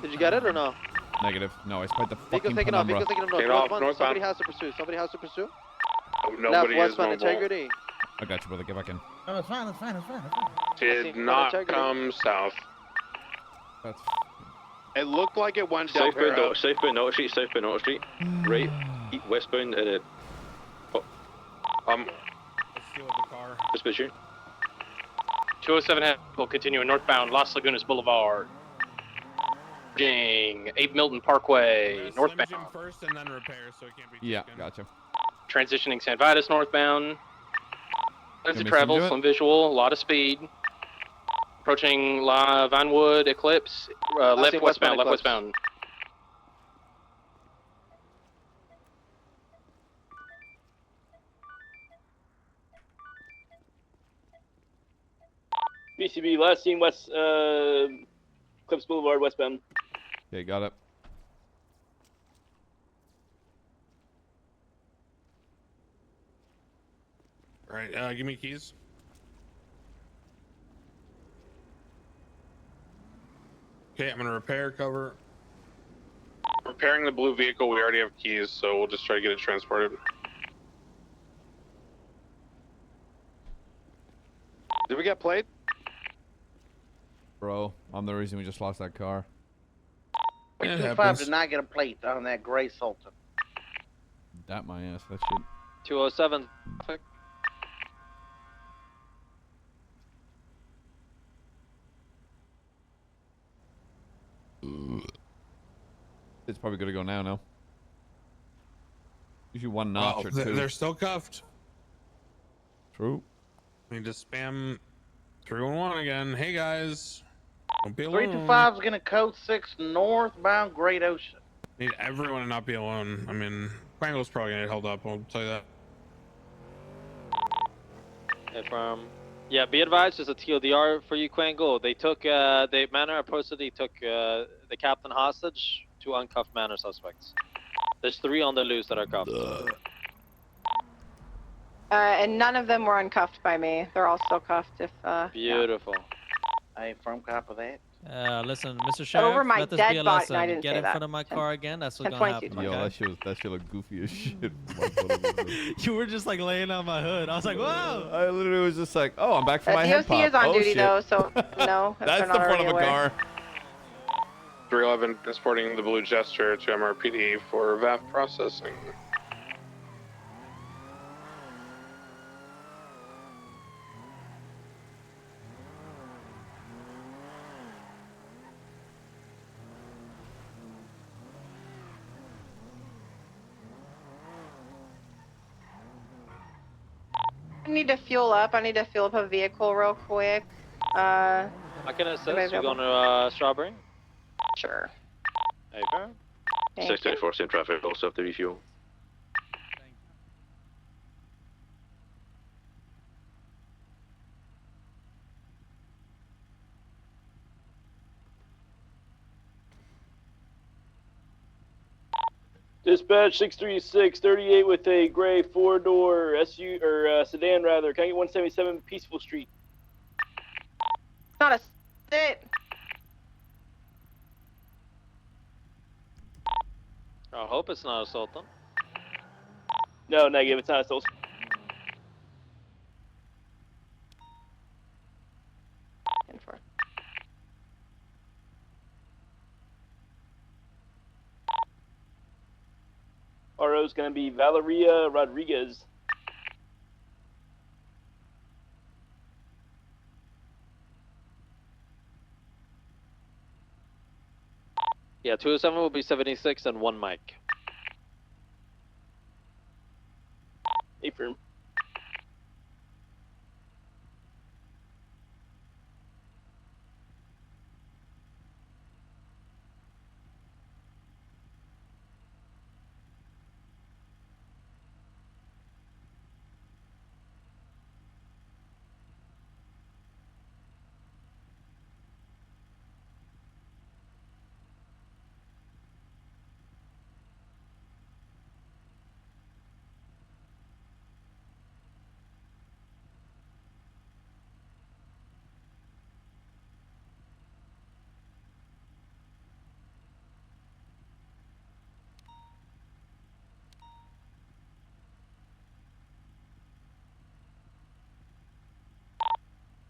S: Did you get it or no?
A: Negative. No, I spiked the
S: Vehicle's
A: fucking
S: taking off.
A: penumbra.
S: Vehicle's taking off. Northbound. Somebody has to pursue.
P: Nobody
S: Left
P: is
S: westbound
P: mobile.
S: integrity.
A: I got you, brother. Get back in.
O: No, it's fine.
P: Did not come south.
A: That's...
P: It looked like it went down.
C: Southbound Auto Street. Right. Westbound and it.
E: Let's deal with the car.
C: Just picture.
F: 207 will continue northbound Las Lagunas Boulevard. 8 Milton Parkway, northbound.
E: Slim Jim first and then repair, so it can't be.
A: Yeah, gotcha.
F: Transitioning San Vitus northbound. As it
A: Can we
F: travels,
A: do it?
F: slim visual, a lot of speed. Approaching La Vanwood Eclipse, left westbound, left westbound.
H: BCB, last seen west, Clips Boulevard, westbound.
A: Okay, got it.
E: All right, give me keys. Okay, I'm gonna repair cover.
P: Repairing the blue vehicle, we already have keys, so we'll just try to get it transported.
S: Did we get played?
A: Bro, I'm the reason we just lost that car.
J: 325 did not get a plate on that gray Sultan.
A: That my ass, that shit.
S: 207.
A: It's probably gonna go now, no? Usually one notch or two.
E: They're still cuffed.
A: True.
E: We need to spam 311 again. Hey guys, don't be alone.
J: 325 is going to code 6 northbound Great Ocean.
E: Need everyone to not be alone. I mean, Quangle's probably gonna get held up. I'll tell you that.
S: Yeah, be advised, there's a TLDR for you, Quangle. They took, Manor approached took the captain hostage, 2 uncuffed Manor suspects. There's 3 on the loose that are cuffed.
I: And none of them were uncuffed by me. They're all still cuffed if,
S: Beautiful.
J: Hey, firm cop of that.
K: Listen, Mr. Sheriff,
I: over my
K: let this
I: dead
K: be a
I: body.
K: lesson.
I: No, I didn't
K: Get
I: say
K: in
I: that.
K: front of my car again. That's what's
I: 10,
K: gonna
I: 22,
K: happen.
A: Yo,
K: Okay?
A: that shit looked goofy as shit.
K: You were just like laying on my hood. I was like, whoa.
A: I literally was just like, oh, I'm back for my head
I: DOC
A: pop.
I: is on
A: Oh,
I: duty
A: shit.
I: though, so no. if
A: That's
I: they're
A: the
I: not
A: front of
I: already
A: a
I: aware.
A: car.
P: 311 transporting the blue gesture to MRPD for VAF processing.
I: I need to fuel up. I need to fuel up a vehicle real quick.
S: I can assist. We're going to Strawberry.
I: Sure.
S: Over.
I: Thank you.
C: 624 same traffic, also have to refuel.
H: Dispatch 636, 38 with a gray 4-door SU or sedan rather. Can I get 177 Peaceful Street?
I: Not a sit.
S: I hope it's not a Sultan.
H: No, negative. It's not a Sultan. is going to be Valeria Rodriguez.
S: Yeah, 207 will be 76 and 1 mic.
H: Affirm.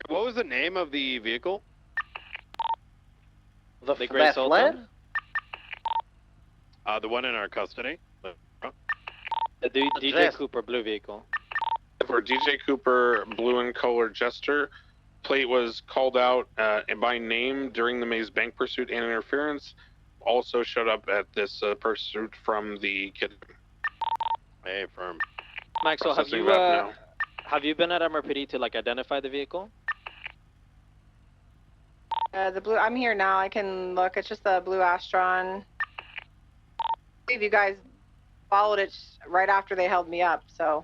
L: What was the name of the vehicle?
S: The Gray Sultan?
L: The one in our custody.
S: The DJ Cooper blue vehicle.
E: For DJ Cooper, blue and color Jester, plate was called out by name during the Maze Bank pursuit and interference. Also showed up at this pursuit from the kid.
L: Hey, firm.
S: Maxwell, have you been at MRPD to like identify the vehicle?
I: The blue. I'm here now. I can look. It's just the blue Astron. I believe you guys followed it right after they held me up. So.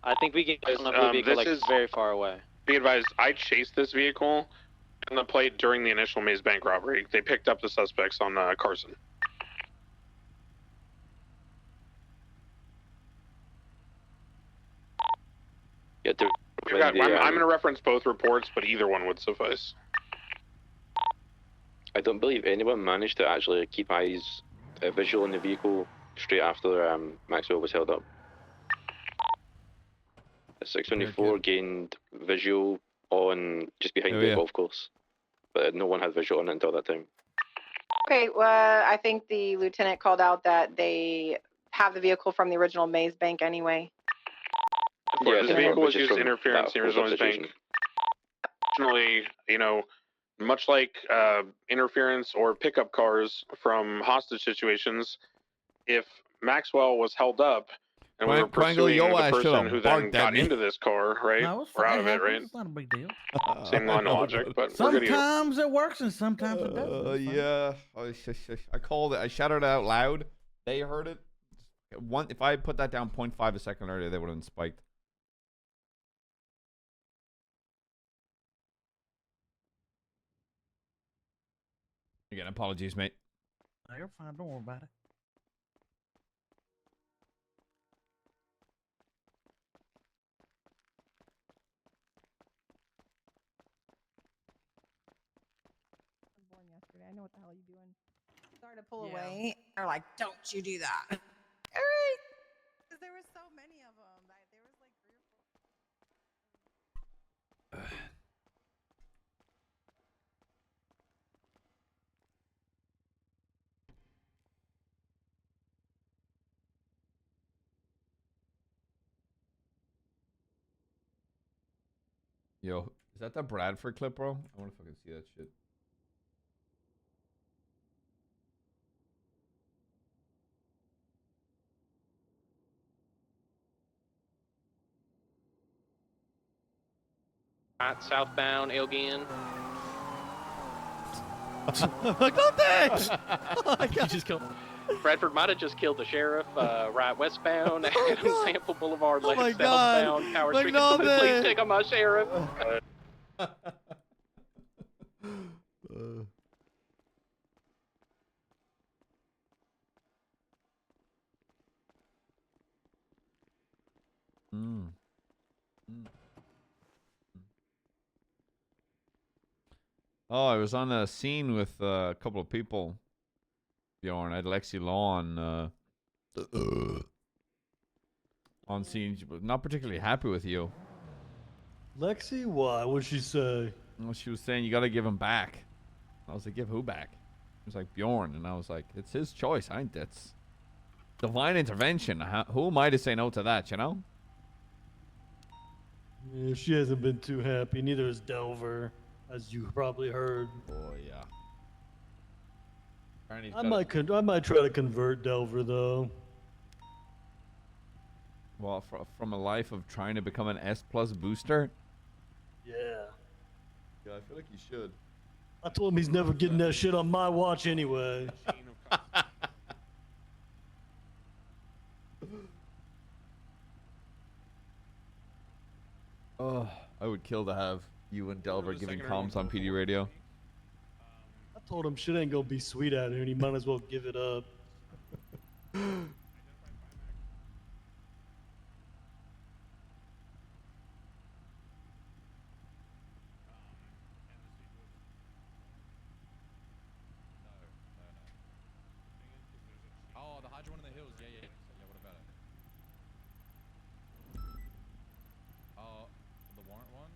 S: I think we can get on a blue vehicle like very far away.
E: Be advised, I chased this vehicle and the plate during the initial Maze Bank robbery. They picked up the suspects on Carson.
C: Yeah,
E: I'm going to reference both reports, but either one would suffice.
C: I don't believe anyone managed to actually keep eyes visual on the vehicle straight after Maxwell was held up. 624 gained visual on just behind the golf course, but no one had visual on it until that time.
I: Okay. Well, I think the lieutenant called out that they have the vehicle from the original Maze Bank anyway.
E: Yeah, this vehicle was used to interference in the original Maze Bank. Additionally, you know, much like interference or pickup cars from hostage situations, if Maxwell was held up and we were pursuing the person who then got into this car, right? We're out of it, right?
K: It's not a big deal.
E: Same line of logic, but we're good either.
K: Sometimes it works and sometimes it doesn't.
A: Yeah. I called it. I shouted it out loud. They heard it. If I put that down 0.5 a second earlier, they would have been spiked. Again, apologies, mate.
K: No, you're fine. Don't worry about it.
R: Born yesterday. I know what the hell you're doing. Started to pull away. They're like, "Don't you do that?" Alright. Because there were so many of them. There was like 3 or 4.
A: Yo, is that the Bradford clip, bro? I want to fucking see that shit.
F: Southbound, Elgin.
K: McNulty! Oh my God.
F: Just killed. Bradford might have just killed the sheriff. Right westbound, Sample Boulevard,
K: Oh my
F: left
K: God.
F: southbound, Power Street.
K: McNulty!
F: Please take on my sheriff.
A: Oh, I was on a scene with a couple of people. Bjorn, I had Lexi Law on scene. She was not particularly happy with you.
K: Lexi, why? What'd she say?
A: Well, she was saying you got to give him back. I was like, give who back? It was like Bjorn, and I was like, it's his choice. I ain't that's. Divine intervention. Who am I to say no to that, you know?
B: Yeah, she hasn't been too happy. Neither is Delver, as you probably heard.
A: Oh, yeah.
B: I might try to convert Delver, though.
A: Well, from a life of trying to become an S+ booster?
B: Yeah.
A: Yeah, I feel like you should.
B: I told him he's never getting that shit on my watch anyway.
A: Oh, I would kill to have you and Delver giving comms on PD radio.
B: I told him shit ain't gonna be sweet out here, and he might as well give it up.
K: Oh, the Hydra one in the hills. Yeah, yeah. Yeah, what about it? The warrant one?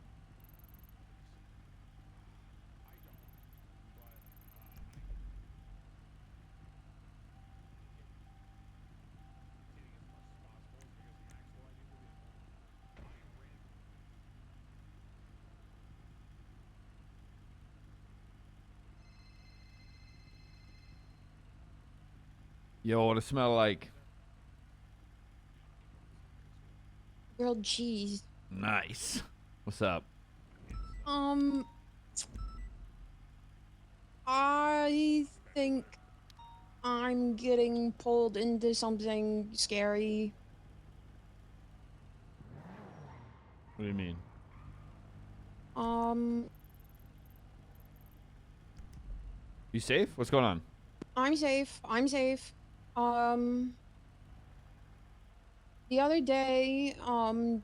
A: Yo, what it smell like?
M: Grilled cheese.
A: Nice. What's up?
M: I think I'm getting pulled into something scary.
A: What do you mean? You safe? What's going on?
M: I'm safe. I'm safe. The other day,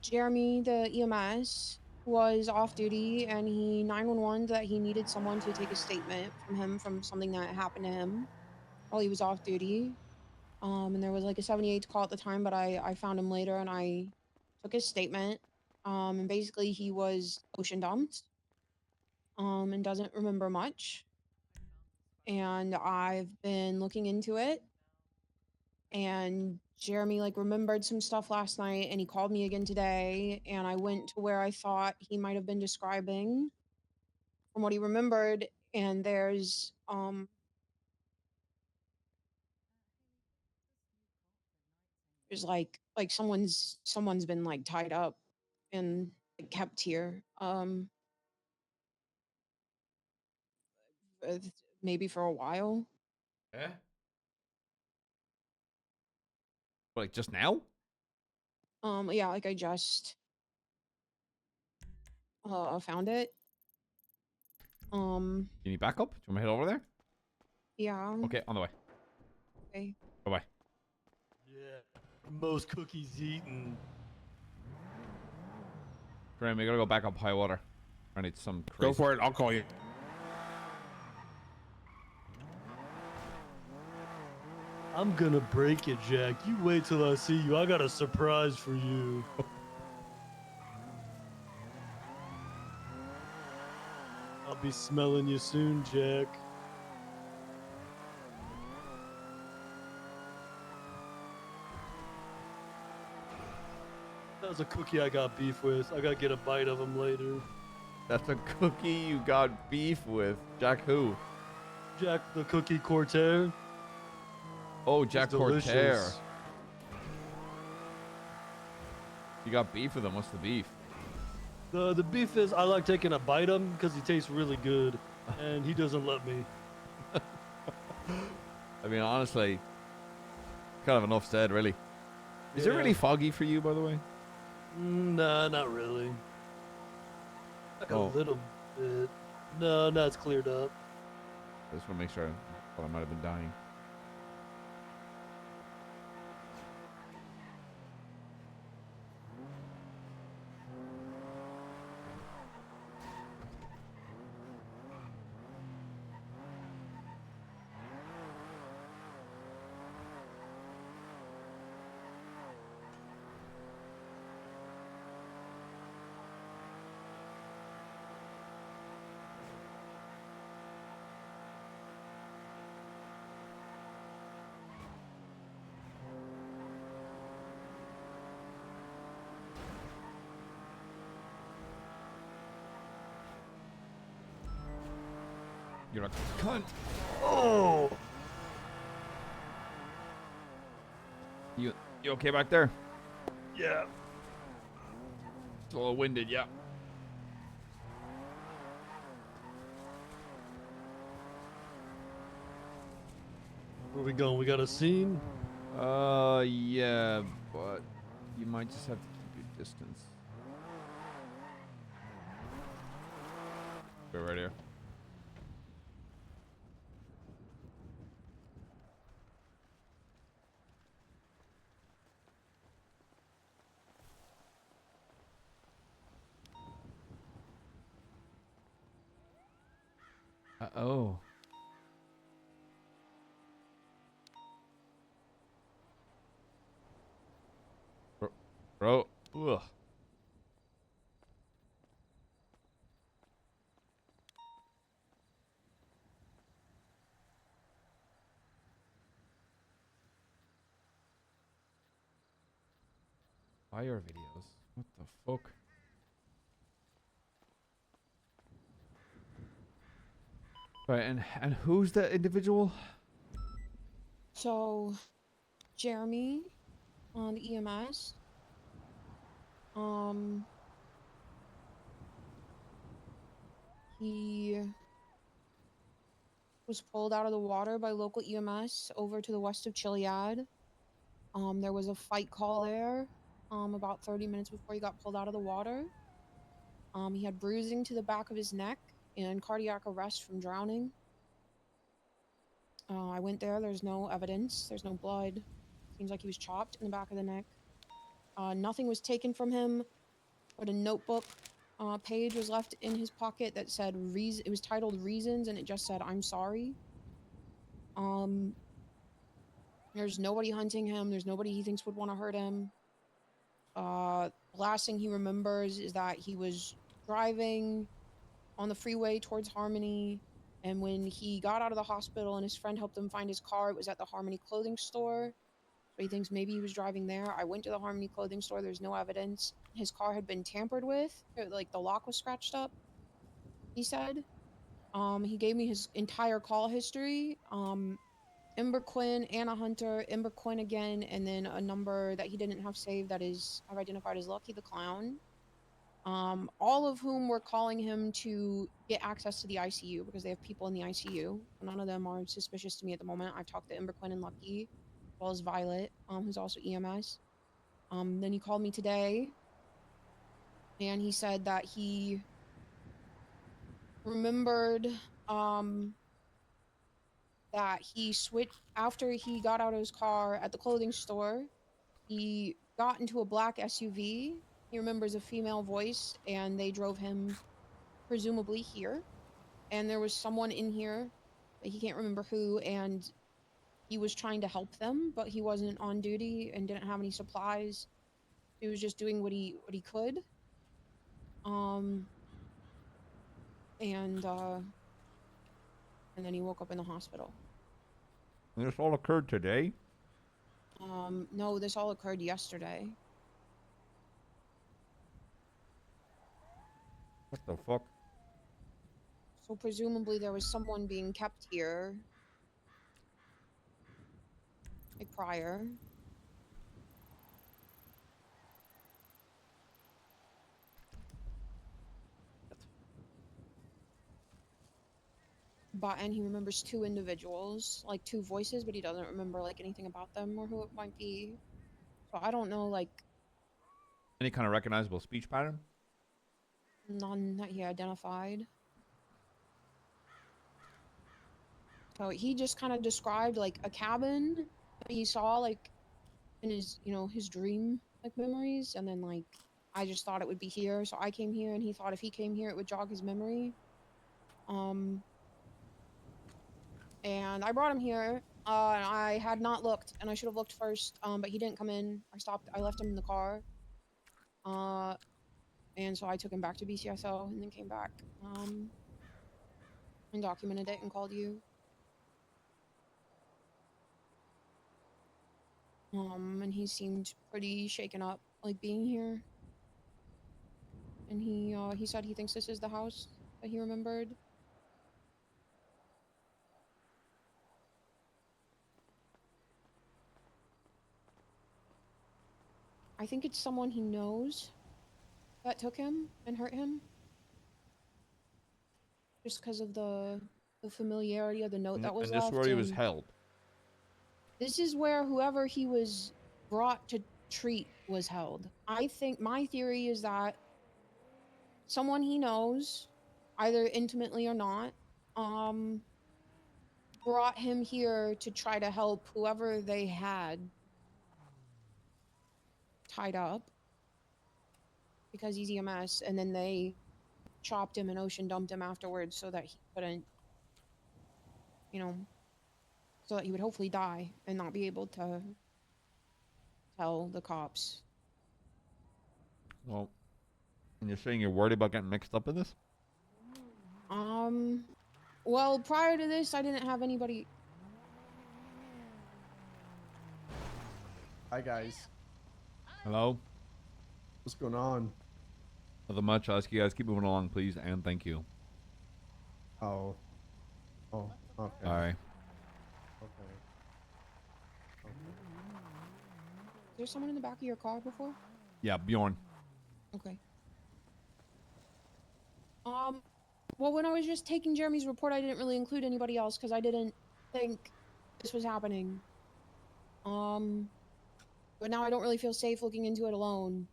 M: Jeremy, the EMS, was off duty and he 911 that he needed someone to take a statement from him from something that happened to him while he was off duty. And there was like a 78 call at the time, but I found him later and I took his statement. And basically he was ocean dumped. And doesn't remember much. And I've been looking into it. And Jeremy like remembered some stuff last night and he called me again today and I went to where I thought he might have been describing from what he remembered, and there's like someone's been like tied up and like, kept here maybe for a while.
A: Yeah. Like just now?
M: Yeah, like I just found it.
A: You need backup? Do you want me to head over there?
M: Yeah.
A: Okay, on the way.
M: Okay.
A: Bye-bye.
B: Yeah. Most cookies eaten.
A: Graham, we gotta go back up high water. I need some crazy...
E: Go for it. I'll call you.
B: I'm gonna break it, Jack. You wait till I see you. I got a surprise for you. I'll be smelling you soon, Jack. That was a cookie I got beef with. I gotta get a bite of him later.
A: That's a cookie you got beef with. Jack who?
B: Jack the Cookie Cortair.
A: Oh, Jack Cortair.
B: Delicious.
A: You got beef with him. What's the beef?
B: The beef is I like taking a bite of him because he tastes really good, and he doesn't let me.
A: I mean, honestly, kind of enough said, really. Is it
B: Yeah.
A: really foggy for you, by the way?
B: Nah, not really. Like
A: Oh.
B: a little bit. No, it's cleared up.
A: I just want to make sure. I thought I might have been dying. You're a cunt.
B: Oh.
A: You okay back there?
B: Yeah.
A: It's a little winded, yeah.
B: Where we going? We got a scene?
A: Yeah, but you might just have to keep your distance. Go right here. Oh. Bro. Ugh. Fire videos. What the fuck? Right, and who's the individual?
M: So, Jeremy on the EMS. He was pulled out of the water by local EMS over to the west of Chiliad. There was a fight call there, about 30 minutes before he got pulled out of the water. He had bruising to the back of his neck and cardiac arrest from drowning. I went there, there's no evidence, there's no blood. Seems like he was chopped in the back of the neck. Nothing was taken from him, but a notebook page was left in his pocket that said, it was titled Reasons, and it just said, I'm sorry. There's nobody hunting him, there's nobody he thinks would want to hurt him. Last thing he remembers is that he was driving on the freeway towards Harmony, and when he got out of the hospital and his friend helped him find his car, it was at the Harmony clothing store. So he thinks maybe he was driving there. I went to the Harmony clothing store, there's no evidence. His car had been tampered with, like the lock was scratched up, he said. He gave me his entire call history. Ember Quinn, Anna Hunter, Ember Quinn again, and then a number that he didn't have saved that is, I've identified as Lucky the Clown. All of whom were calling him to get access to the ICU because they have people in the ICU. None of them are suspicious to me at the moment. I've talked to Ember Quinn and Lucky, as well as Violet, who's also EMS. Then he called me today, and he said that he remembered, that he switched after he got out of his car at the clothing store. He got into a black SUV. He remembers a female voice, and they drove him presumably here. And there was someone in here, but he can't remember who, and he was trying to help them, but he wasn't on duty and didn't have any supplies. He was just doing what he could. And then he woke up in the hospital.
A: This all occurred today?
M: No, this all occurred yesterday.
A: What the fuck?
M: So presumably there was someone being kept here, like prior. And he remembers two individuals, like two voices, but he doesn't remember like anything about them or who it might be. So I don't know, like,
A: Any kind of recognizable speech pattern?
M: none that he identified. So he just kind of described like a cabin that he saw like in his, his dream like memories, and then like I just thought it would be here, so I came here, and he thought if he came here it would jog his memory. And I brought him here, and I had not looked, and I should have looked first, but he didn't come in. I left him in the car. And so I took him back to BCSO and then came back, and documented it and called you. And he seemed pretty shaken up, like being here. And he said he thinks this is the house that he remembered. I think it's someone he knows that took him and hurt him. Just because of the familiarity of the note that was
A: and this
M: left.
A: is where he was
M: and
A: held.
M: This is where whoever he was brought to treat was held. I think my theory is that someone he knows, either intimately or not, brought him here to try to help whoever they had tied up because he's EMS, and then they chopped him and ocean dumped him afterwards so that he couldn't, you know, so that he would hopefully die and not be able to tell the cops.
A: Well, and you're saying you're worried about getting mixed up in this?
M: Well, prior to this, I didn't have anybody.
G: Hi, guys.
A: Hello?
G: What's going on?
A: Nothing much. I'll ask you guys keep moving along, please, and thank you.
G: Oh. Oh, okay.
A: All right.
G: Okay.
M: Is there someone in the back of your car before?
A: Yeah, Bjorn.
M: Okay. Well, when I was just taking Jeremy's report, I didn't really include anybody else because I didn't think this was happening. But now I don't really feel safe looking into it alone.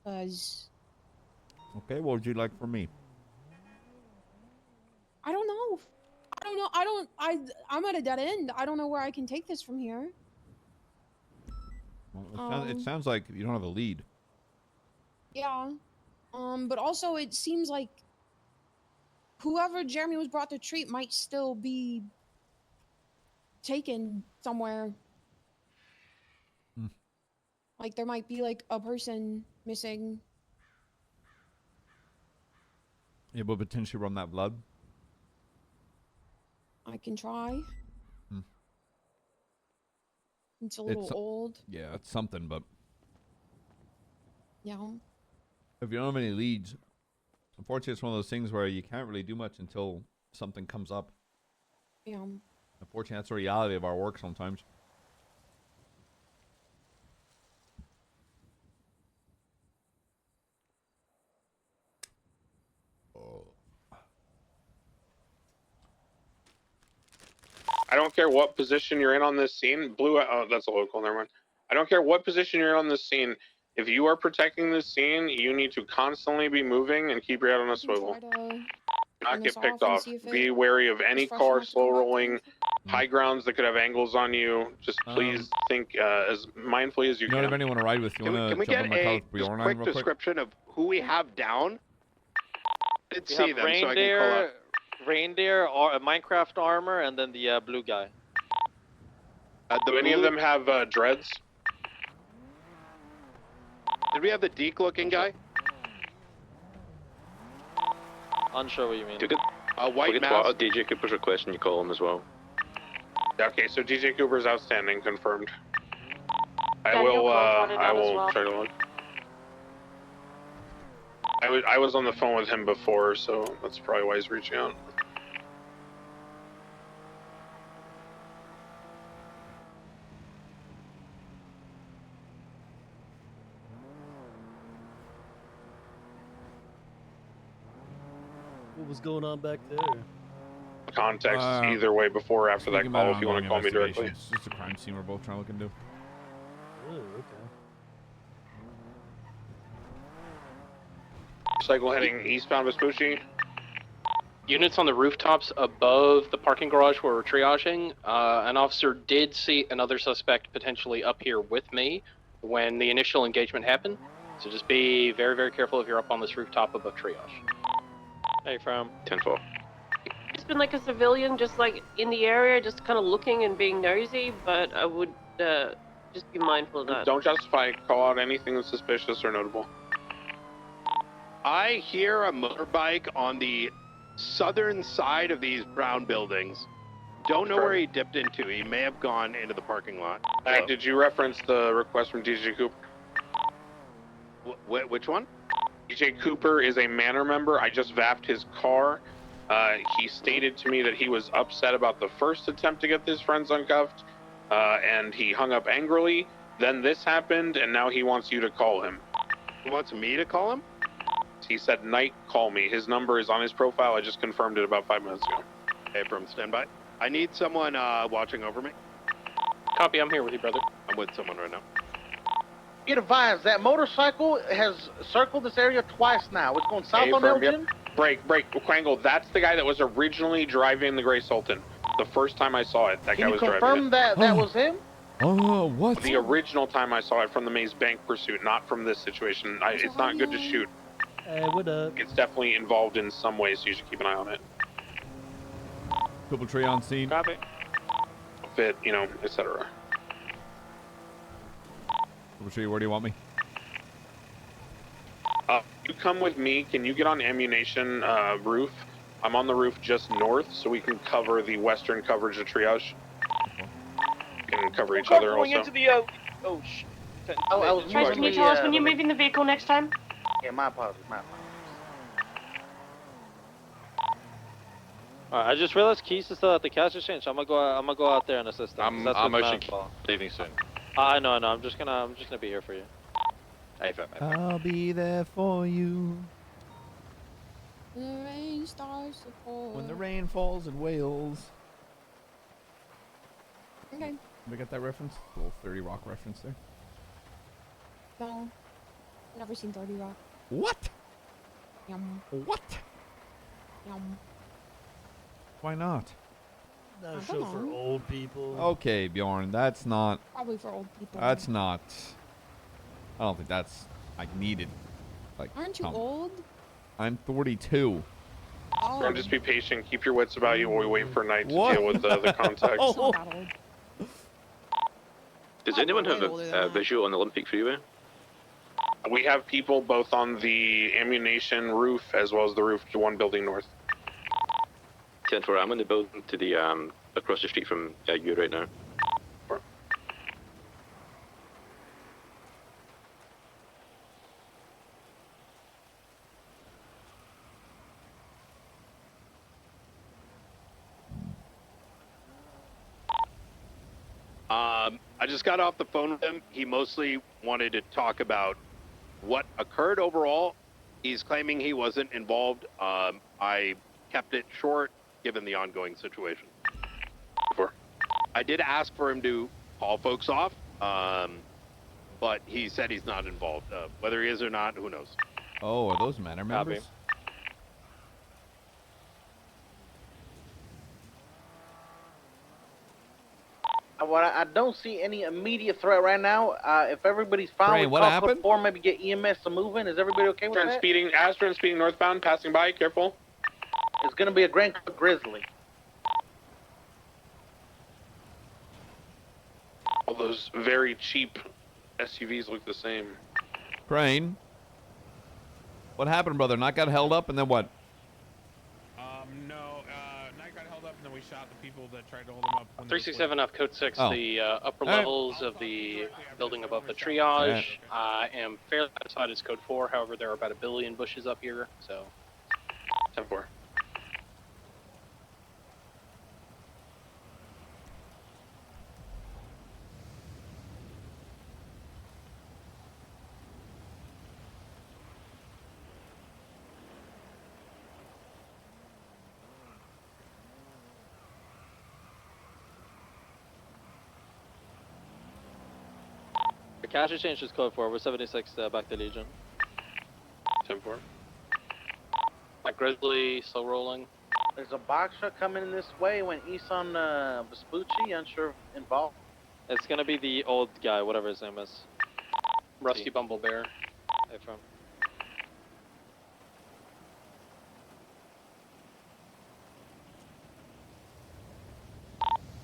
M: Because
A: Okay, what would you like from me?
M: I don't know. I'm at a dead end. I don't know where I can take this from here.
A: Well, it sounds like you don't have a lead.
M: Yeah. But also it seems like whoever Jeremy was brought to treat might still be taken somewhere. Like there might be like a person missing.
A: Yeah, but potentially run that blood.
M: I can try.
A: Hmm.
M: It's a little old.
A: Yeah, it's something, but
M: Yeah.
A: if you don't have any leads, unfortunately, it's one of those things where you can't really do much until something comes up.
M: Yeah.
A: Unfortunately, that's the reality of our work sometimes.
P: I don't care what position you're in on this scene. Blue, oh, that's a local, never mind. I don't care what position you're in on this scene. If you are protecting this scene, you need to constantly be moving and keep your head on a swivel. Not get picked off. Be wary of any car slow rolling, high grounds that could have angles on you. Just please think as mindfully as you
A: You don't
P: can.
A: have anyone to ride with. You want
L: Can we
A: to jump
L: get
A: in my car
L: a
A: with Bjorn
L: quick
A: real quick?
L: description of who we have down? Let's
S: We
L: see
S: have
L: them so I can call up.
S: reindeer, or Minecraft armor, and then the blue guy.
P: Do any of them have dreads?
L: Did we have the Deke looking guy?
S: Unsure what you mean.
L: White mask.
C: DJ Cooper's requesting you call him as well.
P: Okay, so DJ Cooper's outstanding, confirmed.
Q: Daniel called Ronnie
P: I
Q: out as
P: will
Q: well.
P: try to log. I was on the phone with him before, so that's probably why he's reaching out.
B: What was going on back there?
P: Context either way, before or after that
A: Speaking about
P: call, if you want to call me
A: investigation,
P: directly.
A: It's just a crime scene we're both trying to look into.
B: Oh, okay.
P: Cycle heading eastbound Vespucci.
F: Units on the rooftops above the parking garage where we're triaging. An officer did see another suspect potentially up here with me when the initial engagement happened. So just be very, very careful if you're up on this rooftop above triage.
S: Hey, from
C: 10-4.
Q: Just been like a civilian, just like in the area, just kind of looking and being nosy, but I would just be mindful of that.
P: Don't justify, call out anything that's suspicious or notable.
L: I hear a motorbike on the southern side of these brown buildings. Don't know where he dipped into. He may have gone into the parking lot.
P: Did you reference the request from DJ Cooper?
L: Which one?
P: DJ Cooper is a Manor member. I just vapped his car. He stated to me that he was upset about the first attempt to get his friends uncuffed, and he hung up angrily, Then this happened, and now he wants you to call him.
L: He wants me to call him?
P: He said, Knight, call me. His number is on his profile. I just confirmed it about 5 minutes ago.
L: Hey, from standby. I need someone watching over me.
F: Copy, I'm here with you, brother.
L: I'm with someone right now.
J: Get advised, that motorcycle has circled this area twice now. It's going south
P: Hey,
J: on
P: firm,
J: Elgin.
P: Break. Quangle, that's the guy that was originally driving the Grey Sultan. The first time I saw it, that guy
J: Can you
P: was driving it.
J: confirm that that was him?
A: Oh, what?
P: The original time I saw it from the Maze Bank pursuit, not from this situation. It's not good to shoot.
B: Hey, what up?
P: It's definitely involved in some way, so you should keep an eye on it.
A: Triple tree on scene.
F: Copy.
P: Fit, etc.
A: Triple tree, where do you want me?
P: You come with me. Can you get on ammunition roof? I'm on the roof just north, so we can cover the western coverage of triage. We can cover each other
H: Going
P: also.
H: into the oh shit.
J: I was
Q: Trace, can you tell us when you're moving the vehicle next time?
J: Yeah, my apologies, my apologies.
S: Alright, I just realized Keys is still at the cash exchange. I'm gonna go out there and assist him.
U: I'm actually leaving soon.
S: I know. I'm just gonna be here for you.
U: Hey, fam.
A: I'll be there for you
M: When the rain starts to fall.
A: when the rain falls in Wales.
M: Okay.
A: We got that reference? A little 30 Rock reference there.
M: No. Never seen 30 Rock.
A: What?
M: Yum.
A: What?
M: Yum.
A: Why not?
B: Not a
M: I
B: show
M: don't
B: for
M: know.
B: old people.
A: Okay, Bjorn, that's not.
M: Probably for old people.
A: That's not. I don't think that's like needed. Like,
M: Aren't you
A: come-
M: old?
A: I'm 42.
M: Oh.
P: Or just be patient. Keep your wits about you while we wait for Knight to
A: What?
P: deal with the contact.
M: It's not that old.
C: Does anyone have a visual on the Olympic Freeway?
P: We have people both on the ammunition roof as well as the roof to one building north.
C: 10-4, I'm in the building to the across the street from you right now.
L: I just got off the phone with him. He mostly wanted to talk about what occurred overall. He's claiming he wasn't involved. I kept it short given the ongoing situation. I did ask for him to call folks off, but he said he's not involved. Whether he is or not, who knows?
A: Oh, are those Manor members?
J: Well, I don't see any immediate threat right now. If everybody's fine,
P: Brian,
J: we
P: what
J: call
P: happened?
J: code 4, maybe get EMS to move in. Is everybody okay with that?
P: Astron speeding northbound, passing by. Careful.
J: It's going to be a Grand Cook Grizzly.
P: All those very cheap SUVs look the same.
A: Crane. What happened, brother? Not got held up, and then what?
E: No, Knight got held up, and then we shot the people that tried to hold him up.
F: 367 up, code 6,
A: Oh.
F: the upper
A: All right.
F: levels of the building above the triage. I am fairly satisfied it's code 4, however, there are about 1 billion bushes up here, so.
P: 10-4.
S: The cash exchange is code 4. We're 76 back to Legion.
P: 10-4.
F: Like Grizzly, slow rolling.
J: There's a box truck coming in this way. Went east on Vespucci. Unsure if involved.
S: It's gonna be the old guy, whatever his name is.
F: Rusty Bumblebear.
S: Hey, from.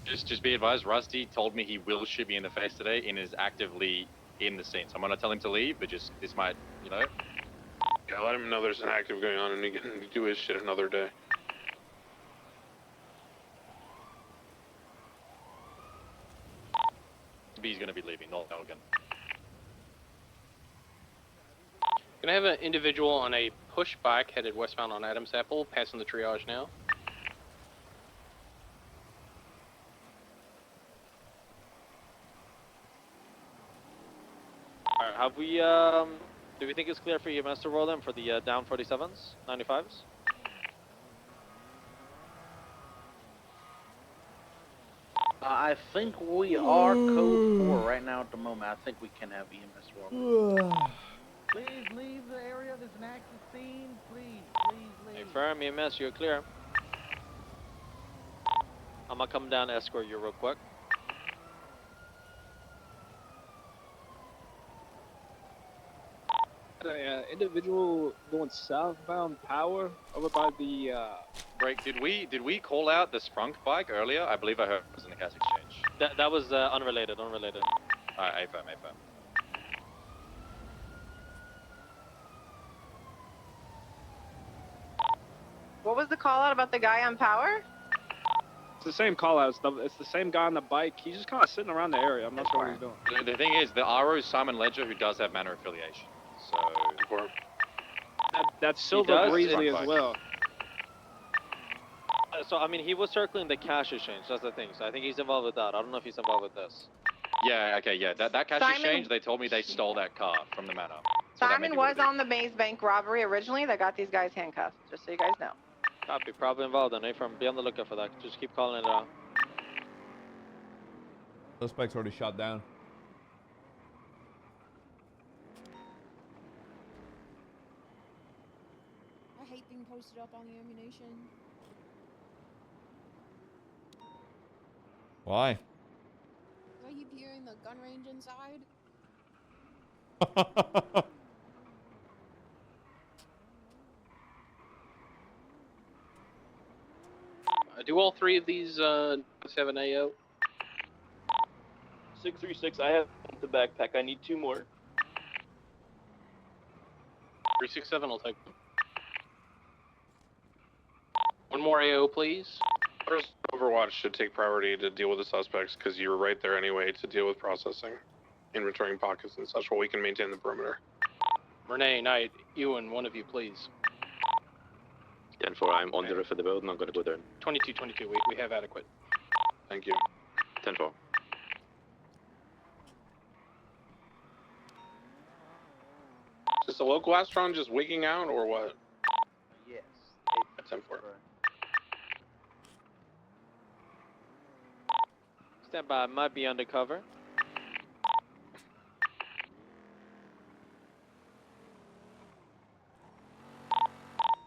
U: Just be advised, Rusty told me he will shoot me in the face today and is actively in the scene. So I'm gonna tell him to leave, but just this might,
P: Yeah, let him know there's an active going on and he can do his shit another day.
U: He's gonna be leaving, not Elgin.
F: Gonna have an individual on a push bike headed westbound on Adams Apple, passing the triage now.
S: Have we, do we think it's clear for EMS to roll in for the down 47s, 95s?
J: I think we are code 4 right now at the moment. I think we can have EMS rolling. Please leave the area. There's an active scene. Please leave.
S: Affirm, EMS, you're clear. I'm gonna come down and escort you real quick.
N: Individual going southbound power over by the
U: Break. Did we call out the Sprunk bike earlier? I believe I heard it was in the cash exchange.
S: That was unrelated. Unrelated.
U: Alright, affirm.
I: What was the call out about the guy on power?
N: It's the same call out. It's the same guy on the bike. He's just kind of sitting around the area. I'm not sure what he's doing.
U: The thing is, the RO is Simon Ledger, who does have Manor affiliation. So
N: That's Silver Breezy as well.
S: So I mean, he was circling the cash exchange. That's the thing. So I think he's involved with that. I don't know if he's involved with this.
U: yeah, okay, yeah. That cash
I: Simon-
U: exchange, they told me they stole that car from the Manor. So that may
I: Simon
U: be what
I: was
U: it is.
I: on the Maze Bank robbery originally that got these guys handcuffed, just so you guys know.
S: Copy. Probably involved in it. From be on the lookout for that. Just keep calling it out.
A: Suspect's already shot down.
M: I hate being posted up on the ammunition.
A: Why?
M: I keep hearing the gun range inside.
F: Do all three of these have an AO?
H: 636, I have the backpack. I need 2 more.
F: 367 will take them. One more AO, please.
E: First, Overwatch should take priority to deal with the suspects because you were right there anyway to deal with processing, inventorying pockets and such while we can maintain the perimeter.
F: Renee, Knight, Ewan, one of you, please.
C: 10-4, I'm on the roof of the building. I'm going to go down.
F: 22, we have adequate.
E: Thank you.
C: 10-4.
E: Is this a local Astron just wigging out or what?
J: Yes.
E: 10-4.
S: Stand by. Might be undercover.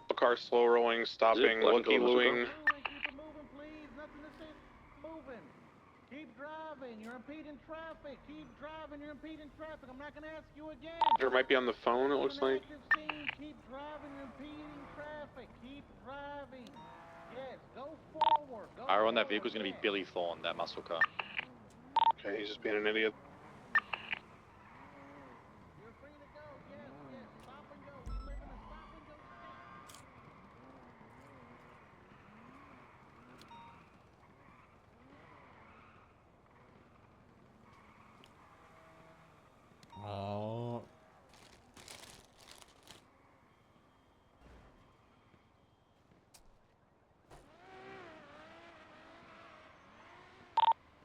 E: The car slow rolling, stopping, looky-looing.
J: Keep driving. You're impeding traffic. Keep driving. You're impeding traffic. I'm not going to ask you again.
E: There might be on the phone, it looks like.
J: Keep driving. You're impeding traffic. Keep driving. Yes, go forward. Go
U: RO on that vehicle is going to be Billy Thorne, that muscle car.
E: Okay, he's just being an idiot.
J: You're free to go. Yes. Stop and go. We live in a stop and go state.
A: Oh.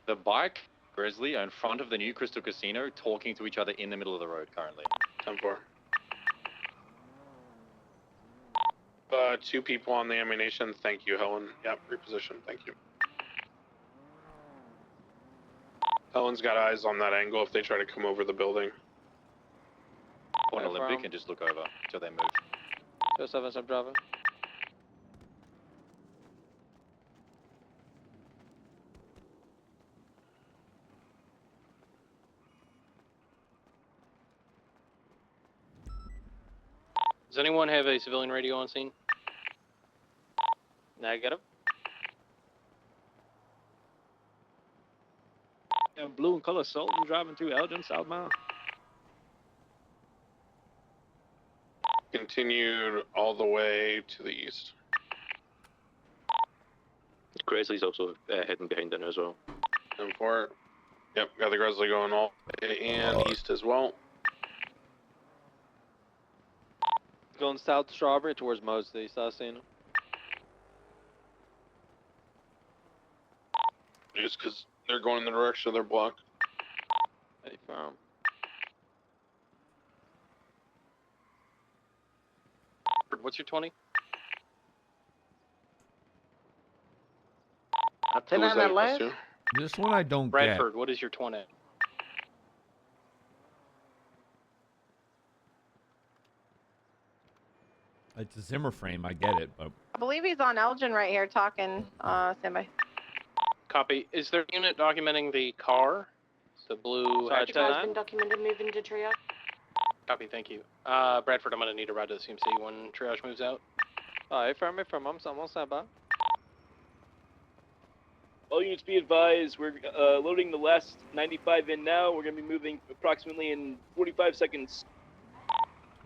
U: The bike, Grizzly, are in front of the new Crystal Casino, talking to each other in the middle of the road currently.
E: 10-4. 2 people on the ammunition. Thank you, Helen. Yep, reposition. Thank you. Helen's got eyes on that angle if they try to come over the building.
U: Point Olympic and just look over until they move.
S: 207, I'm driving.
F: Does anyone have a civilian radio on scene?
S: Negative.
N: Yeah, blue and color Sultan driving through Elgin southbound.
E: Continued all the way to the east.
C: Grizzly's also heading behind dinner as well.
E: 10-4. Yep, got the Grizzly going all the way and east as well.
S: Going south Strawberry towards Mosley, south scene.
E: Just because they're going in the direction of their block.
S: Hey, farm.
F: what's your 20?
J: I'll tell you that last.
A: This one I don't
F: Bradford, what is your 20?
A: get. It's a Zimmer frame, I get it, but
I: I believe he's on Elgin right here talking. Standby.
F: Copy. Is there a unit documenting the car? The blue
Q: Car's
F: hatchback?
Q: been documented moving to triage.
F: Copy, thank you. Bradford, I'm gonna need a ride to the CMC when triage moves out.
S: Affirm, I'm on standby.
H: All units be advised, we're loading the last 95 in now. We're going to be moving approximately in 45 seconds.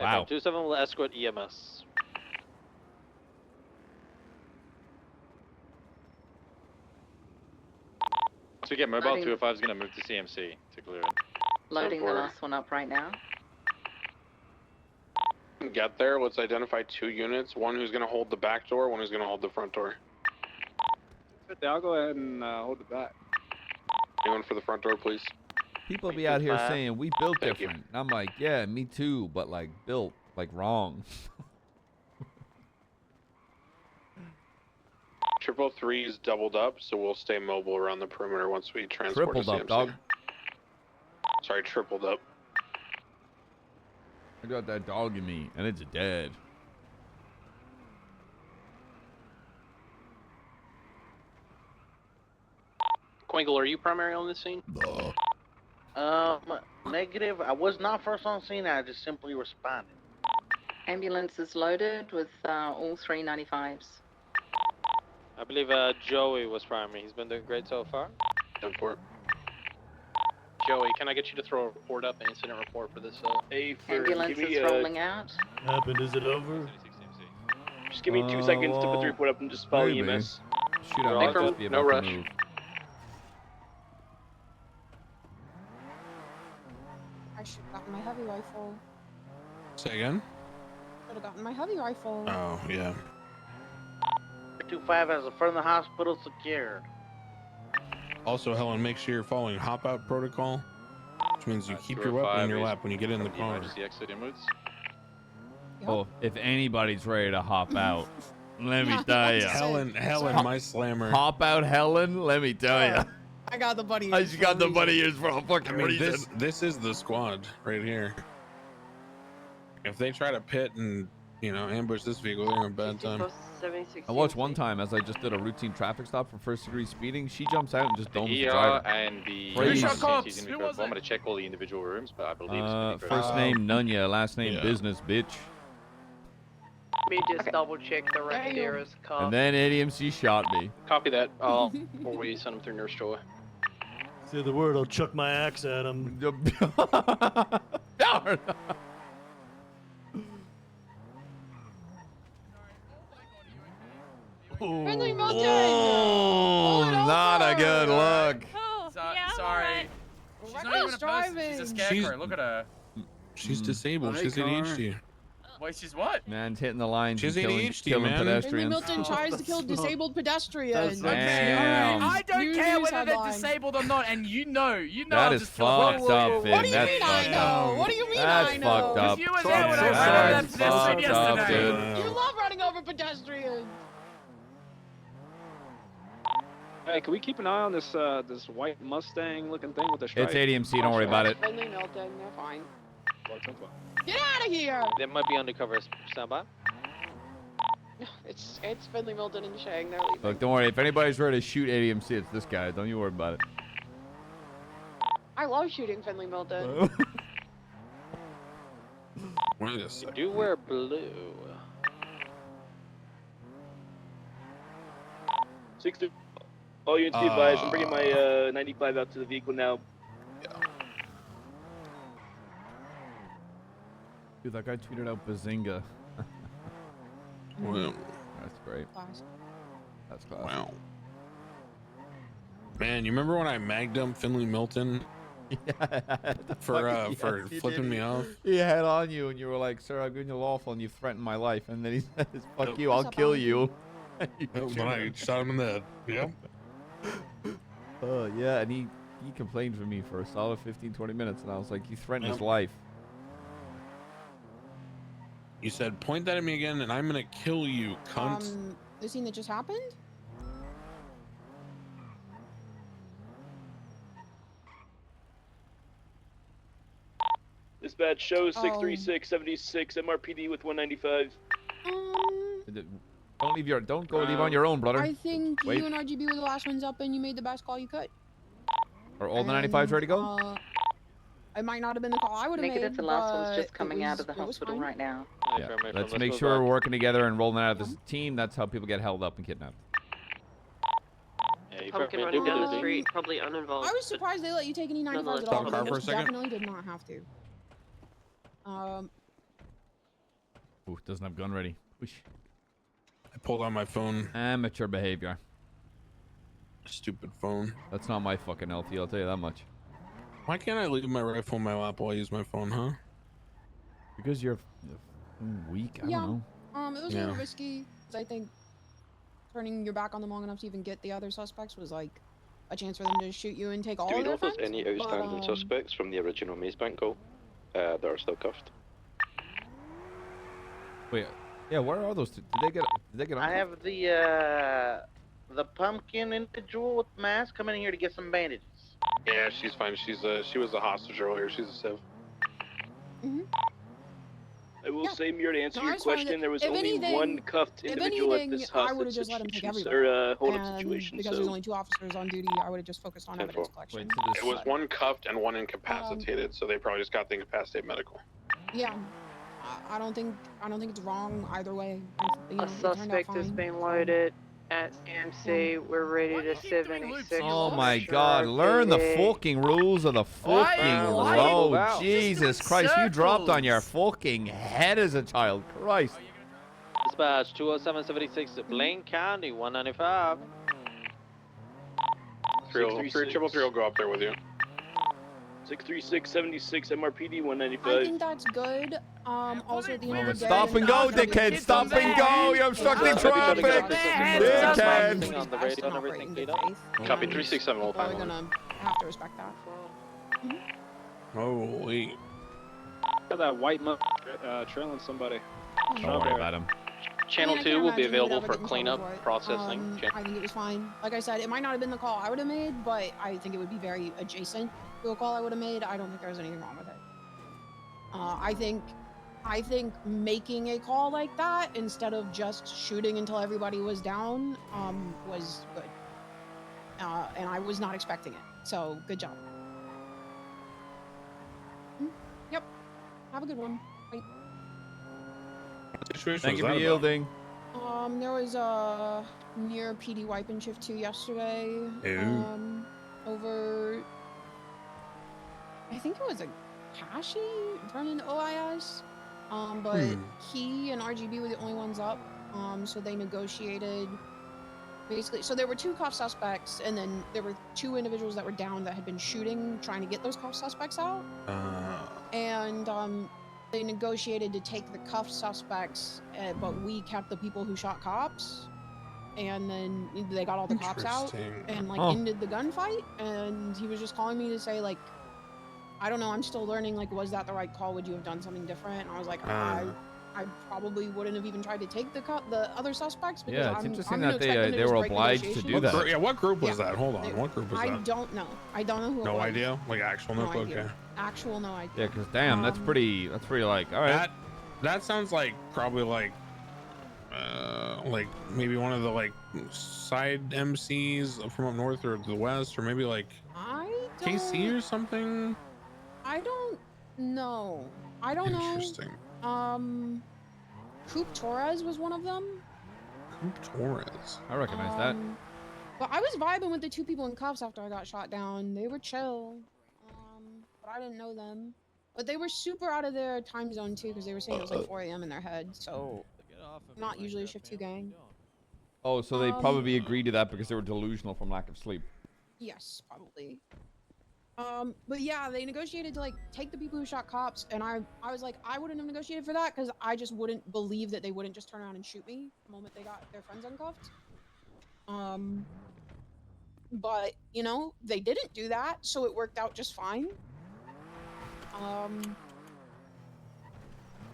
A: Wow.
S: 27 will escort EMS.
U: Once we get mobile,
D: Loading.
U: 205 is going to move to CMC to clear it.
D: Loading the
U: for-
D: last one up right now.
P: Get there. Let's identify 2 units. One who's going to hold the back door. One who's going to hold the front door.
N: I'll go ahead and hold it back.
P: Anyone for the front door, please?
A: people be out here
P: 5.
A: saying we built
P: Thank you.
A: different. And I'm like, yeah, me too, but like built like wrong.
P: 333 is doubled up, so we'll stay mobile around the perimeter once we transport
A: Tripled
P: to
A: up,
P: CMC.
A: dog.
P: Sorry, tripled up.
A: I got that dog in me, and it's dead.
F: Quingle, are you primary on this scene?
J: Negative. I was not first on scene. I just simply responded.
D: Ambulance is loaded with all 395s.
S: I believe Joey was primary. He's been doing great so far.
P: 10-4.
F: Joey, can I get you to throw a report up, an incident report for this?
D: Ambulance is rolling out.
B: Happened? Is it over?
H: Just give me 2 seconds to put the report up and just follow
A: maybe.
H: EMS.
A: Shoot, I might just be about
F: no
A: to
F: rush.
A: move.
M: I should have gotten my heavy rifle.
E: Say again?
M: Should have gotten my heavy rifle.
E: Oh, yeah.
J: 25 has a further hospital secured.
E: Also, Helen, make sure you're following hop-out protocol, which means you keep your weapon in your lap when you get in the car.
U: Emergency exit inwards.
A: Oh, if anybody's ready to hop out, let me tell you.
E: Helen, my slammer.
A: Hop out, Helen. Let me tell you.
M: I got the bunny.
A: I just got the bunny ears for a fucking reason.
E: This is the squad right here. If they try to pit and, ambush this vehicle, they're in a bad time.
Q: 76.
A: I watched one time as I just did a routine traffic stop for first-degree speeding. She jumps out and just domes the
U: ER
A: driver.
U: and the
A: Crazy.
U: I'm going to check all the individual rooms, but I believe it's
A: First name Nunya, last name Business, bitch.
Q: Let me just double check the right there is cup.
A: And then ADMC shot me.
F: Copy that. Before we send him through Nurse Joy.
B: Say the word, I'll chuck my axe at him.
A: Darn.
M: Friendly Mountain!
A: Oh, not a good look.
V: Sorry. She's not even a person. She's a scarecrow. Look at her.
E: She's disabled. She's ADHD.
V: Wait, she's what?
A: Man's hitting the lines
E: She's
A: and killing,
E: ADHD,
A: killing
E: man.
M: Friendly
A: pedestrians.
M: Milton tries to kill disabled pedestrians.
A: Damn.
V: I don't
M: News
V: care whether
M: headline.
V: they're disabled or not, and you know.
A: That
V: I'm
A: is
V: just killing
A: fucked up, Finn.
M: What do you
A: That's
M: mean I
A: fucked
M: know?
A: up.
M: What do you mean
A: That's
M: I know?
A: fucked up.
V: You were there when I ran over
A: That's
V: that pedestrian
A: fucked up,
V: yesterday.
A: dude.
M: You love running over pedestrians.
N: Hey, can we keep an eye on this this white Mustang looking thing with the stripe?
A: It's ADMC, don't worry about it.
M: Friendly Milton, they're fine.
N: Well, it's okay.
M: Get out of here!
S: They might be undercover. Stand by.
M: It's Finley Milton and Shang. They're leaving.
A: Look, don't worry. If anybody's ready to shoot ADMC, it's this guy. Don't you worry about it.
M: I love shooting Finley Milton.
E: Wait a second.
S: You wear blue.
H: 60. All units be advised. I'm bringing my 95 out to the vehicle now.
A: Dude, that guy tweeted out Bazinga.
E: Wow.
A: That's great. That's class.
E: Wow. Man, you remember when I mag-dumped Finley Milton? For flipping me off?
A: He had on you, and you were like, "Sir, I've given you lawful, and you've threatened my life." And then he says, "Fuck you, I'll kill you."
E: When I shot him in the head. Yeah.
A: Yeah, and he complained for me for a solid 15-20 minutes, and I was like, "You threatened his life."
E: You said point that at me again, and I'm gonna kill you, cunt.
M: The scene that just happened?
H: Dispatch shows 63676 MRPD with 195.
A: Don't go leave on your own, brother.
M: I think
A: Wait.
M: you and RGB were the last ones up, and you made the best call you could.
A: Are all the 95s ready to go?
M: It might not have been the call I would have made.
D: Negative, the last one's just
M: but
D: coming out of the
M: it was
D: hospital
M: fine.
D: right now.
A: Yeah. Let's make sure we're working together and rolling out of this team. That's how people get held up and kidnapped.
Q: Pumpkin running down the street, probably uninvolved.
M: I was surprised they let you take any 95s at all.
E: Stop car for a second.
M: Definitely did not have to.
A: Ooh, doesn't have gun ready. Whoosh.
E: I pulled out my phone.
A: Amateur behavior.
E: Stupid phone.
A: That's not my fucking LT, I'll tell you that much.
E: Why can't I leave my rifle in my lap while I use my phone, huh?
A: Because you're weak. I don't know.
M: It was a little risky, because I think turning your back on them long enough to even get the other suspects was like a chance for them to shoot you and take all
C: Do we
M: of
C: know
M: their
C: if there's
M: friends.
C: any outstanding suspects from the original Maze Bank call that are still cuffed?
A: Wait, yeah, where are those two? Did they get on?
J: I have the pumpkin individual with the mask coming in here to get some bandages.
P: Yeah, she's fine. She was a hostage earlier. She's a civ.
H: I will say, Muir, to answer
M: No, I
H: your
M: just wanted
H: question,
M: to-
H: there was
M: if
H: only
M: anything-
H: one cuffed
M: if
H: individual
M: anything,
H: at this
M: I
H: hostage
M: would've just let him take
H: situation,
M: everybody.
H: hold-up
M: And
H: situation.
M: because there's only 2 officers on duty, I would have just focused on evidence collection.
P: It was one cuffed and one incapacitated, so they probably just got the incapacitated medical.
M: Yeah, I don't think it's wrong either way. You know,
O: A
M: it turned out
O: suspect is
M: fine.
O: being loaded at CMC. We're ready to civ any 6.
A: Oh my god, learn the fucking rules of the fucking road. Jesus Christ, you dropped on your fucking head as a child. Christ.
S: Dispatch 20776 Blaine County 195.
P: 333 will go up there with you.
H: 63676 MRPD
M: I
H: 195.
M: think that's good. Also, at the end of the day,
A: Stop and go, dickhead. Stop and go. You're obstructing traffic. Dickhead.
S: On the radio and everything cleared up.
C: Copy 367 all
M: Probably
C: time.
M: gonna have to respect that.
E: Holy.
N: Got that white mutt trailing somebody.
A: Don't worry about him.
F: Channel
M: I
F: 2
M: can't
F: will be
M: imagine he would
F: available
M: ever
F: for
M: get in trouble
F: cleanup,
M: for it.
F: processing.
M: I think it was fine. Like I said, it might not have been the call I would have made, but I think it would be very adjacent to a call I would have made. I don't think there was anything wrong with it. I think making a call like that instead of just shooting until everybody was down was good. And I was not expecting it. So good job. Yep. Have a good one. Bye.
A: Thank you for yielding.
M: There was a near PD wiping shift 2 yesterday. Over, I think it was a Kashi turning OIS. But he and RGB were the only ones up. So they negotiated. Basically, so there were 2 cuff suspects, and then there were 2 individuals that were down that had been shooting, trying to get those cuff suspects out. And they negotiated to take the cuff suspects, but we kept the people who shot cops. And then they got all the cops out and like ended the gunfight. And he was just calling me to say like, I don't know, I'm still learning. Like, was that the right call? Would you have done something different? And I was like, I probably wouldn't have even tried to take the other suspects because
A: Yeah, it's interesting
M: I'm
A: that
M: gonna expect them to
A: they
M: just
A: were
M: break
A: obliged to
M: negotiations.
A: do that.
E: Yeah, what group was
M: Yeah.
E: that? Hold on, what group was
M: I
E: that?
M: don't know. I don't know who it
E: No
M: was.
E: idea? Like actual
M: No
E: no
M: idea.
E: Okay.
M: Actual no idea.
A: Yeah, because damn, that's pretty like, all right.
E: That sounds like probably like maybe one of the like side MCs from up north or the west, or maybe like KC or something.
M: I don't know. I don't know.
E: Interesting.
M: Coop Torres was one of them.
E: Coop Torres.
A: I recognize that.
M: But I was vibing with the 2 people in cuffs after I got shot down. They were chill. But I didn't know them. But they were super out of their time zone too, because they were saying it was like 4 a.m. in their head. So not usually a shift 2 gang.
A: Oh, so they probably agreed to that because they were delusional from lack of sleep.
M: Yes, probably. But yeah, they negotiated to like take the people who shot cops, and I was like, I wouldn't have negotiated for that because I just wouldn't believe that they wouldn't just turn around and shoot me the moment they got their friends uncuffed. But you know, they didn't do that, so it worked out just fine.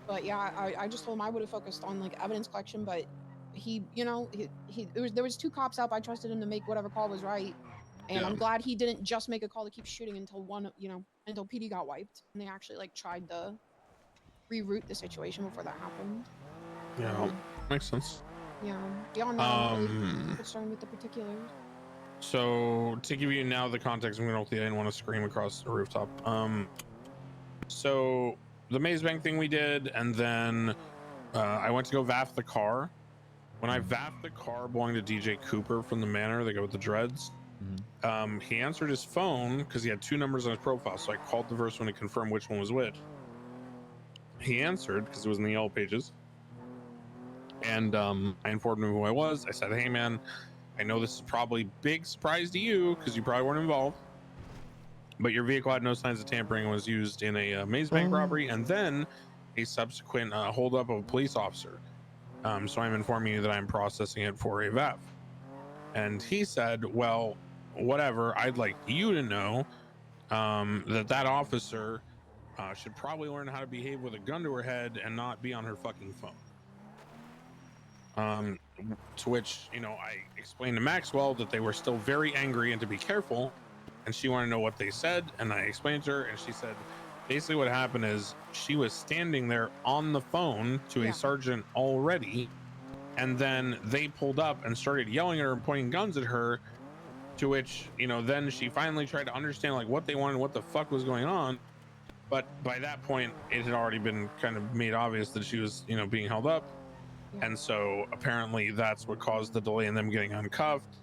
M: But But yeah, I just told him I would have focused on like evidence collection, but he, you know, there was 2 cops up. I trusted him to make whatever call was right, and
E: Yeah.
M: I'm glad he didn't just make a call to keep shooting until until PD got wiped, and they actually like tried to reroute the situation before that happened.
E: Yeah, makes sense.
M: Yeah. Beyond that, I'm not really concerned with the particulars.
E: So to give you now the context, McNulty, I didn't want to scream across the rooftop. So the maze bank thing we did, and then I went to go VAF the car. When I VAF the car belonging to DJ Cooper from the Manor, the guy with the dreads, he answered his phone because he had 2 numbers on his profile. So I called the first one to confirm which one was which. He answered because it was in the yellow pages. And I informed him who I was. I said, hey, man, I know this is probably big surprise to you because you probably weren't involved. But your vehicle had no signs of tampering and was used in a maze bank robbery and then a subsequent holdup of a police officer. So I'm informing you that I'm processing it for a VAF. And he said, well, whatever. I'd like you to know that officer should probably learn how to behave with a gun to her head and not be on her fucking phone. To which, you know, I explained to Maxwell that they were still very angry and to be careful. And she wanted to know what they said. And I explained to her, and she said, basically what happened is she was standing there on the phone to a sergeant already. And then they pulled up and started yelling at her and pointing guns at her, to which, you know, then she finally tried to understand like what they wanted, what the fuck was going on. But by that point, it had already been kind of made obvious that she was, you know, being held up. And so apparently that's what caused the delay in them getting uncuffed.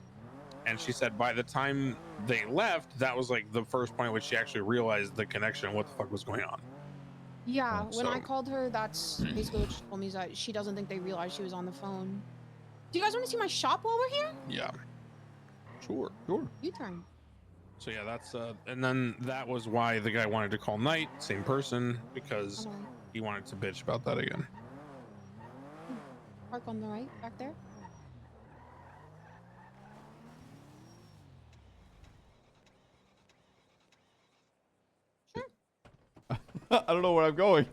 E: And she said by the time they left, that was like the first point at which she actually realized the connection and what the fuck was going on.
M: Yeah, when I called her, that's basically what she told me, is that she doesn't think they realized she was on the phone. Do you guys want to see my shop while we're here?
E: Yeah. Sure.
M: U-turn.
E: So yeah, that's and then that was why the guy wanted to call Knight, same person, because he wanted to bitch about that again.
M: Park on the right, back there.
A: I don't know where I'm going.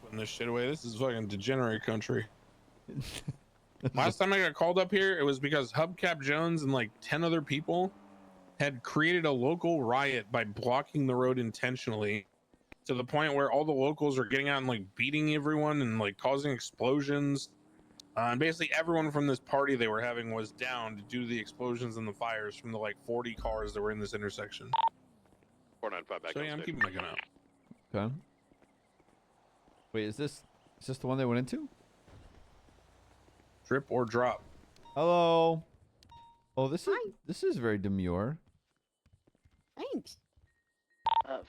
E: Putting this shit away. This is fucking degenerate country. Last time I got called up here, it was because Hubcap Jones and like 10 other people had created a local riot by blocking the road intentionally, to the point where all the locals are getting out and like beating everyone and like causing explosions. And basically everyone from this party they were having was down to do the explosions and the fires from the like 40 cars that were in this intersection.
L: 495 back.
E: So yeah, I'm keeping my gun out.
A: Okay. Wait, is this the one they went into?
E: Drip or drop.
A: Hello. Oh, this is very demure.
M: Thanks.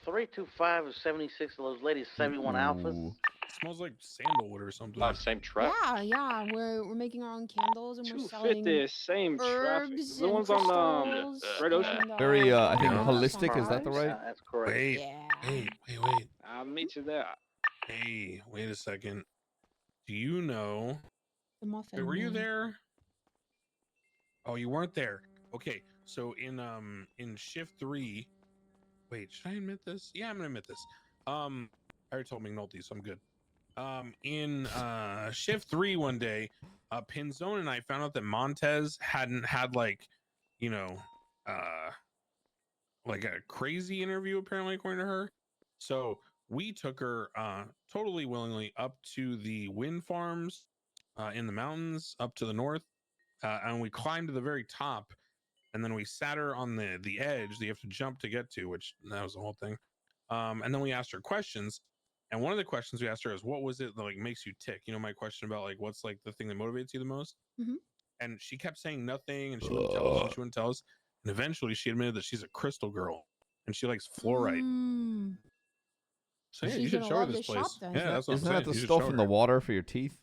J: 325 is 76 of those ladies, 71 alphas.
E: It smells like sandalwood or something.
U: Same truck.
M: Yeah, we're making our own candles and we're selling
N: 250, same traffic.
M: herbs
N: The
M: and
N: ones on
M: crystals
N: Red Ocean.
M: and,
A: Very, I think
E: Yeah.
A: holistic. Is that the right?
J: That's correct.
E: Wait.
N: I'll meet you there.
E: Hey, wait a second. Do you know?
M: The muffin.
E: Wait, were you
M: man.
E: there? Oh, you weren't there. Okay, so in shift 3. Wait, should I admit this? Yeah, I'm gonna admit this. I already told McNulty, so I'm good. In shift 3 one day, Pinzone and I found out that Montez hadn't had like, you know, like a crazy interview apparently according to her. So we took her totally willingly up to the wind farms in the mountains up to the north, and we climbed to the very top, and then we sat her on the edge that you have to jump to get to, which that was the whole thing. And then we asked her questions, and one of the questions we asked her is, what was it that like makes you tick? You know, my question about like what's like the thing that motivates you the most. And she kept saying nothing, and she wouldn't tell us, and she wouldn't tell us, and eventually she admitted that she's a crystal girl and she likes fluorite. So yeah, you should show her this place. Yeah, that's what I'm
A: Isn't
E: saying.
A: that the
E: You should
A: stuff
E: show
A: in
E: her.
A: the water for your teeth?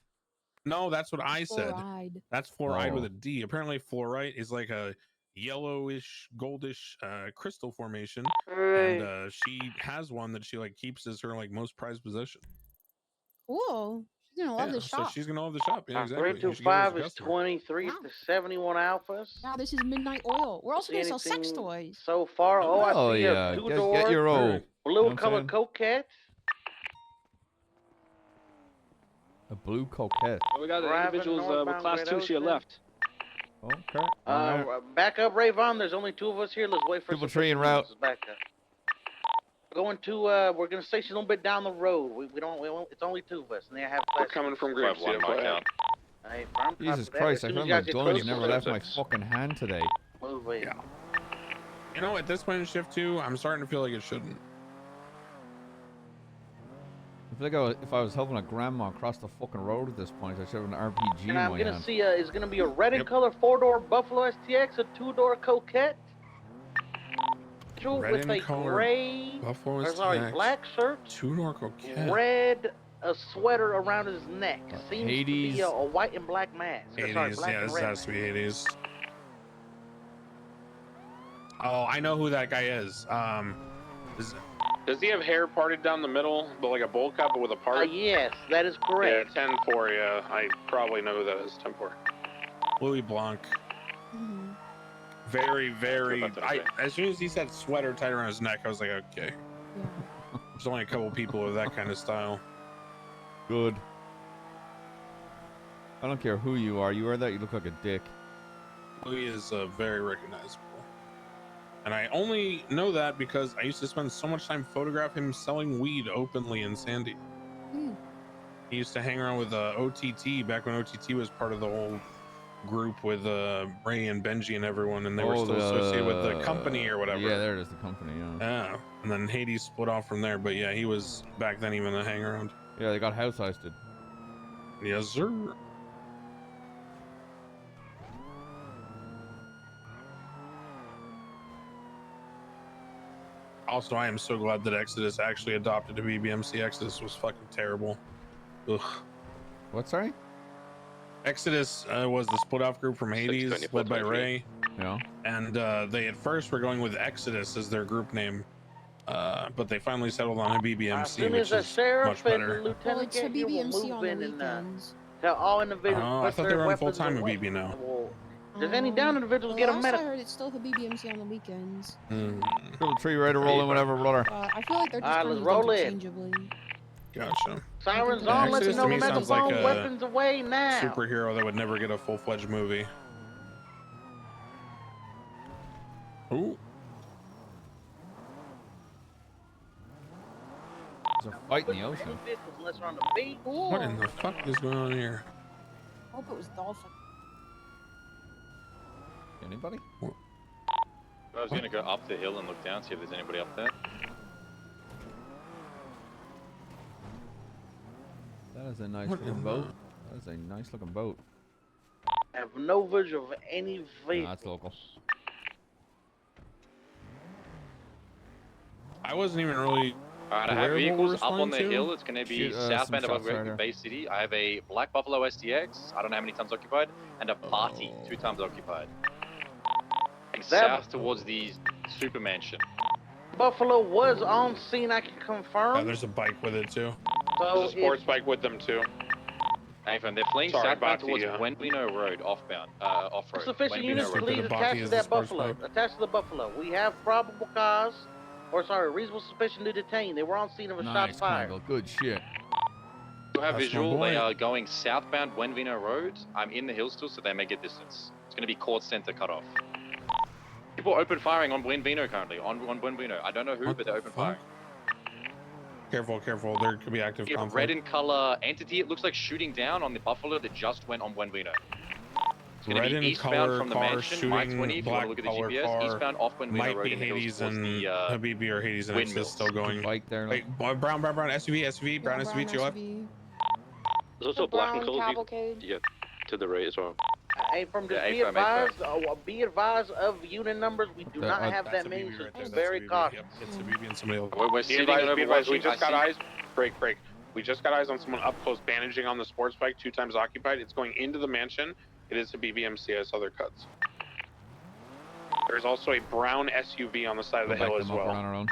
E: No, that's what I said.
M: Fluoride.
E: That's fluoride with
A: Oh.
E: a D. Apparently, fluorite is like a yellowish, goldish crystal formation, and she has one that she like keeps as her like most prized possession.
M: Cool. She's gonna love
E: Yeah,
M: the
E: so
M: shop.
E: she's gonna love the shop. Yeah, exactly. You should give her as
J: 325
E: a
J: is
E: customer.
J: 23 to 71 alphas.
M: Wow, this is Midnight Oil. We're also
J: See
M: gonna sell sex
J: anything
M: toys.
J: so far? Oh, I
A: Oh
J: see
A: yeah,
J: a
A: get
J: two-door
A: your old. You
J: blue
A: know what I'm
J: color
A: saying?
J: coquette.
A: A blue coquette.
N: We got the
J: Driving
N: individuals with
J: northbound
N: class
J: Great
N: 2 to your
J: Ocean.
N: left.
A: Okay. Alright.
J: Back up, Rayvon. There's only 2 of us here. Let's wait for
A: Triple
J: some
A: tree en route.
J: back up. Going to we're gonna station a little bit down the road. We won't, it's only 2 of us, and they have
P: We're
J: class.
P: coming from Group C.
J: Hey, firm
A: Jesus
J: copy that.
A: Christ!
J: As
A: I
J: soon
A: feel
J: as
A: like
J: you
A: my
J: guys get
A: gun's
J: close,
A: never
J: we'll
A: left my
J: six.
A: fucking hand today.
J: Move in.
E: Yeah. You know, at this point in shift 2, I'm starting to feel like it shouldn't.
A: I feel like if I was helping a grandma across the fucking road at this point, I should have an RPG in
J: And
A: my
J: I'm gonna
A: hand.
J: see it's gonna be a red in color 4-door Buffalo STX, a 2-door Coquette.
E: Red
J: With
E: in
J: a
E: color
J: gray,
E: Buffalo
J: or sorry,
E: STX,
J: black shirt,
E: 2-door Coquette.
J: red a sweater around his neck. Seems to
A: Hades.
J: be a white and black mask. Sorry,
E: 80s,
J: black
E: yeah,
J: and
E: this
J: red
E: has to be 80s. Oh, I know who that guy is.
P: Does he have hair parted down the middle, but like a bowl cut, but with a part?
J: Yes, that is correct.
P: Yeah, 10-4, yeah. I probably know who that is, 10-4.
E: Louis Blanc. Very, very. As soon as he said sweater tied around his neck, I was like, okay. There's only a couple people with that kind of style.
A: Good. I don't care who you are. You wear that, you look like a dick.
E: Louis is very recognizable. And I only know that because I used to spend so much time photographing him selling weed openly in Sandy. He used to hang around with OTT back when OTT was part of the whole group with Ray and Benji and everyone, and they were still associated with the company or whatever.
A: Yeah, there it is, the company.
E: Yeah, and then Hades split off from there, but yeah, he was back then even a hang around.
A: Yeah, they got house heisted.
E: Yes, sir. Also, I am so glad that Exodus actually adopted a BBMC. Exodus was fucking terrible. Ugh.
A: What, sorry?
E: Exodus was the split off group from Hades, led by Ray.
A: Yeah.
E: And they at first were going with Exodus as their group name, but they finally settled on a BBMC, which is much better.
M: Well, it's a BBMC on the weekends.
J: Tell all individuals.
E: Oh, I thought they were on full time with BB now.
J: Does any down individuals get a
M: last
J: medical?
M: I heard it's still a BBMC on the weekends.
A: Triple tree, ready to roll in whenever, brother.
M: I feel like they're just
J: Alright,
M: going
J: let's
M: to
J: roll
M: use
J: in.
M: interchangeably.
E: Gotcha.
J: Sirens
E: Yeah,
J: on, let you
E: Exodus
J: know
E: to
J: the
E: me sounds like
J: megaphone,
E: a
J: weapons away now.
E: superhero that would never get a full-fledged movie. Ooh.
A: There's a fight in the ocean.
J: Unless we're on the beach.
E: What in the fuck is going on here?
M: I hope it was dolphin.
A: Anybody?
U: I was gonna go up the hill and look down, see if there's anybody up there.
A: That is a nice looking boat. That is a nice looking boat.
J: I have no visual of any vehicle.
A: Nah, that's local.
E: I wasn't even really.
U: Alright, I have
E: aware of what we're
U: vehicles up on the
E: responding to.
U: hill. It's gonna be
A: Shoot, some
U: southbound above
A: shots right here.
U: Bay City. I have a black Buffalo STX. I don't know how many times occupied, and a party 2 times occupied. And south towards the super mansion.
J: Buffalo was on scene, I can confirm.
E: Yeah, there's a bike with it too.
J: So
P: There's a sports bike with them too.
U: Nathan, they're fleeing
P: Sorry,
U: southbound
P: Bati,
U: towards
P: yeah.
U: Buenvino Road, off-road.
J: Sufficient
U: Buenvino
J: units,
U: Road.
J: please attach to that Buffalo. Attach to the Buffalo. We have probable cause, or sorry, reasonable suspicion to detain. They were on scene of a shot
A: Nice,
J: fired.
A: Michael. Good shit.
U: You have
E: That's
U: visual.
E: my boy.
U: They are going southbound Buenvino Road. I'm in the hill still, so they may get distance. It's going to be court center cutoff. People are open firing on Buenvino currently. On Buenvino. I don't know who,
E: What
U: but
E: the
U: they're open
E: fuck?
U: firing.
E: Careful, careful. There could be active
U: You have a
E: conflict.
U: red in color entity. It looks like shooting down on the Buffalo that just went on Buenvino. It's going to
E: Red
U: be
E: in
U: eastbound
E: color
U: from the
E: car
U: mansion, I-20,
E: shooting
U: if you want
E: black
U: to look at the
E: color
U: GPS.
E: car.
U: Eastbound off Buenvino
E: Might
U: Road
E: be
U: in the hills
E: Hades
U: towards
E: and
U: the
E: Habibi or Hades and Exodus
U: windmills.
E: still going.
A: Bike there.
E: Wait, brown SUV, brown SUV to your left.
C: There's also a black and colored vehicle. Yeah, to the right as well.
J: Hey, from just
U: Yeah,
J: be
U: A-firm, A-firm.
J: advised, be advised of unit numbers. We do not have that many, so be very cautious.
E: It's a BB and somebody else.
U: We're
P: Be
U: sitting
P: advised,
U: and
P: be advised, we
U: overwatching.
P: just got
U: I see-
P: eyes. Break. We just got eyes on someone up close bandaging on the sports bike, 2 times occupied. It's going into the mansion. It is a BBMC, I saw their cuts. There's also a brown SUV on the side of the hill as well.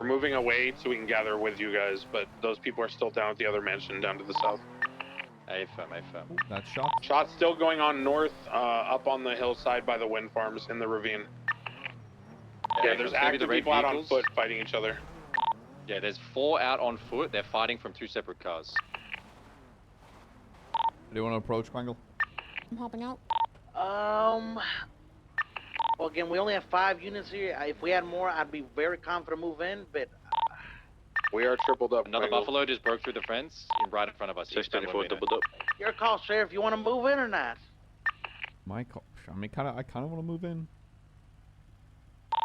P: We're moving away so we can gather with you guys, but those people are still down at the other mansion down to the south.
U: AFM, AFM.
A: That shot.
P: Shot's still going on north, up on the hillside by the wind farms in the ravine. Yeah, there's active people out on foot fighting each other.
U: Yeah, there's 4 out on foot. They're fighting from 2 separate cars.
A: Do you want to approach, Quangle?
M: I'm hopping out.
J: Well, again, we only have 5 units here. If we had more, I'd be very confident to move in, but...
P: We are tripled up.
U: Another Buffalo just broke through the fence right in front of us.
C: 624 doubled up.
J: Your call, Sheriff. You want to move in or not?
A: My call. I mean, I kind of want to move in.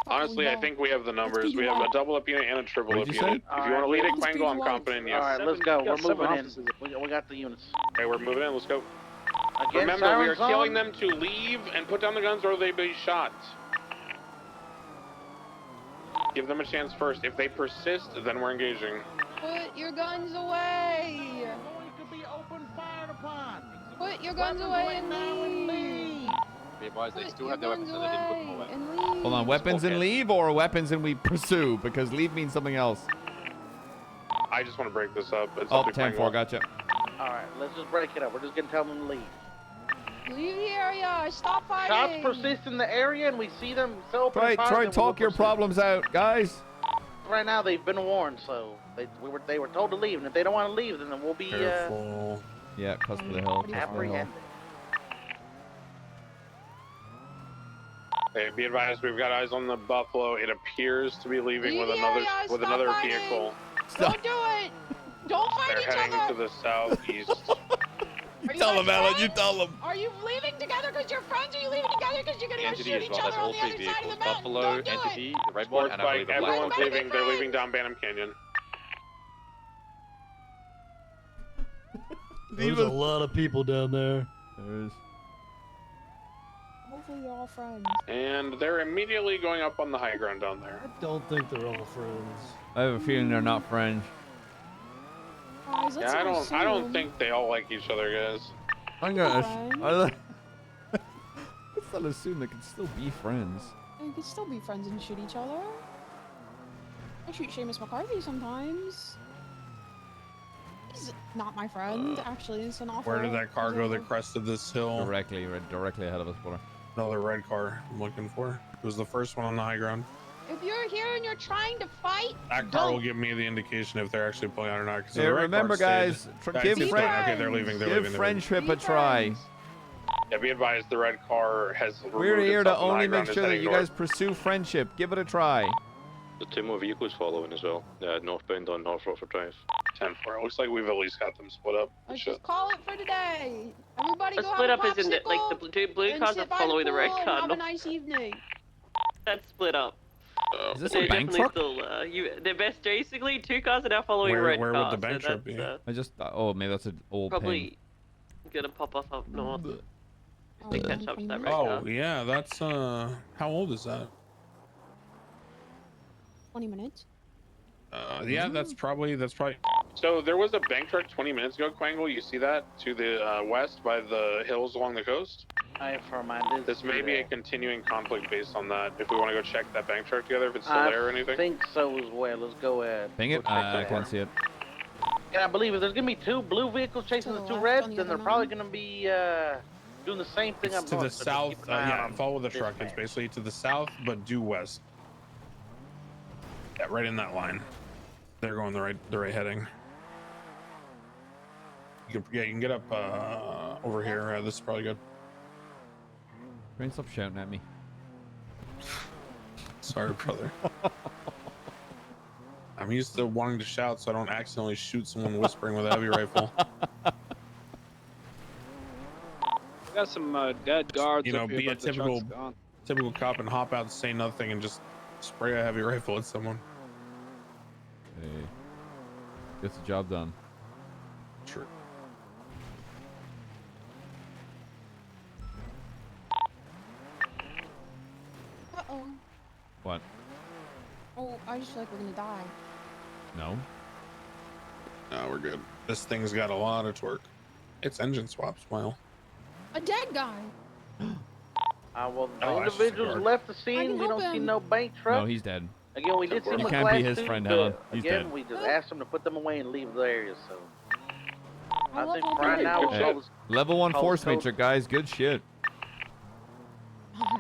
P: Honestly, I think we have the numbers. We have a double up unit and a triple up
A: What'd you
P: unit.
A: say?
P: If you want to lead it, Quangle, I'm confident in you.
J: All right, let's go. We're moving in. We got the units.
P: Okay, we're moving in. Let's go.
J: Again,
P: Remember, we are
J: sirens
P: telling
J: on.
P: them to leave and put down the guns or they be shot. Give them a chance first. If they persist, then we're engaging.
M: Put your guns away.
J: To be open fired upon.
M: Put your guns away and leave.
U: Be advised, they still have their weapons, so they didn't put them away.
M: And leave.
A: Hold on, weapons and leave or weapons and we pursue? Because leave means something else.
P: I just want to break this up. It's
A: Oh,
P: up to
A: 10-4,
P: Quangle.
A: gotcha.
J: All right, let's just break it up. We're just going to tell them to leave.
M: Leave the area. Stop
J: Shots
M: fighting.
J: persist in the area, and we see them so open
A: Try,
J: fire,
A: try,
J: then
A: talk
J: we'll
A: your
J: pursue.
A: problems out, guys.
J: Right now, they've been warned, so they were told to leave, and if they don't want to leave, then we'll be
P: Careful.
A: Yeah, cusp of the hill. Cusp of the hill.
J: apprehended.
P: Okay, be advised, we've got eyes on the Buffalo. It appears to be leaving
M: Leave
P: with
M: the
P: another
M: area,
P: with
M: stop
P: another
M: fighting.
P: vehicle.
M: Don't do it. Don't fight
P: They're
M: each
P: heading
M: other.
P: to the southeast.
M: Are you
A: Tell
M: guys
A: them, Alan.
M: friends?
A: You tell them.
M: Are you leaving together because you're friends? Or are you leaving together because you're gonna go
U: Entity
M: shoot
U: as
M: each
U: well.
M: other
U: That's
M: on
U: all
M: the
U: 3
M: other side of
U: vehicles.
M: the mountain?
U: Buffalo,
M: Don't do
U: Entity,
M: it.
U: the red one,
P: Sports
U: and I
P: bike,
U: believe the black
P: everyone's
U: one.
P: leaving. They're leaving down Bantam Canyon.
B: There's a lot of people down there.
A: There's...
M: Hopefully they're all friends.
P: And they're immediately going up on the high ground down there.
B: I don't think they're all friends.
A: I have a feeling they're not friends.
M: Guys, let's
P: Yeah,
M: not
P: I don't
M: assume.
P: think they all like each other, guys.
A: I'm gonna.
M: Friends.
A: Let's not assume they can still be friends.
M: We could still be friends and shoot each other. I shoot Seamus McCarthy sometimes. He's not my friend, actually. It's an awful.
E: Where did that car go that crested this hill?
A: Directly ahead of us, brother.
E: Another red car I'm looking for. It was the first one on the high ground.
M: If you're here and you're trying to fight,
E: That car will give me the indication if they're actually pulling out or not. 'cause
A: Hey,
E: the red
A: remember,
E: car
A: guys,
E: stayed.
A: give
E: It's
A: friend-
E: okay, they're leaving. They're
A: Give
E: leaving.
A: friendship a try.
P: Yeah, be advised, the red car has
A: We're
P: removed
A: here to
P: itself from the high
A: only
P: ground,
A: make
P: is
A: sure that
P: heading
A: you
P: north.
A: guys pursue friendship. Give it a try.
C: The 2 more vehicles following as well. Northbound on North Rockford Drive.
P: 10-4. It looks like we've at least got them split up.
M: let's
P: Shit.
M: just call it for today. Everybody
Q: The
M: go
Q: split
M: have
Q: up
M: a
Q: isn't it? Like
M: popsicle
Q: the blue
M: and
Q: cars
M: sit
Q: are
M: by
Q: following the red
M: pool and
Q: car.
M: Have a
Q: Not
M: nice evening.
Q: that split up.
A: Is this
Q: They're
A: a bank
Q: definitely
A: truck?
Q: still, they're best. Basically, 2 cars are now following
E: Where-
Q: red
E: where
Q: car.
E: would the bank
Q: so
E: truck
Q: that's,
E: be?
A: I just thought, oh, maybe that's an old
Q: probably
A: ping.
Q: gonna pop off up north. They catch up to that red
E: Oh
Q: car.
E: yeah, that's how old is that?
M: 20 minutes.
E: Yeah, that's probably.
P: So there was a bank truck 20 minutes ago, Quangle. You see that to the west by the hills along the coast? This may be a continuing conflict based on that. If we want to go check that bank truck together, if it's still there or anything.
J: I think so as well. Let's go ahead.
A: Ping it? I can't see it.
J: And I believe if there's gonna be 2 blue vehicles chasing the 2 reds, then they're probably gonna be doing the same thing up
E: It's to
J: north.
E: the
J: so just
E: south.
J: keep an eye
E: Yeah,
J: on
E: follow the
J: this
E: truck. It's
J: man.
E: basically to the south, but due west. Yeah, right in that line. They're going the right heading. You can get up over here. This is probably good.
A: Rain, stop shouting at me.
E: Sorry, brother. I'm used to wanting to shout so I don't accidentally shoot someone whispering with a heavy rifle.
N: We got some dead guards.
E: You know,
N: up here,
E: be a
N: but the truck's
E: typical cop and hop out and say nothing and just spray a heavy rifle at someone.
A: Hey. Gets the job done.
E: True.
M: Uh-oh.
A: What?
M: Oh, I just feel like we're gonna die.
A: No.
E: No, we're good. This thing's got a lot of torque. It's engine swaps, Smile.
M: A dead guy.
J: Well, the
E: Oh, that's just a
J: individuals
E: guard.
J: left the
M: I
J: scene.
M: can
J: We
M: help
J: don't see
M: him.
J: no bank truck.
A: No, he's dead.
J: Again, we did see
A: You
J: him with
A: can't
J: class
A: be his
J: 2,
A: friend,
J: but
A: Helen. He's
J: again,
A: dead.
J: we just asked him to put them away and leave the area. So I think
Q: love
J: right now,
Q: Good
J: with
Q: shit.
J: all this,
A: Level 1
J: all
A: force
J: this code-
A: matrix, guys. Good shit.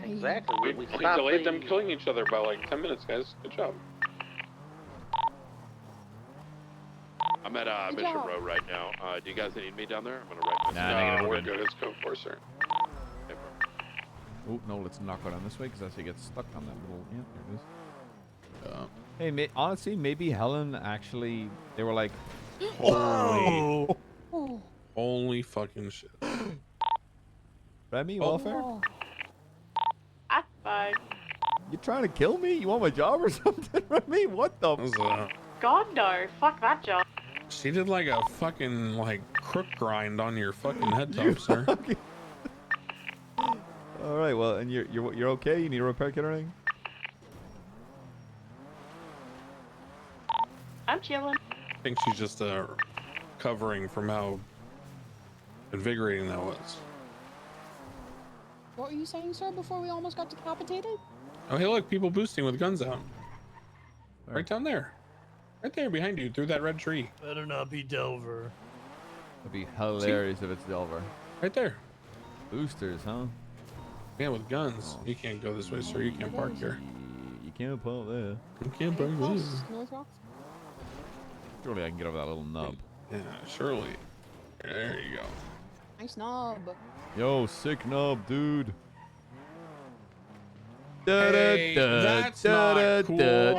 J: Exactly.
E: We
J: We
E: delayed
J: stopped
E: them killing each other by like 10 minutes, guys. Good job.
L: I'm at Mission Row right now. Do you guys need me down there? I'm gonna write this.
A: Nah, negative,
E: we're
A: we're
E: good. Let's go for it, sir.
A: Oh, no, let's not go down this way because that's how you get stuck on that little... Yeah, there it is. Hey, honestly, maybe Helen actually... They were like...
E: Holy.
M: Oh.
E: Holy fucking shit.
A: Remy, welfare?
O: I'm fine.
A: You trying to kill me? You want my job or something, Remy? What the...
O: God no. Fuck that job.
E: She did like a fucking like crook grind on your fucking head top, sir.
A: All right, well, and you're okay? You need a repair kit or anything?
O: I'm chilling.
E: I think she's just covering from how invigorating that was.
M: What were you saying, sir, before we almost got decapitated?
E: Oh, hey, look, people boosting with guns out. Right down there. Right there behind you, through that red tree.
B: Better not be Delver.
A: It'd be hilarious if it's Delver.
E: Right there.
A: Boosters, huh?
E: Yeah, with guns. You can't go this way, sir. You can't park here.
A: You can't park there.
E: You can't park there.
M: North Rock?
A: Surely I can get over that little nub.
E: Yeah, surely. There you go.
M: Nice knob.
A: Yo, sick nub, dude.
E: Hey, that's not cool.
A: Oh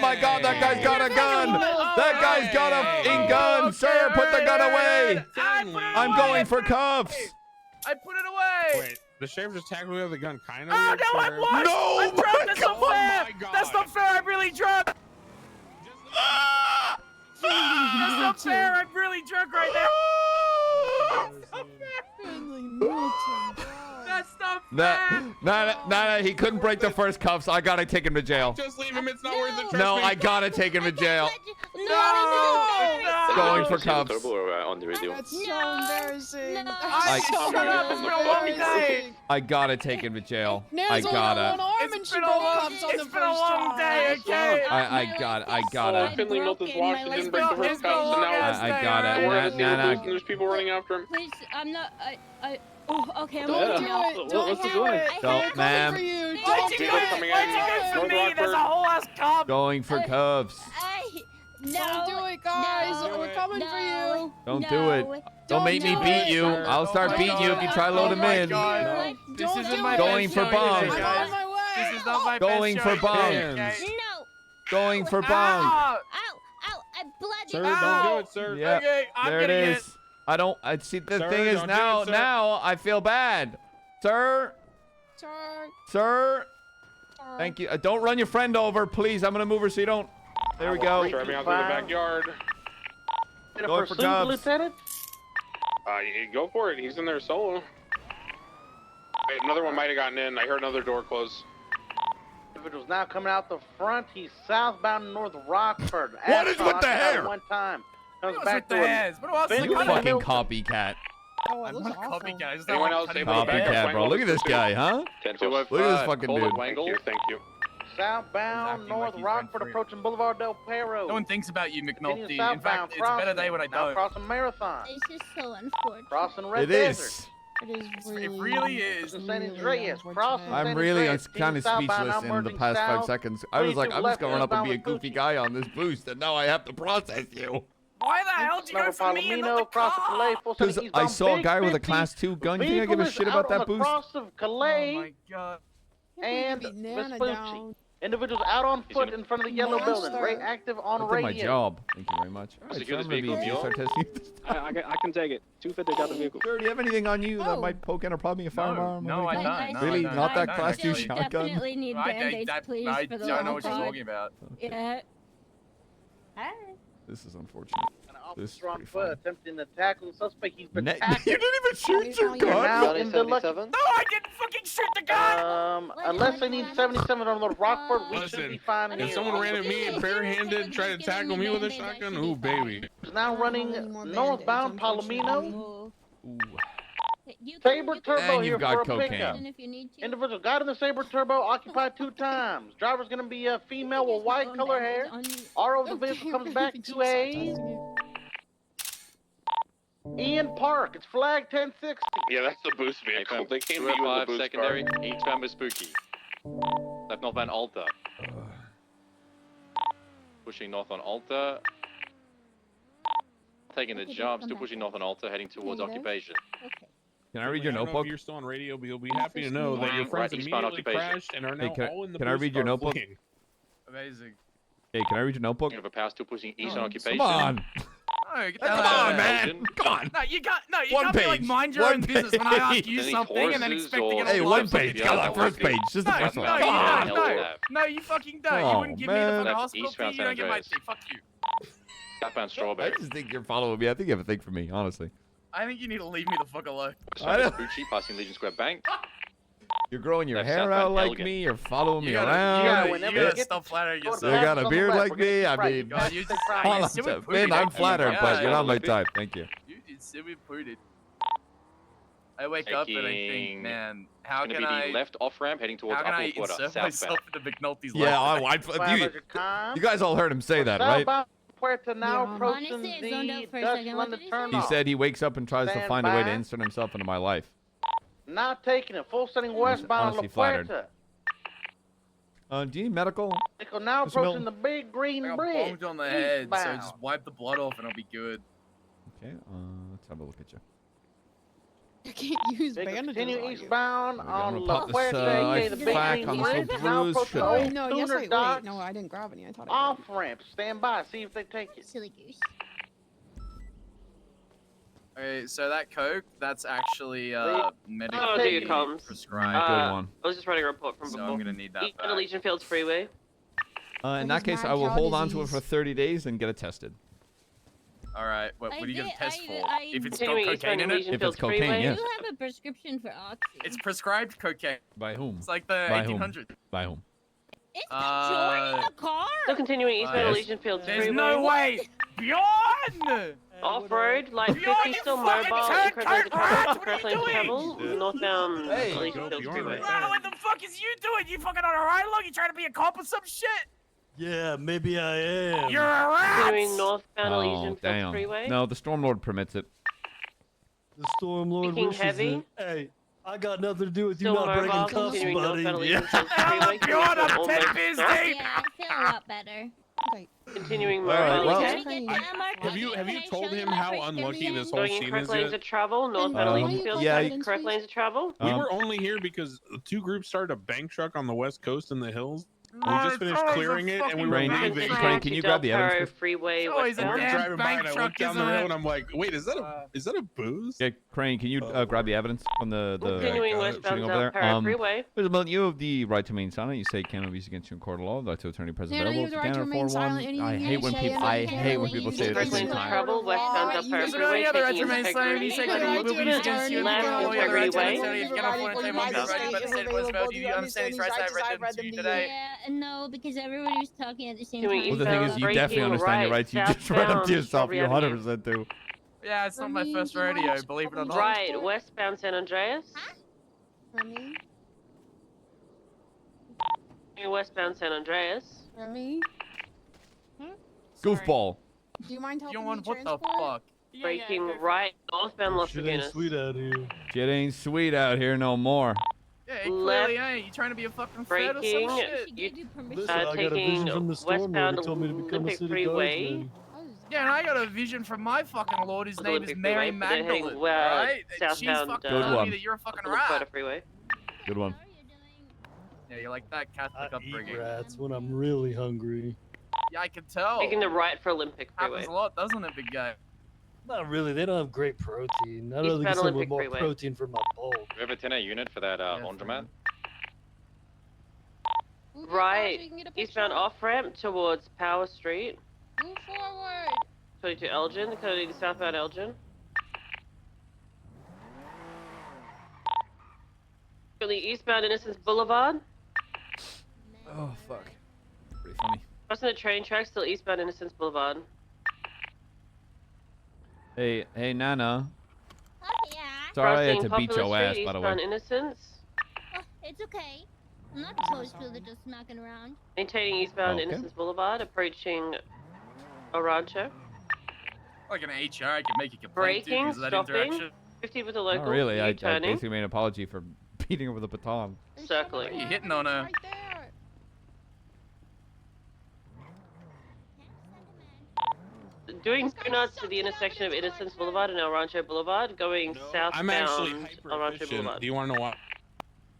A: my god, that guy's got a gun! That guy's got a gun! Sir, put the gun away! I'm going for cuffs!
V: I put it away!
E: Wait, the sheriff just tackled me with a gun, kind of.
V: Oh, no, I'm what?
A: No!
V: I'm drunk! That's not fair!
E: my God.
V: That's not fair! I'm really drunk! That's not fair! I'm really drunk right now! That's not fair!
A: Nah, he couldn't break the first cuffs. I gotta take him to jail.
E: Just leave him. It's not worth it.
A: No, I gotta take him to jail.
V: No!
A: Going for cuffs.
C: On the radio.
M: That's so embarrassing.
V: Shut up! It's been a long day!
A: I gotta take him to jail. I
M: Nails only got one
A: gotta.
M: arm and she broke cuffs on the
V: It's been a long day, okay?
A: I gotta.
E: Finley built his watch. He didn't break the first cuffs, and now
A: I gotta. Nah.
E: there's people running after him.
R: Please, I'm not. Oh, okay.
B: Don't do it. Don't do it.
A: Don't, ma'am.
V: Why'd you go for me? There's a whole ass cop!
A: Going for cuffs.
R: No.
M: Don't do it, guys.
R: No,
M: We're coming for you.
A: Don't do it. Don't make me
R: do
A: beat
R: it.
A: you. I'll start beating you if you try to load him in.
V: This isn't my
A: Going
V: best
A: for
V: show
A: bombs.
V: either, guys.
M: I'm on my way.
V: This is not my
A: Going
V: best
A: for
V: show
A: bombs.
V: either, okay?
R: No.
A: Going for bombs.
V: Ah!
R: Ow, I bloody.
E: Sir, don't do it, sir.
A: Yeah,
V: Okay, I'm
A: there it
V: getting
A: is. I don't. I see. The
E: Sir,
A: thing is
E: don't do
A: now.
E: it, sir.
A: Now I feel bad, sir. Sir. Thank you. Don't run your friend over, please. I'm gonna move her so you don't. There we go.
E: Driving out through the backyard.
A: Going for cuffs.
J: Lieutenant?
E: Go for it. He's in there solo. Wait, another one might have gotten in. I heard another door close.
J: Individual's now coming out the front. He's southbound North Rockford.
A: What is with the hair?
J: One time. Comes
V: What's
J: back
V: with the
J: to
V: hairs? What else is
A: You
V: the
A: fucking copycat.
M: Oh, it
V: I'm
M: looks
V: not a
M: awful.
V: copycat. It's
E: Anyone
V: not
E: else
V: like
E: able to back up
A: Copycat, bro.
E: Wangle
A: Look at this
E: pursuit?
A: guy, huh? Look at this fucking dude.
E: Thank you.
J: Southbound
V: Acting like
J: North
V: he's
J: Rockford
V: rent-free.
J: approaching Boulevard Del Perro.
V: No one thinks about you,
J: Continue
V: McNulty. In
J: southbound,
V: fact, it's a better day when I
J: now
V: don't.
J: crossing Marathon.
R: It's just so unfortunate.
J: Crossing Red
A: It
J: Desert.
A: is.
M: It is
V: It
M: really.
V: really is.
J: San
M: really
J: Andreas. Crossing
M: unfortunate.
A: I'm
J: San
A: really
J: Andreas.
A: kind of
J: Southbound,
A: speechless
J: now
A: in the
J: merging
A: past 5
J: south.
A: seconds. I was like,
J: 22
A: I'm just
J: left,
A: going up and be a
J: eastbound
A: goofy
J: Custy.
A: guy on this boost, and now I have to process you.
V: Why the hell did you go for me and not the
J: across the Calais,
V: car?
J: full
A: Because
J: setting. He's
A: I
J: on
A: saw a
J: Big
A: guy with a
J: 50.
A: class 2 gun. You think I give a
J: Vehicle
A: shit
J: is
A: about
J: out on
A: that
J: the
A: boost?
J: cross of Calais
V: Oh my god.
J: and
M: Beat Nana
J: Vespucci.
M: down.
J: Individuals out on foot in front of the yellow building.
M: Monster.
J: Very active on
A: I did my
J: radio.
A: job. Thank you very much. All right,
C: Secure
A: so
C: this
A: I'm gonna be
C: vehicle,
A: start testing you.
N: I can take it. 250 got the vehicle.
A: Sir, do you have anything on you that
M: Oh.
A: might poke in or probably a firearm?
V: No,
A: or
V: I
A: anything?
V: don't. No,
A: Really?
V: I don't.
A: Not that
V: I don't,
A: class 2
V: actually.
A: shotgun?
R: Definitely need band-aids, please,
V: I
R: for the
V: don't know
R: love
V: what
R: of
V: you're
R: God.
V: talking about.
R: Yeah. Hi.
A: This is unfortunate.
J: An
A: This is
J: officer on
A: pretty
J: foot
A: funny.
J: attempting to tackle the suspect. He's been
A: You
J: tackled.
A: didn't even shoot your
J: You're now
A: gun.
J: in the lucky.
V: No, I didn't fucking shoot the guy!
J: Unless they need 77 on the Rockford, we should
E: Listen,
J: be fine.
E: if
J: here.
E: someone ran at me and barehanded, tried to tackle me with a shotgun, ooh, baby.
J: He's now running northbound Palomino.
R: Ooh.
A: Ooh.
J: Saber Turbo
A: And
J: here
A: you've got
J: for a
A: cocaine.
J: pickup.
R: If you need to.
J: Individual got in the Saber Turbo, occupied 2 times. Driver's gonna be a female with white color hair. RO of the vehicle comes back to a Ian Park. It's flag 1060.
P: Yeah, that's the boost vehicle. They came to you with the
U: 205
P: boost
U: secondary,
P: car.
U: eastbound with Spooky. Left north on Alta. Pushing north on Alta. Taking the jump, still pushing north on Alta, heading towards occupation.
A: Can I read your
E: I don't know
A: notebook?
E: if you're still on radio, but you'll be happy to know that your friends
U: Right, eastbound
E: immediately
U: occupation.
E: crashed and are
A: Hey,
E: now all in the
A: can I
E: boost
A: read your
E: car
A: notebook?
E: fleeing.
V: Amazing.
A: Hey, can I read your notebook?
U: Of a power still pushing east on
V: Oh,
U: occupation.
A: Come on.
V: No, get the
A: Come
V: hell out
A: on,
V: of
A: man.
U: Elgin.
A: Come on.
V: No, you can't. No, you
A: One
V: can't be like
A: page.
V: mind your
A: One
V: own business when I ask you
U: Any
V: something and then
U: horses
V: expect to get all
A: Hey,
V: the
A: one
V: answers
A: page.
V: you
A: Come
V: get.
A: on, first page. Just the
V: No,
A: first
V: no,
A: one.
V: you
A: Come on.
V: don't. No, no, you fucking don't.
A: Oh,
V: You wouldn't give me the
A: man.
V: fucking hospital
U: Eastbound
V: fee. You don't get my
U: San
V: fee. Fuck you.
U: Southbound
A: I
U: Strawberry.
A: just think you're following me. I think you have a thing for me, honestly.
V: I think you need to leave me the fuck alone.
A: I know.
U: Bucci, passing Legion Square Bank.
A: You're growing your
U: Left
A: hair
U: southbound
A: out like
U: Elgin.
A: me. You're following me
V: You gotta,
A: around.
V: you gotta stop flattering
A: You
V: yourself.
A: got a beard like me. I mean,
V: God, you just,
A: all
V: you're
A: I'm
V: stupid
A: saying,
V: pooted.
A: I'm flattered, but you're not my
U: Olympic.
A: type. Thank you.
V: You stupid pooted. I wake up and I think,
U: Taking-
V: man, how
U: It's
V: can
U: gonna be
V: I?
U: the left off ramp heading towards
V: How can I
U: Upper Quarter,
V: insert
U: southbound.
V: myself into McNulty's
A: Yeah,
V: life?
A: you guys all heard him say that, right?
J: Southbound Puerto now
R: Yeah.
J: approaching
R: Honestly, I zoned out
J: the
R: for a
J: Dutch
R: second. What
J: London
R: did he say?
J: turnoff.
A: He said he wakes up and tries to
J: Stand
A: find a way to
J: by.
A: insert himself into my life.
J: Now taking it full setting westbound
A: honestly
J: La
A: flattered.
J: Puerta.
A: Do you need medical?
J: Vehicle now
A: Mr. Milton?
J: approaching the big green
V: I got
J: bridge.
V: bonked on the head, so
J: eastbound.
V: just wipe the blood off and it'll be good.
A: Okay, let's have a look at you.
M: I can't use
J: Vehicle
M: bandages
J: continue
M: on you.
J: eastbound
A: I'm gonna
J: on
A: pop
J: La
A: this,
J: Puerta, aka the big
A: back
J: green
A: on
J: bridge.
A: some
J: Now
A: bruise
J: approaching
A: shit.
J: the
M: Oh,
J: old
M: no, yes,
J: Sooner
M: wait.
J: docks.
M: No, I didn't grab any. I thought I
J: Off
M: did.
J: ramp. Stand by. See if they take it.
R: Silly goose.
V: Okay, so that coke, that's actually medically
Q: Oh, do your comms.
V: prescribed.
A: Good one.
Q: I was just running a report from
V: So
Q: before.
V: I'm gonna need that
Q: Eastbound
V: back.
Q: Legion Fields Freeway.
A: In
M: Like
A: that
M: his
A: case, I
M: mad
A: will
M: cow
A: hold on to it
M: disease.
A: for 30 days and get it tested.
V: All right, what are you gonna test for? If it's got
Q: Continuing
V: cocaine
Q: eastbound
V: in
Q: Legion
V: it,
A: If it's
Q: Fields
A: cocaine,
Q: Freeway.
A: yes.
R: You have a prescription for oxy.
V: it's prescribed cocaine.
A: By whom?
V: It's like the
A: By whom?
V: 1800s.
A: By whom?
R: It's the joy in the car.
Q: Still continuing eastbound
A: Yes.
Q: Legion Fields
V: There's
Q: Freeway.
V: no way. Bjorn!
Q: Off-road, light
V: Bjorn,
Q: 50
V: you
Q: still
V: fucking
Q: mobile,
V: turn
Q: incorrect lanes of travel,
V: what
Q: correct
V: are you
Q: lanes of travel,
V: doing?
Q: northbound
A: Hey,
Q: Legion Fields
E: Bjorn
Q: Freeway.
E: right
V: Bro, what the fuck is you doing? You fucking on a ride along? You trying to be a cop or some shit?
B: Yeah, maybe I am.
V: You're a rat!
Q: Continuing northbound
A: Oh,
Q: Legion Fields
A: damn.
Q: Freeway.
A: No, the Stormlord permits it.
B: The Stormlord
Q: Speaking
B: wishes
Q: heavy.
B: it. Hey, I got nothing to do with you
Q: Still
B: not breaking
Q: mobile,
B: cuffs,
Q: continuing
B: buddy.
Q: northbound Legion Fields Freeway.
V: Bjorn, I'm 10
Q: almost
V: beers
Q: stop.
V: deep!
R: Yeah, I feel a lot better.
M: Okay.
Q: Continuing
A: All right,
Q: mobile,
A: well-
Q: okay?
E: Have you told him how unlucky this whole
Q: Going in
E: scene
Q: correct
E: is
Q: lanes
E: yet?
Q: of travel, northbound
A: Um,
Q: Legion Fields,
A: yeah,
Q: correct lanes of travel.
E: We were only here because 2 groups started a bank truck on the west coast in the hills. We just finished clearing it and we were
A: Crane,
E: leaving.
A: Crane, can you grab the evidence? please?
Q: Freeway,
V: Oh, he's a
E: We were
V: damn
E: driving by
V: bank
E: and I
V: truck,
E: looked down the
V: isn't
E: road
V: it?
E: and I'm like, wait, is that a booze?
A: Yeah, Crane, can you grab the evidence from the
Q: Continuing westbound
A: shooting over there?
Q: South Parrot Freeway.
A: Mr. Milton, you have the right to remain silent. You say cannot be used against you in court of law. The right to attorney present
M: Yeah, no, you
A: available.
M: have the right to remain silent. Anything
A: I
M: you
A: hate when
M: say,
A: people.
M: and
A: I
M: you can't
A: hate when
M: really
A: people
M: use
A: say
M: it
A: it.
Q: Correct
M: against
Q: lanes of
M: you.
Q: travel, westbound South Parrot
V: There's no
Q: Freeway,
V: other
Q: taking
V: remain silent. He
Q: integrity.
V: said
M: You have the right
V: will
M: to
V: be used
M: remain
V: against you in
Q: silent.
V: court of law. You have the right to
Q: Freeway.
V: attorney. You cannot afford to take on the right to the state responsibility. Do you understand these rights I read them to you today?
R: Yeah, no, because everybody was talking at the same
Q: Doing
R: time.
A: Well, the thing is, you
Q: Breaking
A: definitely understand your
Q: right,
A: rights. You just read them to yourself. You
Q: southbound
A: 100% do.
V: Yeah, it's not my first rodeo, believe it or not.
Q: Right, westbound San Andreas.
M: Remy?
Q: Westbound San Andreas.
M: Remy?
A: Goofball.
M: Do you mind helping
V: Bjorn,
M: me
V: what the
M: transport?
V: fuck?
Q: Breaking right, northbound Los
B: Shit ain't
Q: Lagunas.
B: sweet out here.
A: Shit ain't sweet out here no more.
V: Yeah, it
Q: Left.
V: clearly ain't. You trying to be a fucking fed or
Q: Breaking,
V: some shit?
B: Listen, I got a
Q: taking
B: vision from the Stormlord.
Q: westbound
B: He told me to become a
Q: Olympic
B: city
Q: Freeway.
B: guardsman.
V: Yeah, and I got a vision from my fucking lord. His name is
Q: Olympic
V: Mary
Q: Freeway, but they're heading,
V: Magdalene,
Q: well,
V: right? And she's
Q: southbound,
V: fucking
A: Good
V: telling
A: one.
V: me that you're a fucking
Q: Florida
V: rat.
Q: Freeway.
A: Good one.
V: Yeah, you like that Catholic
B: I eat
V: upbringing.
B: rats when I'm really hungry.
V: Yeah, I can tell.
Q: Taking the right for Olympic Freeway.
V: Happens a lot, doesn't it, big guy?
B: Not really. They don't have great protein. I'd rather
Q: Eastbound
B: get something
Q: Olympic
B: with more
Q: Freeway.
B: protein for my bulk.
U: Do we have a 10A unit for that laundromat?
Q: Right, eastbound off-ramp towards Power Street.
M: Move forward.
Q: 22 Elgin, coding southbound Elgin. Currently eastbound Innocence Boulevard.
A: Oh fuck. Pretty funny.
Q: Crossing the train tracks, still eastbound Innocence Boulevard.
A: Hey, Nana.
R: Yeah.
A: Sorry I had
Q: Crossing
A: to beat
Q: Poplar
A: your ass,
Q: Street,
A: by the
Q: eastbound
A: way.
Q: Innocence.
R: Oh, it's okay. I'm not opposed to the just knocking around.
Q: Maintaining eastbound
A: Okay.
Q: Innocence Boulevard, approaching Orancho.
V: Like an HR, I can make a complaint to
Q: Braking,
V: because of that
Q: stopping.
V: interaction.
Q: 50 with the
A: Not
Q: local.
A: really. I
Q: U-turning.
A: basically made an apology for beating her with a baton.
Q: Circling.
V: Why are you hitting on her?
M: Right there.
Q: Doing donuts to the intersection of Innocence Boulevard and El Rancho Boulevard, going southbound
E: I'm actually
Q: El Rancho
E: efficient.
Q: Boulevard.
E: Do you want to know why?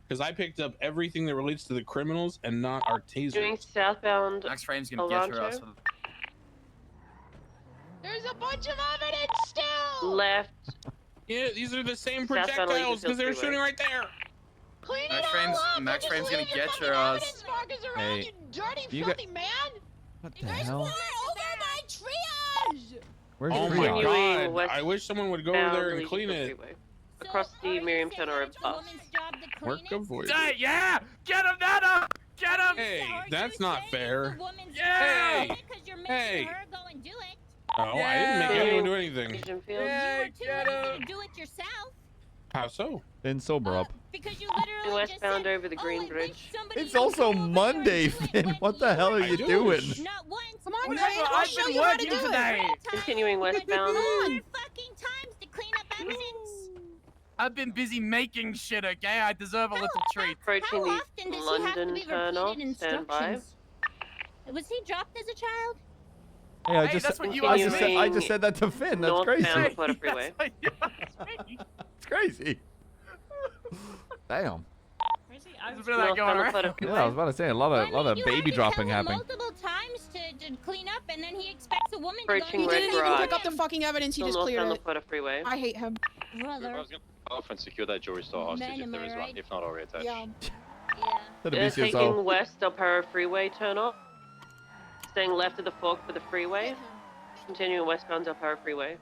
E: Because I picked up everything that relates to the criminals and not our tasers.
Q: Doing southbound
V: Max Frame's gonna
Q: El
V: get your
Q: Rancho.
V: ass.
M: There's a bunch of evidence still.
Q: Left.
E: Yeah, these are the same
Q: Southbound
E: projectiles because they were
Q: Lincolnfield
E: shooting right there.
M: Clean
V: Max
M: it
V: Frame's
M: all up.
V: Max
M: Just
V: Frame's gonna
M: leave your
V: get
M: fucking
V: your ass.
M: evidence markers around,
A: Hey,
M: you dirty,
A: you
M: filthy man.
A: What the
M: You guys
A: hell?
M: want over my triage.
A: Where's
E: Oh
A: your
E: my
A: triage?
E: god!
Q: west-
E: I wish someone would go over there and clean it.
Q: Freeway. Across the Miriam Turner Road bus.
E: Work a voice.
V: Yeah! Get him, Nana! Get him!
E: Hey, that's not fair.
V: Yeah!
E: Hey! Hey! Oh, I didn't make anyone do anything.
Q: Vision
V: Yeah,
Q: field.
V: get him!
R: Do it yourself.
E: How so?
A: Been sober up.
R: Because you literally
Q: Westbound over the Green Bridge.
A: It's also Monday, Finn. What the hell are you doing?
R: Not once.
M: Come on,
V: Whatever,
M: Finn, I'll
V: I've
M: show
V: been
M: you how to
V: working
M: do
V: today.
M: it.
Q: Continuing westbound.
R: Fucking times to clean up evidence.
V: I've been busy making shit, okay? I deserve a little treat.
Q: Approaching
R: How
Q: the
R: often does he have to
Q: London
R: be
Q: turnoff.
R: repeated
Q: Stand by.
R: instructions? Was he dropped as a child?
A: Hey, I
V: Hey,
A: just
V: that's
A: said,
V: what you
A: I just said that to Finn. That's crazy.
Q: Northbound Quarter Freeway.
A: It's crazy. Damn.
V: There's a bit of that going around.
A: Yeah, I was about to say a lot of
R: You
A: baby
R: had to
A: dropping
R: tell him
A: happening.
R: multiple times to clean up, and then he expects a woman
Q: Approaching
R: to go
M: He
Q: Red
M: didn't even
Q: Garage.
M: pick up the fucking evidence. He
Q: Still
M: just cleared
Q: northbound the
M: it.
Q: Quarter Freeway.
M: I hate him.
R: brother.
U: I was going to off and secure that jewelry store hostage
R: Man,
U: if
R: am
U: there
R: I
U: is one.
R: right?
U: If not, I'll reattach.
M: Yeah.
R: Yeah.
A: That'd be
Q: Taking
A: so.
Q: west Del Perro Freeway turn off. Staying left of the fork for the freeway. Continuing westbound Del Perro Freeway.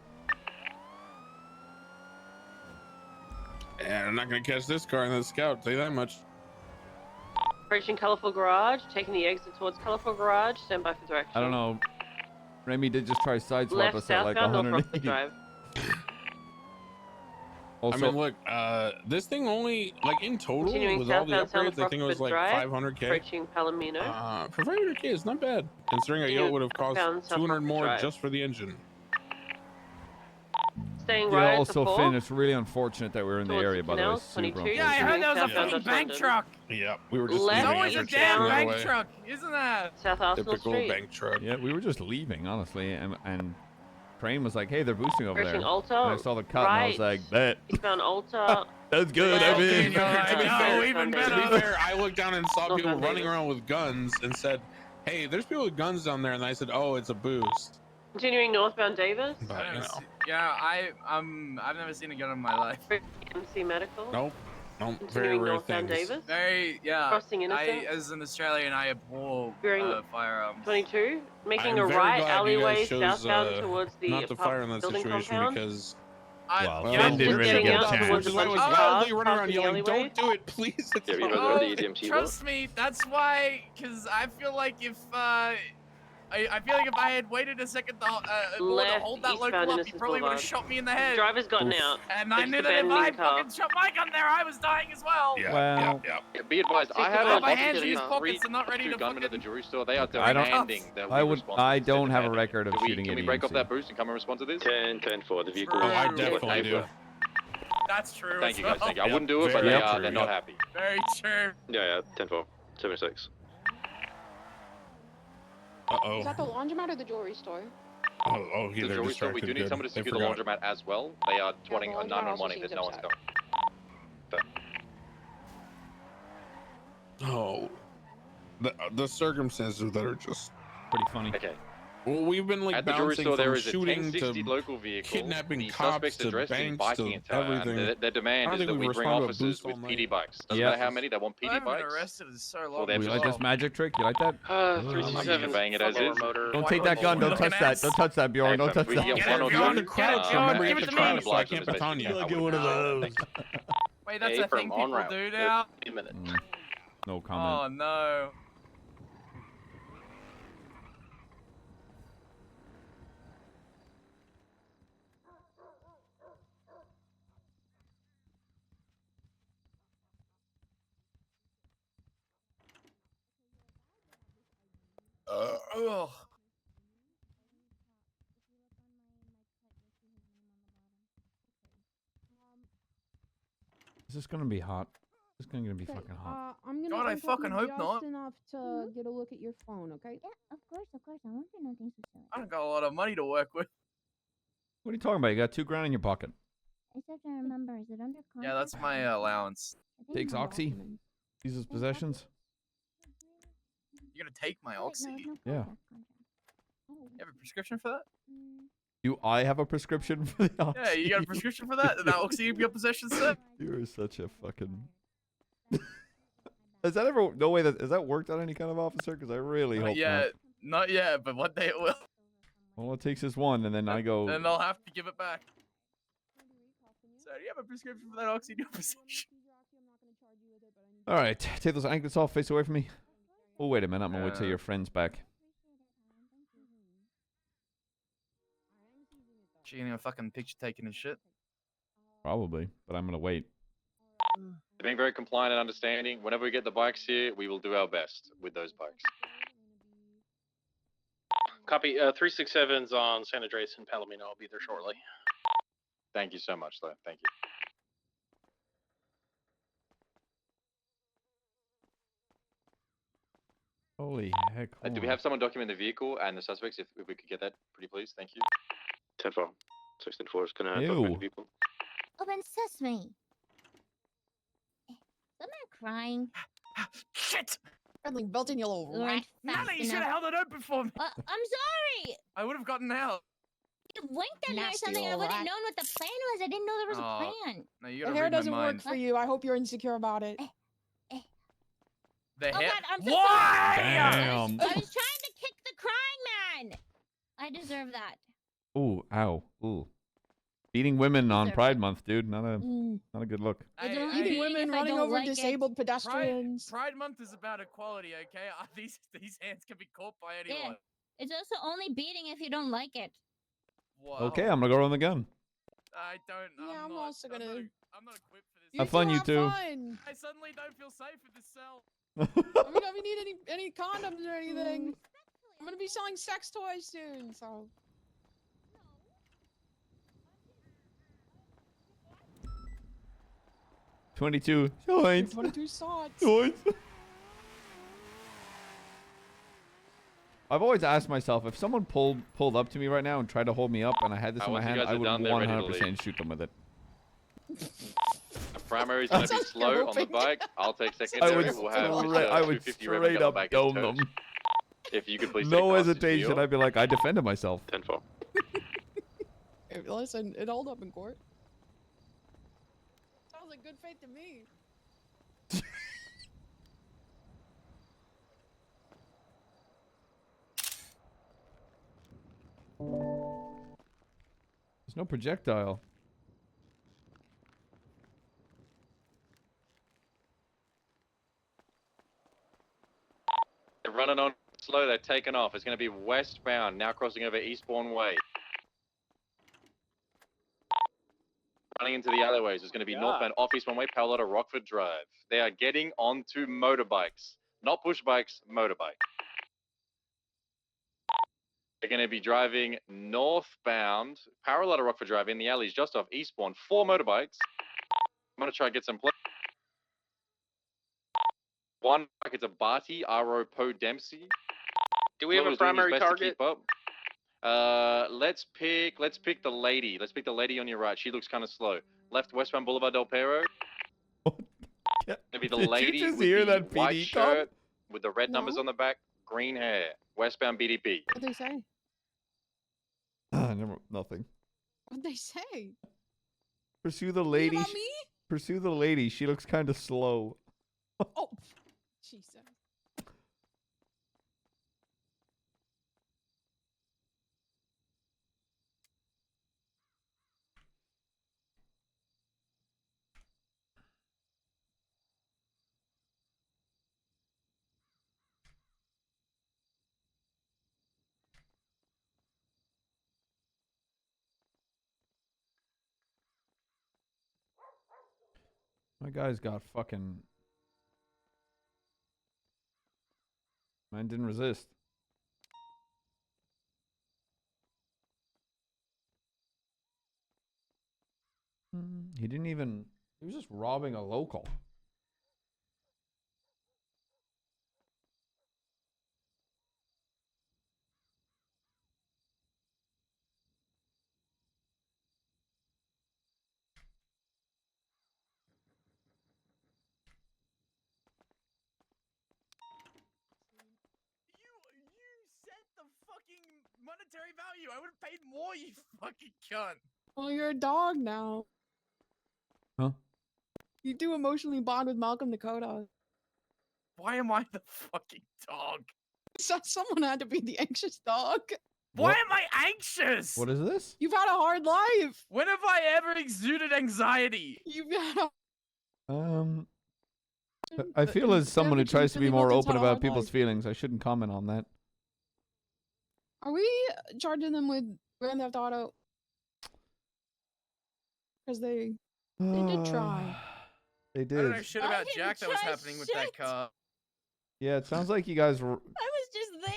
E: And I'm not gonna catch this car in the Scout. Tell you that much.
Q: Approaching Colorful Garage. Taking the exit towards Colorful Garage. Stand by for direction.
A: I don't know. Remy did just try sideswipe
Q: Left
A: us at like
Q: southbound North
A: 180.
Q: Rockford Drive.
A: Also,
E: I mean, look, this thing only, like, in total,
Q: Continuing
E: with all the
Q: southbound
E: upgrades, I think it was
Q: Rockford
E: like
Q: Drive.
E: 500k.
Q: Approaching Palomino.
E: For 500k, it's not bad, considering a yacht would have cost
Q: Southbound South
E: 200
Q: Rockford
E: more
Q: Drive.
E: just for the engine.
Q: Staying
A: yeah,
Q: right at
A: also
Q: the fork.
A: Finn, it's really unfortunate that we were in the
Q: towards
A: area, by the way.
Q: Canal,
A: Super
Q: 22.
V: Yeah, I heard there was a
Q: Southbound
V: fucking
Q: Dutch
V: bank
Q: London.
V: truck.
E: Yeah, we were just
Q: Left
E: leaving
V: It's always
E: after
V: a
E: chasing
V: damn
E: her
V: bank
E: away.
V: truck, isn't that?
Q: South Arsenal
E: Typical
Q: Street.
E: bank truck.
A: Yeah, we were just leaving, honestly, and Crane was like, "Hey, they're boosting over there."
Q: Approaching Alta.
A: And I saw the cut, and I was like, "Bet."
Q: Eastbound Alta.
A: That's good.
Q: Left.
A: I'm in.
E: To be fair,
V: even
E: to
V: better.
E: be fair, I looked down and saw
Q: North
E: people
Q: Van
E: running
Q: Davis.
E: around with guns and said, "Hey, there's people with guns down there," and I said, "Oh, it's a boost."
Q: Continuing northbound Davis.
E: But you know,
V: Yeah, I've never seen a gun in my life.
Q: MC Medical.
E: nope, very
Q: Continuing
E: rare
Q: northbound
E: things.
Q: Davis.
V: Very, yeah.
Q: Crossing Innocence.
V: As an Australian, I abhor
Q: During
V: firearms.
Q: 22. Making
E: I'm
Q: a
E: very
Q: right
E: glad you
Q: alleyway
E: guys chose,
Q: southbound towards the
E: not to fire in that
Q: building
E: situation
Q: compound.
E: because
A: Well,
V: yeah,
A: Finn didn't
Q: just
A: really
Q: getting
A: get a
Q: out
A: chance.
Q: towards the
E: I was
Q: bunch of
E: wildly
Q: cars
E: running around
Q: parked in the
E: yelling,
Q: alleyway.
E: "Don't do it, please!" It's
C: Yeah, you
E: fine."
C: guys are the EDMT block.
V: Trust me, that's why, because I feel like if, I feel like if I had waited a second more to
Q: Left
V: hold that
Q: eastbound
V: local up, he
Q: Innocence
V: probably would have
Q: Boulevard.
V: shot me in the head.
Q: Driver's gotten out.
V: And I
Q: Fix
V: knew
Q: the
V: that if
Q: bending
V: I
Q: car.
V: fucking shot my gun there, I was dying as well.
E: Yeah,
A: Well-
U: Yeah, be advised, I
Q: Six
U: have
Q: of
U: a
V: my hands in
U: hostage
V: his
U: of
V: pockets and not ready
U: two
V: to
U: gunmen at the
V: fucking-
U: jewelry store. They are
A: I don't-
U: demanding that we
A: I
U: respond to
A: don't
U: this
A: have a
U: demanding.
A: record of shooting
U: Can we
A: idiots.
U: break off that boost and come and respond to this?
C: 10 for the vehicle.
E: Oh, I
V: True.
E: definitely do.
V: That's true.
U: Thank
V: as
U: you guys,
V: well.
U: thank you. I
E: Yep,
U: wouldn't do it, but
E: very
U: they're
E: true,
U: not
E: yep.
U: happy.
V: Very true.
C: Yeah, 10 for 76.
E: Uh-oh.
M: Is that the laundromat or the jewelry store?
E: Oh,
U: The
E: they're
U: jewelry store, we
E: distracted.
U: do need
E: Good.
U: somebody to
E: They
U: secure the
E: forgot.
U: laundromat as well. They are
M: the
U: 20
M: laundromat
U: a 911
M: also
U: if
M: seems
U: no one's
M: upset.
U: coming.
E: Oh, the circumstances that are just
A: Pretty funny.
U: Okay.
E: well, we've been like
U: At the jewelry
E: bouncing
U: store, there
E: from
U: is a
E: shooting
U: 1060
E: to
U: local vehicle.
E: kidnapping
U: the
E: cops
U: suspects
E: to
U: addressed in
E: banks
U: biking
E: to
U: attire, and
E: everything.
U: their
E: I
U: demand
E: don't
U: is
E: think
U: that
E: we
U: we bring
E: respond to a
U: officers
E: boost
U: with
E: all
U: PD
E: night.
U: bikes. Doesn't
A: Yeah.
U: matter how many, they want
V: I
U: PD
V: haven't been
U: bikes.
V: arrested in so
U: Well,
V: long.
U: they're
A: You like
U: just-
A: this magic trick? You like that?
U: I'm bang it as is.
A: Don't take that gun. Don't touch that. Don't touch that, Bjorn. Don't touch
U: we can
A: that.
U: get one or
E: You're on
U: two.
E: the crowd, so
V: Bjorn,
E: remember you
V: give
E: have
V: it
E: to
V: to me.
E: trust, so I can't baton you.
B: I'll get one of those.
V: Wait, that's
U: Hey,
V: a thing
U: from en
V: people
U: route.
V: do now?
U: Wait a minute.
A: No comment.
V: Oh no. Ugh.
A: Is this gonna be hot? This is gonna be fucking hot.
M: I'm gonna
V: God, I
M: handcuff
V: fucking
M: you
V: hope
M: just
V: not.
M: enough to get a look at your phone, okay?
R: Yeah, of course. I want to know things for sure.
V: I don't got a lot of money to work with.
A: What are you talking about? You got $2,000 in your pocket.
R: I just have to remember, is it under contract?
V: Yeah, that's my allowance.
R: I think
A: Takes
R: my
A: Oxy.
R: documents.
A: These his possessions.
V: You're gonna take my Oxy?
R: No,
A: Yeah.
R: contract.
V: You have a prescription for that?
A: Do I have a prescription for the Oxy?
V: Yeah, you got a prescription for that? That Oxy in your possession, sir?
A: You're such a fucking. Has that ever? No way. Has that worked on any kind of officer? Because I really hope
V: Not yet, but one day it will.
A: All it takes is one, and then I go.
V: And I'll have to give it back. So, do you have a prescription for that Oxy in your possession?
A: All right, take those anklets off. Face away from me. Oh wait a minute. I'm gonna wait till your friend's back.
V: She ain't even fucking picture taking and shit.
A: Probably, but I'm gonna wait.
U: They're being very compliant and understanding. Whenever we get the bikes here, we will do our best with those bikes.
F: Copy. 367's on San Andreas and Palomino. I'll be there shortly.
U: Thank you so much, though. Thank you.
A: Holy heck!
U: Do we have someone document the vehicle and the suspects? If we could get that, pretty please. Thank you.
C: 10-4. 16-4 is gonna
A: Ew.
C: document the vehicle.
R: Open sesame. Am I crying?
V: Shit!
M: Friendly built-in yellow rat.
V: Nana, you should have held it open for me.
R: I'm sorry.
V: I would have gotten out.
R: You winked at me or
M: Nasty
R: something. I
M: little
R: would have
M: rat.
R: known what the plan was. I didn't know there was
V: Oh,
R: a plan.
V: No, you
M: The
V: gotta
M: hair
V: read my
M: doesn't work
V: mind.
M: for you. I hope you're insecure about it.
V: The
R: Oh
V: hair.
R: God, I'm so
V: Why?
R: sorry.
A: Damn.
R: I was trying to kick the crying man. I deserve that.
A: Ooh, ow, ooh. Beating women on
R: Deserve
A: Pride
R: it.
A: Month, dude. Not a good look.
M: Eating women,
R: if I
M: running
R: don't
M: over
R: like it.
M: disabled pedestrians.
V: Pride Month is about equality, okay? These hands can be caught by anyone.
R: Yeah. It's also only beating if you don't like it.
V: Whoa.
A: Okay, I'm gonna go run the gun.
V: I don't.
M: Yeah, I'm
V: not,
M: also gonna.
V: I'm not equipped for this.
A: Have fun, you two.
M: Fun.
V: I suddenly don't feel safe in this cell.
M: I mean, if you need any condoms or anything, I'm gonna be selling sex toys soon. So.
A: 22. Joints.
M: 22 shots.
A: Joints. I've always asked myself, if someone pulled up to me right now and tried to hold me up and I had this in my
U: Once you
A: hand,
U: guys
A: I
U: are
A: would
U: done, they're ready to
A: 100%
U: leave.
A: shoot them with it.
U: The primary's gonna be
M: Sounds
U: slow on the
M: doping.
U: bike. I'll take
A: I
U: secondary.
A: would,
U: We'll have
A: I would
U: 250
A: straight
U: revenue
A: up
U: back
A: dome
U: in tow.
A: them.
U: If you could please
A: No
U: take hostage
A: hesitation.
U: deal.
A: I'd be like, I defended myself.
C: 10-4.
M: Hey, listen, it held up in court. Sounds like good faith to me.
A: There's no projectile.
U: They're running on slow. They're taking off. It's going to be westbound, now crossing over Eastbourne Way. Running into the alleyways. It's going to be northbound off Eastbourne Way, parallel to Rockford Drive. They are getting onto motorbikes. Not push bikes, motorbike. They're going to be driving northbound, parallel to Rockford Drive, in the alleys just off Eastbourne. 4 motorbikes. I'm going to try to get some play. One bike, it's a Barty, R.O. Poe Dempsey.
F: Do we have a
U: Flo is doing his
F: primary
U: best to
F: target?
U: keep up. Let's pick the lady. Let's pick the lady on your right. She looks kind of slow. Left, westbound Boulevard Del Perro. Gonna be the
A: Did you
U: lady
A: just
U: with
A: hear
U: the
A: that
U: white
A: PD cop?
U: shirt with the red numbers
M: No.
U: on the back, green hair. Westbound BDP.
M: What'd they say?
A: Nothing.
M: What'd they say?
A: Pursue the lady.
M: about me?
A: Pursue the lady. She looks kind of slow.
M: Oh, Jesus.
A: My guy's got fucking... Man didn't resist. He didn't even. He was just robbing a local.
V: You said the fucking monetary value. I would have paid more, you fucking cunt.
M: Well, you're a dog now.
A: Huh?
M: You do emotionally bond with Malcolm Dakota.
V: Why am I the fucking dog?
M: So someone had to be the anxious dog.
V: Why am I anxious?
A: What is this?
M: You've had a hard life.
V: When have I ever exuded anxiety?
M: You've had a
A: I feel as someone who
M: Average
A: tries to be
M: Billy
A: more
M: Wilton's
A: open
M: had a
A: about
M: hard
A: people's
M: life.
A: feelings, I shouldn't comment on that.
M: Are we charging them with Grand Theft Auto? Because they did try.
A: They
V: I don't know
A: did.
V: shit about Jack that was happening with that car.
A: Yeah, it sounds like you guys were.
R: I was just there.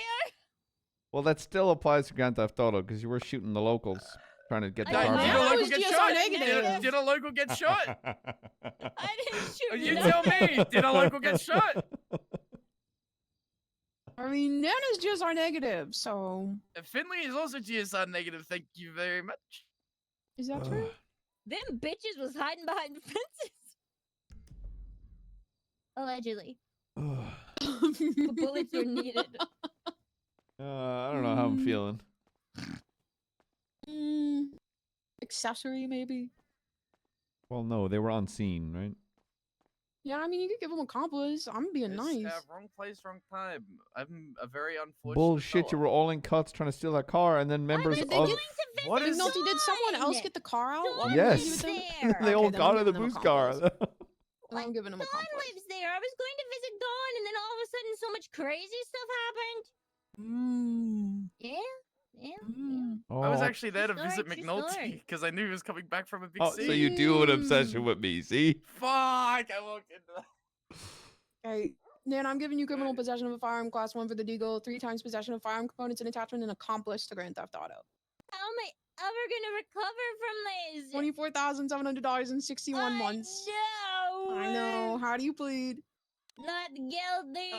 A: Well, that still applies to Grand Theft Auto because you were shooting the locals, trying to get the car
V: Did
A: back.
V: a local
M: was
V: get
M: GSR
V: shot?
M: negative.
V: Did a local get shot?
R: I didn't shoot
V: You
R: nothing.
V: tell me. Did a local get shot?
M: I mean, Nana's GSR negative, so
V: Finley is also GSR negative. Thank you very much.
M: is that true?
R: Them bitches was hiding behind the fences. Allegedly. The bullets were needed.
A: I don't know how I'm feeling.
M: Accessory, maybe.
A: Well, no, they were on scene, right?
M: Yeah, I mean, you could give them accomplice. I'm being nice.
V: Wrong place, wrong time. I'm a very unfortunate.
A: Bullshit! You
V: fella.
A: were all in cuts trying to steal that car, and then members
M: Did
A: of
M: they get
V: What is?
M: McNulty, did someone else get the car out? while we were
A: Yes.
M: with them?
A: they all
M: Okay, then
A: got
M: I'm
A: in the
M: giving them
A: boost car.
M: accomplice. I'm giving them
R: Dawn
M: accomplice.
R: lives there. I was going to visit Dawn, and then all of a sudden, so much crazy stuff happened. Yeah.
A: Oh,
V: I was actually there to
R: True
V: visit
R: story, true
V: McNulty
R: story.
V: because I knew he was coming back from a big
A: oh,
V: scene.
A: so you do have an obsession with me, see?
V: Fuck! I walked into that.
M: Okay. Nan, I'm giving you criminal possession of a firearm class 1 for the Deagle, 3 times possession of firearm components and attachment, and accomplice to Grand Theft Auto.
R: How am I ever gonna recover from this?
M: $24,700 in 61 months.
R: No.
M: I know. How do you plead?
R: Not guilty.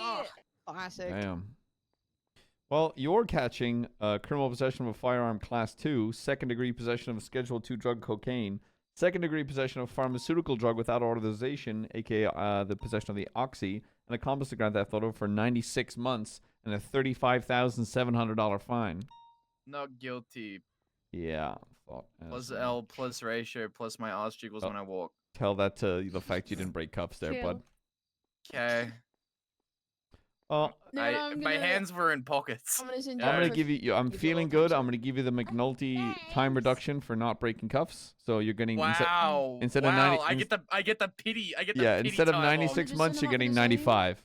M: Classic.
A: Damn. Well, you're catching criminal possession of a firearm class 2, second-degree possession of Schedule 2 drug cocaine, second-degree possession of pharmaceutical drug without authorization, aka the possession of the oxy, and accomplice to Grand Theft Auto for 96 months and a $35,700 fine.
V: Not guilty.
A: Yeah. Thought
V: Plus L plus ratio plus my arse jiggles when I walk.
A: Tell that to the fact you didn't break cuffs there,
R: True.
A: bud.
V: Okay.
A: Oh,
V: My hands were in pockets.
M: I'm gonna send
A: I'm gonna
M: a
A: give you. I'm
M: give you a
A: feeling
M: little
A: good. I'm gonna give you the McNulty time reduction for not breaking cuffs. So you're getting
V: Wow.
A: instead
V: wow.
A: of 90.
V: I get the pity. I get the
A: yeah,
V: pity
A: instead of
V: time
A: 96
V: off.
A: months, you're getting 95.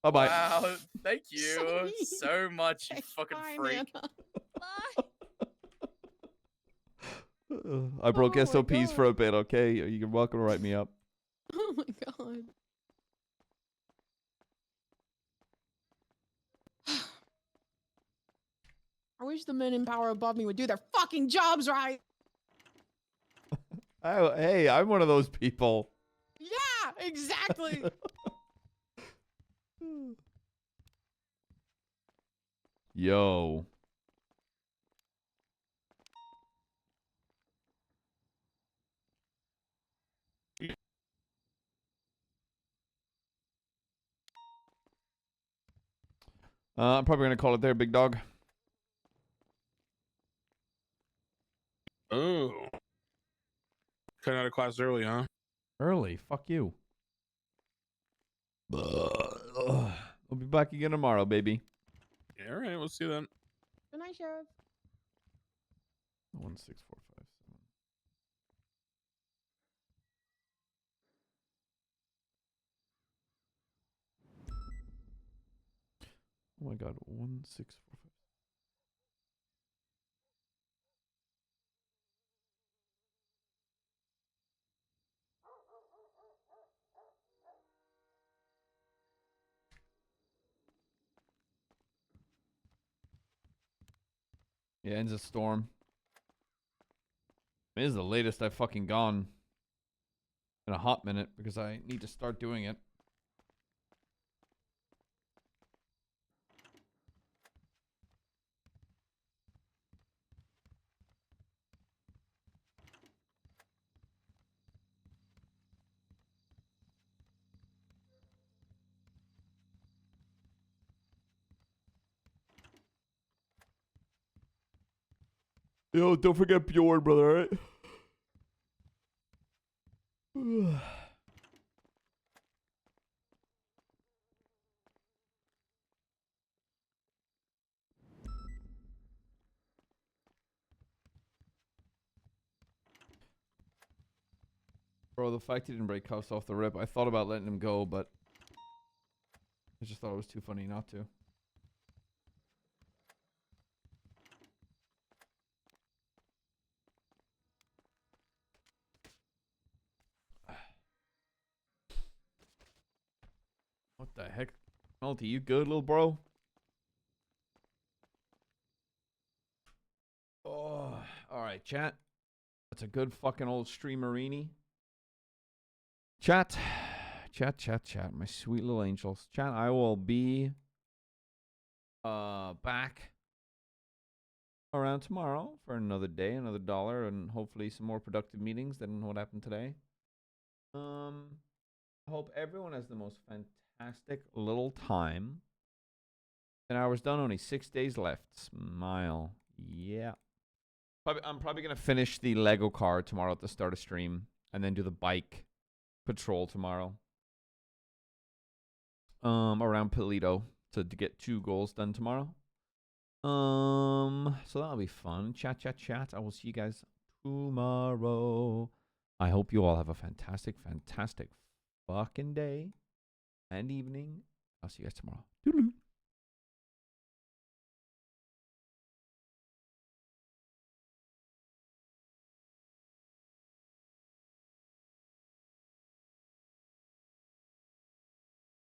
A: Bye bye.
V: Wow. Thank you so much, you fucking freak.
A: I broke
M: Oh my
A: SOPs for
M: God.
A: a bit. Okay, you're welcome to write me up.
M: Oh my god. I wish the men in power above me would do their fucking jobs right.
A: Oh, hey, I'm one of those people.
M: Yeah, exactly.
A: Yo. I'm probably gonna call it there, big dog.
E: Oh. Cut out of class early, huh?
A: Early, fuck you. We'll be back again tomorrow, baby.
E: Yeah, all right, we'll see then.
M: Good night, Sheriff.
A: 16457. Oh my god, 1645. Yeah, ends a storm. This is the latest I've fucking gone. in a hot minute because I need to start doing it. Yo, don't forget Bjorn, brother, alright? Bro, the fact he didn't break cuffs off the rip, I thought about letting him go, but I just thought it was too funny not to. What the heck? McNulty, you good, little bro? Oh, alright, chat. That's a good fucking old streamerini. Chat. Chat. My sweet little angels. Chat, I will be back around tomorrow for another day, another dollar, and hopefully some more productive meetings than what happened today. I hope everyone has the most fantastic little time. 10 hours done, only 6 days left. Smile. Yeah. I'm probably going to finish the Lego car tomorrow at the start of stream, and then do the bike patrol tomorrow. Around Polito to get 2 goals done tomorrow. So that'll be fun. Chat. I will see you guys tomorrow. I hope you all have a fantastic fucking day and evening. I'll see you guys tomorrow. Toodaloo.